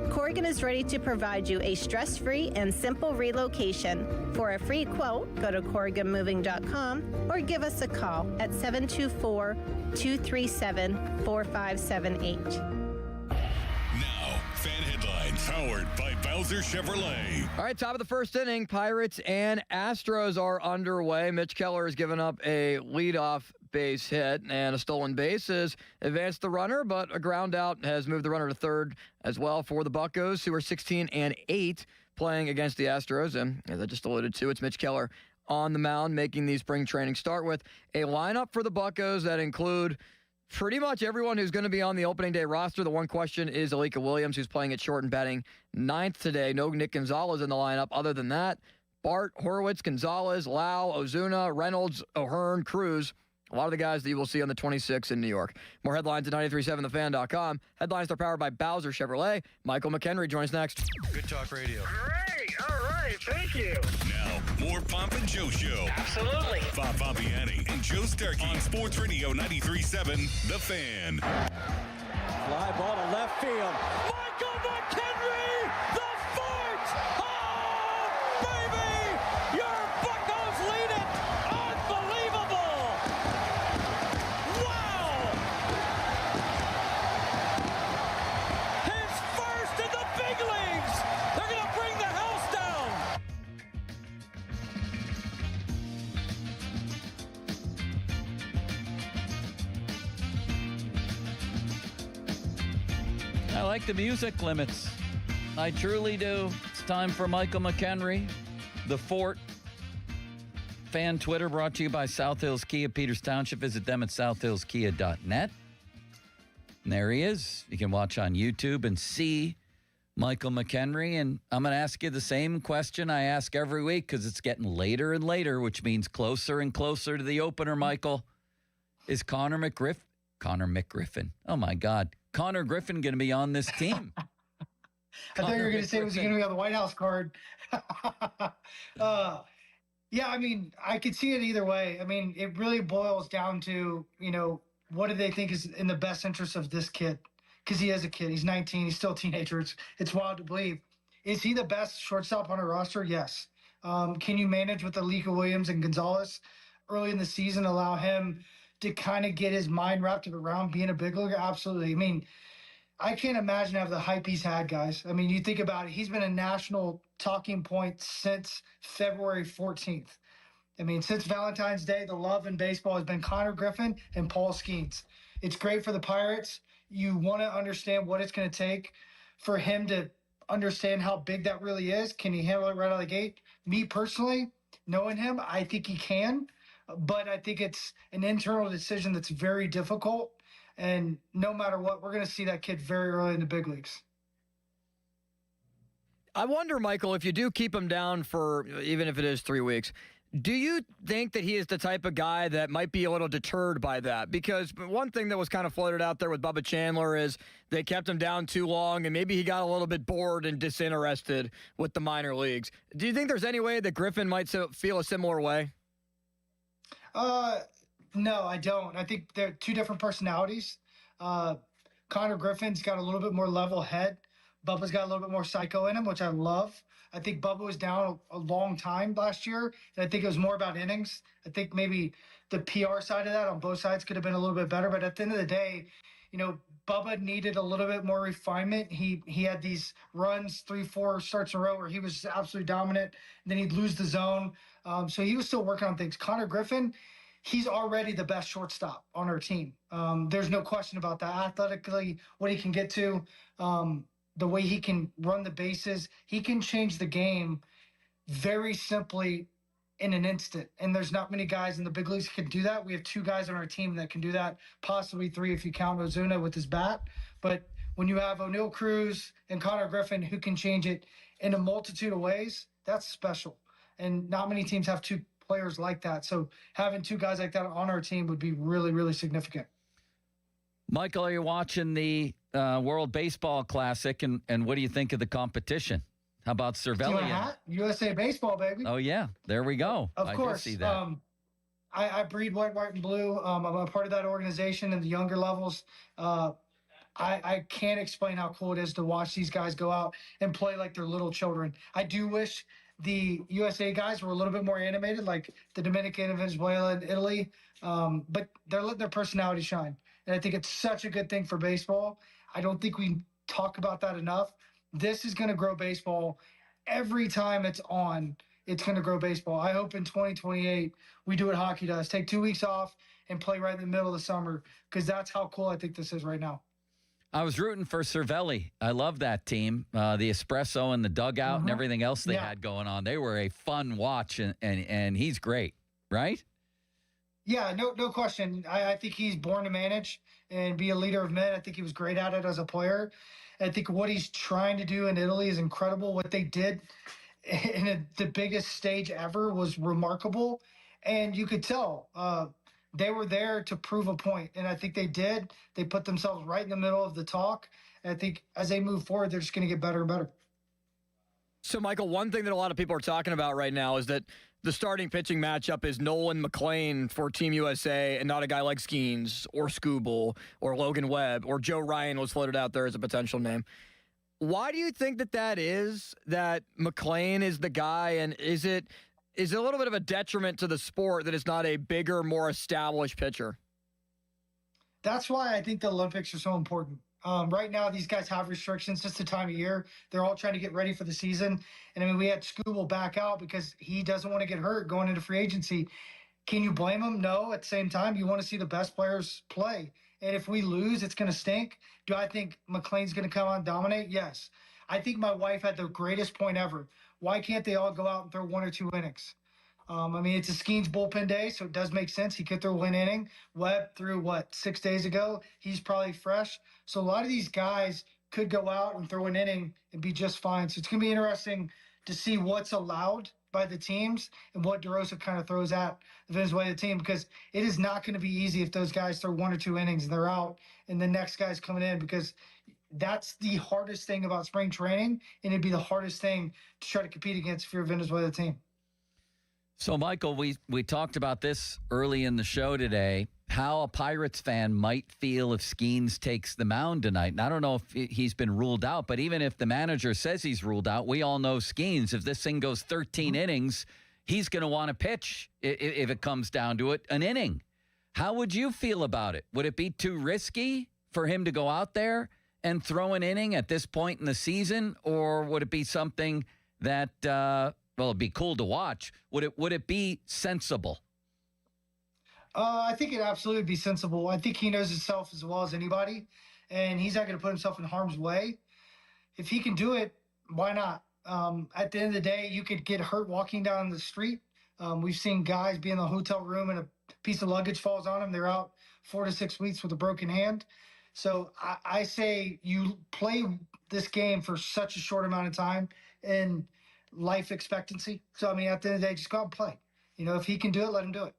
Corrigan is ready to provide you a stress-free and simple relocation. For a free quote, go to CorriganMoving.com or give us a call at 724-237-4578. Now, fan headlines powered by Bowser Chevrolet. All right, top of the first inning, Pirates and Astros are underway. Mitch Keller has given up a leadoff base hit, and a stolen base has advanced the runner, but a ground out has moved the runner to third as well for the Buccos, who are 16-8 playing against the Astros. And as I just alluded to, it's Mitch Keller on the mound making the spring training start with a lineup for the Buccos that include pretty much everyone who's going to be on the opening day roster. The one question is Alika Williams, who's playing at short and batting ninth today. No Nick Gonzalez in the lineup. Other than that, Bart, Horwitz, Gonzalez, Lau, Ozuna, Reynolds, O'Hearn, Cruz. A lot of the guys that you will see on the 26 in New York. More headlines at 937thefan.com. Headlines are powered by Bowser Chevrolet. Michael McHenry joins next. Good Talk Radio. Great. All right. Thank you. Now, more Pomp and Joe Show. Absolutely. Bob Fabiani and Joe Starkey on Sports Radio 93.7 The Fan. Fly ball to left field. Michael McHenry, the fort! Oh, baby! Your Buccos lead it! Unbelievable! Wow! His first in the big league! I like the music limits. I truly do. It's time for Michael McHenry, the Fort. Fan Twitter brought to you by South Hills Kia, Peters Township. Visit them at southhillskia.net. And there he is. You can watch on YouTube and see Michael McHenry. And I'm going to ask you the same question I ask every week because it's getting later and later, which means closer and closer to the opener, Michael. Is Connor McGriffin. Oh, my God. Connor Griffin going to be on this team? I thought you were going to say, was he going to be on the White House card? Yeah, I mean, I could see it either way. I mean, it really boils down to, what do they think is in the best interest of this kid? Because he is a kid. He's 19. He's still a teenager. It's wild to believe. Is he the best shortstop on our roster? Yes. Can you manage with Alika Williams and Gonzalez early in the season, allow him to kind of get his mind wrapped around being a big leaguer? Absolutely. I mean, I can't imagine the hype he's had, guys. I mean, you think about it. He's been a national talking point since February 14th. I mean, since Valentine's Day, the love in baseball has been Connor Griffin and Paul Skeens. It's great for the Pirates. You want to understand what it's going to take for him to understand how big that really is. Can he handle it right out of the gate? Me personally, knowing him, I think he can. But I think it's an internal decision that's very difficult. And no matter what, we're going to see that kid very early in the big leagues. I wonder, Michael, if you do keep him down for, even if it is 3 weeks, do you think that he is the type of guy that might be a little deterred by that? Because one thing that was kind of floated out there with Bubba Chandler is they kept him down too long, and maybe he got a little bit bored and disinterested with the minor leagues. Do you think there's any way that Griffin might feel a similar way? No, I don't. I think they're two different personalities. Connor Griffin's got a little bit more level head. Bubba's got a little bit more psycho in him, which I love. I think Bubba was down a long time last year, and I think it was more about innings. I think maybe the PR side of that on both sides could have been a little bit better. But at the end of the day, Bubba needed a little bit more refinement. He had these runs, 3-4 starts in a row where he was absolutely dominant. And then he'd lose the zone. So he was still working on things. Connor Griffin, he's already the best shortstop on our team. There's no question about that. Athletically, what he can get to, the way he can run the bases, he can change the game very simply in an instant. And there's not many guys in the big leagues that can do that. We have 2 guys on our team that can do that, possibly 3 if you count Ozuna with his bat. But when you have O'Neal Cruz and Connor Griffin who can change it in a multitude of ways, that's special. And not many teams have 2 players like that. So having 2 guys like that on our team would be really, really significant. Michael, are you watching the World Baseball Classic, and what do you think of the competition? How about Cervelli? USA Baseball, baby. Oh, yeah. There we go. Of course. I see that. I breed white, and blue. I'm a part of that organization in the younger levels. I can't explain how cool it is to watch these guys go out and play like they're little children. I do wish the USA guys were a little bit more animated, like the Dominican, Venezuela, and Italy. But they're letting their personality shine. And I think it's such a good thing for baseball. I don't think we talk about that enough. This is going to grow baseball. Every time it's on, it's going to grow baseball. I hope in 2028 we do what hockey does. Take 2 weeks off and play right in the middle of the summer, because that's how cool I think this is right now. I was rooting for Cervelli. I love that team. The espresso and the dugout and everything else they had going on. They were a fun watch, and he's great, right? Yeah, no question. I think he's born to manage and be a leader of men. I think he was great at it as a player. I think what he's trying to do in Italy is incredible. What they did in the biggest stage ever was remarkable. And you could tell they were there to prove a point. And I think they did. They put themselves right in the middle of the talk. And I think as they move forward, they're just going to get better and better. So, Michael, one thing that a lot of people are talking about right now is that the starting pitching matchup is Nolan McLean for Team USA and not a guy like Skeens or Skubal or Logan Webb, or Joe Ryan was floated out there as a potential name. Why do you think that is, that McLean is the guy, and is it a little bit of a detriment to the sport that it's not a bigger, more established pitcher? That's why I think the Olympics are so important. Right now, these guys have restrictions. Just the time of year. They're all trying to get ready for the season. And, I mean, we had Skubal back out because he doesn't want to get hurt going into free agency. Can you blame him? No. At the same time, you want to see the best players play. And if we lose, it's going to stink. Do I think McLean's going to come out and dominate? Yes. I think my wife had the greatest point ever. Why can't they all go out and throw 1 or 2 innings? I mean, it's a Skeens bullpen day, so it does make sense. He could throw 1 inning. Webb threw, 6 days ago? He's probably fresh. So a lot of these guys could go out and throw an inning and be just fine. So it's going to be interesting to see what's allowed by the teams and what DeRosa kind of throws at the Venezuela team, because it is not going to be easy if those guys throw 1 or 2 innings and they're out and the next guy's coming in, because that's the hardest thing about spring training, and it'd be the hardest thing to try to compete against if you're a Venezuela team. So, Michael, we talked about this early in the show today, how a Pirates fan might feel if Skeens takes the mound tonight. And I don't know if he's been ruled out, but even if the manager says he's ruled out, we all know Skeens, if this thing goes 13 innings, he's going to want to pitch, if it comes down to it, an inning. How would you feel about it? Would it be too risky for him to go out there and throw an inning at this point in the season, or would it be something that well, it'd be cool to watch? Would it be sensible? I think it'd absolutely be sensible. I think he knows himself as well as anybody, and he's not going to put himself in harm's way. If he can do it, why not? At the end of the day, you could get hurt walking down the street. We've seen guys be in the hotel room and a piece of luggage falls on them. They're out 4 to 6 weeks with a broken hand. So I say you play this game for such a short amount of time and life expectancy. So, I mean, at the end of the day, just go out and play. If he can do it, let him do it.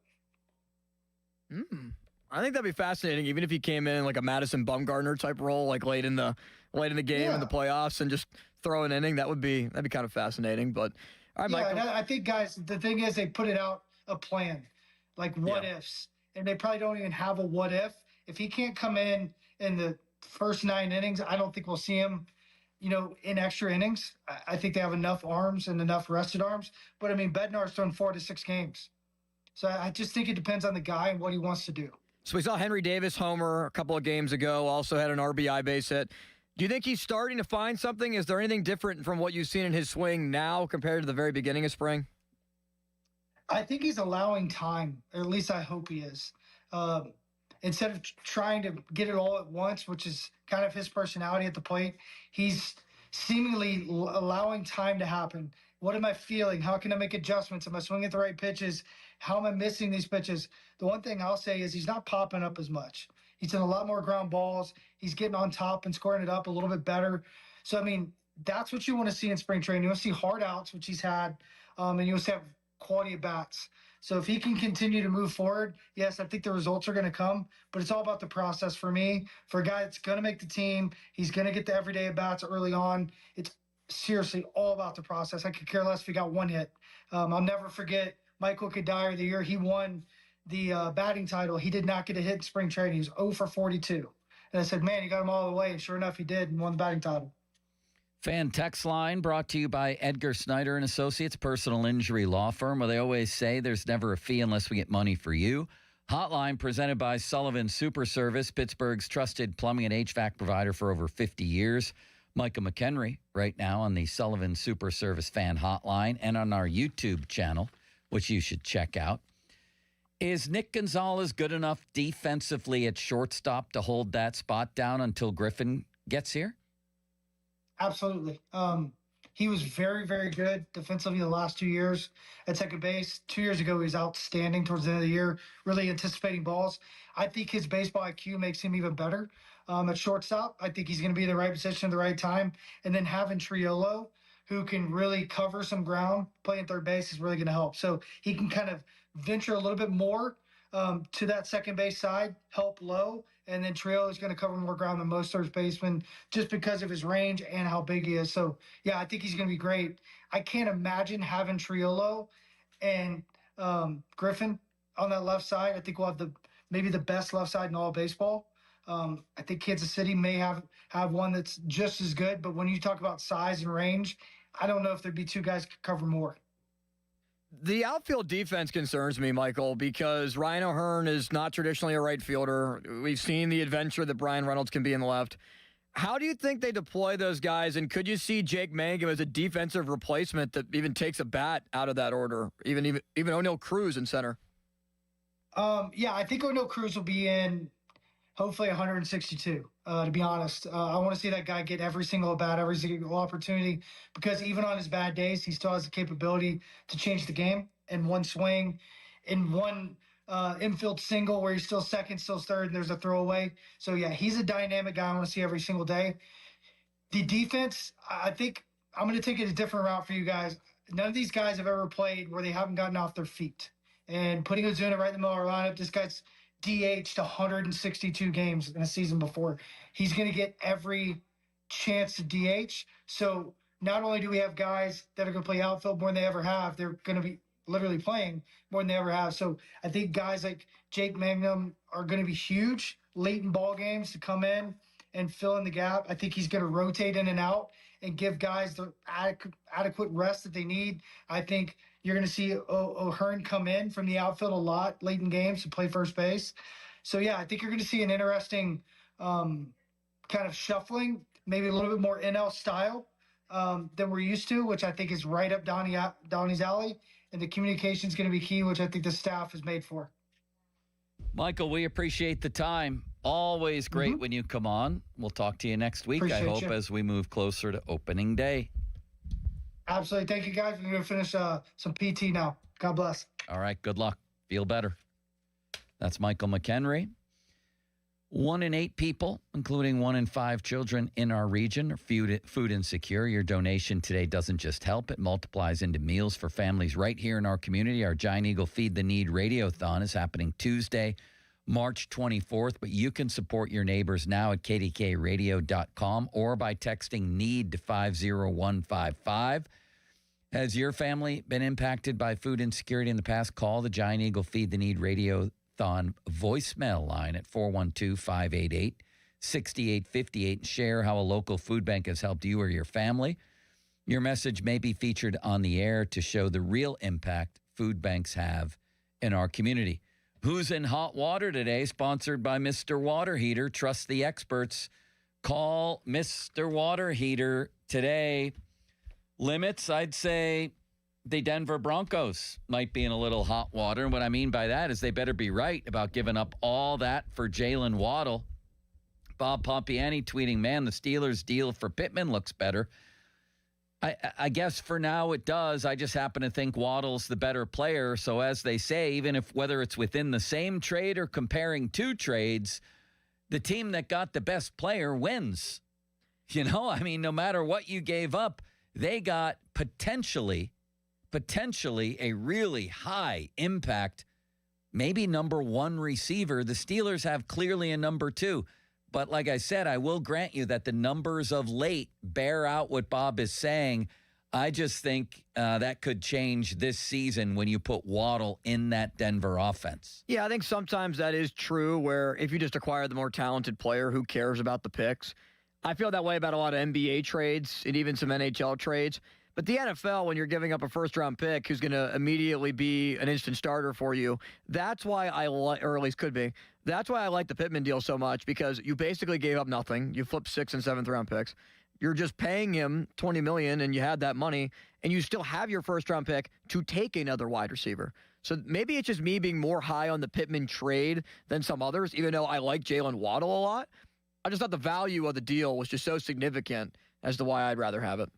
I think that'd be fascinating, even if he came in like a Madison Bumgarner type role, like late in the game in the playoffs, and just throw an inning. That'd be kind of fascinating. But all right, Michael. And I think, guys, the thing is they put it out a plan, like what ifs, and they probably don't even have a what if. If he can't come in the first 9 innings, I don't think we'll see him in extra innings. I think they have enough arms and enough rested arms. But, I mean, Bednar's thrown 4 to 6 games. So I just think it depends on the guy and what he wants to do. So we saw Henry Davis homer a couple of games ago, also had an RBI base hit. Do you think he's starting to find something? Is there anything different from what you've seen in his swing now compared to the very beginning of spring? I think he's allowing time, or at least I hope he is. Instead of trying to get it all at once, which is kind of his personality at the plate, he's seemingly allowing time to happen. What am I feeling? How can I make adjustments? Am I swinging at the right pitches? How am I missing these pitches? The one thing I'll say is he's not popping up as much. He's in a lot more ground balls. He's getting on top and scoring it up a little bit better. So, I mean, that's what you want to see in spring training. You want to see hard outs, which he's had, and you want to have quality at bats. So if he can continue to move forward, yes, I think the results are going to come, but it's all about the process for me. For a guy that's going to make the team, he's going to get the everyday at bats early on. It's seriously all about the process. I could care less if he got 1 hit. I'll never forget Michael Kadire, the year he won the batting title. He did not get a hit in spring training. He was 0 for 42. And I said, man, he got him all the way. And sure enough, he did and won the batting title. Fan text line brought to you by Edgar Snyder and Associates, personal injury law firm, where they always say there's never a fee unless we get money for you. Hotline presented by Sullivan Super Service, Pittsburgh's trusted plumbing and HVAC provider for over 50 years. Micah McHenry right now on the Sullivan Super Service fan hotline and on our YouTube channel, which you should check out. Is Nick Gonzalez good enough defensively at shortstop to hold that spot down until Griffin gets here? Absolutely. He was very, very good defensively the last 2 years at second base. 2 years ago, he was outstanding towards the end of the year, really anticipating balls. I think his baseball IQ makes him even better at shortstop. I think he's going to be in the right position at the right time. And then having Triolo, who can really cover some ground, playing third base is really going to help. So he can kind of venture a little bit more to that second base side, help low, and then Triolo is going to cover more ground than most third basemen just because of his range and how big he is. So, yeah, I think he's going to be great. I can't imagine having Triolo and Griffin on that left side. I think we'll have maybe the best left side in all of baseball. I think Kansas City may have one that's just as good, but when you talk about size and range, I don't know if there'd be 2 guys could cover more. The outfield defense concerns me, Michael, because Ryan O'Hearn is not traditionally a right fielder. We've seen the adventure that Brian Reynolds can be in the left. How do you think they deploy those guys? And could you see Jake Mangum as a defensive replacement that even takes a bat out of that order? Even O'Neal Cruz in center. Yeah, I think O'Neal Cruz will be in hopefully 162, to be honest. I want to see that guy get every single at-bat, every single opportunity, because even on his bad days, he still has the capability to change the game in one swing, in one infield single where he's still second, still third, and there's a throwaway. So, yeah, he's a dynamic guy I want to see every single day. The defense, I think I'm going to take it a different route for you guys. None of these guys have ever played where they haven't gotten off their feet. And putting Ozuna right in the middle of our lineup, this guy's DH'd 162 games in a season before. He's going to get every chance to DH. So not only do we have guys that are going to play outfield more than they ever have, they're going to be literally playing more than they ever have. So I think guys like Jake Mangum are going to be huge late in ball games to come in and fill in the gap. I think he's going to rotate in and out and give guys the adequate rest that they need. I think you're going to see O'Hearn come in from the outfield a lot late in games to play first base. So, yeah, I think you're going to see an interesting kind of shuffling, maybe a little bit more NL style than we're used to, which I think is right up Donnie's alley. And the communication is going to be key, which I think the staff is made for. Michael, we appreciate the time. Always great when you come on. We'll talk to you next week, I hope, as we move closer to opening day. Absolutely. Thank you, guys. We're going to finish some PT now. God bless. All right. Good luck. Feel better. That's Michael McHenry. 1 in 8 people, including 1 in 5 children in our region, are food insecure. Your donation today doesn't just help. It multiplies into meals for families right here in our community. Our Giant Eagle Feed the Need Radiothon is happening Tuesday, March 24th, but you can support your neighbors now at kdkradio.com or by texting NEED to 50155. Has your family been impacted by food insecurity in the past? Call the Giant Eagle Feed the Need Radiothon voicemail line at 412-588-6858 and share how a local food bank has helped you or your family. Your message may be featured on the air to show the real impact food banks have in our community. Who's in hot water today? Sponsored by Mr. Water Heater. Trust the experts. Call Mr. Water Heater today. Limits, I'd say the Denver Broncos might be in a little hot water. And what I mean by that is they better be right about giving up all that for Jalen Waddle. Bob Pompiani tweeting, man, the Steelers' deal for Pittman looks better. I guess for now it does. I just happen to think Waddle's the better player. So as they say, even if whether it's within the same trade or comparing two trades, the team that got the best player wins. You know, I mean, no matter what you gave up, they got potentially a really high impact, maybe number 1 receiver. The Steelers have clearly a number 2. But like I said, I will grant you that the numbers of late bear out what Bob is saying. I just think that could change this season when you put Waddle in that Denver offense. Yeah, I think sometimes that is true, where if you just acquire the more talented player, who cares about the picks? I feel that way about a lot of NBA trades and even some NHL trades. But the NFL, when you're giving up a first-round pick who's going to immediately be an instant starter for you, that's why or at least could be. That's why I like the Pittman deal so much, because you basically gave up nothing. You flipped 6th and 7th-round picks. You're just paying him $20 million, and you had that money, and you still have your first-round pick to take another wide receiver. So maybe it's just me being more high on the Pittman trade than some others, even though I like Jalen Waddle a lot. I just thought the value of the deal was just so significant as to why I'd rather have it.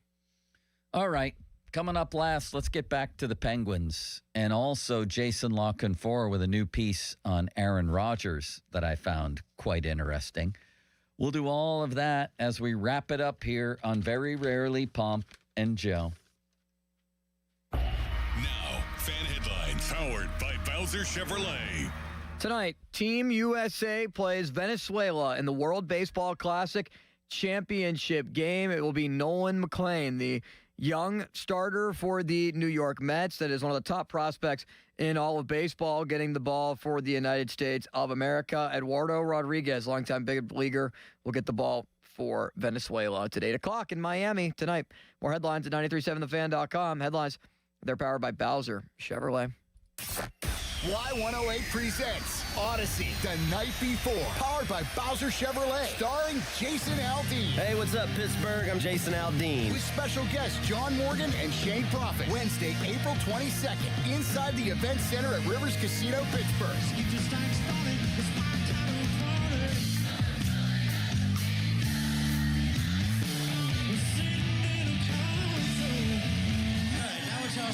All right. Coming up last, let's get back to the Penguins and also Jason La Canfora with a new piece on Aaron Rodgers that I found quite interesting. We'll do all of that as we wrap it up here on Very Rarely Pomp and Joe. Now, fan headlines powered by Bowser Chevrolet. Tonight, Team USA plays Venezuela in the World Baseball Classic Championship game. It will be Nolan McLean, the young starter for the New York Mets, that is one of the top prospects in all of baseball, getting the ball for the United States of America. Eduardo Rodriguez, longtime big leaguer, will get the ball for Venezuela at 8 o'clock in Miami tonight. More headlines at 937thefan.com. Headlines, they're powered by Bowser Chevrolet. Y108 presents Odyssey the Night Before, powered by Bowser Chevrolet, starring Jason Aldean. Hey, what's up, Pittsburgh? I'm Jason Aldean. With special guests John Morgan and Shane Prophet. Wednesday, April 22nd, inside the Event Center at Rivers Casino, Pittsburgh.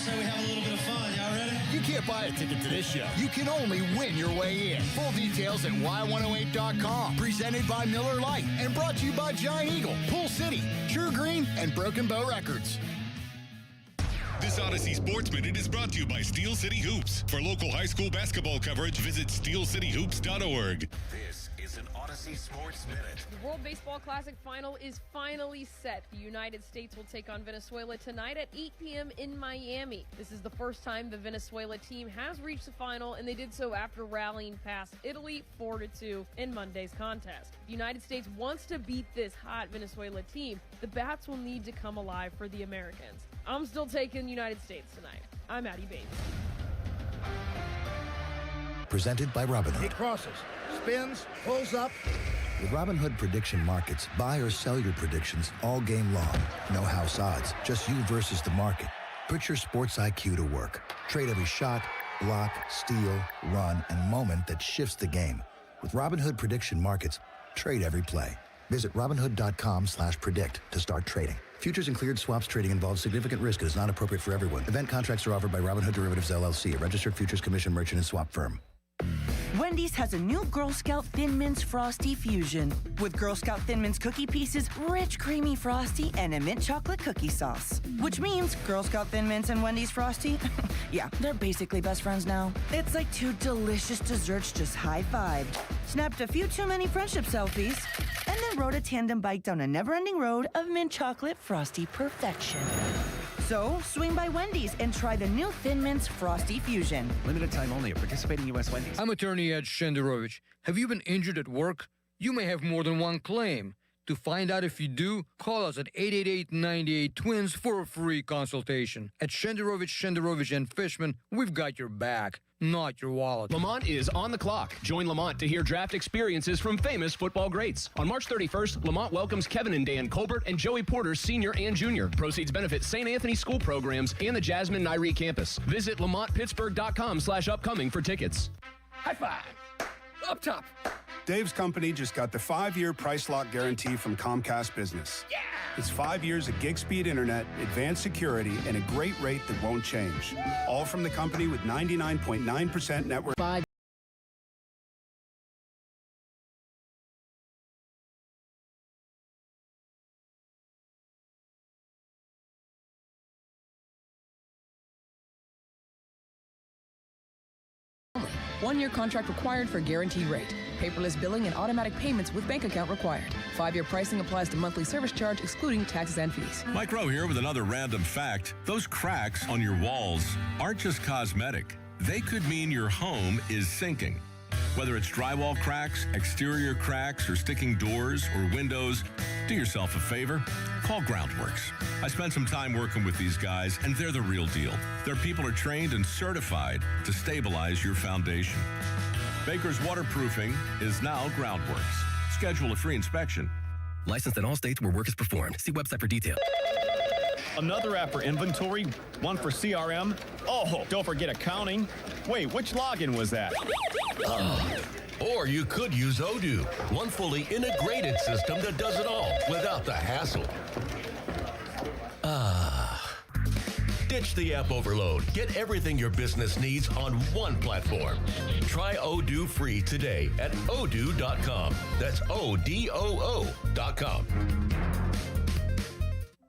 say we have a little bit of fun. Y'all ready? You can't buy a ticket to this show. You can only win your way in. Full details at y108.com. Presented by Miller Lite and brought to you by Giant Eagle, Pool City, True Green, and Broken Bow Records. This Odyssey Sports Minute is brought to you by Steel City Hoops. For local high school basketball coverage, visit steelcityhoops.org. This is an Odyssey Sports Minute. The World Baseball Classic final is finally set. The United States will take on Venezuela tonight at 8 p.m. in Miami. This is the first time the Venezuela team has reached the final, and they did so after rallying past Italy 4-2 in Monday's contest. The United States wants to beat this hot Venezuela team. The bats will need to come alive for the Americans. I'm still taking the United States tonight. I'm Addie Bates. Presented by Robinhood. He crosses, spins, pulls up. With Robinhood Prediction Markets, buy or sell your predictions all game long. No house odds, just you versus the market. Put your sports IQ to work. Trade every shot, block, steal, run, and moment that shifts the game. With Robinhood Prediction Markets, trade every play. Visit Robinhood.com/predict to start trading. Futures and cleared swaps trading involves significant risk and is not appropriate for everyone. Event contracts are offered by Robinhood Derivatives LLC, a registered futures commission merchant and swap firm. Wendy's has a new Girl Scout Thin Mints Frosty Fusion with Girl Scout Thin Mints cookie pieces, rich creamy frosty, and a mint chocolate cookie sauce. Which means Girl Scout Thin Mints and Wendy's Frosty, yeah, they're basically best friends now. It's like two delicious desserts just high-fived, snapped a few too many friendship selfies, and then rode a tandem bike down a never-ending road of mint chocolate frosty perfection. So, swing by Wendy's and try the new Thin Mints Frosty Fusion. Limited time only at participating U.S. Wendy's. I'm attorney Ed Shenderovich. Have you been injured at work? You may have more than one claim. To find out if you do, call us at 888-98-TWINS for a free consultation. At Shenderovich and Fishman, we've got your back, not your wallet. Lamont is on the clock. Join Lamont to hear draft experiences from famous football greats. On March 31st, Lamont welcomes Kevin and Dan Colbert and Joey Porter Sr. and Jr. Proceeds benefit St. Anthony School programs and the Jasmine Nairi campus. Visit LamontPittsburgh.com/upcoming for tickets. High five. Up top. Dave's company just got the 5-year price lock guarantee from Comcast Business. Yeah! It's 5 years of gig speed internet, advanced security, and a great rate that won't change. All from the company with 99.9% network. One-year contract required for guaranteed rate. Paperless billing and automatic payments with bank account required. 5-year pricing applies to monthly service charge, excluding taxes and fees. Mike Rowe here with another random fact. Those cracks on your walls aren't just cosmetic. They could mean your home is sinking. Whether it's drywall cracks, exterior cracks, or sticking doors or windows, do yourself a favor. Call Groundworks. I spent some time working with these guys, and they're the real deal. Their people are trained and certified to stabilize your foundation. Baker's Waterproofing is now Groundworks. Schedule a free inspection. Licensed in all states where work is performed. See website for details. Another app for inventory, one for CRM. Oh, don't forget accounting. Wait, which login was that? Or you could use Odoo, one fully integrated system that does it all without the hassle. Ditch the app overload. Get everything your business needs on one platform. Try Odoo free today at odoo.com. That's ODOO.com.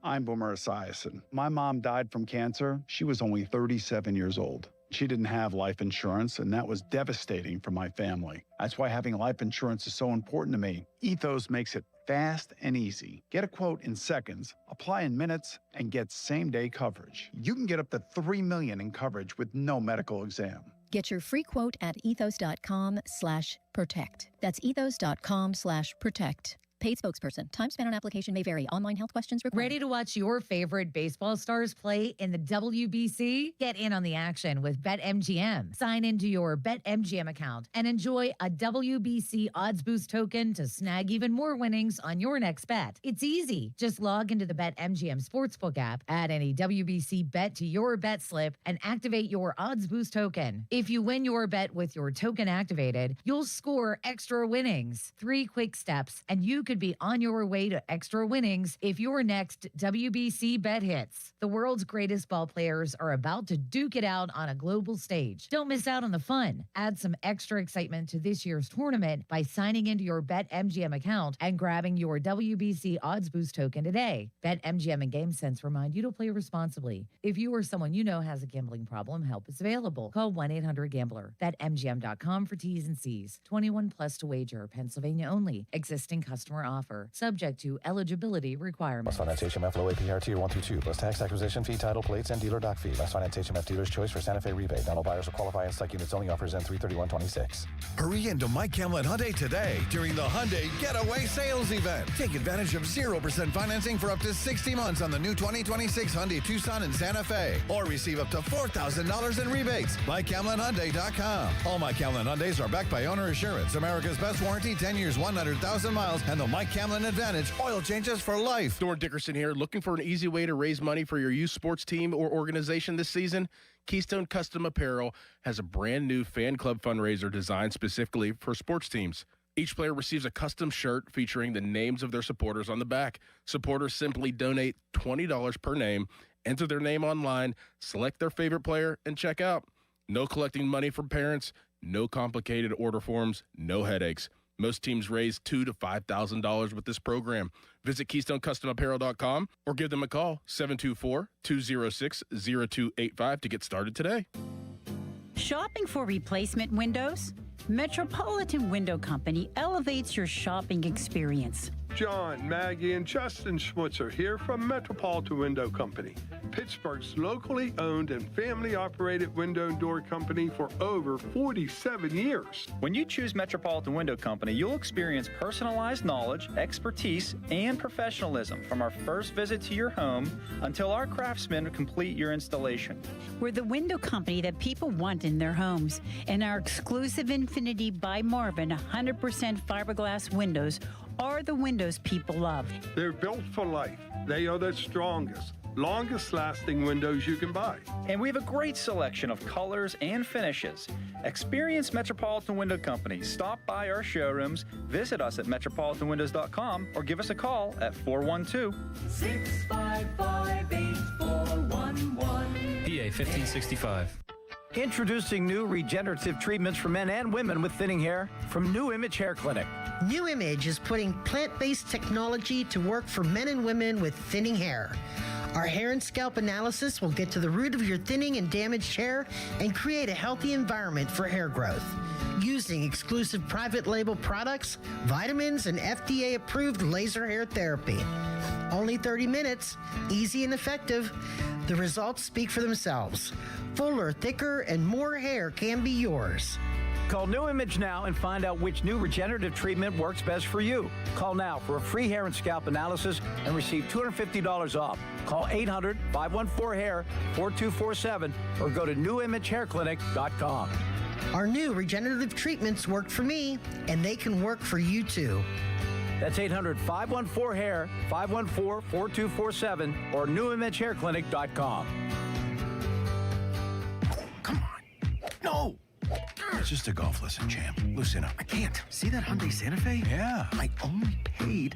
I'm Boomer Esiason. My mom died from cancer. She was only 37 years old. She didn't have life insurance, and that was devastating for my family. That's why having life insurance is so important to me. Ethos makes it fast and easy. Get a quote in seconds, apply in minutes, and get same-day coverage. You can get up to $3 million in coverage with no medical exam. Get your free quote at ethos.com/protect. That's ethos.com/protect. Paid spokesperson. Time spent on application may vary. Online health questions required. Ready to watch your favorite baseball stars play in the WBC? Get in on the action with BetMGM. Sign into your BetMGM account and enjoy a WBC odds boost token to snag even more winnings on your next bet. It's easy. Just log into the BetMGM Sportsbook app, add any WBC bet to your bet slip, and activate your odds boost token. If you win your bet with your token activated, you'll score extra winnings. 3 quick steps, and you could could be on your way to extra winnings if your next WBC bet hits. The world's greatest ball players are about to duke it out on a global stage. Don't miss out on the fun. Add some extra excitement to this year's tournament by signing into your BetMGM account and grabbing your WBC Odds Boost token today. BetMGM and GameSense remind you to play responsibly. If you or someone you know has a gambling problem, help is available. Call 1-800-GAMBLER. BetMGM.com for T's and C's. 21 plus to wager. Pennsylvania only. Existing customer offer. Subject to eligibility requirements. Finance HMF low APR tier 122 plus tax acquisition fee, title plates, and dealer dock fee. Last Finance HMF dealer's choice for Santa Fe rebate. Not all buyers will qualify and select units only. Offers end 3/31/26. Hurry into Mike Hamlin Hyundai today during the Hyundai Getaway Sales Event. Take advantage of 0% financing for up to 60 months on the new 2026 Hyundai Tucson and Santa Fe. Or receive up to $4,000 in rebates. MikeHamlinHyundai.com. All Mike Hamlin Hyundais are backed by owner assurance, America's best warranty, 10 years, 100,000 miles, and the Mike Hamlin Advantage oil changes for life. Stuart Dickerson here. Looking for an easy way to raise money for your youth sports team or organization this season? Keystone Custom Apparel has a brand new fan club fundraiser designed specifically for sports teams. Each player receives a custom shirt featuring the names of their supporters on the back. Supporters simply donate $20 per name, enter their name online, select their favorite player, and check out. No collecting money from parents, no complicated order forms, no headaches. Most teams raise $2,000 to $5,000 with this program. Visit KeystoneCustomApparel.com or give them a call, 724-206-0285 to get started today. Shopping for replacement windows? Metropolitan Window Company elevates your shopping experience. John, Maggie, and Justin Schmutzer here from Metropolitan Window Company, Pittsburgh's locally owned and family-operated window and door company for over 47 years. When you choose Metropolitan Window Company, you'll experience personalized knowledge, expertise, and professionalism from our first visit to your home until our craftsmen complete your installation. We're the window company that people want in their homes, and our exclusive Infinity by Marvin 100% fiberglass windows are the windows people love. They're built for life. They are the strongest, longest lasting windows you can buy. And we have a great selection of colors and finishes. Experience Metropolitan Window Company. Stop by our showrooms, visit us at metropolitanwindows.com, or give us a call at 412-655-8411. PA 1565. Introducing new regenerative treatments for men and women with thinning hair from New Image Hair Clinic. New Image is putting plant-based technology to work for men and women with thinning hair. Our hair and scalp analysis will get to the root of your thinning and damaged hair and create a healthy environment for hair growth. Using exclusive private label products, vitamins, and FDA-approved laser hair therapy. Only 30 minutes, easy and effective. The results speak for themselves. Fuller, thicker, and more hair can be yours. Call New Image now and find out which new regenerative treatment works best for you. Call now for a free hair and scalp analysis and receive $250 off. Call 800-514-HAIR 4247 or go to newimagehairclinic.com. Our new regenerative treatments worked for me, and they can work for you too. That's 800-514-HAIR 514-4247 or newimagehairclinic.com. No! It's just a golf lesson, champ. Loosen up. I can't. See that Hyundai Santa Fe? Yeah. I only paid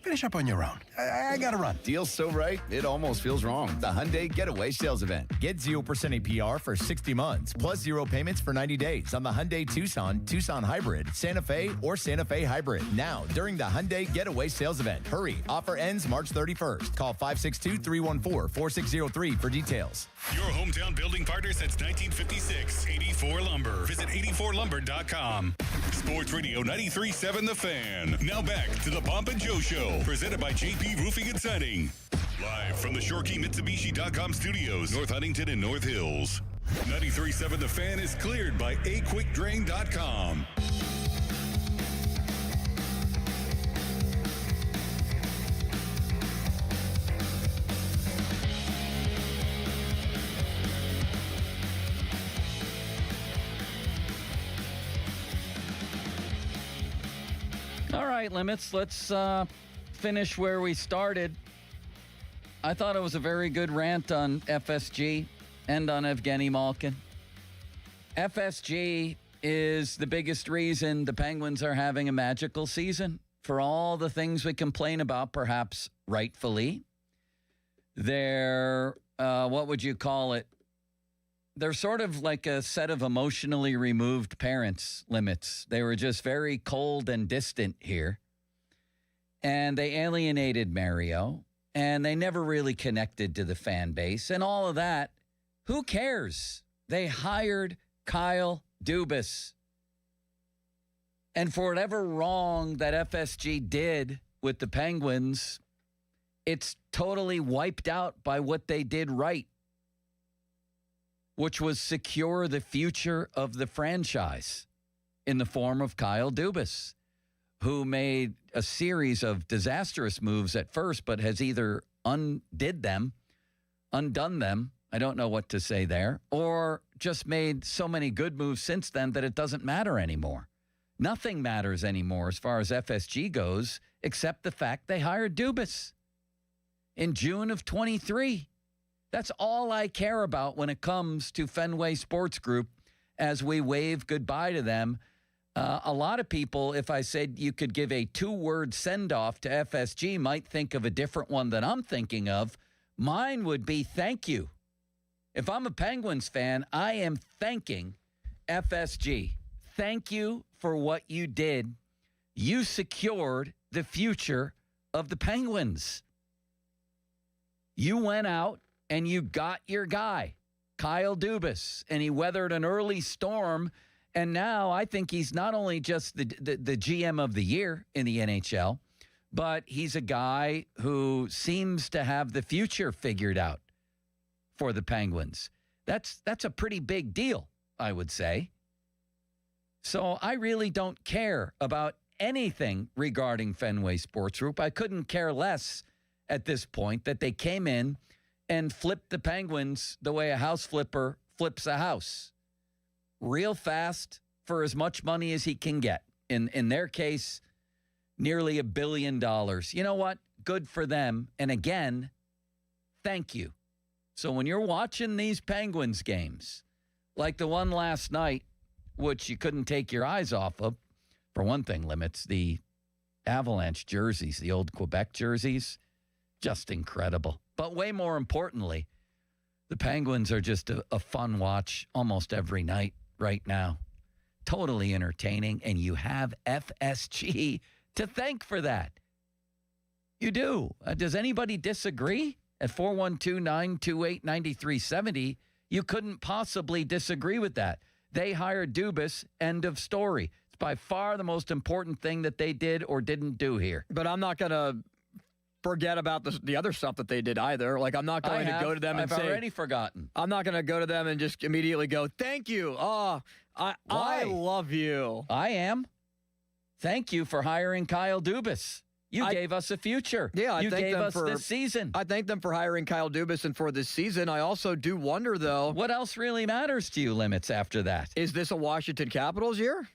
Finish up on your own. I gotta run. Deal's so right, it almost feels wrong. The Hyundai Getaway Sales Event. Get 0% APR for 60 months, plus 0 payments for 90 days on the Hyundai Tucson, Tucson Hybrid, Santa Fe, or Santa Fe Hybrid. Now, during the Hyundai Getaway Sales Event. Hurry. Offer ends March 31st. Call 562-314-4603 for details. Your hometown building partner since 1956. 84 Lumber. Visit 84lumber.com. Sports Radio 93.7 The Fan. Now back to the Pomp and Joe Show. Presented by JP Roofing and Siding. Live from the ShoreKeyMitsubishi.com studios, North Huntington and North Hills. 93.7 The Fan is cleared by aquickdrain.com. All right, Limits, let's finish where we started. I thought it was a very good rant on FSG and on Evgeny Malkin. FSG is the biggest reason the Penguins are having a magical season. For all the things we complain about, perhaps rightfully, they're, what would you call it? They're sort of like a set of emotionally removed parents, Limits. They were just very cold and distant here. And they alienated Mario, and they never really connected to the fan base. And all of that, who cares? They hired Kyle Dubas. And for whatever wrong that FSG did with the Penguins, it's totally wiped out by what they did right, which was secure the future of the franchise in the form of Kyle Dubas, who made a series of disastrous moves at first, but has either undone them, I don't know what to say there, or just made so many good moves since then that it doesn't matter anymore. Nothing matters anymore as far as FSG goes, except the fact they hired Dubas in June of 23. That's all I care about when it comes to Fenway Sports Group as we wave goodbye to them. A lot of people, if I said you could give a 2-word send-off to FSG, might think of a different one than I'm thinking of. Mine would be thank you. If I'm a Penguins fan, I am thanking FSG. Thank you for what you did. You secured the future of the Penguins. You went out and you got your guy, Kyle Dubas, and he weathered an early storm. And now I think he's not only just the GM of the year in the NHL, but he's a guy who seems to have the future figured out for the Penguins. That's a pretty big deal, I would say. So I really don't care about anything regarding Fenway Sports Group. I couldn't care less at this point that they came in and flipped the Penguins the way a house flipper flips a house. Real fast for as much money as he can get. In their case, nearly $1 billion. You know what? Good for them. And again, thank you. So when you're watching these Penguins games, like the one last night, which you couldn't take your eyes off of, for one thing, Limits, the Avalanche jerseys, the old Quebec jerseys, just incredible. But way more importantly, the Penguins are just a fun watch almost every night right now. Totally entertaining, and you have FSG to thank for that. You do. Does anybody disagree? At 412-928-9370, you couldn't possibly disagree with that. They hired Dubas, end of story. It's by far the most important thing that they did or didn't do here. But I'm not going to forget about the other stuff that they did either. Like, I'm not going to go to them and say... I've already forgotten. I'm not going to go to them and just immediately go, thank you. Oh, I love you. I am. Thank you for hiring Kyle Dubas. You gave us a future. Yeah, you gave us this season. I thank them for hiring Kyle Dubas and for this season. I also do wonder, though. What else really matters to you, Limits, after that? Is this a Washington Capitals year?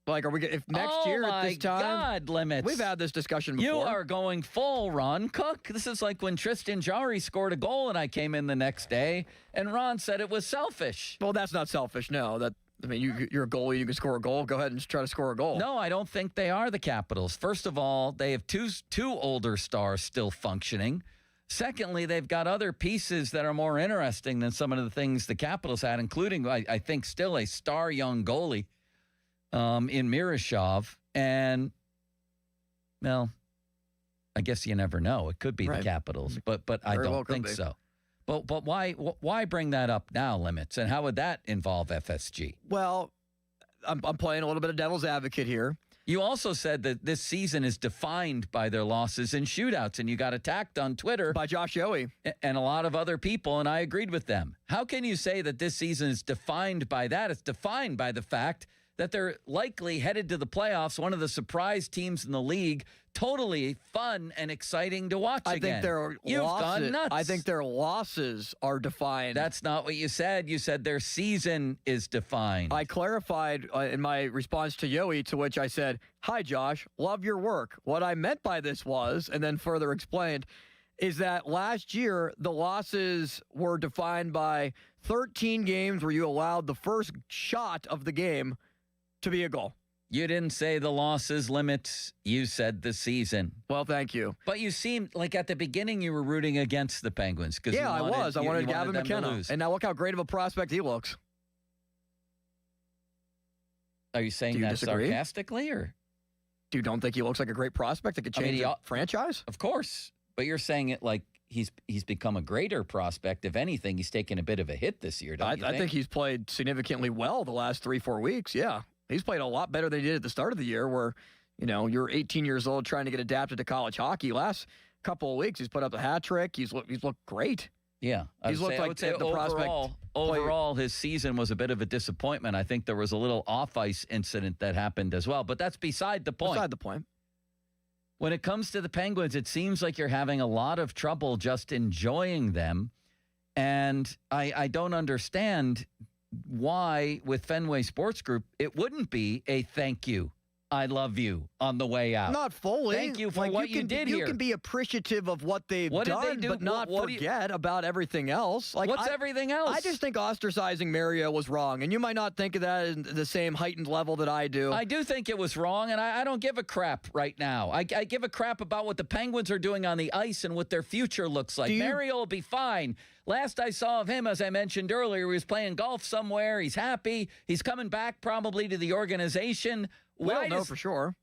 Like, are we if next year at this time? Oh, my God, Limits. We've had this discussion before. You are going full Ron Cook. This is like when Tristan Jarry scored a goal and I came in the next day and Ron said it was selfish. Well, that's not selfish, no. I mean, you're a goalie. You can score a goal. Go ahead and try to score a goal. No, I don't think they are the Capitals. First of all, they have two older stars still functioning. Secondly, they've got other pieces that are more interesting than some of the things the Capitals had, including, I think, still a star young goalie in Miroshov. And, well, I guess you never know. It could be the Capitals, but I don't think so. But why bring that up now, Limits? And how would that involve FSG? Well, I'm playing a little bit of devil's advocate here. You also said that this season is defined by their losses and shootouts, and you got attacked on Twitter by Josh Yohe and a lot of other people, and I agreed with them. How can you say that this season is defined by that? It's defined by the fact that they're likely headed to the playoffs, one of the surprise teams in the league, totally fun and exciting to watch again. You've gone nuts. I think their losses are defined. That's not what you said. You said their season is defined. I clarified in my response to Yohe, to which I said, "Hi, Josh, love your work. What I meant by this was," and then further explained, is that last year the losses were defined by 13 games where you allowed the first shot of the game to be a goal. You didn't say the losses limits. You said the season. Well, thank you. But you seemed like at the beginning you were rooting against the Penguins. Yeah, I was. I wanted Gavin them to McKenna. lose. And now look how great of a prospect he looks. Are you saying that disagree? sarcastically? Or you don't think he looks like a great prospect that could change the franchise? Of course. But you're saying it like he's become a greater prospect. If anything, he's taken a bit of a hit this year, don't you I think he's played significantly well the last 3-4 weeks, yeah. He's played a lot better than he did at the start of the year where, you're 18 years old trying to get adapted to college hockey. Last couple of weeks, he's put up a hat trick. He's looked great. Yeah. I would say the prospect. Overall, his season was a bit of a disappointment. I think there was a little off-ice incident that happened as well, but that's beside the point. Beside the point. When it comes to the Penguins, it seems like you're having a lot of trouble just enjoying them, and I don't understand why with Fenway Sports Group it wouldn't be a thank you, I love you on the way out. Not fully. Thank you for what you did here. You can be appreciative of what they've done, but not forget about everything else. What's everything else? I just think ostracizing Mario was wrong, and you might not think of that at the same heightened level that I do. I do think it was wrong, and I don't give a crap right now. I give a crap about what the Penguins are doing on the ice and what their future looks like. Mario will be fine. Last I saw of him, as I mentioned earlier, he was playing golf somewhere. He's happy. He's coming back probably to the organization. We don't know for sure.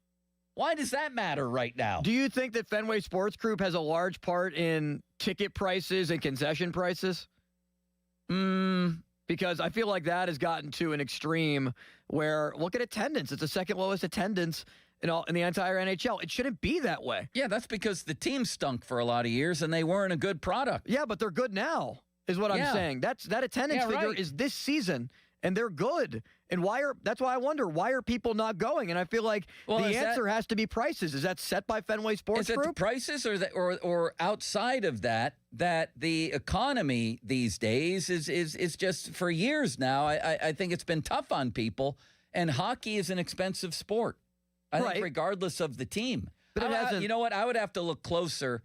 Why does that matter right now? Do you think that Fenway Sports Group has a large part in ticket prices and concession prices? Because I feel like that has gotten to an extreme where, look at attendance. It's the second lowest attendance in the entire NHL. It shouldn't be that way. Yeah, that's because the team stunk for a lot of years and they weren't a good product. Yeah, but they're good now, is what I'm saying. That attendance figure is this season, and they're good. And that's why I wonder, why are people not going? And I feel like the answer has to be prices. Is that set by Fenway Sports Group? Is it the prices or outside of that the economy these days is just for years now, I think it's been tough on people, and hockey is an expensive sport. I think regardless of the team. But you know what? I would have to look closer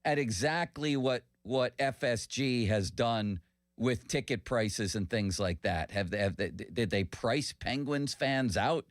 at exactly what FSG has done with ticket prices and things like that. Did they price Penguins fans out?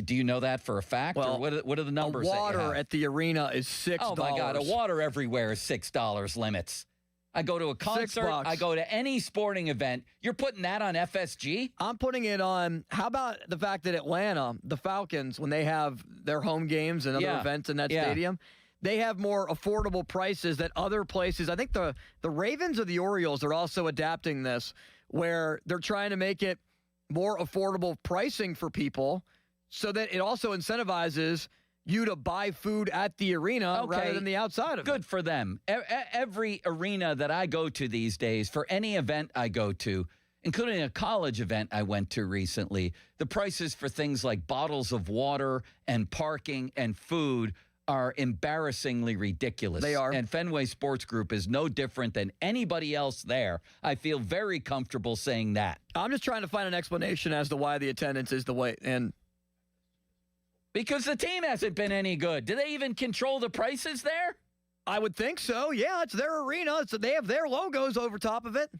Do you know that for a fact? Well, or what are the numbers? A water at the arena is $6. Oh my God! A water everywhere is $6 limits. I go to a concert. I go to any sporting event. You're putting that on FSG? I'm putting it on. How about the fact that Atlanta, the Falcons, when they have their home games and other events in that stadium, they have more affordable prices than other places. I think the Ravens or the Orioles are also adapting this, where they're trying to make it more affordable pricing for people so that it also incentivizes you to buy food at the arena rather than the outside of it. Good for them. Every arena that I go to these days, for any event I go to, including a college event I went to recently, the prices for things like bottles of water and parking and food are embarrassingly ridiculous. They are. And Fenway Sports Group is no different than anybody else there. I feel very comfortable saying that. I'm just trying to find an explanation as to why the attendance is the way. And because the team hasn't been any good. Do they even control the prices there? I would think so. Yeah, it's their arena. They have their logos over top of it.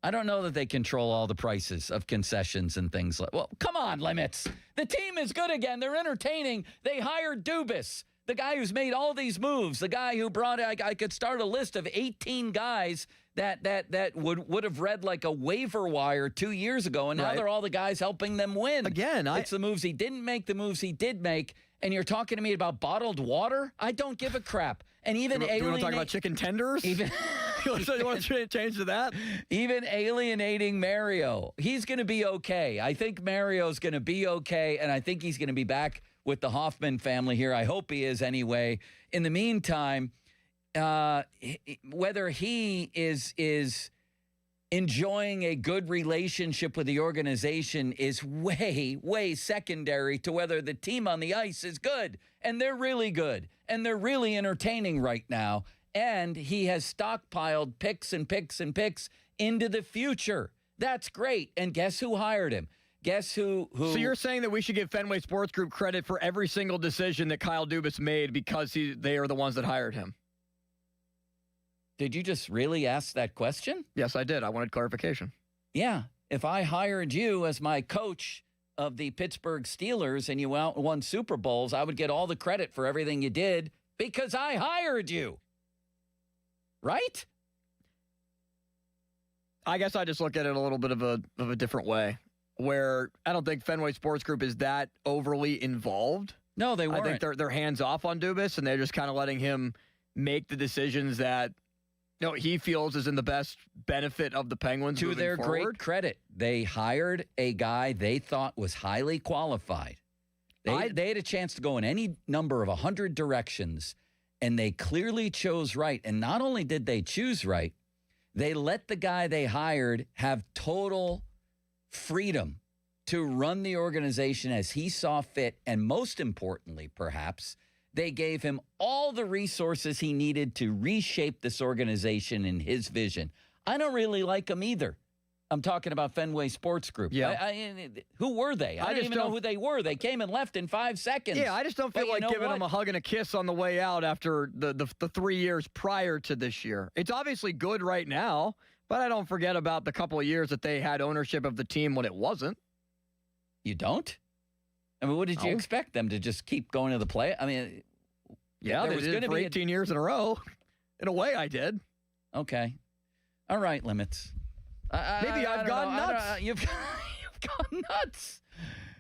I don't know that they control all the prices of concessions and things like. Well, come on, Limits. The team is good again. They're entertaining. They hired Dubas, the guy who's made all these moves, the guy who brought. I could start a list of 18 guys that would have read like a waiver wire 2 years ago, and now they're all the guys helping them win. Again, it's the moves he didn't make, the moves he did make, and you're talking to me about bottled water? I don't give a crap. And even do you want to talk about chicken tenders? Even you want to change to that? Even alienating Mario, he's going to be okay. I think Mario's going to be okay, and I think he's going to be back with the Hoffman family here. I hope he is anyway. In the meantime, whether he is enjoying a good relationship with the organization is way, way secondary to whether the team on the ice is good. And they're really good. And they're really entertaining right now. And he has stockpiled picks and picks and picks into the future. That's great. And guess who hired him? Guess who? So you're saying that we should give Fenway Sports Group credit for every single decision that Kyle Dubas made because they are the ones that hired him? Did you just really ask that question? Yes, I did. I wanted clarification. Yeah. If I hired you as my coach of the Pittsburgh Steelers and you won Super Bowls, I would get all the credit for everything you did because I hired you. Right? I guess I just look at it a little bit of a different way, where I don't think Fenway Sports Group is that overly involved. No, they weren't. I think they're hands off on Dubas, and they're just kind of letting him make the decisions that he feels is in the best benefit of the Penguins. To their forward. great credit, they hired a guy they thought was highly qualified. They had a chance to go in any number of 100 directions, and they clearly chose right. And not only did they choose right, they let the guy they hired have total freedom to run the organization as he saw fit. And most importantly, perhaps, they gave him all the resources he needed to reshape this organization in his vision. I don't really like him either. I'm talking about Fenway Sports Group. Yeah. Who were they? I don't even know who they were. They came and left in 5 seconds. Yeah, I just don't feel like giving them a hug and a kiss on the way out after the 3 years prior to this year. It's obviously good right now, but I don't forget about the couple of years that they had ownership of the team when it wasn't. You don't? I mean, what did you expect them to just keep going to the play? I mean, yeah, they did it for 18 years in a row. In a way, I did. Okay. All right, Limits. Maybe I've gone nuts. You've gone nuts.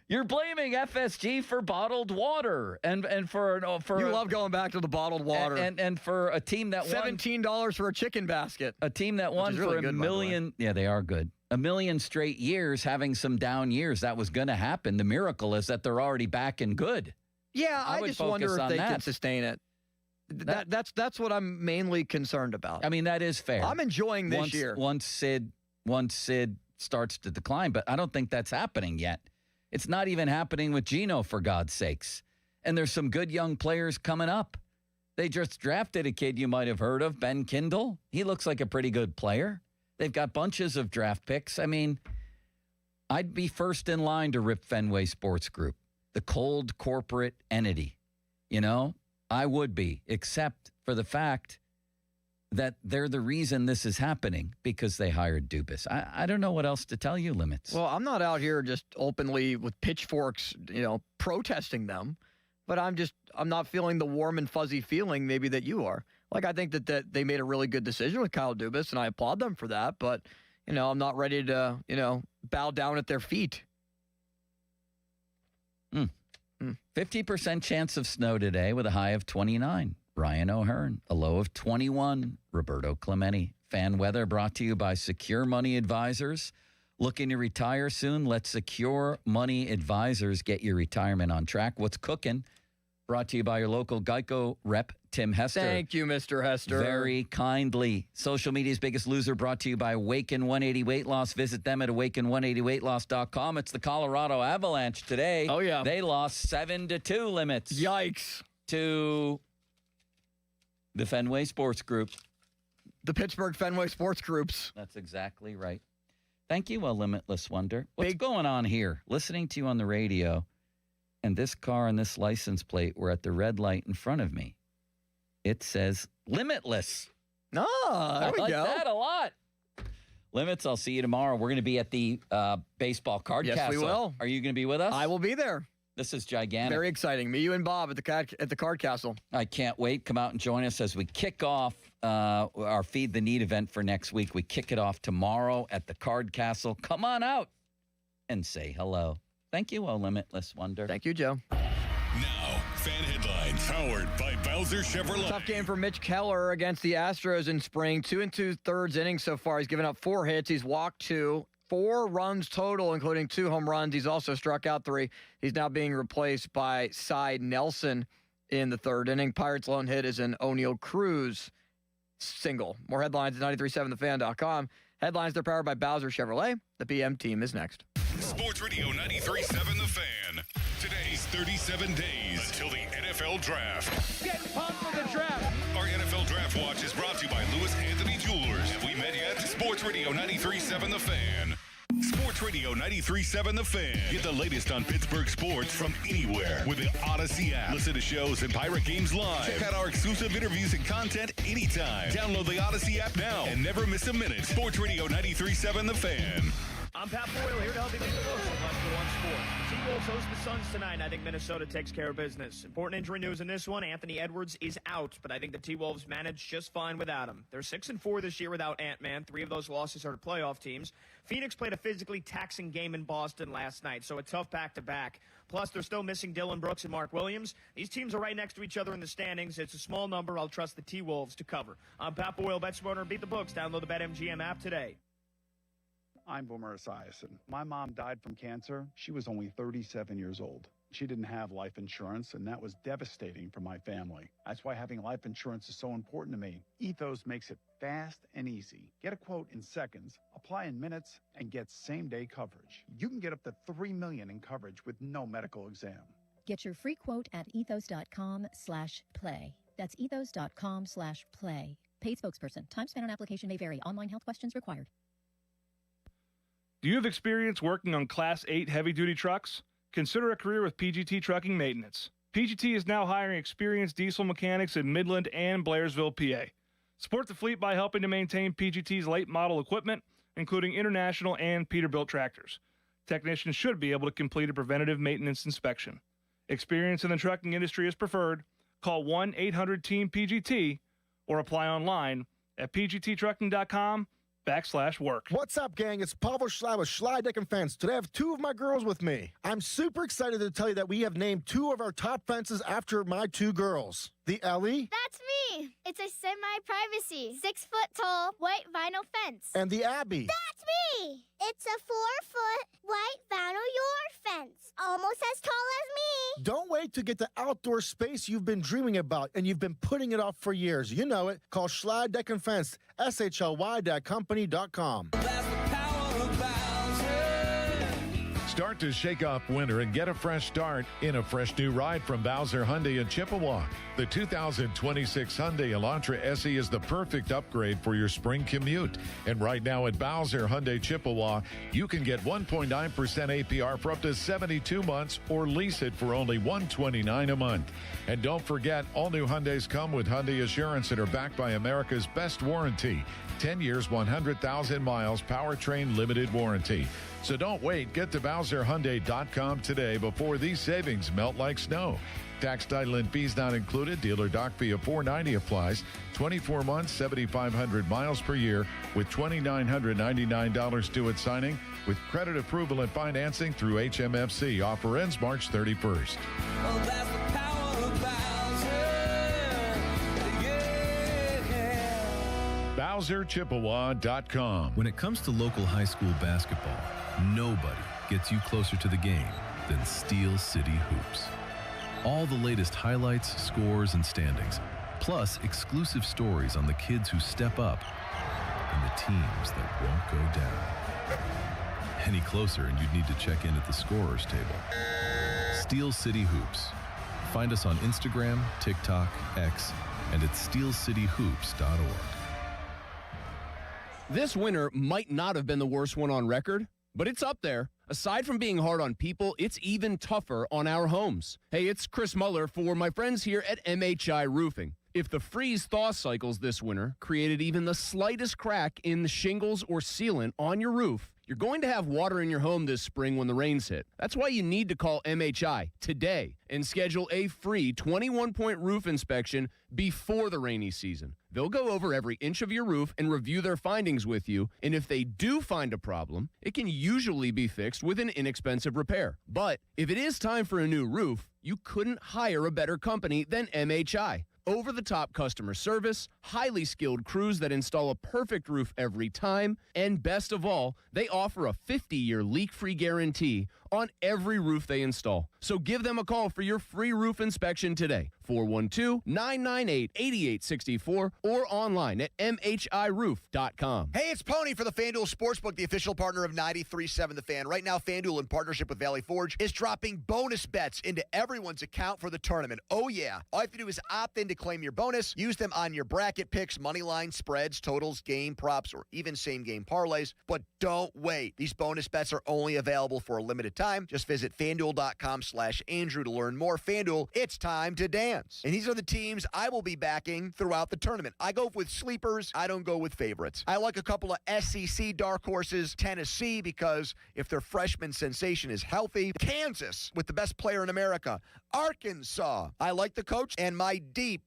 You're blaming FSG for bottled water and for you love going back to the bottled water and for a team that won $17 for a chicken basket. A team that won for a million. Yeah, they are good. A million straight years having some down years. That was going to happen. The miracle is that they're already back and good. Yeah, I just wonder if they can sustain it. That's what I'm mainly concerned about. I mean, that is fair. I'm enjoying this year. Once Sid starts to decline, but I don't think that's happening yet. It's not even happening with Gino, for God's sakes. And there's some good young players coming up. They just drafted a kid you might have heard of, Ben Kindle. He looks like a pretty good player. They've got bunches of draft picks. I mean, I'd be first in line to rip Fenway Sports Group, the cold corporate entity. I would be, except for the fact that they're the reason this is happening because they hired Dubas. I don't know what else to tell you, Limits. Well, I'm not out here just openly with pitchforks, protesting them, but I'm not feeling the warm and fuzzy feeling maybe that you are. Like, I think that they made a really good decision with Kyle Dubas, and I applaud them for that, but, I'm not ready to, bow down at their feet. 50% chance of snow today with a high of 29. Ryan O'Hearn, a low of 21. Roberto Clemente. Fan weather brought to you by Secure Money Advisors. Looking to retire soon? Let Secure Money Advisors get your retirement on track. What's cooking? Brought to you by your local Geico rep, Tim Hester. Thank you, Mr. Hester. Very kindly. Social media's biggest loser brought to you by Awaken 180 Weight Loss. Visit them at awaken180weightloss.com. It's the Colorado Avalanche today. Oh, yeah. They lost 7-2, Limits. Yikes. To the Fenway Sports Group. The Pittsburgh Fenway Sports Groups. That's exactly right. Thank you, a Limitless Wonder. What's going on here? Listening to you on the radio, and this car and this license plate were at the red light in front of me. It says Limitless. There we go. I like that a lot. Limits, I'll see you tomorrow. We're going to be at the baseball card castle. Yes, we will. Are you going to be with us? I will be there. This is gigantic. Very exciting. Me, you, and Bob at the card castle. I can't wait. Come out and join us as we kick off our Feed the Need event for next week. We kick it off tomorrow at the card castle. Come on out and say hello. Thank you, O Limitless Wonder. Thank you, Joe. Now, fan headlines powered by Bowser Chevrolet. Tough game for Mitch Keller against the Astros in spring. 2 2/3 innings so far. He's given up 4 hits. He's walked 2. 4 runs total, including 2 home runs. He's also struck out 3. He's now being replaced by Cy Nelson in the 3rd inning. Pirates' lone hit is an O'Neill Cruz single. More headlines at 937thefan.com. Headlines, they're powered by Bowser Chevrolet. The PM team is next. Sports Radio 93.7 The Fan. Today's 37 days until the NFL Draft. Get pumped for the draft. Our NFL Draft Watch is brought to you by Lewis Anthony Jewelers. Have we met yet? Sports Radio 93.7 The Fan. Sports Radio Radio 93.7 The Fan. Get the latest on Pittsburgh sports from anywhere with the Odyssey app. Listen to shows and Pirate games live. Check out our exclusive interviews and content anytime. Download the Odyssey app now and never miss a minute. Sports Radio 93.7 The Fan. I'm Pat Boyle here to help you make the most of West One Sport. T-Wolves host the Suns tonight. I think Minnesota takes care of business. Important injury news in this one. Anthony Edwards is out, but I think the T-Wolves managed just fine without him. They're 6-4 this year without Ant-Man. 3 of those losses are to playoff teams. Phoenix played a physically taxing game in Boston last night, so a tough back-to-back. Plus, they're still missing Dylan Brooks and Mark Williams. These teams are right next to each other in the standings. It's a small number. I'll trust the T-Wolves to cover. I'm Pat Boyle, Bet Smarter, Beat the Books. Download the BetMGM app today. I'm Boomer Esiason. My mom died from cancer. She was only 37 years old. She didn't have life insurance, and that was devastating for my family. That's why having life insurance is so important to me. Ethos makes it fast and easy. Get a quote in seconds, apply in minutes, and get same-day coverage. You can get up to $3 million in coverage with no medical exam. Get your free quote at ethos.com/play. That's ethos.com/play. Paid spokesperson. Time spent on application may vary. Online health questions required. Do you have experience working on Class 8 heavy-duty trucks? Consider a career with PGT Trucking Maintenance. PGT is now hiring experienced diesel mechanics in Midland and Blairsville, PA. Support the fleet by helping to maintain PGT's late model equipment, including international and Peterbilt tractors. Technicians should be able to complete a preventative maintenance inspection. Experience in the trucking industry is preferred. Call 1-800-TEAM-PGT or apply online at pgttrucking.com/work. What's up, gang? It's Pavel Schley with Schley Deck and Fence. Today I have 2 of my girls with me. I'm super excited to tell you that we have named 2 of our top fences after my 2 girls. The Ellie. That's me. It's a semi-privacy, 6-foot-tall white vinyl fence. And the Abby. That's me. It's a 4-foot white vinyl yard fence, almost as tall as me. Don't wait to get the outdoor space you've been dreaming about and you've been putting it off for years. You know it. Call Schley Deck and Fence, SHLY.company.com. Start to shake off winter and get a fresh start in a fresh new ride from Bowser Hyundai in Chippewa. The 2026 Hyundai Elantra SE is the perfect upgrade for your spring commute. And right now at Bowser Hyundai Chippewa, you can get 1.9% APR for up to 72 months or lease it for only $129 a month. And don't forget, all new Hyundais come with Hyundai Assurance and are backed by America's best warranty. 10 years, 100,000 miles, powertrain limited warranty. So don't wait. Get to BowserHyundai.com today before these savings melt like snow. Tax, title, and fees not included. Dealer doc fee of $490 applies. 24 months, 7,500 miles per year with $2,999 due at signing with credit approval and financing through HMFC. Offer ends March 31st. Well, that's the power of Bowser. BowserChippewa.com. When it comes to local high school basketball, nobody gets you closer to the game than Steel City Hoops. All the latest highlights, scores, and standings, plus exclusive stories on the kids who step up and the teams that won't go down. Any closer and you'd need to check in at the scorer's table. Steel City Hoops. Find us on Instagram, TikTok, X, and at steelcityhoops.org. This winter might not have been the worst one on record, but it's up there. Aside from being hard on people, it's even tougher on our homes. Hey, it's Chris Muller for my friends here at MHI Roofing. If the freeze-thaw cycles this winter created even the slightest crack in the shingles or sealant on your roof, you're going to have water in your home this spring when the rains hit. That's why you need to call MHI today and schedule a free 21-point roof inspection before the rainy season. They'll go over every inch of your roof and review their findings with you, and if they do find a problem, it can usually be fixed with an inexpensive repair. But if it is time for a new roof, you couldn't hire a better company than MHI. Over-the-top customer service, highly skilled crews that install a perfect roof every time, and best of all, they offer a 50-year leak-free guarantee on every roof they install. So give them a call for your free roof inspection today. 412-998-8864 or online at mhiroof.com. Hey, it's Pony for the FanDuel Sportsbook, the official partner of 93.7 The Fan. Right now, FanDuel, in partnership with Valley Forge, is dropping bonus bets into everyone's account for the tournament. Oh, yeah. All you have to do is opt in to claim your bonus. Use them on your bracket picks, money line spreads, totals, game props, or even same-game parlays. But don't wait. These bonus bets are only available for a limited time. Just visit FanDuel.com/Andrew to learn more. FanDuel, it's time to dance. And these are the teams I will be backing throughout the tournament. I go with sleepers. I don't go with favorites. I like a couple of SEC dark horses. Tennessee, because if their freshman sensation is healthy. Kansas, with the best player in America. Arkansas, I like the coach. And my deep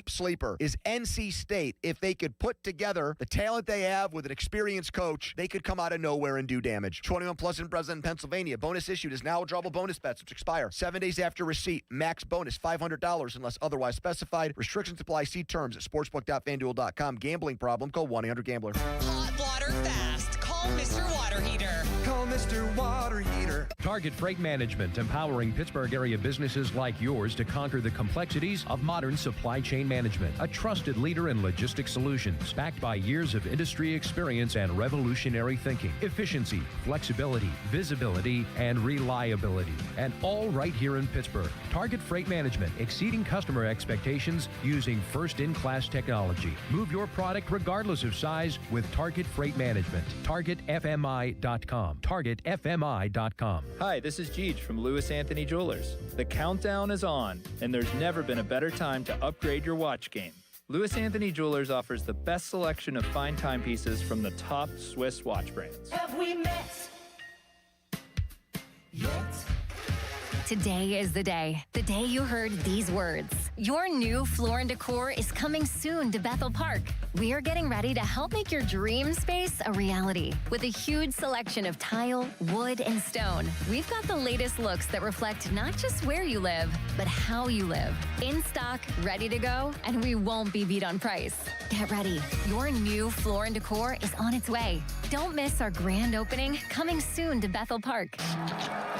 sleeper is NC State. If they could put together the talent they have with an experienced coach, they could come out of nowhere and do damage. 21 plus in President, Pennsylvania. Bonus issued is now drawable bonus bets, which expire 7 days after receipt. Max bonus $500 unless otherwise specified. Restrictions apply. See terms at sportsbook.fanduel.com. Gambling problem? Call 1-800-GAMBLER. Hot water fast. Call Mr. Water Heater. Call Mr. Water Heater. Target Freight Management, empowering Pittsburgh area businesses like yours to conquer the complexities of modern supply chain management. A trusted leader in logistics solutions, backed by years of industry experience and revolutionary thinking. Efficiency, flexibility, visibility, and reliability. And all right here in Pittsburgh. Target Freight Management, exceeding customer expectations using first-in-class technology. Move your product regardless of size with Target Freight Management. TargetFMI.com. TargetFMI.com. Hi, this is Jeej from Lewis Anthony Jewelers. The countdown is on, and there's never been a better time to upgrade your watch game. Lewis Anthony Jewelers offers the best selection of fine timepieces from the top Swiss watch brands. Have we met yet? Today is the day you heard these words. Your new Floor & Decor is coming soon to Bethel Park. We are getting ready to help make your dream space a reality. With a huge selection of tile, wood, and stone, we've got the latest looks that reflect not just where you live, but how you live. In stock, ready to go, and we won't be beat on price. Get ready. Your new Floor & Decor is on its way. Don't miss our grand opening coming soon to Bethel Park.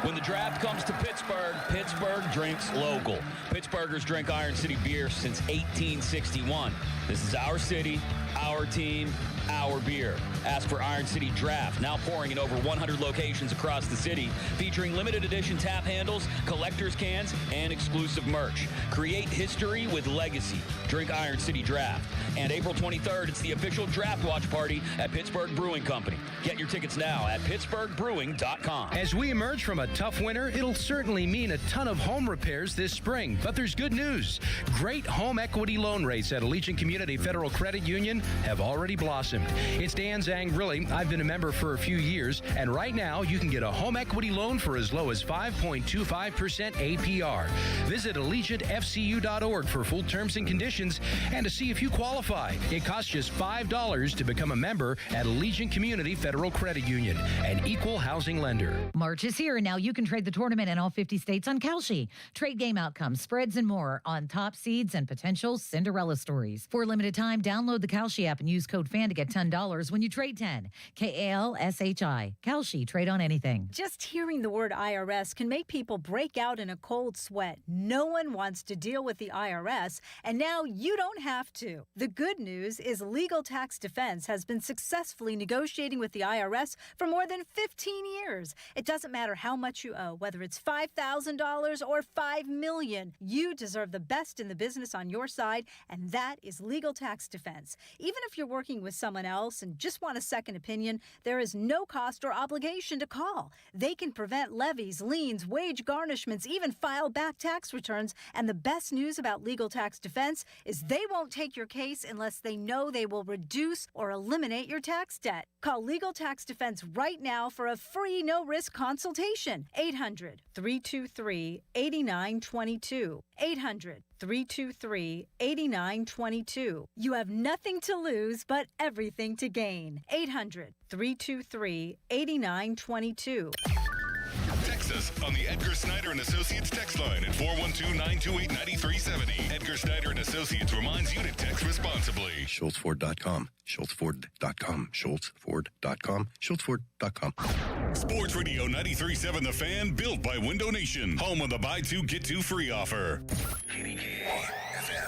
When the draft comes to Pittsburgh, Pittsburgh drinks local. Pittsburghers drink Iron City beer since 1861. This is our city, our team, our beer. Ask for Iron City Draft, now pouring in over 100 locations across the city, featuring limited edition tap handles, collector's cans, and exclusive merch. Create history with legacy. Drink Iron City Draft. And April 23rd, it's the official draft watch party at Pittsburgh Brewing Company. Get your tickets now at pittsburghbrewing.com. As we emerge from a tough winter, it'll certainly mean a ton of home repairs this spring. But there's good news. Great home equity loan rates at Allegiant Community Federal Credit Union have already blossomed. It's Dan Zangrilli. I've been a member for a few years, and right now you can get a home equity loan for as low as 5.25% APR. Visit AllegiantFCU.org for full terms and conditions and to see if you qualify. It costs just $5 to become a member at Allegiant Community Federal Credit Union, an equal housing lender. March is here, and now you can trade the tournament in all 50 states on Kalshi. Trade game outcomes, spreads, and more on top seeds and potential Cinderella stories. For a limited time, download the Kalshi app and use code FAN to get $10 when you trade 10. KALSHI. Kalshi. Trade on anything. Just hearing the word IRS can make people break out in a cold sweat. No one wants to deal with the IRS, and now you don't have to. The good news is Legal Tax Defense has been successfully negotiating with the IRS for more than 15 years. It doesn't matter how much you owe, whether it's $5,000 or $5 million. You deserve the best in the business on your side, and that is Legal Tax Defense. Even if you're working with someone else and just want a second opinion, there is no cost or obligation to call. They can prevent levies, liens, wage garnishments, even file back tax returns. And the best news about Legal Tax Defense is they won't take your case unless they know they will reduce or eliminate your tax debt. Call Legal Tax Defense right now for a free no-risk consultation. 800-323-8922. 800-323-8922. You have nothing to lose but everything to gain. 800-323-8922. Text us on the Edgar Snyder and Associates text line at 412-928-9370. Edgar Snyder and Associates reminds you to text responsibly. SchultzFord.com. SchultzFord.com. SchultzFord.com. SchultzFord.com. Sports Radio 93.7 The Fan, built by Window Nation. Home of the buy two, get two free offer.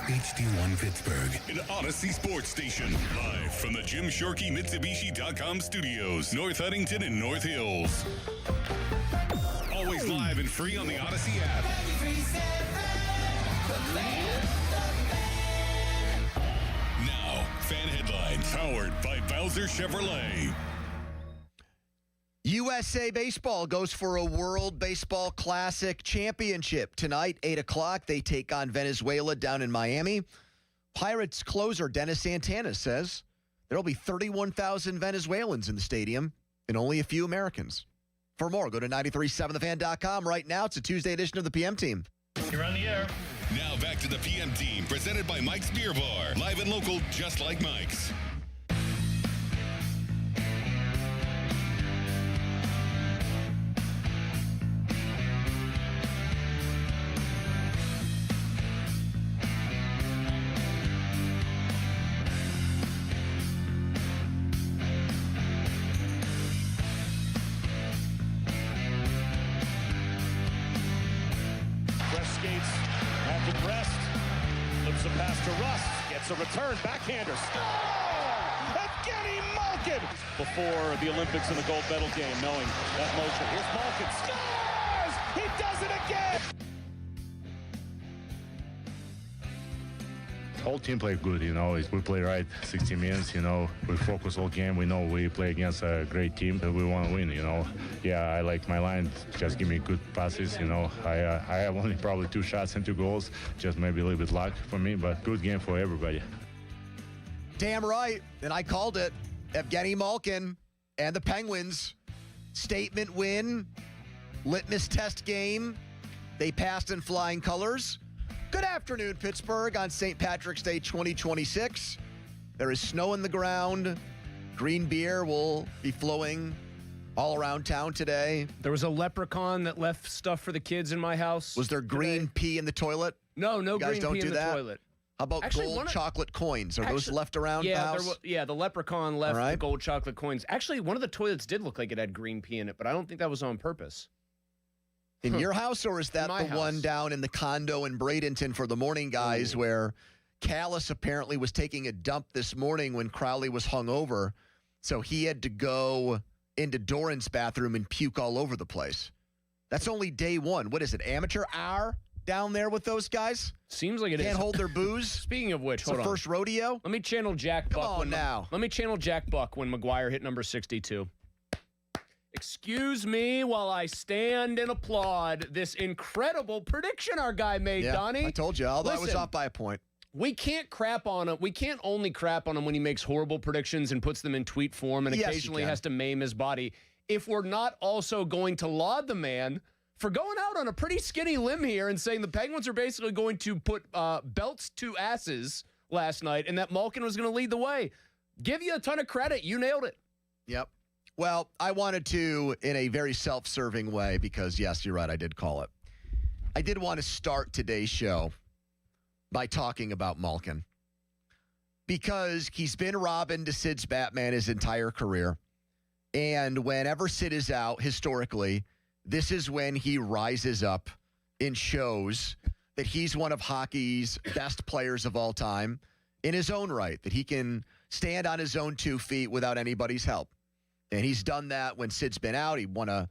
HD1 Pittsburgh, an Odyssey sports station. Live from the Jim Shorkey Mitsubishi.com studios, North Huntington and North Hills. Always live and free on the Odyssey app. Now, fan headlines powered by Bowser Chevrolet. USA Baseball goes for a World Baseball Classic Championship. Tonight, 8 o'clock, they take on Venezuela down in Miami. Pirates closer Dennis Santana says there will be 31,000 Venezuelans in the stadium and only a few Americans. For more, go to 937thefan.com. Right now, it's a Tuesday edition of the PM Team. You're on the air. Now back to the PM Team, presented by Mike's Beer Bar. Live and local, just like Mike's. A return backhander. Score! Evgeny Malkin! Before the Olympics in the gold medal game, knowing that motion. Here's Malkin. Scores! He does it again! The whole team played good, we play right 60 minutes, we focus all game. We know we play against a great team and we want to win, Yeah, I like my line, just give me good passes, I have only probably 2 shots and 2 goals, just maybe a little bit luck for me, but good game for everybody. Damn right, and I called it. Evgeny Malkin and the Penguins, statement win, litmus test game. They passed in flying colors. Good afternoon, Pittsburgh, on St. Patrick's Day 2026. There is snow in the ground. Green beer will be flowing all around town today. There was a leprechaun that left stuff for the kids in my house. Was there green pee in the toilet? No you guys green don't pee do in that? the toilet. How about gold chocolate coins? Are those left around the house? The leprechaun left the gold chocolate coins. Actually, one of the toilets did look like it had green pee in it, but I don't think that was on purpose. In your house, or is that the one down in the condo in Bradenton for the morning guys where Callis apparently was taking a dump this morning when Crowley was hungover, so he had to go into Doran's bathroom and puke all over the place? That's only day one. What is it, amateur hour down there with those guys? Seems like it Can't hold their booze? Speaking of which, it's the first rodeo? Let me channel Jack Buck. Come on now. Let me channel Jack Buck when McGuire hit number 62. Excuse me while I stand and applaud this incredible prediction our guy made, Donnie. I told you, although I was off by a point. We can't crap on him. We can't only crap on him when he makes horrible predictions and puts them in tweet form and occasionally has to maim his body. If we're not also going to laud the man for going out on a pretty skinny limb here and saying the Penguins are basically going to put belts to asses last night and that Malkin was going to lead the way. Give you a ton of credit. You nailed it. Yep. Well, I wanted to, in a very self-serving way, because, yes, you're right, I did call it. I did want to start today's show by talking about Malkin, because he's been Robin to Sid's Batman his entire career. And whenever Sid is out, historically, this is when he rises up and shows that he's one of hockey's best players of all time in his own right, that he can stand on his own 2 feet without anybody's help. And he's done that when Sid's been out. He won a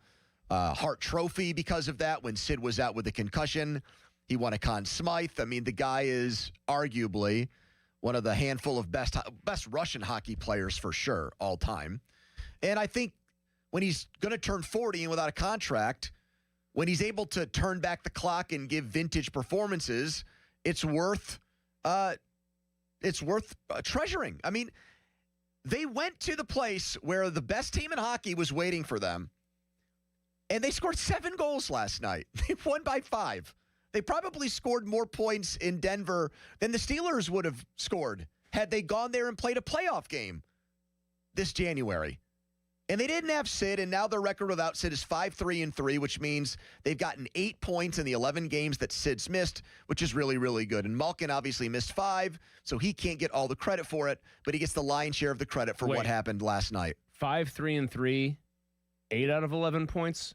Hart Trophy because of that. When Sid was out with a concussion, he won a Conn Smythe. I mean, the guy is arguably one of the handful of best Russian hockey players for sure, all time. And I think when he's going to turn 40 and without a contract, when he's able to turn back the clock and give vintage performances, it's worth treasuring. I mean, they went to the place where the best team in hockey was waiting for them, and they scored 7 goals last night. They won by 5. They probably scored more points in Denver than the Steelers would have scored had they gone there and played a playoff game this January. And they didn't have Sid, and now their record without Sid is 5-3-3, which means they've gotten 8 points in the 11 games that Sid's missed, which is really, really good. And Malkin obviously missed 5, so he can't get all the credit for it, but he gets the lion's share of the credit for what happened last night. 5-3-3 8 out of 11 points.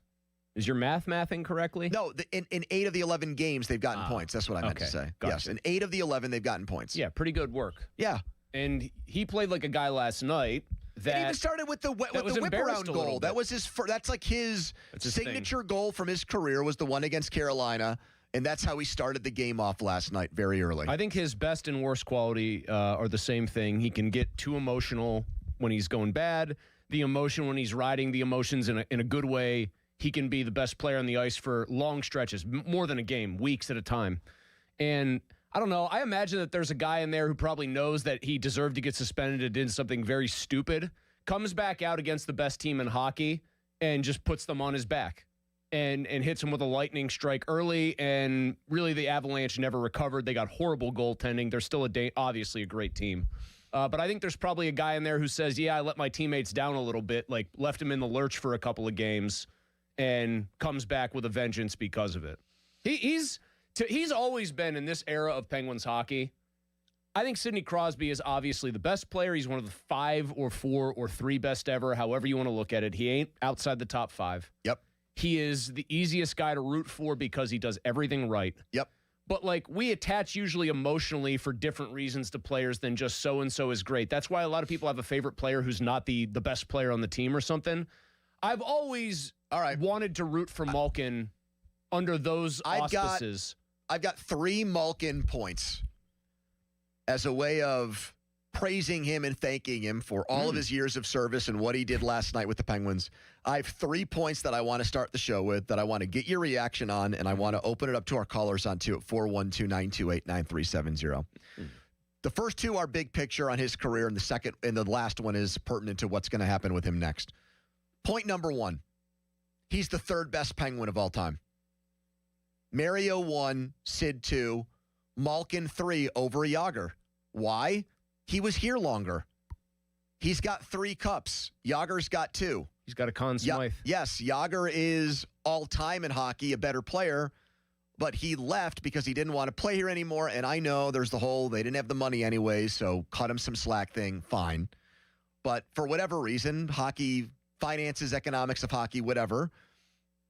Is your mathing correctly? No, in 8 of the 11 games, they've gotten points. That's what I meant to say. Gotcha. Yes, in 8 of the 11, they've gotten points. Yeah, pretty good work. Yeah. And he played like a guy last night. That It even started with the whip around goal. That was his. That's like his signature goal from his career was the one against Carolina, and that's how he started the game off last night, very early. I think his best and worst quality are the same thing. He can get too emotional when he's going bad. The emotion when he's riding the emotions in a good way. He can be the best player on the ice for long stretches, more than a game, weeks at a time. And I don't know. I imagine that there's a guy in there who probably knows that he deserved to get suspended and did something very stupid, comes back out against the best team in hockey and just puts them on his back and hits him with a lightning strike early. And really the Avalanche never recovered. They got horrible goaltending. They're still obviously a great team. But I think there's probably a guy in there who says, yeah, I let my teammates down a little bit, like left him in the lurch for a couple of games and comes back with a vengeance because of it. He's always been in this era of Penguins hockey. I think Sidney Crosby is obviously the best player. He's one of the 5 or 4 or 3 best ever, however you want to look at it. He ain't outside the top 5. Yep. He is the easiest guy to root for because he does everything right. Yep. But, like, we attach usually emotionally for different reasons to players than just so-and-so is great. That's why a lot of people have a favorite player who's not the best player on the team or something. I've always wanted to root for Malkin under those auspices. I've got 3 Malkin points as a way of praising him and thanking him for all of his years of service and what he did last night with the Penguins. I have 3 points that I want to start the show with that I want to get your reaction on, and I want to open it up to our callers on 2 at 412-928-9370. The first 2 are big picture on his career, and the last one is pertinent to what's going to happen with him next. Point number 1, he's the 3rd best Penguin of all time. Mario 1, Sid 2, Malkin 3 over Jágr. Why? He was here longer. He's got 3 cups. Jágr's got 2. He's got a Conn Smythe. Yes, Jágr is all-time in hockey, a better player, but he left because he didn't want to play here anymore, and I know there's the whole they didn't have the money anyway, so cut him some slack thing, fine. But for whatever reason, hockey, finances, economics of hockey, whatever,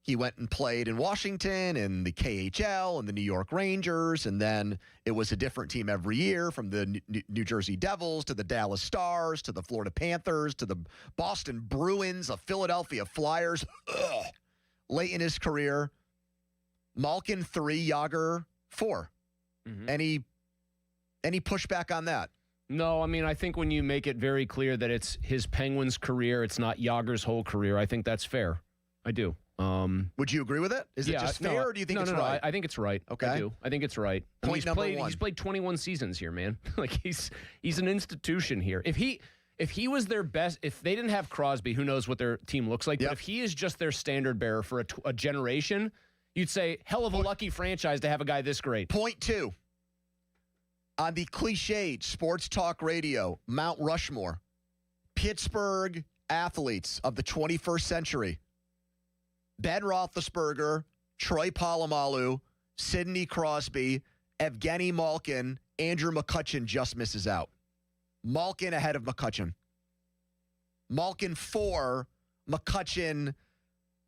he went and played in Washington and the KHL and the New York Rangers, and then it was a different team every year, from the New Jersey Devils to the Dallas Stars to the Florida Panthers to the Boston Bruins, the Philadelphia Flyers. Late in his career, Malkin 3, Jágr 4. Any pushback on that? No, I mean, I think when you make it very clear that it's his Penguins career, it's not Jágr's whole career, I think that's fair. I do. Would you agree with it? Is it just fair, or do you think it's right? I think it's right. Okay. I do. I think it's right. Point number 1. He's played 21 seasons here, man. Like he's an institution here. If he was their best, if they didn't have Crosby, who knows what their team looks like, but if he is just their standard bearer for a generation, you'd say, hell of a lucky franchise to have a guy this great. Point 2. On the cliched sports talk radio, Mount Rushmore, Pittsburgh athletes of the 21st century. Ben Roethlisberger, Troy Polamalu, Sidney Crosby, Evgeny Malkin, Andrew McCutchen just misses out. Malkin ahead of McCutchen. Malkin 4, McCutchen,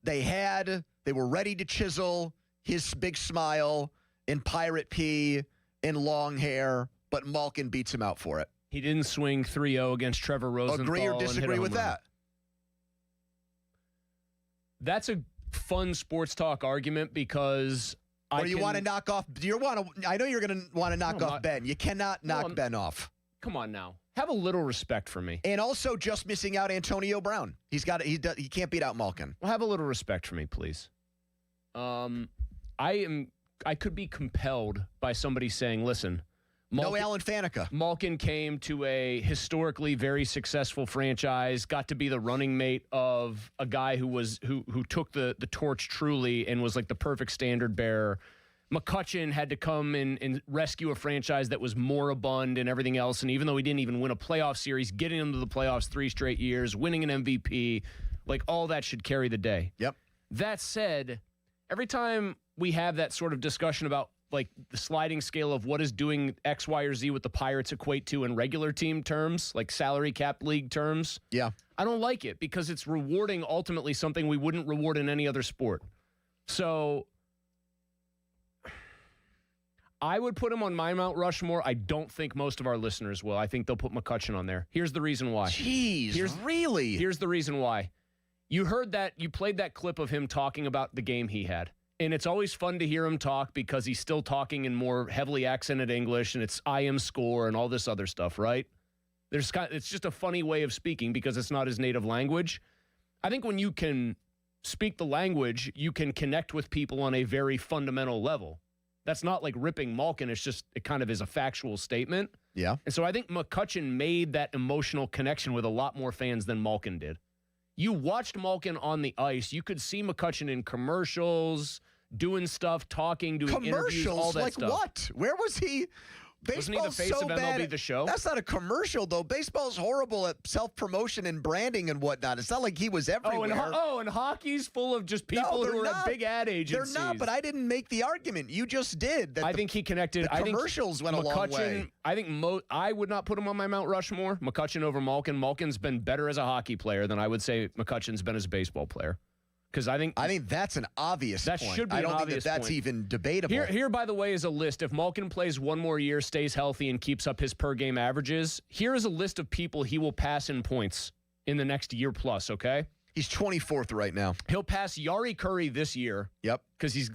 they were ready to chisel his big smile in Pirate P, in long hair, but Malkin beats him out for it. He didn't swing 3-0 against Trevor Rosenthal. Agree or disagree with that? That's a fun sports talk argument because I know you're going to want to knock off Ben. You cannot knock Ben off. Come on now. Have a little respect for me. And also just missing out Antonio Brown. He can't beat out Malkin. Well, have a little respect for me, please. I could be compelled by somebody saying, listen, no Alan Faneca. Malkin came to a historically very successful franchise, got to be the running mate of a guy who took the torch truly and was like the perfect standard bearer. McCutchen had to come and rescue a franchise that was moribund and everything else. And even though he didn't even win a playoff series, getting them to the playoffs 3 straight years, winning an MVP, like all that should carry the day. Yep. That said, every time we have that sort of discussion about like the sliding scale of what is doing X, Y, or Z with the Pirates equate to in regular team terms, like salary cap league terms. Yeah. I don't like it because it's rewarding ultimately something we wouldn't reward in any other sport. So I would put him on my Mount Rushmore. I don't think most of our listeners will. I think they'll put McCutchen on there. Here's the reason why. Jeez, really? Here's the reason why. You heard that, you played that clip of him talking about the game he had. And it's always fun to hear him talk because he's still talking in more heavily accented English, and it's I am score and all this other stuff, right? It's just a funny way of speaking because it's not his native language. I think when you can speak the language, you can connect with people on a very fundamental level. That's not like ripping Malkin. It kind of is a factual statement. Yeah. And so I think McCutchen made that emotional connection with a lot more fans than Malkin did. You watched Malkin on the ice. You could see McCutchen in commercials, doing stuff, talking, doing interviews, all that like stuff. What? Where was he? Wasn't he the face so of MLB bad. The Show? That's not a commercial, though. Baseball's horrible at self-promotion and branding and whatnot. It's not like he was everywhere. And hockey's full of just people who are at big ad agencies. They're not, but I didn't make the argument. You just did. I think he connected. The commercials went a long way. I think I would not put him on my Mount Rushmore. McCutchen over Malkin. Malkin's been better as a hockey player than I would say McCutchen's been as a baseball player. Because I think that's an obvious point. Should be I don't an think obvious that's point. even debatable. Here, by the way, is a list. If Malkin plays one more year, stays healthy, and keeps up his per-game averages, here is a list of people he will pass in points in the next year plus, okay? He's 24th right now. He'll pass Yari Curry this year. Yep. Because he's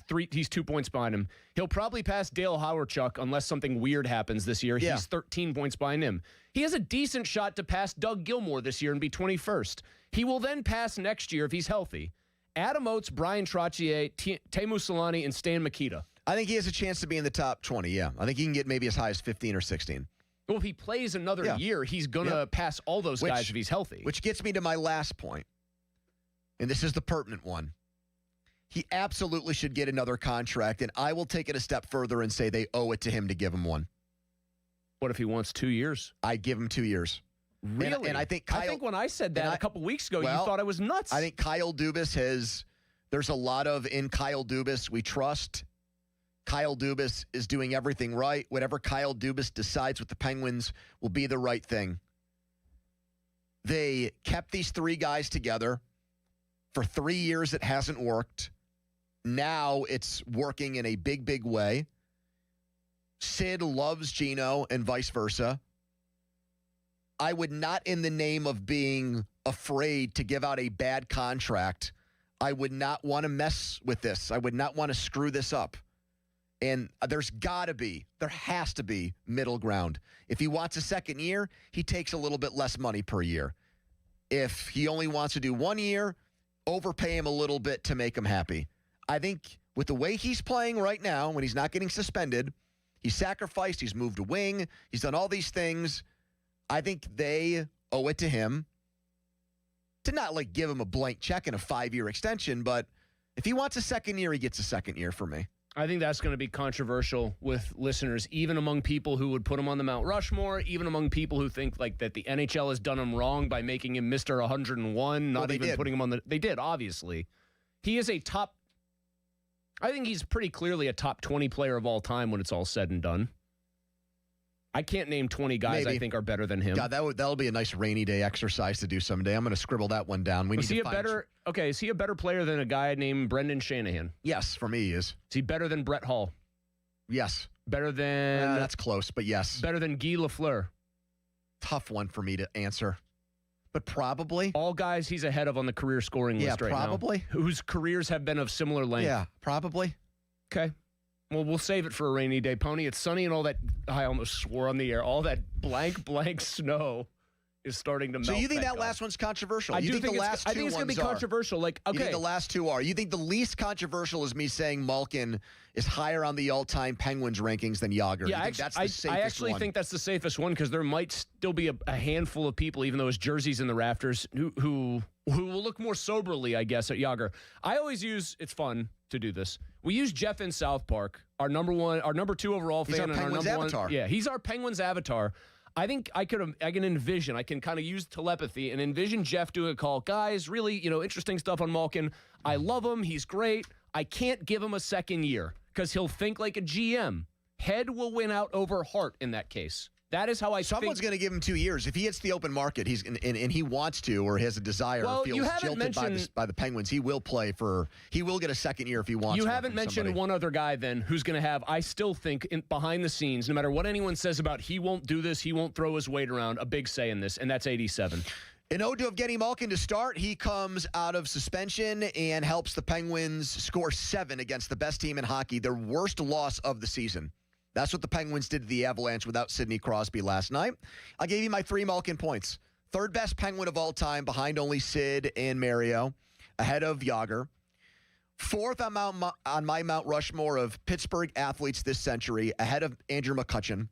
2 points behind him. He'll probably pass Dale Hawerchuk unless something weird happens this year. Yeah. He's 13 points behind him. He has a decent shot to pass Doug Gilmour this year and be 21st. He will then pass next year if he's healthy Adam Oates, Brian Trottier, Teemu Solani, and Stan Mikita. I think he has a chance to be in the top 20, yeah. I think he can get maybe as high as 15 or 16. Well, if he plays another year, he's going to pass all those guys if he's healthy. Which gets me to my last point, and this is the pertinent one. He absolutely should get another contract, and I will take it a step further and say they owe it to him to give him one. What if he wants 2 years? I give him 2 years. Really? And I think when I said that a couple weeks ago, you thought I was nuts. I think Kyle Dubas there's a lot of in Kyle Dubas we trust. Kyle Dubas is doing everything right. Whatever Kyle Dubas decides with the Penguins will be the right thing. They kept these 3 guys together. For 3 years, it hasn't worked. Now it's working in a big, big way. Sid loves Gino and vice versa. I would not, in the name of being afraid to give out a bad contract, I would not want to mess with this. I would not want to screw this up. And there has to be middle ground. If he wants a second year, he takes a little bit less money per year. If he only wants to do 1 year, overpay him a little bit to make him happy. I think with the way he's playing right now, when he's not getting suspended, he's sacrificed, he's moved a wing, he's done all these things. I think they owe it to him to not give him a blank check and a 5-year extension, but if he wants a second year, he gets a second year for me. I think that's going to be controversial with listeners, even among people who would put him on the Mount Rushmore, even among people who think that the NHL has done him wrong by making him Mr. 101, putting him on the... They did, obviously. He is I think he's pretty clearly a top 20 player of all time when it's all said and done. I can't name 20 guys I think are better than him. God, that'll be a nice rainy day exercise to do someday. I'm going to scribble that one down. Is he a better player than a guy named Brendan Shanahan? Yes, for me he is. Is he better than Brett Hull? Yes. Better than... that's close, but yes. Better than Guy Lafleur? Tough one for me to answer. But probably. All guys he's ahead of on the career scoring list right probably. now. Whose careers have been of similar length. Yeah, probably. Okay. Well, we'll save it for a rainy day, Pony. It's sunny and all that, I almost swore on the air, all that blank snow is starting to melt. So you think that last one's controversial? I think it's going to be controversial. You think the last two are? You think the least controversial is me saying Malkin is higher on the all-time Penguins rankings than Jágr? Yeah, that's the safest I actually one? think that's the safest one because there might still be a handful of people, even though his jersey's in the rafters, who will look more soberly, I guess, at Jágr. I always use, it's fun to do this. We use Jeff in South Park, our number 2 overall fan. He's our Penguins avatar. Yeah, he's our Penguins avatar. I think I can envision, I can kind of use telepathy and envision Jeff doing a call. Guys, really, interesting stuff on Malkin. I love him. He's great. I can't give him a second year because he'll think like a GM. Head will win out over heart in that case. That is how I think. Someone's going to give him 2 years. If he hits the open market, and he wants to, or has a desire, or feels jilted by the Penguins, he will get a second year if he wants. You haven't mentioned one other guy then who's going to have, I still think, behind the scenes, no matter what anyone says about he won't do this, he won't throw his weight around, a big say in this, and that's 87. An ode to Evgeny Malkin to start. He comes out of suspension and helps the Penguins score 7 against the best team in hockey, their worst loss of the season. That's what the Penguins did to the Avalanche without Sidney Crosby last night. I gave you my 3 Malkin points. Third best Penguin of all time, behind only Sid and Mario, ahead of Jágr. Fourth on my Mount Rushmore of Pittsburgh athletes this century, ahead of Andrew McCutcheon.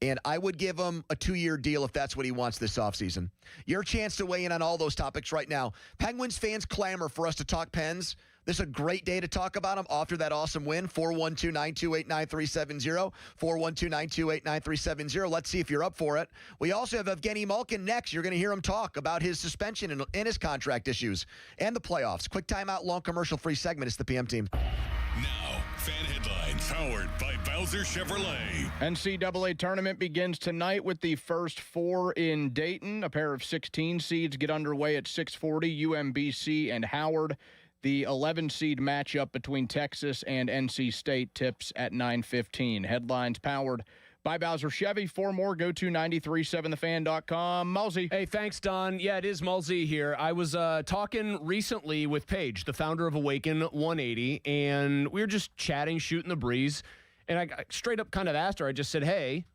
And I would give him a 2-year deal if that's what he wants this offseason. Your chance to weigh in on all those topics right now. Penguins fans clamor for us to talk Pens. This is a great day to talk about them after that awesome win. 412-928-9370. 412-928-9370. Let's see if you're up for it. We also have Evgeny Malkin next. You're going to hear him talk about his suspension and his contract issues and the playoffs. Quick timeout, long commercial-free segment. It's the PM team. Now, fan headlines powered by Bowser Chevrolet. NCAA tournament begins tonight with the first 4 in Dayton. A pair of 16 seeds get underway at 6:40, UMBC and Howard. The 11 seed matchup between Texas and NC State tips at 9:15. Headlines powered by Bowser Chevy. For more, go to 937thefan.com. Mulsey. Hey, thanks, Don. Yeah, it is Mulsey here. I was talking recently with Paige, the founder of Awaken 180, and we were just chatting, shooting the breeze. And I straight up kind of asked her, I just said, hey,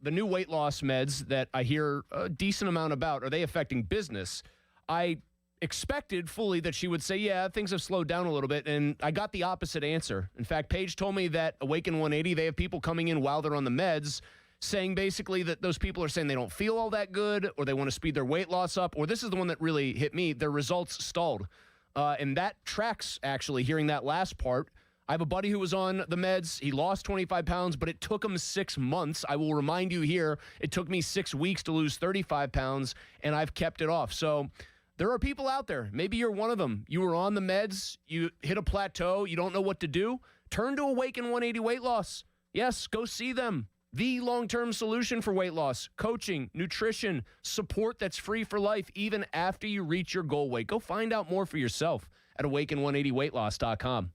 the new weight loss meds that I hear a decent amount about, are they affecting business? I expected fully that she would say, yeah, things have slowed down a little bit, and I got the opposite answer. In fact, Paige told me that Awaken 180, they have people coming in while they're on the meds saying basically that those people are saying they don't feel all that good, or they want to speed their weight loss up, or this is the one that really hit me, their results stalled. And that tracks, actually, hearing that last part. I have a buddy who was on the meds. He lost 25 pounds, but it took him 6 months. I will remind you here, it took me 6 weeks to lose 35 pounds, and I've kept it off. So there are people out there. Maybe you're one of them. You were on the meds. You hit a plateau. You don't know what to do. Turn to Awaken 180 Weight Loss. Yes, go see them. The long-term solution for weight loss, coaching, nutrition, support that's free for life, even after you reach your goal weight. Go find out more for yourself at awaken180weightloss.com.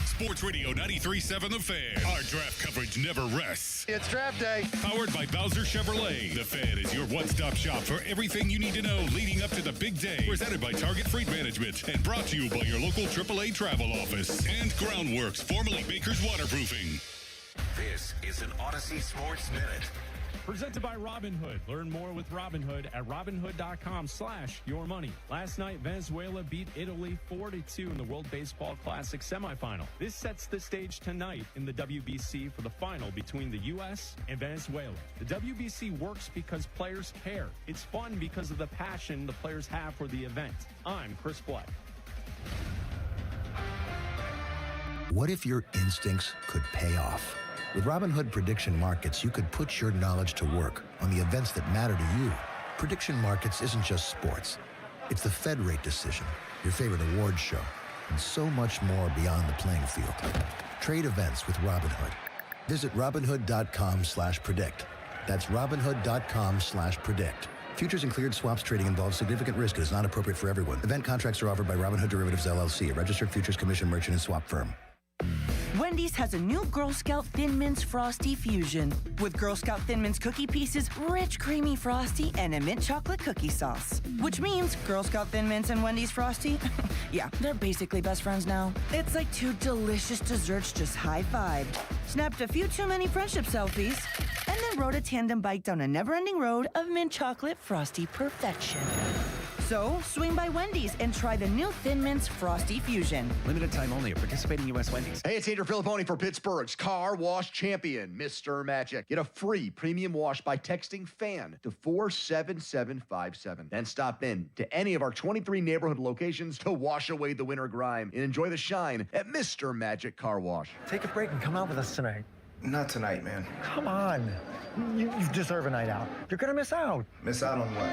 Sports Radio 93.7 The Fan. Our draft coverage never rests. It's draft day. Powered by Bowser Chevrolet. The Fan is your one-stop shop for everything you need to know leading up to the big day. Presented by Target Freight Management and brought to you by your local AAA travel office and Groundworks, formerly Baker's Waterproofing. This is an Odyssey Sports Minute. Presented by Robinhood. Learn more with Robinhood at Robinhood.com/yourmoney. Last night, Venezuela beat Italy 4-2 in the World Baseball Classic semifinal. This sets the stage tonight in the WBC for the final between the U.S. and Venezuela. The WBC works because players care. It's fun because of the passion the players have for the event. I'm Chris Black. What if your instincts could pay off? With Robinhood Prediction Markets, you could put your knowledge to work on the events that matter to you. Prediction Markets isn't just sports. It's the Fed rate decision, your favorite awards show, and so much more beyond the playing field. Trade events with Robinhood. Visit Robinhood.com/predict. That's Robinhood.com/predict. Futures and cleared swaps trading involves significant risk and is not appropriate for everyone. Event contracts are offered by Robinhood Derivatives LLC, a registered futures commission merchant and swap firm. Wendy's has a new Girl Scout Thin Mints Frosty Fusion with Girl Scout Thin Mints cookie pieces, rich creamy frosty, and a mint chocolate cookie sauce. Which means Girl Scout Thin Mints and Wendy's Frosty, yeah, they're basically best friends now. It's like 2 delicious desserts just high-fived, snapped a few too many friendship selfies, and then rode a tandem bike down a never-ending road of mint chocolate frosty perfection. So, swing by Wendy's and try the new Thin Mints Frosty Fusion. Limited time only at participating U.S. Wendy's. Hey, it's Andrew Filipponi for Pittsburgh's car wash champion, Mr. Magic. Get a free premium wash by texting FAN to 47757. Then stop in to any of our 23 neighborhood locations to wash away the winter grime and enjoy the shine at Mr. Magic Car Wash. Take a break and come out with us tonight. Not tonight, man. Come on. You deserve a night out. You're going to miss out. Miss out on what?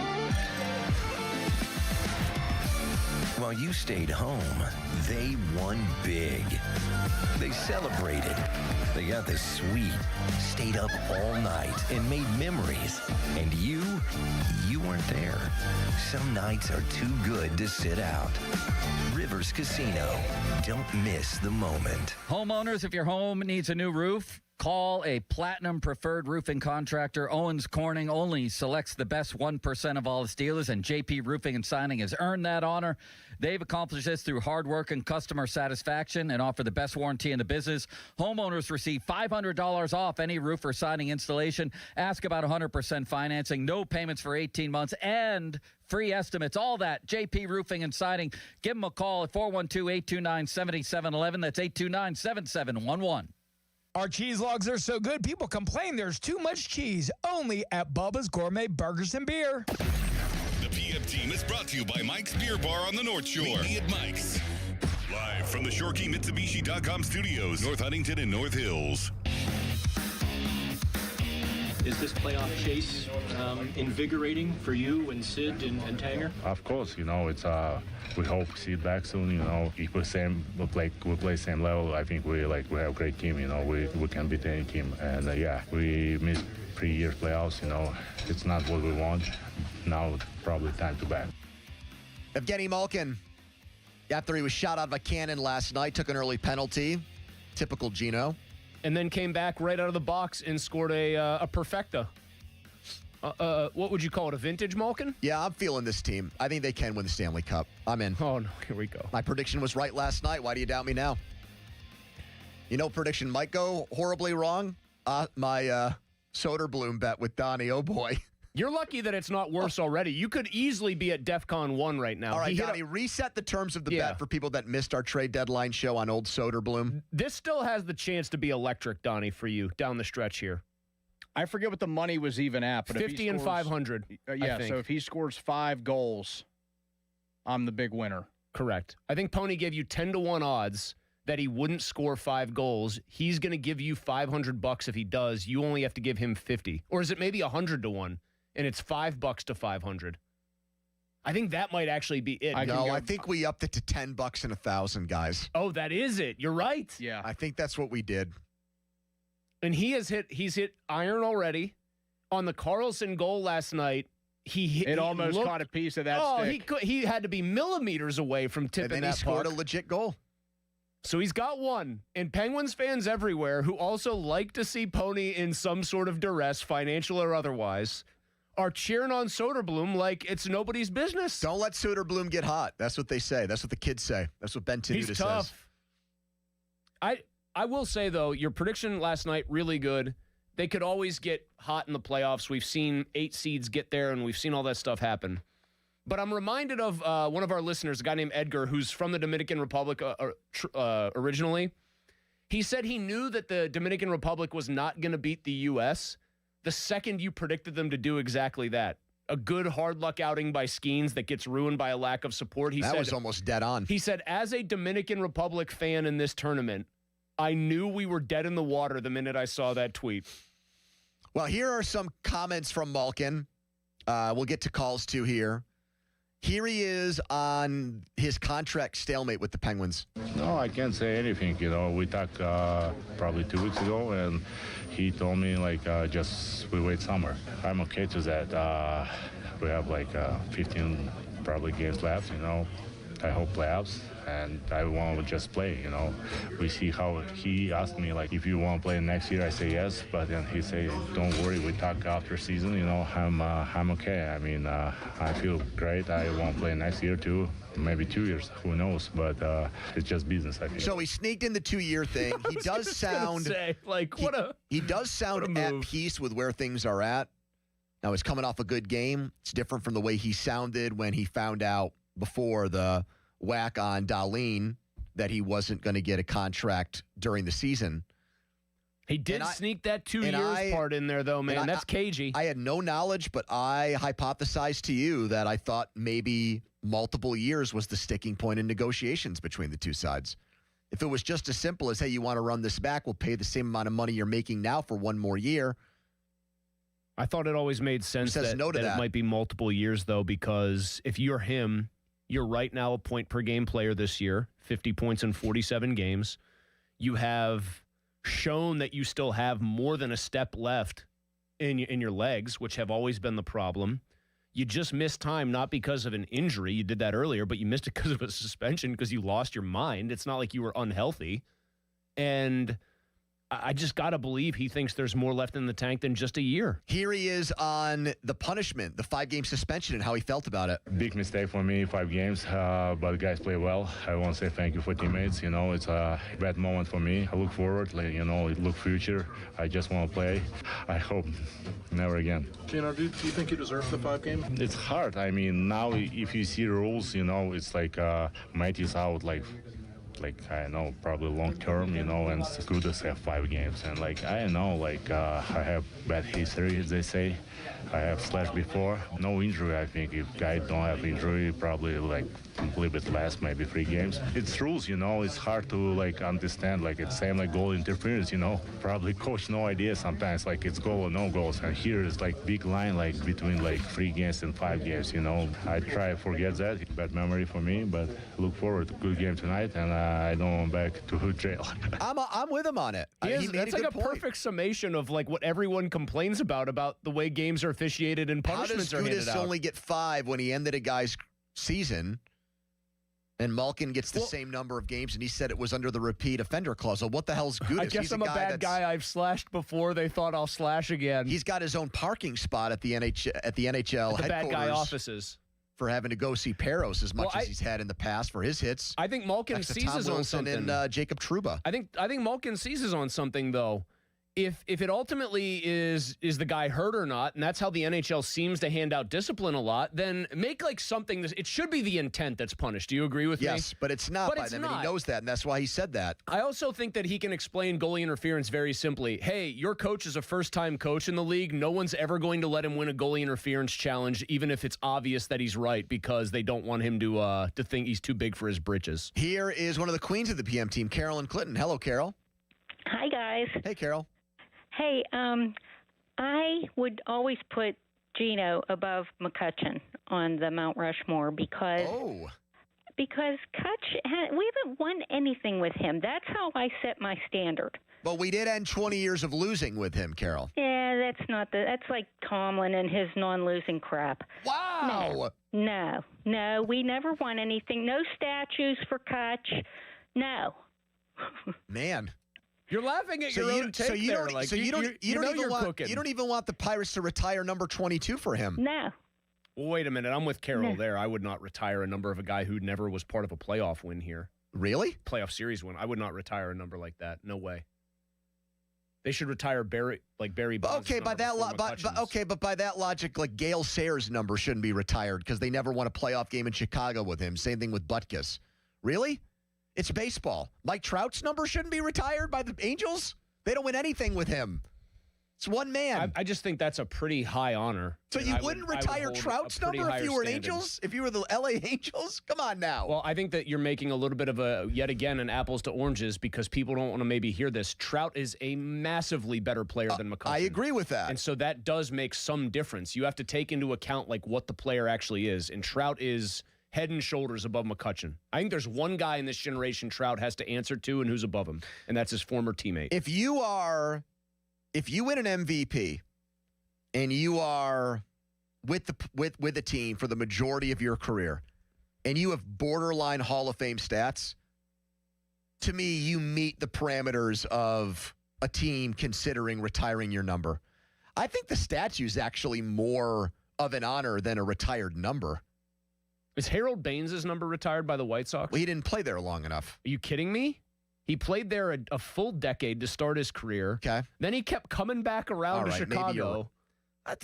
While you stayed home, they won big. They celebrated. They got the suite, stayed up all night, and made memories. And you weren't there. Some nights are too good to sit out. Rivers Casino. Don't miss the moment. Homeowners, if your home needs a new roof, call a Platinum Preferred Roofing Contractor. Owens Corning only selects the best 1% of all its dealers, and JP Roofing and Signing has earned that honor. They've accomplished this through hard work and customer satisfaction and offer the best warranty in the business. Homeowners receive $500 off any roof or siding installation. Ask about 100% financing, no payments for 18 months, and free estimates. All that, JP Roofing and Siding. Give them a call at 412-829-7711. That's 829-7711. Our cheese logs are so good, people complain there's too much cheese. Only at Bubba's Gourmet Burgers and Beer. The PM team is brought to you by Mike's Beer Bar on the North Shore. Meet me at Mike's. Live from the ShorkeyMitsubishi.com studios, North Huntington and North Hills. Is this playoff chase invigorating for you and Sid and Tanger? Of course, it's we hope Sid back soon. If we play same level, I think we have a great team. We can beat any team, and we missed 3 years playoffs. It's not what we want. Now probably time to back. Evgeny Malkin, after he was shot out of a cannon last night, took an early penalty. Typical Gino. And then came back right out of the box and scored a perfecta. What would you call it, a vintage Malkin? Yeah, I'm feeling this team. I think they can win the Stanley Cup. I'm in. Oh, no, here we go. My prediction was right last night. Why do you doubt me now? Prediction might go horribly wrong. My Soderblom bet with Donnie, oh boy. You're lucky that it's not worse already. You could easily be at DEFCON 1 right now. All right, Donnie, reset the terms of the bet for people that missed our trade deadline show on old Soderblom. This still has the chance to be electric, Donnie, for you down the stretch here. I forget what the money was even at, but 50 and 500. So if he scores 5 goals, I'm the big winner. Correct. I think Pony gave you 10-1 odds that he wouldn't score 5 goals. He's going to give you $500 if he does. You only have to give him 50. Or is it maybe 100-1? And it's $5 to 500. I think that might actually be it. I think we upped it to $10 and 1,000, guys. Oh, that is it. You're right. Yeah. I think that's what we did. And he's hit iron already. On the Carlson goal last night, he almost caught a piece of that stick. He had to be millimeters away from tipping and then that he scored puck. a legit goal. So he's got one. And Penguins fans everywhere who also like to see Pony in some sort of duress, financial or otherwise, are cheering on Soderblom like it's nobody's business. Don't let Soderblom get hot. That's what they say. That's what the kids say. That's what Ben Tenuta says. He's tough. I will say, though, your prediction last night, really good. They could always get hot in the playoffs. We've seen 8 seeds get there, and we've seen all that stuff happen. But I'm reminded of one of our listeners, a guy named Edgar, who's from the Dominican Republic originally. He said he knew that the Dominican Republic was not going to beat the U.S. the second you predicted them to do exactly that. A good hard luck outing by Skeens that gets ruined by a lack of support. That was almost dead on. He said, as a Dominican Republic fan in this tournament, I knew we were dead in the water the minute I saw that tweet. Well, here are some comments from Malkin. We'll get to calls too here. Here he is on his contract stalemate with the Penguins. No, I can't say anything. We talked probably 2 weeks ago, and he told me, just we wait summer. I'm okay to that. We have 15 probably games left, I hope playoffs, and I want to just play, We see how he asked me, if you want to play next year, I say yes, but then he say, don't worry, we talk after season, I'm okay. I mean, I feel great. I want to play next year too, maybe 2 years, who knows, but it's just business, I feel. So he sneaked in the 2-year thing. He does sound he does sound at peace with where things are at. Now, he's coming off a good game. It's different from the way he sounded when he found out before the whack on Dahlin that he wasn't going to get a contract during the season. He did sneak that 2 years part in there, though, man. That's cagey. I had no knowledge, but I hypothesized to you that I thought maybe multiple years was the sticking point in negotiations between the two sides. If it was just as simple as, hey, you want to run this back, we'll pay the same amount of money you're making now for 1 more year. I thought it always made sense that it might be multiple years, though, because if you're him, You're right now a point-per-game player this year, 50 points in 47 games. You have shown that you still have more than a step left in your legs, which have always been the problem. You just missed time, not because of an injury. You did that earlier, but you missed it because of a suspension because you lost your mind. It's not like you were unhealthy. And I just got to believe he thinks there's more left in the tank than just a year. Here he is on the punishment, the 5-game suspension, and how he felt about it. Big mistake for me, 5 games, but the guys play well. I want to say thank you for teammates. It's a bad moment for me. I look forward, look future. I just want to play. I hope never again. JNR, do you think you deserve the 5-game? It's hard. I mean, now if you see the rules, it's like Matty's out, I don't know, probably long term, and it's good to have 5 games. And I don't know, I have bad history, as they say. I have slashed before. No injury, I think. If guys don't have injury, probably a little bit less, maybe 3 games. It's rules, it's hard to understand. It's same like goal interference, Probably coach no idea sometimes, it's goal or no goals. And here it's big line, between 3 games and 5 games, I try to forget that. Bad memory for me, but look forward to a good game tonight, and I don't want back to jail. I'm with him on it. That's a perfect summation of what everyone complains about the way games are officiated and punishments are handed out. How does Gudas only get 5 when he ended a guy's season, and Malkin gets the same number of games, and he said it was under the repeat offender clause? So what the hell's Gudas? I guess I'm a bad guy. I've slashed before. They thought I'll slash again. He's got his own parking spot at the NHL headquarters. The bad guy offices. For having to go see Peros as much as he's had in the past for his hits. I think Malkin seizes on something. And Jacob Trouba. I think Malkin seizes on something, though. If it ultimately is the guy hurt or not, and that's how the NHL seems to hand out discipline a lot, then make something. It should be the intent that's punished. Do you agree with me? Yes, but it's not by them, and he knows that, and that's why he said that. I also think that he can explain goalie interference very simply. Hey, your coach is a first-time coach in the league. No one's ever going to let him win a goalie interference challenge, even if it's obvious that he's right, because they don't want him to think he's too big for his britches. Here is one of the queens of the PM team, Carolyn Clinton. Hello, Carol. Hi, guys. Hey, Carol. Hey, I would always put Gino above McCutcheon on the Mount Rushmore because Kutch, we haven't won anything with him. That's how I set my standard. But we did end 20 years of losing with him, Carol. Yeah, that's like Tomlin and his non-losing crap. Wow. No, we never won anything. No statues for Kutch. No. Man. You're laughing at your own take you there. You don't even want the Pirates to retire number 22 for him. No. Well, wait a minute. I'm with Carol there. I would not retire a number of a guy who never was part of a playoff win here. Really? Playoff series win. I would not retire a number like that. No way. They should retire Barry Bonds. Okay, but by that logic, Gale Sayers' number shouldn't be retired because they never won a playoff game in Chicago with him. Same thing with Butkus. Really? It's baseball. Mike Trout's number shouldn't be retired by the Angels? They don't win anything with him. It's one man. I just think that's a pretty high honor. So you wouldn't retire Trout's number if you were an Angels? If you were the LA Angels? Come on now. Well, I think that you're making a little bit of yet again, an apples to oranges because people don't want to maybe hear this. Trout is a massively better player than McCutcheon. I agree with that. And so that does make some difference. You have to take into account what the player actually is. And Trout is head and shoulders above McCutcheon. I think there's one guy in this generation Trout has to answer to and who's above him, and that's his former teammate. If you win an MVP and you are with the team for the majority of your career and you have borderline Hall of Fame stats, to me, you meet the parameters of a team considering retiring your number. I think the statue is actually more of an honor than a retired number. Is Harold Baines' number retired by the White Sox? Well, he didn't play there long enough. Are you kidding me? He played there a full decade to start his career. Okay. Then he kept coming back around to Chicago.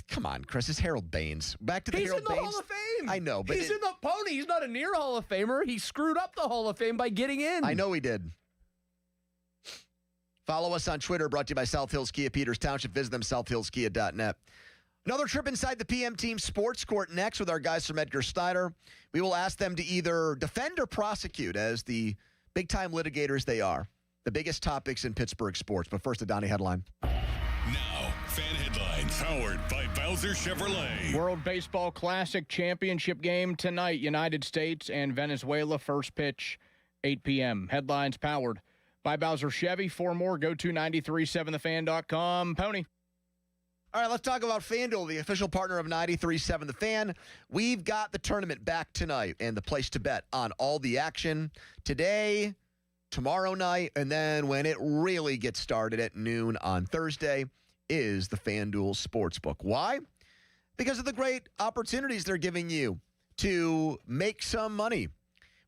Come on, Chris. It's Harold Baines. Back to the Harold Baines. He's in the Hall of Fame. I know, but he's in the pony. He's not a near Hall of Famer. He screwed up the Hall of Fame by getting in. I know he did. Follow us on Twitter, brought to you by South Hills Kia Peters Township. Visit them, southhillskia.net. Another trip inside the PM Team Sports Court next with our guys from Edgar Steiner. We will ask them to either defend or prosecute as the big-time litigators they are. The biggest topics in Pittsburgh sports. But first, the Donnie headline. Now, fan headlines. Advertisements, powered by Bowser Chevrolet. World Baseball Classic Championship game tonight. United States and Venezuela. First pitch, 8 p.m. Headlines powered by Bowser Chevy. For more, go to 937thefan.com. Pony. All right, let's talk about FanDuel, the official partner of 93.7 The Fan. We've got the tournament back tonight and the place to bet on all the action today, tomorrow night, and then when it really gets started at noon on Thursday is the FanDuel Sportsbook. Why? Because of the great opportunities they're giving you to make some money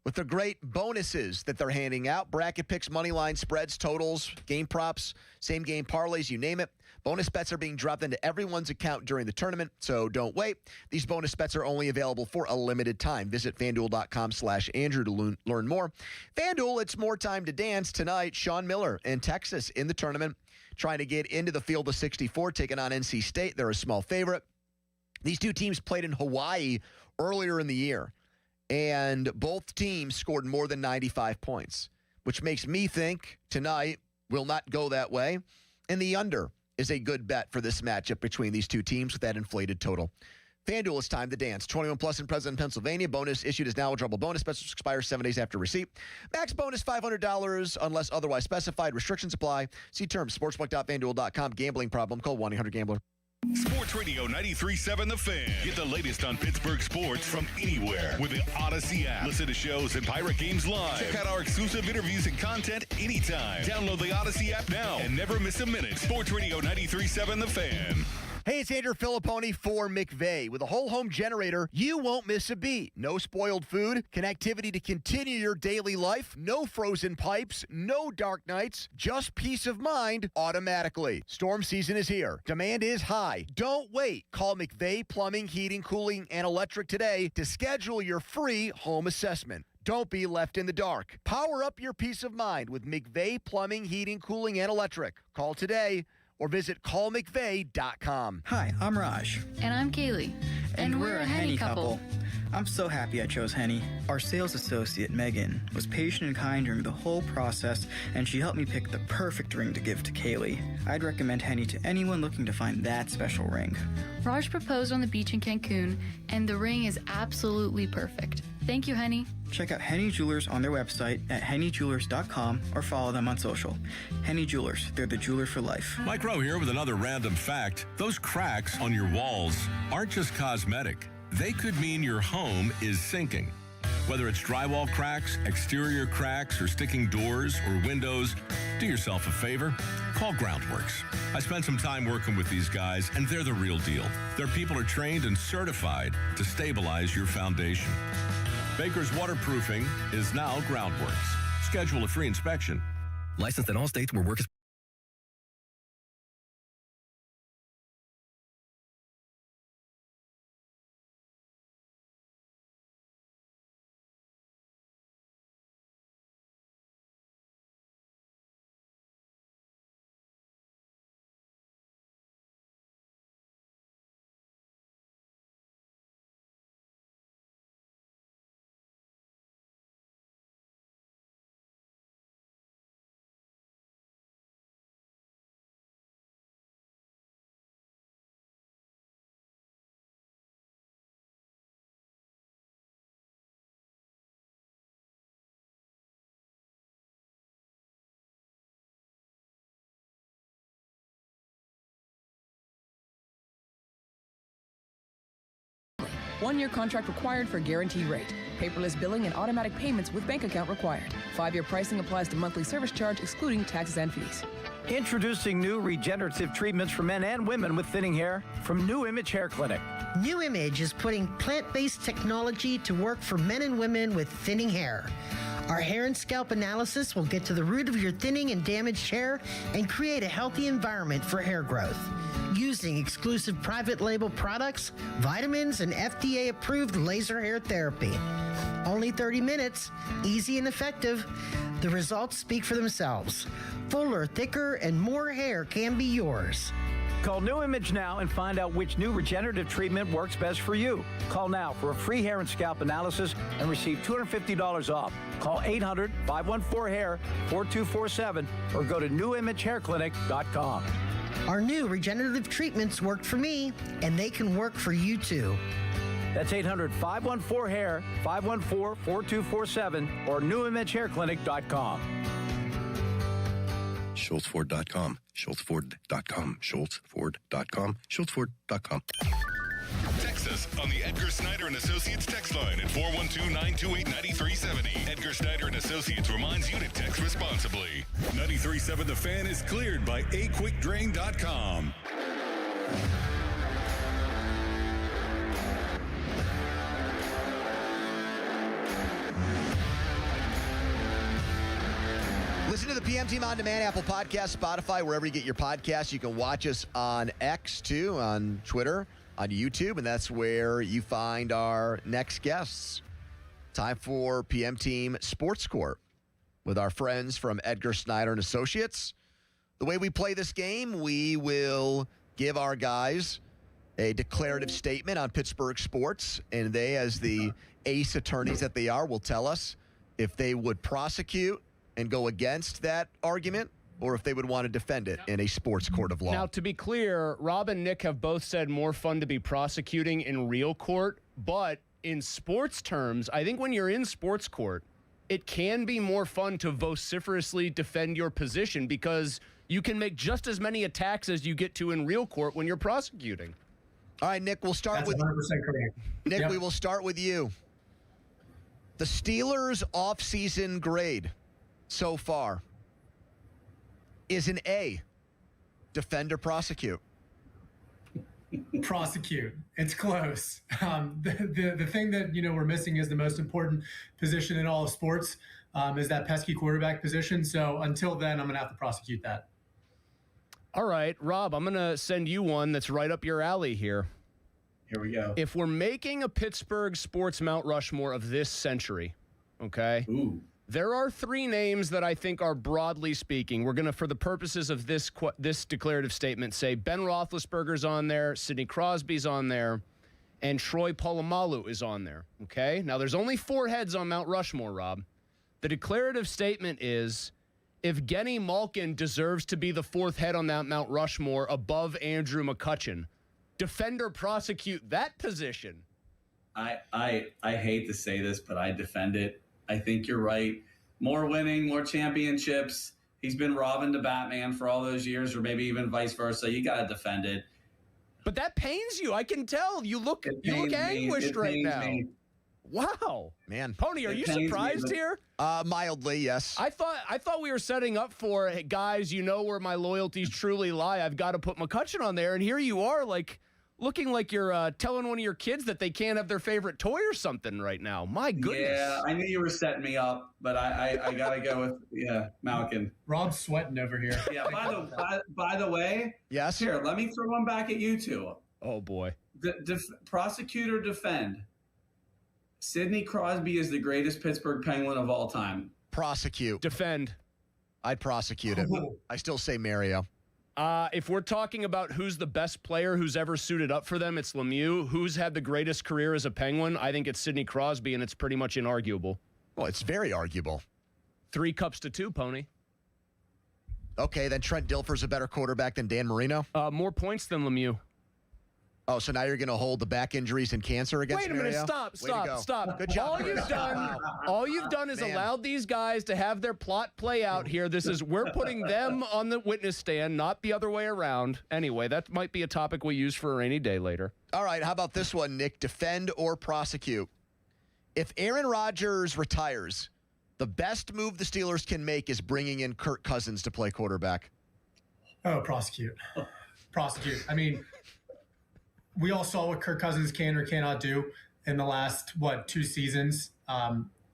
with the great bonuses that they're handing out. Bracket picks, money line spreads, totals, game props, same game parlays, you name it. Bonus bets are being dropped into everyone's account during the tournament, so don't wait. These bonus bets are only available for a limited time. Visit FanDuel.com/Andrew to learn more. FanDuel, it's more time to dance tonight. Sean Miller in Texas in the tournament, trying to get into the field of 64, taking on NC State. They're a small favorite. These two teams played in Hawaii earlier in the year, and both teams scored more than 95 points, which makes me think tonight will not go that way. And the under is a good bet for this matchup between these two teams with that inflated total. FanDuel, is time to dance. 21 plus in present Pennsylvania. Bonus issued as now eligible bonus. Bets expires 7 days after receipt. Max bonus $500 unless otherwise specified. Restrictions apply. See terms. Sportsbook.fanduel.com. Gambling problem. Call 1-800-GAMBLER. Sports Radio 93.7 The Fan. Get the latest on Pittsburgh sports from anywhere with the Odyssey app. Listen to shows and Pirate Games live. Check out our exclusive interviews and content anytime. Download the Odyssey app now and never miss a minute. Sports Radio 93.7 The Fan. Hey, it's Andrew Filipponi for McVeigh. With a whole home generator, you won't miss a beat. No spoiled food, connectivity to continue your daily life, no frozen pipes, no dark nights, just peace of mind automatically. Storm season is here. Demand is high. Don't wait. Call McVeigh Plumbing, Heating, Cooling, and Electric today to schedule your free home assessment. Don't be left in the dark. Power up your peace of mind with McVeigh Plumbing, Heating, Cooling, and Electric. Call today or visit callmcveigh.com. Hi, I'm Raj. And I'm Kaylee. And we're a Henny couple. I'm so happy I chose Henny. Our sales associate, Megan, was patient and kind during the whole process, and she helped me pick the perfect ring to give to Kaylee. I'd recommend Henny to anyone looking to find that special ring. Raj proposed on the beach in Cancun, and the ring is absolutely perfect. Thank you, Henny. Check out Henny Jewelers on their website at hennyjewelers.com or follow them on social. Henny Jewelers, they're the jeweler for life. Mike Rowe here with another random fact. Those cracks on your walls aren't just cosmetic. They could mean your home is sinking. Whether it's drywall cracks, exterior cracks, or sticking doors or windows, do yourself a favor. Call Groundworks. I spent some time working with these guys, and they're the real deal. Their people are trained and certified to stabilize your foundation. Baker's Waterproofing is now Groundworks. Schedule a free inspection. Licensed in all states where work is... One-year contract required for guaranteed rate. Paperless billing and automatic payments with bank account required. 5-year pricing applies to monthly service charge excluding taxes and fees. Introducing new regenerative treatments for men and women with thinning hair from New Image Hair Clinic. New Image is putting plant-based technology to work for men and women with thinning hair. Our hair and scalp analysis will get to the root of your thinning and damaged hair and create a healthy environment for hair growth. Using exclusive private label products, vitamins, and FDA-approved laser hair therapy. Only 30 minutes, easy and effective. The results speak for themselves. Fuller, thicker, and more hair can be yours. Call New Image now and find out which new regenerative treatment works best for you. Call now for a free hair and scalp analysis and receive $250 off. Call 800-514-HAIR, 4247, or go to newimagehairclinic.com. Our new regenerative treatments worked for me, and they can work for you too. That's 800-514-HAIR, 514-4247, or newimagehairclinic.com. SchultzFord.com, SchultzFord.com, SchultzFord.com, SchultzFord.com. Text us on the Edgar Snyder and Associates text line at 412-928-9370. Edgar Snyder and Associates reminds you to text responsibly. 93.7 The Fan is cleared by aquickdrain.com. Listen to the PM Team On Demand, Apple Podcasts, Spotify, wherever you get your podcasts. You can watch us on X, too, on Twitter, on YouTube, and that's where you find our next guests. Time for PM Team Sports Court with our friends from Edgar Snyder and Associates. The way we play this game, we will give our guys a declarative statement on Pittsburgh sports, and they, as the ace attorneys that they are, will tell us if they would prosecute and go against that argument, or if they would want to defend it in a sports court of law. Now, to be clear, Rob and Nick have both said more fun to be prosecuting in real court, but in sports terms, I think when you're in sports court, it can be more fun to vociferously defend your position because you can make just as many attacks as you get to in real court when you're prosecuting. All right, Nick, we'll start with 100% correct. Nick, we will start with you. The Steelers' offseason grade so far is an A. Defend or prosecute? Prosecute. It's close. The thing that we're missing is the most important position in all of sports, is that pesky quarterback position. So until then, I'm going to have to prosecute that. All right, Rob, I'm going to send you one that's right up your alley here. Here we go. If we're making a Pittsburgh sports Mount Rushmore of this century, okay? Ooh. There are three names that I think are, broadly speaking, we're going to, for the purposes of this declarative statement, say Ben Roethlisberger's on there, Sidney Crosby's on there, and Troy Polamalu is on there, okay? Now, there's only four heads on Mount Rushmore, Rob. The declarative statement is, if Genny Malkin deserves to be the fourth head on that Mount Rushmore above Andrew McCutchen, defend or prosecute that position. I hate to say this, but I defend it. I think you're right. More winning, more championships. He's been Robin to Batman for all those years, or maybe even vice versa. You got to defend it. But that pains you. I can tell. You look anguished right now. Me. Wow, man. Pony, are you surprised here? Mildly, yes. I thought we were setting up for, hey, guys, you know where my loyalties truly lie. I've got to put McCutchen on there, and here you are, like, looking like you're telling one of your kids that they can't have their favorite toy or something right now. My goodness. Yeah, I knew you were setting me up, but I got to go with, Malkin. Rob's sweating over here. Yeah, by the way. Yes? Here, let me throw one back at you two. Oh, boy. Prosecutor defend. Sidney Crosby is the greatest Pittsburgh Penguin of all time. Prosecute. Defend. I'd prosecute it. I still say Mario. If we're talking about who's the best player who's ever suited up for them, it's Lemieux. Who's had the greatest career as a Penguin? I think it's Sidney Crosby, and it's pretty much inarguable. Well, it's very arguable. 3 cups to 2, Pony. Okay, then Trent Dilfer's a better quarterback than Dan Marino? More points than Lemieux. Oh, so now you're going to hold the back injuries and cancer against Wait a minute, Mario? stop. Good job. All you've done is allowed these guys to have their plot play out here. We're putting them on the witness stand, not the other way around. Anyway, that might be a topic we use for a rainy day later. All right, how about this one, Nick? Defend or prosecute? If Aaron Rodgers retires, the best move the Steelers can make is bringing in Kirk Cousins to play quarterback. Oh, prosecute. Prosecute. I mean, we all saw what Kirk Cousins can or cannot do in the last, 2 seasons.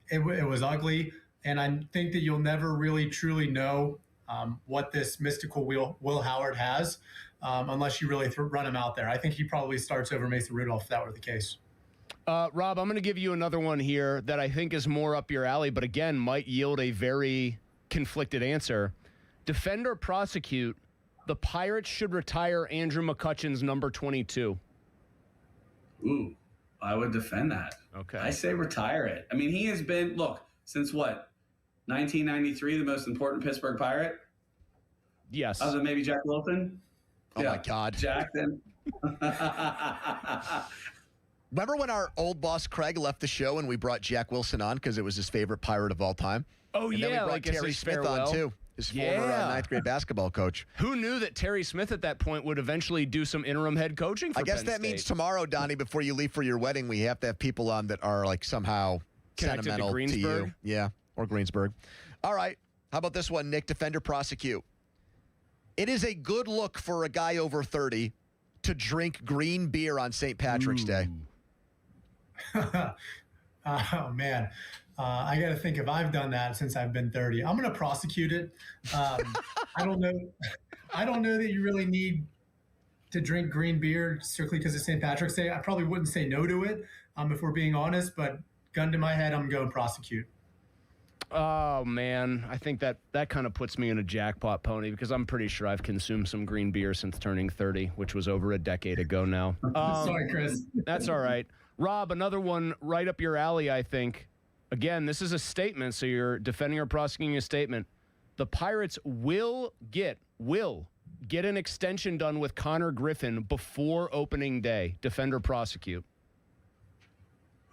It was ugly, and I think that you'll never really truly know what this mystical Will Howard has unless you really run him out there. I think he probably starts over Mason Rudolph if that were the case. Rob, I'm going to give you another one here that I think is more up your alley, but again, might yield a very conflicted answer. Defend or prosecute, the Pirates should retire Andrew McCutchen's number 22. Ooh, I would defend that. Okay. I say retire it. I mean, he has been, since what, 1993, the most important Pittsburgh Pirate? Yes. Other than maybe Jack Wilson? Oh, my God. Jackson. Remember when our old boss Craig left the show and we brought Jack Wilson on because it was his favorite Pirate of all time? Oh, and yeah. Then we brought like Terry Smith farewell. on, too. His former ninth grade basketball coach. Who knew that Terry Smith at that point would eventually do some interim head coaching for I guess Penn that State? means tomorrow, Donnie, before you leave for your wedding, we have to have people on that are like somehow Connected to sentimental to Greensburg? you. Yeah, or Greensburg. All right. How about this one, Nick? Defender prosecute. It is a good look for a guy over 30 to drink green beer on St. Patrick's Day. Oh, man. I got to think if I've done that since I've been 30. I'm going to prosecute it. I don't know. I don't know that you really need to drink green beer strictly because of St. Patrick's Day. I probably wouldn't say no to it if we're being honest, but gun to my head, I'm going to prosecute. Oh, man. I think that kind of puts me in a jackpot, Pony, because I'm pretty sure I've consumed some green beer since turning 30, which was over a decade ago now. Sorry, Chris. That's all right. Rob, another one right up your alley, I think. Again, this is a statement, so you're defending or prosecuting a statement. The Pirates will get an extension done with Connor Griffin before opening day. Defend or prosecute.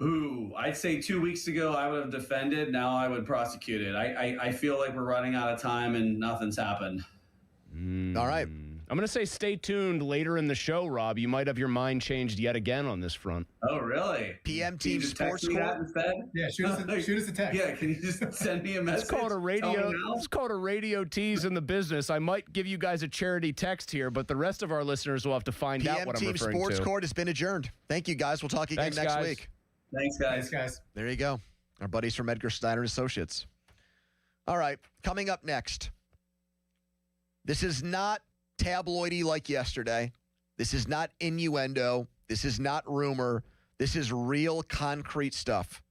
Ooh, I'd say 2 weeks ago I would have defended. Now I would prosecute it. I feel like we're running out of time and nothing's happened. All right. I'm going to say stay tuned later in the show, Rob. You might have your mind changed yet again on this front. Oh, really? PM Can you Team just Sports text me that Court. instead? Yeah, shoot us a text. Yeah, can you just send me a message? It's called a radio. Tell me now? It's called a radio tease in the business. I might give you guys a charity text here, but the rest of our listeners will have to find out PM what I'm Team referring Sports to. Court has been adjourned. Thank you, guys. We'll talk again Thanks, next guys. week. Thanks, guys. Thanks, guys. There you go. Our buddies from Edgar Steiner Associates. All right, coming up next. This is not tabloidy like yesterday. This is not innuendo. This is not rumor. This is real concrete stuff.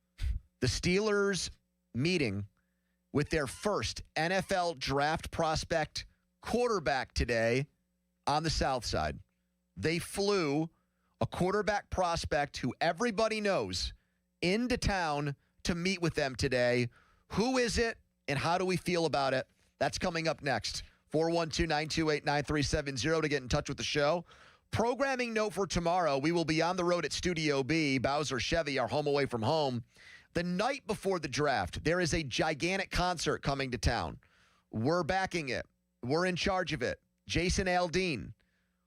The Steelers meeting with their first NFL draft prospect quarterback today on the South Side. They flew a quarterback prospect who everybody knows into town to meet with them today. Who is it and how do we feel about it? That's coming up next. 412-928-9370 to get in touch with the show. Programming note for tomorrow, we will be on the road at Studio B, Bowser Chevy, our home away from home. The night before the draft, there is a gigantic concert coming to town. We're backing it. We're in charge of it. Jason Aldean.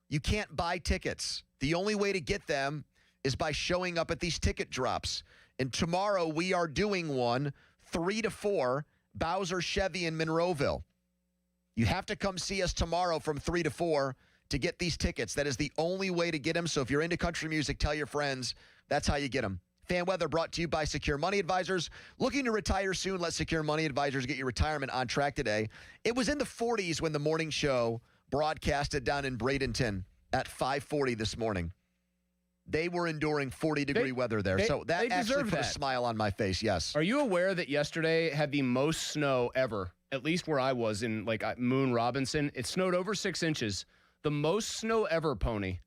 You can't buy tickets. The only way to get them is by showing up at these ticket drops. And tomorrow we are doing one, 3 to 4, Bowser Chevy in Monroeville. You have to come see us tomorrow from 3 to 4 to get these tickets. That is the only way to get them. So if you're into country music, tell your friends. That's how you get them. Fan weather brought to you by Secure Money Advisors. Looking to retire soon? Let Secure Money Advisors get your retirement on track today. It was in the 40s when the morning show broadcasted down in Bradenton at 5:40 this morning. They were enduring 40-degree weather there. So that actually put a smile on my face, yes. Are you aware that yesterday had the most snow ever, at least where I was in Moon Robinson? It snowed over 6 inches. The most snow ever, Pony,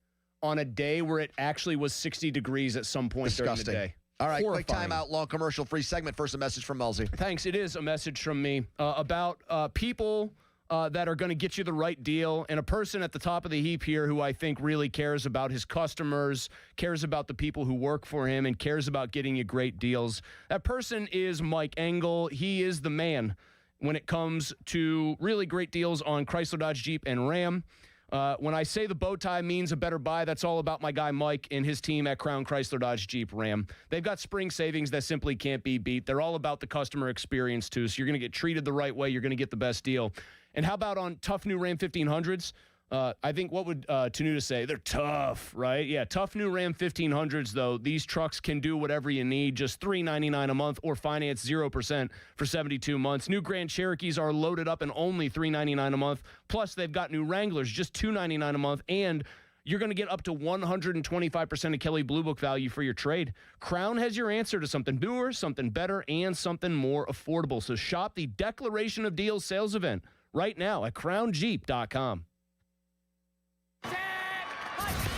on a day where it actually was 60 degrees at some point during the day. All right, Horrifying. quick timeout, long commercial-free segment. First, a message from Melzy. Thanks. It is a message from me about people that are going to get you the right deal, and a person at the top of the heap here who I think really cares about his customers, cares about the people who work for him, and cares about getting you great deals. That person is Mike Engel. He is the man when it comes to really great deals on Chrysler, Dodge, Jeep, and Ram. When I say the bow tie means a better buy, that's all about my guy Mike and his team at Crown Chrysler Dodge Jeep Ram. They've got spring savings that simply can't be beat. They're all about the customer experience, too, so you're going to get treated the right way. You're going to get the best deal. And how about on tough new Ram 1500s? I think what would Tanuda say? They're tough, right? Yeah, tough new Ram 1500s, though. These trucks can do whatever you need, just $399 a month or finance 0% for 72 months. New Grand Cherokees are loaded up and only $399 a month. Plus, they've got new Wranglers, just $299 a month. And you're going to get up to 125% of Kelley Blue Book value for your trade. Crown has your answer to something newer, something better, and something more affordable. So shop the Declaration of Deals sales event right now at crownjeep.com.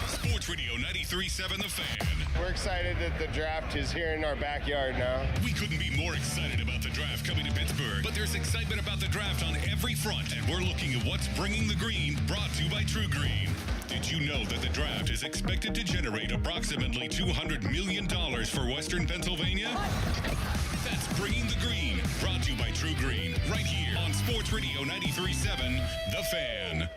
Sports Radio 93.7 The Fan. We're excited that the draft is here in our backyard now. We couldn't be more excited about the draft coming to Pittsburgh, but there's excitement about the draft on every front, and we're looking at what's bringing the green, brought to you by True Green. Did you know that the draft is expected to generate approximately $200 million for Western Pennsylvania? That's Bringing the Green, brought to you by True Green, right here on Sports Radio 93.7, The Fan.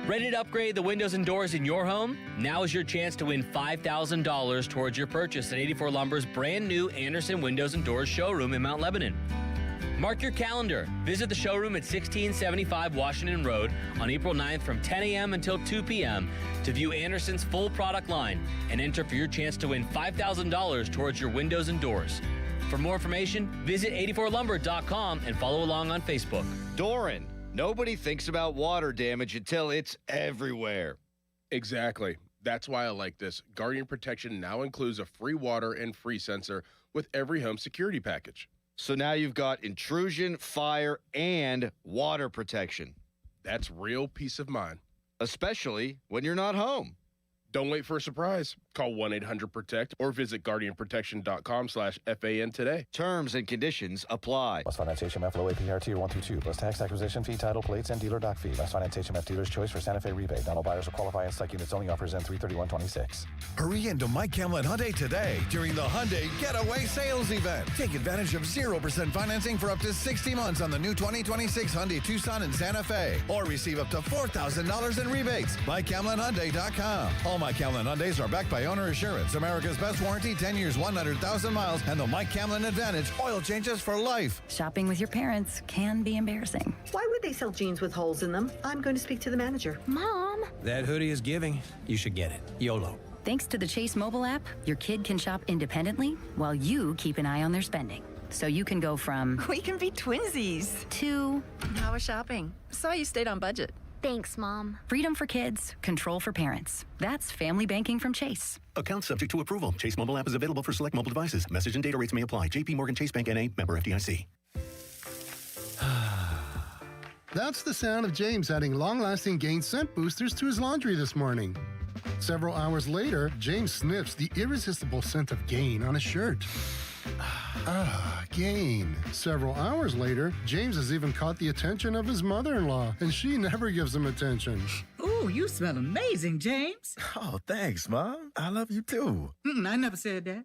Ready to upgrade the windows and doors in your home? Now is your chance to win $5,000 towards your purchase at 84 Lumber's brand new Anderson Windows and Doors showroom in Mount Lebanon. Mark your calendar. Visit the showroom at 1675 Washington Road on April 9th from 10 a.m. until 2 p.m. to view Anderson's full product line and enter for your chance to win $5,000 towards your windows and doors. For more information, visit 84lumber.com and follow along on Facebook. Doran, nobody thinks about water damage until it's everywhere. Exactly. That's why I like this. Guardian Protection now includes a free water and free sensor with every home security package. So now you've got intrusion, fire, and water protection. That's real peace of mind. Especially when you're not home. Don't wait for a surprise. Call 1-800-PROTECT or visit guardianprotection.com/FAN today. Terms and conditions apply. Plus Finance HMF low APR tier 1 through 2 plus tax acquisition fee, title plates, and dealer dock fee. Plus Finance HMF dealer's choice for Santa Fe rebate. Not all buyers will qualify and select units only. Offers end 3/31/26. Hurry into Mike Camlin Hyundai today during the Hyundai Getaway Sales Event. Take advantage of 0% financing for up to 60 months on the new 2026 Hyundai Tucson and Santa Fe. Or receive up to $4,000 in rebates. MikeCamlinHyundai.com. All Mike Camlin Hyundais are backed by owner assurance, America's best warranty, 10 years, 100,000 miles, and the Mike Camlin Advantage oil changes for life. Shopping with your parents can be embarrassing. Why would they sell jeans with holes in them? I'm going to speak to the manager. Mom! That hoodie is giving. You should get it. YOLO. Thanks to the Chase mobile app, your kid can shop independently while you keep an eye on their spending. So you can go from... We can be twinsies. To... How was shopping? Saw you stayed on budget. Thanks, Mom. Freedom for kids, control for parents. That's family banking from Chase. Account subject to approval. Chase mobile app is available for select mobile devices. Message and data rates may apply. JP Morgan Chase Bank N.A. member FDIC. That's the sound of James adding long-lasting Gain scent boosters to his laundry this morning. Several hours later, James sniffs the irresistible scent of Gain on his shirt. Gain. Several hours later, James has even caught the attention of his mother-in-law, and she never gives him attention. Ooh, you smell amazing, James. Oh, thanks, Mom. I love you too. I never said that.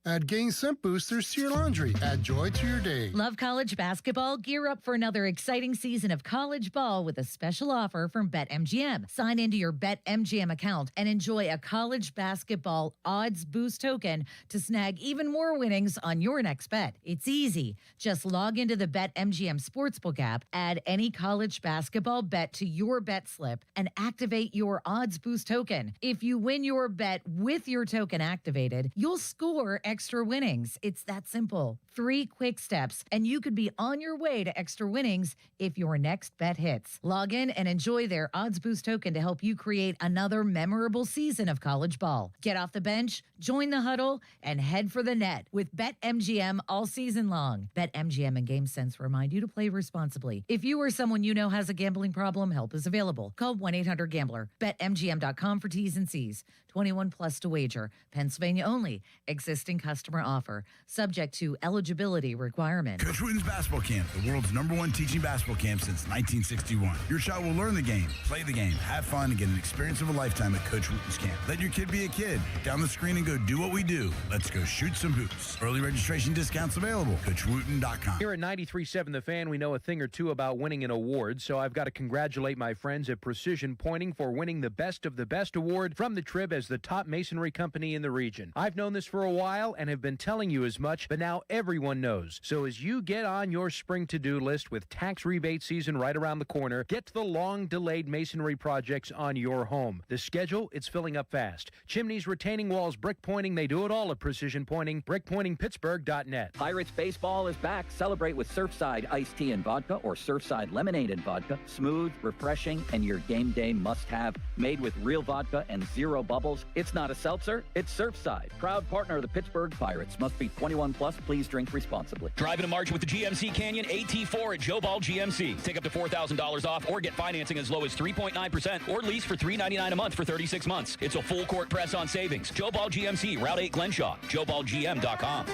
Add Gain scent boosters to your laundry. Add joy to your day. Love college basketball? Gear up for another exciting season of college ball with a special offer from BetMGM. Sign into your BetMGM account and enjoy a college basketball odds boost token to snag even more winnings on your next bet. It's easy. Just log into the BetMGM Sportsbook app, add any college basketball bet to your bet slip, and activate your odds boost token. If you win your bet with your token activated, you'll score extra winnings. It's that simple. 3 quick steps, and you could be on your way to extra winnings if your next bet hits. Log in and enjoy their odds boost token to help you create another memorable season of college ball. Get off the bench, join the huddle, and head for the net with BetMGM all season long. BetMGM and GameSense remind you to play responsibly. If you or someone you know has a gambling problem, help is available. Call 1-800-GAMBLER. BetMGM.com for T's and C's. 21 plus to wager. Pennsylvania only. Existing customer offer. Subject to eligibility requirements. Coach Wooten's Basketball Camp, the world's #1 teaching basketball camp since 1961. Your child will learn the game, play the game, have fun, and get an experience of a lifetime at Coach Wooten's Camp. Let your kid be a kid. Down the screen and go do what we do. Let's go shoot some hoops. Early registration discounts available. CoachWooten.com. Here at 93.7 The Fan, we know a thing or two about winning an award, so I've got to congratulate my friends at Precision Pointing for winning the Best of the Best award from the Trib as the top masonry company in the region. I've known this for a while and have been telling you as much, but now everyone knows. So as you get on your spring to-do list with tax rebate season right around the corner, get to the long-delayed masonry projects on your home. The schedule, it's filling up fast. Chimneys, retaining walls, brick pointing, they do it all at Precision Pointing. BrickPointingPittsburgh.net. Pirates baseball is back. Celebrate with Surfside iced tea and vodka or Surfside lemonade and vodka. Smooth, refreshing, and your game day must-have. Made with real vodka and zero bubbles. It's not a seltzer, it's Surfside. Proud partner of the Pittsburgh Pirates. Must be 21 plus. Please drink responsibly. Driving to March with the GMC Canyon AT4 at Joe Ball GMC. Take up to $4,000 off or get financing as low as 3.9% or lease for $399 a month for 36 months. It's a full court press on savings. Joe Ball GMC, Route 8 Glenshaw. JoeBallGM.com.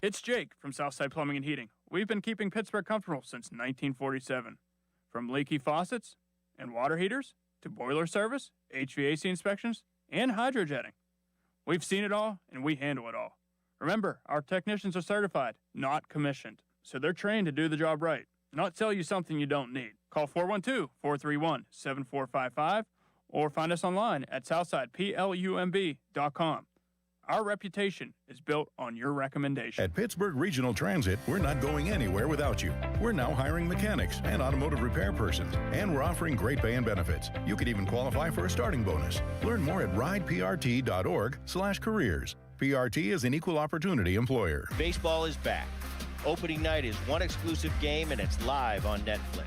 It's Jake from Southside Plumbing and Heating. We've been keeping Pittsburgh comfortable since 1947. From leaky faucets and water heaters to boiler service, HVAC inspections, and hydrojetting. We've seen it all, and we handle it all. Remember, our technicians are certified, not commissioned, so they're trained to do the job right, not sell you something you don't need. Call 412-431-7455 or find us online at southsideplumb.com. Our reputation is built on your recommendation. At Pittsburgh Regional Transit, we're not going anywhere without you. We're now hiring mechanics and automotive repair persons, and we're offering great pay and benefits. You could even qualify for a starting bonus. Learn more at rideprt.org/careers. PRT is an equal opportunity employer. Baseball is back. Opening night is one exclusive game, and it's live on Netflix.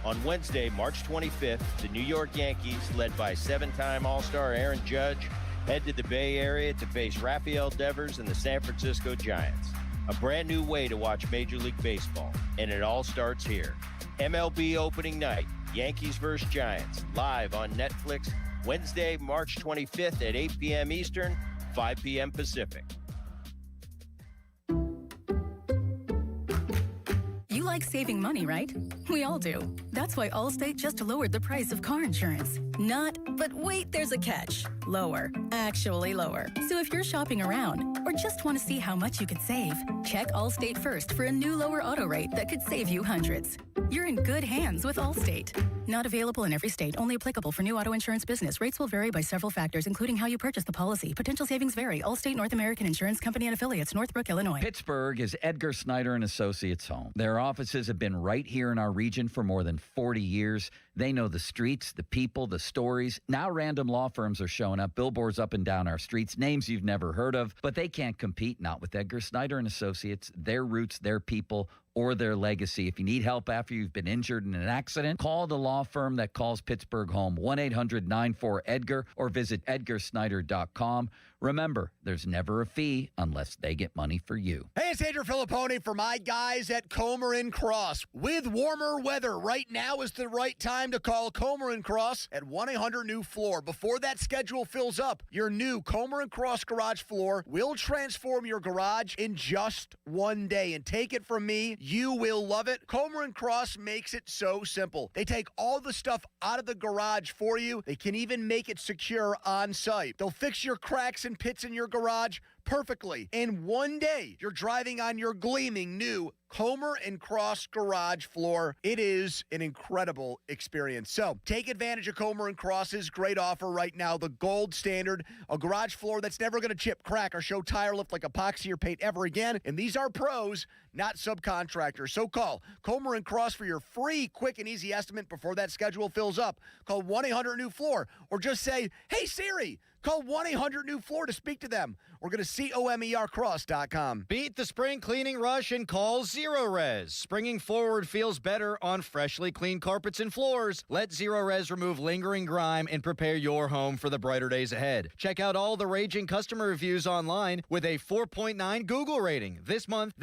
On Wednesday, March 25th, the New York Yankees, led by seven-time All-Star Aaron Judge, head to the Bay Area to face Rafael Devers and the San Francisco Giants. A brand new way to watch Major League Baseball, and it all starts here. MLB opening night, Yankees vs. Giants, live on Netflix, Wednesday, March 25th at 8 p.m. Eastern, 5 p.m. Pacific. You like saving money, right? We all do. That's why Allstate just lowered the price of car insurance. But wait, there's a catch. Lower. Actually lower. So if you're shopping around or just want to see how much you could save, check Allstate first for a new lower auto rate that could save you hundreds. You're in good hands with Allstate. Not available in every state. Only applicable for new auto insurance business. Rates will vary by several factors, including how you purchase the policy. Potential savings vary. Allstate North American Insurance Company and Affiliates, Northbrook, Illinois. Pittsburgh is Edgar Snyder and Associates' home. Their offices have been right here in our region for more than 40 years. They know the streets, the people, the stories. Now random law firms are showing up, billboards up and down our streets, names you've never heard of, but they can't compete, not with Edgar Snyder and Associates, their roots, their people, or their legacy. If you need help after you've been injured in an accident, call the law firm that calls Pittsburgh home, 1-800-94-EDGAR, or visit edgarsnyder.com. Remember, there's never a fee unless they get money for you. Hey, it's Andrew Filippone for my guys at Comer & Cross. With warmer weather, right now is the right time to call Comer & Cross at 1-800-NEW-FLOOR. Before that schedule fills up, your new Comer & Cross garage floor will transform your garage in just one day. And take it from me, you will love it. Comer & Cross makes it so simple. They take all the stuff out of the garage for you. They can even make it secure on site. They'll fix your cracks and pits in your garage perfectly. In one day, you're driving on your gleaming new Comer & Cross garage floor. It is an incredible experience. So take advantage of Comer & Cross's great offer right now, the gold standard, a garage floor that's never going to chip, crack, or show tire lift like epoxy or paint ever again. And these are pros, not subcontractors. So call Comer & Cross for your free, quick, and easy estimate before that schedule fills up. Call 1-800-NEW-FLOOR or just say, hey, Siri, call 1-800-NEW-FLOOR to speak to them. Or go to COMERcross.com. Beat the spring cleaning rush and call Zero Res. Springing forward feels better on freshly cleaned carpets and floors. Let Zero Res remove lingering grime and prepare your home for the brighter days ahead. Check out all the raging customer reviews online with a 4.9 Google rating. This month,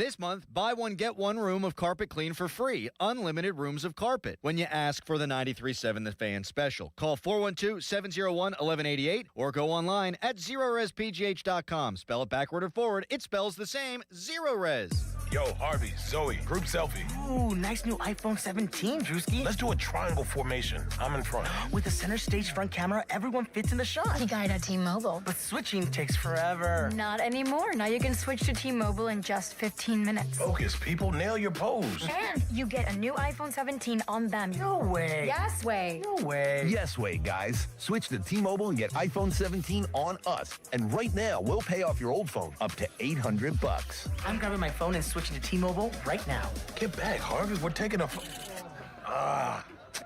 buy one, get one room of carpet clean for free. Unlimited rooms of carpet when you ask for the 93.7 The Fan special. Call 412-701-1188 or go online at ZeroResPGH.com. Spell it backward or forward, it spells the same. Zero Res. Yo, Harvey, Zoe, group selfie. Ooh, nice new iPhone 17, Drewski. Let's do a triangle formation. I'm in front. With the center stage front camera, everyone fits in the shot. You got it at T-Mobile. But switching takes forever. Not anymore. Now you can switch to T-Mobile in just 15 minutes. Focus, people. Nail your pose. And you get a new iPhone 17 on them. No way. Yes way. No way. Yes way, guys. Switch to T-Mobile and get iPhone 17 on us. And right now, we'll pay off your old phone up to $800. I'm grabbing my phone and switching to T-Mobile right now. Get back, Harvey. We're taking a...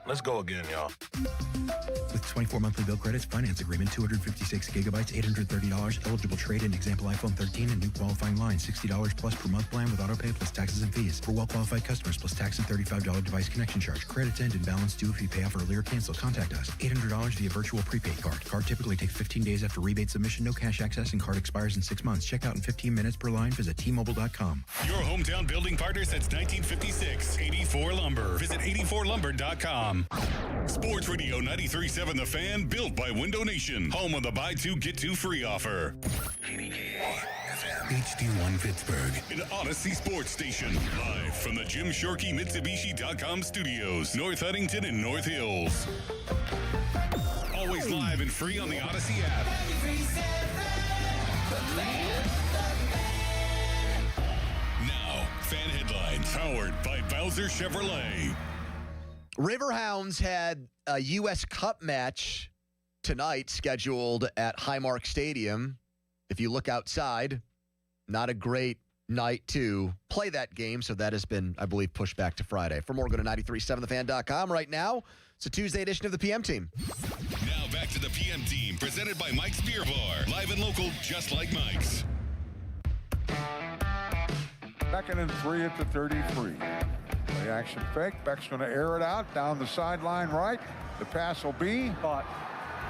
let's go again, y'all. With 24 monthly bill credits, finance agreement, 256 gigabytes, $830, eligible trade-in, example iPhone 13, and new qualifying line, $60 plus per month plan with auto pay plus taxes and fees. For well-qualified customers, plus tax and $35 device connection charge. Credits end and balance due if you pay off early or cancel. Contact us. $800 via virtual prepaid card. Card typically takes 15 days after rebate submission, no cash access, and card expires in 6 months. Check out in 15 minutes per line. Visit T-Mobile.com. Your hometown building partner since 1956. 84 Lumber. Visit 84lumber.com. Sports Radio 93.7 The Fan, built by Window Nation. Home of the buy two, get two free offer. 80K FM. HD1 Pittsburgh, an Odyssey Sports Station. Live from the Jim Shorkey Mitsubishi.com studios, North Huntington and North Hills. Always live and free on the Odyssey app. Now, fan headlines powered by Bowser Chevrolet. Riverhounds had a U.S. Cup match tonight scheduled at Highmark Stadium. If you look outside, not a great night to play that game, so that has been, I believe, pushed back to Friday. For more, go to 937thefan.com. Right now, it's a Tuesday edition of the PM Team. Now back to the PM Team, presented by Mike's Beer Bar. Live and local, just like Mike's. Second and 3 at the 33. The action fake. Beck's going to air it out down the sideline right. The pass will be caught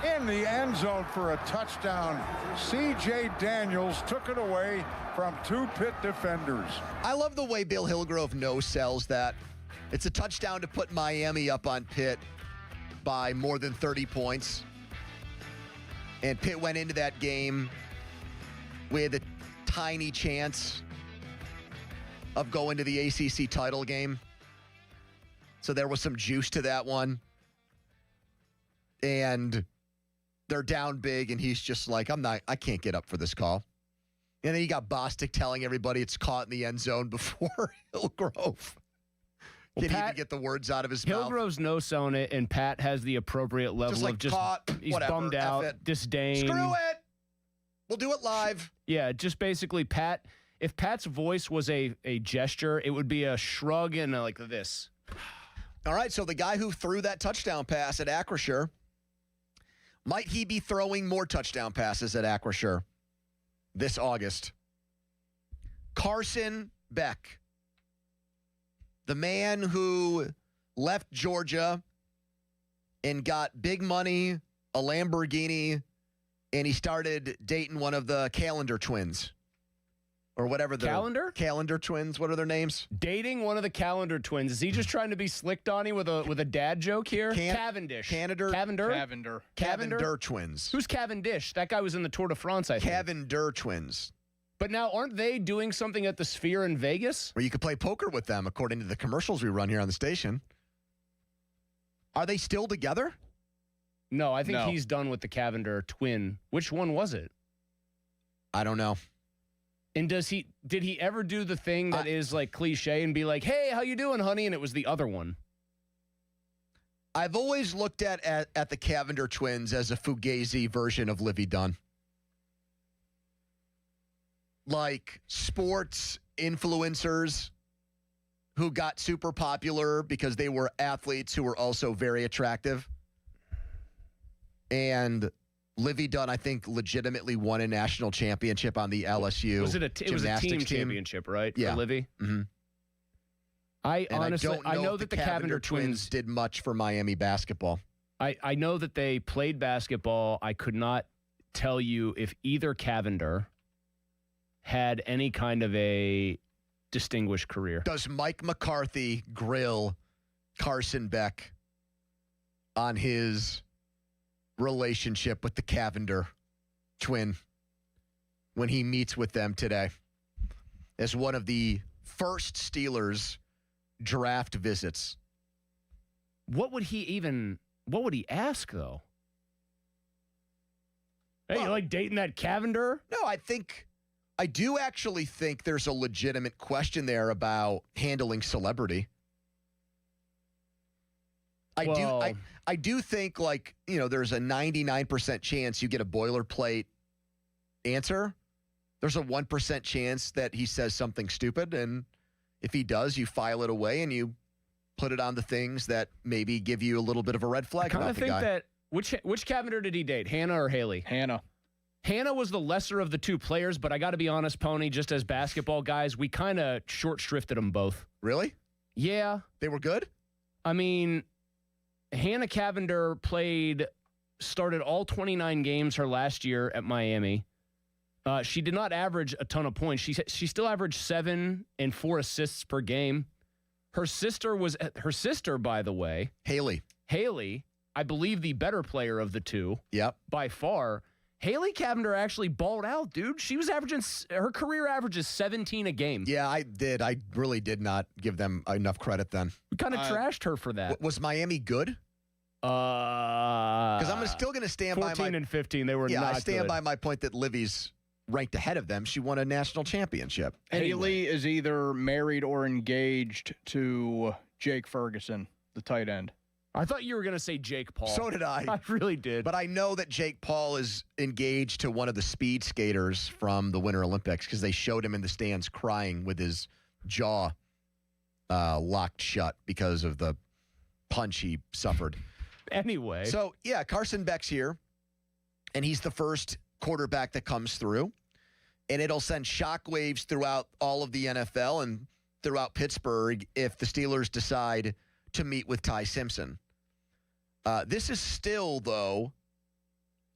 in the end zone for a touchdown. C.J. Daniels took it away from two Pitt defenders. I love the way Bill Hillgrove no-sells that. It's a touchdown to put Miami up on Pitt by more than 30 points. And Pitt went into that game with a tiny chance of going to the ACC title game. So there was some juice to that one. And they're down big, and he's just like, I can't get up for this call. And then you got Bostic telling everybody it's caught in the end zone before Hillgrove. Can't even get the words out of his mouth. Hillgrove's no-selling it, and Pat has the appropriate level just like of just caught, he's whatever, bummed out, disdain. Screw it. We'll do it live. Yeah, just basically Pat. If Pat's voice was a gesture, it would be a shrug and like this. All right, so the guy who threw that touchdown pass at Acrisure, might he be throwing more touchdown passes at Acrisure this August? Carson Beck, the man who left Georgia and got big money, a Lamborghini, and he started dating one of the Calendar twins. Or whatever the Calendar twins. What are their names? Dating one of the Calendar twins. Is he just trying to be slicked on you with a dad joke here? Cavendish. Cavendish twins. Who's Cavendish? That guy was in the Tour de France, I think. Cavendish twins. But now, aren't they doing something at the Sphere in Vegas? Where you could play poker with them, according to the commercials we run here on the station. Are they still together? No, I think he's done with the Cavendish twin. Which one was it? I don't know. And did he ever do the thing that is like cliche and be like, hey, how you doing, honey? And it was the other one. I've always looked at the Cavendish twins as a Fugazi version of Livy Dunn. Like sports influencers who got super popular because they were athletes who were also very attractive. And Livy Dunn, I think, legitimately won a national championship on the LSU. It was a team championship, right? Yeah. For Livy? Mm-hmm. I know that the Cavendish twins did much for Miami basketball. I know that they played basketball. I could not tell you if either Cavendish had any kind of a distinguished career. Does Mike McCarthy grill Carson Beck on his relationship with the Cavendish twin when he meets with them today as one of the first Steelers draft visits? What would he ask, though? Hey, you like dating that Cavendish? No, I do actually think there's a legitimate question there about handling celebrity. I do think, like, there's a 99% chance you get a boilerplate answer. There's a 1% chance that he says something stupid, and if he does, you file it away and you put it on the things that maybe give you a little bit of a red flag about the guy. I kind of think that which Cavendish did he date, Hannah or Haley? Hannah. Hannah was the lesser of the two players, but I got to be honest, Pony, just as basketball guys, we kind of short-shrifted them both. Really? Yeah. They were good? I mean, Hannah Cavendish started all 29 games her last year at Miami. She did not average a ton of points. She still averaged 7 and 4 assists per game. Her sister, by the way, Haley, I believe the better player of the two. Yep. By far. Haley Cavender actually balled out, dude. She was averaging, her career average is 17 a game. Yeah, I did. I really did not give them enough credit then. We kind of trashed her for that. Was Miami good? Because I'm still going to stand by my 14 and 15. They were not I stand good. by my point that Livy's ranked ahead of them. She won a national championship. Haley is either married or engaged to Jake Ferguson, the tight end. I thought you were going to say Jake Paul. So did I. I really did. But I know that Jake Paul is engaged to one of the speed skaters from the Winter Olympics because they showed him in the stands crying with his jaw locked shut because of the punch he suffered. Anyway. So, yeah, Carson Beck's here, and he's the first quarterback that comes through, and it'll send shockwaves throughout all of the NFL and throughout Pittsburgh if the Steelers decide to meet with Ty Simpson. This is still, though,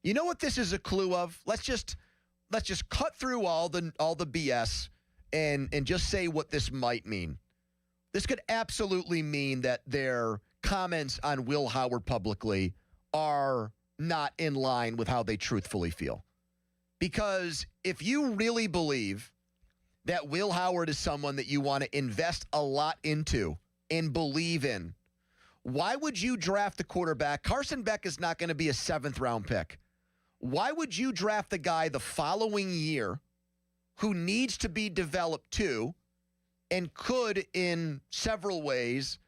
you know what this is a clue of? Let's just cut through all the BS and just say what this might mean. This could absolutely mean that their comments on Will Howard publicly are not in line with how they truthfully feel. Because if you really believe that Will Howard is someone that you want to invest a lot into and believe in, why would you draft the quarterback? Carson Beck is not going to be a 7th-round pick. Why would you draft the guy the following year who needs to be developed too and could, in several ways,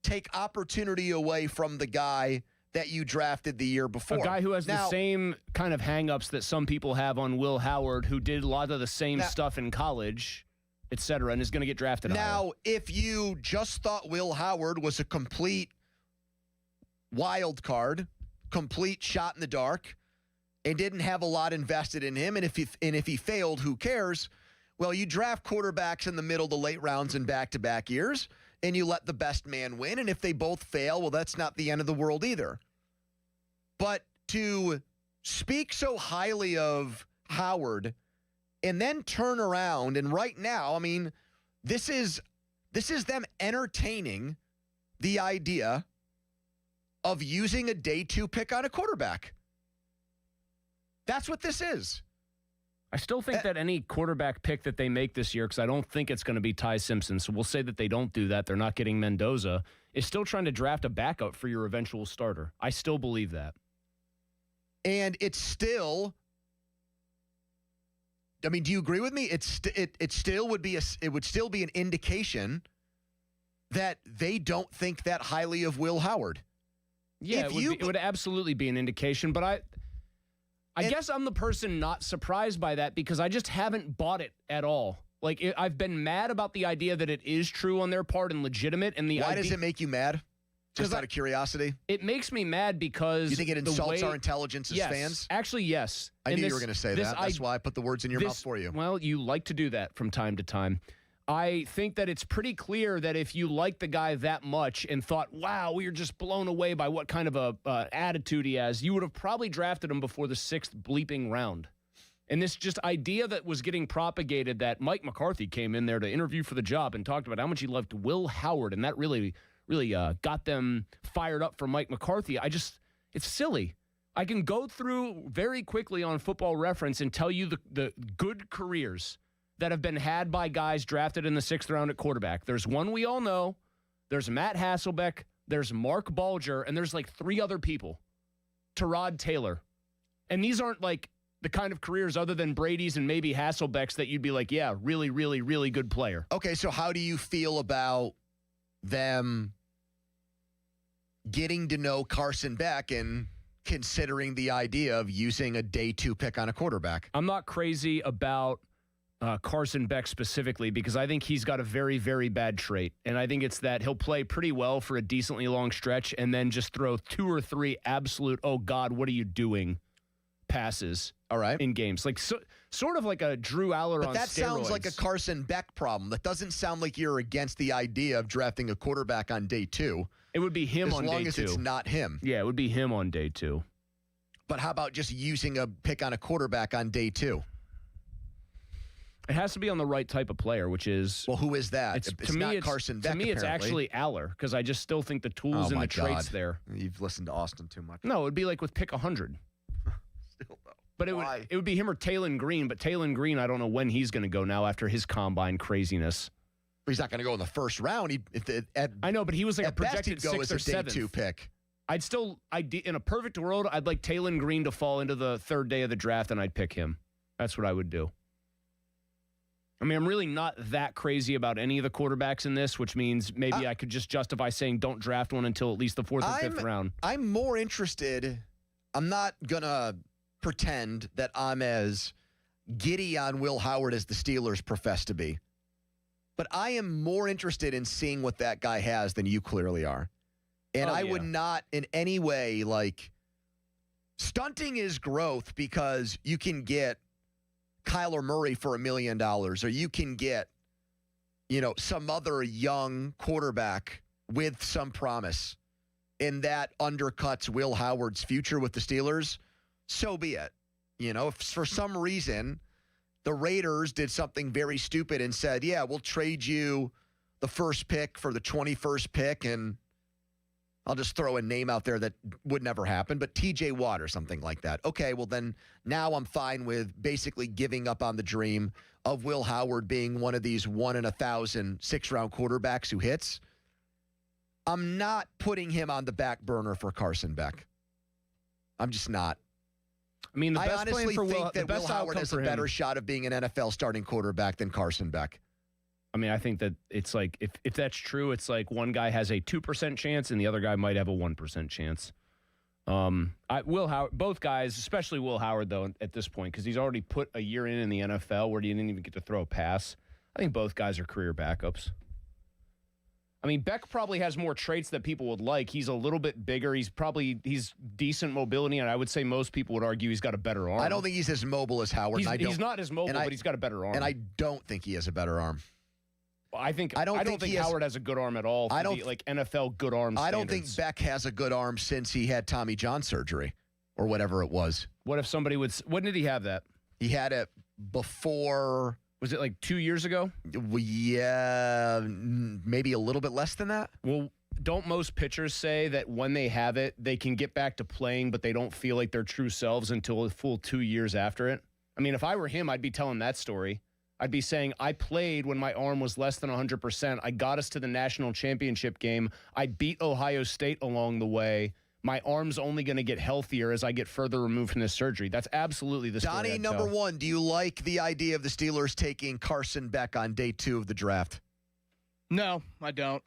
take opportunity away from the guy that you drafted the year before? A guy who has the same kind of hang-ups that some people have on Will Howard, who did a lot of the same stuff in college, et cetera, and is going to get drafted Now, if you just thought Will Howard was a complete wild card, complete shot in the dark, and didn't have a lot invested in him, and if he failed, who cares? Well, you draft quarterbacks in the middle to late rounds in back-to-back years, and you let the best man win, and if they both fail, well, that's not the end of the world either. But to speak so highly of Howard and then turn around, and right now, I mean, this is them entertaining the idea of using a day 2 pick on a quarterback. That's what this is. I still think that any quarterback pick that they make this year, because I don't think it's going to be Ty Simpson, so we'll say that they don't do that, they're not getting Mendoza, is still trying to draft a backup for your eventual starter. I still believe that. And it's still, I mean, do you agree with me? It still would be an indication that they don't think that highly of Will Howard. Yeah, it would absolutely be an indication, but I guess I'm the person not surprised by that because I just haven't bought it at all. Like, I've been mad about the idea that it is true on their part and legitimate. And why does it make you mad? Just out of curiosity? It makes me mad because... You think it insults our intelligence as fans? Actually, yes. I knew you were going to say that. That's why I put the words in your mouth for you. Well, you like to do that from time to time. I think that it's pretty clear that if you like the guy that much and thought, wow, we are just blown away by what kind of a attitude he has, you would have probably drafted him before the 6th bleeping round. And this just idea that was getting propagated that Mike McCarthy came in there to interview for the job and talked about how much he loved Will Howard, and that really got them fired up for Mike McCarthy. It's silly. I can go through very quickly on Football Reference and tell you the good careers that have been had by guys drafted in the 6th round at quarterback. There's one we all know. There's Matt Hasselbeck. There's Mark Balger. And there's like 3 other people. Tyrod Taylor. And these aren't like the kind of careers other than Brady's and maybe Hasselbeck's that you'd be like, yeah, really, really, really good player. Okay, so how do you feel about them getting to know Carson Beck and considering the idea of using a day 2 pick on a quarterback? I'm not crazy about Carson Beck specifically because I think he's got a very, very bad trait. And I think it's that he'll play pretty well for a decently long stretch and then just throw 2 or 3 absolute, oh, God, what are you doing passes in games. Like sort of like a Drew Aller on steroids. But that sounds like a Carson Beck problem. That doesn't sound like you're against the idea of drafting a quarterback on day 2. It would be him on day 2. As long as it's not him. Yeah, it would be him on day 2. But how about just using a pick on a quarterback on day 2? It has to be on the right type of player, which is... Well, who is that? It's not Carson Beck, to me, it's actually Aller, because I just still think the tools and the traits there. You've listened to Austin too much. No, it would be like with pick 100. Still, though. But it would be him or Taylon Green. But Taylon Green, I don't know when he's going to go now after his combine craziness. He's not going to go in the first round. I know, but he was like a projected go 6th as or a day 7th 2 pick. In a perfect world, I'd like Taylon Green to fall into the 3rd day of the draft, and I'd pick him. That's what I would do. I mean, I'm really not that crazy about any of the quarterbacks in this, which means maybe I could just justify saying don't draft one until at least the 4th or 5th round. I'm more interested. I'm not going to pretend that I'm as giddy on Will Howard as the Steelers profess to be. But I am more interested in seeing what that guy has than you clearly are. And I would not in any way, stunting his growth because you can get Kyler Murray for $1 million, or you can get, some other young quarterback with some promise, and that undercuts Will Howard's future with the Steelers. So be it. If for some reason the Raiders did something very stupid and said, yeah, we'll trade you the first pick for the 21st pick, and I'll just throw a name out there that would never happen, but TJ Watt or something like that. Okay, well then now I'm fine with basically giving up on the dream of Will Howard being one of these 1 in 1,000 6-round quarterbacks who hits. I'm not putting him on the back burner for Carson Beck. I'm just not. I mean, I honestly think that Will Howard has a better shot of being an NFL starting quarterback than Carson Beck. I mean, I think that it's like, if that's true, it's like one guy has a 2% chance and the other guy might have a 1% chance. Will Howard, both guys, especially Will Howard, though, at this point, because he's already put a year in the NFL where he didn't even get to throw a pass. I think both guys are career backups. I mean, Beck probably has more traits that people would like. He's a little bit bigger. He's decent mobility, and I would say most people would argue he's got a better arm. I don't think he's as mobile as Howard. He's not as mobile, but he's got a better arm. And I don't think he has a better arm. I don't think Howard has a good arm at all. NFL good arm standards. I don't think Beck has a good arm since he had Tommy John surgery or whatever it was. What if somebody would? When did he have that? He had it before. Was it like 2 years ago? Yeah, maybe a little bit less than that. Well, don't most pitchers say that when they have it, they can get back to playing, but they don't feel like their true selves until a full 2 years after it? I mean, if I were him, I'd be telling that story. I'd be saying, I played when my arm was less than 100%. I got us to the national championship game. I beat Ohio State along the way. My arm's only going to get healthier as I get further removed from this surgery. That's absolutely the story. Donnie, number one, do you like the idea of the Steelers taking Carson Beck on day 2 of the draft? No, I don't.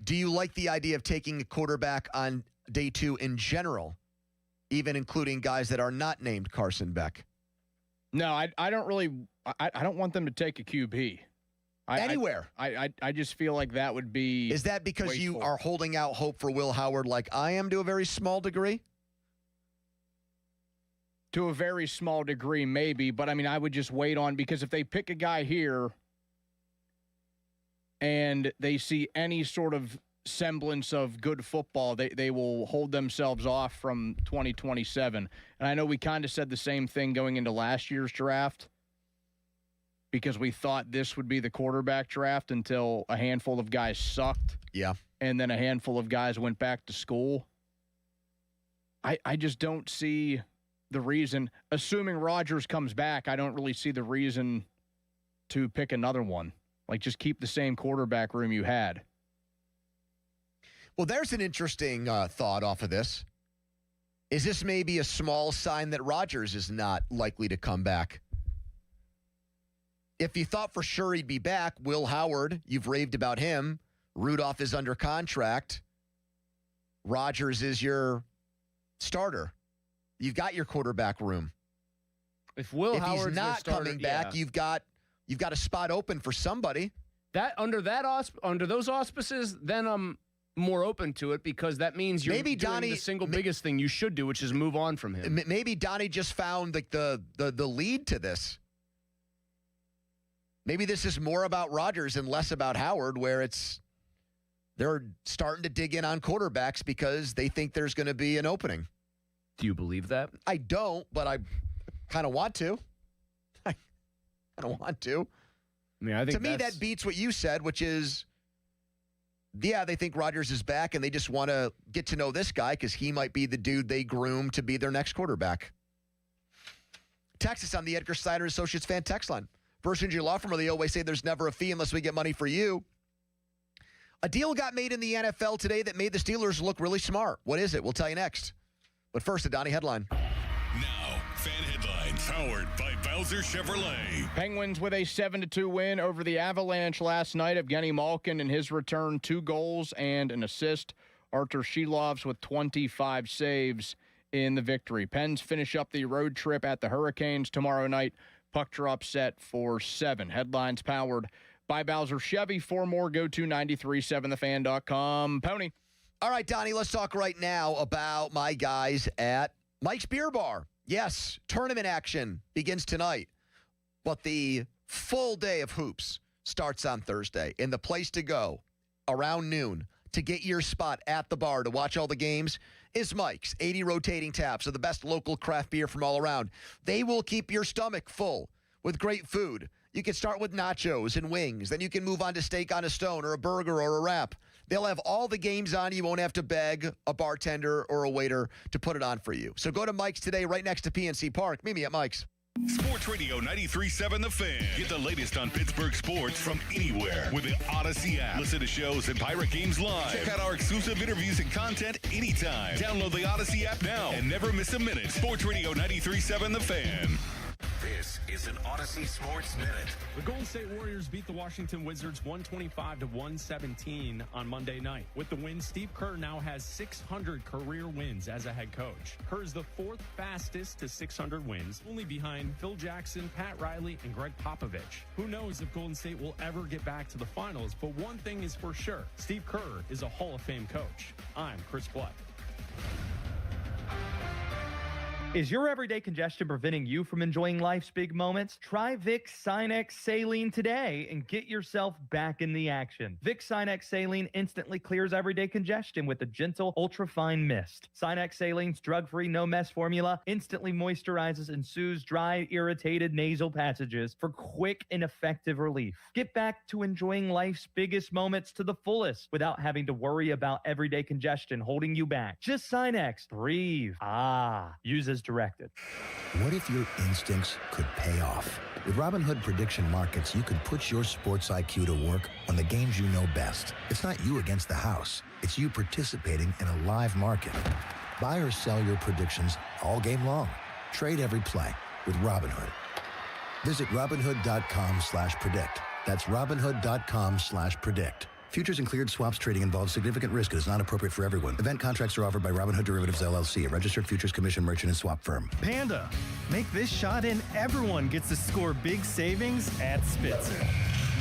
Do you like the idea of taking a quarterback on day 2 in general, even including guys that are not named Carson Beck? No, I don't really. I don't want them to take a QB. Anywhere. I just feel like that would be. Is that because you are holding out hope for Will Howard like I am to a very small degree? To a very small degree, maybe. But, I mean, I would just wait on, because if they pick a guy here and they see any sort of semblance of good football, they will hold themselves off from 2027. And I know we kind of said the same thing going into last year's draft, because we thought this would be the quarterback draft until a handful of guys sucked. Yeah. And then a handful of guys went back to school. I just don't see the reason. Assuming Rodgers comes back, I don't really see the reason to pick another one. Like, just keep the same quarterback room you had. Well, there's an interesting thought off of this. Is this maybe a small sign that Rodgers is not likely to come back? If you thought for sure he'd be back, Will Howard, you've raved about him. Rudolph is under contract. Rodgers is your starter. You've got your quarterback room. If he's not coming back, you've got a spot open for somebody. Under those auspices, then I'm more open to it, because that means you're doing the single biggest thing you should do, which is move on from him. Maybe Donnie just found the lead to this. Maybe this is more about Rodgers and less about Howard, where they're starting to dig in on quarterbacks because they think there's going to be an opening. Do you believe that? I don't, but I kind of want to. I kind of want to. I mean, I think to me that beats what you said, which is, yeah, they think Rodgers is back and they just want to get to know this guy because he might be the dude they groom to be their next quarterback. Text us on the Edgar Snyder Associates fan text line. First Injury Law Firm, where they always say there's never a fee unless we get money for you. A deal got made in the NFL today that made the Steelers look really smart. What is it? We'll tell you next. But first, a Donnie headline. Now, fan headlines powered by Bowser Chevrolet. Penguins with a 7-2 win over the Avalanche last night. Evgeny Malkin in his return, 2 goals and an assist. Artur Shilovs with 25 saves in the victory. Pens finish up the road trip at the Hurricanes tomorrow night. Puck drop set for 7. Headlines powered by Bowser Chevy. For more, go to 937thefan.com. Pony. All right, Donnie, let's talk right now about my guys at Mike's Beer Bar. Yes, tournament action begins tonight, but the full day of hoops starts on Thursday. And the place to go around noon to get your spot at the bar to watch all the games is Mike's. 80 rotating taps of the best local craft beer from all around. They will keep your stomach full with great food. You can start with nachos and wings. Then you can move on to steak on a stone or a burger or a wrap. They'll have all the games on. You won't have to beg a bartender or a waiter to put it on for you. So go to Mike's today, right next to PNC Park. Meet me at Mike's. Sports Radio 93.7 The Fan. Get the latest on Pittsburgh sports from anywhere with the Odyssey app. Listen to shows and Pirate games live. Check out our exclusive interviews and content anytime. Download the Odyssey app now and never miss a minute. Sports Radio 93.7 The Fan. This is an Odyssey Sports Minute. The Golden State Warriors beat the Washington Wizards 125-117 on Monday night. With the win, Steve Kerr now has 600 career wins as a head coach. Kerr is the 4th fastest to 600 wins, only behind Phil Jackson, Pat Riley, and Greg Popovich. Who knows if Golden State will ever get back to the finals, but one thing is for sure, Steve Kerr is a Hall of Fame coach. I'm Chris Black. Is your everyday congestion preventing you from enjoying life's big moments? Try Vicks Sinex Saline today and get yourself back in the action. Vicks Sinex Saline instantly clears everyday congestion with a gentle, ultra-fine mist. Sinex Saline's drug-free, no-mess formula instantly moisturizes and soothes dry, irritated nasal passages for quick and effective relief. Get back to enjoying life's biggest moments to the fullest without having to worry about everyday congestion holding you back. Just Sinex. Breathe. Use as directed. What if your instincts could pay off? With Robinhood Prediction Markets, you could put your sports IQ to work on the games you know best. It's not you against the house. It's you participating in a live market. Buy or sell your predictions all game long. Trade every play with Robinhood. Visit Robinhood.com/predict. That's Robinhood.com/predict. Futures and cleared swaps trading involves significant risk and is not appropriate for everyone. Event contracts are offered by Robinhood Derivatives LLC, a registered futures commission merchant and swap firm. Panda, make this shot and everyone gets to score big savings at Spitzer.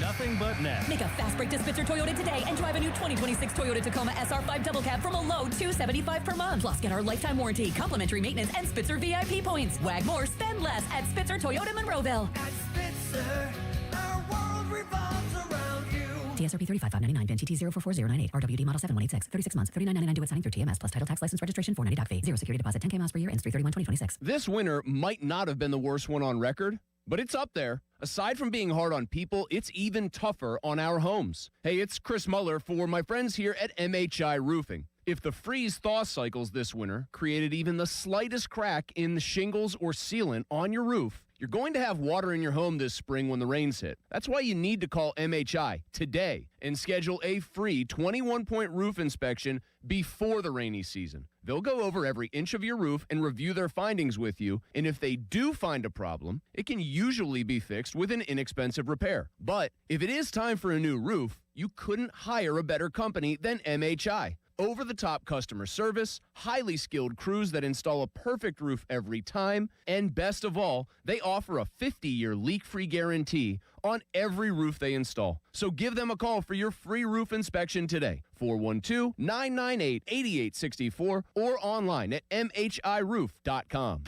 Nothing but net. Make a fast break to Spitzer Toyota today and drive a new 2026 Toyota Tacoma SR5 Double Cab from a low $275 per month. Plus, get our lifetime warranty, complimentary maintenance, and Spitzer VIP points. Wag more, spend less at Spitzer Toyota Monroeville. At Spitzer, our world revolves around you. TSRP 35599, VIN TT 044098, RWD Model 7186, 36 months, $39.99 due at signing through TMS, plus title tax license registration, $490 doc fee, 0 security deposit, 10K miles per year, ends 3/31/2026. This winter might not have been the worst one on record, but it's up there. Aside from being hard on people, it's even tougher on our homes. Hey, it's Chris Muller for my friends here at MHI Roofing. If the freeze-thaw cycles this winter created even the slightest crack in the shingles or sealant on your roof, you're going to have water in your home this spring when the rains hit. That's why you need to call MHI today and schedule a free 21-point roof inspection before the rainy season. They'll go over every inch of your roof and review their findings with you, and if they do find a problem, it can usually be fixed with an inexpensive repair. But if it is time for a new roof, you couldn't hire a better company than MHI. Over-the-top customer service, highly skilled crews that install a perfect roof every time, and best of all, they offer a 50-year leak-free guarantee on every roof they install. So give them a call for your free roof inspection today, 412-998-8864, or online at mhiroof.com.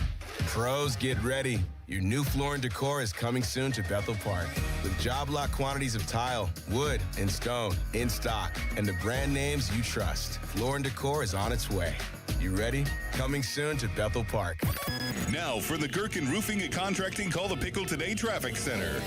Pros, get ready. Your new floor and decor is coming soon to Bethel Park. With job lot quantities of tile, wood, and stone in stock, and the brand names you trust. Floor and decor is on its way. You ready? Coming soon to Bethel Park. Now for the Gherkin Roofing and Contracting Call the Pickle Today Traffic Center.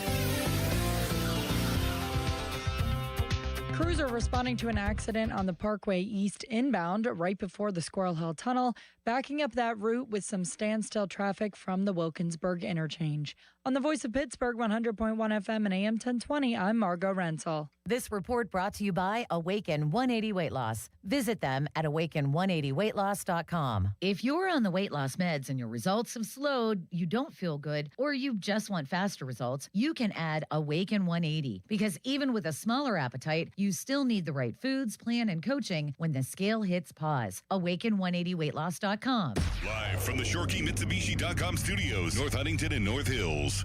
Crews are responding to an accident on the Parkway East inbound right before the Squirrel Hill Tunnel, backing up that route with some standstill traffic from the Wilkinsburg interchange. On the Voice of Pittsburgh, 100.1 FM and AM 1020, I'm Margot Renzel. This report brought to you by Awaken 180 Weight Loss. Visit them at awaken180weightloss.com. If you're on the weight loss meds and your results have slowed, you don't feel good, or you just want faster results, you can add Awaken 180. Because even with a smaller appetite, you still need the right foods, plan, and coaching when the scale hits pause. Awaken180weightloss.com. Live from the ShorkeyMitsubishi.com studios, North Huntington and North Hills.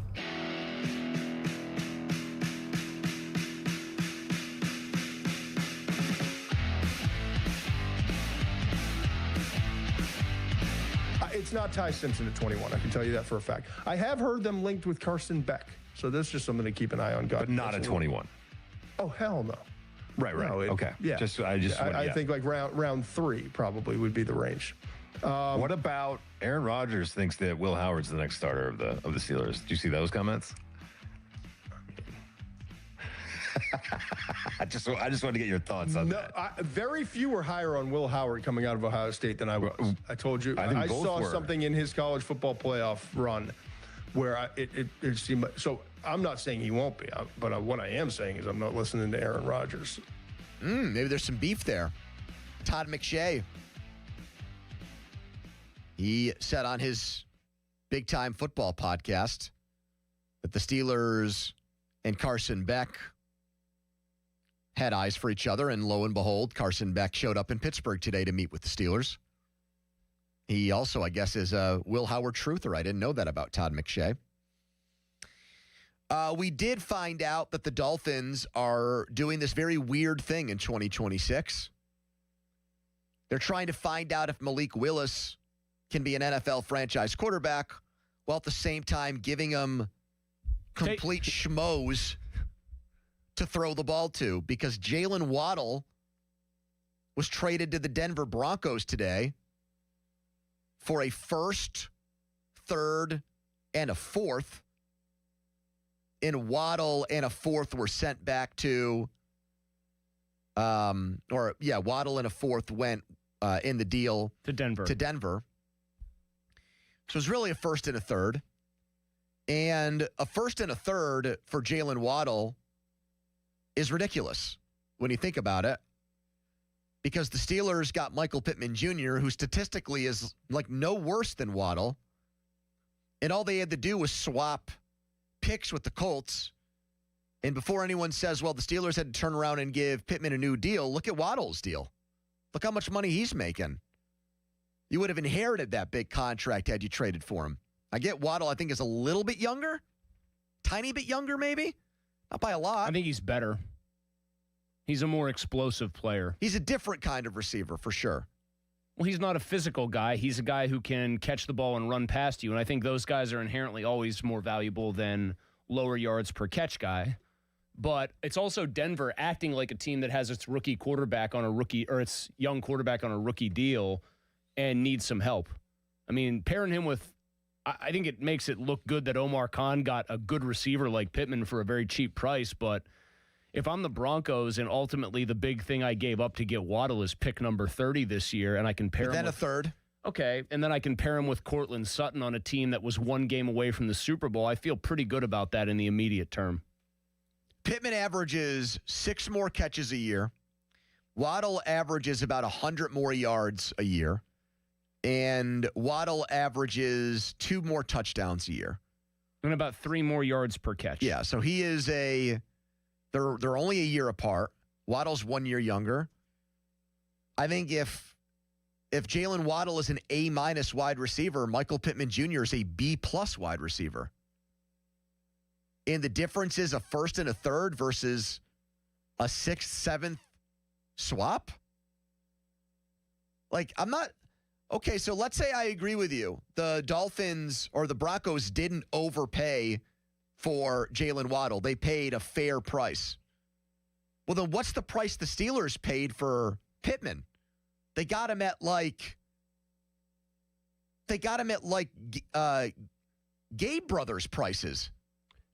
It's not Ty Simpson at 21. I can tell you that for a fact. I have heard them linked with Carson Beck, so that's just something to keep an eye on. But not at 21. Oh, hell no. Right. No, Okay. Yeah. I think like round 3 probably would be the range. What about Aaron Rodgers thinks that Will Howard's the next starter of the Steelers? Do you see those comments? I just wanted to get your thoughts on that. Very few were higher on Will Howard coming out of Ohio State than I was. I told you. I saw something in his college football playoff run where it seemed like, so I'm not saying he won't be, but what I am saying is I'm not listening to Aaron Rodgers. Maybe there's some beef there. Todd McShay. He said on his Big Time Football podcast that the Steelers and Carson Beck had eyes for each other, and lo and behold, Carson Beck showed up in Pittsburgh today to meet with the Steelers. He also, I guess, is a Will Howard truther. I didn't know that about Todd McShay. We did find out that the Dolphins are doing this very weird thing in 2026. They're trying to find out if Malik Willis can be an NFL franchise quarterback while at the same time giving him complete schmoes to throw the ball to, because Jalen Waddle was traded to the Denver Broncos today for a first, third, and a fourth. And Waddle and a fourth were sent back to, Waddle and a fourth went in the deal to Denver. So it was really a first and a third. And a first and a third for Jalen Waddle is ridiculous when you think about it, because the Steelers got Michael Pittman Jr., who statistically is like no worse than Waddle, and all they had to do was swap picks with the Colts. And before anyone says, well, the Steelers had to turn around and give Pittman a new deal, look at Waddle's deal. Look how much money he's making. You would have inherited that big contract had you traded for him. I get Waddle, I think, is a little bit younger. Tiny bit younger, maybe. Not by a lot. I think he's better. He's a more explosive player. He's a different kind of receiver, for sure. Well, he's not a physical guy. He's a guy who can catch the ball and run past you. And I think those guys are inherently always more valuable than lower yards per catch guy. But it's also Denver acting like a team that has its rookie quarterback on a rookie, or its young quarterback on a rookie deal and needs some help. I mean, pairing him with, I think it makes it look good that Omar Khan got a good receiver like Pittman for a very cheap price. But if I'm the Broncos and ultimately the big thing I gave up to get Waddle is pick number 30 this year, and I can pair him then with, a third. Okay, and then I can pair him with Cortland Sutton on a team that was one game away from the Super Bowl, I feel pretty good about that in the immediate term. Pittman averages 6 more catches a year. Waddle averages about 100 more yards a year. And Waddle averages 2 more touchdowns a year. And about 3 more yards per catch. Yeah, so he is they're only a year apart. Waddle's 1 year younger. I think if Jalen Waddle is an A- wide receiver, Michael Pittman Jr. is a B+ wide receiver. And the difference is a first and a third versus a 6th, 7th swap? Like, I'm not... Okay, so let's say I agree with you. The Dolphins or the Broncos didn't overpay for Jalen Waddle. They paid a fair price. Well, then what's the price the Steelers paid for Pittman? They got him at like Gabe Brothers prices.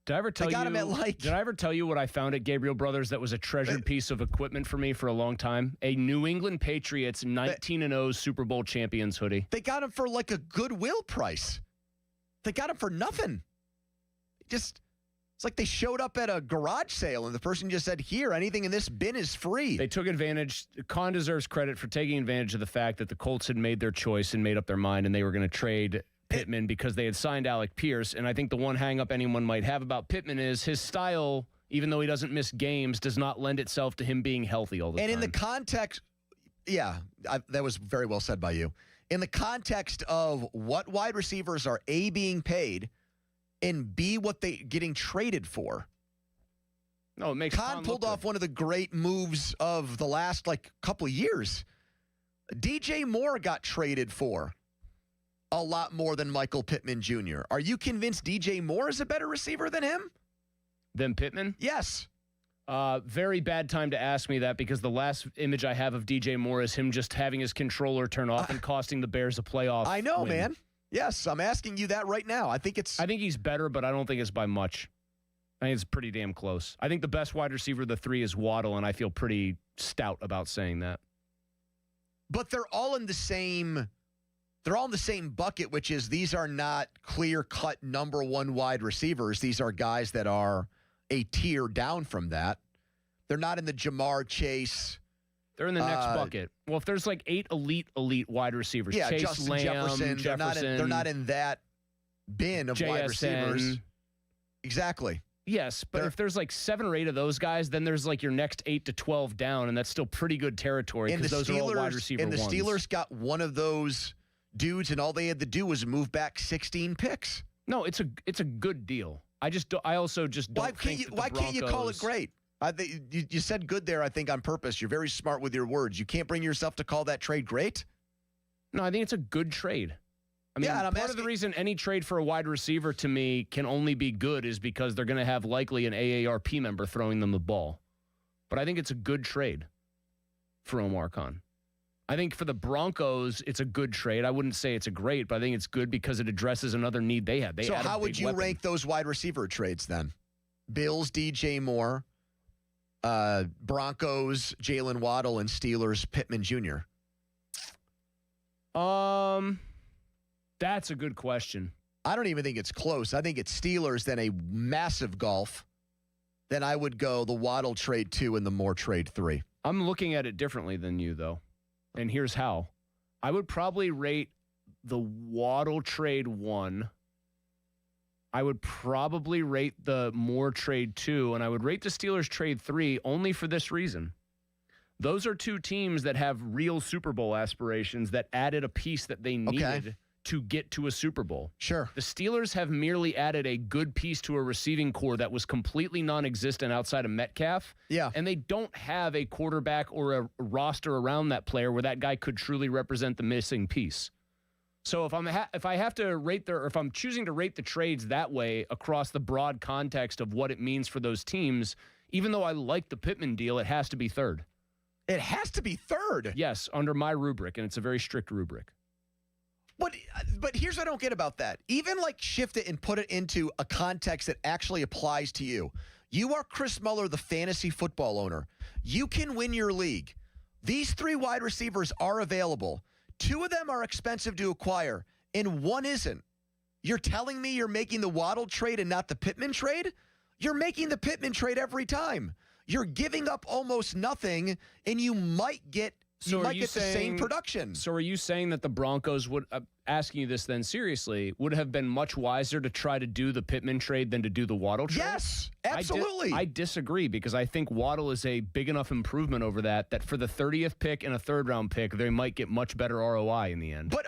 Did I ever tell got you? him at like. Did I ever tell you what I found at Gabriel Brothers that was a treasured piece of equipment for me for a long time? A New England Patriots 19-0 Super Bowl champions hoodie. They got him for like a Goodwill price. They got him for nothing. It's like they showed up at a garage sale and the person just said, "Here, anything in this bin is free." They took advantage. Khan deserves credit for taking advantage of the fact that the Colts had made their choice and made up their mind, and they were going to trade Pittman because they had signed Alec Pierce. And I think the one hang-up anyone might have about Pittman is his style, even though he doesn't miss games, does not lend itself to him being healthy all the time. And in the context, that was very well said by you. In the context of what wide receivers are A, being paid, and B, what they getting traded for. No, it makes Khan pulled off one of the great moves of the last couple of years. DJ Moore got traded for a lot more than Michael Pittman Jr. Are you convinced DJ Moore is a better receiver than him? Than Pittman? Yes. Very bad time to ask me that because the last image I have of DJ Moore is him just having his controller turn off and costing the Bears a playoff I know, win. man. Yes, I'm asking you that right now. I think he's better, but I don't think it's by much. I think it's pretty damn close. I think the best wide receiver of the three is Waddle, and I feel pretty stout about saying that. But they're all in the same bucket, which is these are not clear-cut number one wide receivers. These are guys that are a tier down from that. They're not in the Jamar Chase. They're in the next bucket. Well, if there's 8 elite wide receivers, Chase, Justin Lamb, Jefferson, Jefferson, they're not in that bin of JSN. wide receivers. Exactly. Yes, but if there's 7 or 8 of those guys, then there's your next 8 to 12 down, and that's still pretty good territory because those are all wide receiver and the ones. Steelers got one of those dudes, and all they had to do was move back 16 picks. No, it's a good deal. I also just don't why can't you call it great? You said good there, I think, on purpose. You're very smart with your words. You can't bring yourself to call that trade great? No, I think it's a good trade. I mean, part of the reason any trade for a wide receiver to me can only be good is because they're going to have likely an AARP member throwing them the ball. But I think it's a good trade for Omar Khan. I think for the Broncos, it's a good trade. I wouldn't say it's a great, but I think it's good because it addresses another need they have. So how would you rank those wide receiver trades then? Bills, DJ Moore, Broncos, Jalen Waddle, and Steelers, Pittman Jr. That's a good question. I don't even think it's close. I think it's Steelers, then a massive gulf. Then I would go the Waddle trade 2 and the Moore trade 3. I'm looking at it differently than you, though. And here's how. I would probably rate the Waddle trade 1. I would probably rate the Moore trade 2, and I would rate the Steelers trade 3 only for this reason. Those are 2 teams that have real Super Bowl aspirations that added a piece that they needed to get to a Super Bowl. Sure. The Steelers have merely added a good piece to a receiving core that was completely non-existent outside of Metcalf. Yeah. And they don't have a quarterback or a roster around that player where that guy could truly represent the missing piece. So if I'm choosing to rate the trades that way across the broad context of what it means for those teams, even though I like the Pittman deal, it has to be third. It has to be third? Yes, under my rubric, and it's a very strict rubric. But here's what I don't get about that. Even shift it and put it into a context that actually applies to you. You are Chris Muller, the fantasy football owner. You can win your league. These 3 wide receivers are available. 2 of them are expensive to acquire, and 1 isn't. You're telling me you're making the Waddle trade and not the Pittman trade? You're making the Pittman trade every time. You're giving up almost nothing, and you might get the same production. So are you saying that the Broncos would, asking you this then seriously, would have been much wiser to try to do the Pittman trade than to do the Waddle trade? Yes, absolutely. I disagree because I think Waddle is a big enough improvement over that for the 30th pick and a 3rd round pick, they might get much better ROI in the end. But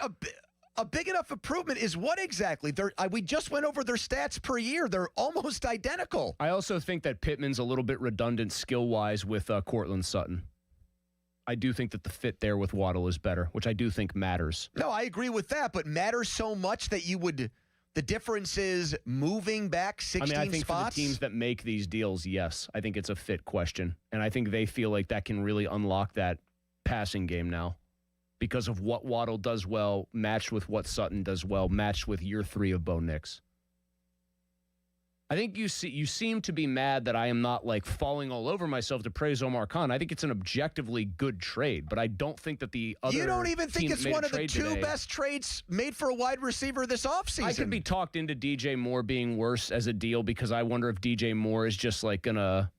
a big enough improvement is what exactly? We just went over their stats per year. They're almost identical. I also think that Pittman's a little bit redundant skill-wise with Cortland Sutton. I do think that the fit there with Waddle is better, which I do think matters. No, I agree with that, but matters so much that the difference is moving back 16 spots? I think for the teams that make these deals, yes. I think it's a fit question, and I think they feel like that can really unlock that passing game now because of what Waddle does well, matched with what Sutton does well, matched with year 3 of Bo Nix. I think you seem to be mad that I am not like falling all over myself to praise Omar Khan. I think it's an objectively good trade, but I don't think that the other You don't even think team it's made one a of the trade two today. best trades made for a wide receiver this offseason. I could be talked into DJ Moore being worse as a deal because I wonder if DJ Moore is just like gonna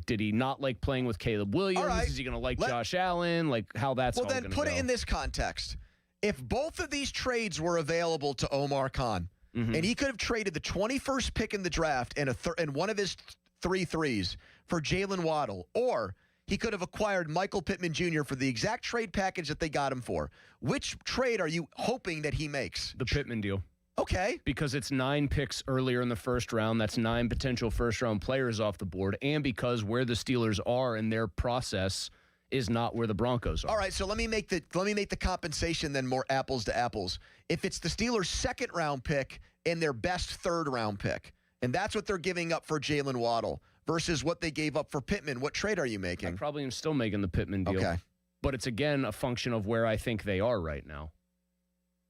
did he not like playing with Caleb Williams? Right. Is he gonna like Josh Allen? Like how that's well. all Then gonna put go. it in this context: if both of these trades were available to Omar Khan, and he could have traded the 21st pick in the draft and one of his 3 threes for Jalen Waddle, or he could have acquired Michael Pittman Jr. for the exact trade package that they got him for. Which trade are you hoping that he makes? The Pittman deal. Okay. Because it's 9 picks earlier in the first round. That's 9 potential first-round players off the board. And because where the Steelers are in their process is not where the Broncos are. All right, so let me make the compensation then more apples to apples. If it's the Steelers' second-round pick and their best third-round pick, and that's what they're giving up for Jalen Waddle versus what they gave up for Pittman, what trade are you making? I probably am still making the Pittman deal. Okay. But it's, again, a function of where I think they are right now.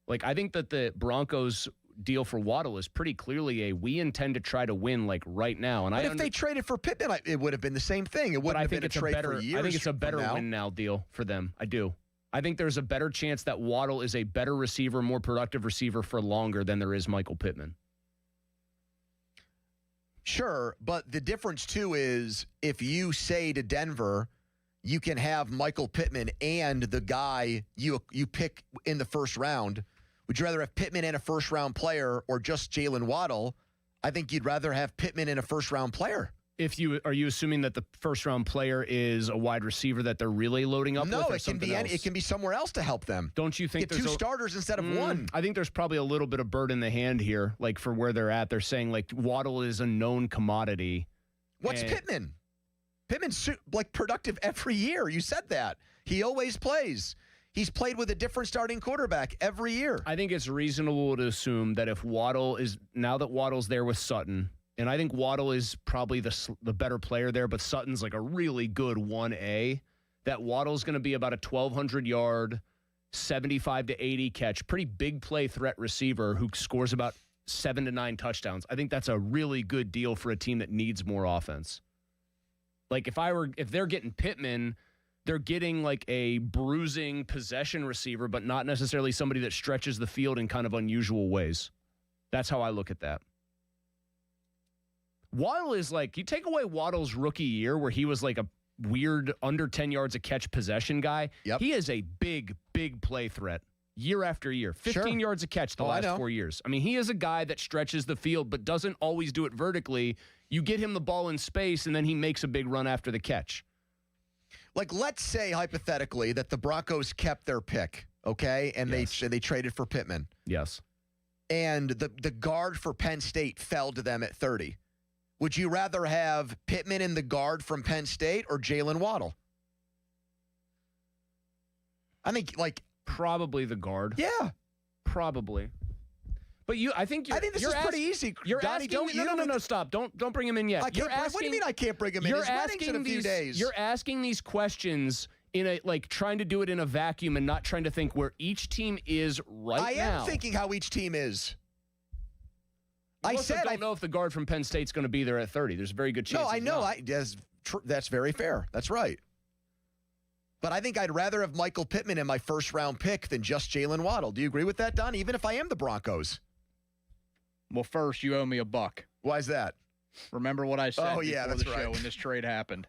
Like, I think that the Broncos deal for Waddle is pretty clearly we intend to try to win, like, right now. And but if they traded for Pittman, it would have been the same thing. It wouldn't have been a trade for years. I think it's a better now. win now deal for them. I do. I think there's a better chance that Waddle is a better receiver, more productive receiver for longer than there is Michael Pittman. Sure, but the difference, too, is if you say to Denver, you can have Michael Pittman and the guy you pick in the first round, would you rather have Pittman and a first-round player or just Jalen Waddle? I think you'd rather have Pittman and a first-round player. Are you assuming that the first-round player is a wide receiver that they're really loading up with? No, or it can be something else? it can be somewhere else to help them. Don't you think get two starters instead of one? I think there's probably a little bit of bird in the hand here, like for where they're at. They're saying like Waddle is a known commodity. What's Pittman? Pittman's like productive every year. You said that. He always plays. He's played with a different starting quarterback every year. I think it's reasonable to assume that if now that Waddle's there with Sutton, and I think Waddle is probably the better player there, but Sutton's like a really good 1A, that Waddle's going to be about a 1,200-yard, 75 to 80 catch, pretty big play threat receiver who scores about 7 to 9 touchdowns. I think that's a really good deal for a team that needs more offense. Like if they're getting Pittman, they're getting like a bruising possession receiver, but not necessarily somebody that stretches the field in kind of unusual ways. That's how I look at that. Waddle is like, you take away Waddle's rookie year where he was like a weird under 10 yards a catch possession guy. Yep. He is a big play threat year after year. 15 yards a catch the last 4 years. I mean, he is a guy that stretches the field but doesn't always do it vertically. You get him the ball in space and then he makes a big run after the catch. Like, let's say hypothetically that the Broncos kept their pick, okay, and they traded for Pittman. Yes. And the guard for Penn State fell to them at 30. Would you rather have Pittman in the guard from Penn State or Jalen Waddle? I think, like... Probably the guard. Yeah. Probably. But I think this is pretty easy. You're Donnie, asking, no, stop. Don't bring him in yet. What do you mean I can't bring him in? His wedding's in a few days. You're asking these questions in a trying to do it in a vacuum and not trying to think where each team is now. I am thinking how each team is. I don't know if the guard from Penn State's going to be there at 30. There's a very good chance. No, I know. That's very fair. That's right. But I think I'd rather have Michael Pittman in my first-round pick than just Jalen Waddle. Do you agree with that, Don? Even if I am the Broncos. Well, first, you owe me $1. Why is that? Remember what I said before that's the show when this trade happened.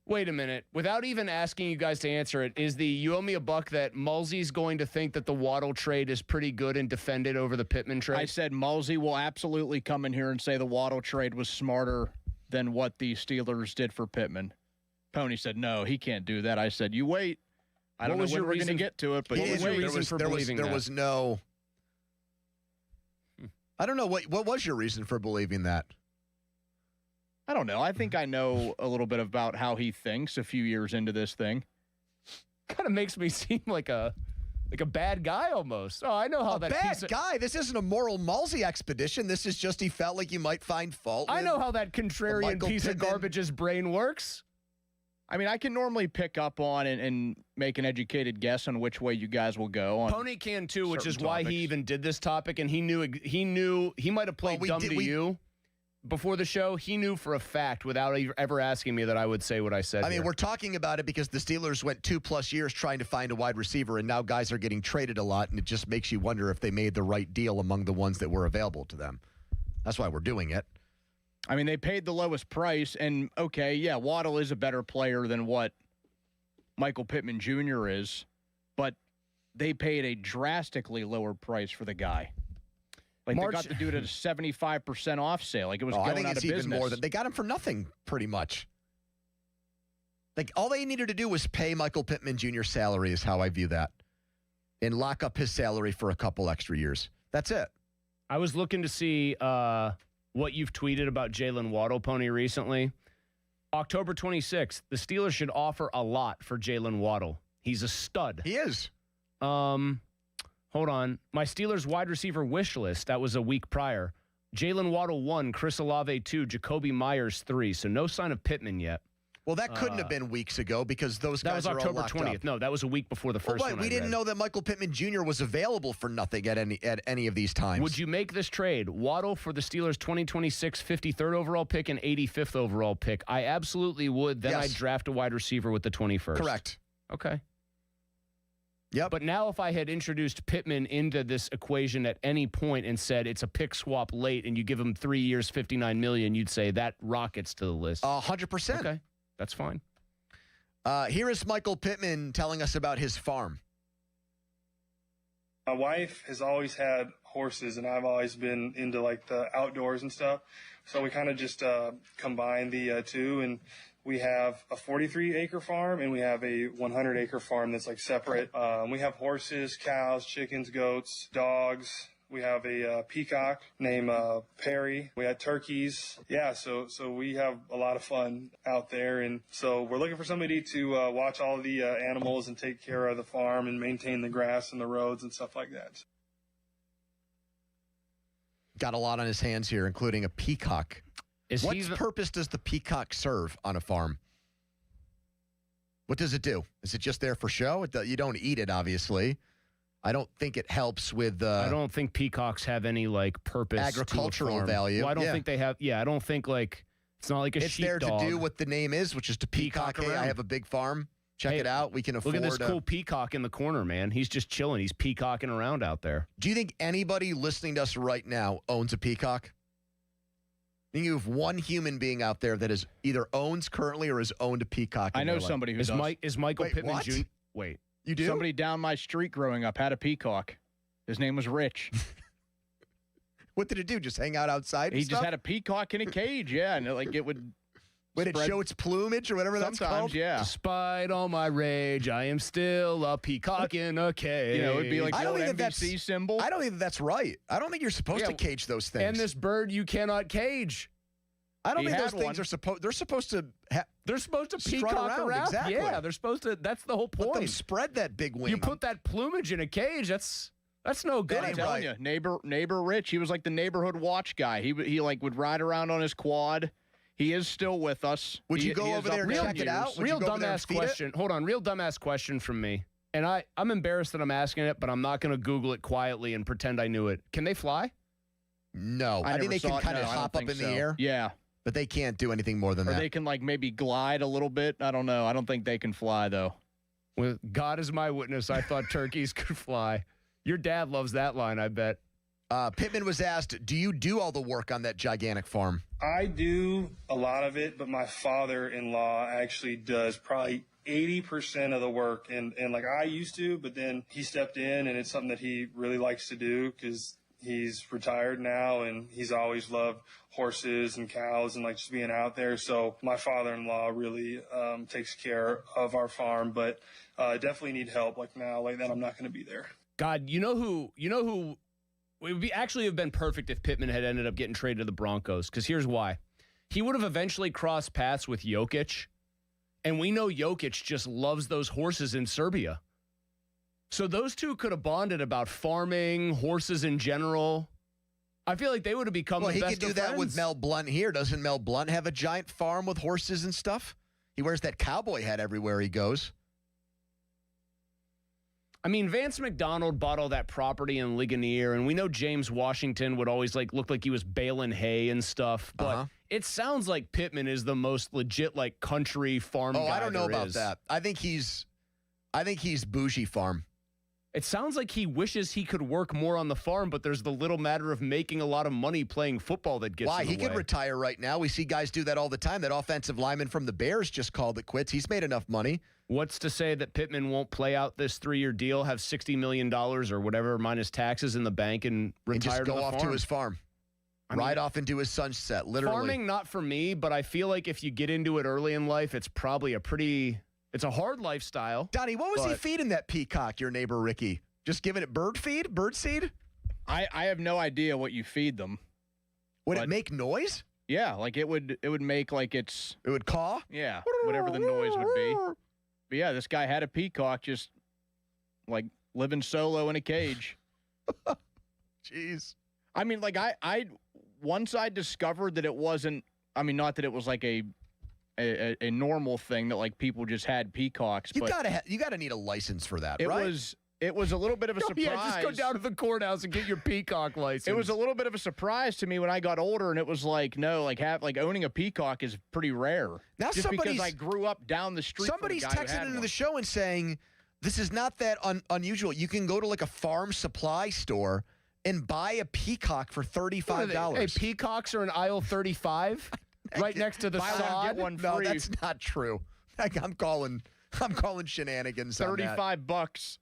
Wait a minute. Without even asking you guys to answer it, is the you owe me $1 that Mulsey's going to think that the Waddle trade is pretty good and defend it over the Pittman trade? I said Mulsey will absolutely come in here and say the Waddle trade was smarter than what the Steelers did for Pittman. Pony said, no, he can't do that. I said, you wait. I don't know when we're going to get to it, but what was your reason for believing that? There was no... I don't know. What was your reason for believing that? I don't know. I think I know a little bit about how he thinks a few years into this thing. Kind of makes me seem like a bad guy almost. Oh, I know how that bad guy. This isn't a moral Mulsey expedition. This is just he felt like you might find fault. I know how that contrarian piece Pittman. of garbage's brain works. I mean, I can normally pick up on and make an educated guess on which way you guys will go. On Pony can too, which is certain why topics. he even did this topic, and he knew he might have played dumb to you before the show. He knew for a fact without ever asking me that I would say what I said. I mean, we're talking about it because the Steelers went 2+ years trying to find a wide receiver, and now guys are getting traded a lot, and it just makes you wonder if they made the right deal among the ones that were available to them. That's why we're doing it. I mean, they paid the lowest price, and okay, yeah, Waddle is a better player than what Michael Pittman Jr. is, but they paid a drastically lower price for the guy. Like, they got to do it at a 75% off sale. Like, it was going I think out it's of even business. more than they got him for nothing, pretty much. Like, all they needed to do was pay Michael Pittman Jr.'s salary is how I view that, and lock up his salary for a couple extra years. That's it. I was looking to see what you've tweeted about Jalen Waddle, Pony, recently. October 26th, the Steelers should offer a lot for Jalen Waddle. He's a stud. He is. Hold on. My Steelers wide receiver wish list, that was a week prior. Jalen Waddle 1, Chris Olave 2, Jacoby Myers 3. So no sign of Pittman yet. Well, that couldn't have been weeks ago because those That guys was are all October locked 20th. up. No, that was a week before the first one. We didn't know that Michael Pittman Jr. was available for nothing at any of these times. Would you make this trade? Waddle for the Steelers' 2026 53rd overall pick and 85th overall pick. I absolutely would. Then I'd draft a wide receiver with the 21st. Correct. Okay. Yep. But now if I had introduced Pittman into this equation at any point and said it's a pick swap late and you give him 3 years, $59 million, you'd say that rockets to the list. 100%. Okay. That's fine. Here is Michael Pittman telling us about his farm. My wife has always had horses, and I've always been into like the outdoors and stuff. So we kind of just combine the two, and we have a 43-acre farm, and we have a 100-acre farm that's like separate. We have horses, cows, chickens, goats, dogs. We have a peacock named Perry. We had turkeys. Yeah, so we have a lot of fun out there. And so we're looking for somebody to watch all the animals and take care of the farm and maintain the grass and the roads and stuff like that. Got a lot on his hands here, including a peacock. What purpose does the peacock serve on a farm? What does it do? Is it just there for show? You don't eat it, obviously. I don't think it helps with. I don't think peacocks have any like purpose, agricultural to a farm. value. Well, I don't think they have. Yeah, I don't think like it's not like a It's there sheepdog. to do what the name is, which is to peacock. Hey, I have a big farm. Check it out. We can afford. Look at this cool peacock in the corner, man. He's just chilling. He's peacocking around out there. Do you think anybody listening to us right now owns a peacock? I think you have one human being out there that is either owns currently or has owned a peacock. I know somebody who does. Is Michael Wait, Pittman what? Jr. Wait. You do? Somebody down my street growing up had a peacock. His name was Rich. What did it do? Just hang out outside? He just had a peacock in a cage, yeah, and like it would. Would it spread- show its plumage or whatever that's Sometimes, called? yeah. Despite all my rage, I am still a peacock in a cage. You know, it'd be like I the don't old think that's NBC symbol. I don't think that's right. I don't think you're supposed to cage those things. And this bird you cannot cage. I don't He think had those things one. are supposed. They're supposed to. They're supposed to strut peacock around, around. exactly. Yeah, they're supposed to. That's the whole Let them point. spread that big wing. You put that plumage in a cage. That's no good. I'm telling you, neighbor Rich. He was like the neighborhood watch guy. He like would ride around on his quad. He is still with us. Would you He go is over there up and in check it years. out? Would Real you go over there and dumbass feed it? question. Hold on, real dumbass question from me. And I'm embarrassed that I'm asking it, but I'm not going to Google it quietly and pretend I knew it. Can they fly? No, I think never they can saw it. kind of No, I don't hop up think in so. the air. Yeah. But they can't do anything more than Or that. they can like maybe glide a little bit. I don't know. I don't think they can fly though. With God is my witness, I thought turkeys could fly. Your dad loves that line, I bet. Pittman was asked, do you do all the work on that gigantic farm? I do a lot of it, but my father-in-law actually does probably 80% of the work. And like I used to, but then he stepped in, and it's something that he really likes to do because he's retired now and he's always loved horses and cows and like just being out there. So my father-in-law really takes care of our farm, but definitely need help. Like now, like that, I'm not going to be there. God, you know who it would actually have been perfect if Pittman had ended up getting traded to the Broncos, because here's why. He would have eventually crossed paths with Jokic, and we know Jokic just loves those horses in Serbia. So those two could have bonded about farming, horses in general. I feel like they would have become Well, the he best could do of that friends. with Mel Blount here. Doesn't Mel Blount have a giant farm with horses and stuff? He wears that cowboy hat everywhere he goes. I mean, Vance McDonald bought all that property in Ligonier, and we know James Washington would always look like he was baling hay and stuff. But it sounds like Pittman is the most legit country farm guy. I don't know about that. I think he's bougie farm. It sounds like he wishes he could work more on the farm, but there's the little matter of making a lot of money playing football that gets Why? in the He way. could retire right now. We see guys do that all the time. That offensive lineman from the Bears just called it quits. He's made enough money. What's to say that Pittman won't play out this 3-year deal, have $60 million or whatever minus taxes in the bank, and retire just go to the off farm? to his farm. Ride off into his sunset, literally. Farming, not for me, but I feel like if you get into it early in life, it's probably it's a hard lifestyle. Donnie, what was he feeding that peacock, your neighbor Ricky? Just giving it bird seed? I have no idea what you feed them. Would it make noise? Yeah, it would make it would caw? Yeah, whatever the noise would be. But yeah, this guy had a peacock just living solo in a cage. Jeez. I mean, I once I discovered that it wasn't, not that it was a normal thing that people just had peacocks. You gotta need a license for that, right? It was a little bit of a surprise. Yeah, just go down to the courthouse and get your peacock license. It was a little bit of a surprise to me when I got older, and it was owning a peacock is pretty rare. Now just because I grew up down the street. Somebody's texting into the show and saying this is not that unusual. You can go to a farm supply store and buy a peacock for $35. Hey, peacocks are in aisle 35, right next to the sod. No, that's not true. I'm calling shenanigans. $35.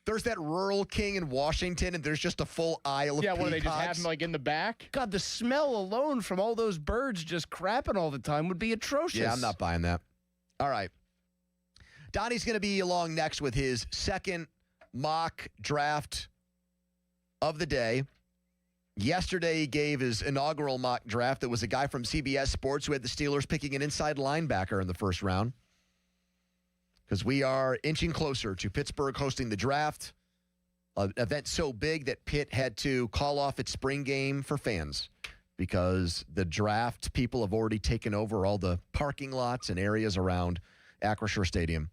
There's that Rural King in Washington, and there's just a full aisle of peacocks. Yeah, what, they just have them in the back? God, the smell alone from all those birds just crapping all the time would be atrocious. Yeah, I'm not buying that. All right. Donnie's going to be along next with his second mock draft of the day. Yesterday, he gave his inaugural mock draft. That was a guy from CBS Sports who had the Steelers picking an inside linebacker in the first round. Because we are inching closer to Pittsburgh hosting the draft, an event so big that Pitt had to call off its spring game for fans because the draft people have already taken over all the parking lots and areas around Acrisure Stadium.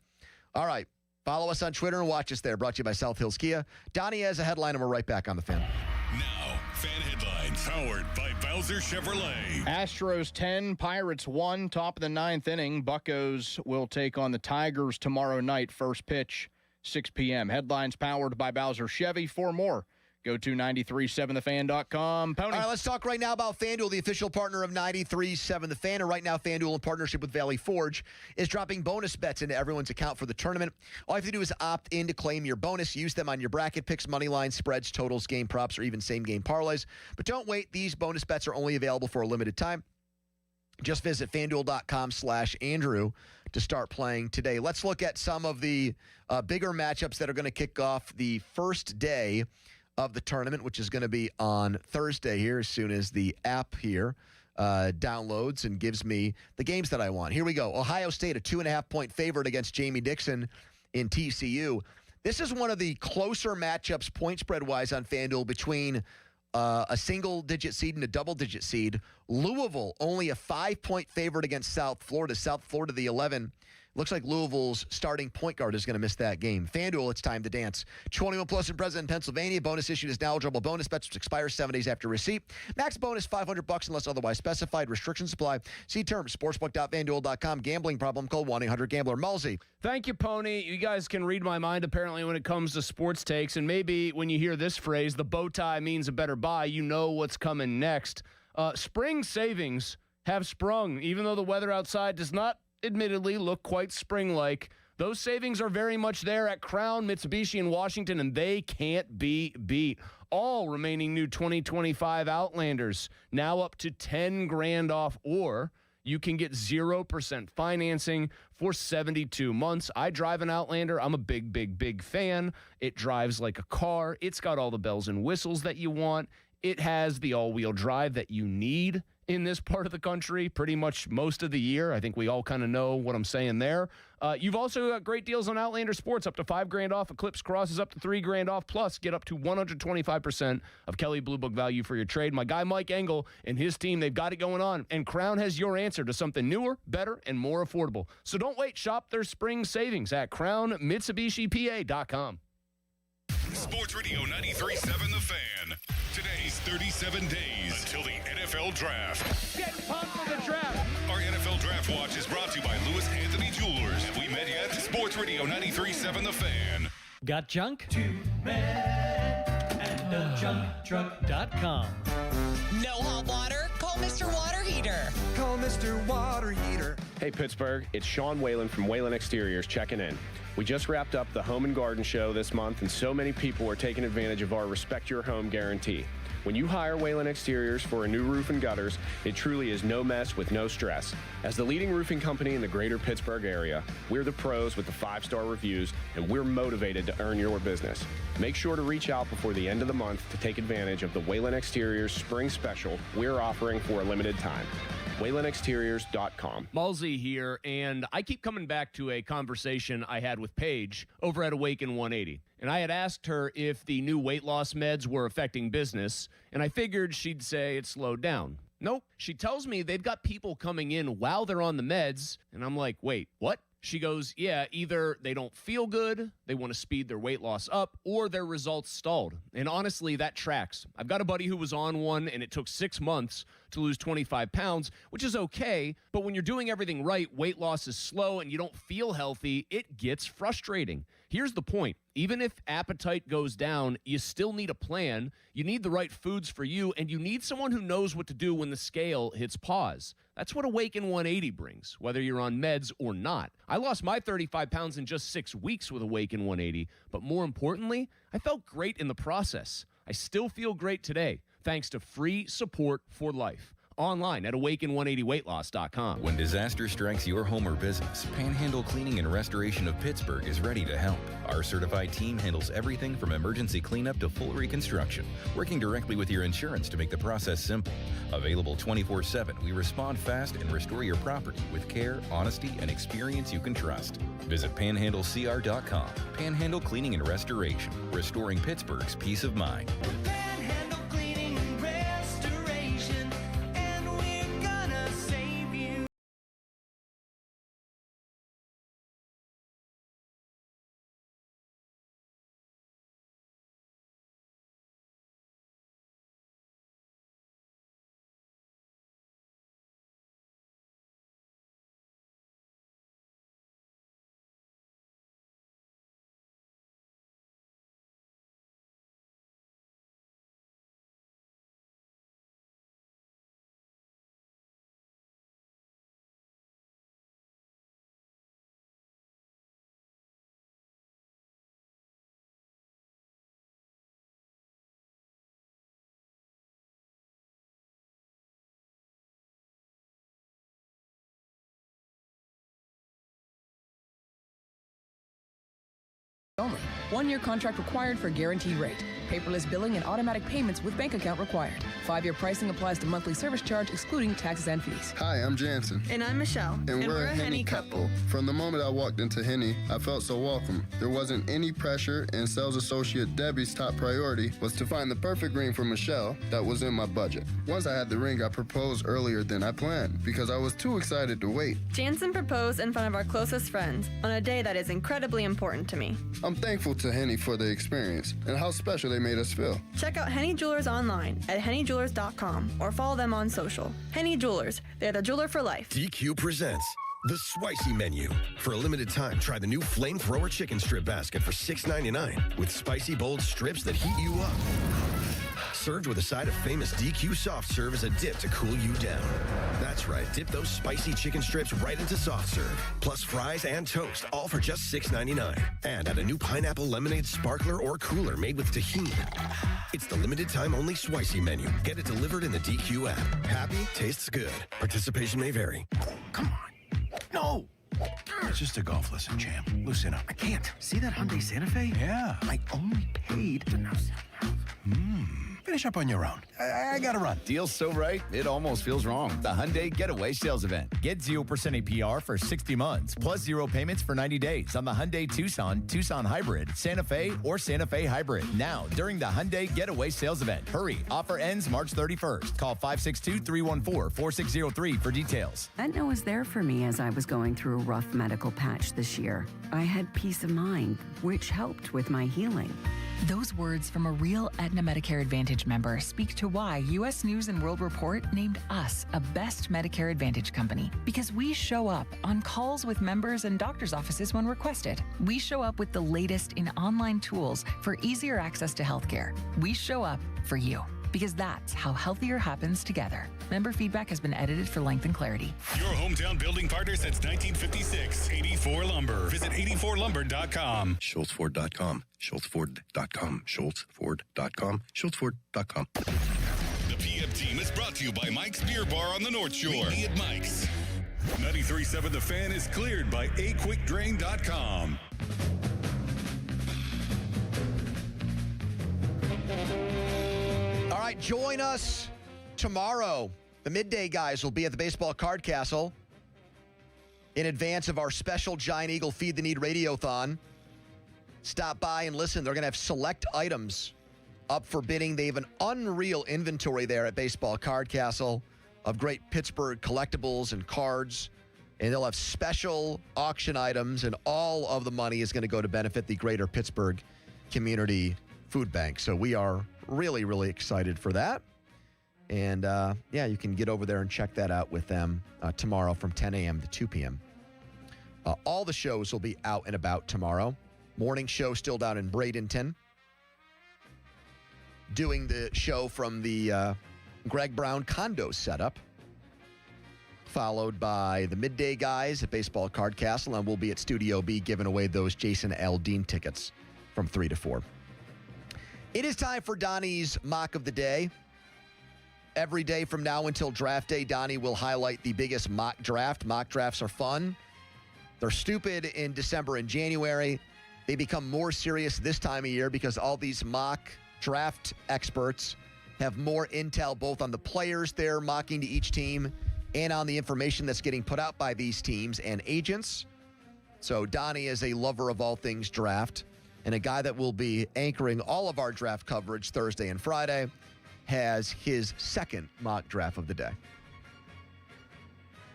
All right. Follow us on Twitter and watch us there. Brought to you by South Hills Kia. Donnie has a headline, and we're right back on the Fan. Now, Fan Headlines, powered by Bowser Chevrolet. Astros 10, Pirates 1, top of the ninth inning. Buccos will take on the Tigers tomorrow night. First pitch, 6 p.m. Headlines powered by Bowser Chevy. For more, go to 937thefan.com. Pony. All right, let's talk right now about FanDuel, the official partner of 93.7 The Fan. And right now, FanDuel, in partnership with Valley Forge, is dropping bonus bets into everyone's account for the tournament. All you have to do is opt in to claim your bonus. Use them on your bracket picks, money lines, spreads, totals, game props, or even same-game parlays. But don't wait. These bonus bets are only available for a limited time. Just visit FanDuel.com/Andrew to start playing today. Let's look at some of the bigger matchups that are going to kick off the first day of the tournament, which is going to be on Thursday here as soon as the app here downloads and gives me the games that I want. Here we go. Ohio State, a 2.5-point favorite against Jamie Dixon in TCU. This is one of the closer matchups point spread-wise on FanDuel between a single-digit seed and a double-digit seed. Louisville, only a 5-point favorite against South Florida. South Florida, the 11. Looks like Louisville's starting point guard is going to miss that game. FanDuel, it's time to dance. 21 plus and present in Pennsylvania. Bonus issued is now eligible bonus bets, which expires 7 days after receipt. Max bonus $500 unless otherwise specified. Restrictions apply. See terms. Sportsbook.fanduel.com. Gambling problem? Call 1-800-GAMBLER. Mulsey. Thank you, Pony. You guys can read my mind apparently when it comes to sports takes. And maybe when you hear this phrase, the bow tie means a better buy, you know what's coming next. Spring savings have sprung, even though the weather outside does not admittedly look quite spring-like. Those savings are very much there at Crown, Mitsubishi, and Washington, and they can't be beat. All remaining new 2025 Outlanders now up to $10,000 off, or you can get 0% financing for 72 months. I drive an Outlander. I'm a big fan. It drives like a car. It's got all the bells and whistles that you want. It has the all-wheel drive that you need. in this part of the country pretty much most of the year. I think we all kind of know what I'm saying there. You've also got great deals on Outlander Sports, up to $5,000 off. Eclipse Crosses up to $3,000 off. Plus, get up to 125% of Kelly Blue Book value for your trade. My guy Mike Engel and his team, they've got it going on. And Crown has your answer to something newer, better, and more affordable. So don't wait. Shop their spring savings at crownmitsubishipa.com. Sports Radio 93.7 The Fan. Today's 37 days until the NFL Draft. Get pumped for the draft. Our NFL Draft Watch is brought to you by Lewis Anthony Jewelers. Have we met yet? Sports Radio 93.7 The Fan. Got junk? Two men and a junk truck.com. No hot water? Call Mr. Water Heater. Call Mr. Water Heater. Hey, Pittsburgh. It's Sean Whalen from Whalen Exteriors checking in. We just wrapped up the Home and Garden Show this month, and so many people are taking advantage of our Respect Your Home guarantee. When you hire Whalen Exteriors for a new roof and gutters, it truly is no mess with no stress. As the leading roofing company in the greater Pittsburgh area, we're the pros with the 5-star reviews, and we're motivated to earn your business. Make sure to reach out before the end of the month to take advantage of the Whalen Exteriors Spring Special we're offering for a limited time. WhalenExteriors.com. Malsey here, and I keep coming back to a conversation I had with Paige over at Awaken 180. And I had asked her if the new weight loss meds were affecting business, and I figured she'd say it slowed down. Nope. She tells me they've got people coming in while they're on the meds, and I'm like, wait, what? She goes, yeah, either they don't feel good, they want to speed their weight loss up, or their results stalled. And honestly, that tracks. I've got a buddy who was on one, and it took 6 months to lose 25 pounds, which is okay. But when you're doing everything right, weight loss is slow, and you don't feel healthy, it gets frustrating. Here's the point. Even if appetite goes down, you still need a plan. You need the right foods for you, and you need someone who knows what to do when the scale hits pause. That's what Awaken 180 brings, whether you're on meds or not. I lost my 35 pounds in just 6 weeks with Awaken 180, but more importantly, I felt great in the process. I still feel great today, thanks to free support for life. Online at awaken180weightloss.com. When disaster strikes your home or business, Panhandle Cleaning and Restoration of Pittsburgh is ready to help. Our certified team handles everything from emergency cleanup to full reconstruction, working directly with your insurance to make the process simple. Available 24/7, we respond fast and restore your property with care, honesty, and experience you can trust. Visit panhandlecr.com. Panhandle Cleaning and Restoration, restoring Pittsburgh's peace of mind. Panhandle Cleaning and Restoration, and we're gonna save you. Only. 1-year contract required for guaranteed rate. Paperless billing and automatic payments with bank account required. 5-year pricing applies to monthly service charge excluding taxes and fees. Hi, I'm Jansen. And I'm Michelle. And we're a Henny couple. From the moment I walked into Henny, I felt so welcome. There wasn't any pressure, and sales associate Debbie's top priority was to find the perfect ring for Michelle that was in my budget. Once I had the ring, I proposed earlier than I planned because I was too excited to wait. Jansen proposed in front of our closest friends on a day that is incredibly important to me. I'm thankful to Henny for the experience and how special they made us feel. Check out Henny Jewelers online at hennyjewelers.com or follow them on social. Henny Jewelers, they're the jeweler for life. DQ presents the Spicy Menu. For a limited time, try the new Flamethrower Chicken Strip Basket for $6.99 with spicy bold strips that heat you up. Served with a side of famous DQ soft serve as a dip to cool you down. That's right, dip those spicy chicken strips right into soft serve, plus fries and toast, all for just $6.99. And add a new pineapple lemonade sparkler or cooler made with tahini. It's the limited time only Spicy Menu. Get it delivered in the DQ app. Happy, tastes good. Participation may vary. Come on. No. It's just a golf lesson, champ. Loosen up. I can't. See that Hyundai Santa Fe? Yeah. I only paid Finish up on your own. I got to run. Deal's so right, it almost feels wrong. The Hyundai Getaway Sales Event. Get 0% APR for 60 months, plus 0 payments for 90 days on the Hyundai Tucson, Tucson Hybrid, Santa Fe, or Santa Fe Hybrid. Now, during the Hyundai Getaway Sales Event. Hurry, offer ends March 31st. Call 562-314-4603 for details. Aetna was there for me as I was going through a rough medical patch this year. I had peace of mind, which helped with my healing. Those words from a real Aetna Medicare Advantage member speak to why U.S. News & World Report named us a best Medicare Advantage company. Because we show up on calls with members and doctors' offices when requested. We show up with the latest in online tools for easier access to healthcare. We show up for you. Because that's how healthier happens together. Member feedback has been edited for length and clarity. Your hometown building partner since 1956. 84 Lumber. Visit 84lumber.com. SchultzFord.com. SchultzFord.com. SchultzFord.com. SchultzFord.com. The PM team is brought to you by Mike's Beer Bar on the North Shore. Meet me at Mike's. 93.7 The Fan is cleared by aquickdrain.com. All right, join us tomorrow. The midday guys will be at the Baseball Card Castle in advance of our special Giant Eagle Feed the Need Radiothon. Stop by and listen. They're going to have select items up for bidding. They have an unreal inventory there at Baseball Card Castle of great Pittsburgh collectibles and cards. And they'll have special auction items, and all of the money is going to go to benefit the Greater Pittsburgh Community Food Bank. So we are really, really excited for that. And, yeah, you can get over there and check that out with them tomorrow from 10 a.m. to 2 p.m. All the shows will be out and about tomorrow. Morning show still down in Bradenton. Doing the show from the Greg Brown condo setup. Followed by the midday guys at Baseball Card Castle. And we'll be at Studio B giving away those Jason Aldean tickets from 3 to 4. It is time for Donnie's Mock of the Day. Every day from now until draft day, Donnie will highlight the biggest mock draft. Mock drafts are fun. They're stupid in December and January. They become more serious this time of year because all these mock draft experts have more intel both on the players they're mocking to each team and on the information that's getting put out by these teams and agents. So Donnie is a lover of all things draft and a guy that will be anchoring all of our draft coverage Thursday and Friday, has his second mock draft of the day.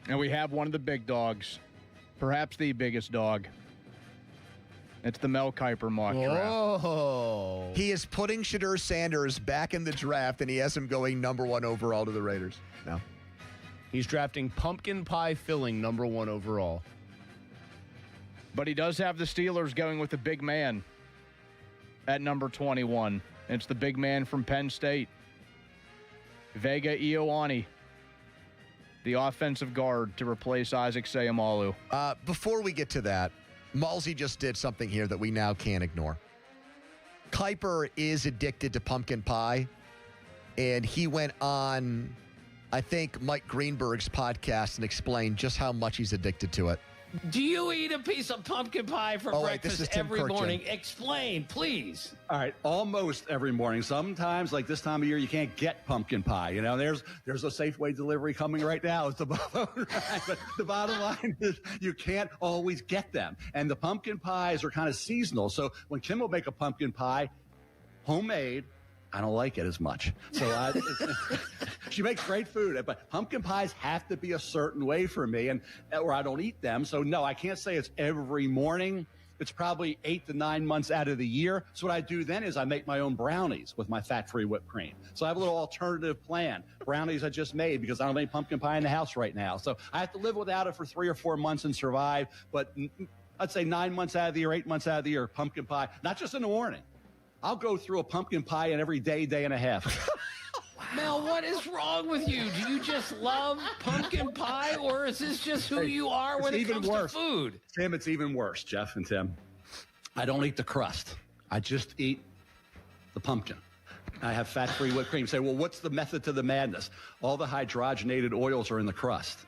And we have one of the big dogs, perhaps the biggest dog. It's the Mel Kiper mock draft. He is putting Shadur Sanders back in the draft, and he has him going number 1 overall to the Raiders. No. He's drafting pumpkin pie filling number 1 overall. But he does have the Steelers going with the big man at number 21. It's the big man from Penn State, Vega Ioane, the offensive guard to replace Isaac Seumalo. Before we get to that, Malsey just did something here that we now can't ignore. Kiper is addicted to pumpkin pie, and he went on, I think, Mike Greenberg's podcast and explained just how much he's addicted to it. Do you eat a piece of pumpkin pie for breakfast every Kirkjian. morning? Explain, please. All right, almost every morning. Sometimes, like this time of year, you can't get pumpkin pie. You know, there's a Safeway delivery coming right now. It's the bottom line. But the bottom line is you can't always get them. And the pumpkin pies are kind of seasonal. So when Kim will make a pumpkin pie, homemade, I don't like it as much. So she makes great food, but pumpkin pies have to be a certain way for me, or I don't eat them. So no, I can't say it's every morning. It's probably 8 to 9 months out of the year. So what I do then is I make my own brownies with my fat-free whipped cream. So I have a little alternative plan. Brownies I just made because I don't have any pumpkin pie in the house right now. So I have to live without it for 3 or 4 months and survive. But I'd say 9 months out of the year, 8 months out of the year, pumpkin pie, not just in the morning. I'll go through a pumpkin pie in every day and a half. Mel, what is wrong with you? Do you just love pumpkin pie, or is this just who you are when it comes to food? Tim, it's even worse, Jeff and Tim. I don't eat the crust. I just eat the pumpkin. I have fat-free whipped cream. Say, well, what's the method to the madness? All the hydrogenated oils are in the crust,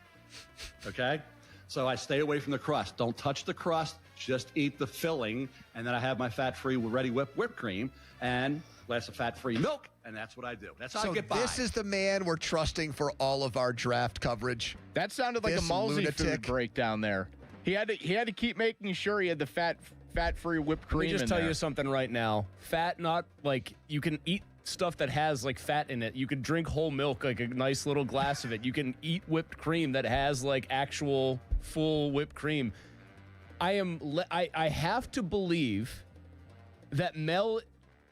okay? So I stay away from the crust. Don't touch the crust. Just eat the filling, and then I have my fat-free ready whipped cream, and glass of fat-free milk, and that's what I do. That's how So I get by. this is the man we're trusting for all of our draft coverage. That sounded like This a Malsey lunatic. food breakdown there. He had to keep making sure he had the fat-free whipped cream. Let me just in tell there. you something right now. Fat, not like you can eat stuff that has like fat in it. You can drink whole milk, like a nice little glass of it. You can eat whipped cream that has like actual full whipped cream. I have to believe that Mel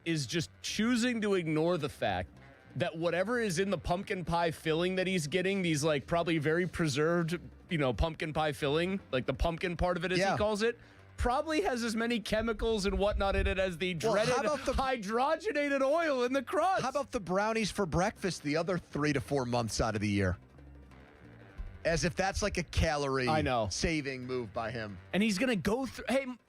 is just choosing to ignore the fact that whatever is in the pumpkin pie filling that he's getting, these like probably very preserved, pumpkin pie filling, like the pumpkin part of it as he calls it, probably has as many chemicals and whatnot in it as the dreaded hydrogenated oil in the crust. How about the brownies for breakfast the other 3 to 4 months out of the year? As if that's like a calorie saving move by him. And he's going to go through.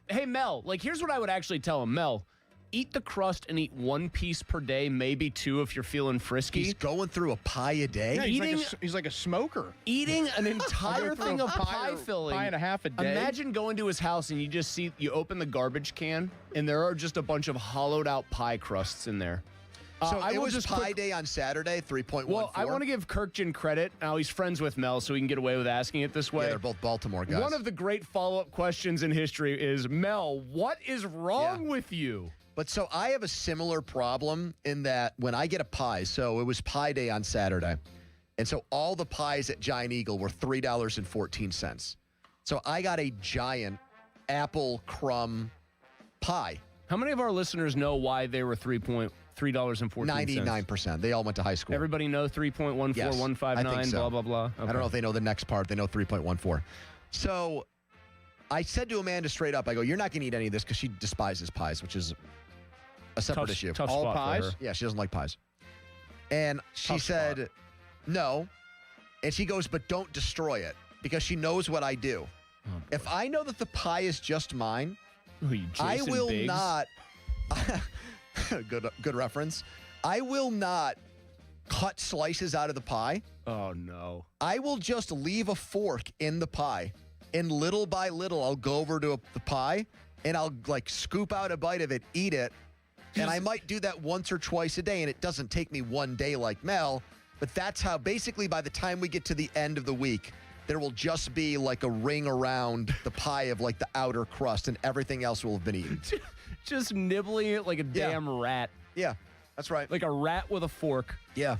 Hey, Mel, like here's what I would actually tell him. Mel, eat the crust and eat 1 piece per day, maybe 2 if you're feeling frisky. He's going through a pie a day? Yeah, he's like a smoker. Eating an entire thing of pie filling. Pie and a half a day. Imagine going to his house and you open the garbage can and there are just a bunch of hollowed out pie crusts in there. So it was pie day on Saturday, 3.14. Well, I want to give Kirkjian credit. Now, he's friends with Mel, so he can get away with asking it this way. Yeah, they're both Baltimore guys. One of the great follow-up questions in history is, Mel, what is wrong with you? But so I have a similar problem in that when I get a pie, so it was pie day on Saturday, and so all the pies at Giant Eagle were $3.14. So I got a giant apple crumb pie. How many of our listeners know why they were $3.14? 99%. They all went to high school. Everybody know 3.14, Yes, 159, I think so. blah, blah, blah. I don't know if they know the next part. They know 3.14. So I said to Amanda straight up, I go, you're not going to eat any of this because she despises pies, which is a separate issue. Tough All spot for pies? her. Yeah, she doesn't like pies. And she said, no. And she goes, but don't destroy it because she knows what I do. If I know that the pie is just mine, I Jason will Biggs? not... Good reference. I will not cut slices out of the pie. Oh, no. I will just leave a fork in the pie, and little by little, I'll go over to the pie, and I'll like scoop out a bite of it, eat it, and I might do that once or twice a day, and it doesn't take me one day like Mel, but that's how basically by the time we get to the end of the week, there will just be like a ring around the pie of like the outer crust, and everything else will have been eaten. Just nibbling it like a damn rat. Yeah, that's right. Like a rat with a fork. Yeah.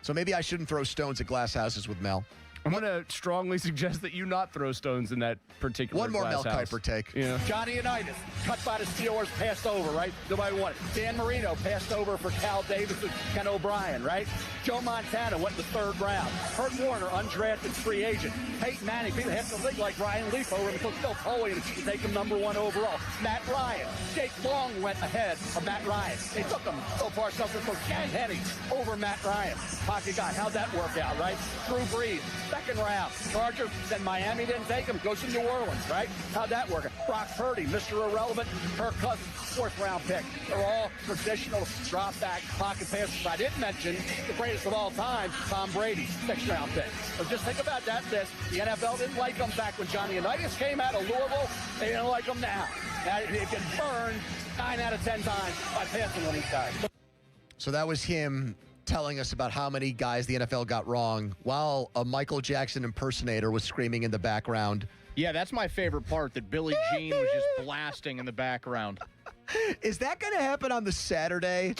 So maybe I shouldn't throw stones at glass houses with Mel. I'm going to strongly suggest that you not throw stones in that particular One more glass Mel house. Kiper take. Yeah. Johnny Unitas, cut by the Steelers, passed over, right? Nobody wanted it. Dan Marino passed over for Cal Davis and Ken O'Brien, right? Joe Montana went in the 3rd round. Kurt Warner, undrafted free agent. Peyton Manning, people have to league like Ryan Leaf over until Phil Foley to take him #1 overall. Matt Ryan. Jake Long went ahead of Matt Ryan. They took him so far, something for Ken Henny over Matt Ryan. Pocket guy. How'd that work out, right? Drew Brees, 2nd round. Chargers, then Miami didn't take him. Goes to New Orleans, right? How'd that work? Brock Purdy, Mr. Irrelevant. Kirk Cousins, 4th round pick. They're all traditional drop back pocket passes. I didn't mention the greatest of all time, Tom Brady, 6th round pick. So just think about that list. The NFL didn't like him back when Johnny Unitas came out of Louisville. They don't like him now. Now it gets burned 9 out of 10 times by passing when he's tired. So that was him telling us about how many guys the NFL got wrong while a Michael Jackson impersonator was screaming in the background. Yeah, that's my favorite part, that Billie Jean was just blasting in the background. Is that going to happen on the Saturday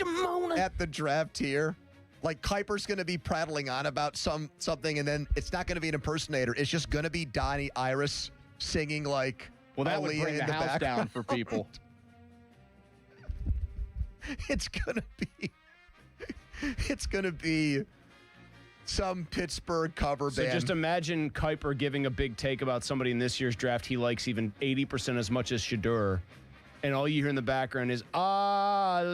at the draft here? Like Kuiper's going to be prattling on about something, and then it's not going to be an impersonator. It's just going to be Donnie Iris singing like Well, that would Aaliyah bring the in the house background. down for people. It's going to be some Pittsburgh cover So band. just imagine Kuiper giving a big take about somebody in this year's draft he likes even 80% as much as Shedeur. And all you hear in the background is, Aliyah,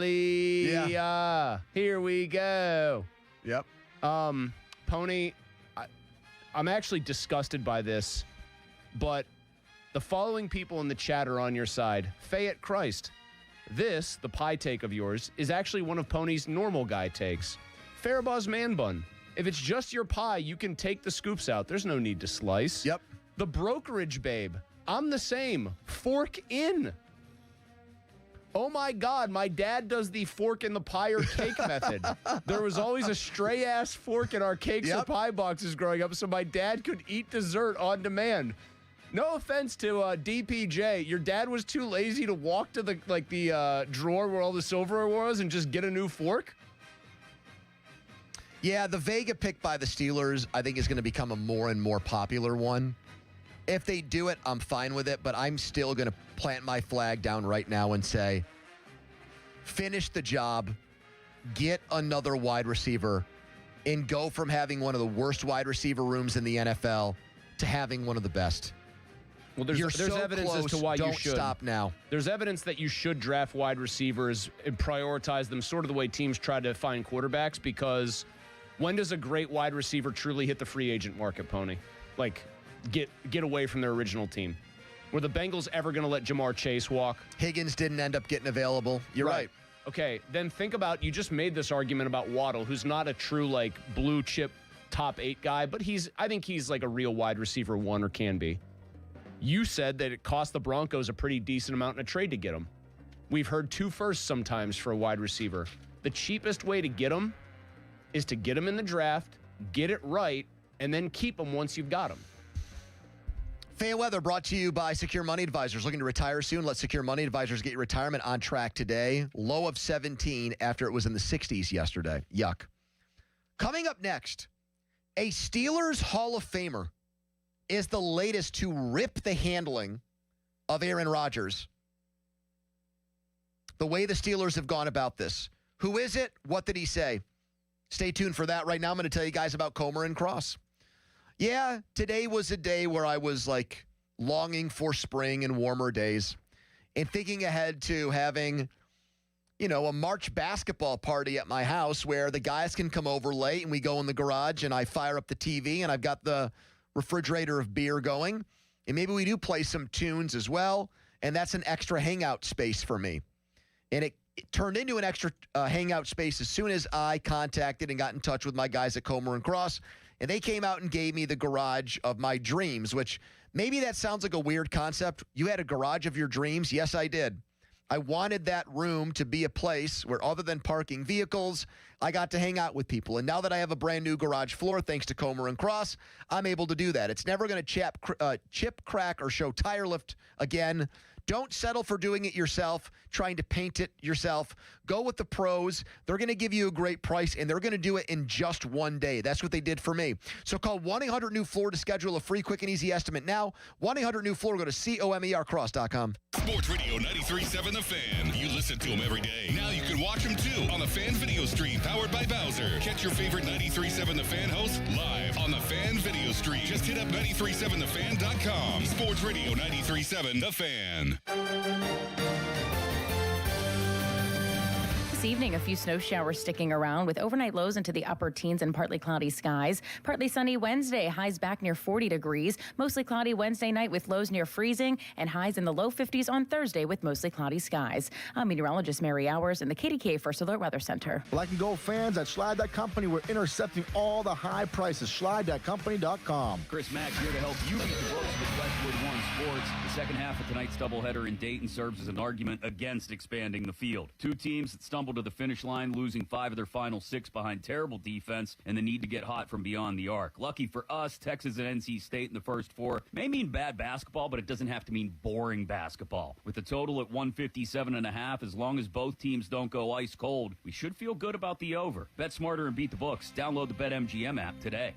here we go. Yep. Pony, I'm actually disgusted by this, but the following people in the chat are on your side. Fayette Christ. This, the pie take of yours, is actually one of Pony's normal guy takes. Farabaw's man bun. If it's just your pie, you can take the scoops out. There's no need to slice. Yep. The brokerage babe. I'm the same. Fork in. Oh my God, my dad does the fork in the pie or cake method. There was always a stray ass fork in our cakes or pie boxes growing up, so my dad could eat dessert on demand. No offense to DPJ, your dad was too lazy to walk to the drawer where all the silverware was and just get a new fork? Yeah, the Vega pick by the Steelers, I think, is going to become a more and more popular one. If they do it, I'm fine with it, but I'm still going to plant my flag down right now and say, finish the job, get another wide receiver, and go from having one of the worst wide receiver rooms in the NFL to having one of the best. Well, there's so evidence close, as to why don't you should. Stop now. There's evidence that you should draft wide receivers and prioritize them sort of the way teams try to find quarterbacks, because when does a great wide receiver truly hit the free agent market, Pony? Like, get away from their original team. Were the Bengals ever going to let Jamar Chase walk? Higgins didn't end up getting available. You're right. Okay, then think about, you just made this argument about Waddle, who's not a true, like, blue chip top 8 guy, but I think he's like a real wide receiver 1, or can be. You said that it cost the Broncos a pretty decent amount in a trade to get him. We've heard 2 firsts sometimes for a wide receiver. The cheapest way to get him is to get him in the draft, get it right, and then keep him once you've got him. Fan weather brought to you by Secure Money Advisors. Looking to retire soon? Let Secure Money Advisors get your retirement on track today. Low of 17 after it was in the 60s yesterday. Yuck. Coming up next, a Steelers Hall of Famer is the latest to rip the handling of Aaron Rodgers. The way the Steelers have gone about this. Who is it? What did he say? Stay tuned for that. Right now, I'm going to tell you guys about Comer and Cross. Yeah, today was a day where I was like longing for spring and warmer days and thinking ahead to having, a March basketball party at my house where the guys can come over late and we go in the garage and I fire up the TV and I've got the refrigerator of beer going. And maybe we do play some tunes as well. And that's an extra hangout space for me. And it turned into an extra hangout space as soon as I contacted and got in touch with my guys at Comer and Cross. And they came out and gave me the garage of my dreams, which maybe that sounds like a weird concept. You had a garage of your dreams? Yes, I did. I wanted that room to be a place where, other than parking vehicles, I got to hang out with people. And now that I have a brand new garage floor, thanks to Comer and Cross, I'm able to do that. It's never going to chip, crack, or show tire lift again. Don't settle for doing it yourself, trying to paint it yourself. Go with the pros. They're going to give you a great price, and they're going to do it in just one day. That's what they did for me. So call 1-800-NEW-FLOOR to schedule a free, quick, and easy estimate now. 1-800-NEW-FLOOR. Go to COMERcross.com. Sports Radio 93.7 The Fan. You listen to them every day. Now you can watch them, too, on the Fan Video Stream, powered by Bowser. Catch your favorite 93.7 The Fan host live on the Fan Video Stream. Just hit up 937thefan.com. Sports Radio 93.7 The Fan. This evening, a few snow showers sticking around with overnight lows into the upper teens and partly cloudy skies. Partly sunny Wednesday, highs back near 40 degrees. Mostly cloudy Wednesday night with lows near freezing and highs in the low 50s on Thursday with mostly cloudy skies. I'm meteorologist Mary Hours in the KDK First Alert Weather Center. Black and Gold fans at Schley Company, we're intercepting all the high prices. Schley.company.com. Chris Mack here to help you beat the books with Westwood One Sports. The second half of tonight's doubleheader in Dayton serves as an argument against expanding the field. 2 teams that stumbled to the finish line, losing 5 of their final 6 behind terrible defense and the need to get hot from beyond the arc. Lucky for us, Texas and NC State in the first 4 may mean bad basketball, but it doesn't have to mean boring basketball. With the total at 157.5, as long as both teams don't go ice cold, we should feel good about the over. Bet smarter and beat the books. Download the BetMGM app today.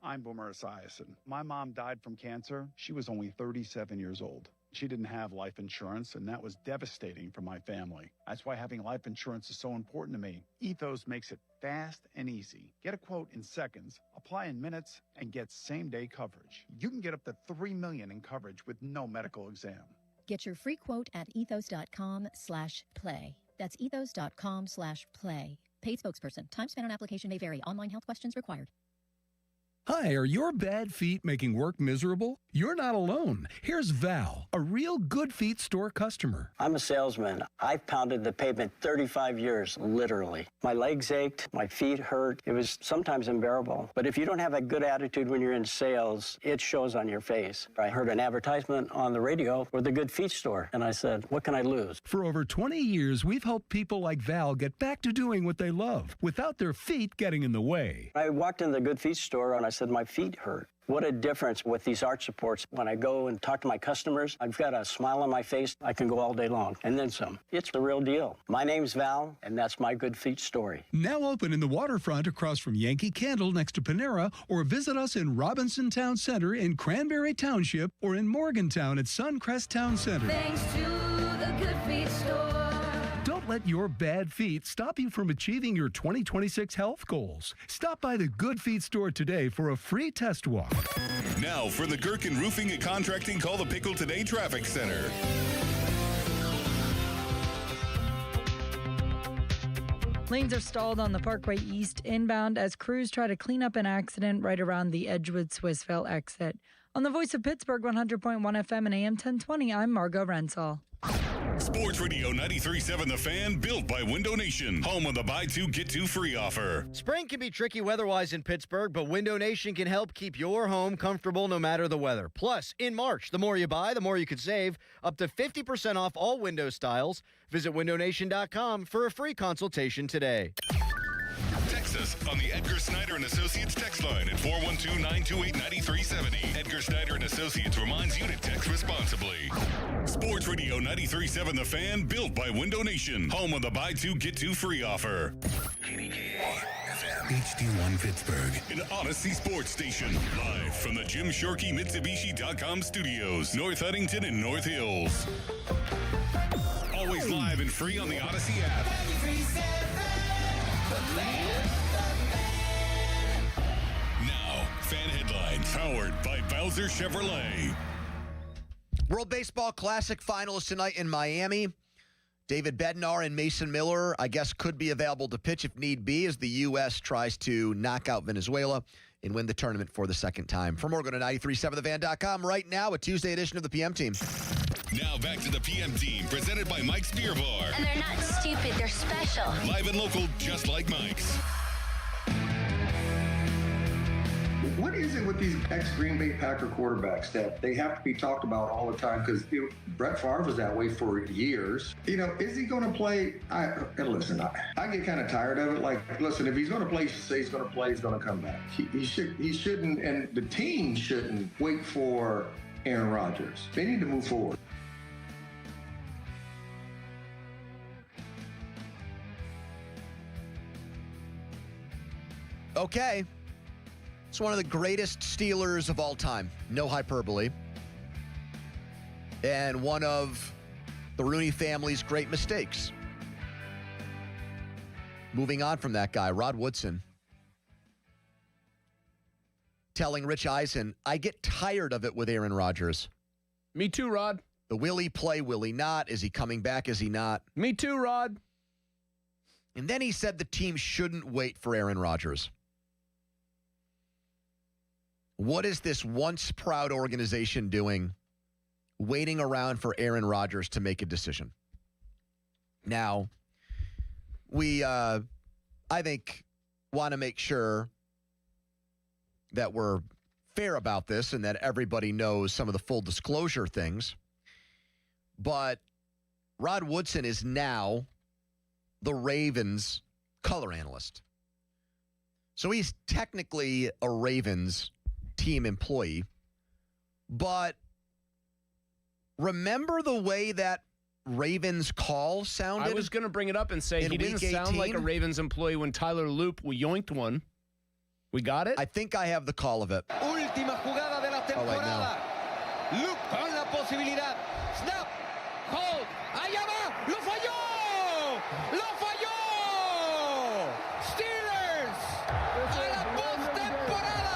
I'm Boomer Esiason. My mom died from cancer. She was only 37 years old. She didn't have life insurance, and that was devastating for my family. That's why having life insurance is so important to me. Ethos makes it fast and easy. Get a quote in seconds, apply in minutes, and get same-day coverage. You can get up to $3 million in coverage with no medical exam. Get your free quote at ethos.com/play. That's ethos.com/play. Paid spokesperson. Time spent on application may vary. Online health questions required. Hi, are your bad feet making work miserable? You're not alone. Here's Val, a real Good Feet store customer. I'm a salesman. I've pounded the pavement 35 years, literally. My legs ached, my feet hurt. It was sometimes unbearable. But if you don't have a good attitude when you're in sales, it shows on your face. I heard an advertisement on the radio for the Good Feet store, and I said, what can I lose? For over 20 years, we've helped people like Val get back to doing what they love without their feet getting in the way. I walked in the Good Feet store, and I said, my feet hurt. What a difference with these arch supports. When I go and talk to my customers, I've got a smile on my face. I can go all day long, and then some. It's the real deal. My name's Val, and that's my Good Feet story. Now open in the waterfront across from Yankee Candle next to Panera, or visit us in Robinson Town Center in Cranberry Township, or in Morgantown at Suncrest Town Center. Thanks to the Good Feet store. Don't let your bad feet stop you from achieving your 2026 health goals. Stop by the Good Feet store today for a free test walk. Now for the Gherkin Roofing and Contracting, call the Pickle Today Traffic Center. Lanes are stalled on the Parkway East inbound as crews try to clean up an accident right around the Edgewood-Swissville exit. On the Voice of Pittsburgh, 100.1 FM and AM 1020, I'm Margot Rensall. Sports Radio 93.7 The Fan, built by Window Nation, home of the buy two, get two free offer. Spring can be tricky weather-wise in Pittsburgh, but Window Nation can help keep your home comfortable no matter the weather. Plus, in March, the more you buy, the more you could save. Up to 50% off all window styles. Visit windownation.com for a free consultation today. Text us on the Edgar Snyder and Associates text line at 412-928-9370. Edgar Snyder and Associates reminds you to text responsibly. Sports Radio 93.7 The Fan, built by Window Nation, home of the buy two, get two free offer. HD1 Pittsburgh, an Odyssey sports station, live from the Jim Shorkey Mitsubishi.com studios, North Huntington and North Hills. Always live and free on the Odyssey app. Now, fan headlines powered by Bowser Chevrolet. World Baseball Classic finalists tonight in Miami. David Bednar and Mason Miller, I guess, could be available to pitch if need be as the U.S. tries to knock out Venezuela and win the tournament for the second time. For more, go to 937thevan.com right now, a Tuesday edition of the PM Team. Now back to the PM Team, presented by Mike's Beer Bar. And they're not stupid, they're special. Live and local, just like Mike's. What is it with these ex-Green Bay Packer quarterbacks that they have to be talked about all the time? Because Brett Favre was that way for years. Is he going to play? Listen, I get kind of tired of it. Like, listen, if he's going to play, he should say he's going to play, he's going to come back. He shouldn't, and the team shouldn't wait for Aaron Rodgers. They need to move forward. Okay. It's one of the greatest Steelers of all time. No hyperbole. And one of the Rooney family's great mistakes. Moving on from that guy, Rod Woodson, telling Rich Eisen, I get tired of it with Aaron Rodgers. Me too, Rod. The will he play, will he not? Is he coming back? Is he not? Me too, Rod. And then he said the team shouldn't wait for Aaron Rodgers. What is this once proud organization doing, waiting around for Aaron Rodgers to make a decision? Now, we, I think, want to make sure that we're fair about this and that everybody knows some of the full disclosure things. But Rod Woodson is now the Ravens color analyst. So he's technically a Ravens team employee. But remember the way that Ravens call sounded? I was going to bring it up and say he didn't sound like a Ravens employee when Tyler Loop yoinked one. We got it? I think I have the call of it. Última jugada de la temporada. Luke con la posibilidad. Snap. Hold. Allá va. Lo falló. Lo falló. Steelers. A la postemporada.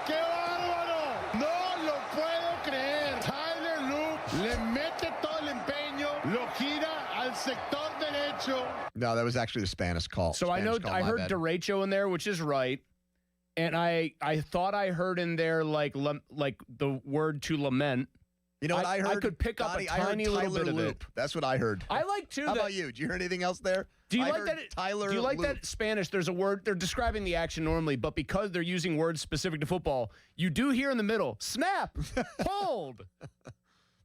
¡Qué bárbaro! No lo puedo creer. Tyler Luke le mete todo el empeño, lo gira al sector derecho. No, that was actually the Spanish call. So Spanish I know call, I my heard bad. derecho in there, which is right. And I thought I heard in there like the word to lament. You know what I heard? I could pick up a tiny little bit of it. That's what I heard. I like too. How about you? Did you hear anything else there? Do you like that? Tyler Do you like Loop. that Spanish? There's a word. They're describing the action normally, but because they're using words specific to football, you do hear in the middle, snap, hold.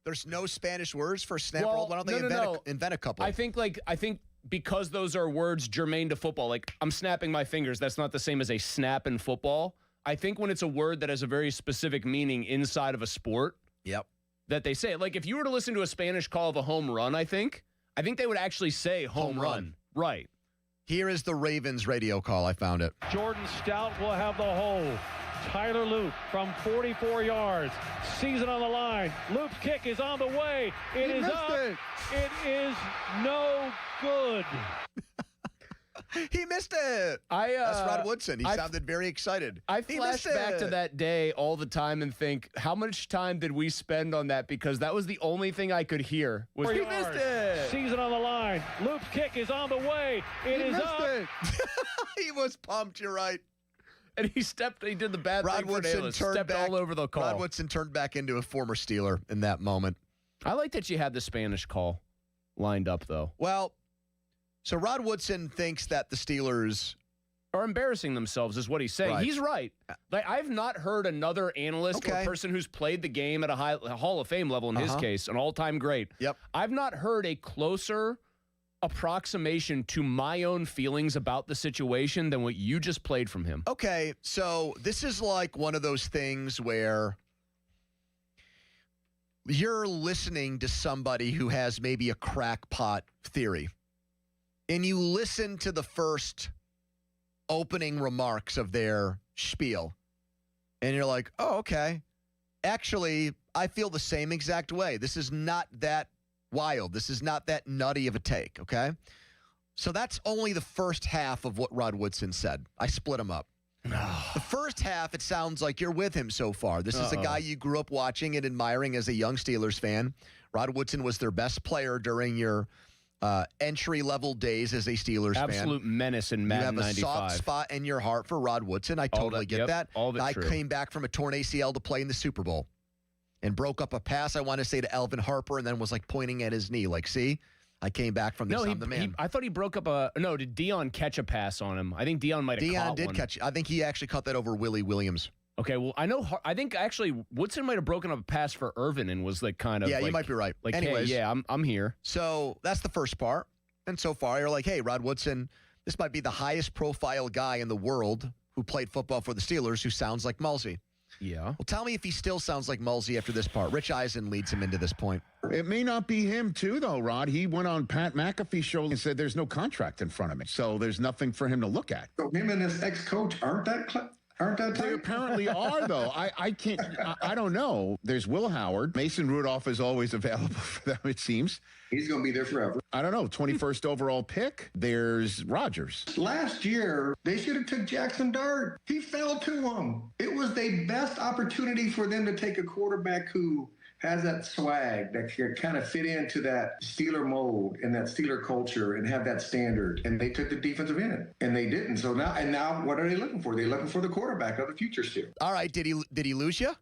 There's no Spanish words for snap Well, roll. Why don't they invent a couple? I think because those are words germane to football, like I'm snapping my fingers, that's not the same as a snap in football. I think when it's a word that has a very specific meaning inside of a sport, that they say it. Like if you were to listen to a Spanish call of a home run, I think they would actually say home run. Right. Here is the Ravens radio call. I found it. Jordan Stout will have the hole. Tyler Loop from 44 yards. Season on the line. Loop's kick is on the way. It is up. It is no good. He missed it. That's Rod Woodson. He sounded very excited. I flash back to that day all the time and think, how much time did we spend on that? Because that was the only thing I could hear. Was he missed it. Season on the line. Loop's kick is on the way. It is up. He was pumped. You're right. And he did the bad thing for Naylor. Stepped all over the call. Rod Woodson turned back into a former Steeler in that moment. I like that you had the Spanish call lined up, though. Well, so Rod Woodson thinks that the Steelers are embarrassing themselves, is what he's saying. Right. He's right. Like I've not heard another analyst or person who's played the game at a Hall of Fame level, in his case, an all-time great. Yep. I've not heard a closer approximation to my own feelings about the situation than what you just played from him. Okay, so this is like one of those things where you're listening to somebody who has maybe a crackpot theory, and you listen to the first opening remarks of their spiel, and you're like, oh, okay. Actually, I feel the same exact way. This is not that wild. This is not that nutty of a take, okay? So that's only the first half of what Rod Woodson said. I split him up. The first half, it sounds like you're with him so far. This is a guy you grew up watching and admiring as a young Steelers fan. Rod Woodson was their best player during your entry-level days as a Steelers fan. Absolute menace in Madden 95. You have a soft spot in your heart for Rod Woodson. I totally get that. All I true. came back from a torn ACL to play in the Super Bowl and broke up a pass, I want to say, to Elvin Harper, and then was like pointing at his knee. Like, see, I came back from this. I'm the man. I thought he broke up did Dion catch a pass on him? I think Dion might have caught one. Dion did catch. I think he actually caught that over Willie Williams. Okay, well, I think actually Woodson might have broken up a pass for Irvin and was like kind of you might be right. Like, anyways, hey, I'm here. So that's the first part. And so far, you're like, hey, Rod Woodson, this might be the highest profile guy in the world who played football for the Steelers who sounds like Mulsey. Yeah. Well, tell me if he still sounds like Mulsey after this part. Rich Eisen leads him into this point. It may not be him, too, though, Rod. He went on Pat McAfee's show and said there's no contract in front of me, so there's nothing for him to look at. So him and his ex-coach aren't that They tight? apparently are, though. I can't. I don't know. There's Will Howard. Mason Rudolph is always available for them, it seems. He's going to be there forever. I don't know. 21st overall pick. There's Rodgers. Last year, they should have took Jackson Dart. He fell to him. It was the best opportunity for them to take a quarterback who has that swag that can kind of fit into that Steeler mold and that Steeler culture and have that standard. And they took the defensive end, and they didn't. So now what are they looking for? They're looking for the quarterback of the future still. All right, did he lose you?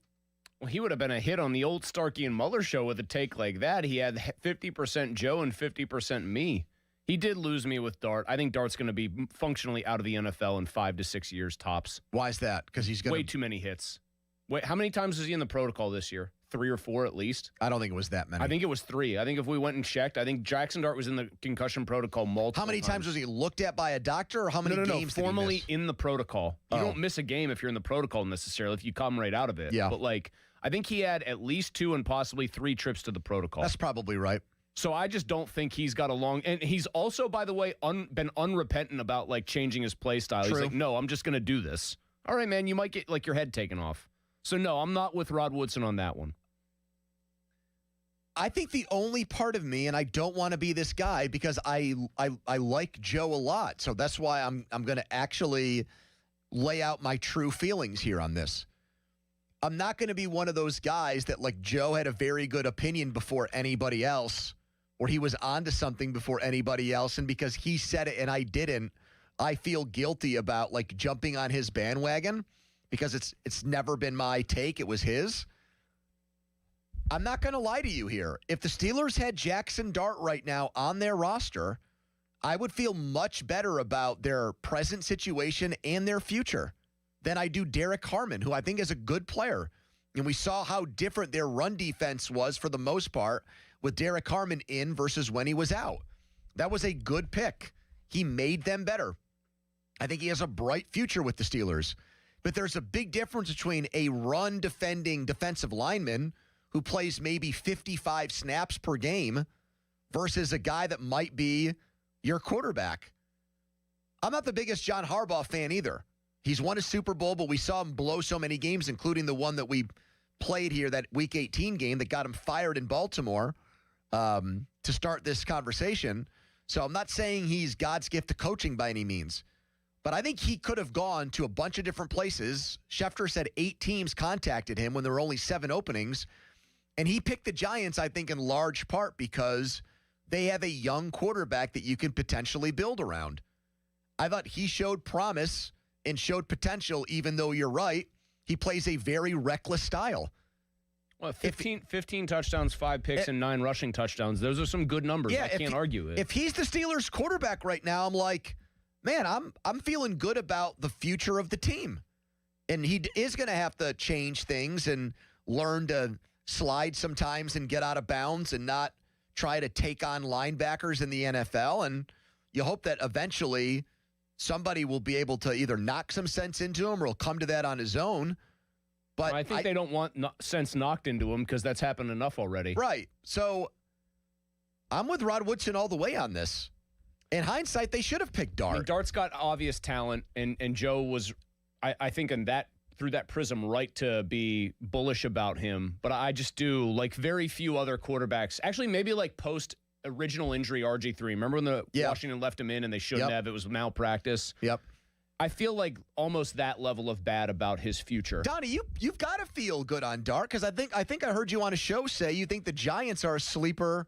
Well, he would have been a hit on the old Starkey and Muller show with a take like that. He had 50% Joe and 50% me. He did lose me with Dart. I think Dart's going to be functionally out of the NFL in 5 to 6 years tops. Why is that? Because he's way too many hits. Wait, how many times was he in the protocol this year? 3 or 4 at least? I don't think it was that many. I think it was 3. I think if we went and checked, I think Jackson Dart was in the concussion protocol multiple How many times was he looked at by a doctor, or how many games did he formally miss? in the protocol. You don't miss a game if you're in the protocol necessarily, if you come right out of it. Yeah. But I think he had at least 2 and possibly 3 trips to the protocol. That's probably right. So I just don't think he's got a long... And he's also, by the way, been unrepentant about, changing his play style. True. He's like, no, I'm just going to do this. All right, man, you might get, your head taken off. So, no, I'm not with Rod Woodson on that one. I think the only part of me, and I don't want to be this guy because I like Joe a lot. So that's why I'm going to actually lay out my true feelings here on this. I'm not going to be one of those guys that Joe had a very good opinion before anybody else, or he was onto something before anybody else. And because he said it and I didn't, I feel guilty about jumping on his bandwagon. because it's never been my take. It was his. I'm not going to lie to you here. If the Steelers had Jackson Dart right now on their roster, I would feel much better about their present situation and their future than I do Derek Harmon, who I think is a good player. And we saw how different their run defense was for the most part with Derek Harmon in versus when he was out. That was a good pick. He made them better. I think he has a bright future with the Steelers. But there's a big difference between a run-defending defensive lineman who plays maybe 55 snaps per game versus a guy that might be your quarterback. I'm not the biggest John Harbaugh fan either. He's won a Super Bowl, but we saw him blow so many games, including the one that we played here, that Week 18 game that got him fired in Baltimore to start this conversation. So I'm not saying he's God's gift to coaching by any means, but I think he could have gone to a bunch of different places. Schefter said 8 teams contacted him when there were only 7 openings, and he picked the Giants, I think, in large part because they have a young quarterback that you can potentially build around. I thought he showed promise and showed potential, even though you're right, he plays a very reckless style. Well, 15 touchdowns, 5 picks, and 9 rushing touchdowns. Those are some good numbers. Yeah, I can't argue it. If he's the Steelers quarterback right now, I'm like, man, I'm feeling good about the future of the team. And he is going to have to change things and learn to slide sometimes and get out of bounds and not try to take on linebackers in the NFL. And you hope that eventually somebody will be able to either knock some sense into him or he'll come to that on his own. But I think they don't want sense knocked into him because that's happened enough already. Right. So I'm with Rod Woodson all the way on this. In hindsight, they should have picked Dart. I mean, Dart's got obvious talent, and Joe was, I think, through that prism, right to be bullish about him. But I just do, like very few other quarterbacks. Actually, maybe like post-original injury RG3. Remember when Washington left him in and they shouldn't have? It was malpractice. Yep. I feel like almost that level of bad about his future. Donnie, you've got to feel good on Dart because I think I heard you on a show say you think the Giants are a sleeper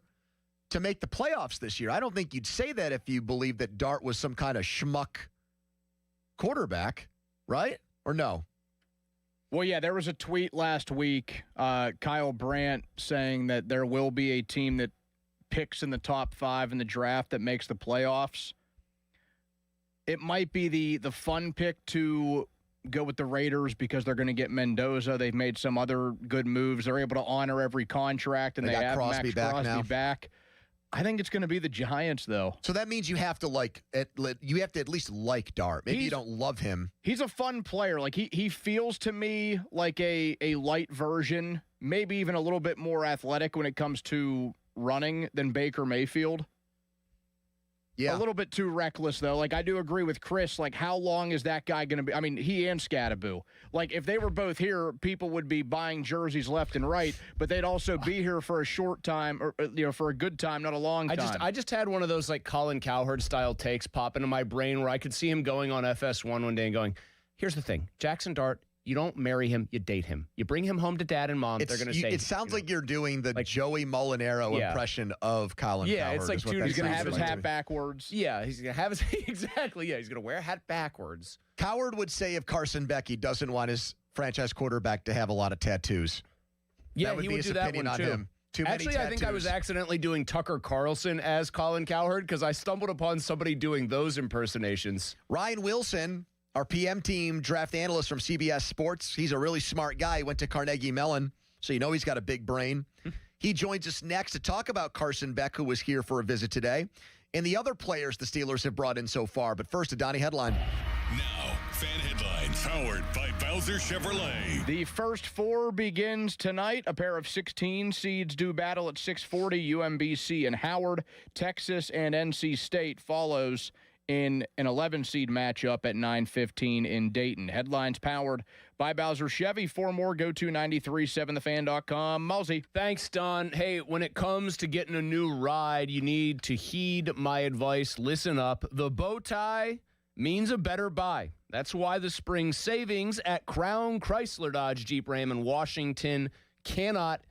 to make the playoffs this year. I don't think you'd say that if you believe that Dart was some kind of schmuck quarterback, right? Or no? Well, yeah, there was a tweet last week, Kyle Brandt saying that there will be a team that picks in the top 5 in the draft that makes the playoffs. It might be the fun pick to go with the Raiders because they're going to get Mendoza. They've made some other good moves. They're able to honor every contract, and they got have Crosby Max Crosby back. I think it's going to be the Giants, though. So that means you have to at least like Dart. Maybe you don't love him. He's a fun player. Like he feels to me like a light version, maybe even a little bit more athletic when it comes to running than Baker Mayfield. Yeah. A little bit too reckless, though. Like, I do agree with Chris. Like, how long is that guy going to be? I mean, he and Scattaboo. Like, if they were both here, people would be buying jerseys left and right, but they'd also be here for a short time or, for a good time, not a long time. I just had one of those, like, Colin Cowherd-style takes pop into my brain where I could see him going on FS1 one day and going, here's the thing, Jackson Dart, you don't marry him, you date him. You bring him home to dad and mom, they're going to say... It sounds like you're doing the Joey Molinaro impression of Colin Cowherd. Yeah, it's like, dude, he's going to have his hat backwards. Yeah, he's going to have his... Exactly, yeah, he's going to wear a hat backwards. Cowherd would say if Carson Beck, he doesn't want his franchise quarterback to have a lot of tattoos. Yeah, that would he be would his do that opinion one, on too. him. Too many Actually, tattoos. I think I was accidentally doing Tucker Carlson as Colin Cowherd because I stumbled upon somebody doing those impersonations. Ryan Wilson, our PM team draft analyst from CBS Sports. He's a really smart guy. He went to Carnegie Mellon, so you know he's got a big brain. He joins us next to talk about Carson Beck, who was here for a visit today, and the other players the Steelers have brought in so far. But first, a Donnie headline. Now, fan headlines powered by Bowser Chevrolet. The first 4 begins tonight. A pair of 16 seeds do battle at 6:40. UMBC and Howard. Texas and NC State follows in an 11-seed matchup at 9:15 in Dayton. Headlines powered by Bowser Chevy. 4 more. Go to 937thefan.com. Mulsey. Thanks, Don. Hey, when it comes to getting a new ride, you need to heed my advice. Listen up. The bow tie means a better buy. That's why the spring savings at Crown Chrysler Dodge Jeep Ram in Washington cannot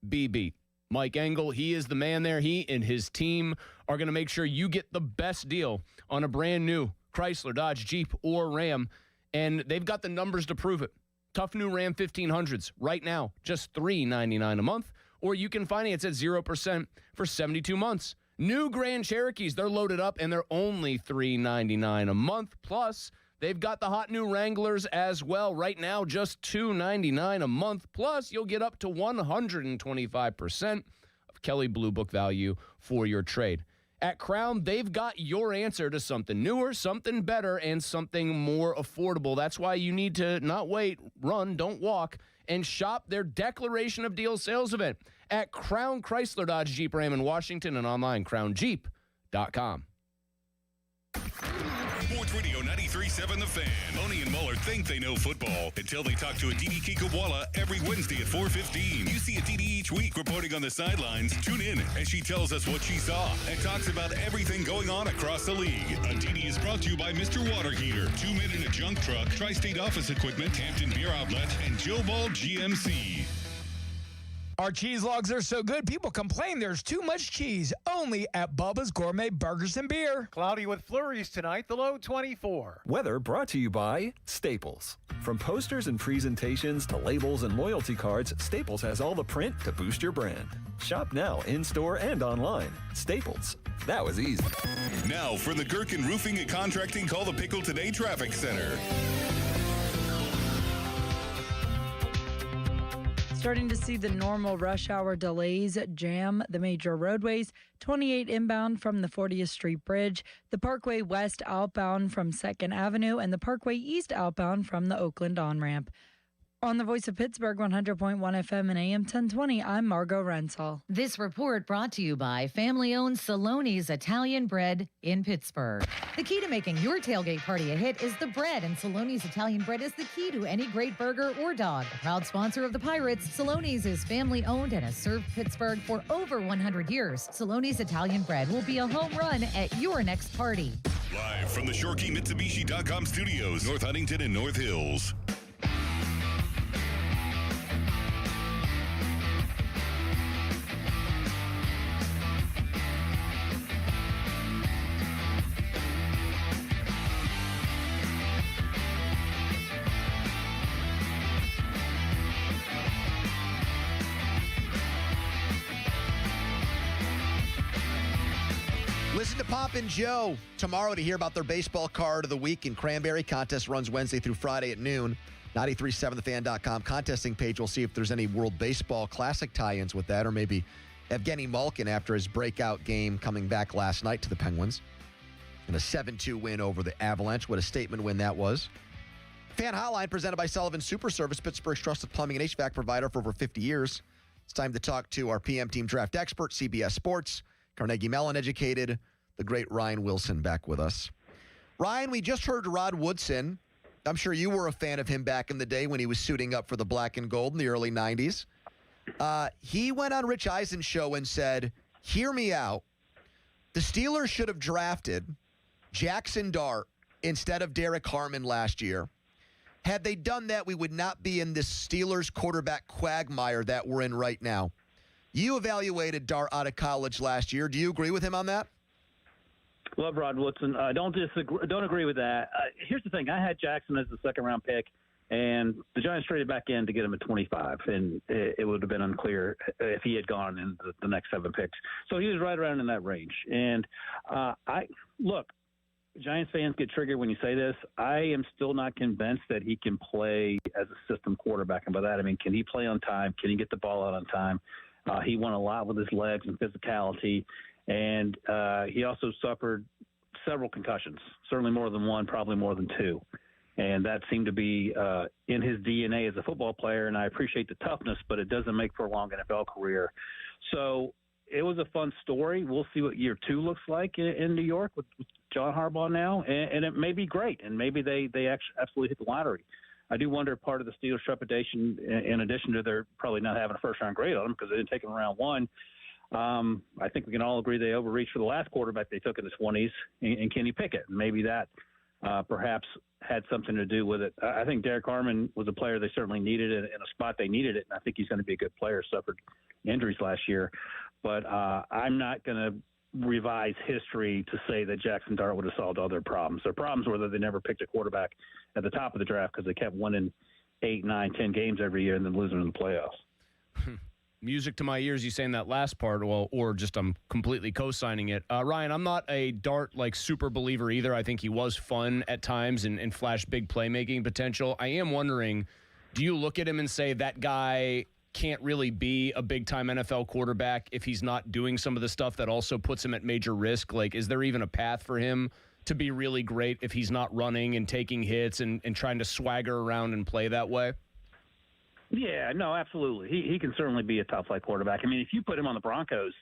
be beat. Mike Engel, he is the man there. He and his team are going to make sure you get the best deal on a brand new Chrysler, Dodge, Jeep, or Ram. And they've got the numbers to prove it. Tough new Ram 1500s right now, just $399 a month, or you can finance at 0% for 72 months. New Grand Cherokees, they're loaded up and they're only $399 a month. Plus, they've got the hot new Wranglers as well. Right now, just $299 a month. Plus, you'll get up to 125% of Kelley Blue Book value for your trade. At Crown, they've got your answer to something newer, something better, and something more affordable. That's why you need to not wait, run, don't walk, and shop their Declaration of Deals sales event at Crown Chrysler Dodge Jeep Ram in Washington and online, crownjeep.com. Sports Radio 93.7 The Fan. Boney and Muller think they know football until they talk to Aditi Kikawala every Wednesday at 4:15. You see Aditi each week reporting on the sidelines. Tune in as she tells us what she saw and talks about everything going on across the league. Aditi is brought to you by Mr. Water Heater, 2 Men in a Junk Truck, Tri-State Office Equipment, Hampton Beer Outlet, and Joe Ball GMC. Our cheese logs are so good, people complain there's too much cheese. Only at Bubba's Gourmet Burgers and Beer. Cloudy with flurries tonight, the low 24. Weather brought to you by Staples. From posters and presentations to labels and loyalty cards, Staples has all the print to boost your brand. Shop now in-store and online. Staples. That was easy. Now for the Gherkin Roofing and Contracting Call the Pickle Today Traffic Center. Starting to see the normal rush hour delays jam the major roadways. 28 inbound from the 40th Street Bridge, the Parkway West outbound from 2nd Avenue, and the Parkway East outbound from the Oakland on-ramp. On the Voice of Pittsburgh, 100.1 FM and AM 1020, I'm Margot Rensall. This report brought to you by family-owned Saloni's Italian Bread in Pittsburgh. The key to making your tailgate party a hit is the bread, and Saloni's Italian Bread is the key to any great burger or dog. A proud sponsor of the Pirates, Saloni's is family-owned and has served Pittsburgh for over 100 years. Saloni's Italian Bread will be a home run at your next party. Live from the ShorkeyMitsubishi.com studios, North Huntington and North Hills. Listen to Pop and Joe tomorrow to hear about their baseball card of the week in Cranberry. Contest runs Wednesday through Friday at noon. 937thefan.com contesting page. We'll see if there's any World Baseball Classic tie-ins with that, or maybe Evgeny Malkin after his breakout game coming back last night to the Penguins. And a 7-2 win over the Avalanche. What a statement win that was. Fan Hotline presented by Sullivan Super Service, Pittsburgh's trusted plumbing and HVAC provider for over 50 years. It's time to talk to our PM Team Draft expert, CBS Sports, Carnegie Mellon educated, the great Ryan Wilson back with us. Ryan, we just heard Rod Woodson. I'm sure you were a fan of him back in the day when he was suiting up for the black and gold in the early 90s. He went on Rich Eisen's show and said, hear me out. The Steelers should have drafted Jackson Dart instead of Derek Harmon last year. Had they done that, we would not be in this Steelers quarterback quagmire that we're in right now. You evaluated Dart out of college last year. Do you agree with him on that? Love Rod Woodson. Don't agree with that. Here's the thing. I had Jackson as the second-round pick, and the Giants traded back in to get him at 25, and it would have been unclear if he had gone in the next 7 picks. So he was right around in that range. And look, Giants fans get triggered when you say this. I am still not convinced that he can play as a system quarterback. And by that, I mean, can he play on time? Can he get the ball out on time? He won a lot with his legs and physicality. And he also suffered several concussions, certainly more than one, probably more than 2. And that seemed to be in his DNA as a football player. And I appreciate the toughness, but it doesn't make for a long NFL career. So it was a fun story. We'll see what year 2 looks like in New York with John Harbaugh now. And it may be great. And maybe they actually absolutely hit the lottery. I do wonder if part of the Steelers' trepidation, in addition to their probably not having a first-round grade on them because they didn't take him in round 1, I think we can all agree they overreached for the last quarterback they took in the 20s, and Kenny Pickett. And maybe that perhaps had something to do with it. I think Derek Harmon was a player they certainly needed in a spot they needed it, and I think he's going to be a good player. Suffered injuries last year. But I'm not going to revise history to say that Jackson Dart would have solved all their problems. Their problems were that they never picked a quarterback at the top of the draft because they kept winning 8, 9, 10 games every year and then losing in the playoffs. Music to my ears, you saying that last part, well, or just I'm completely co-signing it. Ryan, I'm not a Dart super believer either. I think he was fun at times and flashed big playmaking potential. I am wondering, do you look at him and say that guy can't really be a big-time NFL quarterback if he's not doing some of the stuff that also puts him at major risk? Like, is there even a path for him to be really great if he's not running and taking hits and trying to swagger around and play that way? Yeah, no, absolutely. He can certainly be a top-flight quarterback. I mean, if you put him on the Broncos,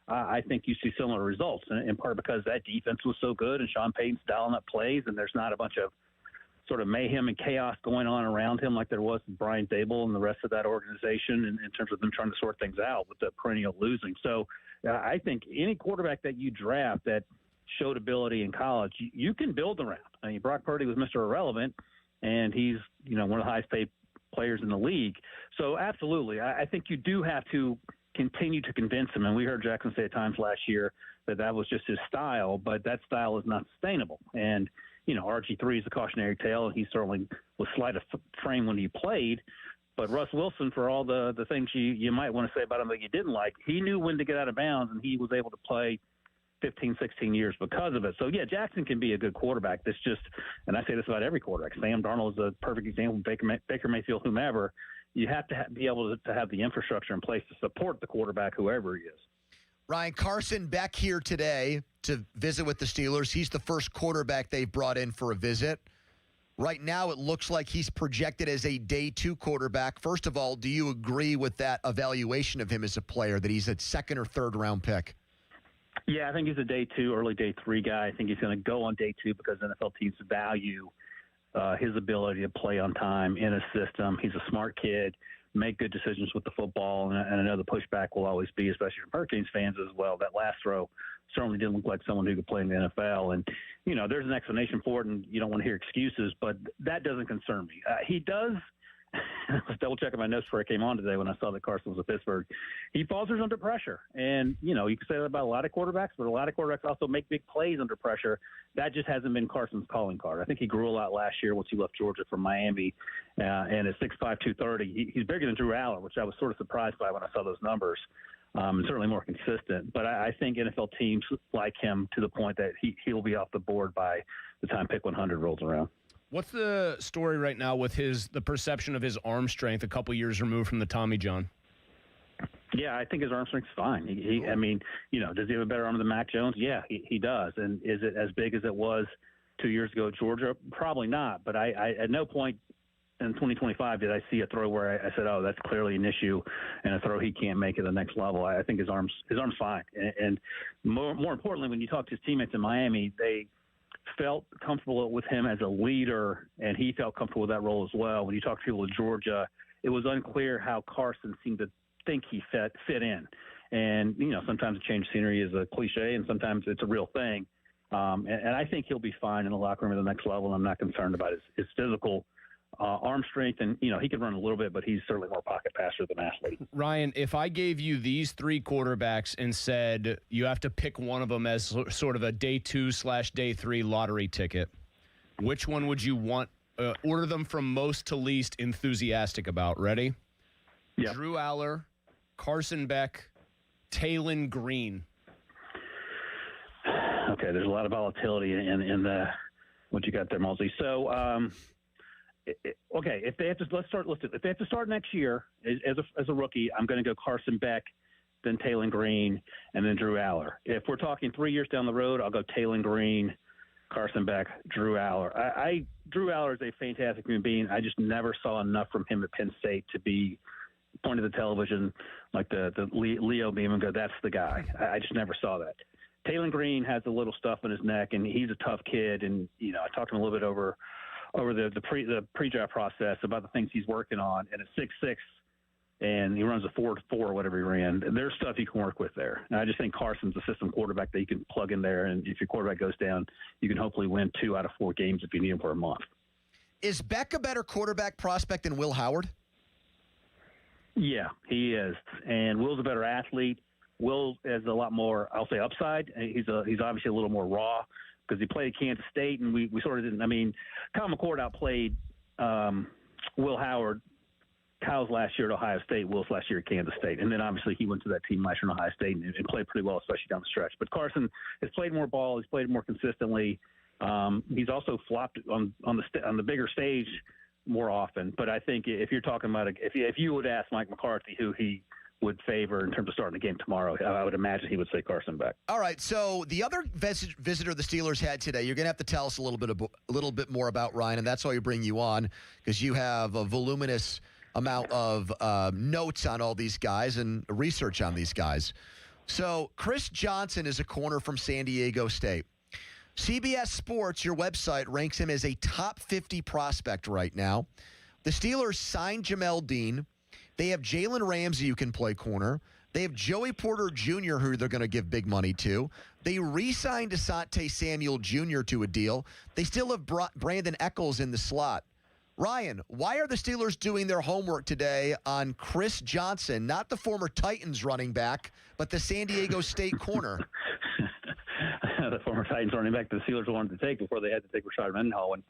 I think you see similar results, in part because that defense was so good and Sean Payton's dialing up plays, and there's not a bunch of sort of mayhem and chaos going on around him like there was with Brian Dable and the rest of that organization in terms of them trying to sort things out with the perennial losing. So I think any quarterback that you draft that showed ability in college, you can build around. I mean, Brock Purdy was Mr. Irrelevant, and he's one of the highest paid players in the league. So absolutely, I think you do have to continue to convince him. And we heard Jackson say at times last year that was just his style, but that style is not sustainable. And RG3 is a cautionary tale, and he certainly was slight of frame when he played. But Russ Wilson, for all the things you might want to say about him that you didn't like, he knew when to get out of bounds, and he was able to play 15, 16 years because of it. So, yeah, Jackson can be a good quarterback. This just, and I say this about every quarterback. Sam Darnold is a perfect example. Baker Mayfield, whomever. You have to be able to have the infrastructure in place to support the quarterback, whoever he is. Ryan, Carson back here today to visit with the Steelers. He's the first quarterback they've brought in for a visit. Right now, it looks like he's projected as a day 2 quarterback. First of all, do you agree with that evaluation of him as a player, that he's a second or third round pick? Yeah, I think he's a day 2, early day 3 guy. I think he's going to go on day 2 because NFL teams value his ability to play on time in a system. He's a smart kid, make good decisions with the football, and I know the pushback will always be, especially from Hurricanes fans as well. That last throw certainly didn't look like someone who could play in the NFL. And, there's an explanation for it, and you don't want to hear excuses, but that doesn't concern me. He does – I was double-checking my notes before I came on today when I saw that Carson was at Pittsburgh. He falters under pressure. And, you can say that about a lot of quarterbacks, but a lot of quarterbacks also make big plays under pressure. That just hasn't been Carson's calling card. I think he grew a lot last year once he left Georgia for Miami. And at 6'5", 230, he's bigger than Drew Aller, which I was sort of surprised by when I saw those numbers. And certainly more consistent. But I think NFL teams like him to the point that he'll be off the board by the time pick 100 rolls around. What's the story right now with the perception of his arm strength a couple years removed from the Tommy John? Yeah, I think his arm strength's fine. Does he have a better arm than Mac Jones? Yeah, he does. And is it as big as it was 2 years ago at Georgia? Probably not. But I at no point in 2025 did I see a throw where I said, oh, that's clearly an issue and a throw he can't make at the next level. I think his arm's fine. And more importantly, when you talk to his teammates in Miami, they felt comfortable with him as a leader, and he felt comfortable with that role as well. When you talk to people in Georgia, it was unclear how Carson seemed to think he fit in. And, sometimes a change of scenery is a cliche, and sometimes it's a real thing. And I think he'll be fine in the locker room at the next level, and I'm not concerned about his physical arm strength. And, he can run a little bit, but he's certainly more pocket passer than athlete. Ryan, if I gave you these 3 quarterbacks and said you have to pick one of them as sort of a day 2/day 3 lottery ticket, which one would you want? Order them from most to least enthusiastic about. Ready? Yeah. Drew Aller, Carson Beck, Taylon Green. Okay, there's a lot of volatility in the what you got there, Mosley. So, okay, if they have to, if they have to start next year as a rookie, I'm going to go Carson Beck, then Taylon Green, and then Drew Aller. If we're talking 3 years down the road, I'll go Taylon Green, Carson Beck, Drew Aller. Drew Aller is a fantastic human being. I just never saw enough from him at Penn State to be pointed at the television like the Leo beam and go, that's the guy. I just never saw that. Taylon Green has a little stuff in his neck, and he's a tough kid. And I talked to him a little bit over the pre-draft process about the things he's working on. And at 6'6", and he runs a 4.4, whatever he ran. There's stuff you can work with there. And I just think Carson's a system quarterback that you can plug in there. And if your quarterback goes down, you can hopefully win 2 out of 4 games if you need him for a month. Is Beck a better quarterback prospect than Will Howard? Yeah, he is. And Will's a better athlete. Will has a lot more, I'll say, upside. He's obviously a little more raw because he played at Kansas State, and we sort of didn't. I mean, Kyle McCord outplayed Will Howard, Kyle's last year at Ohio State, Will's last year at Kansas State. And then obviously he went to that team last year at Ohio State and played pretty well, especially down the stretch. But Carson has played more ball. He's played more consistently. He's also flopped on the bigger stage more often. But I think if you're talking about if you would ask Mike McCarthy who he would favor in terms of starting the game tomorrow, I would imagine he would say Carson Beck. All right, so the other visitor the Steelers had today, you're going to have to tell us a little bit more about, Ryan, and that's why we bring you on, because you have a voluminous amount of notes on all these guys and research on these guys. So Chris Johnson is a corner from San Diego State. CBS Sports, your website, ranks him as a top 50 prospect right now. The Steelers signed Jamel Dean. They have Jalen Ramsey who can play corner. They have Joey Porter Jr., who they're going to give big money to. They re-signed Asante Samuel Jr. to a deal. They still have Brandon Eccles in the slot. Ryan, why are the Steelers doing their homework today on Chris Johnson, not the former Titans running back, but the San Diego State corner? The former Titans running back the Steelers wanted to take before they had to take Rashad Mendenhall when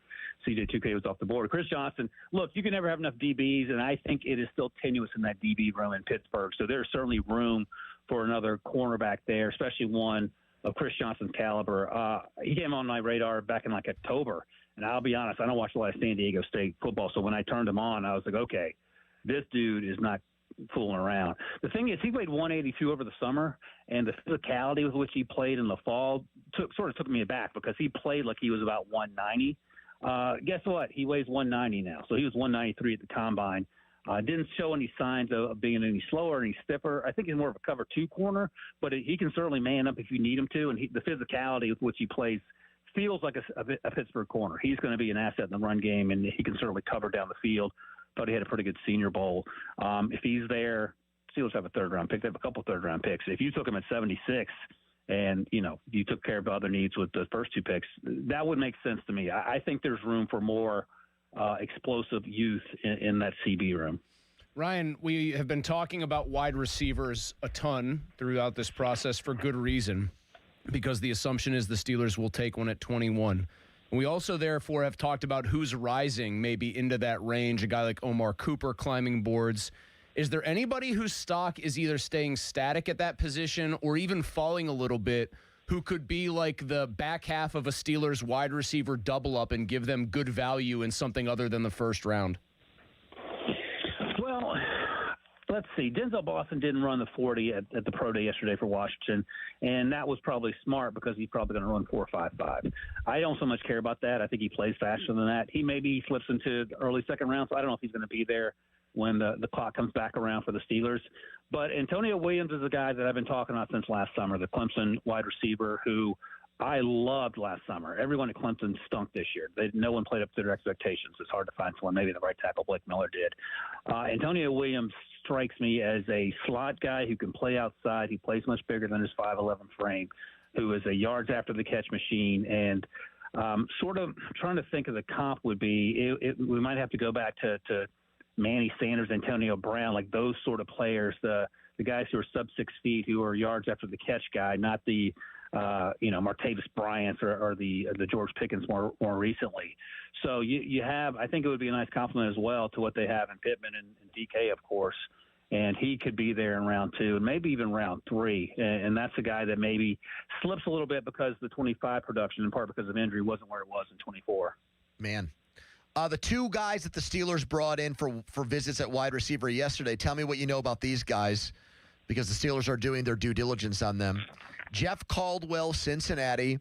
CJ2K was off the board. Chris Johnson, look, you can never have enough DBs, and I think it is still tenuous in that DB room in Pittsburgh. So there's certainly room for another cornerback there, especially one of Chris Johnson's caliber. He came on my radar back in like October. And I'll be honest, I don't watch a lot of San Diego State football. So when I turned him on, I was like, okay, this dude is not fooling around. The thing is, he played 182 over the summer, and the physicality with which he played in the fall sort of took me aback because he played like he was about 190. Guess what? He weighs 190 now. So he was 193 at the combine. Didn't show any signs of being any slower, any stiffer. I think he's more of a cover two corner, but he can certainly man up if you need him to. And the physicality with which he plays feels like a Pittsburgh corner. He's going to be an asset in the run game, and he can certainly cover down the field. Thought he had a pretty good Senior Bowl. If he's there, Steelers have a third-round pick. They have a couple third-round picks. If you took him at 76 and, you took care of other needs with the first two picks, that would make sense to me. I think there's room for more explosive youth in that CB room. Ryan, we have been talking about wide receivers a ton throughout this process for good reason, because the assumption is the Steelers will take one at 21. And we also, therefore, have talked about who's rising maybe into that range, a guy like Omar Cooper climbing boards. Is there anybody whose stock is either staying static at that position or even falling a little bit, who could be like the back half of a Steelers wide receiver double up and give them good value in something other than the first round? Well, let's see. Denzel Boston didn't run the 40 at the pro day yesterday for Washington, and that was probably smart because he's probably going to run 4.55. I don't so much care about that. I think he plays faster than that. He maybe slips into the early second round, so I don't know if he's going to be there when the clock comes back around for the Steelers. But Antonio Williams is a guy that I've been talking about since last summer, the Clemson wide receiver who I loved last summer. Everyone at Clemson stunk this year. No one played up to their expectations. It's hard to find someone. Maybe the right tackle, Blake Miller, did. Antonio Williams strikes me as a slot guy who can play outside. He plays much bigger than his 5'11" frame, who is a yards after the catch machine. And sort of trying to think of the comp would be, we might have to go back to Manny Sanders, Antonio Brown, like those sort of players, the guys who are sub 6 feet, who are yards after the catch guy, not the Martavis Bryants or the George Pickens more recently. So you have, I think it would be a nice compliment as well to what they have in Pittman and DK, of course. And he could be there in round 2 and maybe even round 3. And that's a guy that maybe slips a little bit because the 25 production, in part because of injury, wasn't where it was in 24. Man. The two guys that the Steelers brought in for visits at wide receiver yesterday, tell me what you know about these guys, because the Steelers are doing their due diligence on them. Jeff Caldwell, Cincinnati,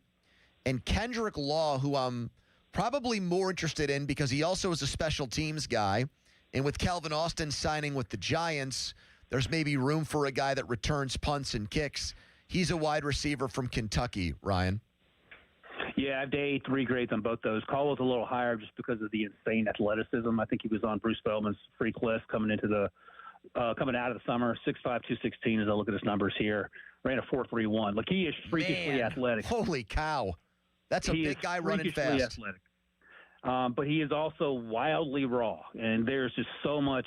and Kendrick Law, who I'm probably more interested in because he also is a special teams guy. And with Calvin Austin signing with the Giants, there's maybe room for a guy that returns punts and kicks. He's a wide receiver from Kentucky, Ryan. Yeah, I have day 3 grades on both those. Caldwell's a little higher just because of the insane athleticism. I think he was on Bruce Feldman's freak list coming out of the summer. 6'5", 216 as I look at his numbers here. Ran a 4.31. Like, he is freakishly athletic. Holy cow. That's a big guy running fast. Athletic. But he is also wildly raw, and there's just so much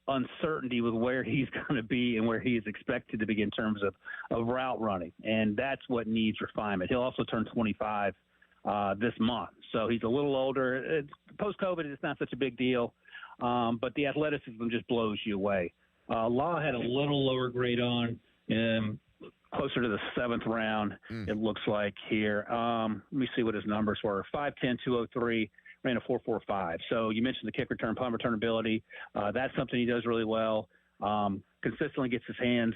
uncertainty with where he's going to be and where he is expected to be in terms of route running, and that's what needs refinement. He'll also turn 25 this month, so he's a little older. Post-COVID, it's not such a big deal. but the athleticism just blows you away. Law had a little lower grade on, closer to the 7th round, it looks like here. Let me see what his numbers were. 5'10", 203, ran a 4.45. So you mentioned the kick return, punt return ability. That's something he does really well. Consistently gets his hands,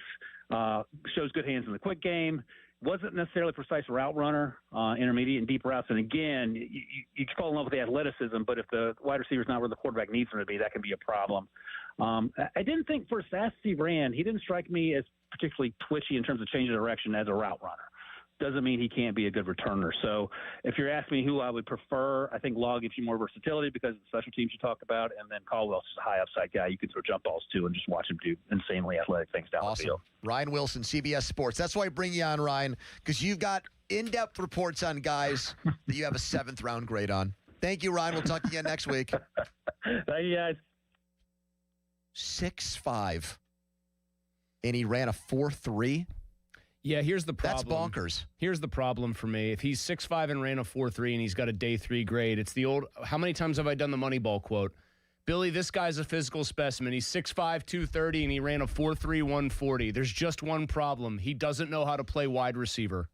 shows good hands in the quick game. Wasn't necessarily a precise route runner, intermediate and deep routes. And again, you fall in love with the athleticism, but if the wide receiver's not where the quarterback needs him to be, that can be a problem. I didn't think for as fast as he ran, he didn't strike me as particularly twitchy in terms of changing direction as a route runner. Doesn't mean he can't be a good returner. So if you're asking me who I would prefer, I think Law gives you more versatility because of the special teams you talked about, and then Caldwell's a high upside guy. You can throw jump balls to and just watch him do insanely athletic things down the field. Ryan Wilson, CBS Sports. That's why I bring you on, Ryan, because you've got in-depth reports on guys that you have a 7th round grade on. Thank you, Ryan. We'll talk again next week. Thank you, guys. 6'5", and he ran a 4.3. Yeah, here's the problem. That's bonkers. Here's the problem for me. If he's 6'5" and ran a 4.3 and he's got a day 3 grade, it's the old, how many times have I done the Moneyball quote? Billy, this guy's a physical specimen. He's 6'5", 230, and he ran a 4.3, 140. There's just one problem. He doesn't know how to play wide receiver.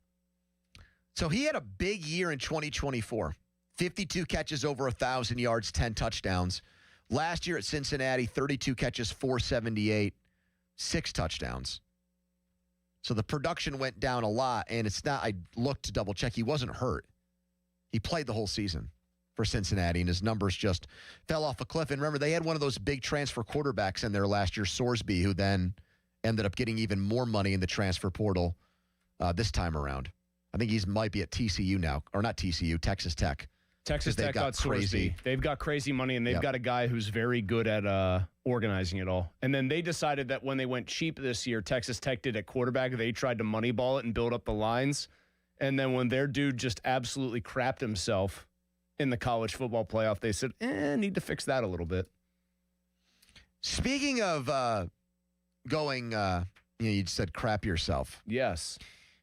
So he had a big year in 2024. 52 catches over 1,000 yards, 10 touchdowns. Last year at Cincinnati, 32 catches, 478, 6 touchdowns. So the production went down a lot, and it's not, I looked to double check, he wasn't hurt. He played the whole season for Cincinnati, and his numbers just fell off a cliff. And remember, they had one of those big transfer quarterbacks in there last year, Sorsby, who then ended up getting even more money in the transfer portal this time around. I think he might be at TCU now, or not TCU, Texas Tech. Texas Tech got crazy. They've got crazy money, and they've got a guy who's very good at organizing it all. And then they decided that when they went cheap this year, Texas Tech did at quarterback, they tried to moneyball it and build up the lines. And then when their dude just absolutely crapped himself in the college football playoff, they said, need to fix that a little bit. Speaking of going, you said crap yourself. Yes.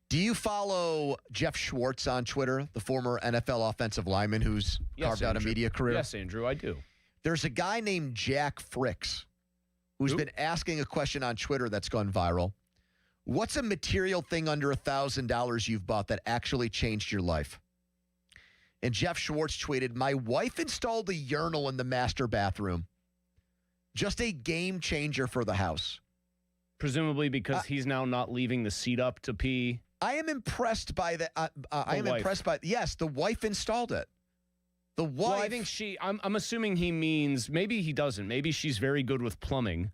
Do you follow Jeff Schwartz on Twitter, the former NFL offensive lineman who's carved out a media career? Yes, Andrew, I do. There's a guy named Jack Fricks who's been asking a question on Twitter that's gone viral. What's a material thing under $1,000 you've bought that actually changed your life? And Jeff Schwartz tweeted, my wife installed a urinal in the master bathroom. Just a game changer for the house. Presumably because he's now not leaving the seat up to pee. I am impressed by that. Yes, the wife installed it. The wife. Well, I think I'm assuming he means, maybe he doesn't. Maybe she's very good with plumbing.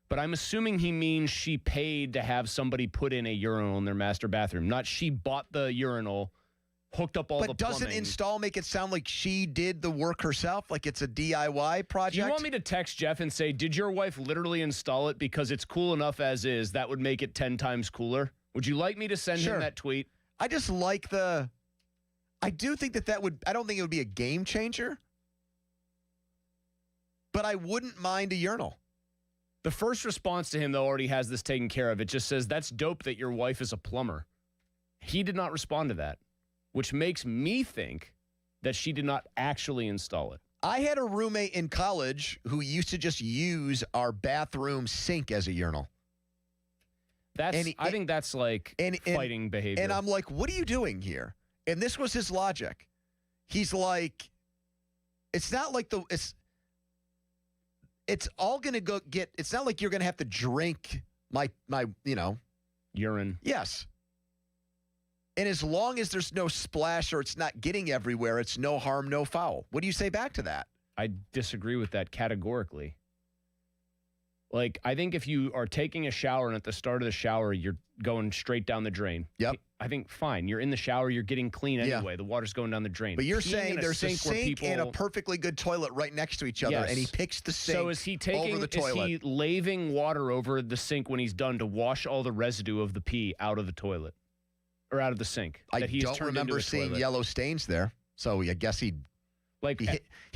But I'm assuming he means she paid to have somebody put in a urinal in their master bathroom. Not she bought the urinal, hooked up all the plumbing. But doesn't install make it sound like she did the work herself? Like it's a DIY project? Do you want me to text Jeff and say, did your wife literally install it because it's cool enough as is? That would make it 10 times cooler. Would you like me to send him that tweet? I just like I do think that would, I don't think it would be a game changer. But I wouldn't mind a urinal. The first response to him, though, already has this taken care of. It just says, that's dope that your wife is a plumber. He did not respond to that, which makes me think that she did not actually install it. I had a roommate in college who used to just use our bathroom sink as a urinal. I think that's like fighting behavior. And I'm like, what are you doing here? And this was his logic. He's like, it's not like it's all going to it's not like you're going to have to drink my urine. Yes. And as long as there's no splash or it's not getting everywhere, it's no harm, no foul. What do you say back to that? I disagree with that categorically. Like, I think if you are taking a shower and at the start of the shower, you're going straight down the drain. Yep. I think, fine. You're in the shower. You're getting clean anyway. The water's going down the drain. But you're saying there's a sink and a perfectly good toilet right next to each other, and he picks the sink over the toilet. Is he laving water over the sink when he's done to wash all the residue of the pee out of the toilet? Or out of the sink? I don't remember seeing yellow stains there, so I guess he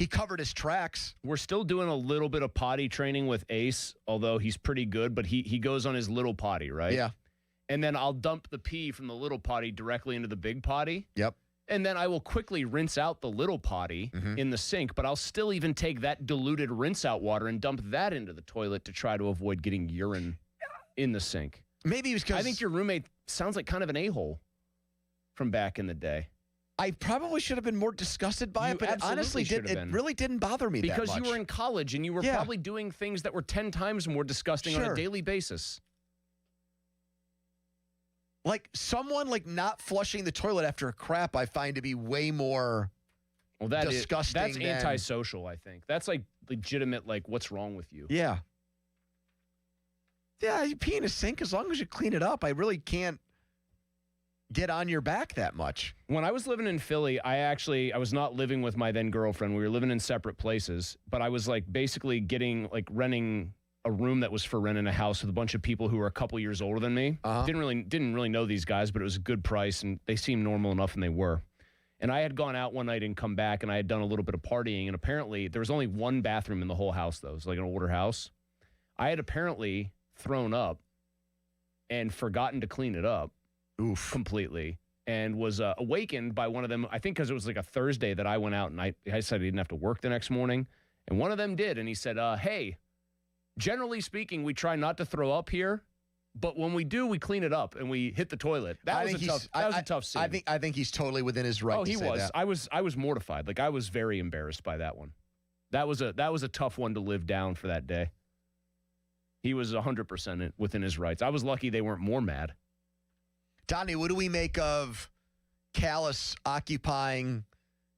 covered his tracks. We're still doing a little bit of potty training with Ace, although he's pretty good, but he goes on his little potty, right? Yeah. And then I'll dump the pee from the little potty directly into the big potty. Yep. And then I will quickly rinse out the little potty in the sink, but I'll still even take that diluted rinse out water and dump that into the toilet to try to avoid getting urine in the sink. Maybe it was because I think your roommate sounds like kind of an a-hole from back in the day. I probably should have been more disgusted by it, but it honestly really didn't bother me because that much. You were in college and you were probably doing things that were 10 times more disgusting on a daily basis. Like someone not flushing the toilet after a crap, I find to be way more disgusting. That's antisocial, I think. That's like legitimate, what's wrong with you? Yeah. Yeah, you pee in a sink as long as you clean it up. I really can't get on your back that much. When I was living in Philly, I was not living with my then girlfriend. We were living in separate places, but I was basically renting a room that was for rent in a house with a bunch of people who were a couple years older than me. Didn't really know these guys, but it was a good price and they seemed normal enough, and they were. And I had gone out one night and come back, and I had done a little bit of partying, and apparently there was only one bathroom in the whole house, though. It was like an older house. I had apparently thrown up and forgotten to clean it up completely, and was awakened by one of them, I think because it was a Thursday that I went out, and I said I didn't have to work the next morning, and one of them did, and he said, hey, generally speaking, we try not to throw up here, but when we do, we clean it up and we hit the toilet. That was a tough scene. I think he's totally within his right. Oh, he was. That. I was mortified. I was very embarrassed by that one. That was a tough one to live down for that day. He was 100% within his rights. I was lucky they weren't more mad. Donnie, what do we make of Callis occupying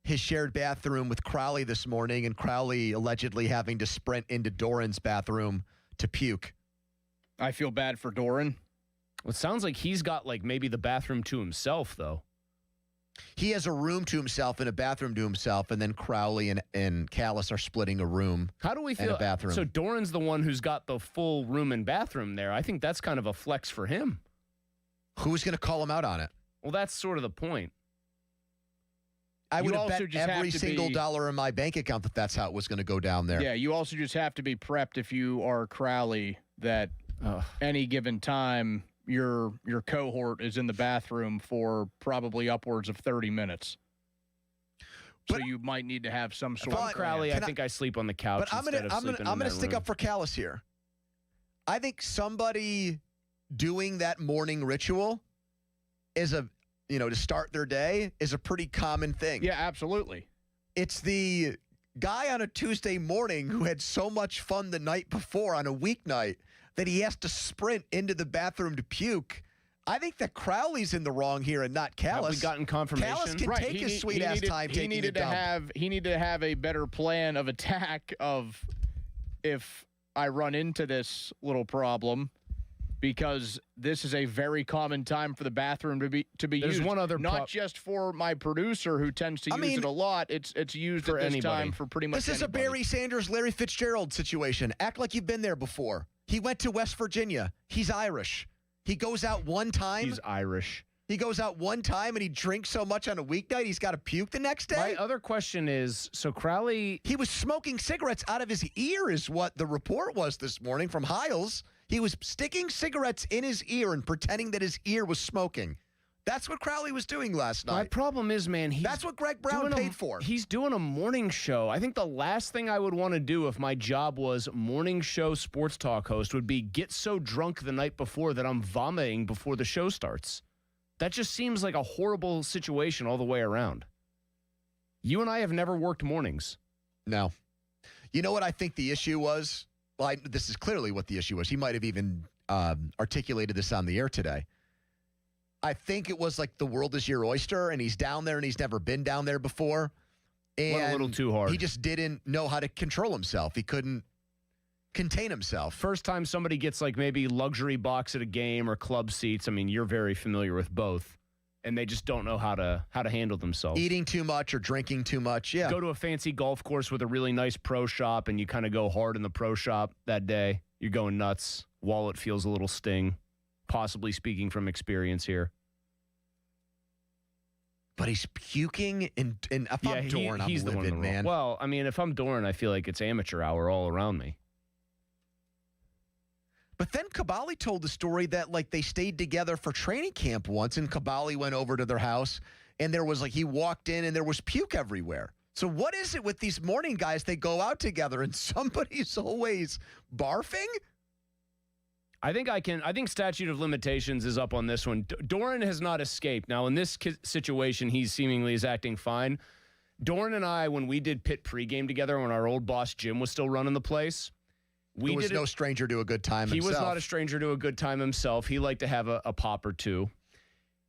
his shared bathroom with Crowley this morning, and Crowley allegedly having to sprint into Doran's bathroom to puke? I feel bad for Doran. Well, it sounds like he's got maybe the bathroom to himself, though. He has a room to himself and a bathroom to himself, and then Crowley and Callis are splitting a room. How do we feel? And a bathroom. So Doran's the one who's got the full room and bathroom there. I think that's kind of a flex for him. Who's going to call him out on it? Well, that's sort of the point. I would have bet every single dollar in my bank account that that's how it was going to go down there. Yeah, you also just have to be prepped if you are Crowley that any given time your cohort is in the bathroom for probably upwards of 30 minutes. So you might need to have some sort of Crowley. I think I sleep on the couch. But I'm gonna stick up for Callis here. I think somebody doing that morning ritual is to start their day is a pretty common thing. Yeah, absolutely. It's the guy on a Tuesday morning who had so much fun the night before on a weeknight that he has to sprint into the bathroom to puke. I think that Crowley's in the wrong here and not Callis. Have we gotten confirmation? Callis can take his sweet ass time taking a dump. He needed to have a better plan of attack of if I run into this little problem, because this is a very common time for the bathroom to be There's used. one other not just for my producer who tends to use it a lot. It's used for at this anybody. time for pretty much This is anybody. a Barry Sanders, Larry Fitzgerald situation. Act like you've been there before. He went to West Virginia. He's Irish. He goes out one time. He's Irish. He goes out one time and he drinks so much on a weeknight he's got to puke the next day. My other question is, so Crowley... He was smoking cigarettes out of his ear is what the report was this morning from Hiles. He was sticking cigarettes in his ear and pretending that his ear was smoking. That's what Crowley was doing last night. My problem is, man, that's what Greg Brown paid for. He's doing a morning show. I think the last thing I would want to do if my job was morning show sports talk host would be get so drunk the night before that I'm vomiting before the show starts. That just seems like a horrible situation all the way around. You and I have never worked mornings. No. You know what I think the issue was? Well, this is clearly what the issue was. He might have even articulated this on the air today. I think it was like the world is your oyster, and he's down there, and he's never been down there before. And went a little too hard. He just didn't know how to control himself. He couldn't contain himself. First time somebody gets maybe luxury box at a game or club seats. I mean, you're very familiar with both, and they just don't know how to handle themselves. Eating too much or drinking too much. Yeah. Go to a fancy golf course with a really nice pro shop, and you kind of go hard in the pro shop that day. You're going nuts. Wallet feels a little sting. Possibly speaking from experience here. But he's puking, and if I'm Doran, I'm livid, man. Well, I mean, if I'm Doran, I feel like it's amateur hour all around me. But then Kabali told the story that they stayed together for training camp once, and Kabali went over to their house and there was he walked in and there was puke everywhere. So what is it with these morning guys? They go out together and somebody's always barfing? I think statute of limitations is up on this one. Doran has not escaped. Now, in this situation, he seemingly is acting fine. Doran and I, when we did Pitt pregame together, when our old boss Jim was still running the place, he was no stranger to a good time himself. He was not a stranger to a good time himself. He liked to have a pop or two.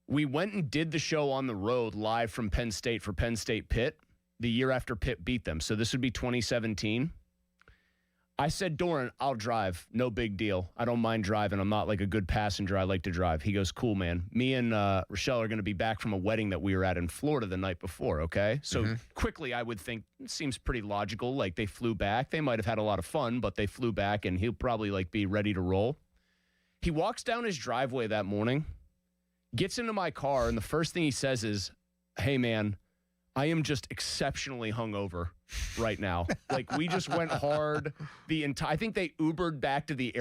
We went and did the show on the road live from Penn State for Penn State Pitt the year after Pitt beat them. So this would be 2017. I said, Doran, I'll drive. No big deal. I don't mind driving. I'm not like a good passenger. I like to drive. He goes, cool, man. Me and Rochelle are going to be back from a wedding that we were at in Florida the night before, okay? So quickly, I would think, it seems pretty logical. Like, they flew back. They might have had a lot of fun, but they flew back, and he'll probably, be ready to roll. He walks down his driveway that morning, gets into my car, and the first thing he says is, hey, man, I am just exceptionally hungover right now. We just went hard the entire. I think they Ubered back to the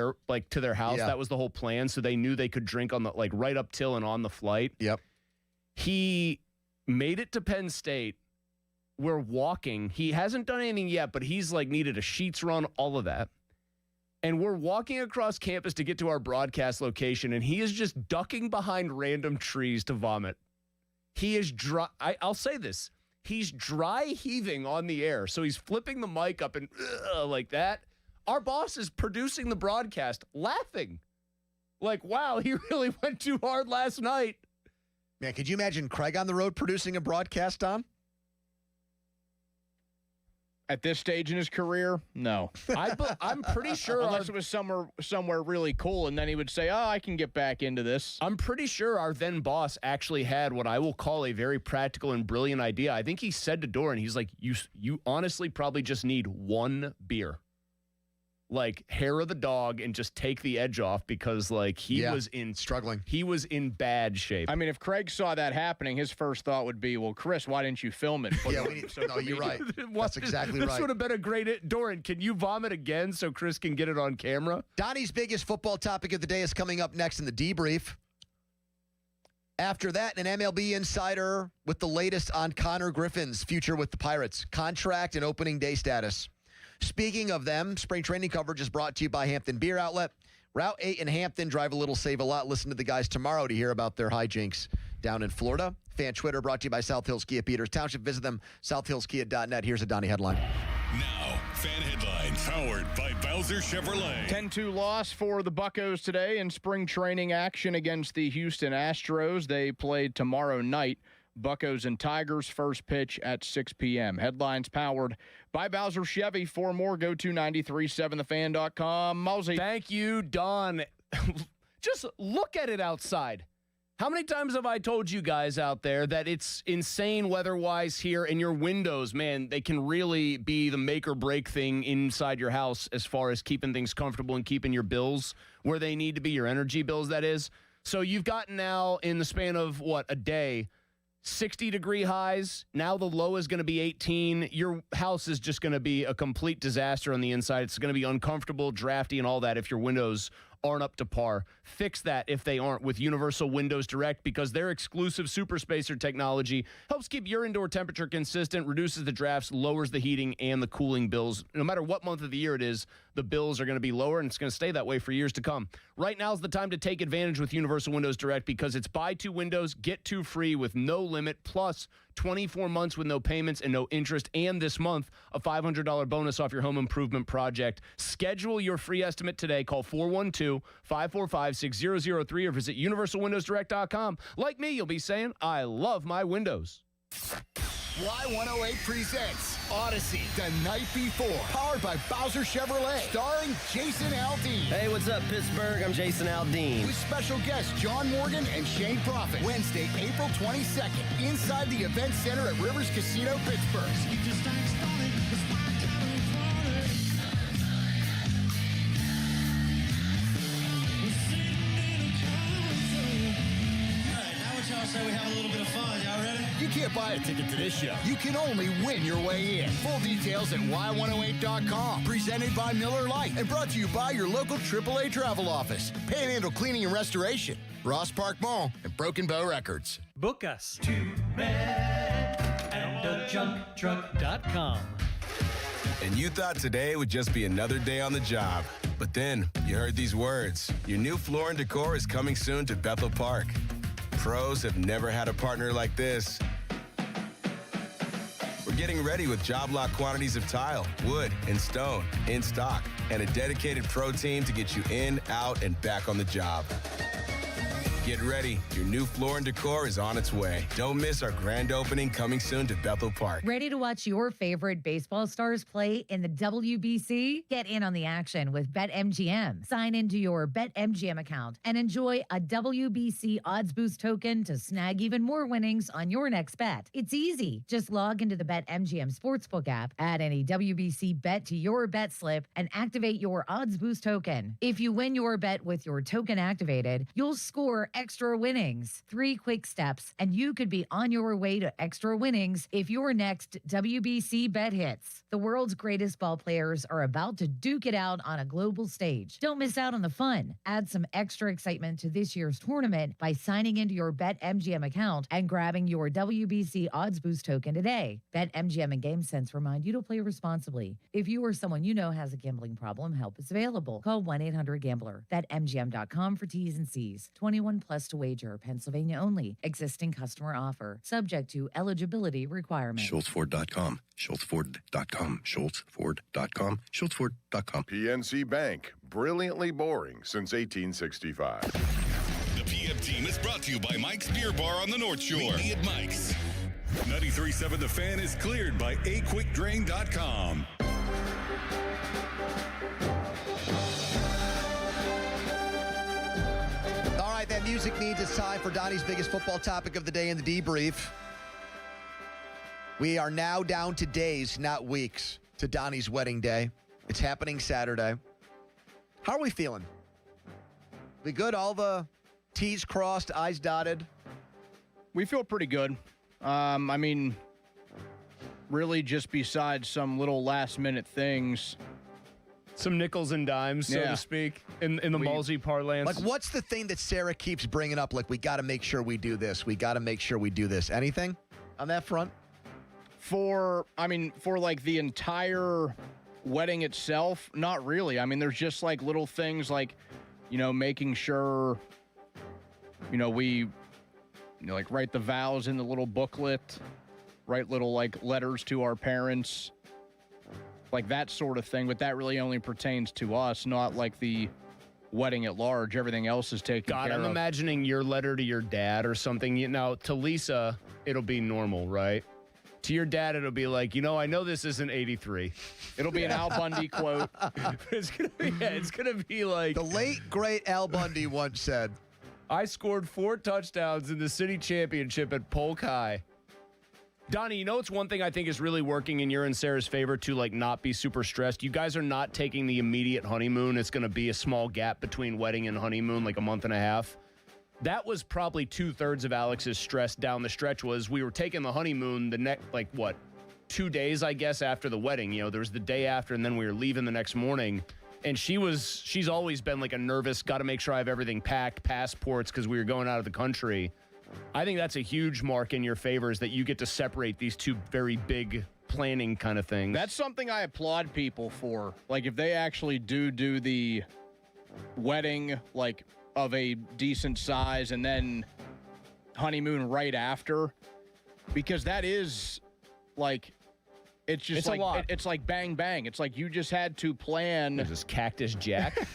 to their house. Yeah. That was the whole plan. So they knew they could drink on the right up till and on the flight. Yep. He made it to Penn State. We're walking. He hasn't done anything yet, but he's needed a sheets run, all of that. And we're walking across campus to get to our broadcast location, and he is just ducking behind random trees to vomit. He is dry. I'll say this. He's dry heaving on the air. So he's flipping the mic up and like that. Our boss is producing the broadcast laughing. Wow, he really went too hard last night. Man, could you imagine Craig on the road producing a broadcast, Dom? At this stage in his career, no. I'm pretty sure. Unless it was somewhere really cool, and then he would say, I can get back into this. I'm pretty sure our then boss actually had what I will call a very practical and brilliant idea. I think he said to Doran, he's like, you honestly probably just need one beer. Hair of the dog and just take the edge off because he was struggling. He was in bad shape. I mean, if Craig saw that happening, his first thought would be, well, Chris, why didn't you film it? No, you're right. That's exactly right. This would have been a great... Doran, can you vomit again so Chris can get it on camera? Donnie's biggest football topic of the day is coming up next in the debrief. After that, an MLB insider with the latest on Connor Griffin's future with the Pirates, contract and opening day status. Speaking of them, spring training coverage is brought to you by Hampton Beer Outlet. Route 8 in Hampton, drive a little, save a lot. Listen to the guys tomorrow to hear about their hijinks down in Florida. Fan Twitter brought to you by South Hills Kia Peters Township. Visit them, southhillskia.net. Here's a Donnie headline. Now, fan headlines powered by Bowser Chevrolet. 10-2 loss for the Buccos today in spring training action against the Houston Astros. They played tomorrow night. Buccos and Tigers, first pitch at 6 p.m. Headlines powered by Bowser Chevy. For more, go to 937thefan.com. Mosey. Thank you, Don. Just look at it outside. How many times have I told you guys out there that it's insane weather-wise here, and your windows, man, they can really be the make or break thing inside your house as far as keeping things comfortable and keeping your bills where they need to be, your energy bills, that is. So you've gotten now, in the span of, a day, 60-degree highs. Now the low is going to be 18. Your house is just going to be a complete disaster on the inside. It's going to be uncomfortable, drafty, and all that if your windows aren't up to par. Fix that if they aren't with Universal Windows Direct, because their exclusive super spacer technology helps keep your indoor temperature consistent, reduces the drafts, lowers the heating and the cooling bills. No matter what month of the year it is, the bills are going to be lower, and it's going to stay that way for years to come. Right now is the time to take advantage with Universal Windows Direct, because it's buy 2 windows, get 2 free with no limit, plus 24 months with no payments and no interest, and this month, a $500 bonus off your home improvement project. Schedule your free estimate today. Call 412-545-6003 or visit universalwindowsdirect.com. Like me, you'll be saying, I love my windows. Y108 presents Odyssey the Night Before, powered by Bowser Chevrolet, starring Jason Aldean. Hey, what's up, Pittsburgh? I'm Jason Aldean. With special guests John Morgan and Shane Prophet. Wednesday, April 22nd, inside the Event Center at Rivers Casino, Pittsburgh. Say we have a little bit of fun. Y'all ready? You can't buy a ticket to this show. You can only win your way in. Full details at y108.com. Presented by Miller Lite and brought to you by your local AAA travel office, Panhandle Cleaning and Restoration, Ross Park Mall, and Broken Bow Records. Book us. RedandAJunkTruck.com. And you thought today would just be another day on the job. But then you heard these words. Your new floor and decor is coming soon to Bethel Park. Pros have never had a partner like this. We're getting ready with job lot quantities of tile, wood, and stone in stock, and a dedicated pro team to get you in, out, and back on the job. Get ready. Your new floor and decor is on its way. Don't miss our grand opening coming soon to Bethel Park. Ready to watch your favorite baseball stars play in the WBC? Get in on the action with BetMGM. Sign into your BetMGM account and enjoy a WBC odds boost token to snag even more winnings on your next bet. It's easy. Just log into the BetMGM Sportsbook app, add any WBC bet to your bet slip, and activate your odds boost token. If you win your bet with your token activated, you'll score extra winnings. 3 quick steps, and you could be on your way to extra winnings if your next WBC bet hits. The world's greatest ball players are about to duke it out on a global stage. Don't miss out on the fun. Add some extra excitement to this year's tournament by signing into your BetMGM account and grabbing your WBC odds boost token today. BetMGM and GameSense remind you to play responsibly. If you or someone you know has a gambling problem, help is available. Call 1-800-GAMBLER. BetMGM.com for T's and C's. 21 plus to wager. Pennsylvania only. Existing customer offer. Subject to eligibility requirements. SchultzFord.com. SchultzFord.com. SchultzFord.com. SchultzFord.com. PNC Bank. Brilliantly boring since 1865. The PM team is brought to you by Mike's Beer Bar on the North Shore. Meet me at Mike's. 93.7 The Fan is cleared by aquickdrain.com. All right, that music means it's time for Donnie's biggest football topic of the day in the debrief. We are now down to days, not weeks, to Donnie's wedding day. It's happening Saturday. How are we feeling? We good? All the T's crossed, I's dotted? We feel pretty good. I mean, really just besides some little last-minute things. Some nickels and dimes, so to speak, in the Malsey parlance. Like, what's the thing that Sarah keeps bringing up? Like, we got to make sure we do this. We got to make sure we do this. Anything on that front? For like the entire wedding itself, not really. I mean, there's just like little things like, making sure, we, like write the vows in the little booklet, write little like letters to our parents, like that sort of thing. But that really only pertains to us, not like the wedding at large. Everything else is taken care of. I'm imagining your letter to your dad or something. Now, to Lisa, it'll be normal, right? To your dad, it'll be like, I know this isn't 83. It'll be an Al Bundy quote. It's gonna be like the late great Al Bundy once said, "I scored 4 touchdowns in the city championship at Polk High." Donnie, it's one thing I think is really working in your and Sarah's favor to like not be super stressed. You guys are not taking the immediate honeymoon. It's going to be a small gap between wedding and honeymoon, like a month and a half. That was probably 2/3 of Alex's stress down the stretch. Was we were taking the honeymoon the next 2 days, I guess, after the wedding. There was the day after, and then we were leaving the next morning. And she's always been like a nervous, got to make sure I have everything packed, passports, because we were going out of the country. I think that's a huge mark in your favor, is that you get to separate these two very big planning kind of things. That's something I applaud people for. Like, if they actually do the wedding, like, of a decent size and then honeymoon right after, because that is, like, it's just like, a lot. It's like bang, bang. It's like you just had to plan. There's this Cactus Jack.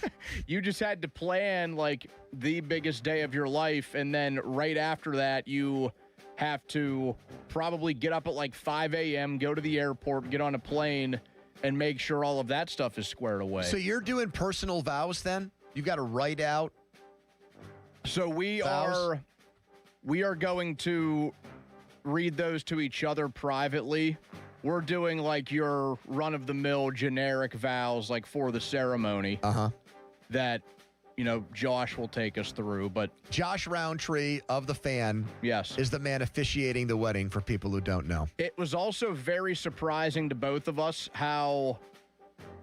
You just had to plan, like, the biggest day of your life, and then right after that, you have to probably get up at like 5 a.m., go to the airport, get on a plane, and make sure all of that stuff is squared away. So you're doing personal vows then? You've got to write out. So we are going to read those to each other privately. We're doing like your run-of-the-mill generic vows, like for the ceremony. That, Josh will take us through. But Josh Roundtree of The Fan, yes, is the man officiating the wedding for people who don't know. It was also very surprising to both of us how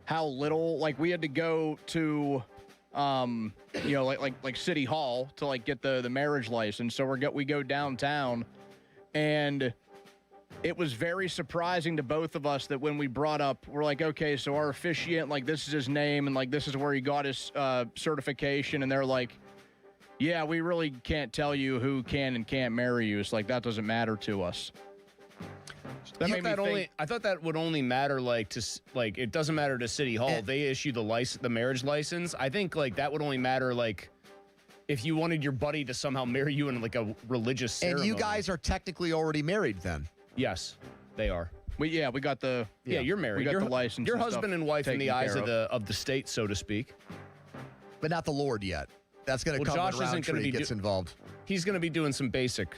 little, like, we had to go to like City Hall to like get the marriage license. So we go downtown, And it was very surprising to both of us that when we brought up, we're like, okay, so our officiant, like, this is his name, and, like, this is where he got his certification. And they're like, yeah, we really can't tell you who can and can't marry you. It's like, that doesn't matter to us. That made me think, I thought that would only matter, it doesn't matter to City Hall. They issue the marriage license. I think, like, that would only matter, like, if you wanted your buddy to somehow marry you in, like, a religious ceremony. And you guys are technically already married then. Yes, they are. We got the... Yeah, you're married. We got the license. You're husband and wife in the eyes of the state, so to speak. But not the Lord yet. That's going to come when Roundtree gets involved. He's going to be doing some basic...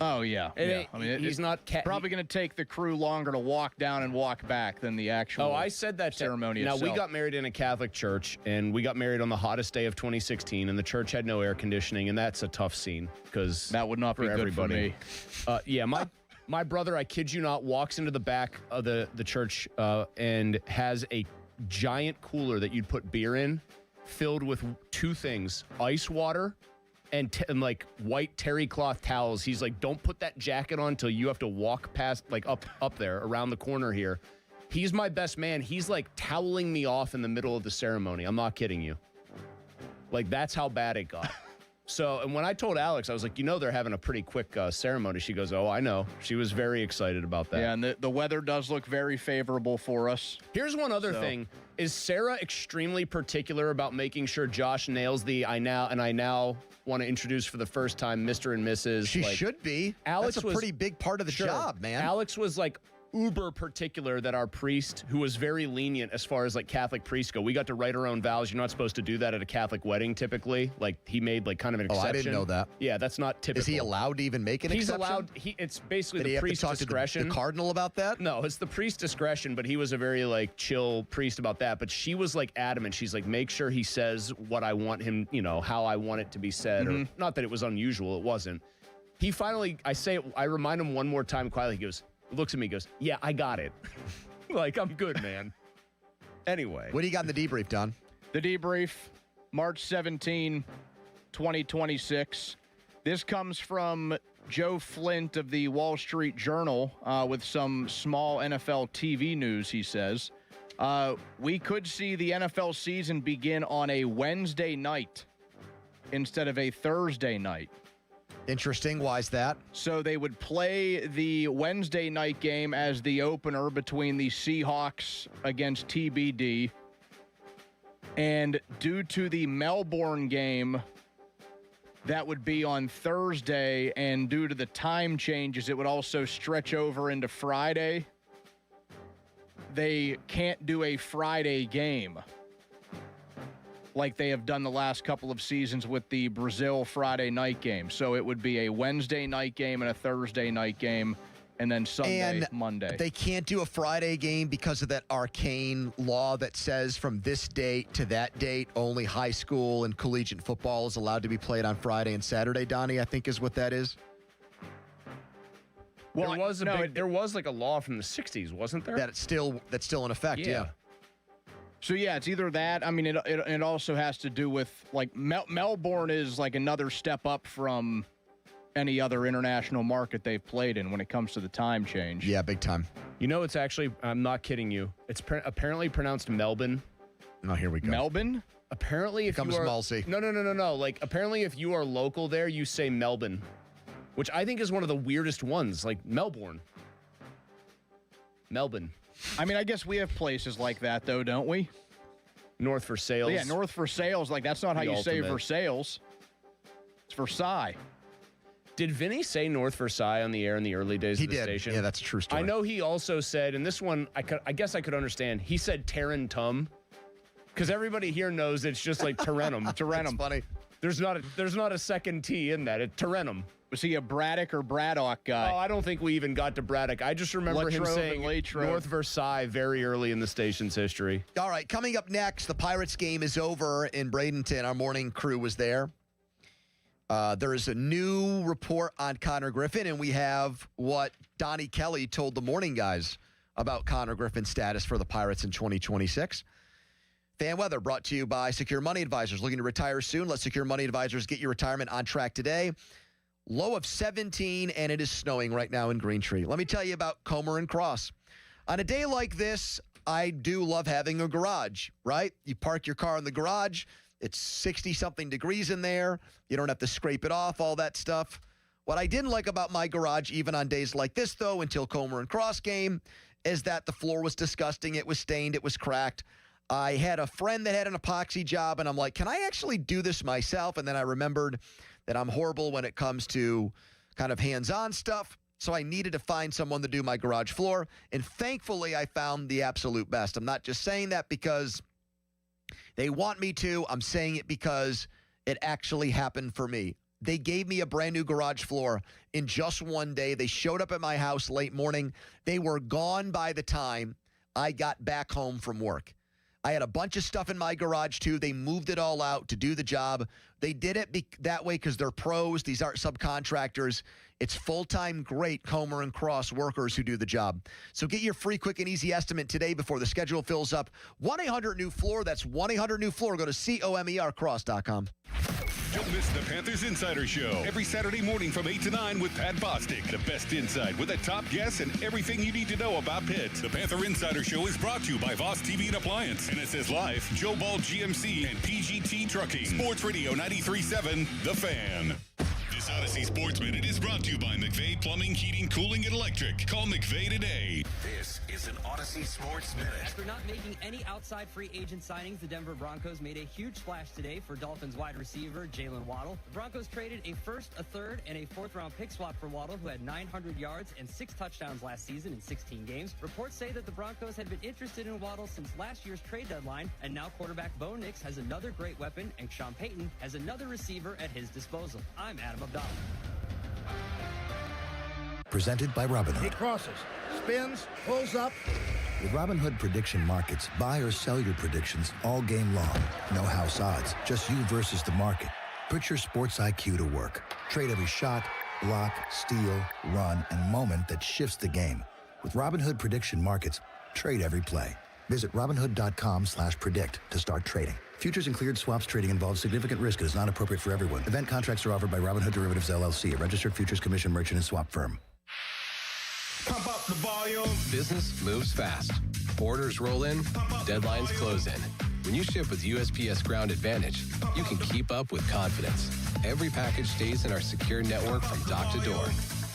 Oh, yeah. I mean, he's not... probably going to take the crew longer to walk down and walk back than the actual I said that ceremony itself. itself. Now, we got married in a Catholic church, and we got married on the hottest day of 2016, and the church had no air conditioning, and that's a tough scene because that would not be good everybody. For me. My brother, I kid you not, walks into the back of the church and has a giant cooler that you'd put beer in, filled with two things: ice water and like white terry cloth towels. He's like, don't put that jacket on until you have to walk past, like up there around the corner here. He's my best man. He's like toweling me off in the middle of the ceremony. I'm not kidding you. Like, that's how bad it got. So, and when I told Alex, I was like, they're having a pretty quick ceremony. She goes, oh, I know. She was very excited about that. Yeah, and the weather does look very favorable for us. Here's one other thing. Is Sarah extremely particular about making sure Josh nails the I now want to introduce for the first time Mr. and Mrs.? She should be. Alex That's a pretty big part of the job, man. Alex was like uber particular that our priest, who was very lenient as far as like Catholic priests go, we got to write our own vows. You're not supposed to do that at a Catholic wedding typically. Like, he made like kind of an exception. I didn't know that. Yeah, that's not typical. Is he allowed to even make an exception? He's allowed. It's basically the priest's discretion. To the cardinal about that? No, it's the priest's discretion, but he was a very like chill priest about that. But she was like adamant. She's like, make sure he says what I want him, how I want it to be said. Or not that it was unusual. It wasn't. He finally, I remind him one more time quietly. He looks at me, goes, yeah, I got it. Like, I'm good, man. Anyway. What do you got in the debrief, Don? The debrief, March 17, 2026. This comes from Joe Flint of the Wall Street Journal with some small NFL TV news, he says. We could see the NFL season begin on a Wednesday night instead of a Thursday night. Interesting. Why is that? So they would play the Wednesday night game as the opener between the Seahawks against TBD. And due to the Melbourne game, that would be on Thursday. And due to the time changes, it would also stretch over into Friday. They can't do a Friday game like they have done the last couple of seasons with the Brazil Friday night game. So it would be a Wednesday night game and a Thursday night game, and then Sunday, Monday. They can't do a Friday game because of that arcane law that says from this date to that date, only high school and collegiate football is allowed to be played on Friday and Saturday, Donnie, I think is what that is. Well, there was like a law from the 60s, wasn't there? That's still in effect, yeah. So, yeah, it's either that. I mean, it also has to do with, like, Melbourne is, like, another step up from any other international market they've played in when it comes to the time change. Yeah, big time. It's actually, I'm not kidding you. It's apparently pronounced Melbourne. Oh, here we go. Melbourne? Apparently, if comes Malsey. No. Like, apparently, if you are local there, you say Melbourne, which I think is one of the weirdest ones. Like, Melbourne. I mean, I guess we have places like that, though, don't we? North for sales. Yeah, North for sales. Like, that's not how you say Versailles. It's Versailles. Did Vinny say North Versailles on the air in the early days of the station? Yeah, that's a true story. I know he also said, and this one, I guess I could understand, he said Tarentum, because everybody here knows it's just like Tarentum. That's funny. There's not a second T in that. It's Tarentum. Was he a Braddock or Braddock guy? Oh, I don't think we even got to Braddock. I just remember him saying North Versailles very early in the station's history. All right, coming up next, the Pirates game is over in Bradenton. Our morning crew was there. There is a new report on Connor Griffin, and we have what Donnie Kelly told the morning guys about Connor Griffin's status for the Pirates in 2026. Fan weather brought to you by Secure Money Advisors. Looking to retire soon? Let Secure Money Advisors get your retirement on track today. Low of 17, and it is snowing right now in Green Tree. Let me tell you about Comer and Cross. On a day like this, I do love having a garage, right? You park your car in the garage. It's 60-something degrees in there. You don't have to scrape it off, all that stuff. What I didn't like about my garage, even on days like this, though, until Comer and Cross game, is that the floor was disgusting. It was stained. It was cracked. I had a friend that had an epoxy job, and I'm like, can I actually do this myself? And then I remembered that I'm horrible when it comes to kind of hands-on stuff. So I needed to find someone to do my garage floor. And thankfully, I found the absolute best. I'm not just saying that because they want me to. I'm saying it because it actually happened for me. They gave me a brand new garage floor in just one day. They showed up at my house late morning. They were gone by the time I got back home from work. I had a bunch of stuff in my garage, too. They moved it all out to do the job. They did it that way because they're pros. These aren't subcontractors. It's full-time, great Comer and Cross workers who do the job. So get your free, quick, and easy estimate today before the schedule fills up. 1-800-NEW-FLOOR. That's 1-800-NEW-FLOOR. Go to COMERcross.com. Don't miss the Panthers Insider Show every Saturday morning from 8 to 9 with Pat Bostic. The best insight with the top guests and everything you need to know about Pitt. The Panther Insider Show is brought to you by Voss TV and Appliance, NSS Life, Joe Ball GMC, and PGT Trucking. Sports Radio 93.7, The Fan. This Odyssey Sports Minute is brought to you by McVeigh Plumbing, Heating, Cooling, and Electric. Call McVeigh today. This is an Odyssey Sports Minute. After not making any outside free agent signings, the Denver Broncos made a huge splash today for Dolphins wide receiver Jalen Waddle. The Broncos traded a first, a third, and a fourth-round pick swap for Waddle, who had 900 yards and 6 touchdowns last season in 16 games. Reports say that the Broncos had been interested in Waddle since last year's trade deadline, and now quarterback Bo Nix has another great weapon, and Sean Payton has another receiver at his disposal. I'm Adam Abdallah. Presented by Robinhood. He crosses, spins, pulls up. With Robinhood Prediction Markets, buy or sell your predictions all game long. No house odds, just you versus the market. Put your sports IQ to work. Trade every shot, block, steal, run, and moment that shifts the game. With Robinhood Prediction Markets, trade every play. Visit Robinhood.com/predict to start trading. Futures and cleared swaps trading involves significant risk and is not appropriate for everyone. Event contracts are offered by Robinhood Derivatives LLC, a registered futures commission merchant and swap firm. Pump up the volume. Business moves fast. Orders roll in, deadlines close in. When you ship with USPS Ground Advantage, you can keep up with confidence. Every package stays in our secure network from dock to door.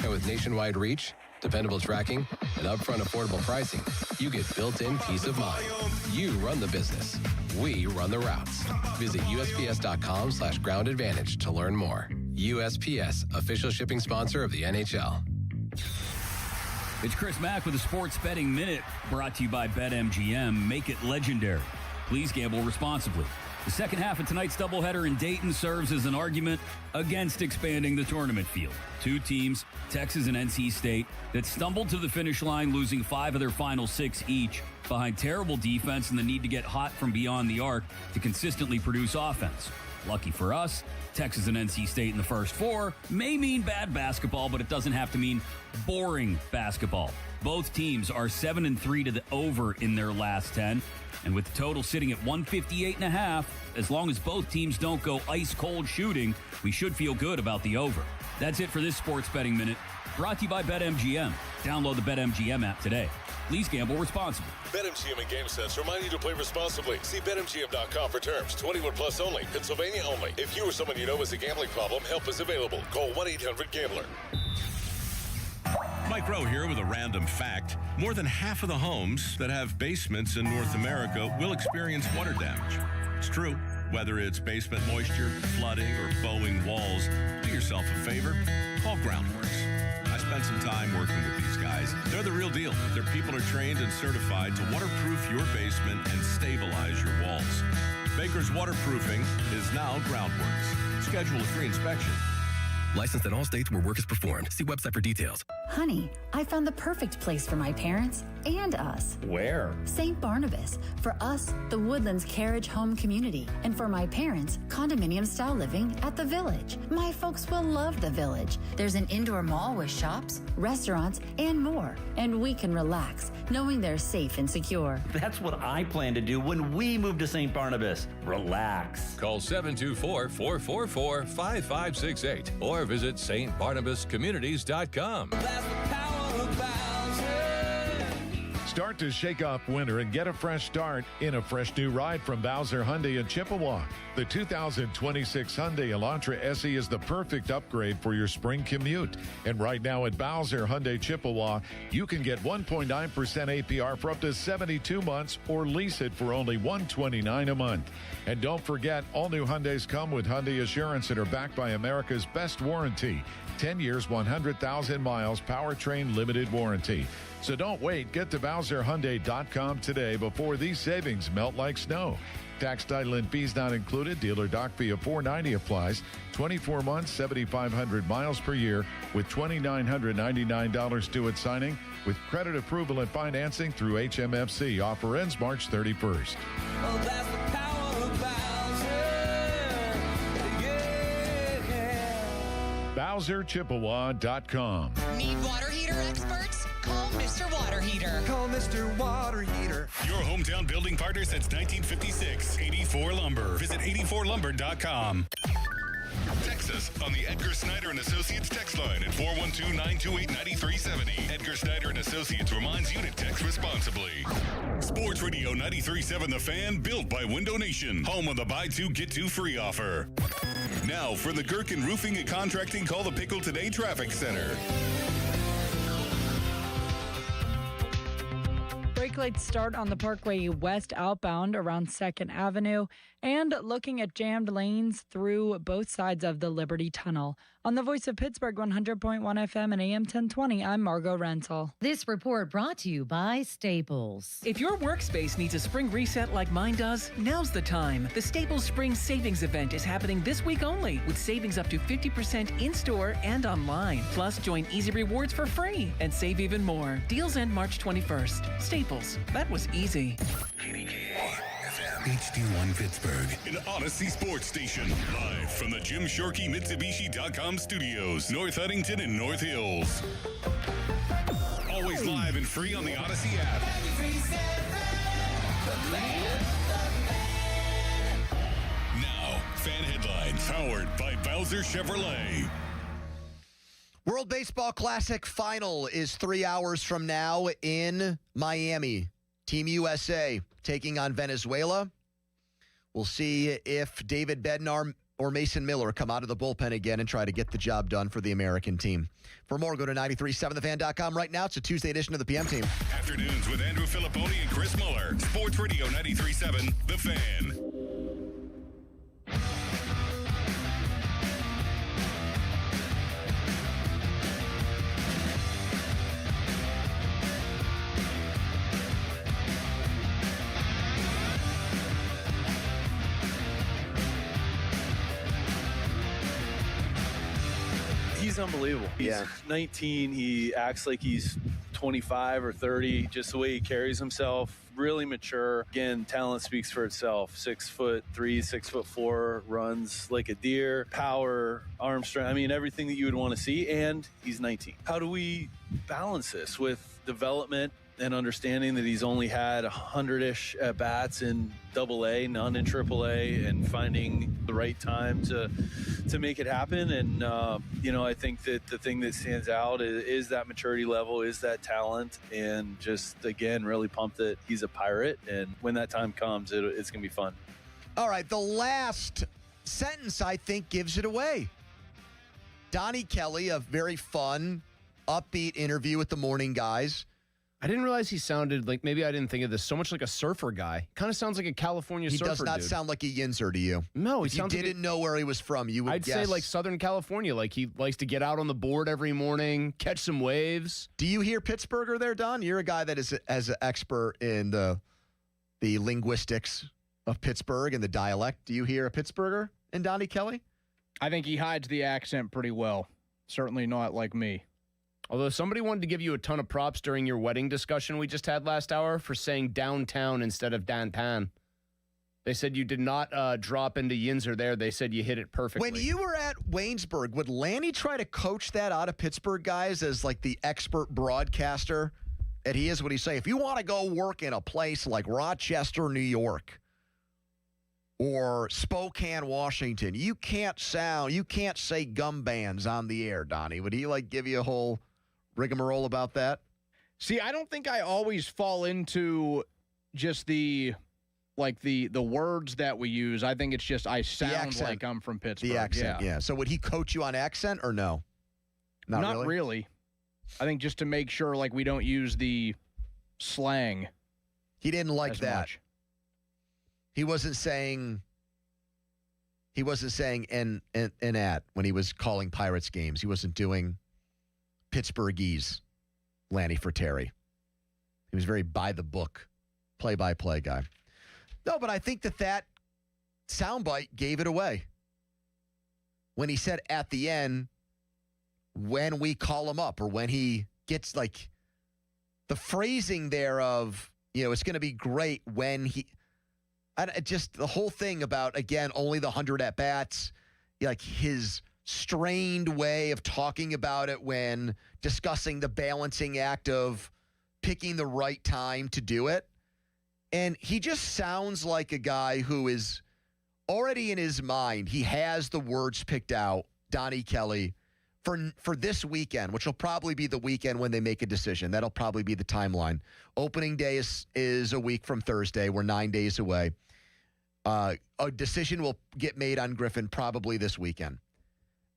And with nationwide reach, dependable tracking, and upfront affordable pricing, you get built-in peace of mind. You run the business. We run the routes. Visit USPS.com/Ground Advantage to learn more. USPS, official shipping sponsor of the NHL. It's Chris Mack with a Sports Betting Minute, brought to you by BetMGM. Make it legendary. Please gamble responsibly. The second half of tonight's doubleheader in Dayton serves as an argument against expanding the tournament field. Two teams, Texas and NC State, that stumbled to the finish line, losing 5 of their final 6 each, behind terrible defense and the need to get hot from beyond the arc to consistently produce offense. Lucky for us, Texas and NC State in the first 4 may mean bad basketball, but it doesn't have to mean boring basketball. Both teams are 7-3 to the over in their last 10. And with the total sitting at 158.5, as long as both teams don't go ice-cold shooting, we should feel good about the over. That's it for this Sports Betting Minute, brought to you by BetMGM. Download the BetMGM app today. Please gamble responsibly. BetMGM and GameSense remind you to play responsibly. See BetMGM.com for terms. 21 plus only. Pennsylvania only. If you or someone you know has a gambling problem, help is available. Call 1-800-GAMBLER. Mike Rowe here with a random fact. More than half of the homes that have basements in North America will experience water damage. It's true. Whether it's basement moisture, flooding, or bowing walls, do yourself a favor. Call Groundworks. I spent some time working with these guys. They're the real deal. Their people are trained and certified to waterproof your basement and stabilize your walls. Baker's Waterproofing is now Groundworks. Schedule a free inspection. Licensed in all states where work is performed. See website for details. Honey, I found the perfect place for my parents and us. Where? St. Barnabas. For us, the Woodlands Carriage Home Community. And for my parents, condominium-style living at the Village. My folks will love the Village. There's an indoor mall with shops, restaurants, and more. And we can relax, knowing they're safe and secure. That's what I plan to do when we move to St. Barnabas. Relax. Call 724-444-5568 or visit stbarnabascommunities.com. Start to shake off winter and get a fresh start in a fresh new ride from Bowser Hyundai in Chippewa. The 2026 Hyundai Elantra SE is the perfect upgrade for your spring commute. And right now at Bowser Hyundai Chippewa, you can get 1.9% APR for up to 72 months or lease it for only $129 a month. And don't forget, all new Hyundais come with Hyundai Assurance and are backed by America's best warranty. 10 years, 100,000 miles, powertrain limited warranty. So don't wait. Get to BowserHyundai.com today before these savings melt like snow. Tax, title, and fees not included. Dealer doc fee of $490 applies. 24 months, 7,500 miles per year with $2,999 due at signing with credit approval and financing through HMFC. Offer ends March 31st. Oh, that's the power of Bowser. BowserChippewa.com. Need water heater experts? Call Mr. Water Heater. Call Mr. Water Heater. Your hometown building partner since 1956. 84 Lumber. Visit 84lumber.com. Text us on the Edgar Snyder and Associates text line at 412-928-9370. Edgar Snyder and Associates reminds you to text responsibly. Sports Radio 93.7 The Fan, built by Window Nation. Home of the buy two, get two free offer. Now for the Gherkin Roofing and Contracting, call the Pickle Today Traffic Center. Brake lights start on the Parkway West outbound around 2nd Avenue and looking at jammed lanes through both sides of the Liberty Tunnel. On the Voice of Pittsburgh 100.1 FM and AM 1020, I'm Margot Rental. This report brought to you by Staples. If your workspace needs a spring reset like mine does, now's the time. The Staples Spring Savings Event is happening this week only, with savings up to 50% in-store and online. Plus, join Easy Rewards for free and save even more. Deals end March 21st. Staples. That was easy. HD1 Pittsburgh, an Odyssey sports station. Live from the Jim Shorkey Mitsubishi.com studios, North Huntington and North Hills. Always live and free on the Odyssey app. Now, fan headlines powered by Bowser Chevrolet. World Baseball Classic final is 3 hours from now in Miami. Team USA taking on Venezuela. We'll see if David Bednar or Mason Miller come out of the bullpen again and try to get the job done for the American team. For more, go to 937thefan.com right now. It's a Tuesday edition of the PM Team. Afternoons with Andrew Filipponi and Chris Muller. Sports Radio 93.7, The Fan. He's unbelievable. He's 19. He acts like he's 25 or 30, just the way he carries himself. Really mature. Again, talent speaks for itself. 6'3", 6'4", runs like a deer, power, arm strength. I mean, everything that you would want to see. And he's 19. How do we balance this with development and understanding that he's only had 100-ish at-bats in AA, none in AAA, and finding the right time to make it happen? And, I think that the thing that stands out is that maturity level, is that talent, and just, again, really pumped that he's a Pirate. And when that time comes, it's going to be fun. All right, the last sentence, I think, gives it away. Donnie Kelly, a very fun, upbeat interview with the morning guys. I didn't realize he sounded like, maybe I didn't think of this, so much like a surfer guy. Kind of sounds like a California surfer dude. He does not sound like a Yinzer to you. No, he if sounds you didn't know where he was from, you would I'd guess. say like Southern California. Like he likes to get out on the board every morning, catch some waves. Do you hear Pittsburgher there, Don? You're a guy that is as an expert in the linguistics of Pittsburgh and the dialect. Do you hear a Pittsburgher in Donnie Kelly? I think he hides the accent pretty well. Certainly not like me. Although somebody wanted to give you a ton of props during your wedding discussion we just had last hour for saying downtown instead of downtown. They said you did not drop into Yinzer there. They said you hit it perfectly. When you were at Waynesburg, would Lanny try to coach that out of Pittsburgh guys as like the expert broadcaster that he is? Would he say, if you want to go work in a place like Rochester, New York, or Spokane, Washington, you can't say gum bands on the air, Donnie? Would he like give you a whole rigmarole about that? See, I don't think I always fall into just the words that we use. I think it's just I sound like I'm from Pittsburgh. The accent, yeah. So would he coach you on accent or no? Not really. I think just to make sure like we don't use the slang. He didn't like that. Much. He wasn't saying and at when he was calling Pirates games. He wasn't doing Pittsburghese, Lanny Fratteri. He was very by the book, play-by-play guy. No, but I think that soundbite gave it away. When he said at the end, when we call him up, or when he gets like the phrasing there of, it's going to be great when he, just the whole thing about, again, only the 100 at-bats, like his strained way of talking about it when discussing the balancing act of picking the right time to do it. And he just sounds like a guy who is already in his mind. He has the words picked out, Donnie Kelly, for this weekend, which will probably be the weekend when they make a decision. That'll probably be the timeline. Opening day is a week from Thursday. We're 9 days away. A decision will get made on Griffin probably this weekend.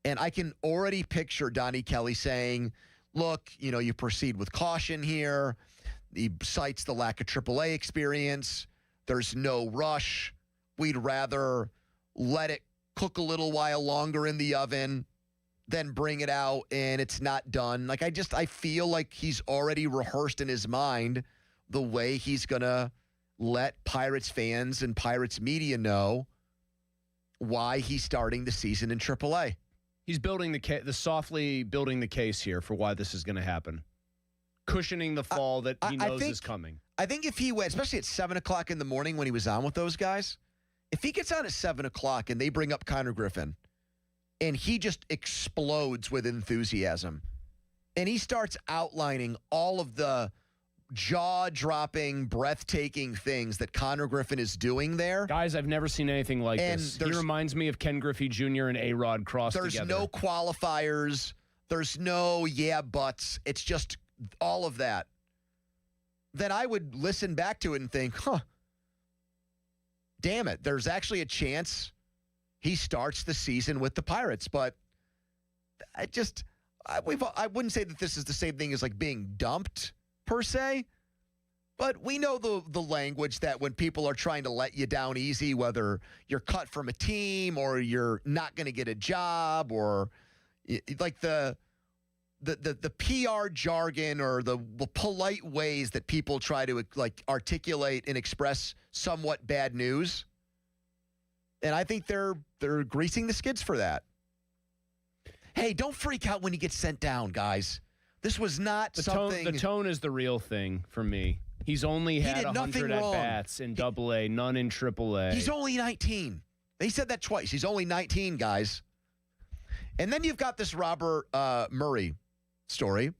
And I can already picture Donnie Kelly saying, look, you proceed with caution here. He cites the lack of AAA experience. There's no rush. We'd rather let it cook a little while longer in the oven than bring it out and it's not done. Like, I feel like he's already rehearsed in his mind the way he's going to let Pirates fans and Pirates media know why he's starting the season in AAA. He's building softly building the case here for why this is going to happen. Cushioning the fall that he knows is coming. I think if he went, especially at 7 o'clock in the morning when he was on with those guys, if he gets on at 7 o'clock and they bring up Connor Griffin and he just explodes with enthusiasm and he starts outlining all of the jaw-dropping, breathtaking things that Connor Griffin is doing there. Guys, I've never seen anything like this. He reminds me of Ken Griffey Jr. and A-Rod crossed together. There's no qualifiers. There's no buts. It's just all of that. Then I would listen back to it and think, damn it, there's actually a chance he starts the season with the Pirates. But I wouldn't say that this is the same thing as like being dumped per se, but we know the language that when people are trying to let you down easy, whether you're cut from a team or you're not going to get a job, or like the PR jargon or the polite ways that people try to like articulate and express somewhat bad news. And I think they're greasing the skids for that. Hey, don't freak out when you get sent down, guys. This was not something. The tone is the real thing for me. He's only had 100 at-bats in AA, none in AAA. He's only 19. They said that twice. He's only 19, guys. And then you've got this Robert Murray story.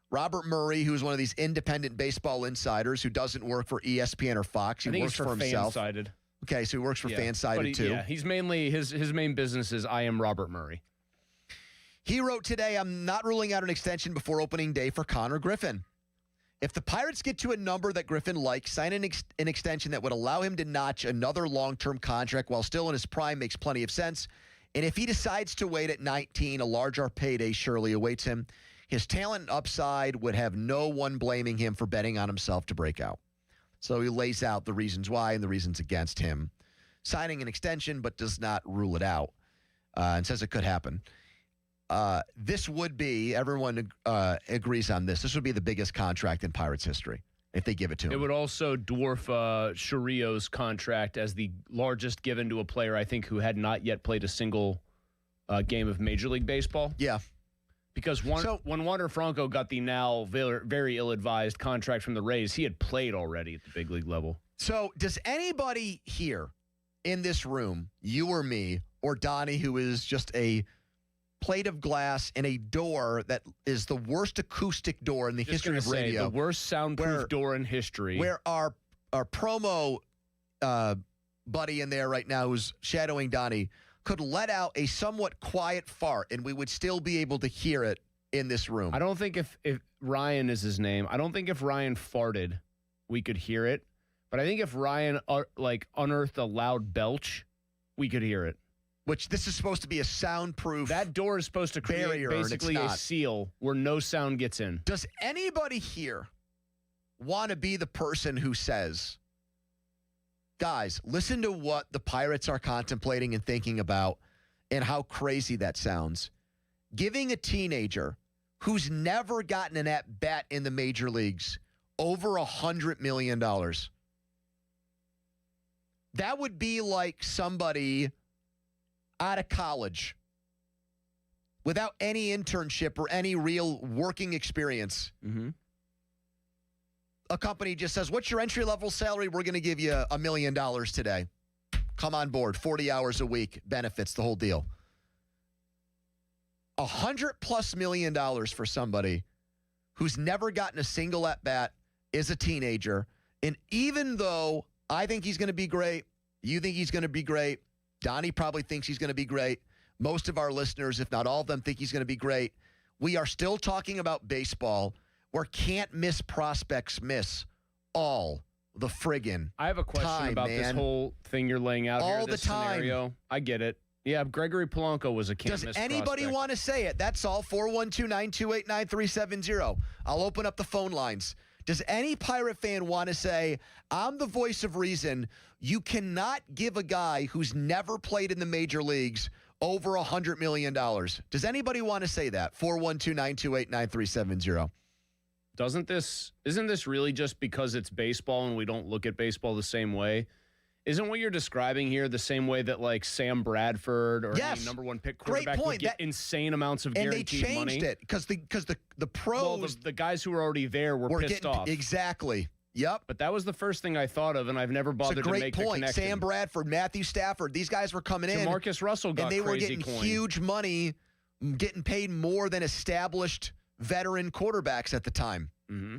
Robert Murray, who's one of these independent baseball insiders who doesn't work for ESPN or Fox. He works for himself. Fansided. Okay, so he works for Fansided too. Yeah, he's mainly his main business is I am Robert Murray. He wrote today, I'm not ruling out an extension before opening day for Connor Griffin. If the Pirates get to a number that Griffin likes, sign an extension that would allow him to notch another long-term contract while still in his prime makes plenty of sense. And if he decides to wait at 19, a larger payday surely awaits him. His talent and upside would have no one blaming him for betting on himself to break out. So he lays out the reasons why and the reasons against him signing an extension, but does not rule it out and says it could happen. This would be, everyone agrees on this, would be the biggest contract in Pirates history if they give it to him. It would also dwarf Churrio's contract as the largest given to a player, I think, who had not yet played a single game of Major League Baseball. Yeah. Because when Wander Franco got the now very, very ill-advised contract from the Rays, he had played already at the big league level. So does anybody here in this room, you or me, or Donnie, who is just a plate of glass and a door that is the worst acoustic door in the history of radio. The worst soundproof door in history. Where our promo buddy in there right now who's shadowing Donnie could let out a somewhat quiet fart and we would still be able to hear it in this room. I don't think if Ryan is his name, I don't think if Ryan farted, we could hear it. But I think if Ryan unearthed a loud belch, we could hear it. Which this is supposed to be a soundproof. That door is supposed to create barrier, basically a seal where no sound gets in. Does anybody here want to be the person who says, guys, listen to what the Pirates are contemplating and thinking about and how crazy that sounds. Giving a teenager who's never gotten an at-bat in the major leagues over $100 million. That would be like somebody out of college without any internship or any real working experience. Mm-hmm. A company just says, what's your entry-level salary? We're going to give you $1 million today. Come on board, 40 hours a week, benefits, the whole deal. $100+ million for somebody who's never gotten a single at-bat, is a teenager, and even though I think he's going to be great, you think he's going to be great, Donnie probably thinks he's going to be great. Most of our listeners, if not all of them, think he's going to be great. We are still talking about baseball where can't miss prospects miss all the friggin' I have a question about this whole thing you're laying out all here, this the time. scenario. I get it. Yeah, Gregory Polanco was a can't miss Does anybody prospect. want to say it? That's all. 412-928-9370. I'll open up the phone lines. Does any Pirate fan want to say, I'm the voice of reason. You cannot give a guy who's never played in the major leagues over $100 million. Does anybody want to say that? 412-928-9370. Isn't this really just because it's baseball and we don't look at baseball the same way? Isn't what you're describing here the same way that like Sam Bradford or any number one pick quarterback would get insane amounts of guaranteed money? And they changed it because the pros, well, the guys who were already there were pissed off. Exactly. Yep. But that was the first thing I thought of, and I've never bothered to make the connection. It's a great point. Sam Bradford, Matthew Stafford, these guys were coming in. Marcus Russell got and they were getting coin. huge money, getting paid more than established veteran quarterbacks at the time. Mm-hmm.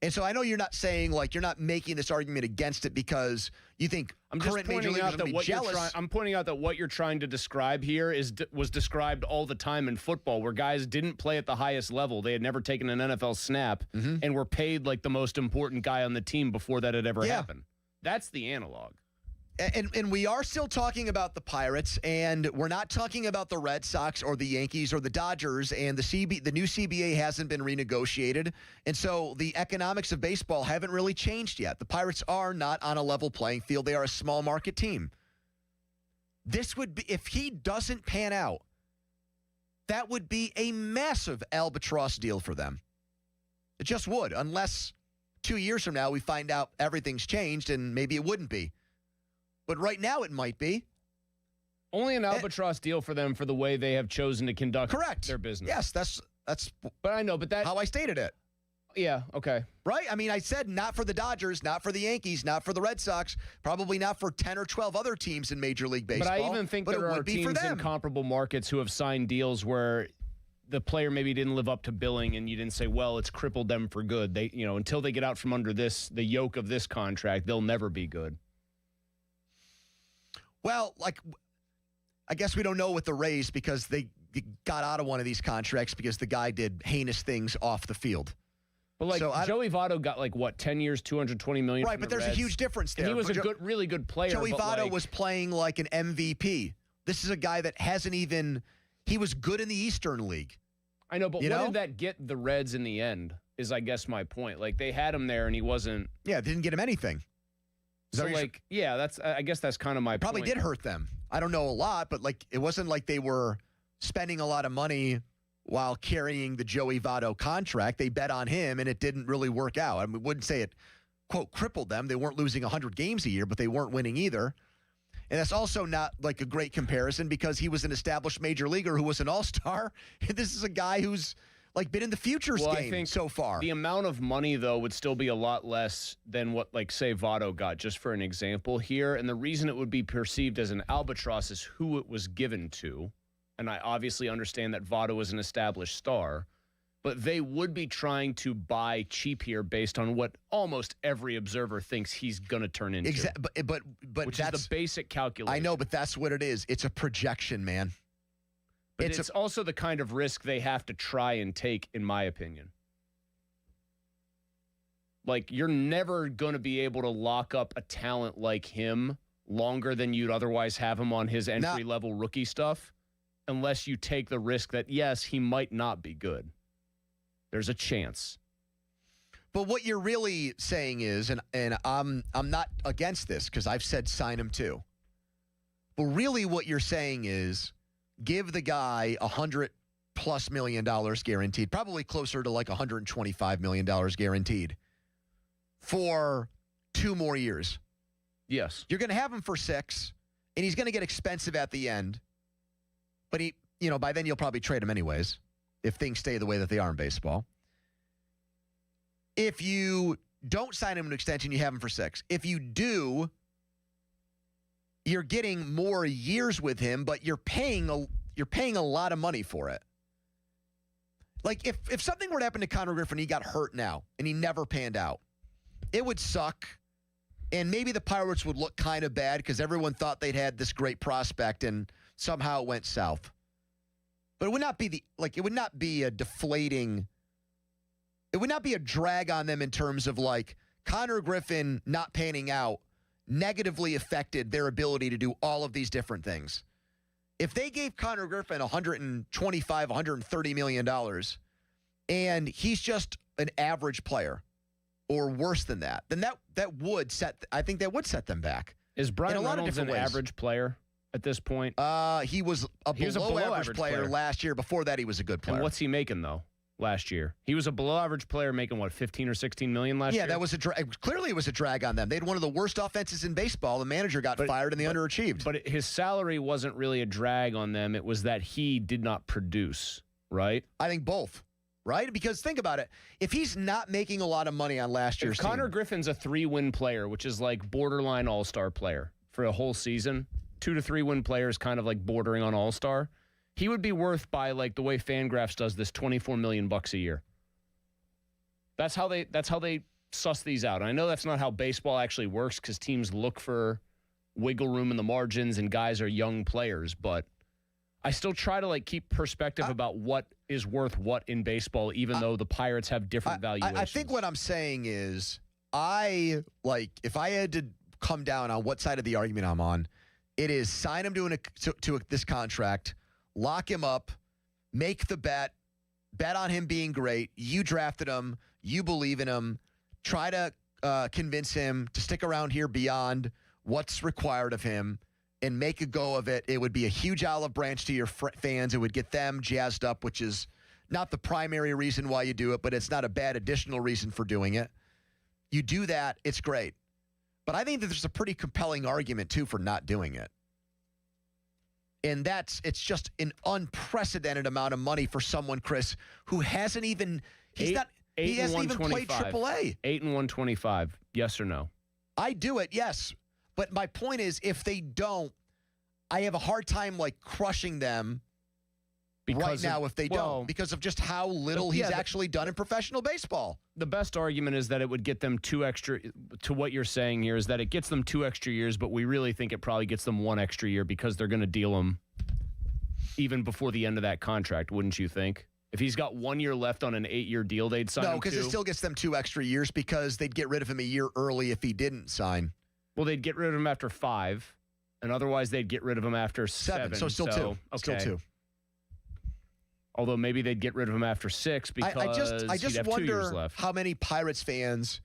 And so I know you're not saying, like, you're not making this argument against it because you think current major leaguers are going to be jealous. I'm pointing out that what you're trying to describe here was described all the time in football, where guys didn't play at the highest level. They had never taken an NFL snap and were paid like the most important guy on the team before that had ever happened. That's the analog. And we are still talking about the Pirates, and we're not talking about the Red Sox or the Yankees or the Dodgers, and the new CBA hasn't been renegotiated, and so the economics of baseball haven't really changed yet. The Pirates are not on a level playing field. They are a small market team. This would be, if he doesn't pan out, that would be a massive albatross deal for them. It just would, unless 2 years from now we find out everything's changed and maybe it wouldn't be. But right now it might be. Only an albatross deal for them for the way they have chosen to conduct their business. Yes, that's. But I know, but that how I stated it. Yeah. Okay. Right. I mean, I said not for the Dodgers, not for the Yankees, not for the Red Sox, probably not for 10 or 12 other teams in Major League Baseball. But I even think there are teams in comparable markets who have signed deals where the player maybe didn't live up to billing, and you didn't say, well, it's crippled them for good. They, until they get out from under the yoke of this contract, they'll never be good. Well, I guess we don't know with the Rays because they got out of one of these contracts because the guy did heinous things off the field. But Joey Votto got 10 years, $220 million. Right, but there's a huge difference there. And he was really good player. Joey Votto was playing like an MVP. This is a guy that hasn't even. He was good in the Eastern League. I know, but what did that get the Reds in the end? Is I guess my point. They had him there, and he wasn't. Yeah, didn't get him anything. So I guess that's kind of my probably point. Did hurt them. I don't know a lot, but it wasn't like they were spending a lot of money while carrying the Joey Votto contract. They bet on him, and it didn't really work out. I mean, we wouldn't say it, quote, crippled them. They weren't losing 100 games a year, but they weren't winning either. And that's also not like a great comparison because he was an established major leaguer who was an all-star. And this is a guy who's like been in the futures game I think so far. The amount of money, though, would still be a lot less than what, like, say, Votto got, just for an example here. And the reason it would be perceived as an albatross is who it was given to. And I obviously understand that Votto is an established star. But they would be trying to buy cheap here based on what almost every observer thinks he's going to turn into. Exactly, but which that's is the basic calculation. I know, but that's what it is. It's a projection, man. But it's also the kind of risk they have to try and take, in my opinion. Like, you're never going to be able to lock up a talent like him longer than you'd otherwise have him on his entry-level rookie stuff, unless you take the risk that, yes, he might not be good. There's a chance. But what you're really saying is, and I'm not against this because I've said sign him too. But really what you're saying is give the guy $100+ million guaranteed, probably closer to like $125 million guaranteed for 2 more years. Yes. You're going to have him for 6, and he's going to get expensive at the end. But by then you'll probably trade him anyways, if things stay the way that they are in baseball. If you don't sign him an extension, you have him for 6. If you do, you're getting more years with him, but you're paying a lot of money for it. Like if something were to happen to Connor Griffin, he got hurt now and he never panned out, it would suck. And maybe the Pirates would look kind of bad because everyone thought they'd had this great prospect and somehow it went south. But it would not be a deflating. It would not be a drag on them in terms of like Connor Griffin not panning out negatively affected their ability to do all of these different things. If they gave Connor Griffin $125, $130 million and he's just an average player or worse than that, then that would set them back. Is Brian Reynolds an average player at this point? He was a below average player last year. Before that, he was a good player. And what's he making, though, last year? He was a below average player making, what, 15 or 16 million last year? Yeah, that was a drag. Clearly, it was a drag on them. They had one of the worst offenses in baseball. The manager got fired and they underachieved. But his salary wasn't really a drag on them. It was that he did not produce, right? I think both. Right? Because think about it. If he's not making a lot of money on last year's team. Connor Griffin's a 3-win player, which is like borderline all-star player for a whole season. 2 to 3 win player is kind of like bordering on all-star. He would be worth, by like the way Fangraphs does this, $24 million a year. That's how they suss these out. And I know that's not how baseball actually works because teams look for wiggle room in the margins and guys are young players, but I still try to like keep perspective about what is worth what in baseball, even though the Pirates have different valuations. I think what I'm saying is if I had to come down on what side of the argument I'm on, it is sign him to this contract, lock him up, make the bet on him being great. You drafted him. You believe in him. Try to convince him to stick around here beyond what's required of him and make a go of it. It would be a huge olive branch to your fans. It would get them jazzed up, which is not the primary reason why you do it, but it's not a bad additional reason for doing it. You do that, it's great. But I think that there's a pretty compelling argument, too, for not doing it. And it's just an unprecedented amount of money for someone, Chris, who hasn't even he hasn't even played AAA. 8 and 125. Yes or no? I do it, yes. But my point is, if they don't, I have a hard time like crushing them right now if they don't, because of just how little he's actually done in professional baseball. The best argument is that it would get them 2 extra, to what you're saying here, is that it gets them 2 extra years, but we really think it probably gets them 1 extra year because they're going to deal him even before the end of that contract, wouldn't you think? If he's got 1 year left on an 8-year deal, they'd sign him. No, because it still gets them 2 extra years because they'd get rid of him a year early if he didn't sign. Well, they'd get rid of him after 5, and otherwise they'd get rid of him after 7. So still 2. Okay. Still 2. Although maybe they'd get rid of him after 6 because I just have 2 years wonder left. How many Pirates fans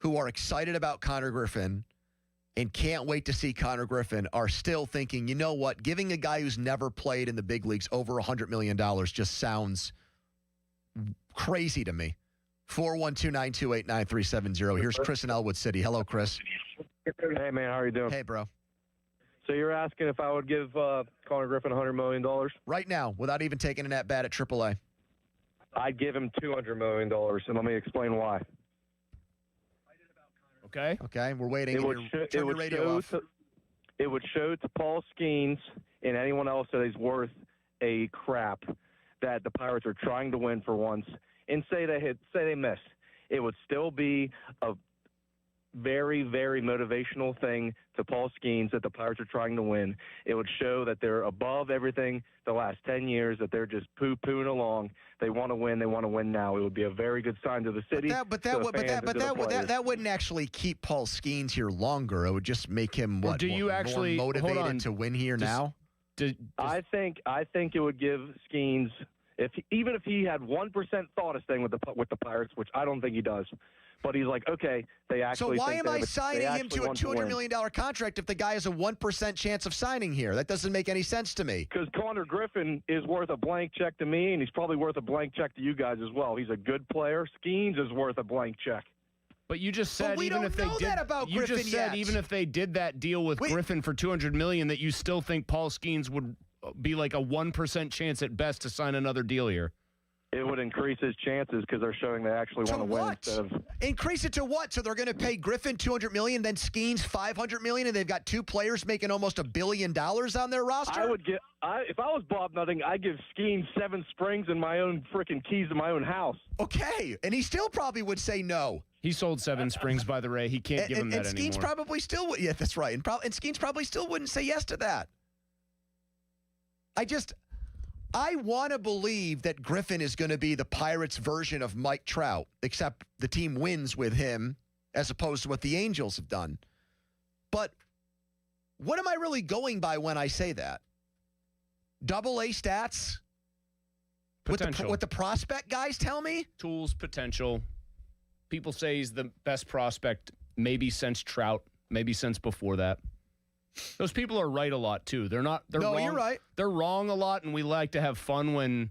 who are excited about Connor Griffin and can't wait to see Connor Griffin are still thinking, you know what, giving a guy who's never played in the big leagues over $100 million just sounds crazy to me. 412-928-9370. Here's Chris in Elwood City. Hello, Chris. Hey, man. How are you doing? Hey, bro. So you're asking if I would give Connor Griffin $100 million? Right now, without even taking an at-bat at AAA. I'd give him $200 million, and let me explain why. Okay. Okay, we're waiting. It would show to Paul Skeens and anyone else that is worth a crap that the Pirates are trying to win for once, and say they miss. It would still be a very, very motivational thing to Paul Skeens that the Pirates are trying to win. It would show that they're above everything the last 10 years, that they're just poo-pooing along. They want to win. They want to win now. It would be a very good sign to the city. That wouldn't actually keep Paul Skeens here longer. It would just make him more motivated to win here now. I think it would give Skeens, even if he had 1% thought of staying with the Pirates, which I don't think he does. But he's like, okay, they actually. So why am I signing him to a $200 million contract if the guy has a 1% chance of signing here? That doesn't make any sense to me. Because Connor Griffin is worth a blank check to me, and he's probably worth a blank check to you guys as well. He's a good player. Skeens is worth a blank check. But you just said even if they did that deal with Griffin for $200 million, that you still think Paul Skeens would be like a 1% chance at best to sign another deal here. It would increase his chances because they're showing they actually want to win instead of. Increase it to what? So they're going to pay Griffin $200 million, then Skeens $500 million, and they've got two players making almost $1 billion on their roster. If I was Bob Nutting, I'd give Skeens 7 springs and my own freaking keys to my own house. Okay, and he still probably would say no. He sold 7 springs, by the way. He can't give him that anymore. And Skeens probably still would. Yeah, that's right. And Skeens probably still wouldn't say yes to that. I want to believe that Griffin is going to be the Pirates' version of Mike Trout, except the team wins with him as opposed to what the Angels have done. But what am I really going by when I say that? Double-A stats? Potential. What the prospect guys tell me? Tools, potential. People say he's the best prospect maybe since Trout, maybe since before that. Those people are right a lot, too. They're wrong. You're right. They're wrong a lot, and we like to have fun when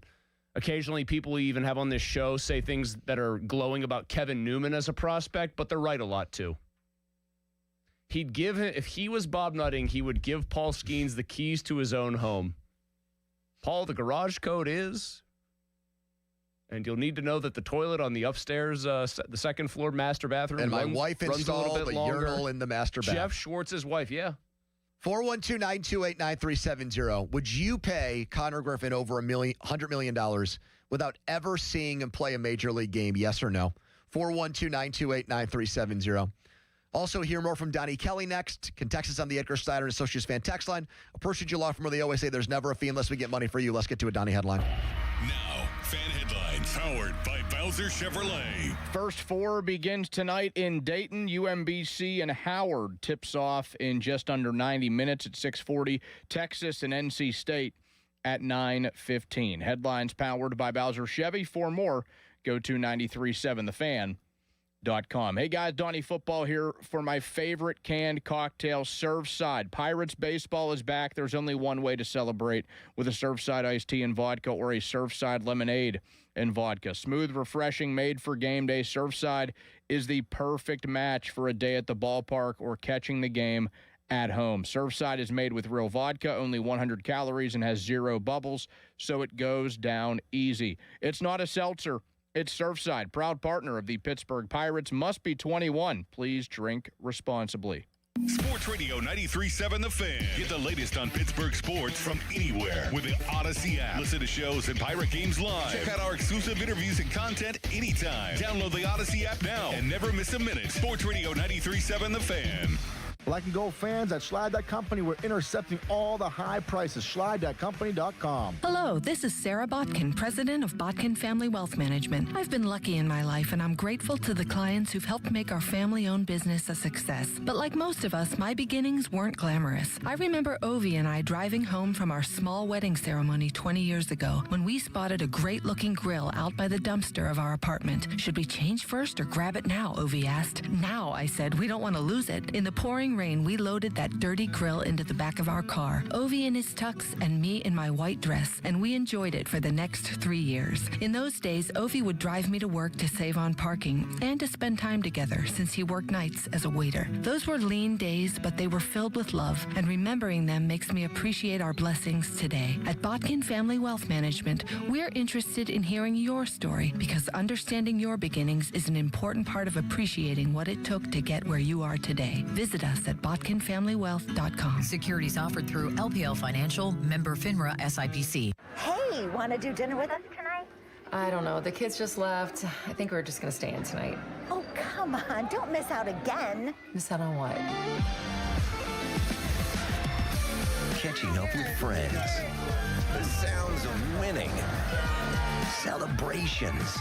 occasionally people we even have on this show say things that are glowing about Kevin Newman as a prospect, but they're right a lot, too. He'd give him, if he was Bob Nutting, he would give Paul Skeens the keys to his own home. Paul, the garage code is, and you'll need to know that the toilet on the upstairs, the second floor master bathroom, and my wife installed the urinal in the master bath. Jeff Schwartz's wife, yeah. 412-928-9370. Would you pay Connor Griffin over $100 million without ever seeing him play a major league game? Yes or no? 412-928-9370. Also, hear more from Donnie Kelly next. Can text us on the Edgar Steiner and Associates fan text line. A pursuit you law firm where they always say there's never a fee unless we get money for you. Let's get to a Donnie headline. Now, fan headlines powered by Bowser Chevrolet. First 4 begins tonight in Dayton. UMBC and Howard tips off in just under 90 minutes at 6:40. Texas and NC State at 9:15. Headlines powered by Bowser Chevy. For more, go to 93.7thefan.com. Hey guys, Donnie Football here for my favorite canned cocktail, Surfside. Pirates baseball is back. There's only one way to celebrate, with a Surfside iced tea and vodka or a Surfside lemonade and vodka. Smooth, refreshing, made for game day. Surfside is the perfect match for a day at the ballpark or catching the game at home. Surfside is made with real vodka, only 100 calories, and has 0 bubbles, so it goes down easy. It's not a seltzer. It's Surfside, proud partner of the Pittsburgh Pirates. Must be 21. Please drink responsibly. Sports Radio 93.7 The Fan. Get the latest on Pittsburgh sports from anywhere with the Odyssey app. Listen to shows and Pirate games live. Check out our exclusive interviews and content anytime. Download the Odyssey app now and never miss a minute. Sports Radio 93.7 The Fan. Black and gold fans at Schley.company, we're intercepting all the high prices. Schley.company.com. Hello, this is Sarah Botkin, president of Botkin Family Wealth Management. I've been lucky in my life, and I'm grateful to the clients who've helped make our family-owned business a success. But like most of us, my beginnings weren't glamorous. I remember Ovi and I driving home from our small wedding ceremony 20 years ago when we spotted a great-looking grill out by the dumpster of our apartment. Should we change first or grab it now, Ovi asked. Now, I said. We don't want to lose it. In the pouring spring rain, we loaded that dirty grill into the back of our car, Ovi in his tux and me in my white dress, and we enjoyed it for the next 3 years. In those days, Ovi would drive me to work to save on parking and to spend time together since he worked nights as a waiter. Those were lean days, but they were filled with love, and remembering them makes me appreciate our blessings today. At Botkin Family Wealth Management, we're interested in hearing your story because understanding your beginnings is an important part of appreciating what it took to get where you are today. Visit us at botkinfamilywealth.com. Securities offered through LPL Financial, member FINRA SIPC. Hey, want to do dinner with us tonight? I don't know. The kids just left. I think we're just going to stay in tonight. Oh, come on. Don't miss out again. Miss out on what? Catching up with friends. The sounds of winning. Celebrations.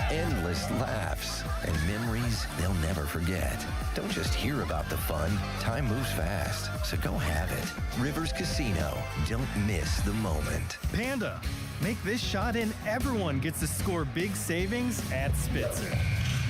Endless laughs. And memories they'll never forget. Don't just hear about the fun. Time moves fast, so go have it. Rivers Casino. Don't miss the moment. Panda. Make this shot and everyone gets to score big savings at Spitzer.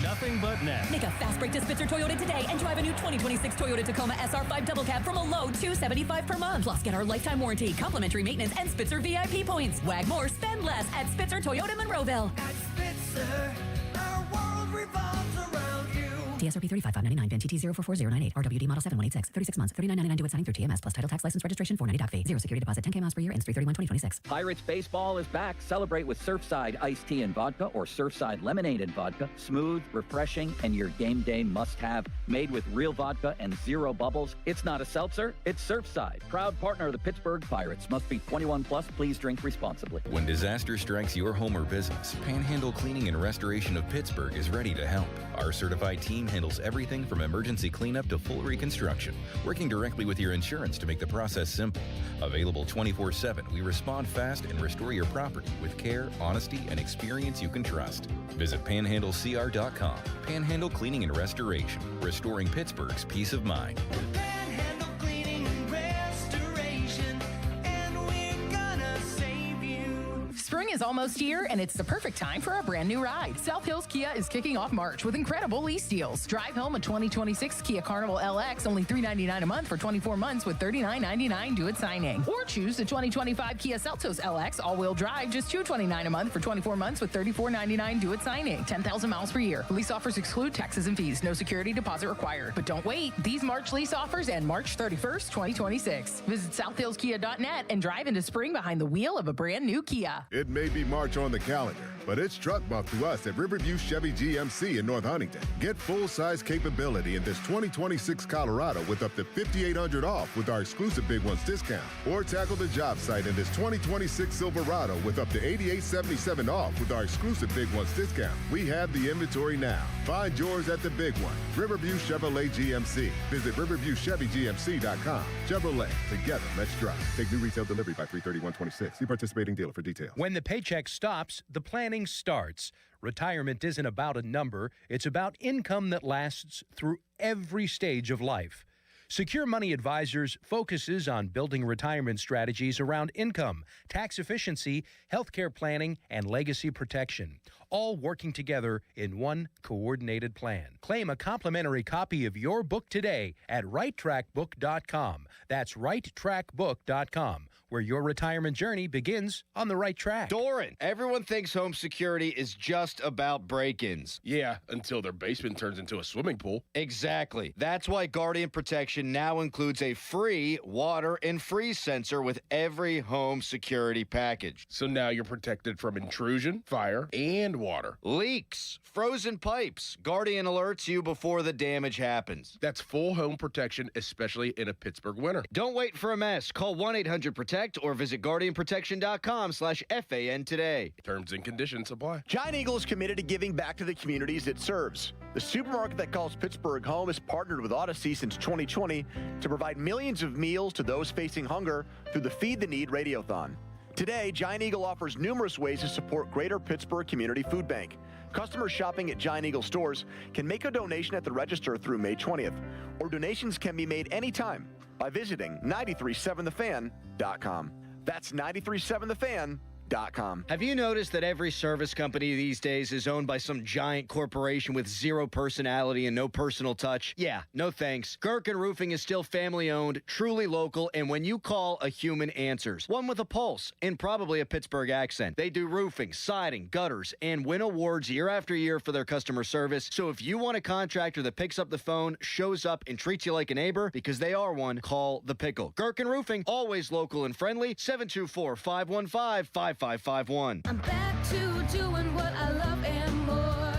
Nothing but net. Make a fast break to Spitzer Toyota today and drive a new 2026 Toyota Tacoma SR5 Double Cab from a low $275 per month. Plus, get our lifetime warranty, complimentary maintenance, and Spitzer VIP points. Wag more, spend less at Spitzer Toyota Monroeville. At Spitzer, our world revolves around you. TSRP 35599, VIN TT 044098, RWD Model 7186, 36 months, $39.99 due at signing through TMS, plus title tax license registration, $490 doc fee, 0 security deposit, 10K miles per year, ends 3/31/2026. Pirates baseball is back. Celebrate with Surfside iced tea and vodka or Surfside lemonade and vodka. Smooth, refreshing, and your game day must-have. Made with real vodka and zero bubbles. It's not a seltzer, it's Surfside. Proud partner of the Pittsburgh Pirates. Must be 21 plus. Please drink responsibly. When disaster strikes your home or business, Panhandle Cleaning and Restoration of Pittsburgh is ready to help. Our certified team handles everything from emergency cleanup to full reconstruction, working directly with your insurance to make the process simple. Available 24/7, we respond fast and restore your property with care, honesty, and experience you can trust. Visit panhandlecr.com. Panhandle Cleaning and Restoration, restoring Pittsburgh's peace of mind. Panhandle Cleaning and Restoration, and we're gonna save you. Spring is almost here, and it's the perfect time for a brand new ride. South Hills Kia is kicking off March with incredible lease deals. Drive home a 2026 Kia Carnival LX, only $399 a month for 24 months with $39.99 due at signing. Or choose the 2025 Kia Seltos LX all-wheel drive, just $229 a month for 24 months with $34.99 due at signing. 10,000 miles per year. Lease offers exclude taxes and fees. No security deposit required. But don't wait. These March lease offers end March 31st, 2026. Visit southhillskia.net and drive into spring behind the wheel of a brand new Kia. It may be March on the calendar, but it's truck month to us at Riverview Chevy GMC in North Huntington. Get full-size capability in this 2026 Colorado with up to $5,800 off with our exclusive Big Ones discount. Or tackle the job site in this 2026 Silverado with up to $8,877 off with our exclusive Big Ones discount. We have the inventory now. Find yours at the Big One, Riverview Chevrolet GMC. Visit riverviewchevygmc.com. Chevrolet, together, let's drive. Take new retail delivery by 3/31/26. See participating dealer for details. When the paycheck stops, the planning starts. Retirement isn't about a number, it's about income that lasts through every stage of life. Secure Money Advisors focuses on building retirement strategies around income, tax efficiency, healthcare planning, and legacy protection, all working together in one coordinated plan. Claim a complimentary copy of your book today at righttrackbook.com. That's righttrackbook.com, where your retirement journey begins on the right track. Doran, everyone thinks home security is just about break-ins. Yeah, until their basement turns into a swimming pool. Exactly. That's why Guardian Protection now includes a free water and freeze sensor with every home security package. So now you're protected from intrusion, fire, and water. Leaks, frozen pipes. Guardian alerts you before the damage happens. That's full home protection, especially in a Pittsburgh winter. Don't wait for a mess. Call 1-800-PROTECT or visit guardianprotection.com/FAN today. Terms and conditions apply. Giant Eagle is committed to giving back to the communities it serves. The supermarket that calls Pittsburgh home has partnered with Odyssey since 2020 to provide millions of meals to those facing hunger through the Feed the Need Radiothon. Today, Giant Eagle offers numerous ways to support Greater Pittsburgh Community Food Bank. Customers shopping at Giant Eagle stores can make a donation at the register through May 20th, or donations can be made anytime by visiting 937thefan.com. That's 937thefan.com. Advertisements.com. Have you noticed that every service company these days is owned by some giant corporation with zero personality and no personal touch? Yeah, no thanks. Gherkin Roofing is still family-owned, truly local, and when you call, a human answers. One with a pulse and probably a Pittsburgh accent. They do roofing, siding, gutters, and win awards year after year for their customer service. So if you want a contractor that picks up the phone, shows up, and treats you like a neighbor, because they are one, call The Pickle. Gherkin Roofing, always local and friendly, 724-515-5551. I'm back to doing what I love and more.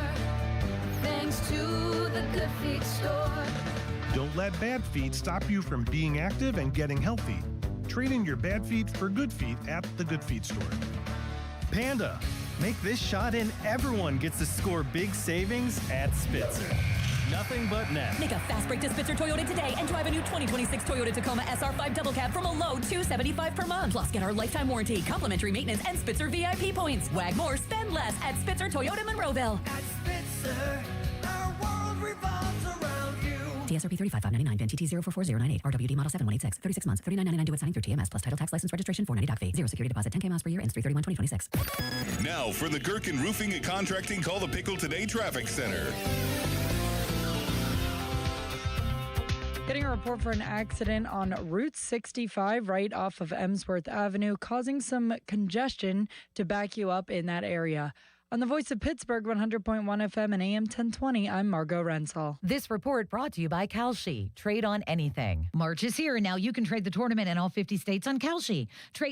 Thanks to the Good Feet store. Don't let bad feet stop you from being active and getting healthy. Trade in your bad feet for good feet at the Good Feet store. Panda. Make this shot and everyone gets to score big savings at Spitzer. Nothing but net. Make a fast break to Spitzer Toyota today and drive a new 2026 Toyota Tacoma SR5 double cab from a low $275 per month. Plus, get our lifetime warranty, complimentary maintenance, and Spitzer VIP points. Wag more, spend less at Spitzer Toyota Monroeville. At Spitzer, our world revolves around you. TSRP 35599, VIN TT 044098, RWD Model 7186, 36 months, $39.99 due at signing through TMS, plus title tax license registration, $490 fee. Zero security deposit, 10K miles per year, ends 3/31/2026. Now for the Gherkin Roofing and Contracting Call the Pickle Today Traffic Center. Getting a report for an accident on Route 65 right off of Emsworth Avenue, causing some congestion to back you up in that area. On the Voice of Pittsburgh, 100.1 FM and AM 1020, I'm Margot Rensall. This report brought to you by Kalshi. Trade on anything. March is here. Now you can trade the tournament in all 50 states on Kalshi. Trade